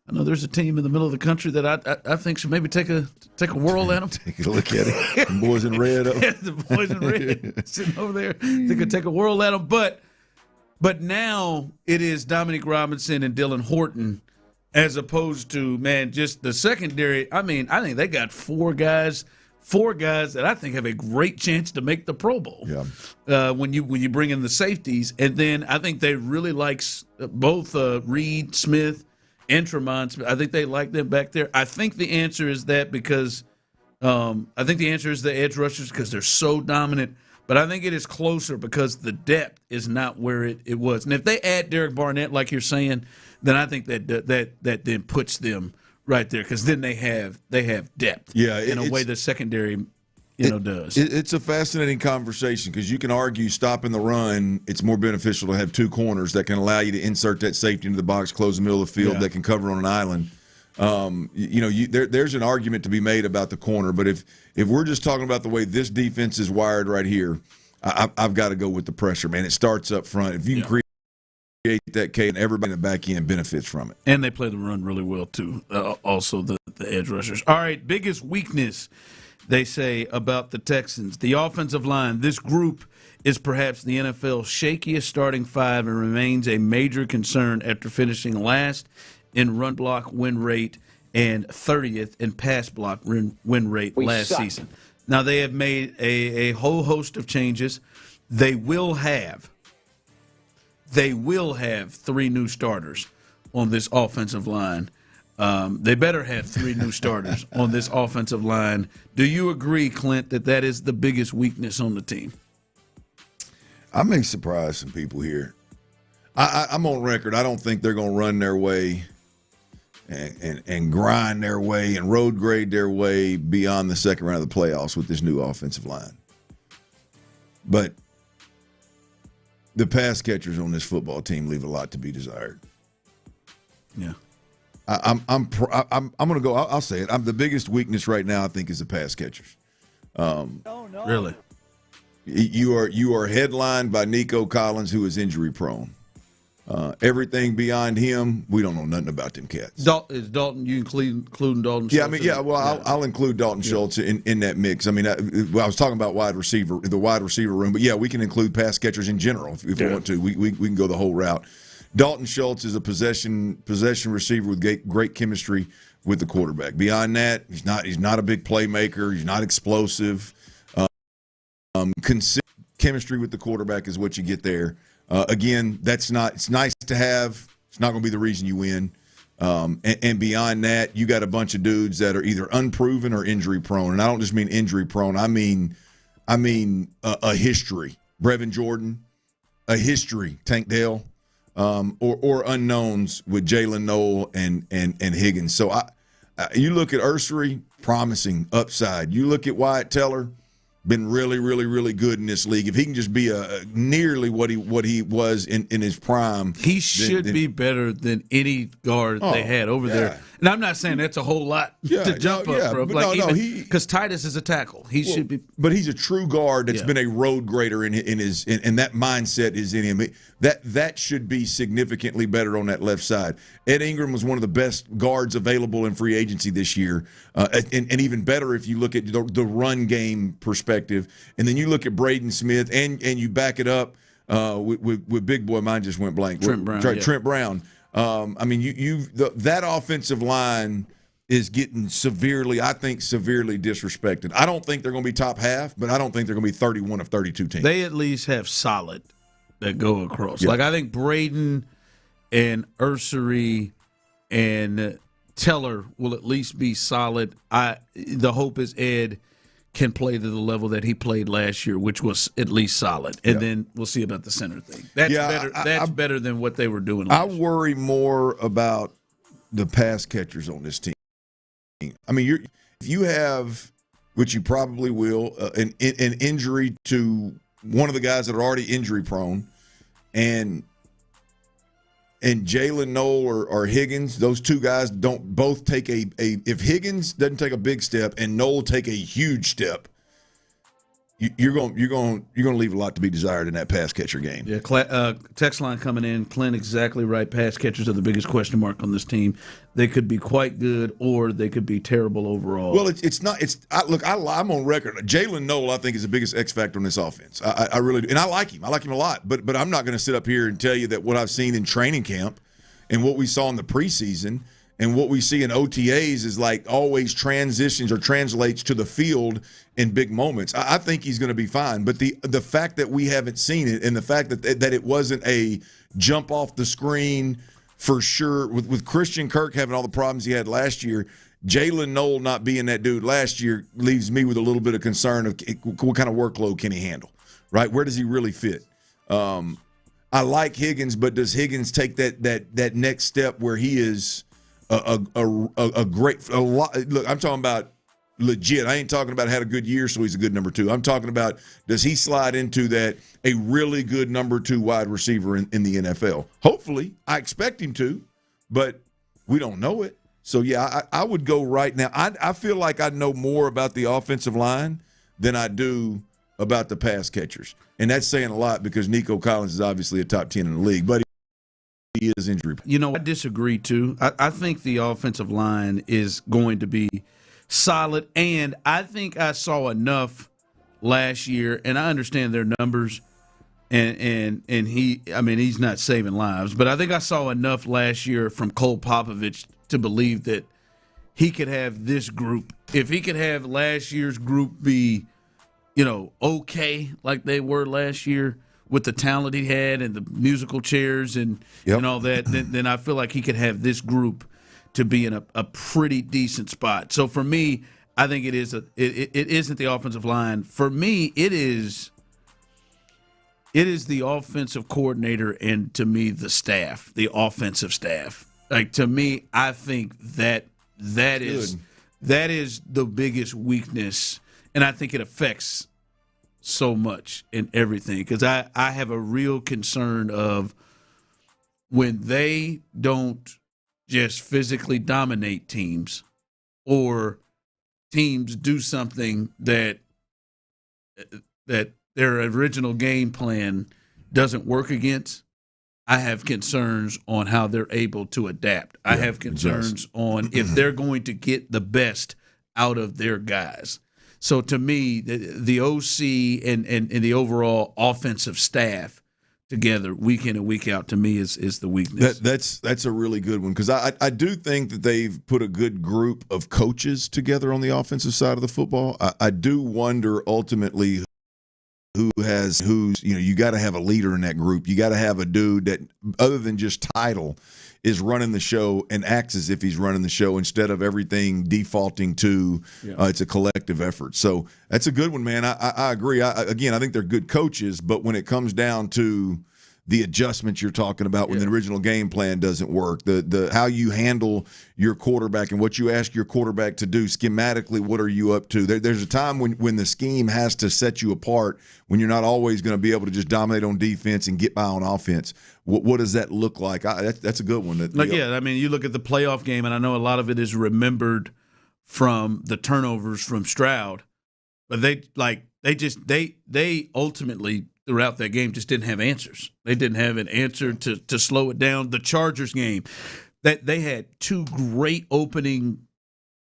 I know there's a team in the middle of the country that I think should maybe take a whirl at him. Take a look at it. The boys in red. The boys in red sitting over there. They could take a whirl at him. But now it is Dominique Robinson and Dylan Horton as opposed to, man, just the secondary. I mean, I think they got four guys that I think have a great chance to make the Pro Bowl. Yeah. When you bring in the safeties. And then I think they really like both Reed, Smith, and Tremont. I think they like them back there. I think the answer is that because I think the answer is the edge rushers because they're so dominant. But I think it is closer because the depth is not where it was. And if they add Derek Barnett, like you're saying, then I think that then puts them right there because then they have depth. Yeah, in a way the secondary does. It's a fascinating conversation because you can argue stopping the run, it's more beneficial to have two corners that can allow you to insert that safety into the box, close the middle of the field, that can cover on an island. There's an argument to be made about the corner, but if we're just talking about the way this defense is wired right here, I've got to go with the pressure, man. It starts up front. If you can create that K, and everybody in the back end benefits from it. And they play the run really well, too, also the edge rushers. All right, biggest weakness, they say, about the Texans. The offensive line. This group is perhaps the NFL's shakiest starting five and remains a major concern after finishing last in run block win rate and 30th in pass block win rate last season. Now, they have made a whole host of changes. They will have 3 new starters on this offensive line. They better have 3 new starters on this offensive line. Do you agree, Clint, that is the biggest weakness on the team? I may surprise some people here. I'm on record. I don't think they're going to run their way and grind their way and road grade their way beyond the second round of the playoffs with this new offensive line. But the pass catchers on this football team leave a lot to be desired. Yeah. I'm going to go. I'll say it. The biggest weakness right now, I think, is the pass catchers. Really? You are headlined by Nico Collins, who is injury prone. Everything beyond him, we don't know nothing about them cats. Is Dalton? You including Dalton? Yeah, Schultz I'll include Dalton Schultz in that mix. I mean, I was talking about the wide receiver room, but yeah, we can include pass catchers in general if we want to. We can go the whole route. Dalton Schultz is a possession receiver with great chemistry with the quarterback. Beyond that, he's not a big playmaker. He's not explosive. Consistent chemistry with the quarterback is what you get there. Again, it's nice to have. It's not going to be the reason you win. And beyond that, you got a bunch of dudes that are either unproven or injury prone. And I don't just mean injury prone. I mean a history. Brevin Jordan, a history. Tank Dell. or unknowns with Jalen Noel and Higgins. So you look at Ursery, promising upside. You look at Wyatt Teller, been really, really, really good in this league. If he can just be nearly what he was in his prime, he should be better than any guard they had over there. And I'm not saying that's a whole lot to jump up from. Because Titus is a tackle. He should be. But he's a true guard that's been a road grader in his and that mindset is in him. That should be significantly better on that left side. Ed Ingram was one of the best guards available in free agency this year, and even better if you look at the run game perspective. And then you look at Braden Smith and you back it up with big boy. Mine just went blank. Trent Brown. Trent Brown. I mean, that offensive line is getting severely disrespected. I don't think they're going to be top half, but I don't think they're going to be 31 of 32 teams. They at least have solid that go across. Yeah. Like I think Braden and Ursery and Teller will at least be solid. The hope is Ed can play to the level that he played last year, which was at least solid. And then we'll see about the center thing. That's better. That's better than what they were doing last year. I worry more about the pass catchers on this team. I mean, if you have, which you probably will, an injury to one of the guys that are already injury prone, and Jalen Noel or Higgins, those two guys don't both take if Higgins doesn't take a big step and Noel take a huge step, you're going to leave a lot to be desired in that pass catcher game. Yeah, text line coming in, Clint, exactly right. Pass catchers are the biggest question mark on this team. They could be quite good or they could be terrible overall. Well, I'm on record. Jalen Noel, I think, is the biggest X factor on this offense. I really do. And I like him. I like him a lot. But I'm not going to sit up here and tell you that what I've seen in training camp and what we saw in the preseason and what we see in OTAs is like always transitions or translates to the field in big moments. I think he's going to be fine. But the fact that we haven't seen it and the fact that it wasn't a jump off the screen for sure, with Christian Kirk having all the problems he had last year, Jalen Noel not being that dude last year leaves me with a little bit of concern of what kind of workload can he handle, right? Where does he really fit? I like Higgins, but does Higgins take that next step where he is a lot? Look, I'm talking about legit. I ain't talking about had a good year, so he's a good number two. I'm talking about does he slide into that a really good number two wide receiver in the NFL? Hopefully, I expect him to, but we don't know it. So, yeah, I would go right now. I feel like I know more about the offensive line than I do about the pass catchers. And that's saying a lot because Nico Collins is obviously a top 10 in the league, but he is injury. You know, I disagree, too. I think the offensive line is going to be solid, and I think I saw enough last year, and I understand their numbers, and he's not saving lives, but I think I saw enough last year from Cole Popovich to believe that he could have this group. If he could have last year's group be, okay like they were last year with the talent he had and the musical chairs and all that, then I feel like he could have this group to be in a pretty decent spot. So for me, I think it isn't the offensive line. For me, it is the offensive coordinator and, to me, the staff, the offensive staff. Like, to me, I think that is the biggest weakness, and I think it affects so much in everything because I have a real concern of when they don't just physically dominate teams or teams do something that their original game plan doesn't work against. I have concerns on how they're able to adapt. I have concerns on if they're going to get the best out of their guys. So to me, the OC and the overall offensive staff together week in and week out, to me, is the weakness. That's a really good one because I do think that they've put a good group of coaches together on the offensive side of the football. I do wonder ultimately who's you got to have a leader in that group. You got to have a dude that, other than just title, is running the show and acts as if he's running the show instead of everything defaulting to it's a collective effort. So that's a good one, man. I agree. I think they're good coaches, but when it comes down to the adjustments you're talking about when the original game plan doesn't work, the how you handle your quarterback and what you ask your quarterback to do schematically. What are you up to? There's a time when the scheme has to set you apart, when you're not always going to be able to just dominate on defense and get by on offense. What does that look like? That's a good one. I mean, you look at the playoff game, and I know a lot of it is remembered from the turnovers from Stroud, but they ultimately throughout that game just didn't have answers. They didn't have an answer to slow it down. The Chargers game, that they had two great opening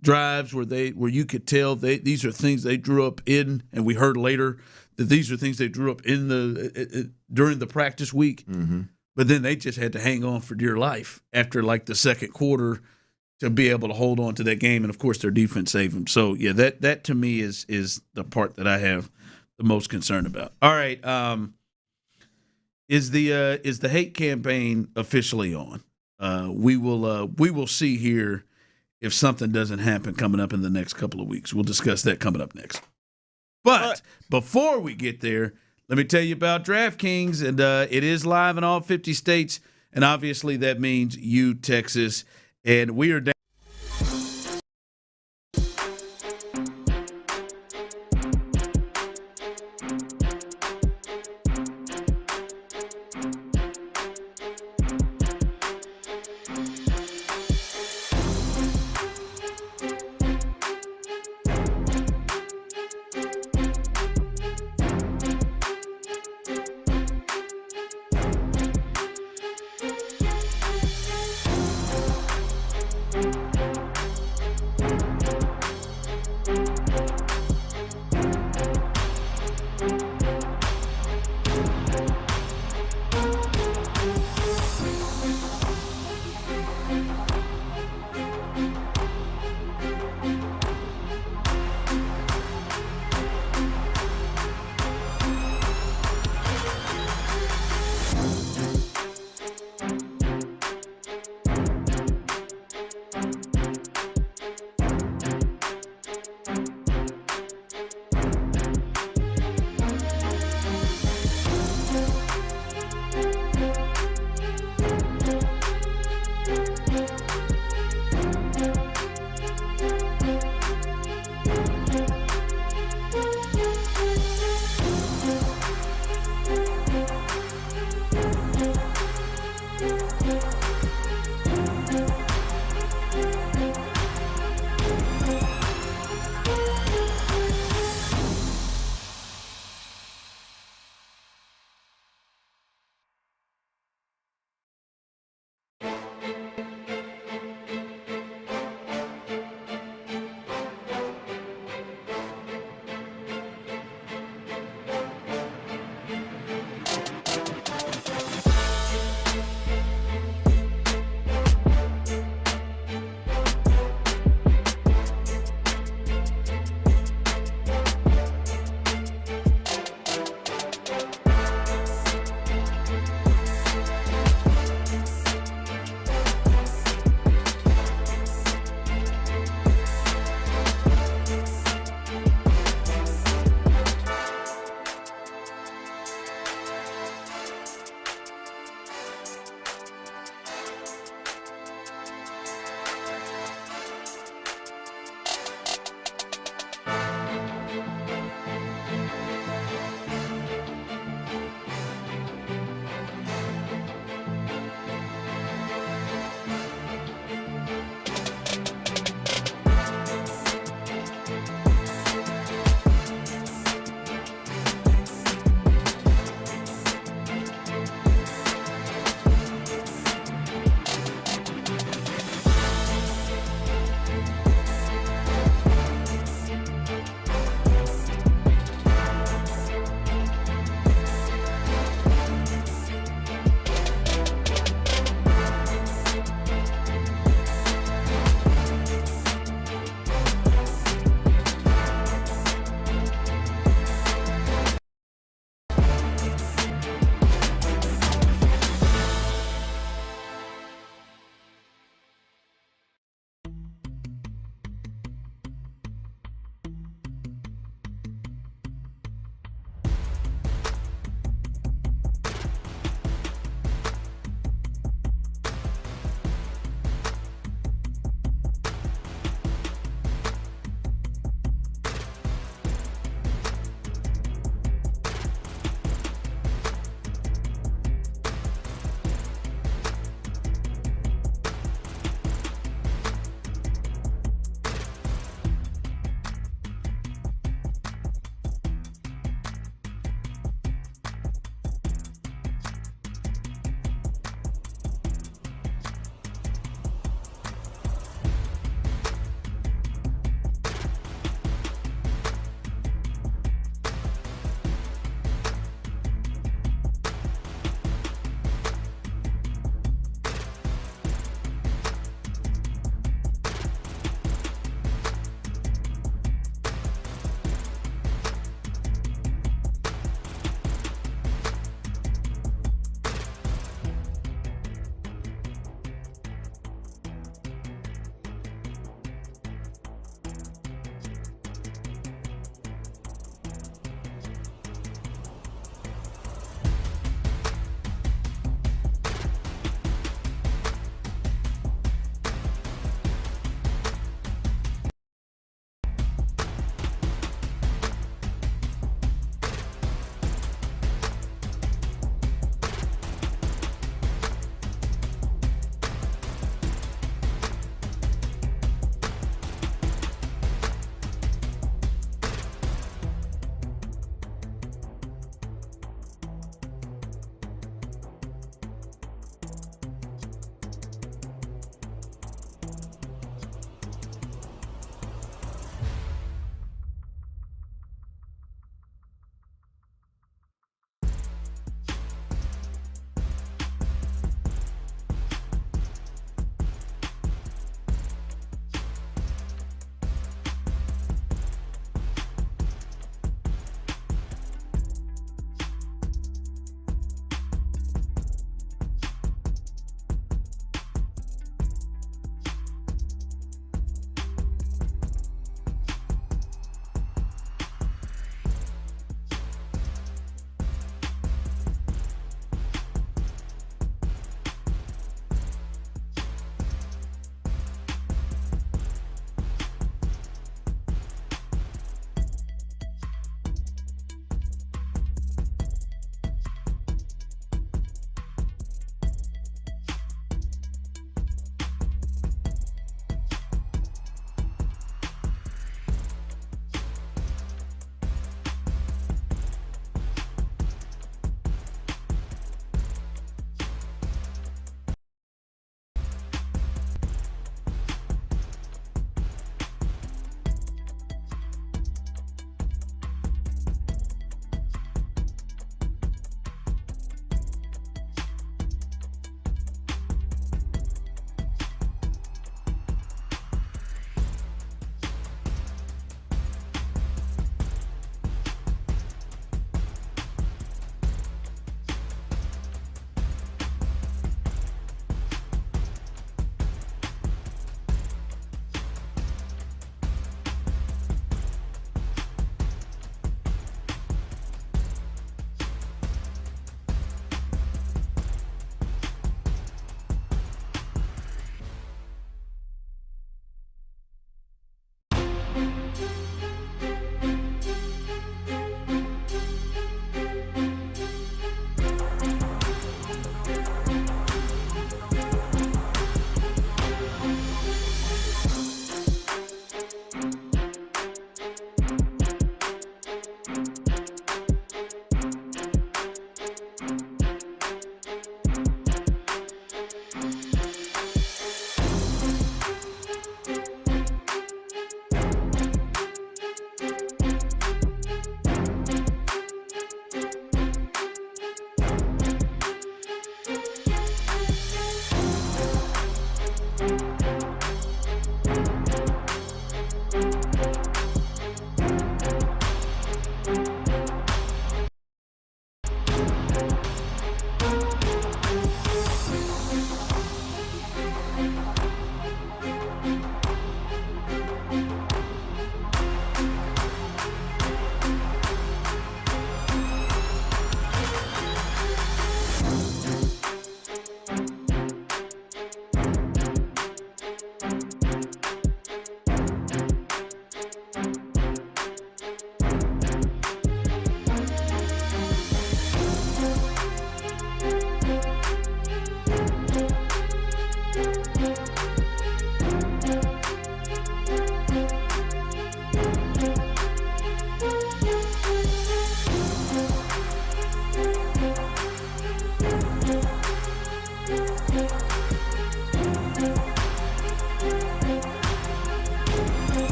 drives where you could tell these are things they drew up in, and we heard later that these are things they drew up in during the practice week. Mm-hmm. But then they just had to hang on for dear life after like the second quarter to be able to hold on to that game, and of course their defense saved them. So yeah, that to me is the part that I have the most concern about. All right, is the hate campaign officially on? We will see here if something doesn't happen coming up in the next couple of weeks. We'll discuss that coming up next. But before we get there, let me tell you about DraftKings, and it is live in all 50 states, and obviously that means you, Texas, and we are down.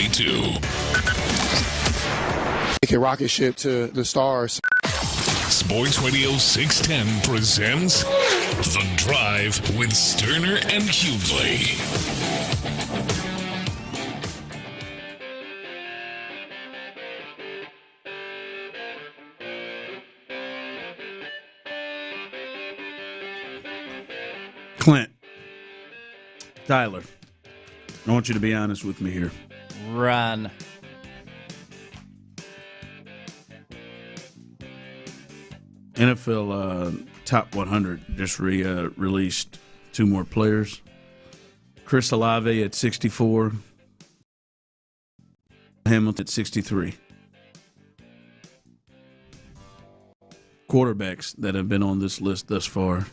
72. Take a rocket ship to the stars. Sports Radio 610 presents The Drive with Stoerner and Hughley. Clint, Tyler, I want you to be honest with me here. Run. NFL Top 100 just released two more players. Chris Olave at 64. Hamilton at 63. Quarterbacks that have been on this list thus far.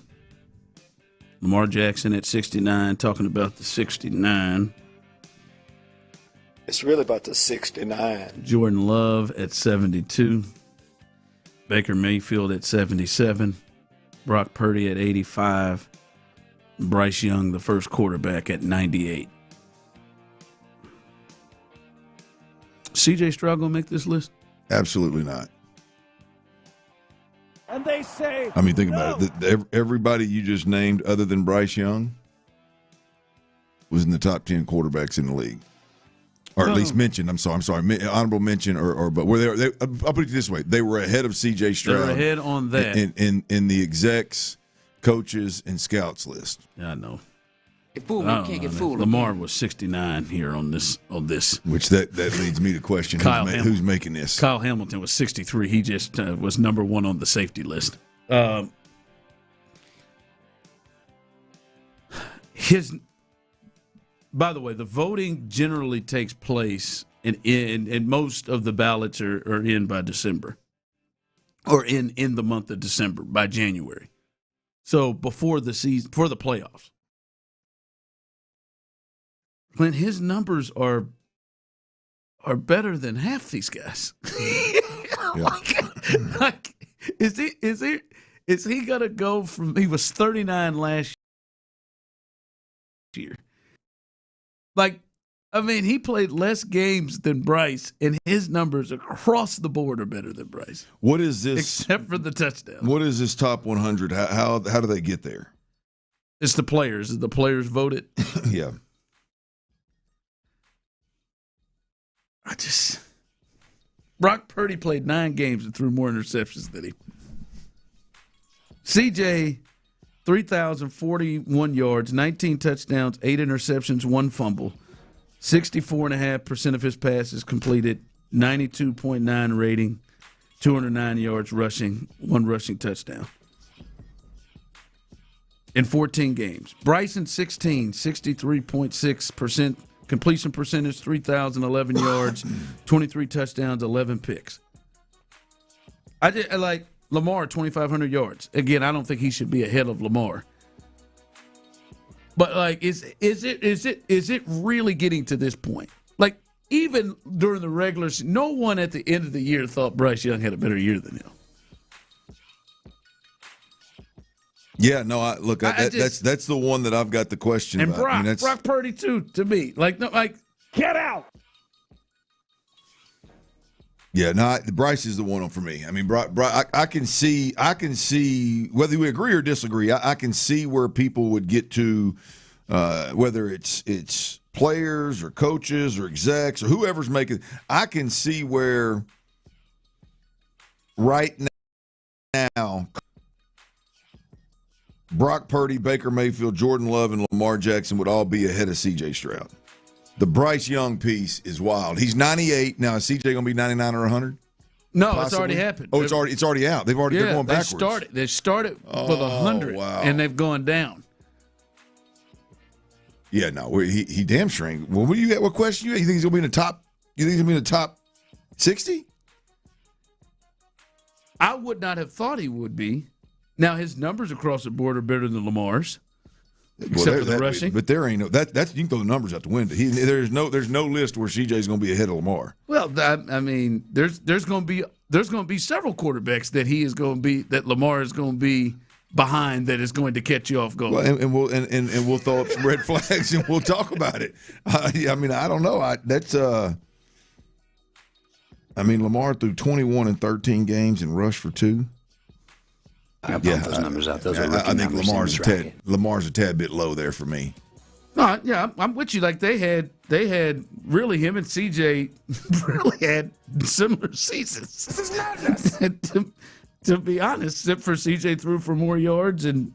Lamar Jackson at 69, talking about the 69. It's really about the 69. Jordan Love at 72. Baker Mayfield at 77. Brock Purdy at 85. Bryce Young, the first quarterback, at 98. CJ Stroud gonna make this list? Absolutely not. And they say, I mean, think about it. Everybody you just named, other than Bryce Young, was in the top 10 quarterbacks in the league, or at least mentioned. I'm sorry, honorable mention, but were they? I'll put it this way: they were ahead of CJ Stroud. They're ahead on that in the execs, coaches, and scouts list. Yeah, I know. Can't get fooled. Lamar was 69 here on this. Which that leads me to question who's making this. Kyle Hamilton was 63. He just was number one on the safety list. By the way, the voting generally takes place and most of the ballots are in by December, or in the month of December, by January. So before the season, before the playoffs. Clint, his numbers are better than half these guys. Is he gonna go from? He was 39 last year. He played less games than Bryce, and his numbers across the board are better than Bryce. What is this? Except for the touchdown. What is this top 100? How do they get there? It's the players. The players voted. Yeah. Brock Purdy played 9 games and threw more interceptions than him. CJ, 3,041 yards, 19 touchdowns, 8 interceptions, 1 fumble. 64.5% of his passes completed, 92.9 rating, 209 yards rushing, 1 rushing touchdown. In 14 games. Bryson, 16, 63.6%. Completion percentage, 3,011 yards, 23 touchdowns, 11 picks. I like Lamar, 2,500 yards. Again, I don't think he should be ahead of Lamar. But is it really getting to this point? Like, even during the regular season, no one at the end of the year thought Bryce Young had a better year than him. Yeah, no. That's the one that I've got the question and about. Brock Purdy too. To me, get out. Yeah, no. Bryce is the one for me. I mean, I can see whether we agree or disagree. I can see where people would get to, whether it's players or coaches or execs or whoever's making. I can see where right now. Brock Purdy, Baker Mayfield, Jordan Love, and Lamar Jackson would all be ahead of C.J. Stroud. The Bryce Young piece is wild. He's 98 now. Is C.J. going to be 99 or 100? No, Possibly? It's already happened. Oh, it's already out. They're going backwards. They started with 100, wow. and they've gone down. Yeah, no, he damn string. Well, what do you got? What question you got? You think he's going to be in the top? You think he's going to be in the top 60? I would not have thought he would be. Now, his numbers across the board are better than Lamar's, except for the rushing. But there ain't no that's you can throw the numbers out the window. There's no list where CJ's going to be ahead of Lamar. Well, there's going to be several quarterbacks that Lamar is going to be behind that is going to catch you off guard. Well, and we'll throw up some red flags and we'll talk about it. I don't know. I mean, Lamar threw 21 in 13 games and rushed for 2. I bumped those numbers up. Those are rookie I think numbers Lamar's a tad bit low there for me. No, yeah, I'm with you. Like they had really him and CJ really had similar seasons. This is madness. to be honest, except for CJ threw for more yards and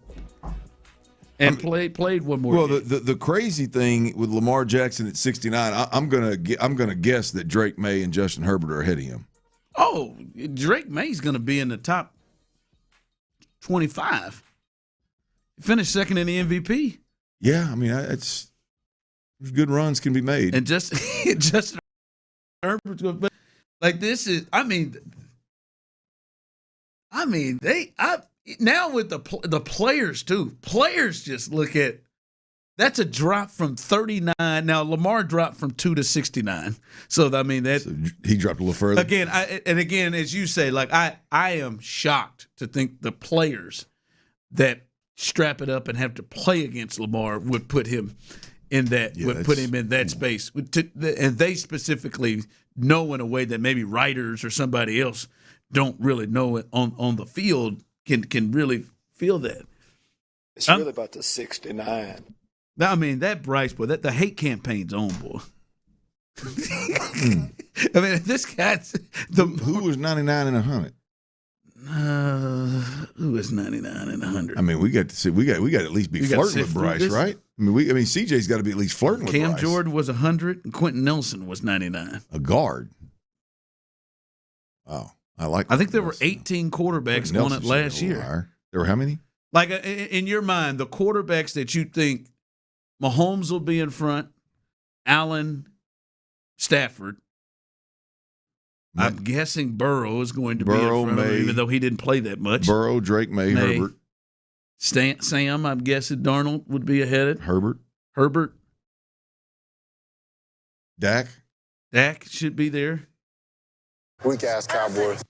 played one more. Well, game. the crazy thing with Lamar Jackson at 69, I'm gonna guess that Drake May and Justin Herbert are ahead of him. Oh, Drake May's going to be in the top 25. He finished second in the MVP. Yeah, I mean, it's good runs can be made. And Justin Herbert's good, but like this is, I mean, now with the players too. Players just look at that's a drop from 39. Now Lamar dropped from 2 to 69. So I mean that he dropped a little further. Again, as you say, like I am shocked to think the players that strap it up and have to play against Lamar would put him in that put him in that space. And they specifically know in a way that maybe writers or somebody else don't really know it on the field can really feel that. It's really about the 69. I mean, that Bryce, boy, the hate campaign's on, boy. I mean, this guy's who was 99 and 100. Who was 99 and 100? I mean, we got to see. We got to at least be flirting with Bryce, right? I mean, CJ's got to be at least flirting with Cam Bryce. Jordan was 100, and Quentin Nelson was 99. A guard. Oh, I think there were 18 quarterbacks on it last year. There were how many? Like in your mind, the quarterbacks that you think Mahomes will be in front, Allen, Stafford. I'm guessing Burrow is going to be in front of him, even though he didn't play that much. Burrow, Drake May. Herbert. Sam, I'm guessing Darnold would be ahead of Herbert. Dak should be there. Weak ass Cowboys.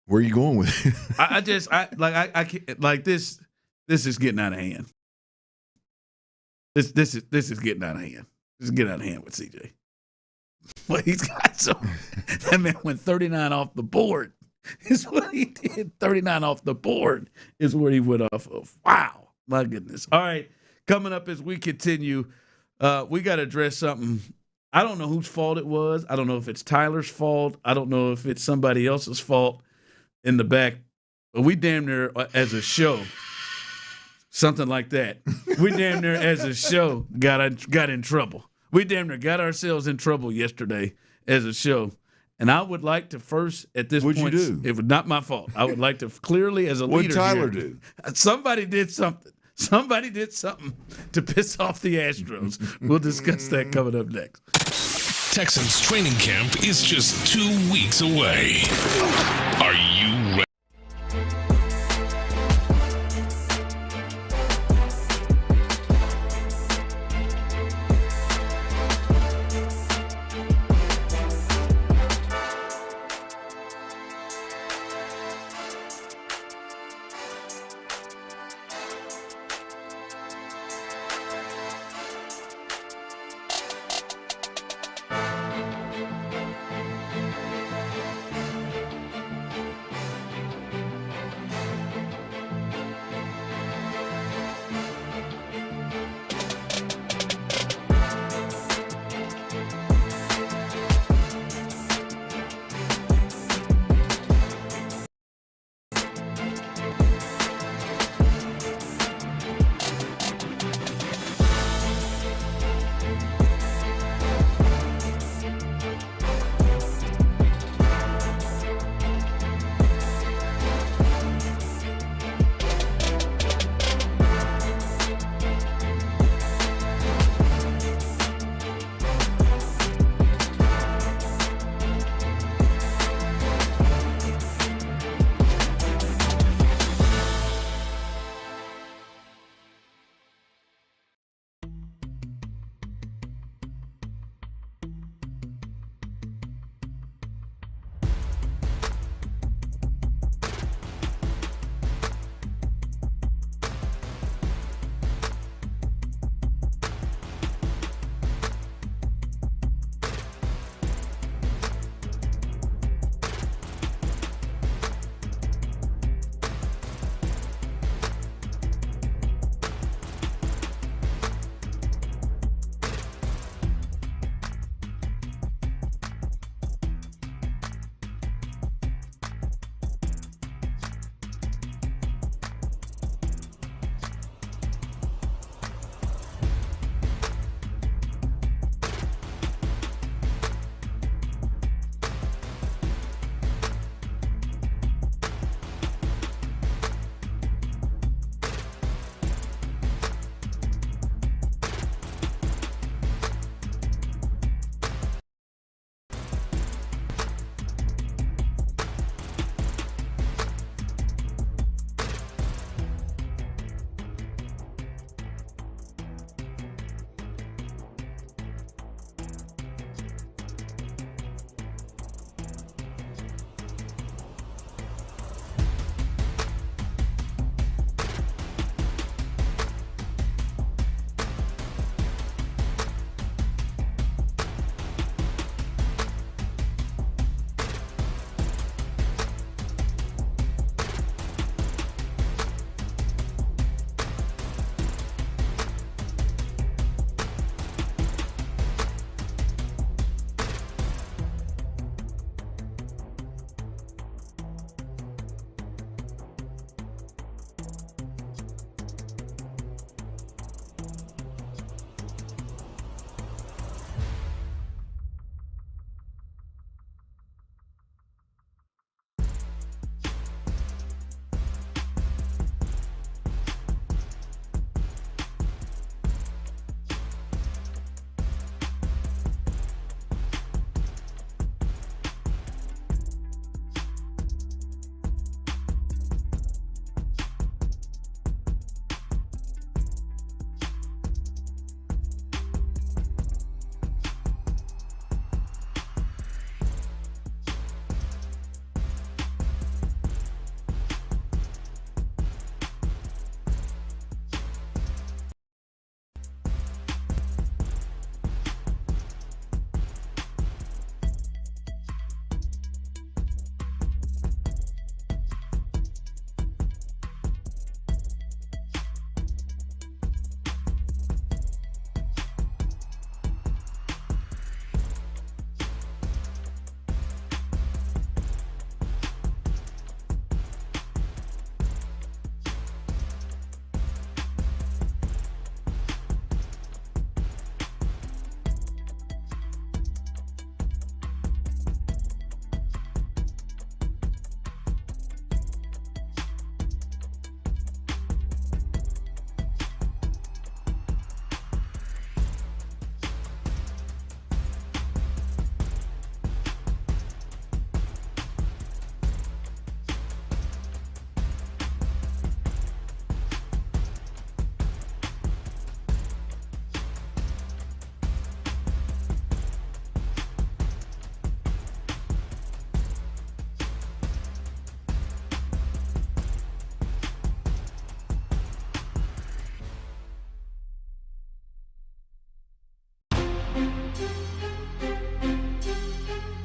Where are you going with it? I can't, like this. This is getting out of hand. This is getting out of hand. This is getting out of hand with CJ. Well, he's got that man went 39 off the board. Is what he did. 39 off the board is what he went off of. Wow, my goodness. All right, coming up as we continue, we got to address something. I don't know whose fault it was. I don't know if it's Tyler's fault. I don't know if it's somebody else's fault in the back. But we damn near, as a show, something like that. We damn near, as a show, got in trouble. We damn near got ourselves in trouble yesterday as a show. And I would like to first, at this point, What'd you do? It was not my fault. I would like to clearly, as a leader, What'd Tyler do? Somebody did something. Somebody did something to piss off the Astros. We'll discuss that coming up next. Texans training camp is just 2 weeks away. Are you ready?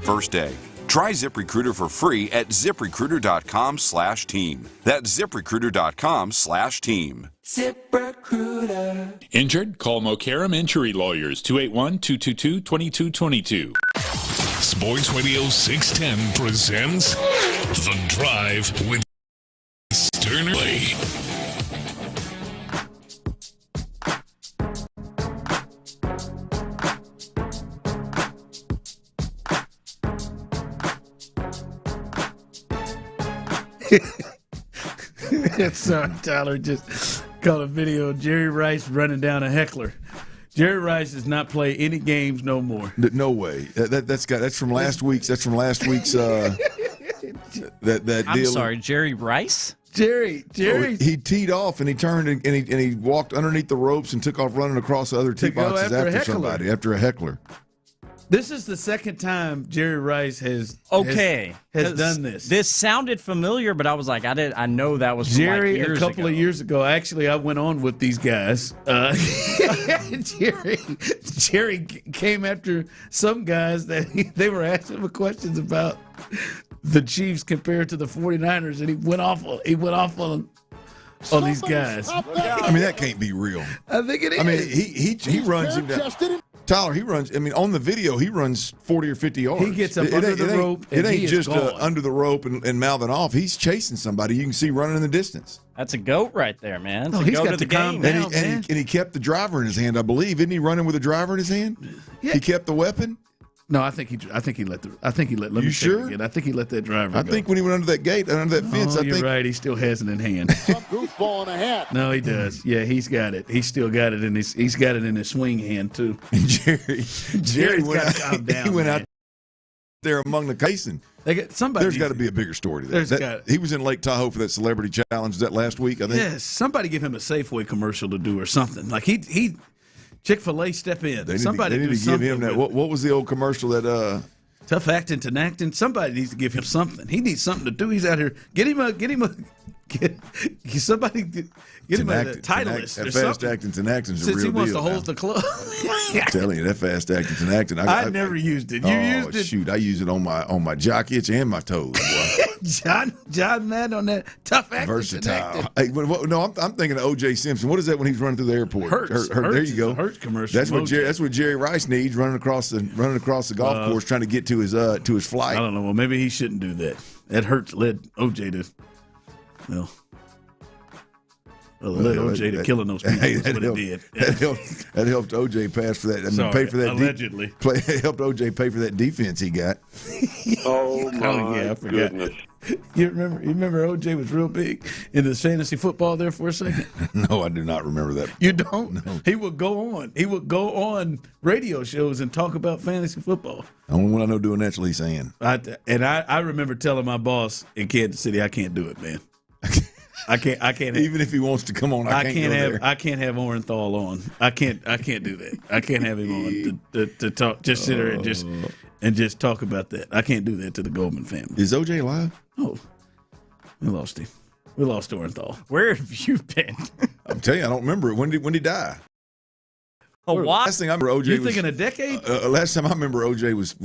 first day. Try ZipRecruiter for free at ZipRecruiter.com/team. That's ZipRecruiter.com/team. ZipRecruiter. Injured? Call Mokaram Injury Lawyers, 281-222-2222. Sports Radio 610 presents The Drive with Stoerner. Sorry, Tyler just caught a video of Jerry Rice running down a heckler. Jerry Rice does not play any games no more. No way. That's from last week's. That's from last week's. That I'm deal. sorry, Jerry Rice. Jerry. He teed off and he turned and he walked underneath the ropes and took off running across the other tee boxes after somebody, after a heckler. This is the second time Jerry Rice has done this. This sounded familiar, but I was like, I know that was Jerry from like a couple of years ago. Actually, I went on with these guys. Jerry came after some guys that they were asking him questions about the Chiefs compared to the 49ers, and he went off on these guys. I mean, that can't be real. I think it is. I mean, he runs him down. Tyler, he runs. I mean, on the video, he runs 40 or 50 yards. He gets up under the rope. It ain't just under the rope and mouthing off. He's chasing somebody. You can see running in the distance. That's a goat right there, man. Oh, he's got to calm down, man. And he kept the driver in his hand, I believe. Isn't he running with a driver in his hand? Yeah. He kept the weapon. No, I think he let. Let me sure? Again. I think he let that driver go. I think when he went under that gate, under that fence, you're right. He still has it in hand. Some goofball in the hat. No, he does. Yeah, he's got it. He's still got it in his. He's got it in his swing hand too. And Jerry's got to calm down. He went out there among the casing. There's got to be a bigger story to that. He was in Lake Tahoe for that celebrity challenge that last week, I think. Yes, somebody give him a Safeway commercial to do or something. Like he Chick-fil-A step in. They need to give him that. What was the old commercial that? Tough acting to acting. Somebody needs to give him something. He needs something to do. He's out here. Somebody get him a titleist or fast something. acting and acting is a Since real he wants deal to hold the club. I'm telling you, that fast acting and acting. I never used it. You used it. Shoot, I use it on my jock itch and my toes. John Madden on that tough acting. Versatile. Hey, no, I'm thinking of O.J. Simpson. What is that when he's running through the airport? Hurts. There you go. Hurts commercial. That's what Jerry Rice needs running across the golf course trying to get to his flight. I don't know. Well, maybe he shouldn't do that. That Hurts led O.J. to O.J. to killing those people. That's what it did. That helped O.J. pass for that. Pay for that. Allegedly. Helped O.J. pay for that defense he got. Oh my goodness. You remember O.J. was real big in the fantasy football there for a second? No, I do not remember that. You don't? No. He would go on radio shows and talk about fantasy football. The only one I know doing that's Lisa Ann. I remember telling my boss in Kansas City, I can't do it, man. I can't. Even if he wants to come on, I can't have Orenthal on. I can't do that. I can't have him on to talk. Just sit there and just talk about that. I can't do that to the Goldman family. Is OJ alive? Oh, we lost him. We lost Orenthal. Where have you been? I'm telling you, I don't remember it. When did he die? A what? Last thing I remember, OJ. You thinking a decade? Last time I remember, OJ was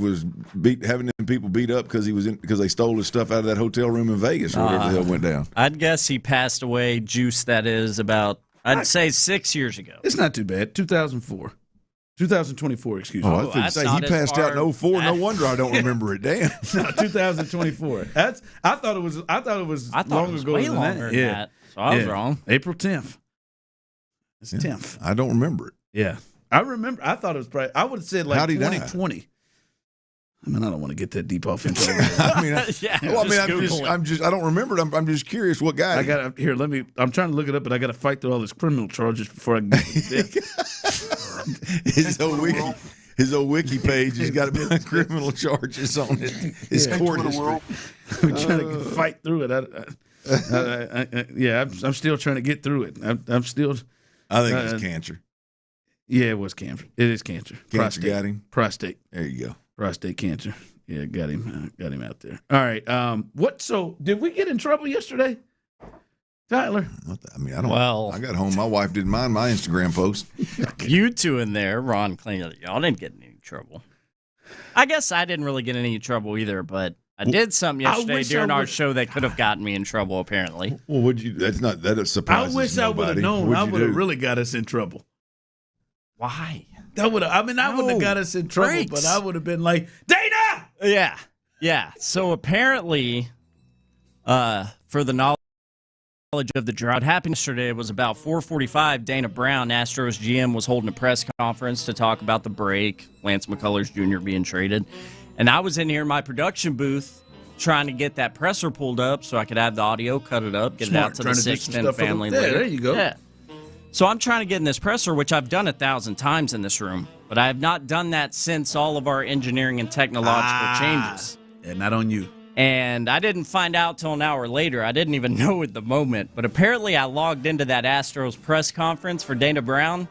having them people beat up because they stole his stuff out of that hotel room in Vegas or whatever the hell went down. I'd guess he passed away. Juice, that is about. I'd say 6 years ago. It's not too bad. 2024. Excuse me. I was going to say he passed out in 2004. No wonder I don't remember it. Damn. No, 2024. I thought it was long ago way longer than that. So I was wrong. April 10th. It's 10th. I don't remember it. Yeah. I remember. I thought it was probably. I would have said like 2020. I mean, I don't want to get that deep off into it. I don't remember it. I'm just curious what guy. I'm trying to look it up, but I got to fight through all his criminal charges before I can get to death. His old wiki page has got a bunch of criminal charges on it. His court history. I'm trying to fight through it. I'm still trying to get through it. I'm still. I think it's cancer. Yeah, it was cancer. It is cancer. Cancer got him. Prostate. There you go. Prostate cancer. Yeah, got him out there. All right. So did we get in trouble yesterday, Tyler? I mean, I don't. Well, I got home. My wife didn't mind my Instagram post. You two in there, Ron cleaned it. Y'all didn't get in any trouble. I guess I didn't really get in any trouble either, but I did something yesterday during our show that could have gotten me in trouble, apparently. Well, that surprises I wish nobody. I would have known. I would have really got us in trouble. Why? I wouldn't have got us in trouble, but I would have been like, Dana! Yeah. So apparently, for the knowledge of the drought, happened yesterday. It was about 4:45. Dana Brown, Astros GM, was holding a press conference to talk about the break, Lance McCullers Jr. being traded. And I was in here in my production booth trying to get that presser pulled up so I could have the audio, cut it up, get it out to the 610 family later. There you go. Yeah. So I'm trying to get in this presser, which I've done 1,000 times in this room, but I have not done that since all of our engineering and technological changes. And not on you. And I didn't find out till an hour later. I didn't even know at the moment. But apparently I logged into that Astros press conference for Dana Brown,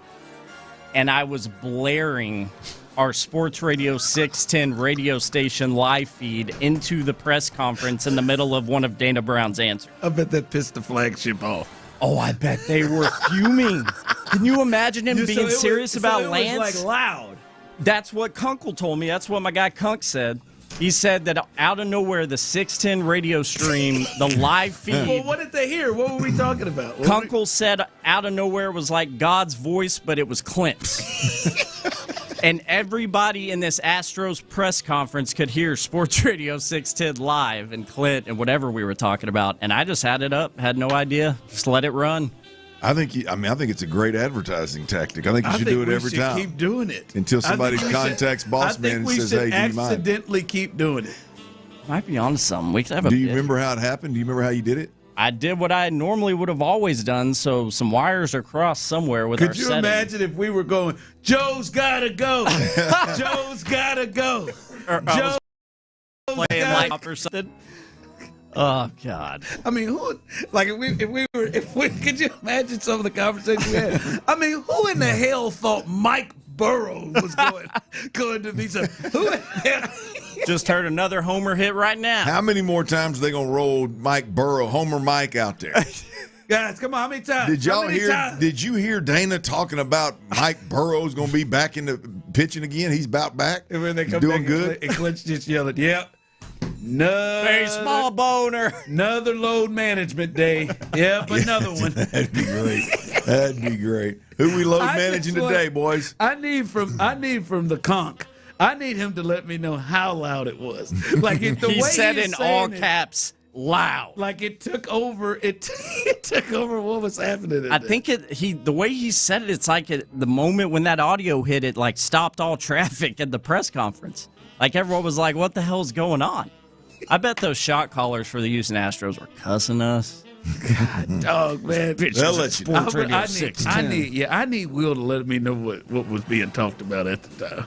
and I was blaring our Sports Radio 610 radio station live feed into the press conference in the middle of one of Dana Brown's answers. I bet that pissed the flagship off. Oh, I bet they were fuming. Can you imagine him being serious about Lance? It was like loud. That's what Kunkel told me. That's what my guy Kunk said. He said that out of nowhere, the 610 radio stream, the live feed. Well, what did they hear? What were we talking about? Kunkel said out of nowhere it was like God's voice, but it was Clint's. And everybody in this Astros press conference could hear Sports Radio 610 live and Clint and whatever we were talking about. And I just had it up, had no idea, just let it run. I think it's a great advertising tactic. I think you should do it every time. Keep doing it until somebody contacts boss man and says, "Hey, do you mind?" Accidentally keep doing it. Might be on something. We could have. Do you remember how it happened? Do you remember how you did it? I did what I normally would have always done. So some wires are crossed somewhere with our Could you setting. imagine if we were going, Joe's gotta go, Joe's gotta go, Joe's playing like or something? Oh God! I mean, if we could you imagine some of the conversations we had? I mean, who in the hell thought Mike Burrows was going to be some? Who in the hell? Just heard another homer hit right now. How many more times are they gonna roll Mike Burrow, Homer Mike out there? Guys, come on, how many times? Did y'all hear? Did you hear Dana talking about Mike Burrow's gonna be back in the pitching again? He's about back. And when they come doing back good. And Clint's just yelling, "Yep." Very small boner. Another load management day. Yep, another one. That'd be great. That'd be great. Who we load managing today, boys? I need from the conch. I need him to let me know how loud it was. Like the he way said in all it, caps, loud. Like it took over. It took over what was happening. I think the way he said it, it's like the moment when that audio hit, it like stopped all traffic at the press conference. Like everyone was like, "What the hell's going on?" I bet those shot callers for the Houston Astros were cussing us. God, dog, man. They'll let you. I need Will to let me know what was being talked about at the time.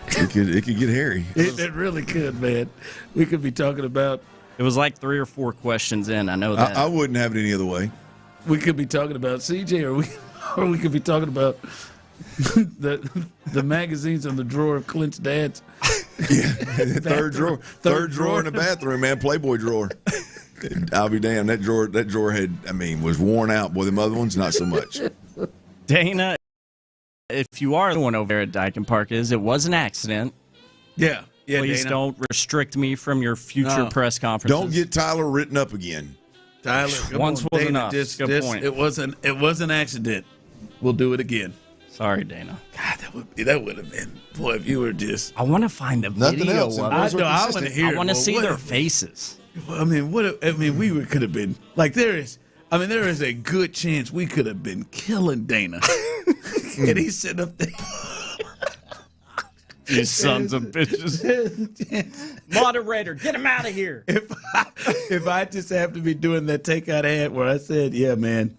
It could get hairy. It really could, man. We could be talking about. It was like 3 or 4 questions in. I know that. I wouldn't have it any other way. We could be talking about CJ, or we could be talking about the magazines on the drawer of Clint's dad's. Yeah, third drawer in the bathroom, man. Playboy drawer. I'll be damned. That drawer was worn out. Boy, them other ones not so much. Dana, if you are the one over there at Dyken Park, it was an accident. Yeah. Please Dana. don't restrict me from your future press conferences. Don't get Tyler written up again. Tyler, once was Dana, enough. Good point. It was an accident. We'll do it again. Sorry, Dana. God, that would have been. Boy, if you were just. I want to find a video of it. I want to hear. I want to see their faces. I mean, we could have been like there is a good chance we could have been killing Dana, and he's sitting up there. You sons of bitches! Moderator, get him out of here. If I just have to be doing that takeout ad where I said, "Yeah, man."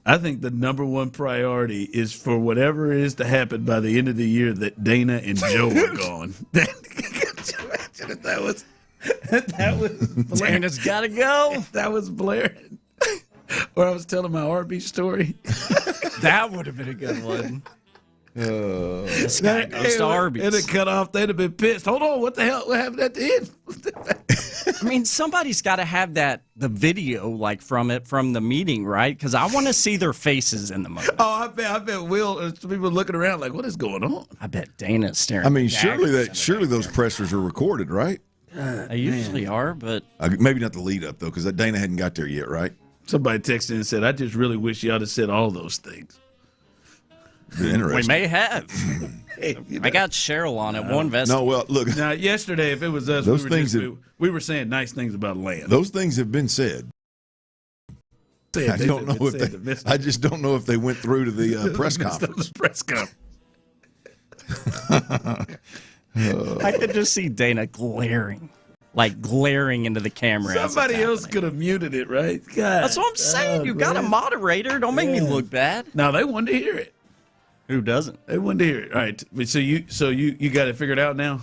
I think the number one priority is for whatever is to happen by the end of the year that Dana and Joe are gone. Could you imagine if that was Dana's got to go. That was Blair. Or I was telling my Arby story. That would have been a good one. This guy goes to Arby's. And it cut off. They'd have been pissed. Hold on. What the hell? What happened at the end? I mean, somebody's got to have the video from the meeting, right? Because I want to see their faces in the moment. Oh, I bet Will. People looking around like, what is going on? I bet Dana's staring. I mean, surely those pressers are recorded, right? They usually are, but maybe not the lead up though, because Dana hadn't got there yet, right? Somebody texted and said, "I just really wish y'all had said all those things." Interesting. We may have. I got Cheryl on it. One vest. No, well, look. Now, yesterday, if it was us, we were saying nice things about Land. Those things have been said. I just don't know if they went through to the press conference. I could just see Dana glaring into the camera. Somebody else could have muted it, right? God. That's what I'm saying. You got a moderator. Don't make me look bad. No, they wanted to hear it. Who doesn't? They wanted to hear it. All right. So you got it figured out now?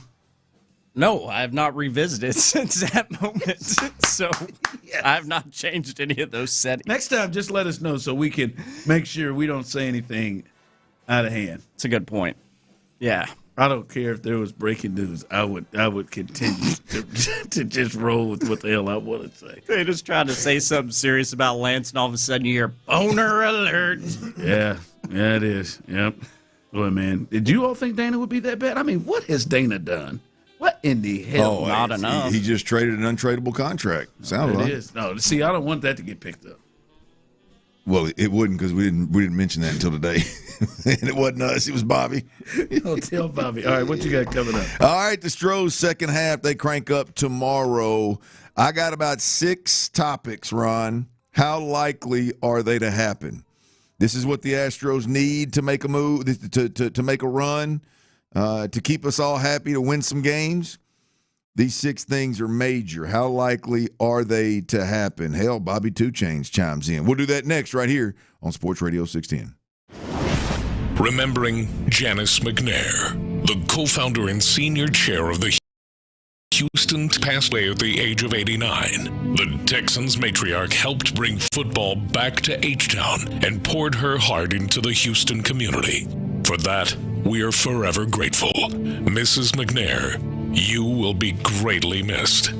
No, I have not revisited since that moment. So yes. I have not changed any of those settings. Next time, just let us know so we can make sure we don't say anything out of hand. It's a good point. Yeah. I don't care if there was breaking news. I would continue to just roll with what the hell I want to say. They just tried to say something serious about Lance, and all of a sudden you hear boner alert. Yeah, it is. Yep. Boy, man, did you all think Dana would be that bad? I mean, what has Dana done? What in the hell? Not enough. He just traded an untradeable contract. Sounds like it is. No, see, I don't want that to get picked up. Well, it wouldn't because we didn't mention that until today. And it wasn't us. It was Bobby. Oh, tell Bobby. All right, what you got coming up? All right, the Astros second half, they crank up tomorrow. I got about 6 topics, Ron. How likely are they to happen? This is what the Astros need to make a move, to make a run, to keep us all happy, to win some games. These 6 things are major. How likely are they to happen? Hell, Bobby 2 Chainz chimes in. We'll do that next right here on Sports Radio 610. Remembering Janice McNair, the co-founder and senior chair of the Houston, passed away at the age of 89. The Texans matriarch helped bring football back to H-Town and poured her heart into the Houston community. For that, we are forever grateful. Mrs. McNair, you will be greatly missed.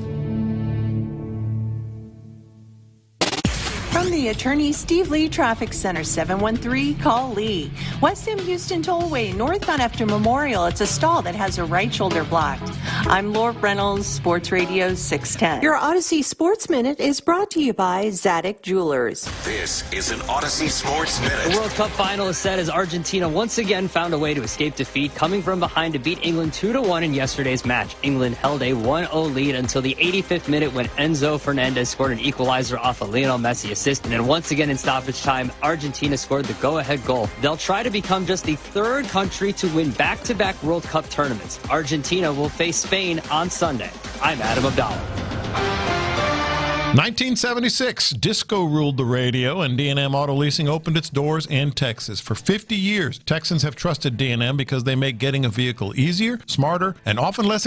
From the Attorney Steve Lee Traffic Center, 713, call Lee. West M Houston Tollway, northbound after Memorial. It's a stall that has a right shoulder blocked. I'm Laura Reynolds, Sports Radio 610. Your Odyssey Sports Minute is brought to you by Zadig Jewelers. This is an Odyssey Sports Minute. The World Cup final is set as Argentina once again found a way to escape defeat, coming from behind to beat England 2-1 in yesterday's match. England held a 1-0 lead until the 85th minute when Enzo Fernandez scored an equalizer off a Lionel Messi assist. And then once again in stoppage time, Argentina scored the go-ahead goal. They'll try to become just the 3rd country to win back-to-back World Cup tournaments. Argentina will face Spain on Sunday. I'm Adam Abdallah. 1976, disco ruled the radio, and D&M Auto Leasing opened its doors in Texas. For 50 years, Texans have trusted D&M because they make getting a vehicle easier, smarter, and often less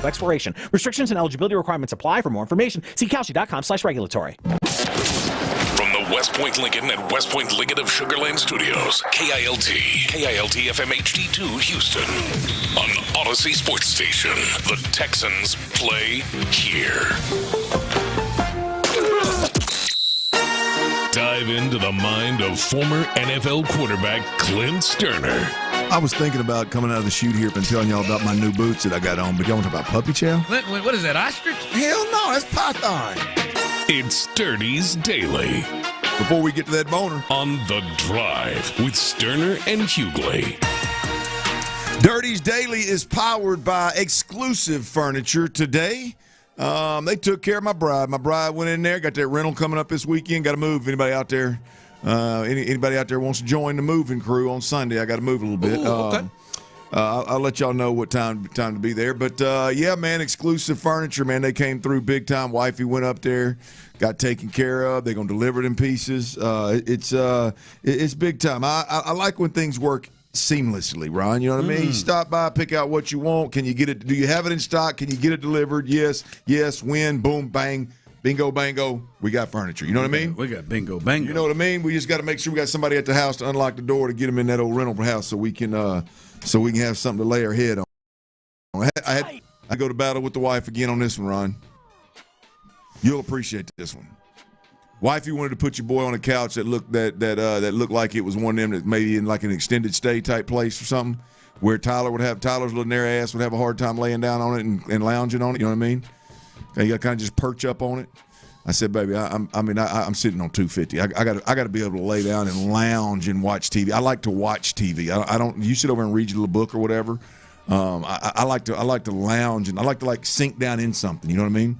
Expiration. Restrictions and eligibility requirements apply. For more information, see Kalshi.com/regulatory. From the West Point Lincoln and West Point Lincoln of Sugarland Studios, KILT FM HD2 Houston. On Odyssey Sports Station, the Texans play here. Dive into the mind of former NFL quarterback Clint Stoerner. I was thinking about coming out of the chute here and telling y'all about my new boots that I got on, but y'all want to talk about puppy chow? What is that, ostrich? Hell no, that's python. It's Sturdy's Daily. Before we get to that boner. On The Drive with Stoerner and Hughley. Dirty's Daily is powered by Exclusive Furniture today. They took care of my bride. My bride went in there, got that rental coming up this weekend. Got to move. Anybody out there? Anybody out there wants to join the moving crew on Sunday? I got to move a little bit. Ooh, okay. I'll let y'all know what time to be there. But yeah, man, Exclusive Furniture, man, they came through big time. Wifey went up there, got taken care of. They're gonna deliver it in pieces. It's big time. I like when things work seamlessly, Ron. You know what I mean? You stop by, pick out what you want. Can you get it? Do you have it in stock? Can you get it delivered? Yes. When, boom, bang. Bingo, bango, we got furniture. You know what I mean? We got bingo, bango. You know what I mean? We just got to make sure we got somebody at the house to unlock the door to get them in that old rental house so we can have something to lay our head on. I had to go to battle with the wife again on this one, Ron. You'll appreciate this one. Wifey wanted to put your boy on a couch that looked like it was one of them that maybe in like an extended stay type place or something, where Tyler's little narrow ass would have a hard time laying down on it and lounging on it. You know what I mean? You got to kind of just perch up on it. I said, baby, I'm sitting on 250. I got to be able to lay down and lounge and watch TV. I like to watch TV. I don't. You sit over and read your little book or whatever. I like to lounge and I like to sink down in something. You know what I mean?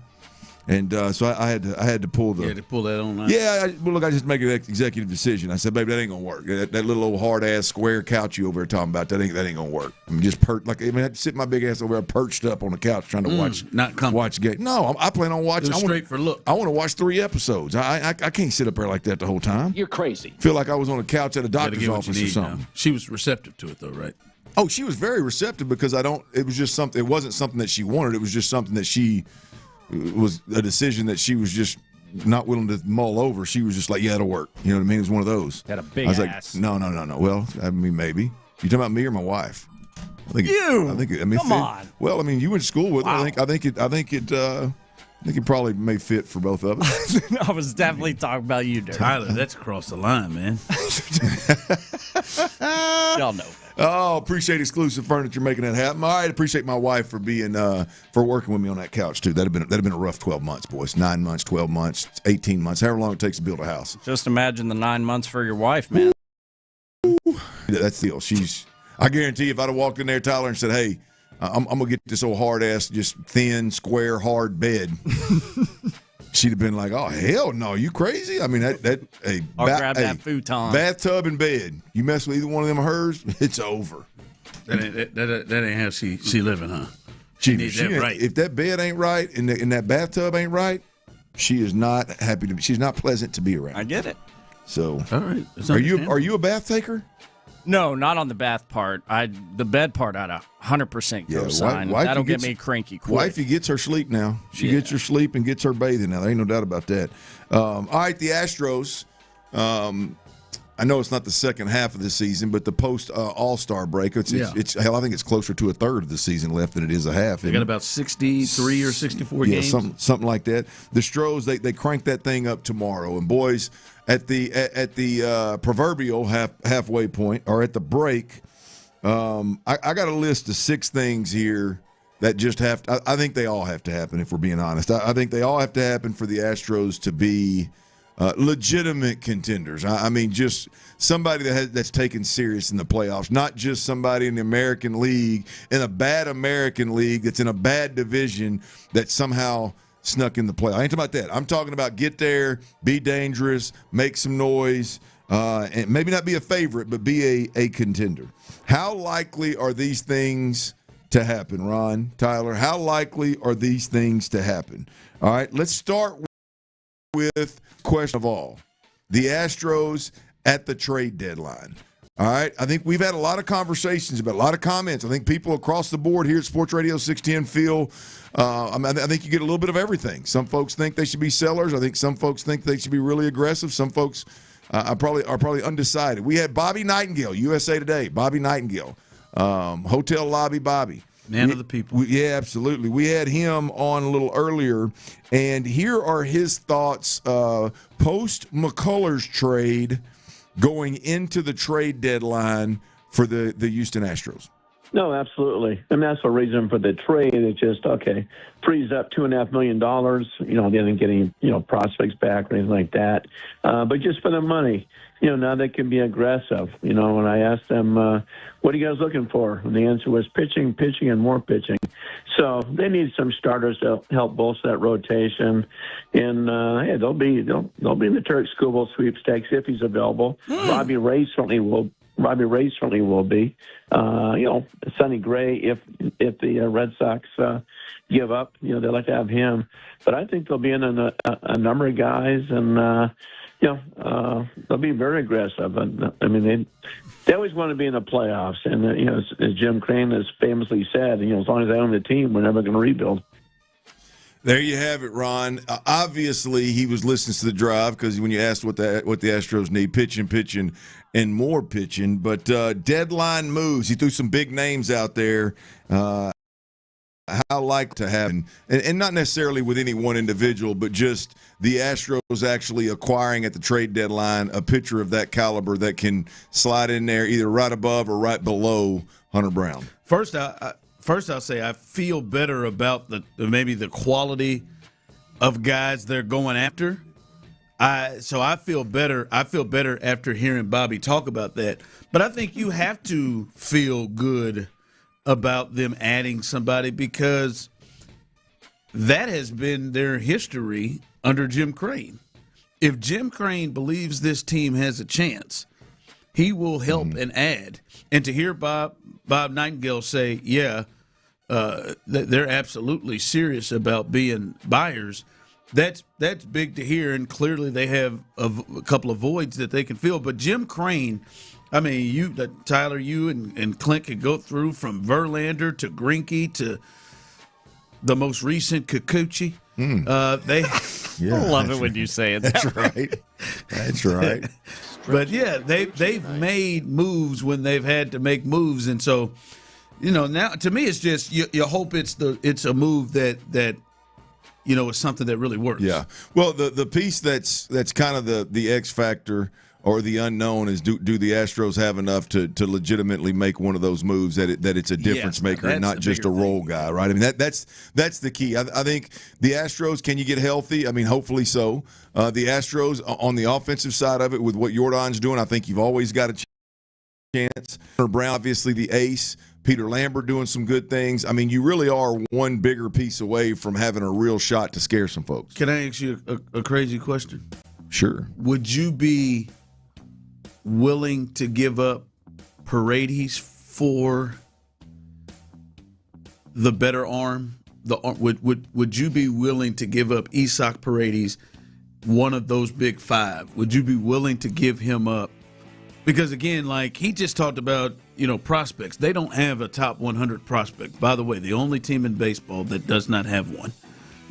And so I had to pull the. You had to pull that on. Now. Yeah, I just make an executive decision. I said, baby, that ain't gonna work. That little old hard ass square couch you over there talking about, that ain't gonna work. I'm just I had to sit my big ass over there perched up on the couch trying to watch game. No, I plan on watching. Straight for look. I want to watch 3 episodes. I can't sit up there like that the whole time. You're crazy. Feel like I was on a couch at a doctor's office or something. Now. She was receptive to it though, right? Oh, she was very receptive because it was just something. It wasn't something that she wanted. It was just something that she. It was a decision that she was just not willing to mull over. She was just like, yeah, it'll work. You know what I mean? It was one of those. Had a big ass. Like, no. Well, I mean, maybe. You talking about me or my wife? Come on. Well, I mean, you went to school with her. Wow. I think it probably may fit for both of us. I was definitely talking about you, Dirk. Tyler, that's across the line, man. Y'all know. Oh, appreciate Exclusive Furniture making that happen. All right, appreciate my wife for being for working with me on that couch too. That'd have been a rough 12 months, boys. 9 months, 12 months, 18 months, however long it takes to build a house. Just imagine the 9 months for your wife, man. That's the deal. I guarantee if I'd have walked in there, Tyler, and said, "Hey, I'm gonna get this old hard ass, just thin, square, hard bed." She'd have been like, "Oh hell no, you crazy?" I mean, I'll grab that futon, bathtub and bed. You mess with either one of them of hers, it's over. That ain't how she living, huh? She needs that right. If that bed ain't right and that bathtub ain't right, she is not happy to. She's not pleasant to be around. I get it. So, all right. Are you a bath taker? No, not on the bath part. The bed part, I'd 100% co-sign. That'll get me cranky quick. Wifey gets her sleep now. She gets her sleep and gets her bathing now. There ain't no doubt about that. All right, the Astros. I know it's not the second half of the season, but the post All-Star break. It's hell, I think it's closer to a third of the season left than it is a half. They got about 63 or 64 games. Something like that. The Stros, they crank that thing up tomorrow, and boys. At the proverbial halfway point, or at the break, I got a list of 6 things here that just have to, I think they all have to happen, if we're being honest. I think they all have to happen for the Astros to be legitimate contenders. I mean, just somebody that's taken serious in the playoffs, not just somebody in the American League, in a bad American League that's in a bad division that somehow snuck in the playoffs. I ain't talking about that. I'm talking about get there, be dangerous, make some noise, and maybe not be a favorite, but be a contender. How likely are these things to happen, Ron, Tyler? How likely are these things to happen? All right, let's start with question of all, the Astros at the trade deadline. All right, I think we've had a lot of conversations about a lot of comments. I think people across the board here at Sports Radio 610 feel, I think you get a little bit of everything. Some folks think they should be sellers. I think some folks think they should be really aggressive. Some folks are probably undecided. We had Bobby Nightingale, USA Today, Bobby Nightingale, Hotel Lobby Bobby. Man of the people. Yeah, absolutely. We had him on a little earlier, and here are his thoughts post McCullers trade going into the trade deadline for the Houston Astros. No, absolutely. And that's the reason for the trade. It's just, okay, frees up $2.5 million. They didn't get any, prospects back or anything like that. But just for the money, now they can be aggressive. When I asked them, what are you guys looking for? And the answer was pitching, and more pitching. So they need some starters to help bolster that rotation. And, hey, they'll be in the Turk Skubal sweepstakes if he's available. Robbie Ray certainly will be. Sonny Gray, if the Red Sox give up, they'd like to have him. But I think they'll be in a number of guys, and they'll be very aggressive. And I mean, they always want to be in the playoffs. And as Jim Crane has famously said, as long as they own the team, we're never going to rebuild. There you have it, Ron. Obviously, he was listening to the drive because when you asked what the Astros need, pitching, and more pitching. But deadline moves, he threw some big names out there. How likely to happen, and not necessarily with any one individual, but just the Astros actually acquiring at the trade deadline a pitcher of that caliber that can slide in there either right above or right below Hunter Brown. First, I'll say I feel better about maybe the quality of guys they're going after. So I feel better. I feel better after hearing Bobby talk about that. But I think you have to feel good about them adding somebody because that has been their history under Jim Crane. If Jim Crane believes this team has a chance, he will help and add. And to hear Bob Nightingale say, they're absolutely serious about being buyers, that's big to hear, and clearly they have a couple of voids that they can fill. But Jim Crane, I mean, Tyler, you and Clint could go through from Verlander to Greinke to the most recent Kikuchi. I love it when you say it. That's right. That's right. But yeah, they've made moves when they've had to make moves, and so now to me it's just you hope it's a move that is something that really works. Yeah. Well, the piece that's kind of the X factor or the unknown is do the Astros have enough to legitimately make one of those moves that it's a difference maker and not just a role guy, right? I mean that's the key. I think the Astros, can you get healthy? I mean, hopefully so. The Astros on the offensive side of it with what Jordan's doing, I think you've always got a chance. Brown, obviously the ace. Peter Lambert doing some good things. I mean, you really are one bigger piece away from having a real shot to scare some folks. Can I ask you a crazy question? Sure. Would you be willing to give up Paredes for the better arm? Would you be willing to give up Isaac Paredes, one of those big five? Would you be willing to give him up? Because again, like he just talked about, prospects. They don't have a top 100 prospect. By the way, the only team in baseball that does not have one.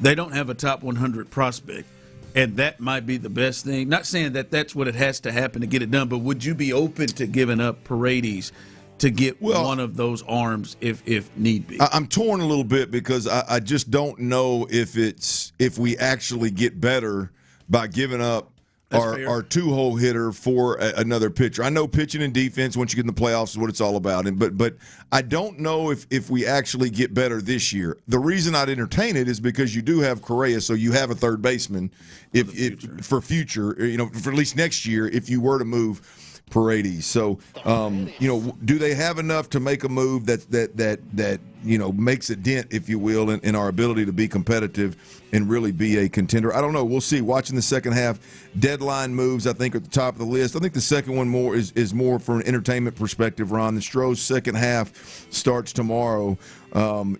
They don't have a top 100 prospect. And that might be the best thing. Not saying that that's what it has to happen to get it done, but would you be open to giving up Paredes to get one of those arms if need be? I'm torn a little bit because I just don't know if we actually get better by giving up our two-hole hitter for another pitcher. I know pitching and defense once you get in the playoffs is what it's all about, but I don't know if we actually get better this year. The reason I'd entertain it is because you do have Correa, so you have a third baseman for future, for at least next year if you were to move Paredes. So, do they have enough to make a move that makes a dent, if you will, in our ability to be competitive and really be a contender? I don't know. We'll see. Watching the second half, deadline moves, I think, are at the top of the list. I think the second one is more from an entertainment perspective, Ron. The Astros second half starts tomorrow.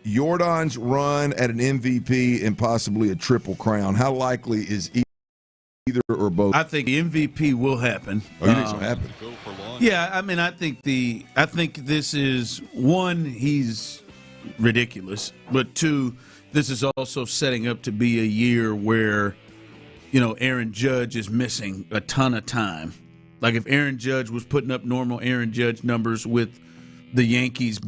Jordan's run at an MVP and possibly a triple crown. How likely is either or both? I think the MVP will happen. Oh, you think it'll happen? Yeah, I mean, I think this is, one, he's ridiculous, but two, this is also setting up to be a year where, Aaron Judge is missing a ton of time. Like if Aaron Judge was putting up normal Aaron Judge numbers with the Yankees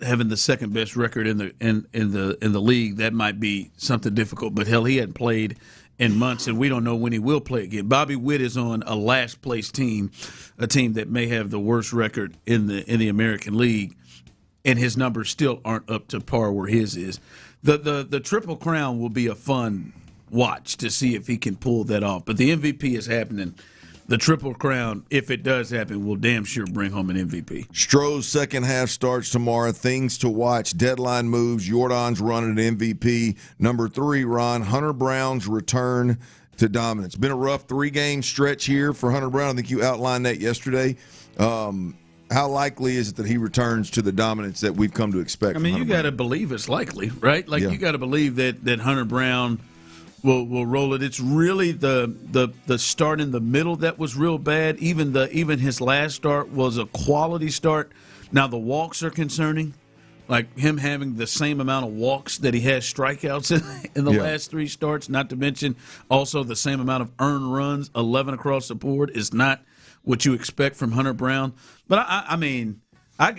having the second best record in the league, that might be something difficult. But hell, he hadn't played in months, and we don't know when he will play again. Bobby Witt is on a last-place team, a team that may have the worst record in the American League, and his numbers still aren't up to par where his is. The Triple Crown will be a fun watch to see if he can pull that off. But the MVP is happening. The Triple Crown, if it does happen, will damn sure bring home an MVP. Stroh's second half starts tomorrow. Things to watch. Deadline moves. Jordan's running an MVP. Number 3, Ron, Hunter Brown's return to dominance. Been a rough 3-game stretch here for Hunter Brown. I think you outlined that yesterday. How likely is it that he returns to the dominance that we've come to expect? I mean, you got to believe it's likely, right? You got to believe that Hunter Brown will roll it. It's really the start in the middle that was real bad. Even his last start was a quality start. Now the walks are concerning, like him having the same amount of walks that he has strikeouts in the last 3 starts. Not to mention also the same amount of earned runs, 11 across the board, is not what you expect from Hunter Brown. But I mean, I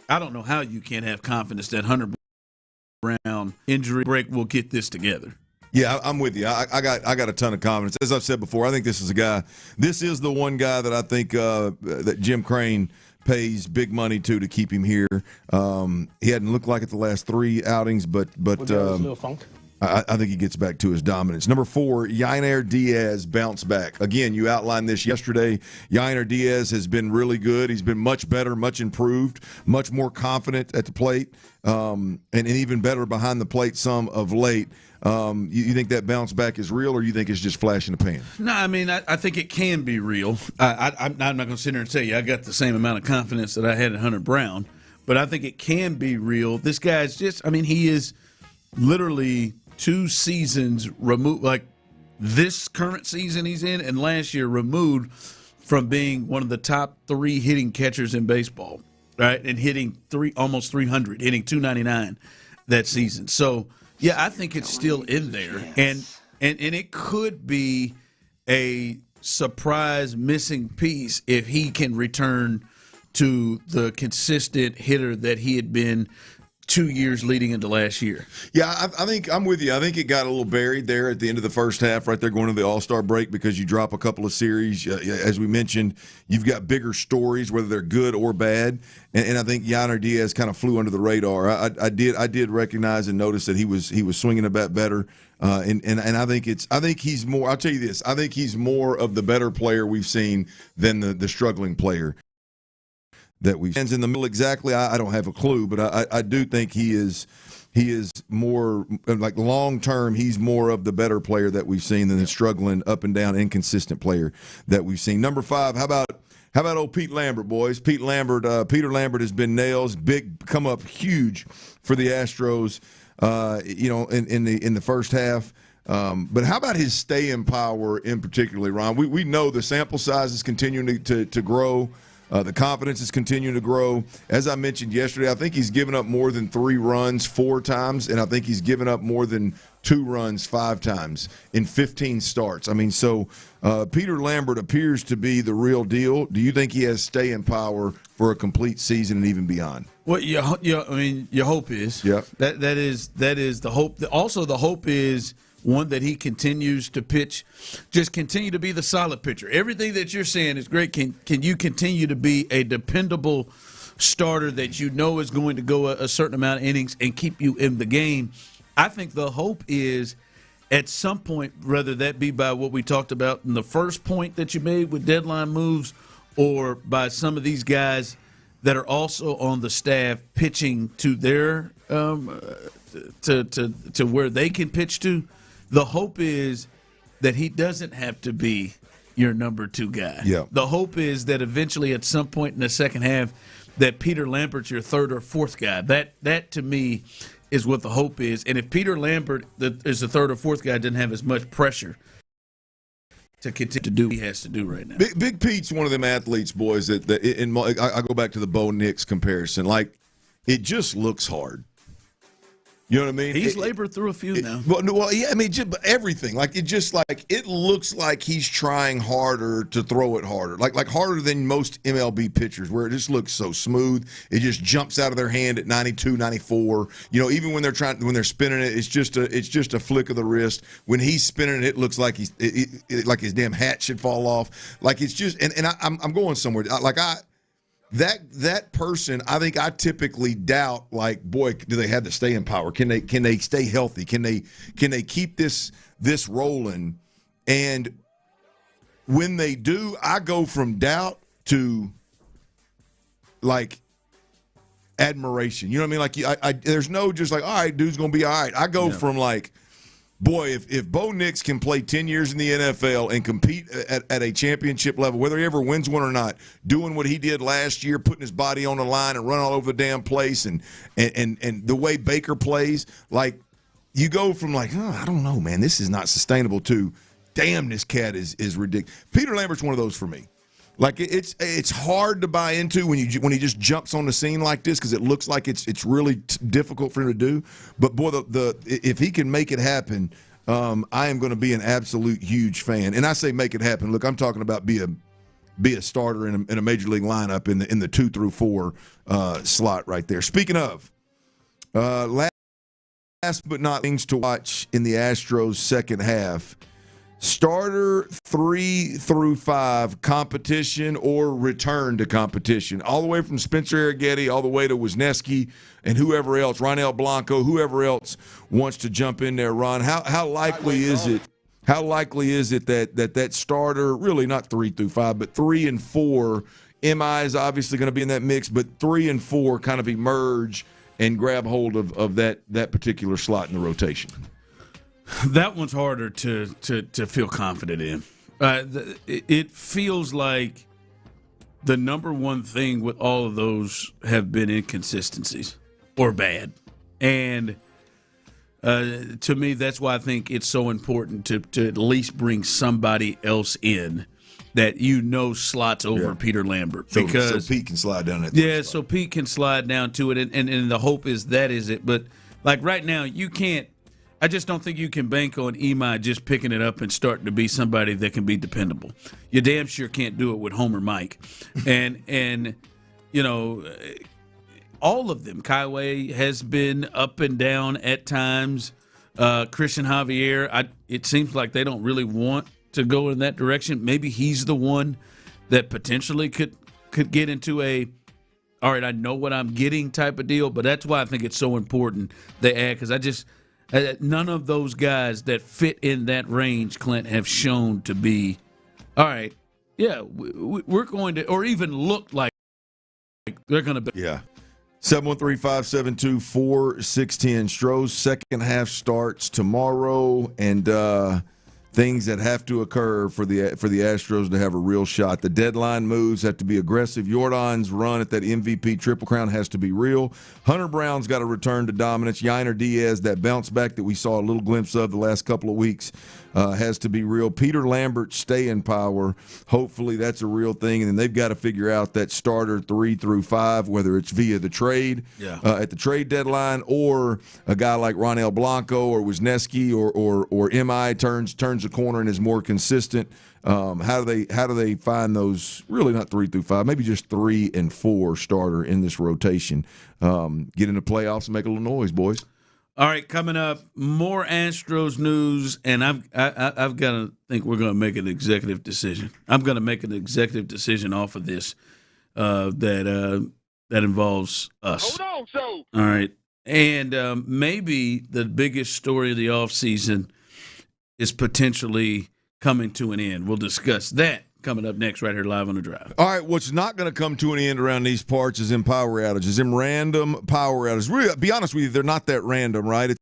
don't know how you can't have confidence that Hunter Brown injury break will get this together. Yeah, I'm with you. I got a ton of confidence. As I've said before, I think this is the one guy that I think that Jim Crane pays big money to keep him here. He hadn't looked like it the last 3 outings, but I think he gets back to his dominance. Number 4, Yainer Diaz bounced back. Again, you outlined this yesterday. Yainer Diaz has been really good. He's been much better, much improved, much more confident at the plate, and even better behind the plate some of late. You think that bounce back is real, or you think it's just flash in the pan? No, I mean, I think it can be real. I'm not going to sit here and tell you I got the same amount of confidence that I had in Hunter Brown, but I think it can be real. This guy's he is literally 2 seasons removed, like this current season he's in and last year, removed from being one of the top 3 hitting catchers in baseball, right? And hitting almost 300, hitting 299 that season. So, yeah, I think it's still in there, and it could be a surprise missing piece if he can return to the consistent hitter that he had been 2 years leading into last year. Yeah, I think I'm with you. I think it got a little buried there at the end of the first half, right there going to the All-Star break, because you drop a couple of series. As we mentioned, you've got bigger stories, whether they're good or bad, and I think Yainer Diaz kind of flew under the radar. I did recognize and notice that he was swinging a bat better, and I think he's more. I'll tell you this. I think he's more of the better player we've seen than the struggling player that we stands in the middle. Exactly, I don't have a clue, but I do think he is more like long term. He's more of the better player that we've seen than the struggling up and down inconsistent player that we've seen. Number 5, how about old Pete Lambert, boys? Peter Lambert has been nails, big, come up huge for the Astros. In the first half. But how about his staying power in particular, Ron? We know the sample size is continuing to grow. The confidence is continuing to grow. As I mentioned yesterday, I think he's given up more than 3 runs 4 times, and I think he's given up more than 2 runs 5 times in 15 starts. I mean, so Peter Lambert appears to be the real deal. Do you think he has staying power for a complete season and even beyond? Well, your hope is. Yeah. That is the hope. Also, the hope is one that he continues to pitch, just continue to be the solid pitcher. Everything that you're saying is great. Can you continue to be a dependable starter that you know is going to go a certain amount of innings and keep you in the game? I think the hope is at some point, whether that be by what we talked about in the first point that you made with deadline moves or by some of these guys that are also on the staff pitching to their to where they can pitch to, the hope is that he doesn't have to be your number 2 guy. Yeah. The hope is that eventually at some point in the second half that Peter Lambert's your 3rd or 4th guy. That to me is what the hope is. And if Peter Lambert is the 3rd or 4th guy, doesn't have as much pressure to continue to do what he has to do right now. Big Pete's one of them athletes, boys, that I go back to the Bo Nix comparison. Like, it just looks hard. You know what I mean? He's labored through a few now. Well, yeah, I mean, just everything. Like, it looks like he's trying harder to throw it harder. Like harder than most MLB pitchers, where it just looks so smooth. It just jumps out of their hand at 92, 94. You know, even when they're spinning it, it's just a flick of the wrist. When he's spinning it looks like like his damn hat should fall off. Like, it's just and I'm going somewhere. That person, I think I typically doubt, like, boy, do they have the staying power? Can they stay healthy? Can they keep this rolling? And when they do, I go from doubt to, like, admiration. You know what I mean? Like, there's no just like, all right, dude's gonna be all right. I go from like, boy, if Bo Nix can play 10 years in the NFL and compete at a championship level, whether he ever wins one or not, doing what he did last year, putting his body on the line and running all over the damn place, and the way Baker plays, like, you go from like, oh, I don't know, man, this is not sustainable, to, damn, this cat is ridiculous. Peter Lambert's one of those for me. Like, it's hard to buy into when he just jumps on the scene like this, because it looks like it's really difficult for him to do. But boy, if he can make it happen, I am going to be an absolute huge fan. And I say make it happen. Look, I'm talking about be a starter in a major league lineup in the 2 through 4 slot right there. Speaking of, last but not things to watch in the Astros second half. Starter 3 through 5 competition or return to competition, all the way from Spencer Arrighetti all the way to Wisniewski and whoever else, Ronel Blanco, whoever else wants to jump in there. Ron, how likely is it? How likely is it that starter, really not 3 through 5, but 3 and 4, MI is obviously going to be in that mix, but 3 and 4 kind of emerge and grab hold of that particular slot in the rotation? That one's harder to feel confident in. It feels like the number one thing with all of those have been inconsistencies or bad. And to me, that's why I think it's so important to at least bring somebody else in that slots over Peter Lambert. So Pete can slide down that. Yeah, so Pete can slide down to it, and the hope is that is it. But, like, right now, you can't. I just don't think you can bank on Imai just picking it up and starting to be somebody that can be dependable. You damn sure can't do it with Homer Mike. And you know, all of them. Kaiway has been up and down at times. Christian Javier, it seems like they don't really want to go in that direction. Maybe he's the one that potentially could get into a, all right, I know what I'm getting type of deal. But that's why I think it's so important they add, because none of those guys that fit in that range, Clint, have shown to be, all right, yeah, we're going to, or even look like they're going to be. Yeah. 713-572-4610. Stroh's second half starts tomorrow, and things that have to occur for the Astros to have a real shot. The deadline moves have to be aggressive. Jordan's run at that MVP Triple Crown has to be real. Hunter Brown's got to return to dominance. Yainer Diaz, that bounce back that we saw a little glimpse of the last couple of weeks, has to be real. Peter Lambert's staying power, hopefully that's a real thing. And then they've got to figure out that starter 3 through 5, whether it's via the trade at the trade deadline, or a guy like Ronel Blanco or Wisniewski or MI turns a corner and is more consistent. How do they find those, really not 3 through 5, maybe just 3 and 4 starter in this rotation? Get into playoffs and make a little noise, boys. All right, coming up, more Astros news, and I've got to think we're going to make an executive decision. I'm going to make an executive decision off of this that involves us. Hold on, so. All right, and maybe the biggest story of the offseason is potentially coming to an end. We'll discuss that coming up next right here live on The Drive. All right, what's not going to come to an end around these parts is in power outages, in random power outages. Really, be honest with you, they're not that random, right?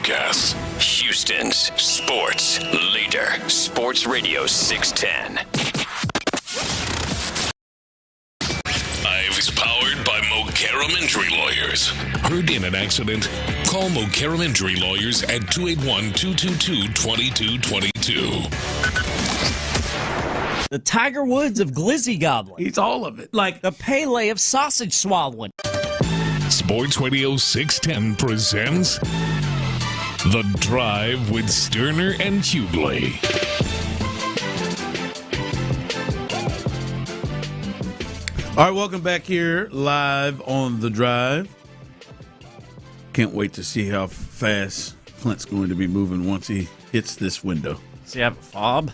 podcasts. Houston's sports leader. Sports Radio 610. Live is powered by McCullers Injury Lawyers. Heard in an accident? Call McCullers Injury Lawyers at 281-222-2222. The Tiger Woods of Glizzy Goblin. He's all of it. Like the Pele of sausage swallowing. Sports Radio 610 presents The Drive with Stoerner and Hughley. All right, welcome back here live on The Drive. Can't wait to see how fast Clint's going to be moving once he hits this window. Does he have a fob?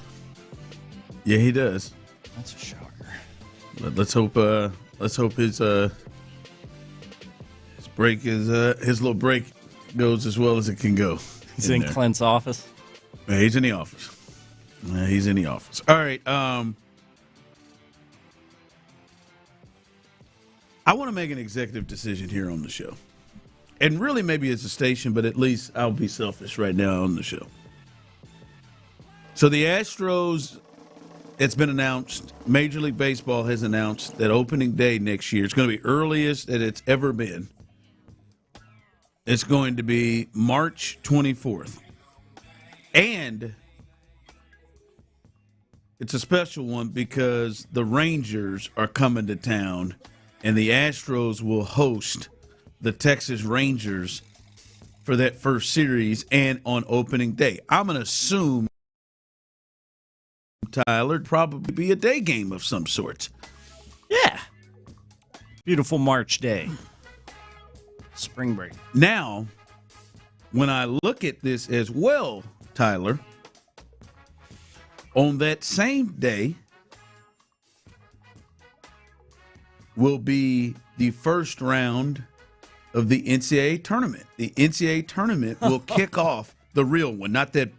Yeah, he does. That's a shocker. Let's hope his break is his little break goes as well as it can go. He's in Clint's office. Yeah, he's in the office. All right. I want to make an executive decision here on the show. And really maybe it's a station, but at least I'll be selfish right now on the show. So the Astros, it's been announced, Major League Baseball has announced that opening day next year, it's going to be earliest that it's ever been. It's going to be March 24th. And it's a special one because the Rangers are coming to town and the Astros will host the Texas Rangers for that first series and on opening day. I'm going to assume, Tyler, probably be a day game of some sort. Yeah. Beautiful March day. Spring break. Now, when I look at this as well, Tyler, on that same day will be the first round of the NCAA tournament. The NCAA tournament will kick off, the real one, not that.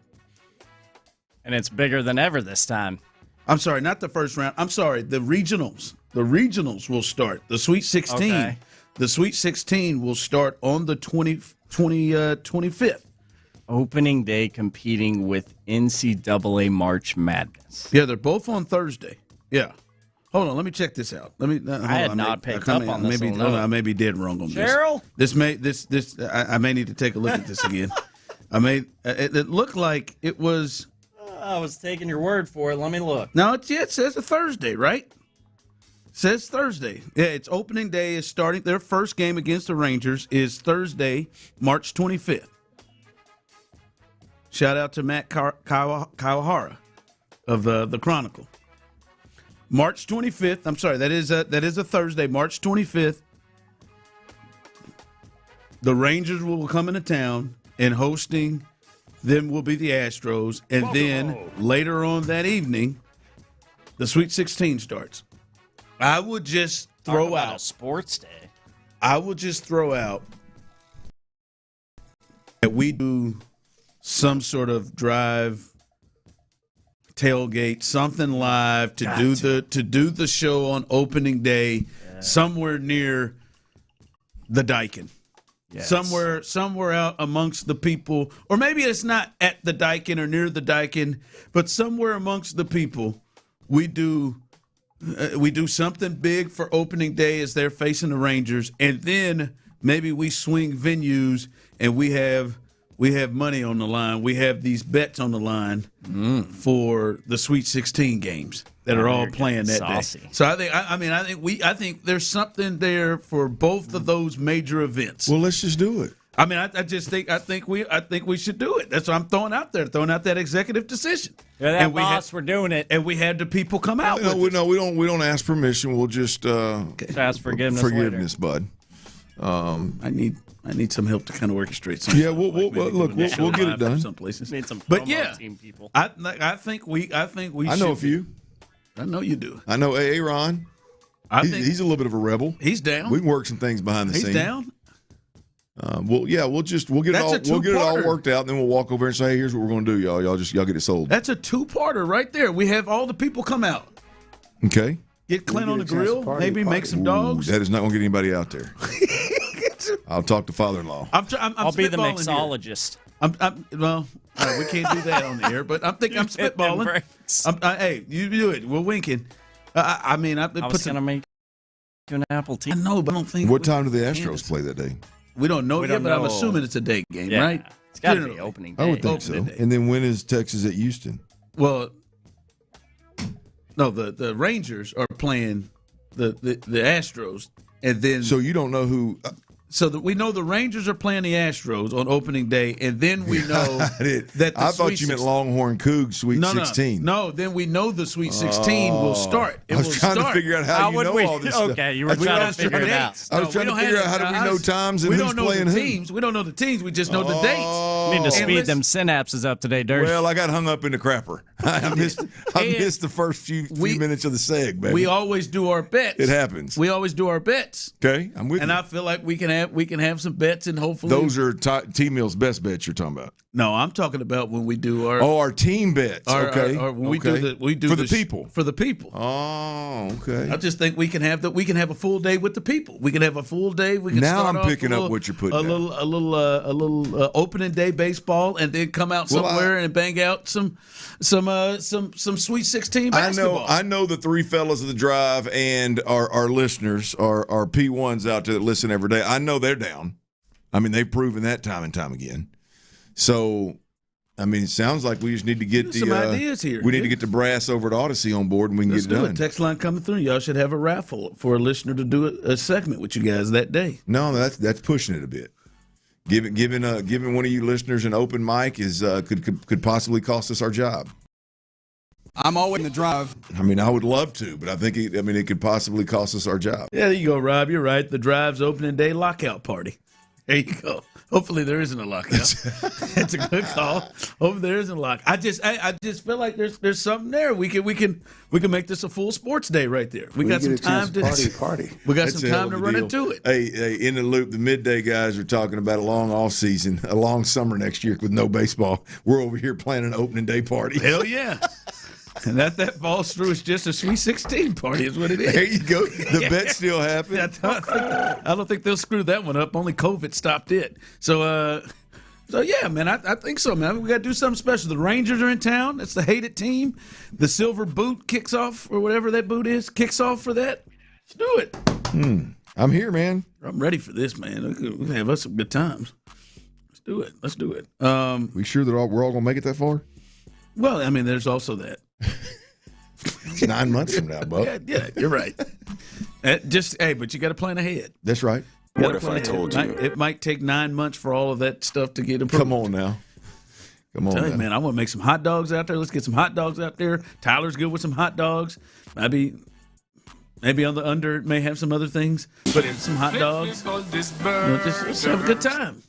And it's bigger than ever this time. I'm sorry, not the first round. I'm sorry, the regionals. The regionals will start. The Sweet 16. Okay. The Sweet 16 will start on the 25th. Opening day competing with NCAA March Madness. Yeah, they're both on Thursday. Yeah. Hold on, let me check this out. I had not picked up on this. I may be dead wrong on Cheryl? this. I may need to take a look at this again. It looked like it was. I was taking your word for it. Let me look. No, it says a Thursday, right? It says Thursday. Yeah, it's opening day is starting. Their first game against the Rangers is Thursday, March 25th. Shout out to Matt Kawahara of the Chronicle. March 25th. I'm sorry, that is a Thursday, March 25th. The Rangers will come into town, and hosting them will be the Astros. And then later on that evening, the Sweet 16 starts. I would just throw out a sports day. I would just throw out that we do some sort of drive, tailgate, something live to do the show on opening day somewhere near the Daikin. Yes. Somewhere out amongst the people, or maybe it's not at the Daikin or near the Daikin, but somewhere amongst the people, we do something big for opening day as they're facing the Rangers, and then maybe we swing venues and we have money on the line. We have these bets on the line for the Sweet 16 games that are all playing that saucy day. So I think there's something there for both of those major events. Well, let's just do it. I mean, I think we should do it. That's what I'm throwing out there, throwing out that executive decision. Yeah, we're doing it, and we had the people come out. We don't ask permission. We'll just ask forgiveness. Forgiveness, bud. I need some help to kind of orchestrate something. Yeah, we'll get it done. Some places, need some team people. I think we. I know a few. I know you do. I know Aaron. He's a little bit of a rebel. He's down. We can work some things behind the scenes. He's down. We'll get it all worked out, and then we'll walk over and say, "Hey, here's what we're going to do, y'all. Y'all get it sold." That's a two-parter right there. We have all the people come out. Okay. Get Clint on the grill. Maybe make some dogs. That is not going to get anybody out there. I'll talk to father-in-law. I'll be the mixologist. Well, we can't do that on the air, but I'm spitballing. Hey, you do it. We're winking. I was going to make an apple tea. I know, but I don't think. What time do the Astros play that day? We don't know yet, but I'm assuming it's a day game, right? It's got to be opening day. I would think so. Day. And then when is Texas at Houston? Well, no, the Rangers are playing the Astros, and then so you don't know who. So that we know the Rangers are playing the Astros on opening day, and then we know that I thought you meant Longhorn Cougs Sweet 16. No, then we know the Sweet 16 will start. I was trying to figure out how you know all this stuff. Okay, you were trying to figure it out. I was trying to figure out how do we know times and who's playing who. We don't know the teams. We just know the dates. You need to speed them synapses up today, Dirk. Well, I got hung up in the crapper. I missed the first few minutes of the seg, baby. We always do our bets. It happens. We always do our bets. Okay, I'm with you. And I feel like we can have some bets, and hopefully those are T-Mill's best bets you're talking about. No, I'm talking about when we do our team bets. Okay, we do for the people. For the people. Oh, okay. I just think we can have a full day with the people. We can have a full day. We can now start I'm picking up what you're putting. A little opening day baseball, and then come out somewhere and bang out some Sweet 16 basketball. I know the three fellas of the drive and our listeners, our P1s out there that listen every day. I know they're down. I mean, they've proven that time and time again. So, I mean, it sounds like we just need to get some ideas here. We need to get the brass over at Odyssey on board, and we can get it done. Text line coming through. Y'all should have a raffle for a listener to do a segment with you guys that day. No, that's pushing it a bit. Giving one of you listeners an open mic is could possibly cost us our job. I'm always in the drive. I mean, I would love to, but I think it could possibly cost us our job. Yeah, there you go, Rob. You're right. The drive's opening day lockout party. There you go. Hopefully there isn't a lockout. It's a good call. Hopefully there isn't a lock. I just feel like there's something there. We can make this a full sports day right there. We got some time to party. We got some time to run into it. Hey, in the loop, the midday guys are talking about a long off season, a long summer next year with no baseball. We're over here planning an opening day party. Hell yeah. And that falls through. It's just a Sweet 16 party is what it is. There you go. The bet still happens. I don't think they'll screw that one up. Only COVID stopped it. So yeah, man, I think so, man. We got to do something special. The Rangers are in town. It's the hated team. The silver boot kicks off, or whatever that boot is, kicks off for that. Let's do it. I'm here, man. I'm ready for this, man. We're going to have us some good times. Let's do it. We sure that we're all going to make it that far? Well, I mean, there's also that. It's 9 months from now, Bub. Yeah, you're right. But you got to plan ahead. That's right. What if I told you? It might take 9 months for all of that stuff to get approved. Come on now. Man, I want to make some hot dogs out there. Let's get some hot dogs out there. Tyler's good with some hot dogs. Maybe on the under it may have some other things, but it's some hot dogs. Just have a good time.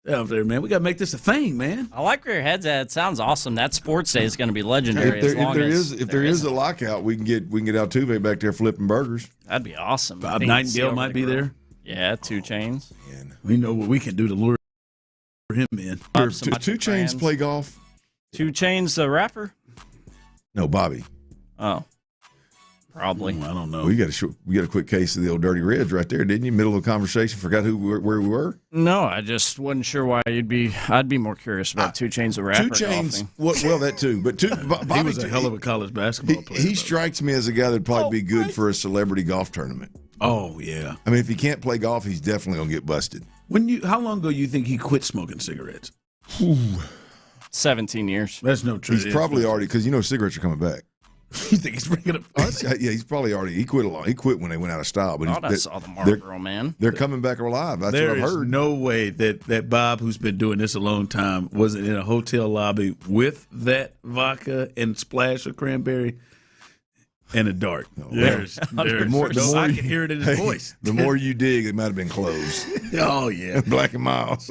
Out there, man. We got to make this a thing, man. I like where your head's at. It sounds awesome. That sports day is going to be legendary. If there is a lockout, we can get Altuve back there flipping burgers. That'd be awesome. Bob Nightingale might be there. Yeah, 2 Chainz. We know what we can do to lure him in. 2 Chainz play golf? 2 Chainz the rapper? No, Bobby. Oh. Probably. I don't know. We got a quick case of the old Dirty Reds right there, didn't you? Middle of the conversation, forgot where we were. No, I just wasn't sure why I'd be more curious about 2 Chainz the rapper. 2 Chainz, well, that too. But Bobby, he was a hell of a college basketball player. He strikes me as a guy that'd probably be good for a celebrity golf tournament. Oh yeah. I mean, if he can't play golf, he's definitely gonna get busted. How long ago you think he quit smoking cigarettes? 17 years. That's no truth. He's probably already, because cigarettes are coming back. You think he's bringing up? Yeah, he's probably already. He quit when they went out of style. But I saw the Marlboro Man. They're coming back alive. That's what I've heard. There is no way that Bob, who's been doing this a long time, wasn't in a hotel lobby with that vodka and splash of cranberry and a dart. I can hear it in his voice. The more you dig, it might have been clothes. Oh yeah, Black and Miles.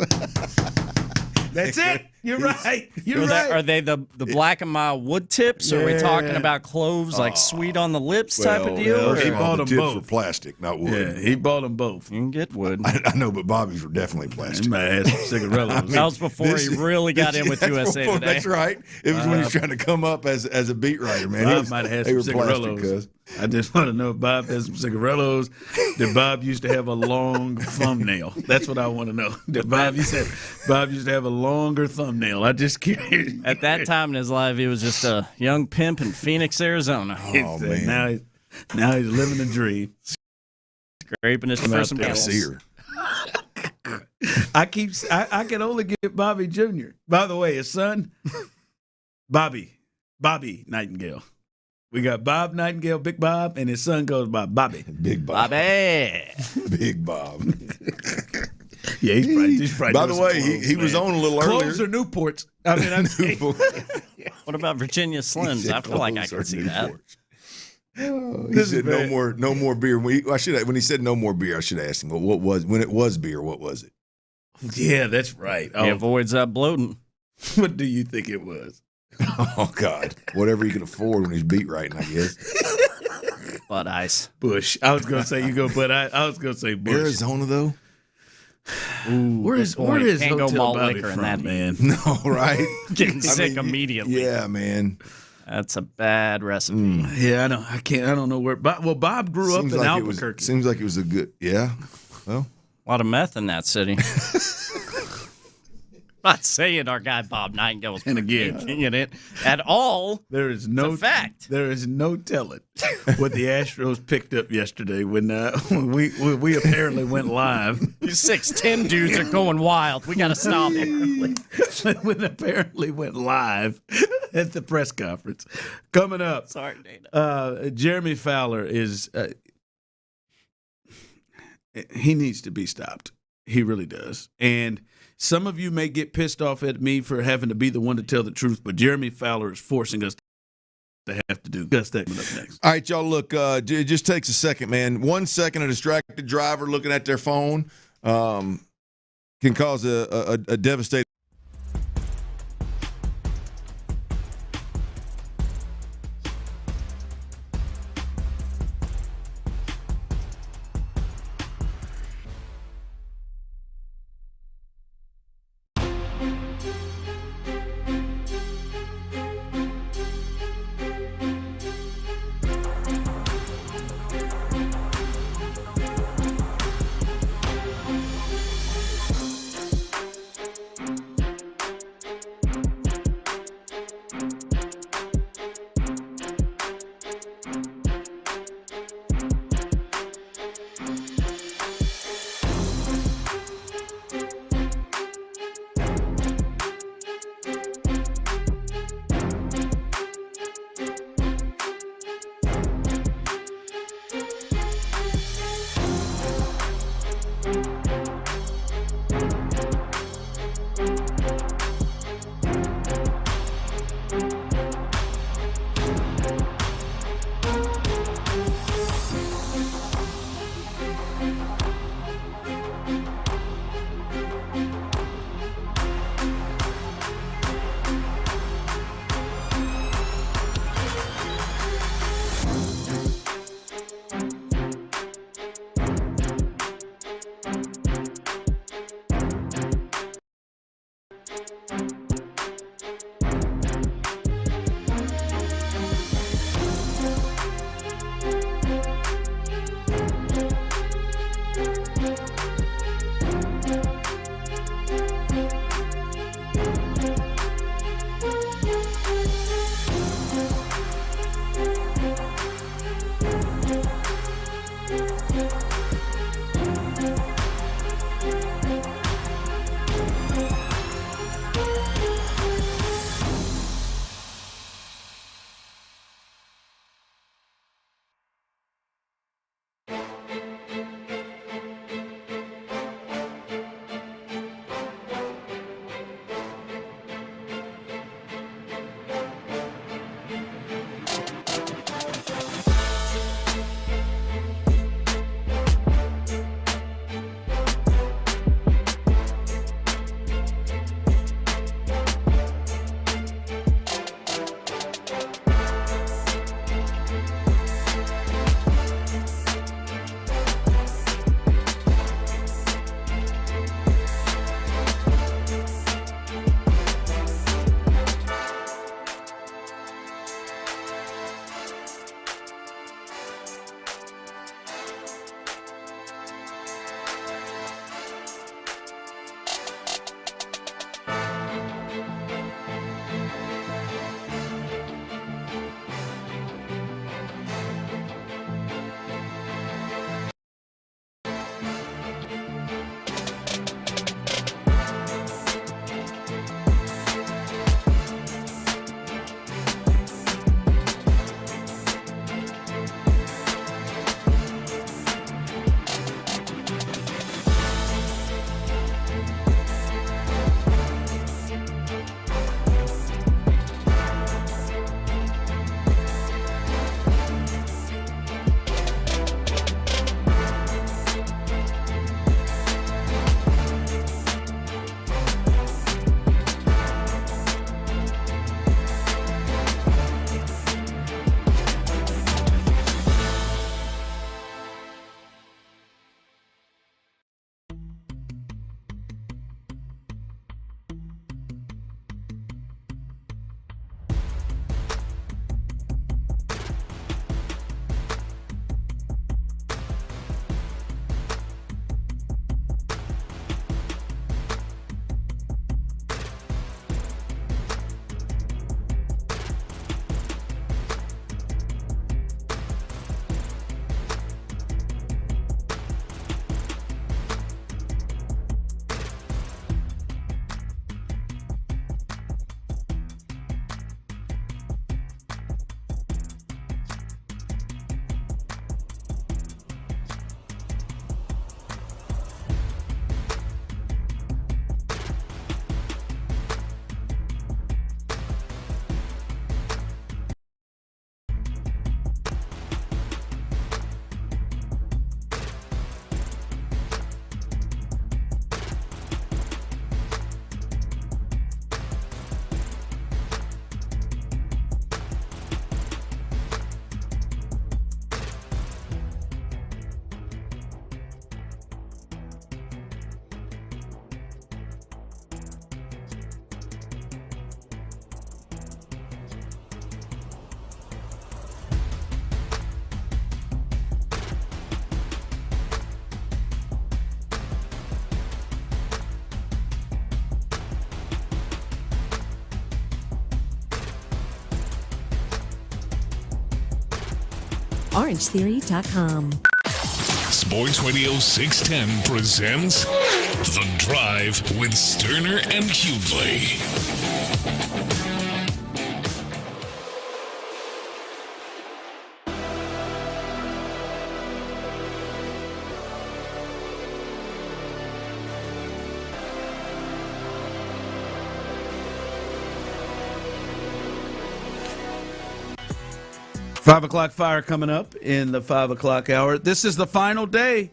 That's it. You're right. You're right. Are they the Black and Mild wood tips? Or are we talking about cloves, like sweet on the lips type of deal? He bought them tips both. were plastic, not wood. Yeah, he bought them both. You can get wood. I know, but Bobby's were definitely plastic. He might have had some cigarillos. That was before he really got in with USA Today. That's right. It was when he was trying to come up as a beat writer, man. Bob might have had some cigarillos. I just want to know if Bob has some cigarillos. Did Bob used to have a long thumbnail? That's what I want to know. Did Bob used to have a longer thumbnail? I'm just curious. At that time in his life, he was just a young pimp in Phoenix, Arizona. Oh, man. Now he's living the dream. Scraping his for some pills. I can only get Bobby Jr. By the way, his son, Bobby Nightingale. We got Bob Nightingale, Big Bob, and his son goes by Bobby. Big Bob. Bobby. Big Bob. Yeah, he's probably By the way, he was on a little earlier. Clothes or Newports? I mean, I'm What about Virginia Slims? I feel like I can see that. He said no more beer. When he said no more beer, I should have asked him, when it was beer, what was it? Yeah, that's right. He avoids that bloating. What do you think it was? Oh, God. Whatever he can afford when he's beat writing, I guess. Bud Ice. Bush. I was going to say I was going to say Bush. Arizona, though? Ooh, where is Can't go Hotel malt Bobby liquor in from, that, man? No, right? Getting sick immediately. Yeah, man. That's a bad recipe. Yeah, I know. I don't know where. Bob grew up in Albuquerque. Seems like it was a good. Yeah. Well, a lot of meth in that city. Not saying our guy Bob Nightingale was in it at all. There is no fact. There is no telling what the Astros picked up yesterday when we apparently went live. These 6'10" dudes are going wild. We got to stop them. When apparently went live at the press conference. Coming up. Sorry, Dana. Jeremy Fowler is he needs to be stopped. He really does. And some of you may get pissed off at me for having to be the one to tell the truth, but Jeremy Fowler is forcing us to have to do. Gus, that up next. All right, y'all, look, it just takes a second, man. 1 second, a distracted driver looking at their phone can cause a devastating. OrangeTheory.com. Sports Radio 610 presents The Drive with Stoerner and Hughley. 5 o'clock fire coming up in the 5 o'clock hour. This is the final day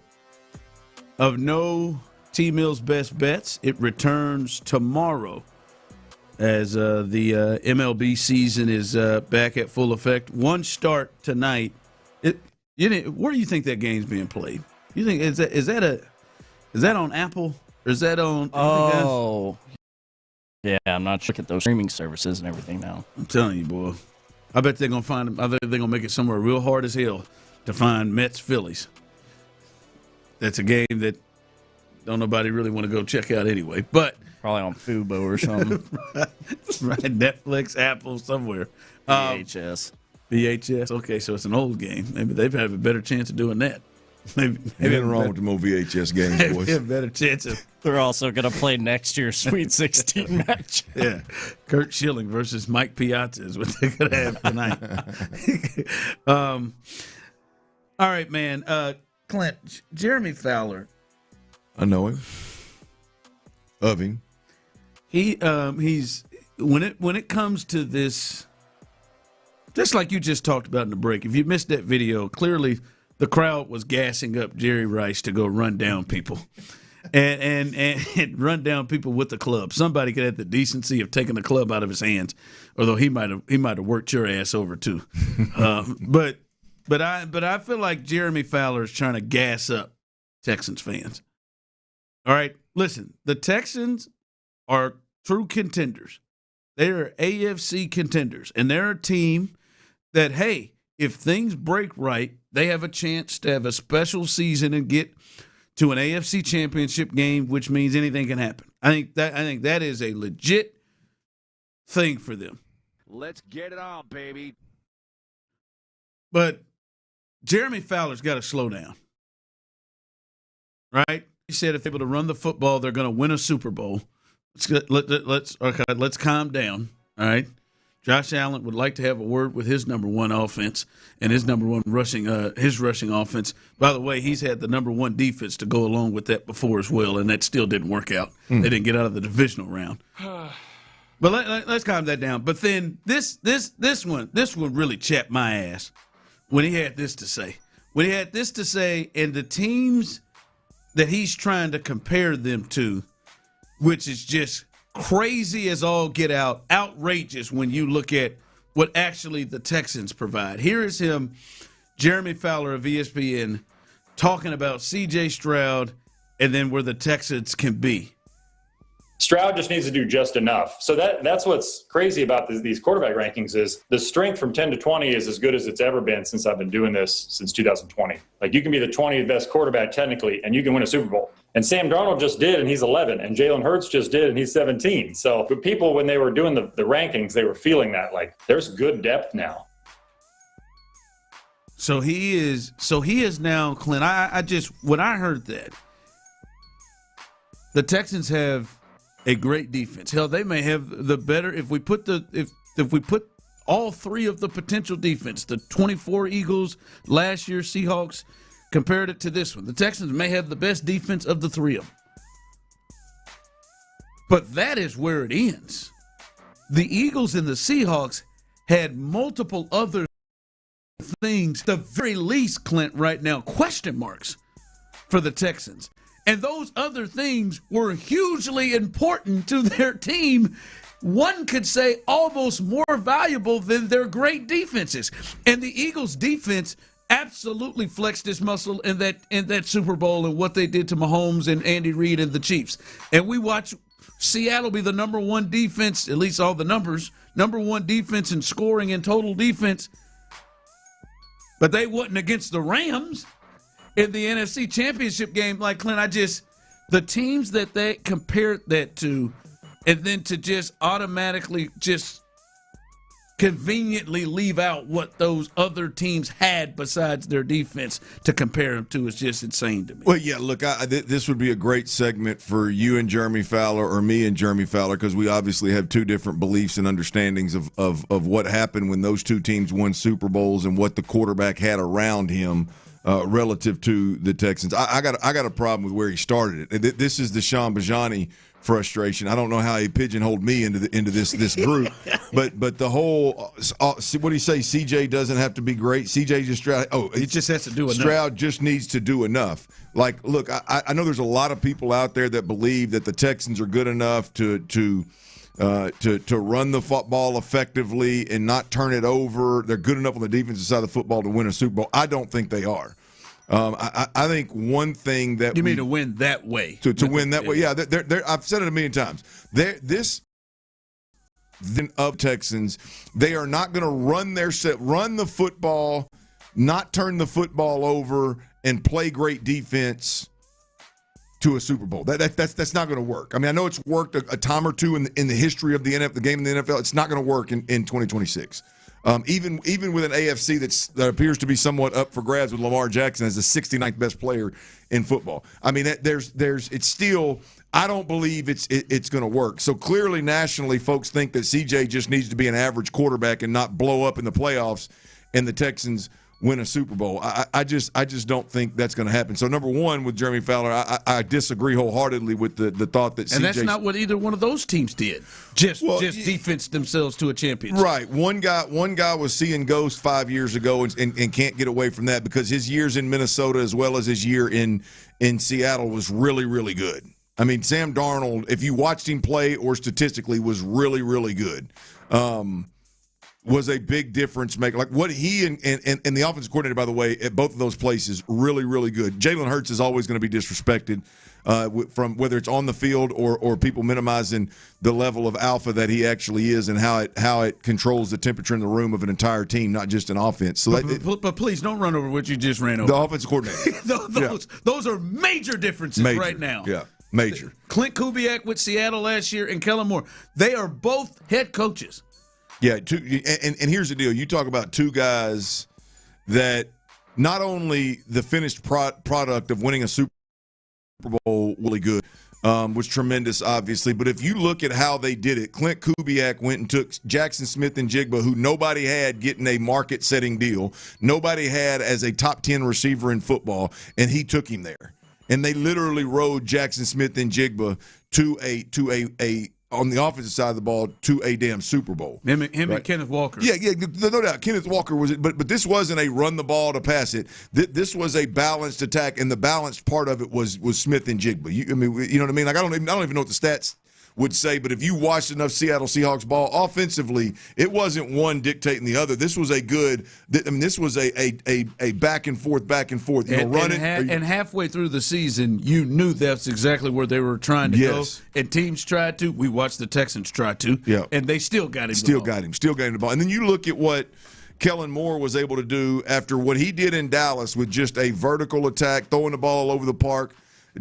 of No T-Mill's Best Bets. It returns tomorrow as the MLB season is back at full effect. One start tonight. Where do you think that game's being played? You think is that on Apple or is that on? Oh, yeah. I'm not sure at those streaming services and everything now. I'm telling you, boy. I bet they're gonna find them. I bet they're gonna make it somewhere real hard as hell to find Mets Phillies. That's a game that don't nobody really want to go check out anyway. But probably on Fubo or something. right, Netflix, Apple, somewhere. VHS. VHS. Okay, so it's an old game. Maybe they've had a better chance of doing that. Maybe nothing wrong with the more VHS games, boys. Maybe a better chance of. They're also going to play next year's Sweet 16 match. Yeah. Kurt Schilling versus Mike Piazza is what they're going to have tonight. All right, man. Clint, Jeremy Fowler. I know him. Of him. He's when it comes to this, just like you just talked about in the break, if you missed that video, clearly the crowd was gassing up Jerry Rice to go run down people. And run down people with the club. Somebody could have the decency of taking the club out of his hands, although he might have worked your ass over too. But I feel like Jeremy Fowler is trying to gas up Texans fans. All right, listen, the Texans are true contenders. They are AFC contenders, and they're a team that, hey, if things break right, they have a chance to have a special season and get to an AFC championship game, which means anything can happen. I think that is a legit thing for them. Let's get it on, baby. But Jeremy Fowler's got to slow down. Right? He said if they're able to run the football, they're going to win a Super Bowl. Let's calm down. All right? Josh Allen would like to have a word with his number one offense and his number one rushing offense. By the way, he's had the number one defense to go along with that before as well, and that still didn't work out. They didn't get out of the divisional round. But let's calm that down. But then this one really chapped my ass when he had this to say. When he had this to say, and the teams that he's trying to compare them to, which is just crazy as all get out, outrageous when you look at what actually the Texans provide. Here is him, Jeremy Fowler of ESPN, talking about C.J. Stroud and then where the Texans can be. Stroud just needs to do just enough. So that's what's crazy about these quarterback rankings is the strength from 10 to 20 is as good as it's ever been since I've been doing this since 2020. Like you can be the 20th best quarterback technically, and you can win a Super Bowl. And Sam Darnold just did, and he's 11. And Jalen Hurts just did, and he's 17. So but people, when they were doing the rankings, they were feeling that like there's good depth now. So he is now, Clint. When I heard that, the Texans have a great defense. Hell, they may have the better if we put all three of the potential defense, the 24 Eagles, last year Seahawks, compared it to this one. The Texans may have the best defense of the three of them. But that is where it ends. The Eagles and the Seahawks had multiple other things, the very least, Clint, right now, question marks for the Texans. And those other things were hugely important to their team. One could say almost more valuable than their great defenses. And the Eagles' defense absolutely flexed this muscle in that Super Bowl and what they did to Mahomes and Andy Reid and the Chiefs. And we watch Seattle be the number one defense, at least all the numbers, number one defense in scoring and total defense. But they wasn't against the Rams in the NFC Championship game. Like, Clint, the teams that they compared that to, and then to just automatically just conveniently leave out what those other teams had besides their defense to compare them to is just insane to me. Well, yeah, look, this would be a great segment for you and Jeremy Fowler or me and Jeremy Fowler, because we obviously have two different beliefs and understandings of what happened when those two teams won Super Bowls and what the quarterback had around him relative to the Texans. I got a problem with where he started it. This is the Sean Bijani frustration. I don't know how he pigeonholed me into this group, but the whole what do you say? CJ doesn't have to be great. CJ just Stroud. He just has to do enough. Stroud just needs to do enough. Like, look, I know there's a lot of people out there that believe that the Texans are good enough to run the football effectively and not turn it over. They're good enough on the defensive side of the football to win a Super Bowl. I don't think they are. I think one thing that you mean to win that way, to win that way, yeah. I've said it a million times. This of Texans, they are not going to run the football, not turn the football over, and play great defense to a Super Bowl. That's not going to work. I mean, I know it's worked a time or two in the history of the game in the NFL. It's not going to work in 2026. Even with an AFC that appears to be somewhat up for grabs with Lamar Jackson as the 69th best player in football. I mean, it's still. I don't believe it's going to work. So clearly, nationally, folks think that CJ just needs to be an average quarterback and not blow up in the playoffs, and the Texans win a Super Bowl. I just don't think that's going to happen. So number one, with Jeremy Fowler, I disagree wholeheartedly with the thought that and that's not what either one of those teams did. Just defense themselves to a championship. Right. One guy was seeing ghosts 5 years ago and can't get away from that because his years in Minnesota as well as his year in Seattle was really, really good. I mean, Sam Darnold, if you watched him play or statistically, was really, really good. Was a big difference maker. Like what he and the offensive coordinator, by the way, at both of those places, really, really good. Jalen Hurts is always going to be disrespected from whether it's on the field or people minimizing the level of alpha that he actually is and how it controls the temperature in the room of an entire team, not just an offense. So but please don't run over what you just ran over. The offensive coordinator. Those are major differences right now. Yeah, major. Clint Kubiak with Seattle last year and Kellen Moore. They are both head coaches. Yeah, and here's the deal. You talk about two guys that not only the finished product of winning a Super Bowl really good was tremendous, obviously, but if you look at how they did it, Clint Kubiak went and took Jackson Smith and Jigba, who nobody had getting a market-setting deal, nobody had as a top 10 receiver in football, and he took him there. And they literally rode Jackson Smith and Jigba to a on the offensive side of the ball to a damn Super Bowl. Him and Kenneth Walker. Yeah, no doubt. Kenneth Walker was it, but this wasn't a run the ball to pass it. This was a balanced attack, and the balanced part of it was Smith and Jigba. You know what I mean? Like I don't even know what the stats would say, but if you watched enough Seattle Seahawks ball offensively, it wasn't one dictating the other. This was a good. I mean, this was a back and forth. And halfway through the season, you knew that's exactly where they were trying to go. And teams tried to. We watched the Texans try to. Yeah. And they still got him. Still got him the ball. And then you look at what Kellen Moore was able to do after what he did in Dallas with just a vertical attack, throwing the ball all over the park.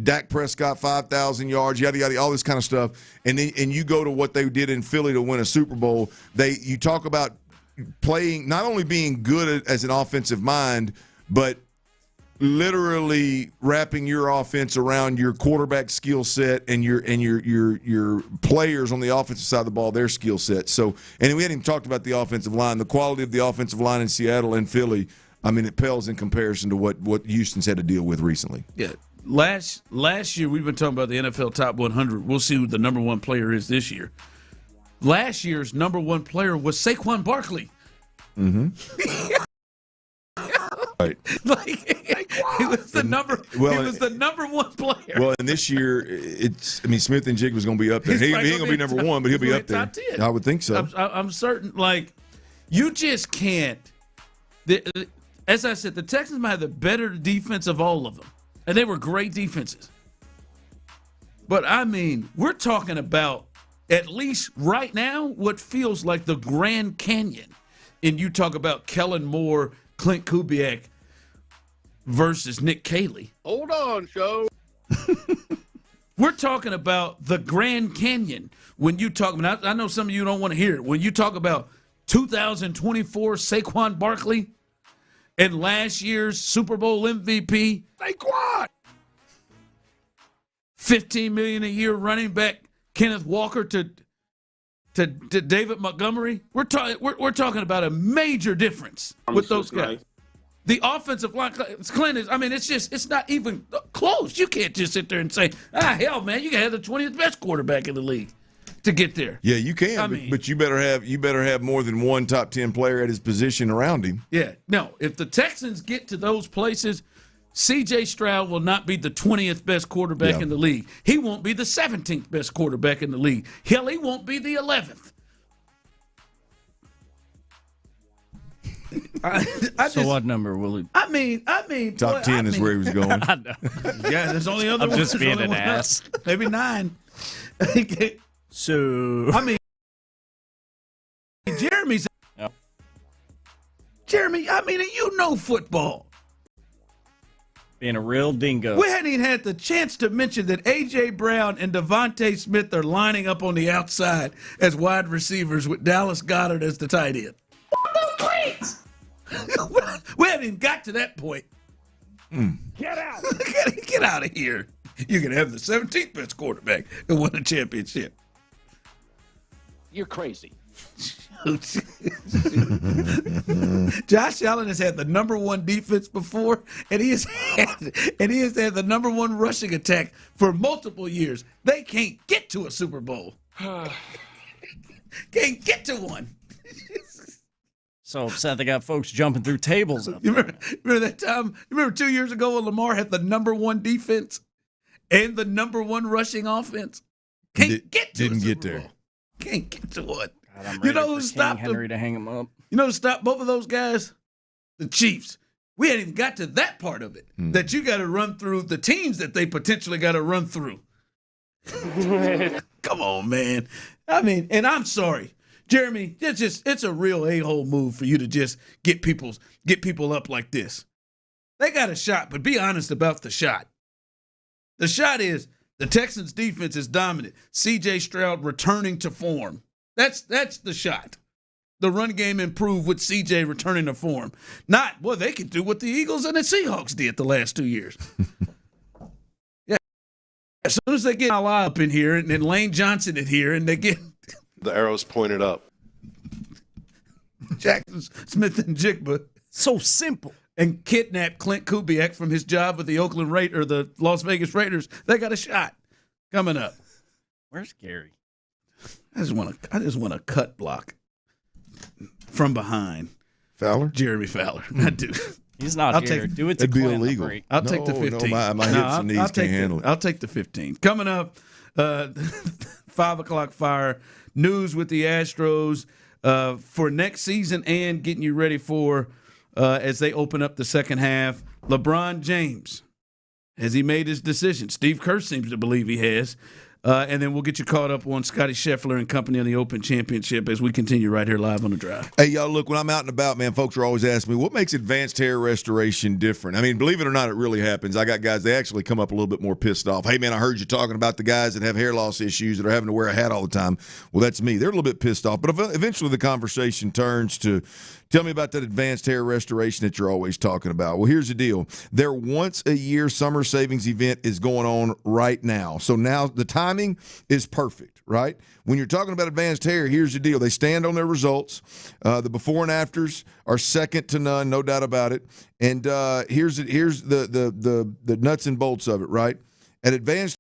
Dak Prescott, 5,000 yards, yada, yada, all this kind of stuff. And you go to what they did in Philly to win a Super Bowl. You talk about playing, not only being good as an offensive mind, but literally wrapping your offense around your quarterback skill set and your players on the offensive side of the ball, their skill set. So, and we hadn't even talked about the offensive line. The quality of the offensive line in Seattle and Philly, I mean, it pales in comparison to what Houston's had to deal with recently. Yeah. Last year, we've been talking about the NFL Top 100. We'll see who the number one player is this year. Last year's number one player was Saquon Barkley. Mm-hmm. Right. He was the number one player. Well, and this year, Smith and Jigba was going to be up there. He ain't going to be number one, but he'll be up there. Top 10. I would think so. I'm certain. You just can't. As I said, the Texans might have the better defense of all of them. And they were great defenses. But, I mean, we're talking about, at least right now, what feels like the Grand Canyon. And you talk about Kellen Moore, Clint Kubiak versus Nick Caley. Hold on, show. We're talking about the Grand Canyon. When you talk, I know some of you don't want to hear it. When you talk about 2024 Saquon Barkley and last year's Super Bowl MVP Saquon. $15 million a year running back Kenneth Walker to David Montgomery. We're talking about a major difference with those guys. Nice. The offensive line, Clint, it's not even close. You can't just sit there and say, hell, man, you can have the 20th best quarterback in the league to get there. Yeah, you can, but you better have more than one top 10 player at his position around him. Yeah, no. If the Texans get to those places, C.J. Stroud will not be the 20th best quarterback in the league. He won't be the 17th best quarterback in the league. Hell, he won't be the 11th. So what number will he? I mean, top 10 is where he was going. I know. Yeah, there's only other. I'm just being an ass. Maybe 9. So Jeremy's. Yep. Jeremy, you know football. Being a real dingo. We hadn't even had the chance to mention that A.J. Brown and Devontae Smith are lining up on the outside as wide receivers with Dallas Goedert as the tight end. We haven't even got to that point. Get out. Get out of here. You can have the 17th best quarterback and win a championship. You're crazy. Josh Allen has had the number 1 defense before, and he has had the number 1 rushing attack for multiple years. They can't get to a Super Bowl. Can't get to one. So upset they got folks jumping through tables. You remember that time? You remember 2 years ago when Lamar had the number 1 defense and the number 1 rushing offense? Didn't get there. Can't get to one. God, you know who stopped Henry to hang him up? You know who stopped both of those guys? The Chiefs. We hadn't even got to that part of it. That you got to run through the teams that they potentially got to run through. Come on, man. And I'm sorry. Jeremy, it's a real a-hole move for you to just get people up like this. They got a shot, but be honest about the shot. The shot is the Texans' defense is dominant. C.J. Stroud returning to form. That's the shot. The run game improved with C.J. returning to form. Not, boy, they can do what the Eagles and the Seahawks did the last 2 years. Yeah. As soon as they get Allah up in here and then Lane Johnson in here and they get the arrows pointed up. Jackson Smith and Jigba. So simple. And kidnap Clint Kubiak from his job with the the Las Vegas Raiders. They got a shot coming up. Where's Gary? I just want a cut block from behind. Fowler? Jeremy Fowler. I do. He's not here. Do it to it'd be Clint. illegal. I'll take the 15. No, my hips and knees can't handle it. I'll take the 15. Coming up, 5 o'clock fire. News with the Astros for next season and getting you ready for as they open up the second half. LeBron James, has he made his decision? Steve Kerr seems to believe he has. And then we'll get you caught up on Scotty Scheffler and company on the Open Championship as we continue right here live on The Drive. Hey, y'all, look, when I'm out and about, man, folks are always asking me, what makes advanced hair restoration different? I mean, believe it or not, it really happens. I got guys, they actually come up a little bit more pissed off. Hey, man, I heard you talking about the guys that have hair loss issues that are having to wear a hat all the time. Well, that's me. They're a little bit pissed off. But eventually the conversation turns to, tell me about that advanced hair restoration that you're always talking about. Well, here's the deal. Their once-a-year summer savings event is going on right now. So now the timing is perfect, right? When you're talking about advanced hair, here's the deal. They stand on their results. The before and afters are second to none, no doubt about it. And here's the nuts and bolts of it, right? At Advanced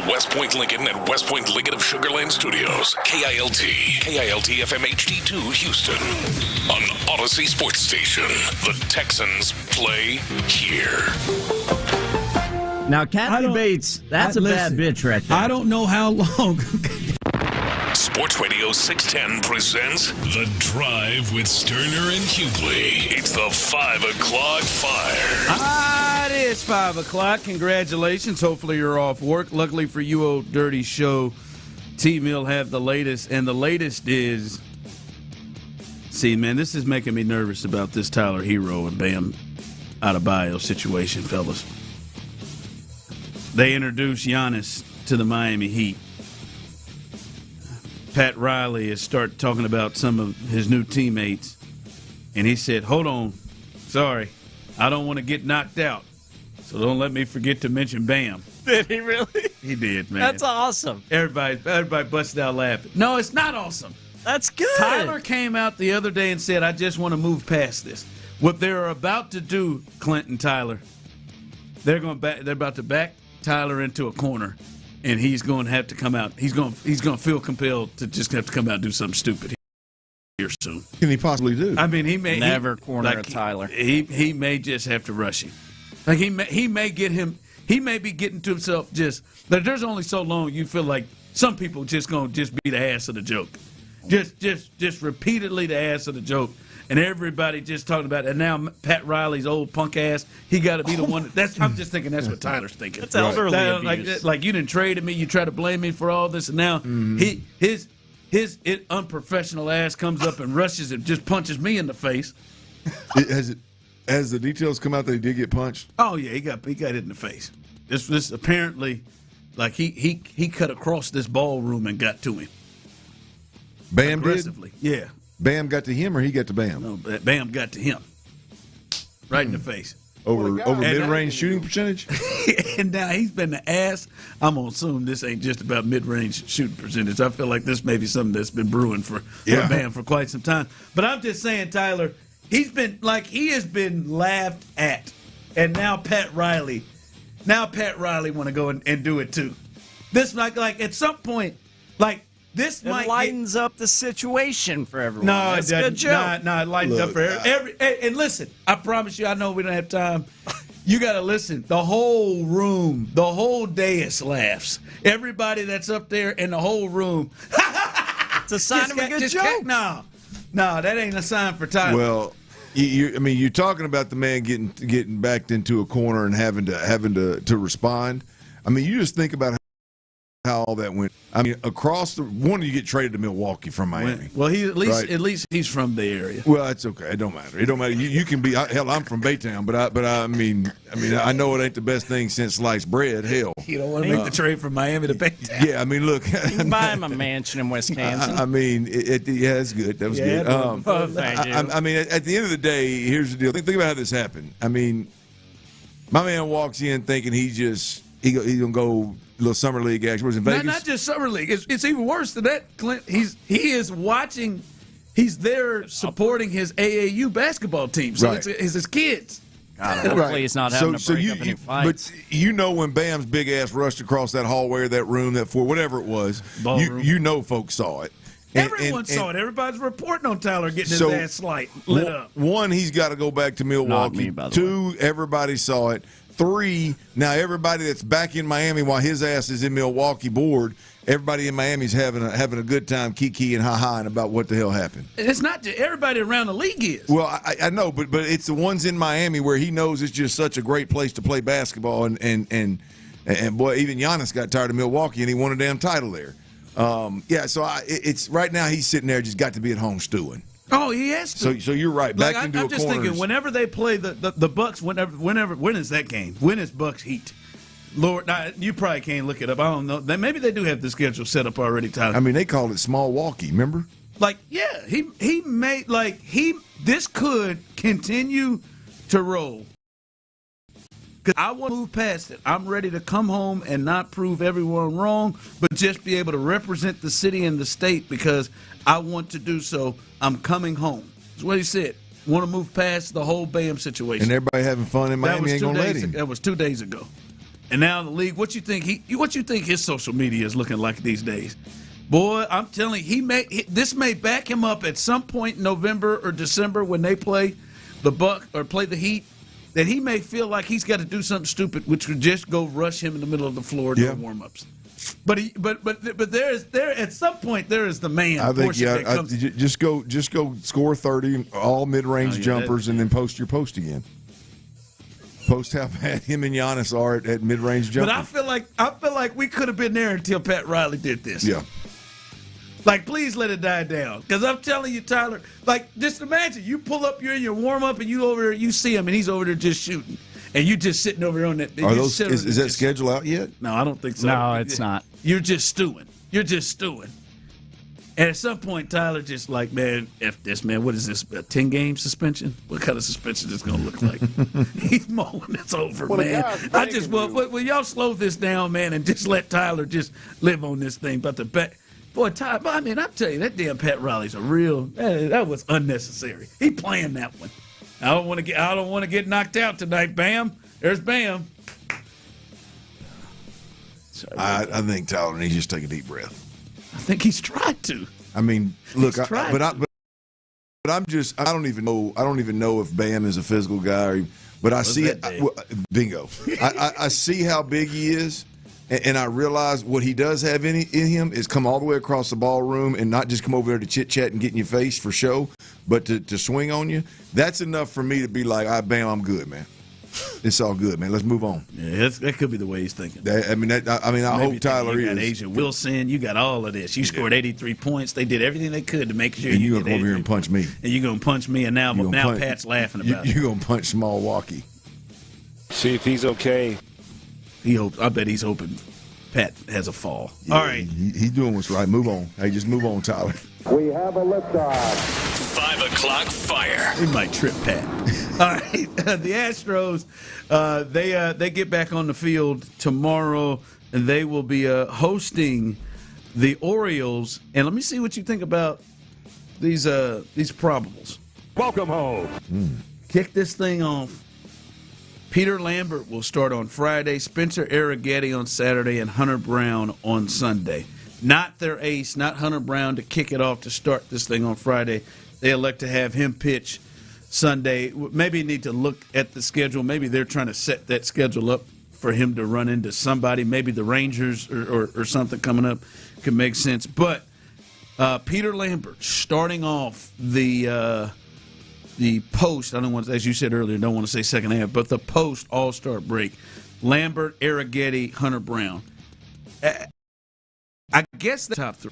West Point Lincoln and West Point Lincoln of Sugar Land Studios. KILT FM HD2 Houston. On Odyssey Sports Station. The Texans play here. Now, Kathy Bates, that's a bad bitch right there. I don't know how long. Sports Radio 610 presents The Drive with Stoerner and Hughley. It's the 5 o'clock fire. It is 5 o'clock. Congratulations. Hopefully you're off work. Luckily for you, old dirty show, T-Mill have the latest. And the latest is, see, man, this is making me nervous about this Tyler Hero and Bam Adebayo situation, fellas. They introduced Giannis to the Miami Heat. Pat Riley has started talking about some of his new teammates, and he said, hold on, sorry, I don't want to get knocked out, so don't let me forget to mention Bam. Did he really? He did, man. That's awesome. Everybody busted out laughing. No, it's not awesome. That's good. Tyler came out the other day and said, I just want to move past this. What they're about to do, Clint and Tyler, they're about to back Tyler into a corner, and he's going to have to come out. He's going to feel compelled to just have to come out and do something stupid here soon. What can he possibly do? I mean, he may never corner Tyler. He may just have to rush him. Like he may get him. He may be getting to himself just. There's only so long you feel like some people just going to just be the ass of the joke, just repeatedly the ass of the joke. And everybody just talking about it. And now Pat Riley's old punk ass, he got to be the one. I'm just thinking that's what Tyler's thinking. That's elderly abuse. Like you didn't trade me, you try to blame me for all this, and now his unprofessional ass comes up and rushes and just punches me in the face. Has the details come out that he did get punched? Oh yeah, he got hit in the face. This apparently, like he cut across this ballroom and got to him. Bam aggressively, yeah. Bam got to him, or he got to Bam? No, Bam got to him. Right in the face. Over mid-range shooting percentage? And now he's been the ass. I'm going to assume this ain't just about mid-range shooting percentage. I feel like this may be something that's been brewing for Bam for quite some time. But I'm just saying, Tyler, he has been laughed at. And now Pat Riley want to go and do it too. This like at some point, like, this lightens up the situation for everyone. No, that's it doesn't. A good joke. No, it lightens up for every. And listen, I promise you, I know we don't have time. You got to listen. The whole room, the whole dais laughs. Everybody that's up there in the whole room. It's a sign of a good joke. No, that ain't a sign for Tyler. Well, you're talking about the man getting backed into a corner and having to respond. I mean, you just think about how all that went. I mean, across the one, you get traded to Milwaukee from Miami. Well, at least he's from the area. Well, it's okay. It don't matter. It don't matter. You can be hell. I'm from Baytown, but I mean, I know it ain't the best thing since sliced bread. Hell, you don't want to make the trade from Miami to Baytown. Yeah, I mean, look, you can buy him a mansion in Wisconsin. I mean, it's good. That was good. Thank you. I mean, at the end of the day, here's the deal. Think about how this happened. I mean, my man walks in thinking he gonna go. Little summer league action. Was in Vegas. Not just summer league. It's even worse than that, Clint. He is watching. He's there supporting his AAU basketball team. So it's his kids. Hopefully he's not having to break up any fights. But you know when Bam's big ass rushed across that hallway or that room, that floor, whatever it was, you know folks saw it. Everyone saw it. Everybody's reporting on Tyler getting his ass lit up. One, he's got to go back to Milwaukee. Two, everybody saw it. Three, now everybody that's back in Miami while his ass is in Milwaukee bored, everybody in Miami's having a good time kiki-and ha-ha-ing about what the hell happened. It's not just everybody around the league is. Well, I know, but it's the ones in Miami where he knows it's just such a great place to play basketball, and boy, even Giannis got tired of Milwaukee and he won a damn title there. So it's right now he's sitting there just got to be at home stewing. Oh, he has to. So you're right. Back into a corner. I'm just thinking, whenever they play the Bucks, when is that game? When is Bucks Heat? Lord, you probably can't look it up. I don't know. Maybe they do have the schedule set up already, Tyler. I mean, they called it Small Walkie, remember? This could continue to roll. Because I want to move past it. I'm ready to come home and not prove everyone wrong, but just be able to represent the city and the state because I want to do so. I'm coming home. That's what he said. Want to move past the whole Bam situation. And everybody having fun in Miami ain't going to let him. That was 2 days ago. And now the league, what you think his social media is looking like these days? Boy, I'm telling you, this may back him up at some point in November or December when they play the Buck or play the Heat, that he may feel like he's got to do something stupid, which would just go rush him in the middle of the floor during warm-ups. But there at some point there is the man. I think just go score 30 all mid-range jumpers and then post your post again. Post how bad him and Giannis are at mid-range jumpers. But I feel like we could have been there until Pat Riley did this. Yeah. Like, please let it die down. Because I'm telling you, Tyler, like, just imagine you pull up, you're in your warm-up, and you over there, you see him, and he's over there just shooting. And you just sitting over there on that. Is that schedule out yet? No, I don't think so. No, it's not. You're just stewing. And at some point, Tyler just like, man, F this, man. What is this, a 10-game suspension? What kind of suspension is this going to look like? He's mowing this over, man. Will y'all slow this down, man, and just let Tyler just live on this thing. But boy, Tyler, I mean, I'm telling you, that damn Pat Riley's a real, that was unnecessary. He planned that one. I don't want to get knocked out tonight. Bam. There's Bam. I think Tyler needs to just take a deep breath. I think he's tried to. I mean, look, I don't even know if Bam is a physical guy, but I see it. Bingo. I see how big he is, and I realize what he does have in him is come all the way across the ballroom and not just come over there to chit chat and get in your face for show, but to swing on you. That's enough for me to be like, Bam, I'm good, man. It's all good, man. Let's move on. Yeah, that could be the way he's thinking. I hope Tyler is. You got Asia Wilson. You got all of this. You scored 83 points. They did everything they could to make sure and you're going to come over here and punch me. And you're going to punch me, and now Pat's laughing about it. You're going to punch Small Walkie. See if he's okay. I bet he's hoping Pat has a fall. Yeah, all right. He's doing what's right. Move on. Hey, just move on, Tyler. We have a liftoff. 5 o'clock fire. He might trip Pat. All right. The Astros, they get back on the field tomorrow, and they will be hosting the Orioles. And let me see what you think about these probables. Welcome home. Kick this thing off. Peter Lambert will start on Friday, Spencer Arrighetti on Saturday, and Hunter Brown on Sunday. Not their ace, not Hunter Brown to kick it off to start this thing on Friday. They elect to have him pitch Sunday. Maybe need to look at the schedule. Maybe they're trying to set that schedule up for him to run into somebody. Maybe the Rangers or something coming up could make sense. But Peter Lambert starting off the post, I don't want to, as you said earlier, don't want to say second half, but the post All-Star break. Lambert, Arrighetti, Hunter Brown. I guess the top three.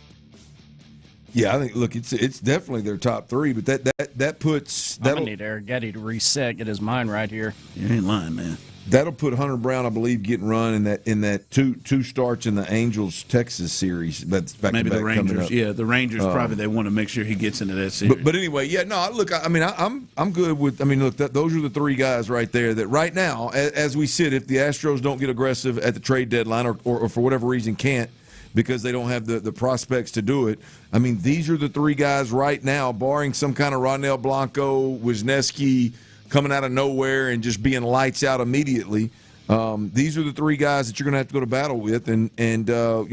Yeah, I think. Look, it's definitely their top three, but that puts. I'm gonna need Arrighetti to reset, get his mind right here. You ain't lying, man. That'll put Hunter Brown, I believe, getting run in that two starts in the Angels Texas series. That's back maybe to back the Rangers. Yeah, the Rangers probably they want to make sure he gets into that series. But anyway, yeah, no. Look, I mean, I'm good with. I mean, look, those are the three guys right there. That right now, as we sit, if the Astros don't get aggressive at the trade deadline or for whatever reason can't, because they don't have the prospects to do it. I mean, these are the three guys right now, barring some kind of Ronel Blanco, Wisniewski coming out of nowhere and just being lights out immediately. These are the three guys that you're going to have to go to battle with, and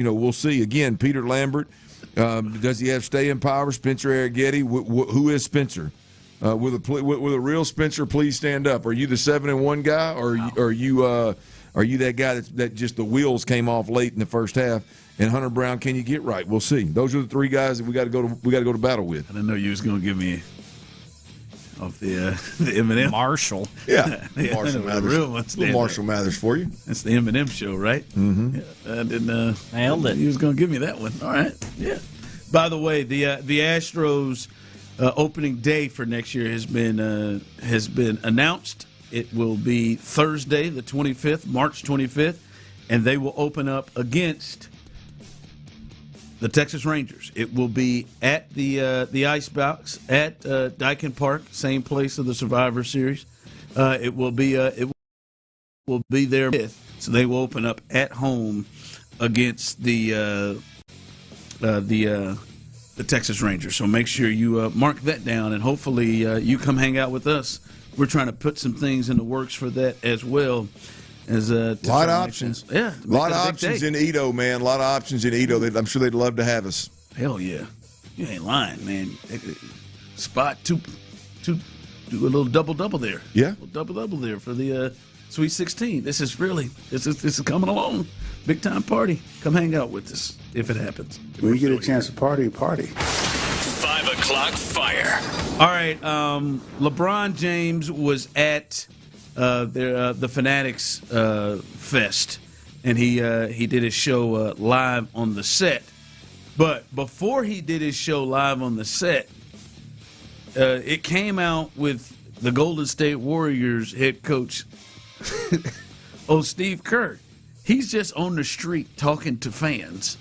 we'll see. Again, Peter Lambert, does he have staying power? Spencer Arrighetti, who is Spencer? With a real Spencer, please stand up. Are you the 7-1 guy, or are you that guy that just the wheels came off late in the first half? And Hunter Brown, can you get right? We'll see. Those are the three guys that we got to go to battle with. I didn't know you was going to give me off the M&M. Marshall. Yeah. Marshall Mathers. Real ones. Little Marshall Mathers for you. That's the M&M show, right? Mm-hmm. Yeah, I didn't. Nailed it. He was going to give me that one. All right. Yeah. By the way, the Astros opening day for next year has been announced. It will be Thursday, the 25th, March 25th, and they will open up against the Texas Rangers. It will be at the Ice Box at Daikin Park, same place of the Survivor Series. It will be there. So they will open up at home against the Texas Rangers. So make sure you mark that down, and hopefully you come hang out with us. We're trying to put some things in the works for that as well. As a lot of options. Yeah, a lot of options in Edo, man. A lot of options in Edo. I'm sure they'd love to have us. Hell yeah, you ain't lying, man. Spot do a little double there. Yeah, double there for the Sweet 16. This is coming along. Big time party. Come hang out with us if it happens. When you get a chance to party. 5 o'clock fire. All right. LeBron James was at the Fanatics Fest, and he did his show live on the set. But before he did his show live on the set, it came out with the Golden State Warriors head coach, Steve Kerr. He's just on the street talking to fans.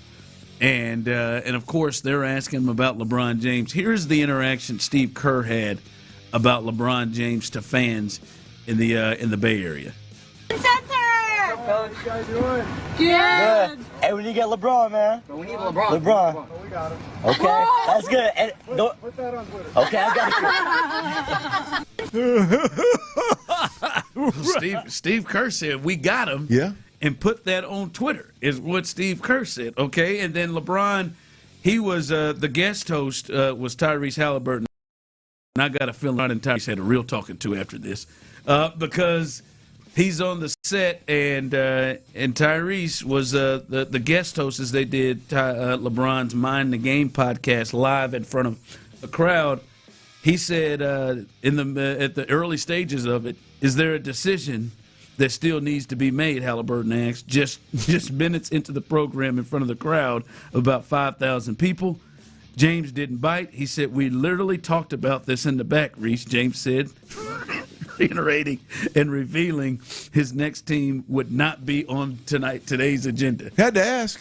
And of course, they're asking him about LeBron James. Here's the interaction Steve Kerr had about LeBron James to fans in the Bay Area. How you guys doing? Good. Hey, we need to get LeBron, man. We need LeBron. Well, we got him. Okay, that's good. And put that on Twitter. Okay, I got it. Steve Kerr said, we got him. Yeah. And put that on Twitter is what Steve Kerr said. Okay, and then LeBron, he was the guest host was Tyrese Halliburton. And I got a feeling Rod and Tyrese had a real talking to after this because he's on the set and Tyrese was the guest host as they did LeBron's Mind the Game podcast live in front of a crowd. He said at the early stages of it, is there a decision that still needs to be made, Halliburton asked, just minutes into the program in front of the crowd, about 5,000 people. James didn't bite. He said, we literally talked about this in the back, Reese, James said, reiterating and revealing his next team would not be on today's agenda. Had to ask.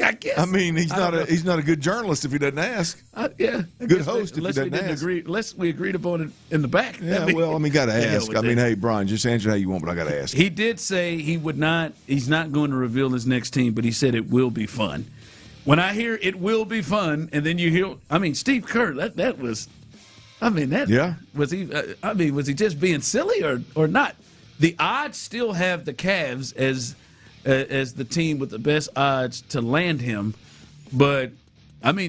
I guess. I mean, he's not a good journalist if he doesn't ask. Yeah. Good host if he doesn't ask. Unless we agreed upon it in the back. Yeah, got to ask. I mean, hey, Brian, just answer how you want, but I got to ask. He did say he's not going to reveal his next team, but he said it will be fun. When I hear it will be fun, and then you hear, Steve Kerr, that was, yeah. Was he? Was he just being silly or not? The odds still have the Cavs as the team with the best odds to land him, but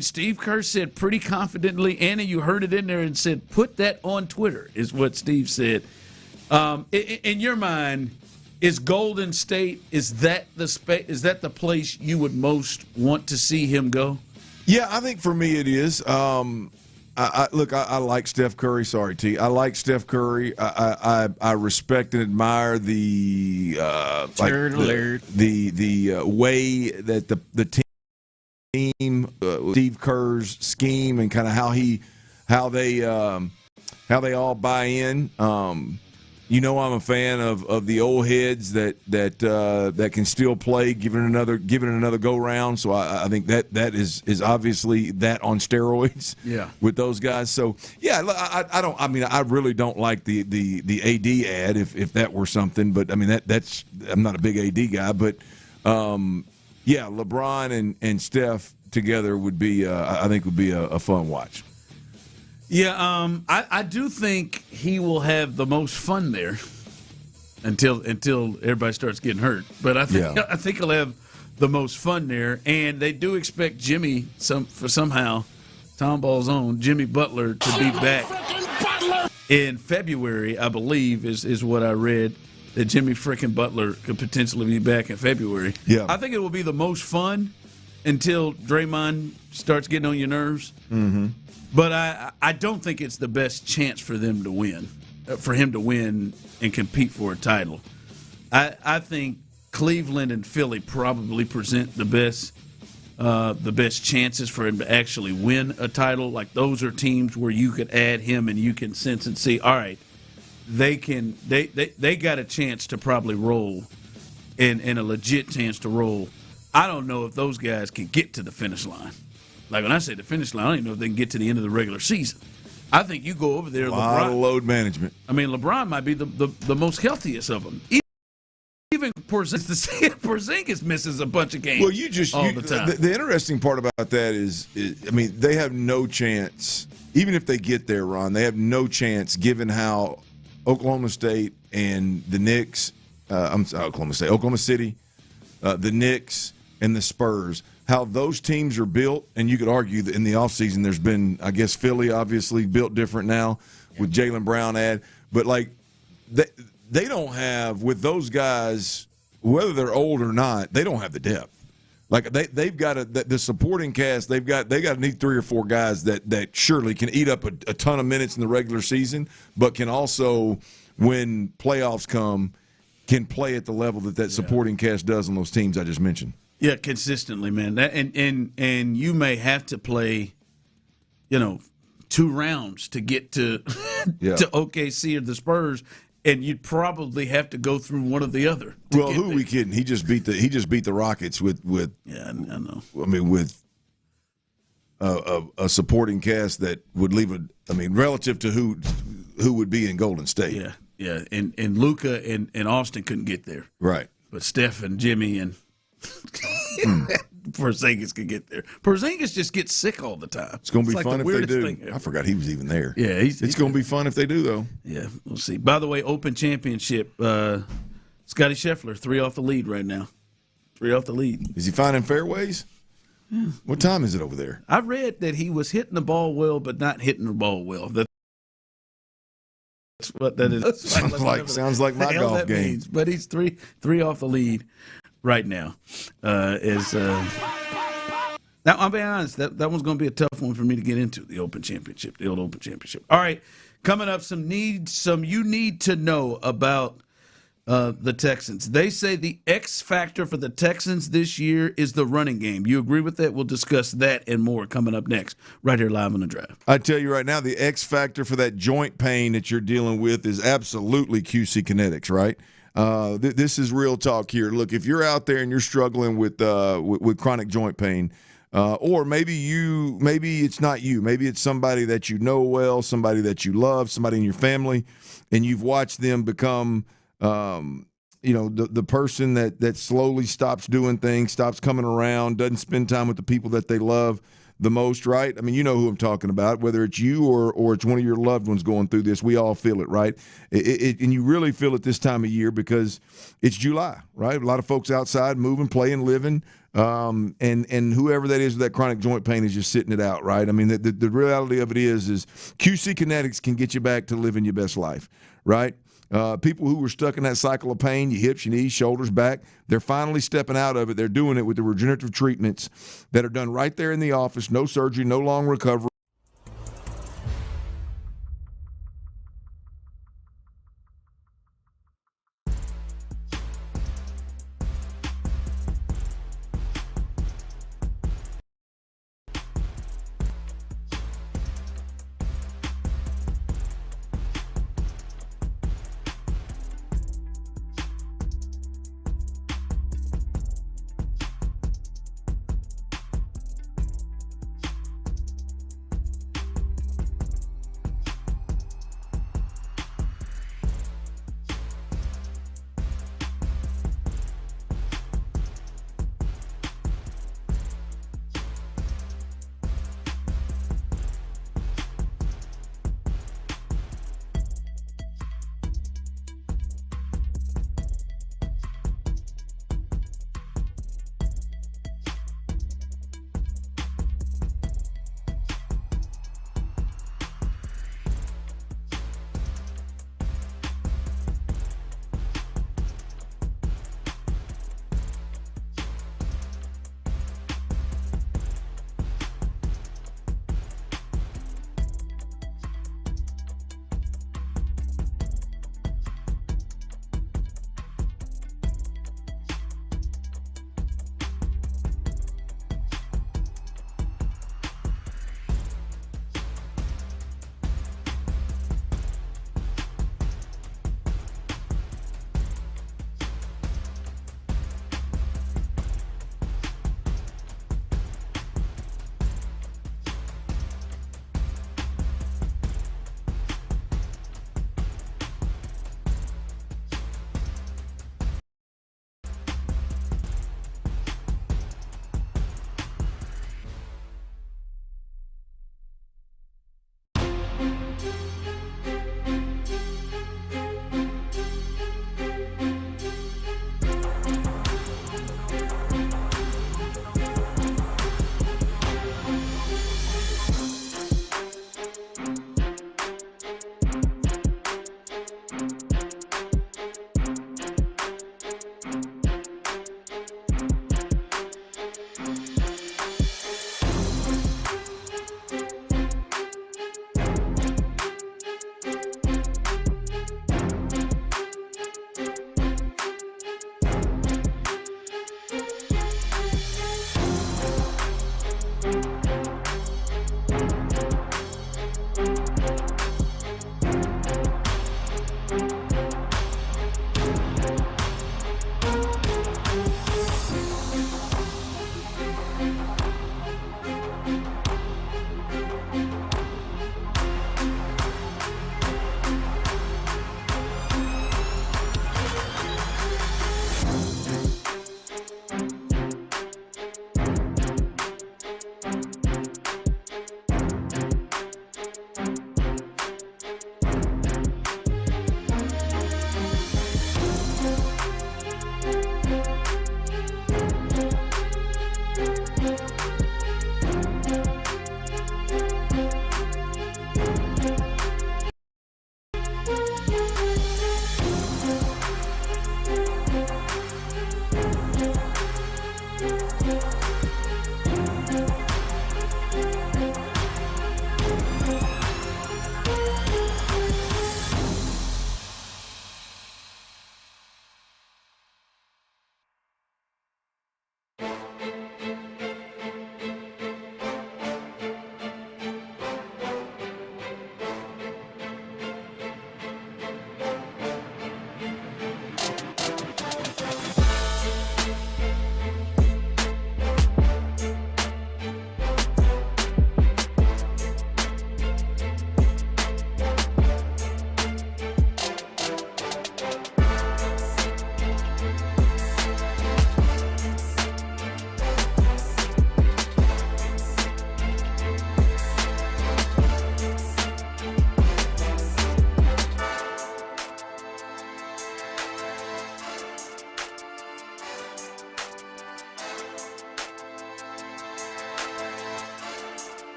Steve Kerr said pretty confidently. Anna, you heard it in there and said, "Put that on Twitter," is what Steve said. In your mind, is Golden State is that the place you would most want to see him go? Yeah, I think for me it is. I like Steph Curry. Sorry, T. I like Steph Curry. I respect and admire the way that the team, Steve Kerr's scheme, and kind of how they all buy in. I'm a fan of the old heads that can still play, giving it another go round. So I think that is obviously that on steroids. Yeah. With those guys. So yeah, I really don't like the AD ad if that were something. But that's I'm not a big AD guy. But yeah, LeBron and Steph together would be I think would be a fun watch. Yeah, I do think he will have the most fun there until everybody starts getting hurt. But I think he'll have the most fun there, and they do expect Jimmy somehow, Tom Ball's own Jimmy Butler to be back in February. I believe is what I read, that Jimmy frickin' Butler could potentially be back in February. Yeah, I think it will be the most fun until Draymond starts getting on your nerves. Mm-hmm. But I don't think it's the best chance for them to win, for him to win and compete for a title. I think Cleveland and Philly probably present the best chances for him to actually win a title. Like, those are teams where you could add him and you can sense and see, all right, they got a chance to probably roll and a legit chance to roll. I don't know if those guys can get to the finish line. Like, when I say the finish line, I don't even know if they can get to the end of the regular season. I think you go over there. A lot of load management. LeBron might be the most healthiest of them. Even Porzingis misses a bunch of games. Well, all the time. The interesting part about that is, they have no chance. Even if they get there, Ron, they have no chance given how Oklahoma State and the Knicks Oklahoma City, the Knicks, and the Spurs, how those teams are built. And you could argue that in the offseason there's been, I guess, Philly obviously built different now with Jaylen Brown but like they don't have, with those guys, whether they're old or not, they don't have the depth. Like they've got the supporting cast. They got to need 3 or 4 guys that surely can eat up a ton of minutes in the regular season, but can also, when playoffs come, can play at the level that supporting cast does on those teams I just mentioned. Yeah, consistently, man. And you may have to play, 2 rounds to get to to OKC or the Spurs. And you'd probably have to go through one or the other. Well, who are we kidding? He just beat the Rockets with yeah, I know. I mean, with a supporting cast that would leave relative to who would be in Golden State. Yeah, and Luka and Austin couldn't get there. Right. But Steph and Jimmy and Porzingis could get there. Porzingis just gets sick all the time. It's going to be fun if they do. I forgot he was even there. Yeah, it's going to be fun if they do, though. Yeah, we'll see. By the way, Open Championship, Scotty Scheffler, 3 off the lead right now. 3 off the lead. Is he finding fairways? Yeah. What time is it over there? I read that he was hitting the ball well, but not hitting the ball well. That's what that is. Sounds like my golf game. Means. But he's three off the lead right now. Now, I'll be honest, that one's going to be a tough one for me to get into, the Open Championship, the old Open Championship. All right, coming up, some you need to know about the Texans. They say the X factor for the Texans this year is the running game. You agree with that? We'll discuss that and more coming up next, right here live on The Drive. I tell you right now, the X factor for that joint pain that you're dealing with is absolutely QC Kinetics, right? This is real talk here. Look, if you're out there and you're struggling with chronic joint pain, or maybe it's not you. Maybe it's somebody that you know well, somebody that you love, somebody in your family, and you've watched them become, the person that slowly stops doing things, stops coming around, doesn't spend time with the people that they love the most, right? I mean, you know who I'm talking about, whether it's you or it's one of your loved ones going through this. We all feel it, right? And you really feel it this time of year because it's July, right? A lot of folks outside moving, playing, living, and whoever that is with that chronic joint pain is just sitting it out, right? I mean, the reality of it is QC Kinetics can get you back to living your best life, right? People who were stuck in that cycle of pain, your hips, your knees, shoulders, back, they're finally stepping out of it. They're doing it with the regenerative treatments that are done right there in the office, no surgery, no long recovery.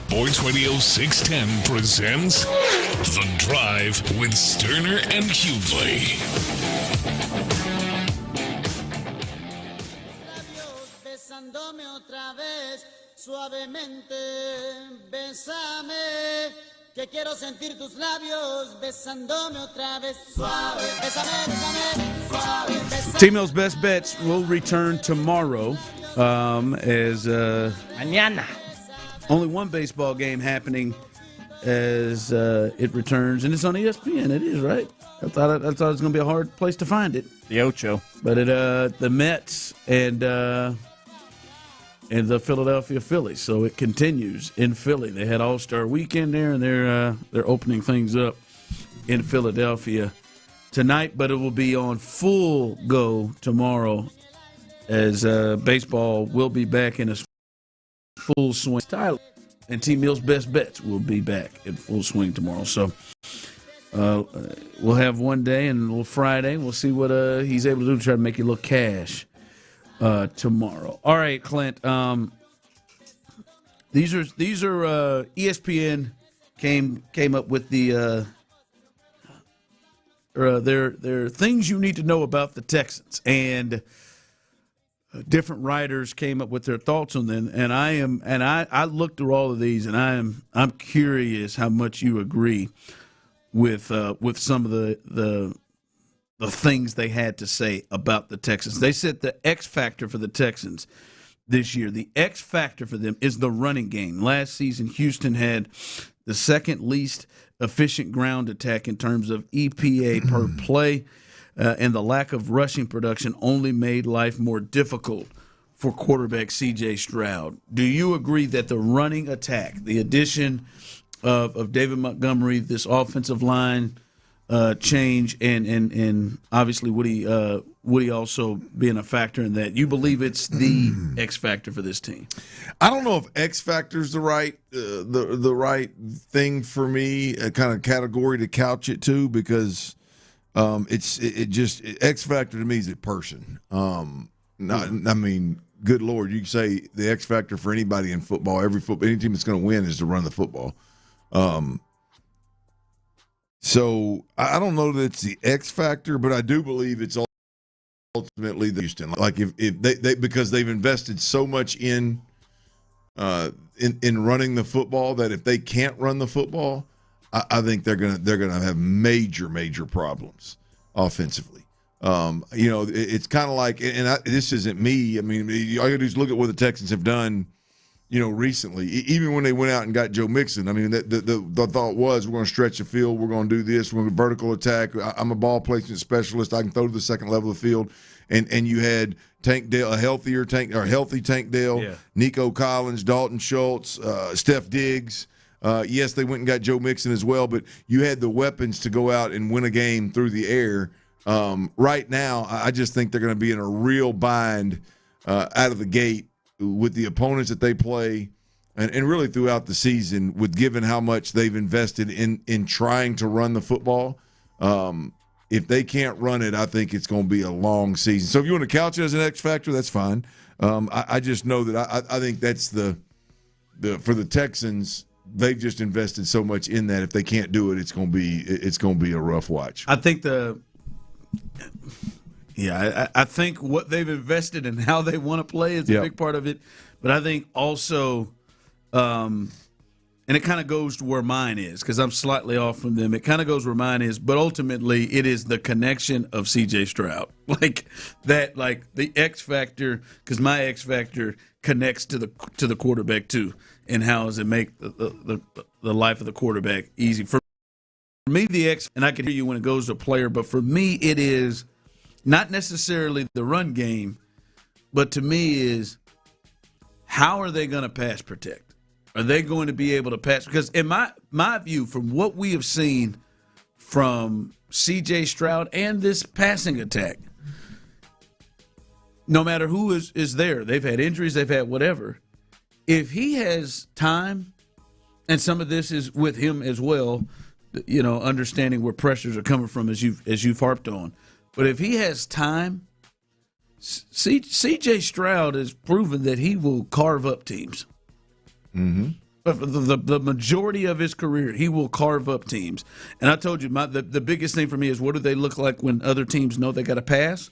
Sports Radio 610 presents The Drive with Stoerner and Hughley. Besándome otra vez, suavemente, bésame, que quiero sentir tus labios, besándome otra vez, suave, bésame, bésame, suave, bésame. T-Mill's Best Bets will return tomorrow as Mañana. Only one baseball game happening as it returns, and it's on ESPN. It is, right? I thought it was going to be a hard place to find it. The Ocho. But the Mets and the Philadelphia Phillies. So it continues in Philly. They had All-Star Weekend there, and they're opening things up in Philadelphia tonight. But it will be on full go tomorrow as baseball will be back in a full swing. Tyler and T. Mill's Best Bets will be back in full swing tomorrow. So we'll have one day and a little Friday. We'll see what he's able to do to try to make you a little cash tomorrow. All right, Clint. These are ESPN came up with the they're things you need to know about the Texans, and different writers came up with their thoughts on them, and I looked through all of these, and I'm curious how much you agree with some of the things they had to say about the Texans. They said the X factor for the Texans this year, the X factor for them is the running game. Last season, Houston had the second least efficient ground attack in terms of EPA per play. And the lack of rushing production only made life more difficult for quarterback C.J. Stroud. Do you agree that the running attack, the addition of David Montgomery, this offensive line change, and obviously Woody also being a factor in that, you believe it's the X factor for this team? I don't know if X factor is the right thing for me, a kind of category to couch it to, because X factor to me is a person. I mean, good Lord, you can say the X factor for anybody in football. Any team that's going to win is to run the football. So I don't know that it's the X factor, but I do believe it's ultimately the Houston. Like if they because they've invested so much in running the football, that if they can't run the football, I think they're gonna have major problems offensively. It's kind of like, this isn't me. I mean, all you gotta do is look at what the Texans have done, recently. Even when they went out and got Joe Mixon, I mean, the thought was, we're going to stretch the field, we're going to do this, we're going to vertical attack. I'm a ball placement specialist. I can throw to the second level of the field, and you had Tank Dale, healthy Tank Dale, yeah. Nico Collins, Dalton Schultz, Steph Diggs. Yes, they went and got Joe Mixon as well, but you had the weapons to go out and win a game through the air. Right now, I just think they're going to be in a real bind out of the gate with the opponents that they play, and really throughout the season, with given how much they've invested in trying to run the football. If they can't run it, I think it's going to be a long season. So if you want to couch it as an X factor, that's fine. I just know that I think that's the for the Texans. They've just invested so much in that. If they can't do it, it's going to be a rough watch. I think I think what they've invested and how they want to play is a big part of it. But I think also, and it kind of goes to where mine is, because I'm slightly off from them. It kind of goes where mine is, but ultimately it is the connection of C.J. Stroud. Like that, like the X factor, because my X factor connects to the quarterback too. And how does it make the life of the quarterback easy? For me, the X, and I can hear you when it goes to a player, but for me it is not necessarily the run game, but to me is, how are they going to pass protect? Are they going to be able to pass? Because in my view, from what we have seen from C.J. Stroud and this passing attack, no matter who is there, they've had injuries, they've had whatever. If he has time, and some of this is with him as well, understanding where pressures are coming from, as you've harped on. But if he has time, C.J. Stroud has proven that he will carve up teams. Mm-hmm. The majority of his career, he will carve up teams. And I told you, the biggest thing for me is what do they look like when other teams know they got to pass?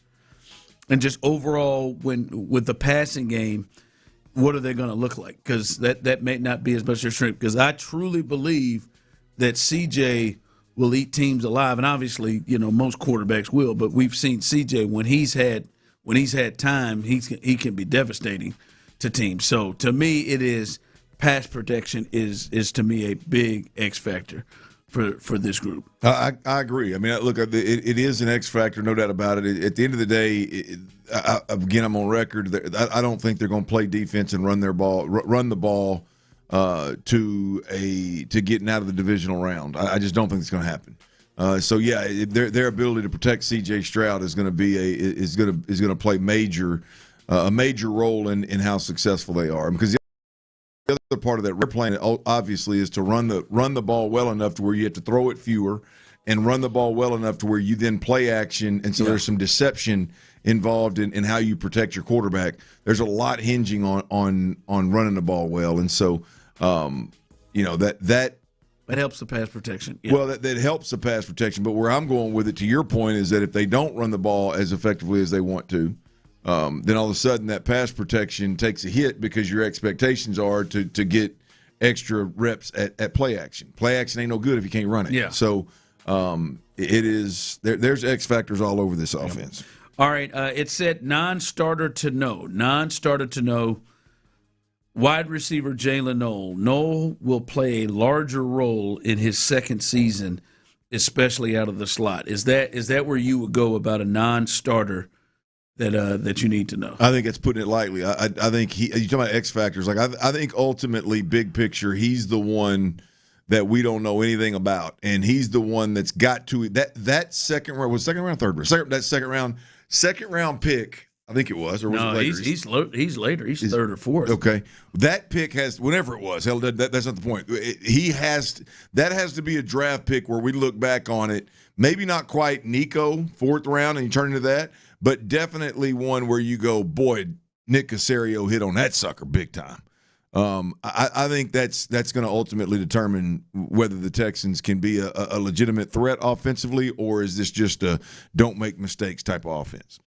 And just overall, with the passing game, what are they going to look like? Because that may not be as much their strength. Because I truly believe that CJ will eat teams alive. And obviously, most quarterbacks will. But we've seen CJ, when he's had time, he can be devastating to teams. So to me, it is – pass protection is to me a big X factor for this group. I agree. I mean, look, it is an X factor, no doubt about it. At the end of the day, again, I'm on record. I don't think they're going to play defense and run the ball to getting out of the divisional round. I just don't think it's going to happen. So yeah, their ability to protect C.J. Stroud is going to play a major role in how successful they are, because the other part of that we're playing obviously is to run the ball well enough to where you have to throw it fewer, and run the ball well enough to where you then play action, and so there's some deception involved in how you protect your quarterback. There's a lot hinging on running the ball well, and so that helps the pass protection. Yeah. Well, that helps the pass protection, but where I'm going with it, to your point, is that if they don't run the ball as effectively as they want to, then all of a sudden that pass protection takes a hit, because your expectations are to get extra reps at play action. Play action ain't no good if you can't run it. Yeah. So it is there's X factors all over this offense. All right. It said non-starter to know. Wide receiver Jalen Noel. Noel will play a larger role in his second season, especially out of the slot. Is that where you would go about a non-starter that you need to know? I think it's putting it lightly. I think you talking about X factors. Like I think ultimately, big picture, he's the one that we don't know anything about, and he's the one that's got to that second round. Was second round, third round? Second round pick. I think it was, or was it later? He's later. He's third or fourth. Okay, that pick has whenever it was. Hell, that's not the point. That has to be a draft pick where we look back on it. Maybe not quite Nico, fourth round, and you turn into that. But definitely one where you go, boy, Nick Caserio hit on that sucker big time. I think that's going to ultimately determine whether the Texans can be a legitimate threat offensively, or is this just a don't make mistakes type of offense.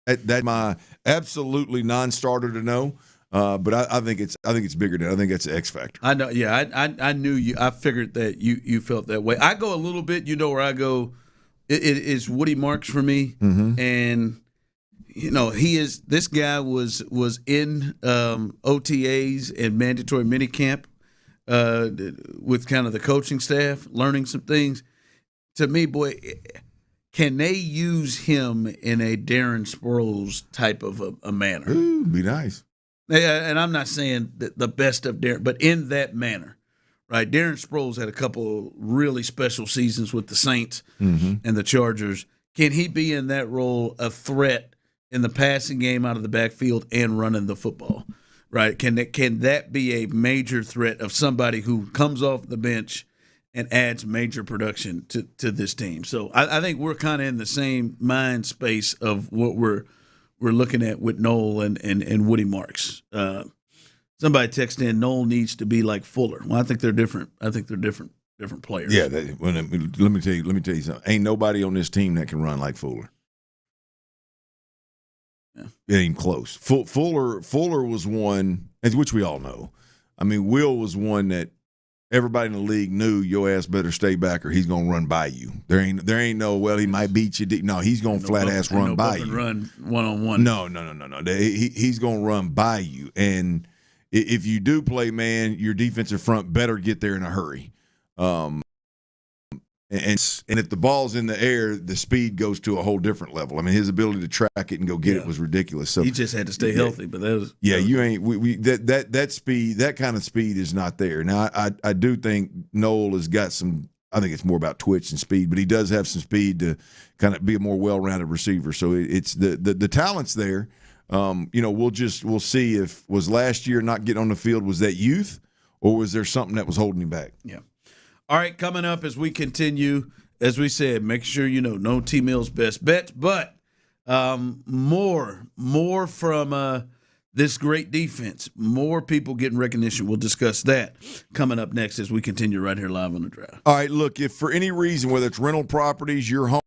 That's my absolutely non-starter to know. But I think it's bigger than that. I think that's an X factor. I know. Yeah, I knew you. I figured that you felt that way. I go a little bit. Where I go. It is Woody Marks for me, and this guy was in OTAs and mandatory minicamp with kind of the coaching staff, learning some things. To me, boy, can they use him in a Darren Sproles type of a manner? Ooh, be nice. Yeah, and I'm not saying the best of Darren, but in that manner. Right, Darren Sproles had a couple really special seasons with the Saints and the Chargers. Can he be in that role, a threat in the passing game out of the backfield and running the football? Right, can that be a major threat of somebody who comes off the bench and adds major production to this team? So I think we're kind of in the same mind space of what we're looking at with Noel and Woody Marks. Somebody texted in, Noel needs to be like Fuller. Well, I think they're different. Different players. Yeah, let me tell you something. Ain't nobody on this team that can run like Fuller. Yeah. It ain't close. Fuller was one, which we all know. I mean, Will was one that everybody in the league knew your ass better stay back or he's gonna run by you. There ain't no, well, he might beat you. No, he's gonna flat ass run by you. Run 1-on-1. No. He's gonna run by you. And if you do play man, your defensive front better get there in a hurry. And if the ball's in the air, the speed goes to a whole different level. I mean, his ability to track it and go get it was ridiculous. So he just had to stay healthy, but that was you ain't that speed, that kind of speed is not there. Now I do think Noel has got some. I think it's more about twitch and speed, but he does have some speed to kind of be a more well-rounded receiver. So it's the talent's there. We'll see if was last year not getting on the field, was that youth, or was there something that was holding him back? Yeah. All right, coming up as we continue, as we said, make sure no T-Mill's best bets, but more from this great defense. More people getting recognition. We'll discuss that coming up next as we continue right here live on the Drive. All right, look, if for any reason, whether it's rental properties, your home,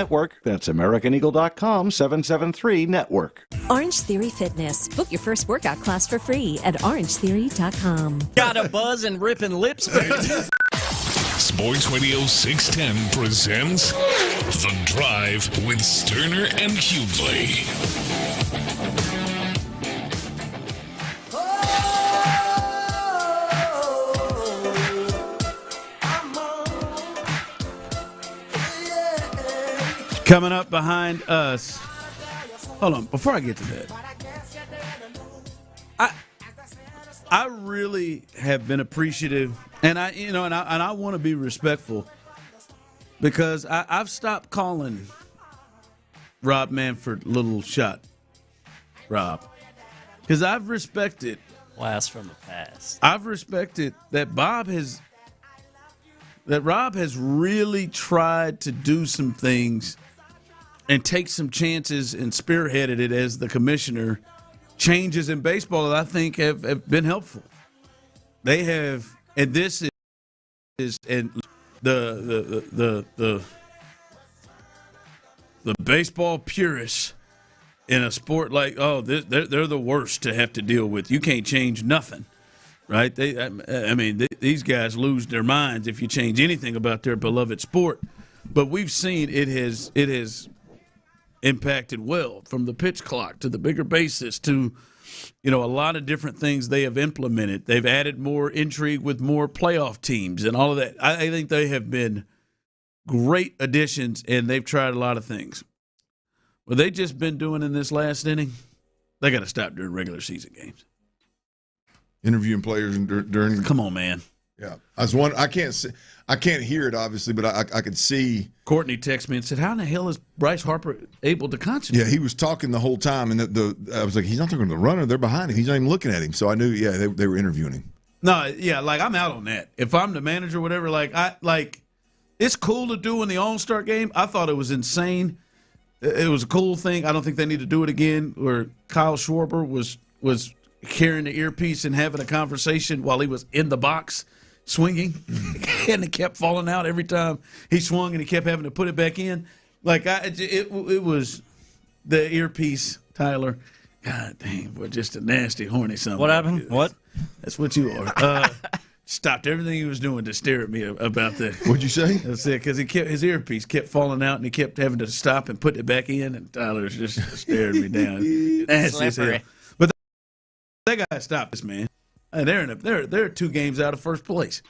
Network. That's AmericanEagle.com 773 Network. Orange Theory Fitness. Book your first workout class for free at orangetheory.com. Got a buzz and ripping lips. Sports Radio 610 presents The Drive with Stoerner and Hughley. Coming up behind us. Hold on, before I get to that, I really have been appreciative, and I want to be respectful because I've stopped calling Rob Manford Little Shot Rob because I've respected blast from the past. I've respected that Rob has really tried to do some things and take some chances and spearheaded it as the commissioner. Changes in baseball that I think have been helpful. They have, and this is and the baseball purists in a sport like they're the worst to have to deal with. You can't change nothing, right? These guys lose their minds if you change anything about their beloved sport. But we've seen it has impacted well, from the pitch clock to the bigger bases to, a lot of different things they have implemented. They've added more intrigue with more playoff teams and all of that. I think they have been great additions, and they've tried a lot of things. What they just been doing in this last inning, they got to stop during regular season games. Interviewing players during. Come on, man. Yeah, I can't hear it obviously, but I could see. Courtney texted me and said, "How in the hell is Bryce Harper able to concentrate?" Yeah, he was talking the whole time, and I was like, "He's not talking to the runner; they're behind him. He's not even looking at him." So I knew, they were interviewing him. No, yeah, I'm out on that. If I'm the manager, or whatever, it's cool to do in the All-Star game. I thought it was insane. It was a cool thing. I don't think they need to do it again. Where Kyle Schwarber was carrying the earpiece and having a conversation while he was in the box, swinging, and it kept falling out every time he swung, and he kept having to put it back in. It was the earpiece, Tyler. God dang, boy, just a nasty, horny son. What happened? What? That's what you are. Stopped everything he was doing to stare at me about that. What'd you say? That's it, because his earpiece kept falling out, and he kept having to stop and put it back in, and Tyler's just staring me down. Nasty as hell. But they got to stop this, man. They're 2 games out of first place.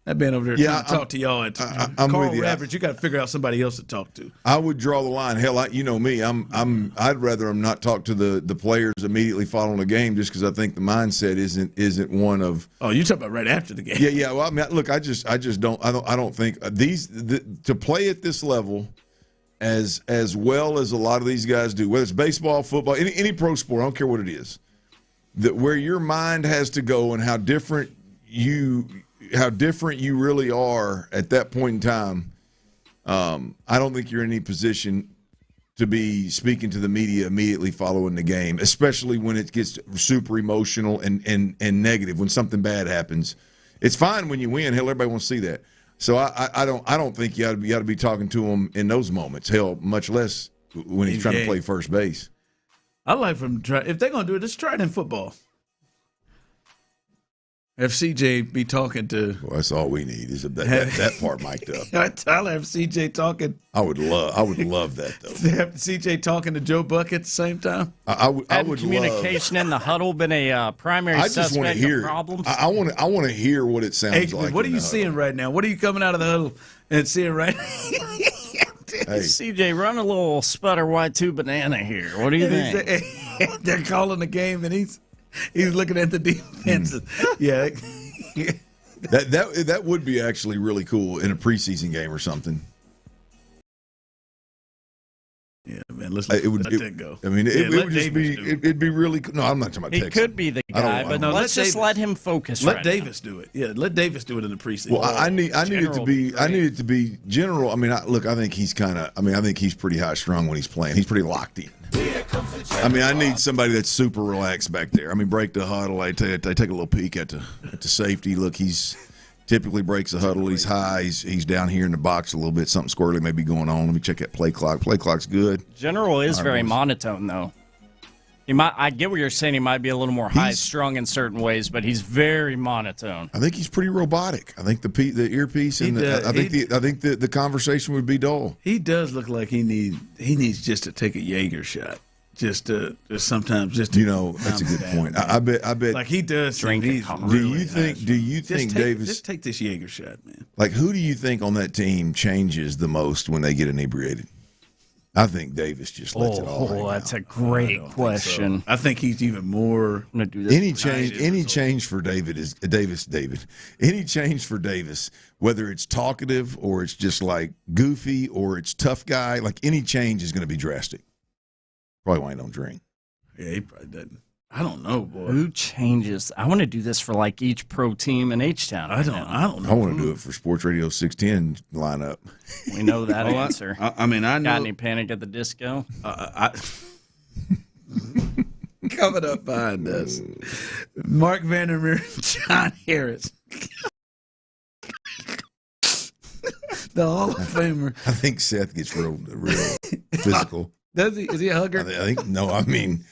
I've been over there trying to talk to y'all. I'm Carl with you. Ravage, you got to figure out somebody else to talk to. I would draw the line. Hell, you know me. I'd rather them not talk to the players immediately following the game, just because I think the mindset isn't one of. Oh, you talking about right after the game? Yeah. Well, look, I just don't. I don't think to play at this level, as well as a lot of these guys do, whether it's baseball, football, any pro sport, I don't care what it is. That where your mind has to go and how different you really are at that point in time, I don't think you're in any position to be speaking to the media immediately following the game, especially when it gets super emotional and negative. When something bad happens, it's fine when you win. Hell, everybody wants to see that. So I don't think you ought to be talking to them in those moments. Hell, much less when he's trying to play first base. I like for them to try. If they're going to do it, just try it in football. Have CJ be talking to. Well, that's all we need is that part mic'd up. Tyler, have CJ talking. I would love that though. Have CJ talking to Joe Buck at the same time. I would communication in the huddle been a primary suspect of problems. I want to hear what it sounds like. What are you seeing right now? What are you coming out of the huddle and seeing right now? Hey. CJ, run a little sputter white 2 banana here. What do you think? They're calling the game, and he's looking at the defense. Yeah. That would be actually really cool in a preseason game or something. Yeah, man. Let's let that go. I mean, it would just be. It'd be really. No, I'm not talking about. He Texas. could be the guy, but no. Let's just let him focus. Let Davis do it. Yeah, let Davis do it in the preseason. Well, I need it to be. I need it to be general. I mean, I think he's kind of. I think he's pretty high strung when he's playing. He's pretty locked in. I mean, I need somebody that's super relaxed back there. I mean, break the huddle. I take a little peek at the safety. Look, he's Typically breaks a huddle. He's high. He's down here in the box a little bit. Something squirrely may be going on. Let me check that play clock. Play clock's good. General is very monotone, though. I get what you're saying. He might be a little more high-strung in certain ways, but he's very monotone. I think he's pretty robotic. I think the earpiece and I think the conversation would be dull. He does look like he needs just to take a Jaeger shot. Just sometimes that's a good point. I bet like he does drink. Do you think Davis? Just take this Jaeger shot, man. Like, who do you think on that team changes the most when they get inebriated? I think Davis just lets it all hang that's out. a great question. I think he's even more. I'm gonna do this. Any change for David is David. Any change for Davis, whether it's talkative or it's just like goofy or it's tough guy, like any change is going to be drastic. Probably why he don't drink. Yeah, he probably doesn't. I don't know, boy. Who changes? I want to do this for like each pro team in H-Town. I don't know. I want to do it for Sports Radio 610 lineup. We know that answer. I mean, I know. Got any Panic at the Disco? Coming up behind us, Mark Vandermeer, John Harris. The Hall of Famer. I think Seth gets real physical. Does he? Is he a hugger? I think no. I mean,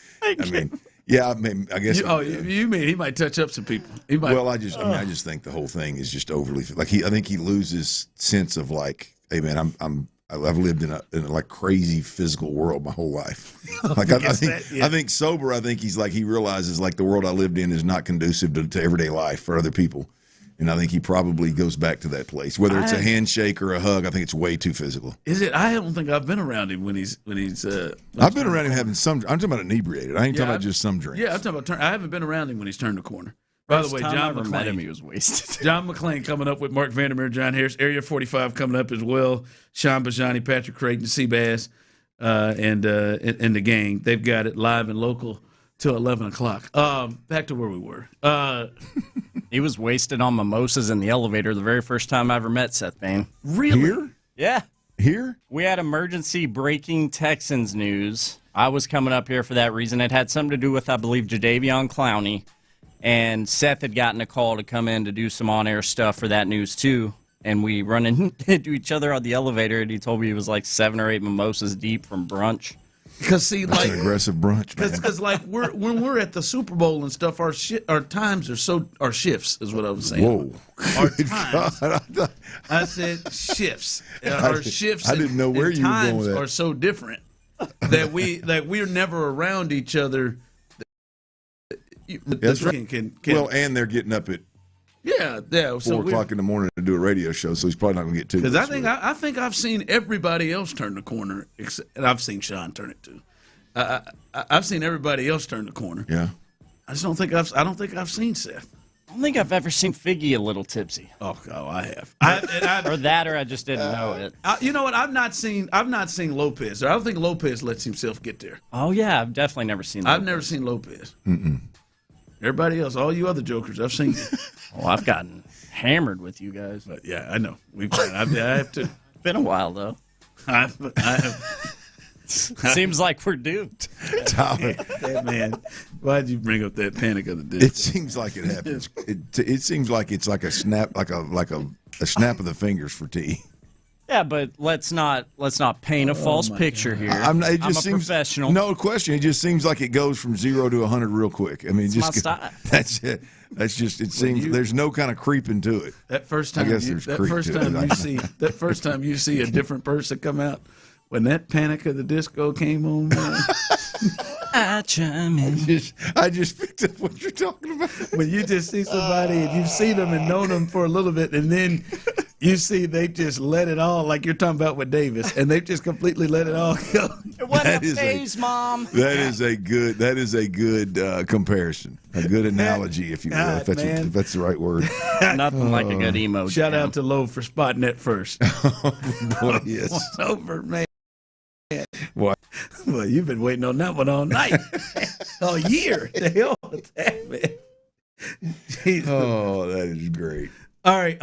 yeah. I guess. You mean he might touch up some people? He might. Well, I just think the whole thing is just overly like I think he loses sense of like, hey man, I've lived in a like crazy physical world my whole life. Like I think sober. I think he's like he realizes like the world I lived in is not conducive to everyday life for other people. And I think he probably goes back to that place. Whether it's a handshake or a hug, I think it's way too physical. Is it? I don't think I've been around him when he's. I've been around him having some. I'm talking about inebriated. I ain't talking about just some drinks. Yeah, I'm talking about. I haven't been around him when he's turned the corner. By the way, John McClain. Met him, he was wasted. John McClain coming up with Mark Vandermeer, John Harris, Area 45 coming up as well. Sean Bijani, Patrick Creighton, Seabass, and the gang. They've got it live and local till 11 o'clock. Back to where we were. He was wasted on mimosas in the elevator the very first time I ever met Seth Payne. Really? Here? Yeah. Here? We had emergency breaking Texans news. I was coming up here for that reason. It had something to do with, I believe, Jadeveon Clowney. And Seth had gotten a call to come in to do some on-air stuff for that news, too. And we run into each other on the elevator, and he told me he was like 7 or 8 mimosas deep from brunch. Because see, that's like an aggressive brunch, man. Because like when we're at the Super Bowl and stuff, our times are our shifts is what I was saying. Whoa, our times. God. I said shifts. Our shifts. I didn't know where you were going with that. Are so different that we're never around each other. That's right. Well, and they're getting up at. Yeah. 4 o'clock in the morning to do a radio show, so he's probably not going to get to. Because I think I've seen everybody else turn the corner, and I've seen Sean turn it too. I've seen everybody else turn the corner. Yeah. I don't think I've seen Seth. I don't think I've ever seen Figgy a little tipsy. Oh, I have. Or that, or I just didn't know it. You know what? I've not seen Lopez. I don't think Lopez lets himself get there. Oh yeah, I've definitely never seen. Lopez. I've never seen Lopez. Mm-mm. Everybody else, all you other jokers, I've seen. Well, I've gotten hammered with you guys. But yeah, I know. I have to. It's been a while though. I have. Seems like we're doomed. Tyler, man, why'd you bring up that Panic of the Disco? It seems like it happens. It seems like it's like a snap, like a snap of the fingers for T. Yeah, but let's not paint a false picture here. I'm a professional. No question. It just seems like it goes from 0 to 100 real quick. I mean, it's my style. That's it. That's just. It seems there's no kind of creeping to it. That first time, that first time you see a different person come out when that Panic of the Disco came on. Man, I chime in. I just picked up what you're talking about. When you just see somebody and you've seen them and known them for a little bit, and then you see they just let it all, like you're talking about with Davis, and they've just completely let it all go. It wasn't a phase, Mom. That is a good comparison, a good analogy, if you will, if that's the right word. Nothing like a good emo. Shout out to Lowe for spotting that first. Boy, yes. Over, man. What? Well, you've been waiting on that one all night, all year. The hell with that, man. Oh, that is great. All right,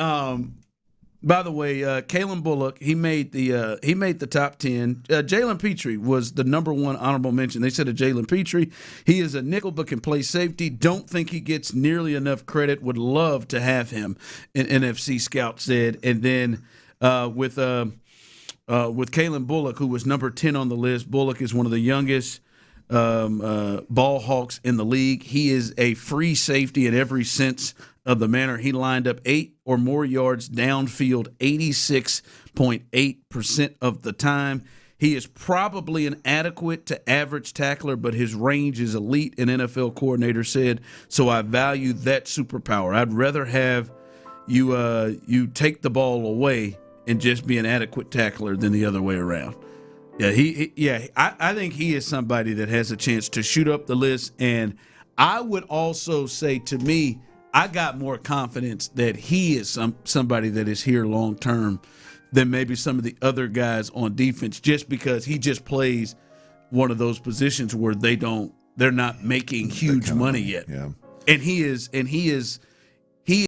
By the way, Kalen Bullock, he made the top 10. Jalen Petrie was the number one honorable mention. They said of Jalen Petrie, he is a nickel but can play safety. Don't think he gets nearly enough credit. Would love to have him, an NFC scout said. And then with Kalen Bullock, who was number 10 on the list, Bullock is one of the youngest ball hawks in the league. He is a free safety in every sense of the manner. He lined up 8 or more yards downfield 86.8% of the time. He is probably an adequate to average tackler, but his range is elite, an NFL coordinator said. So I value that superpower. I'd rather have you take the ball away and just be an adequate tackler than the other way around. Yeah, I think he is somebody that has a chance to shoot up the list. And I would also say, to me, I got more confidence that he is somebody that is here long term than maybe some of the other guys on defense, just because he just plays one of those positions where they're not making huge money yet. Yeah. And he is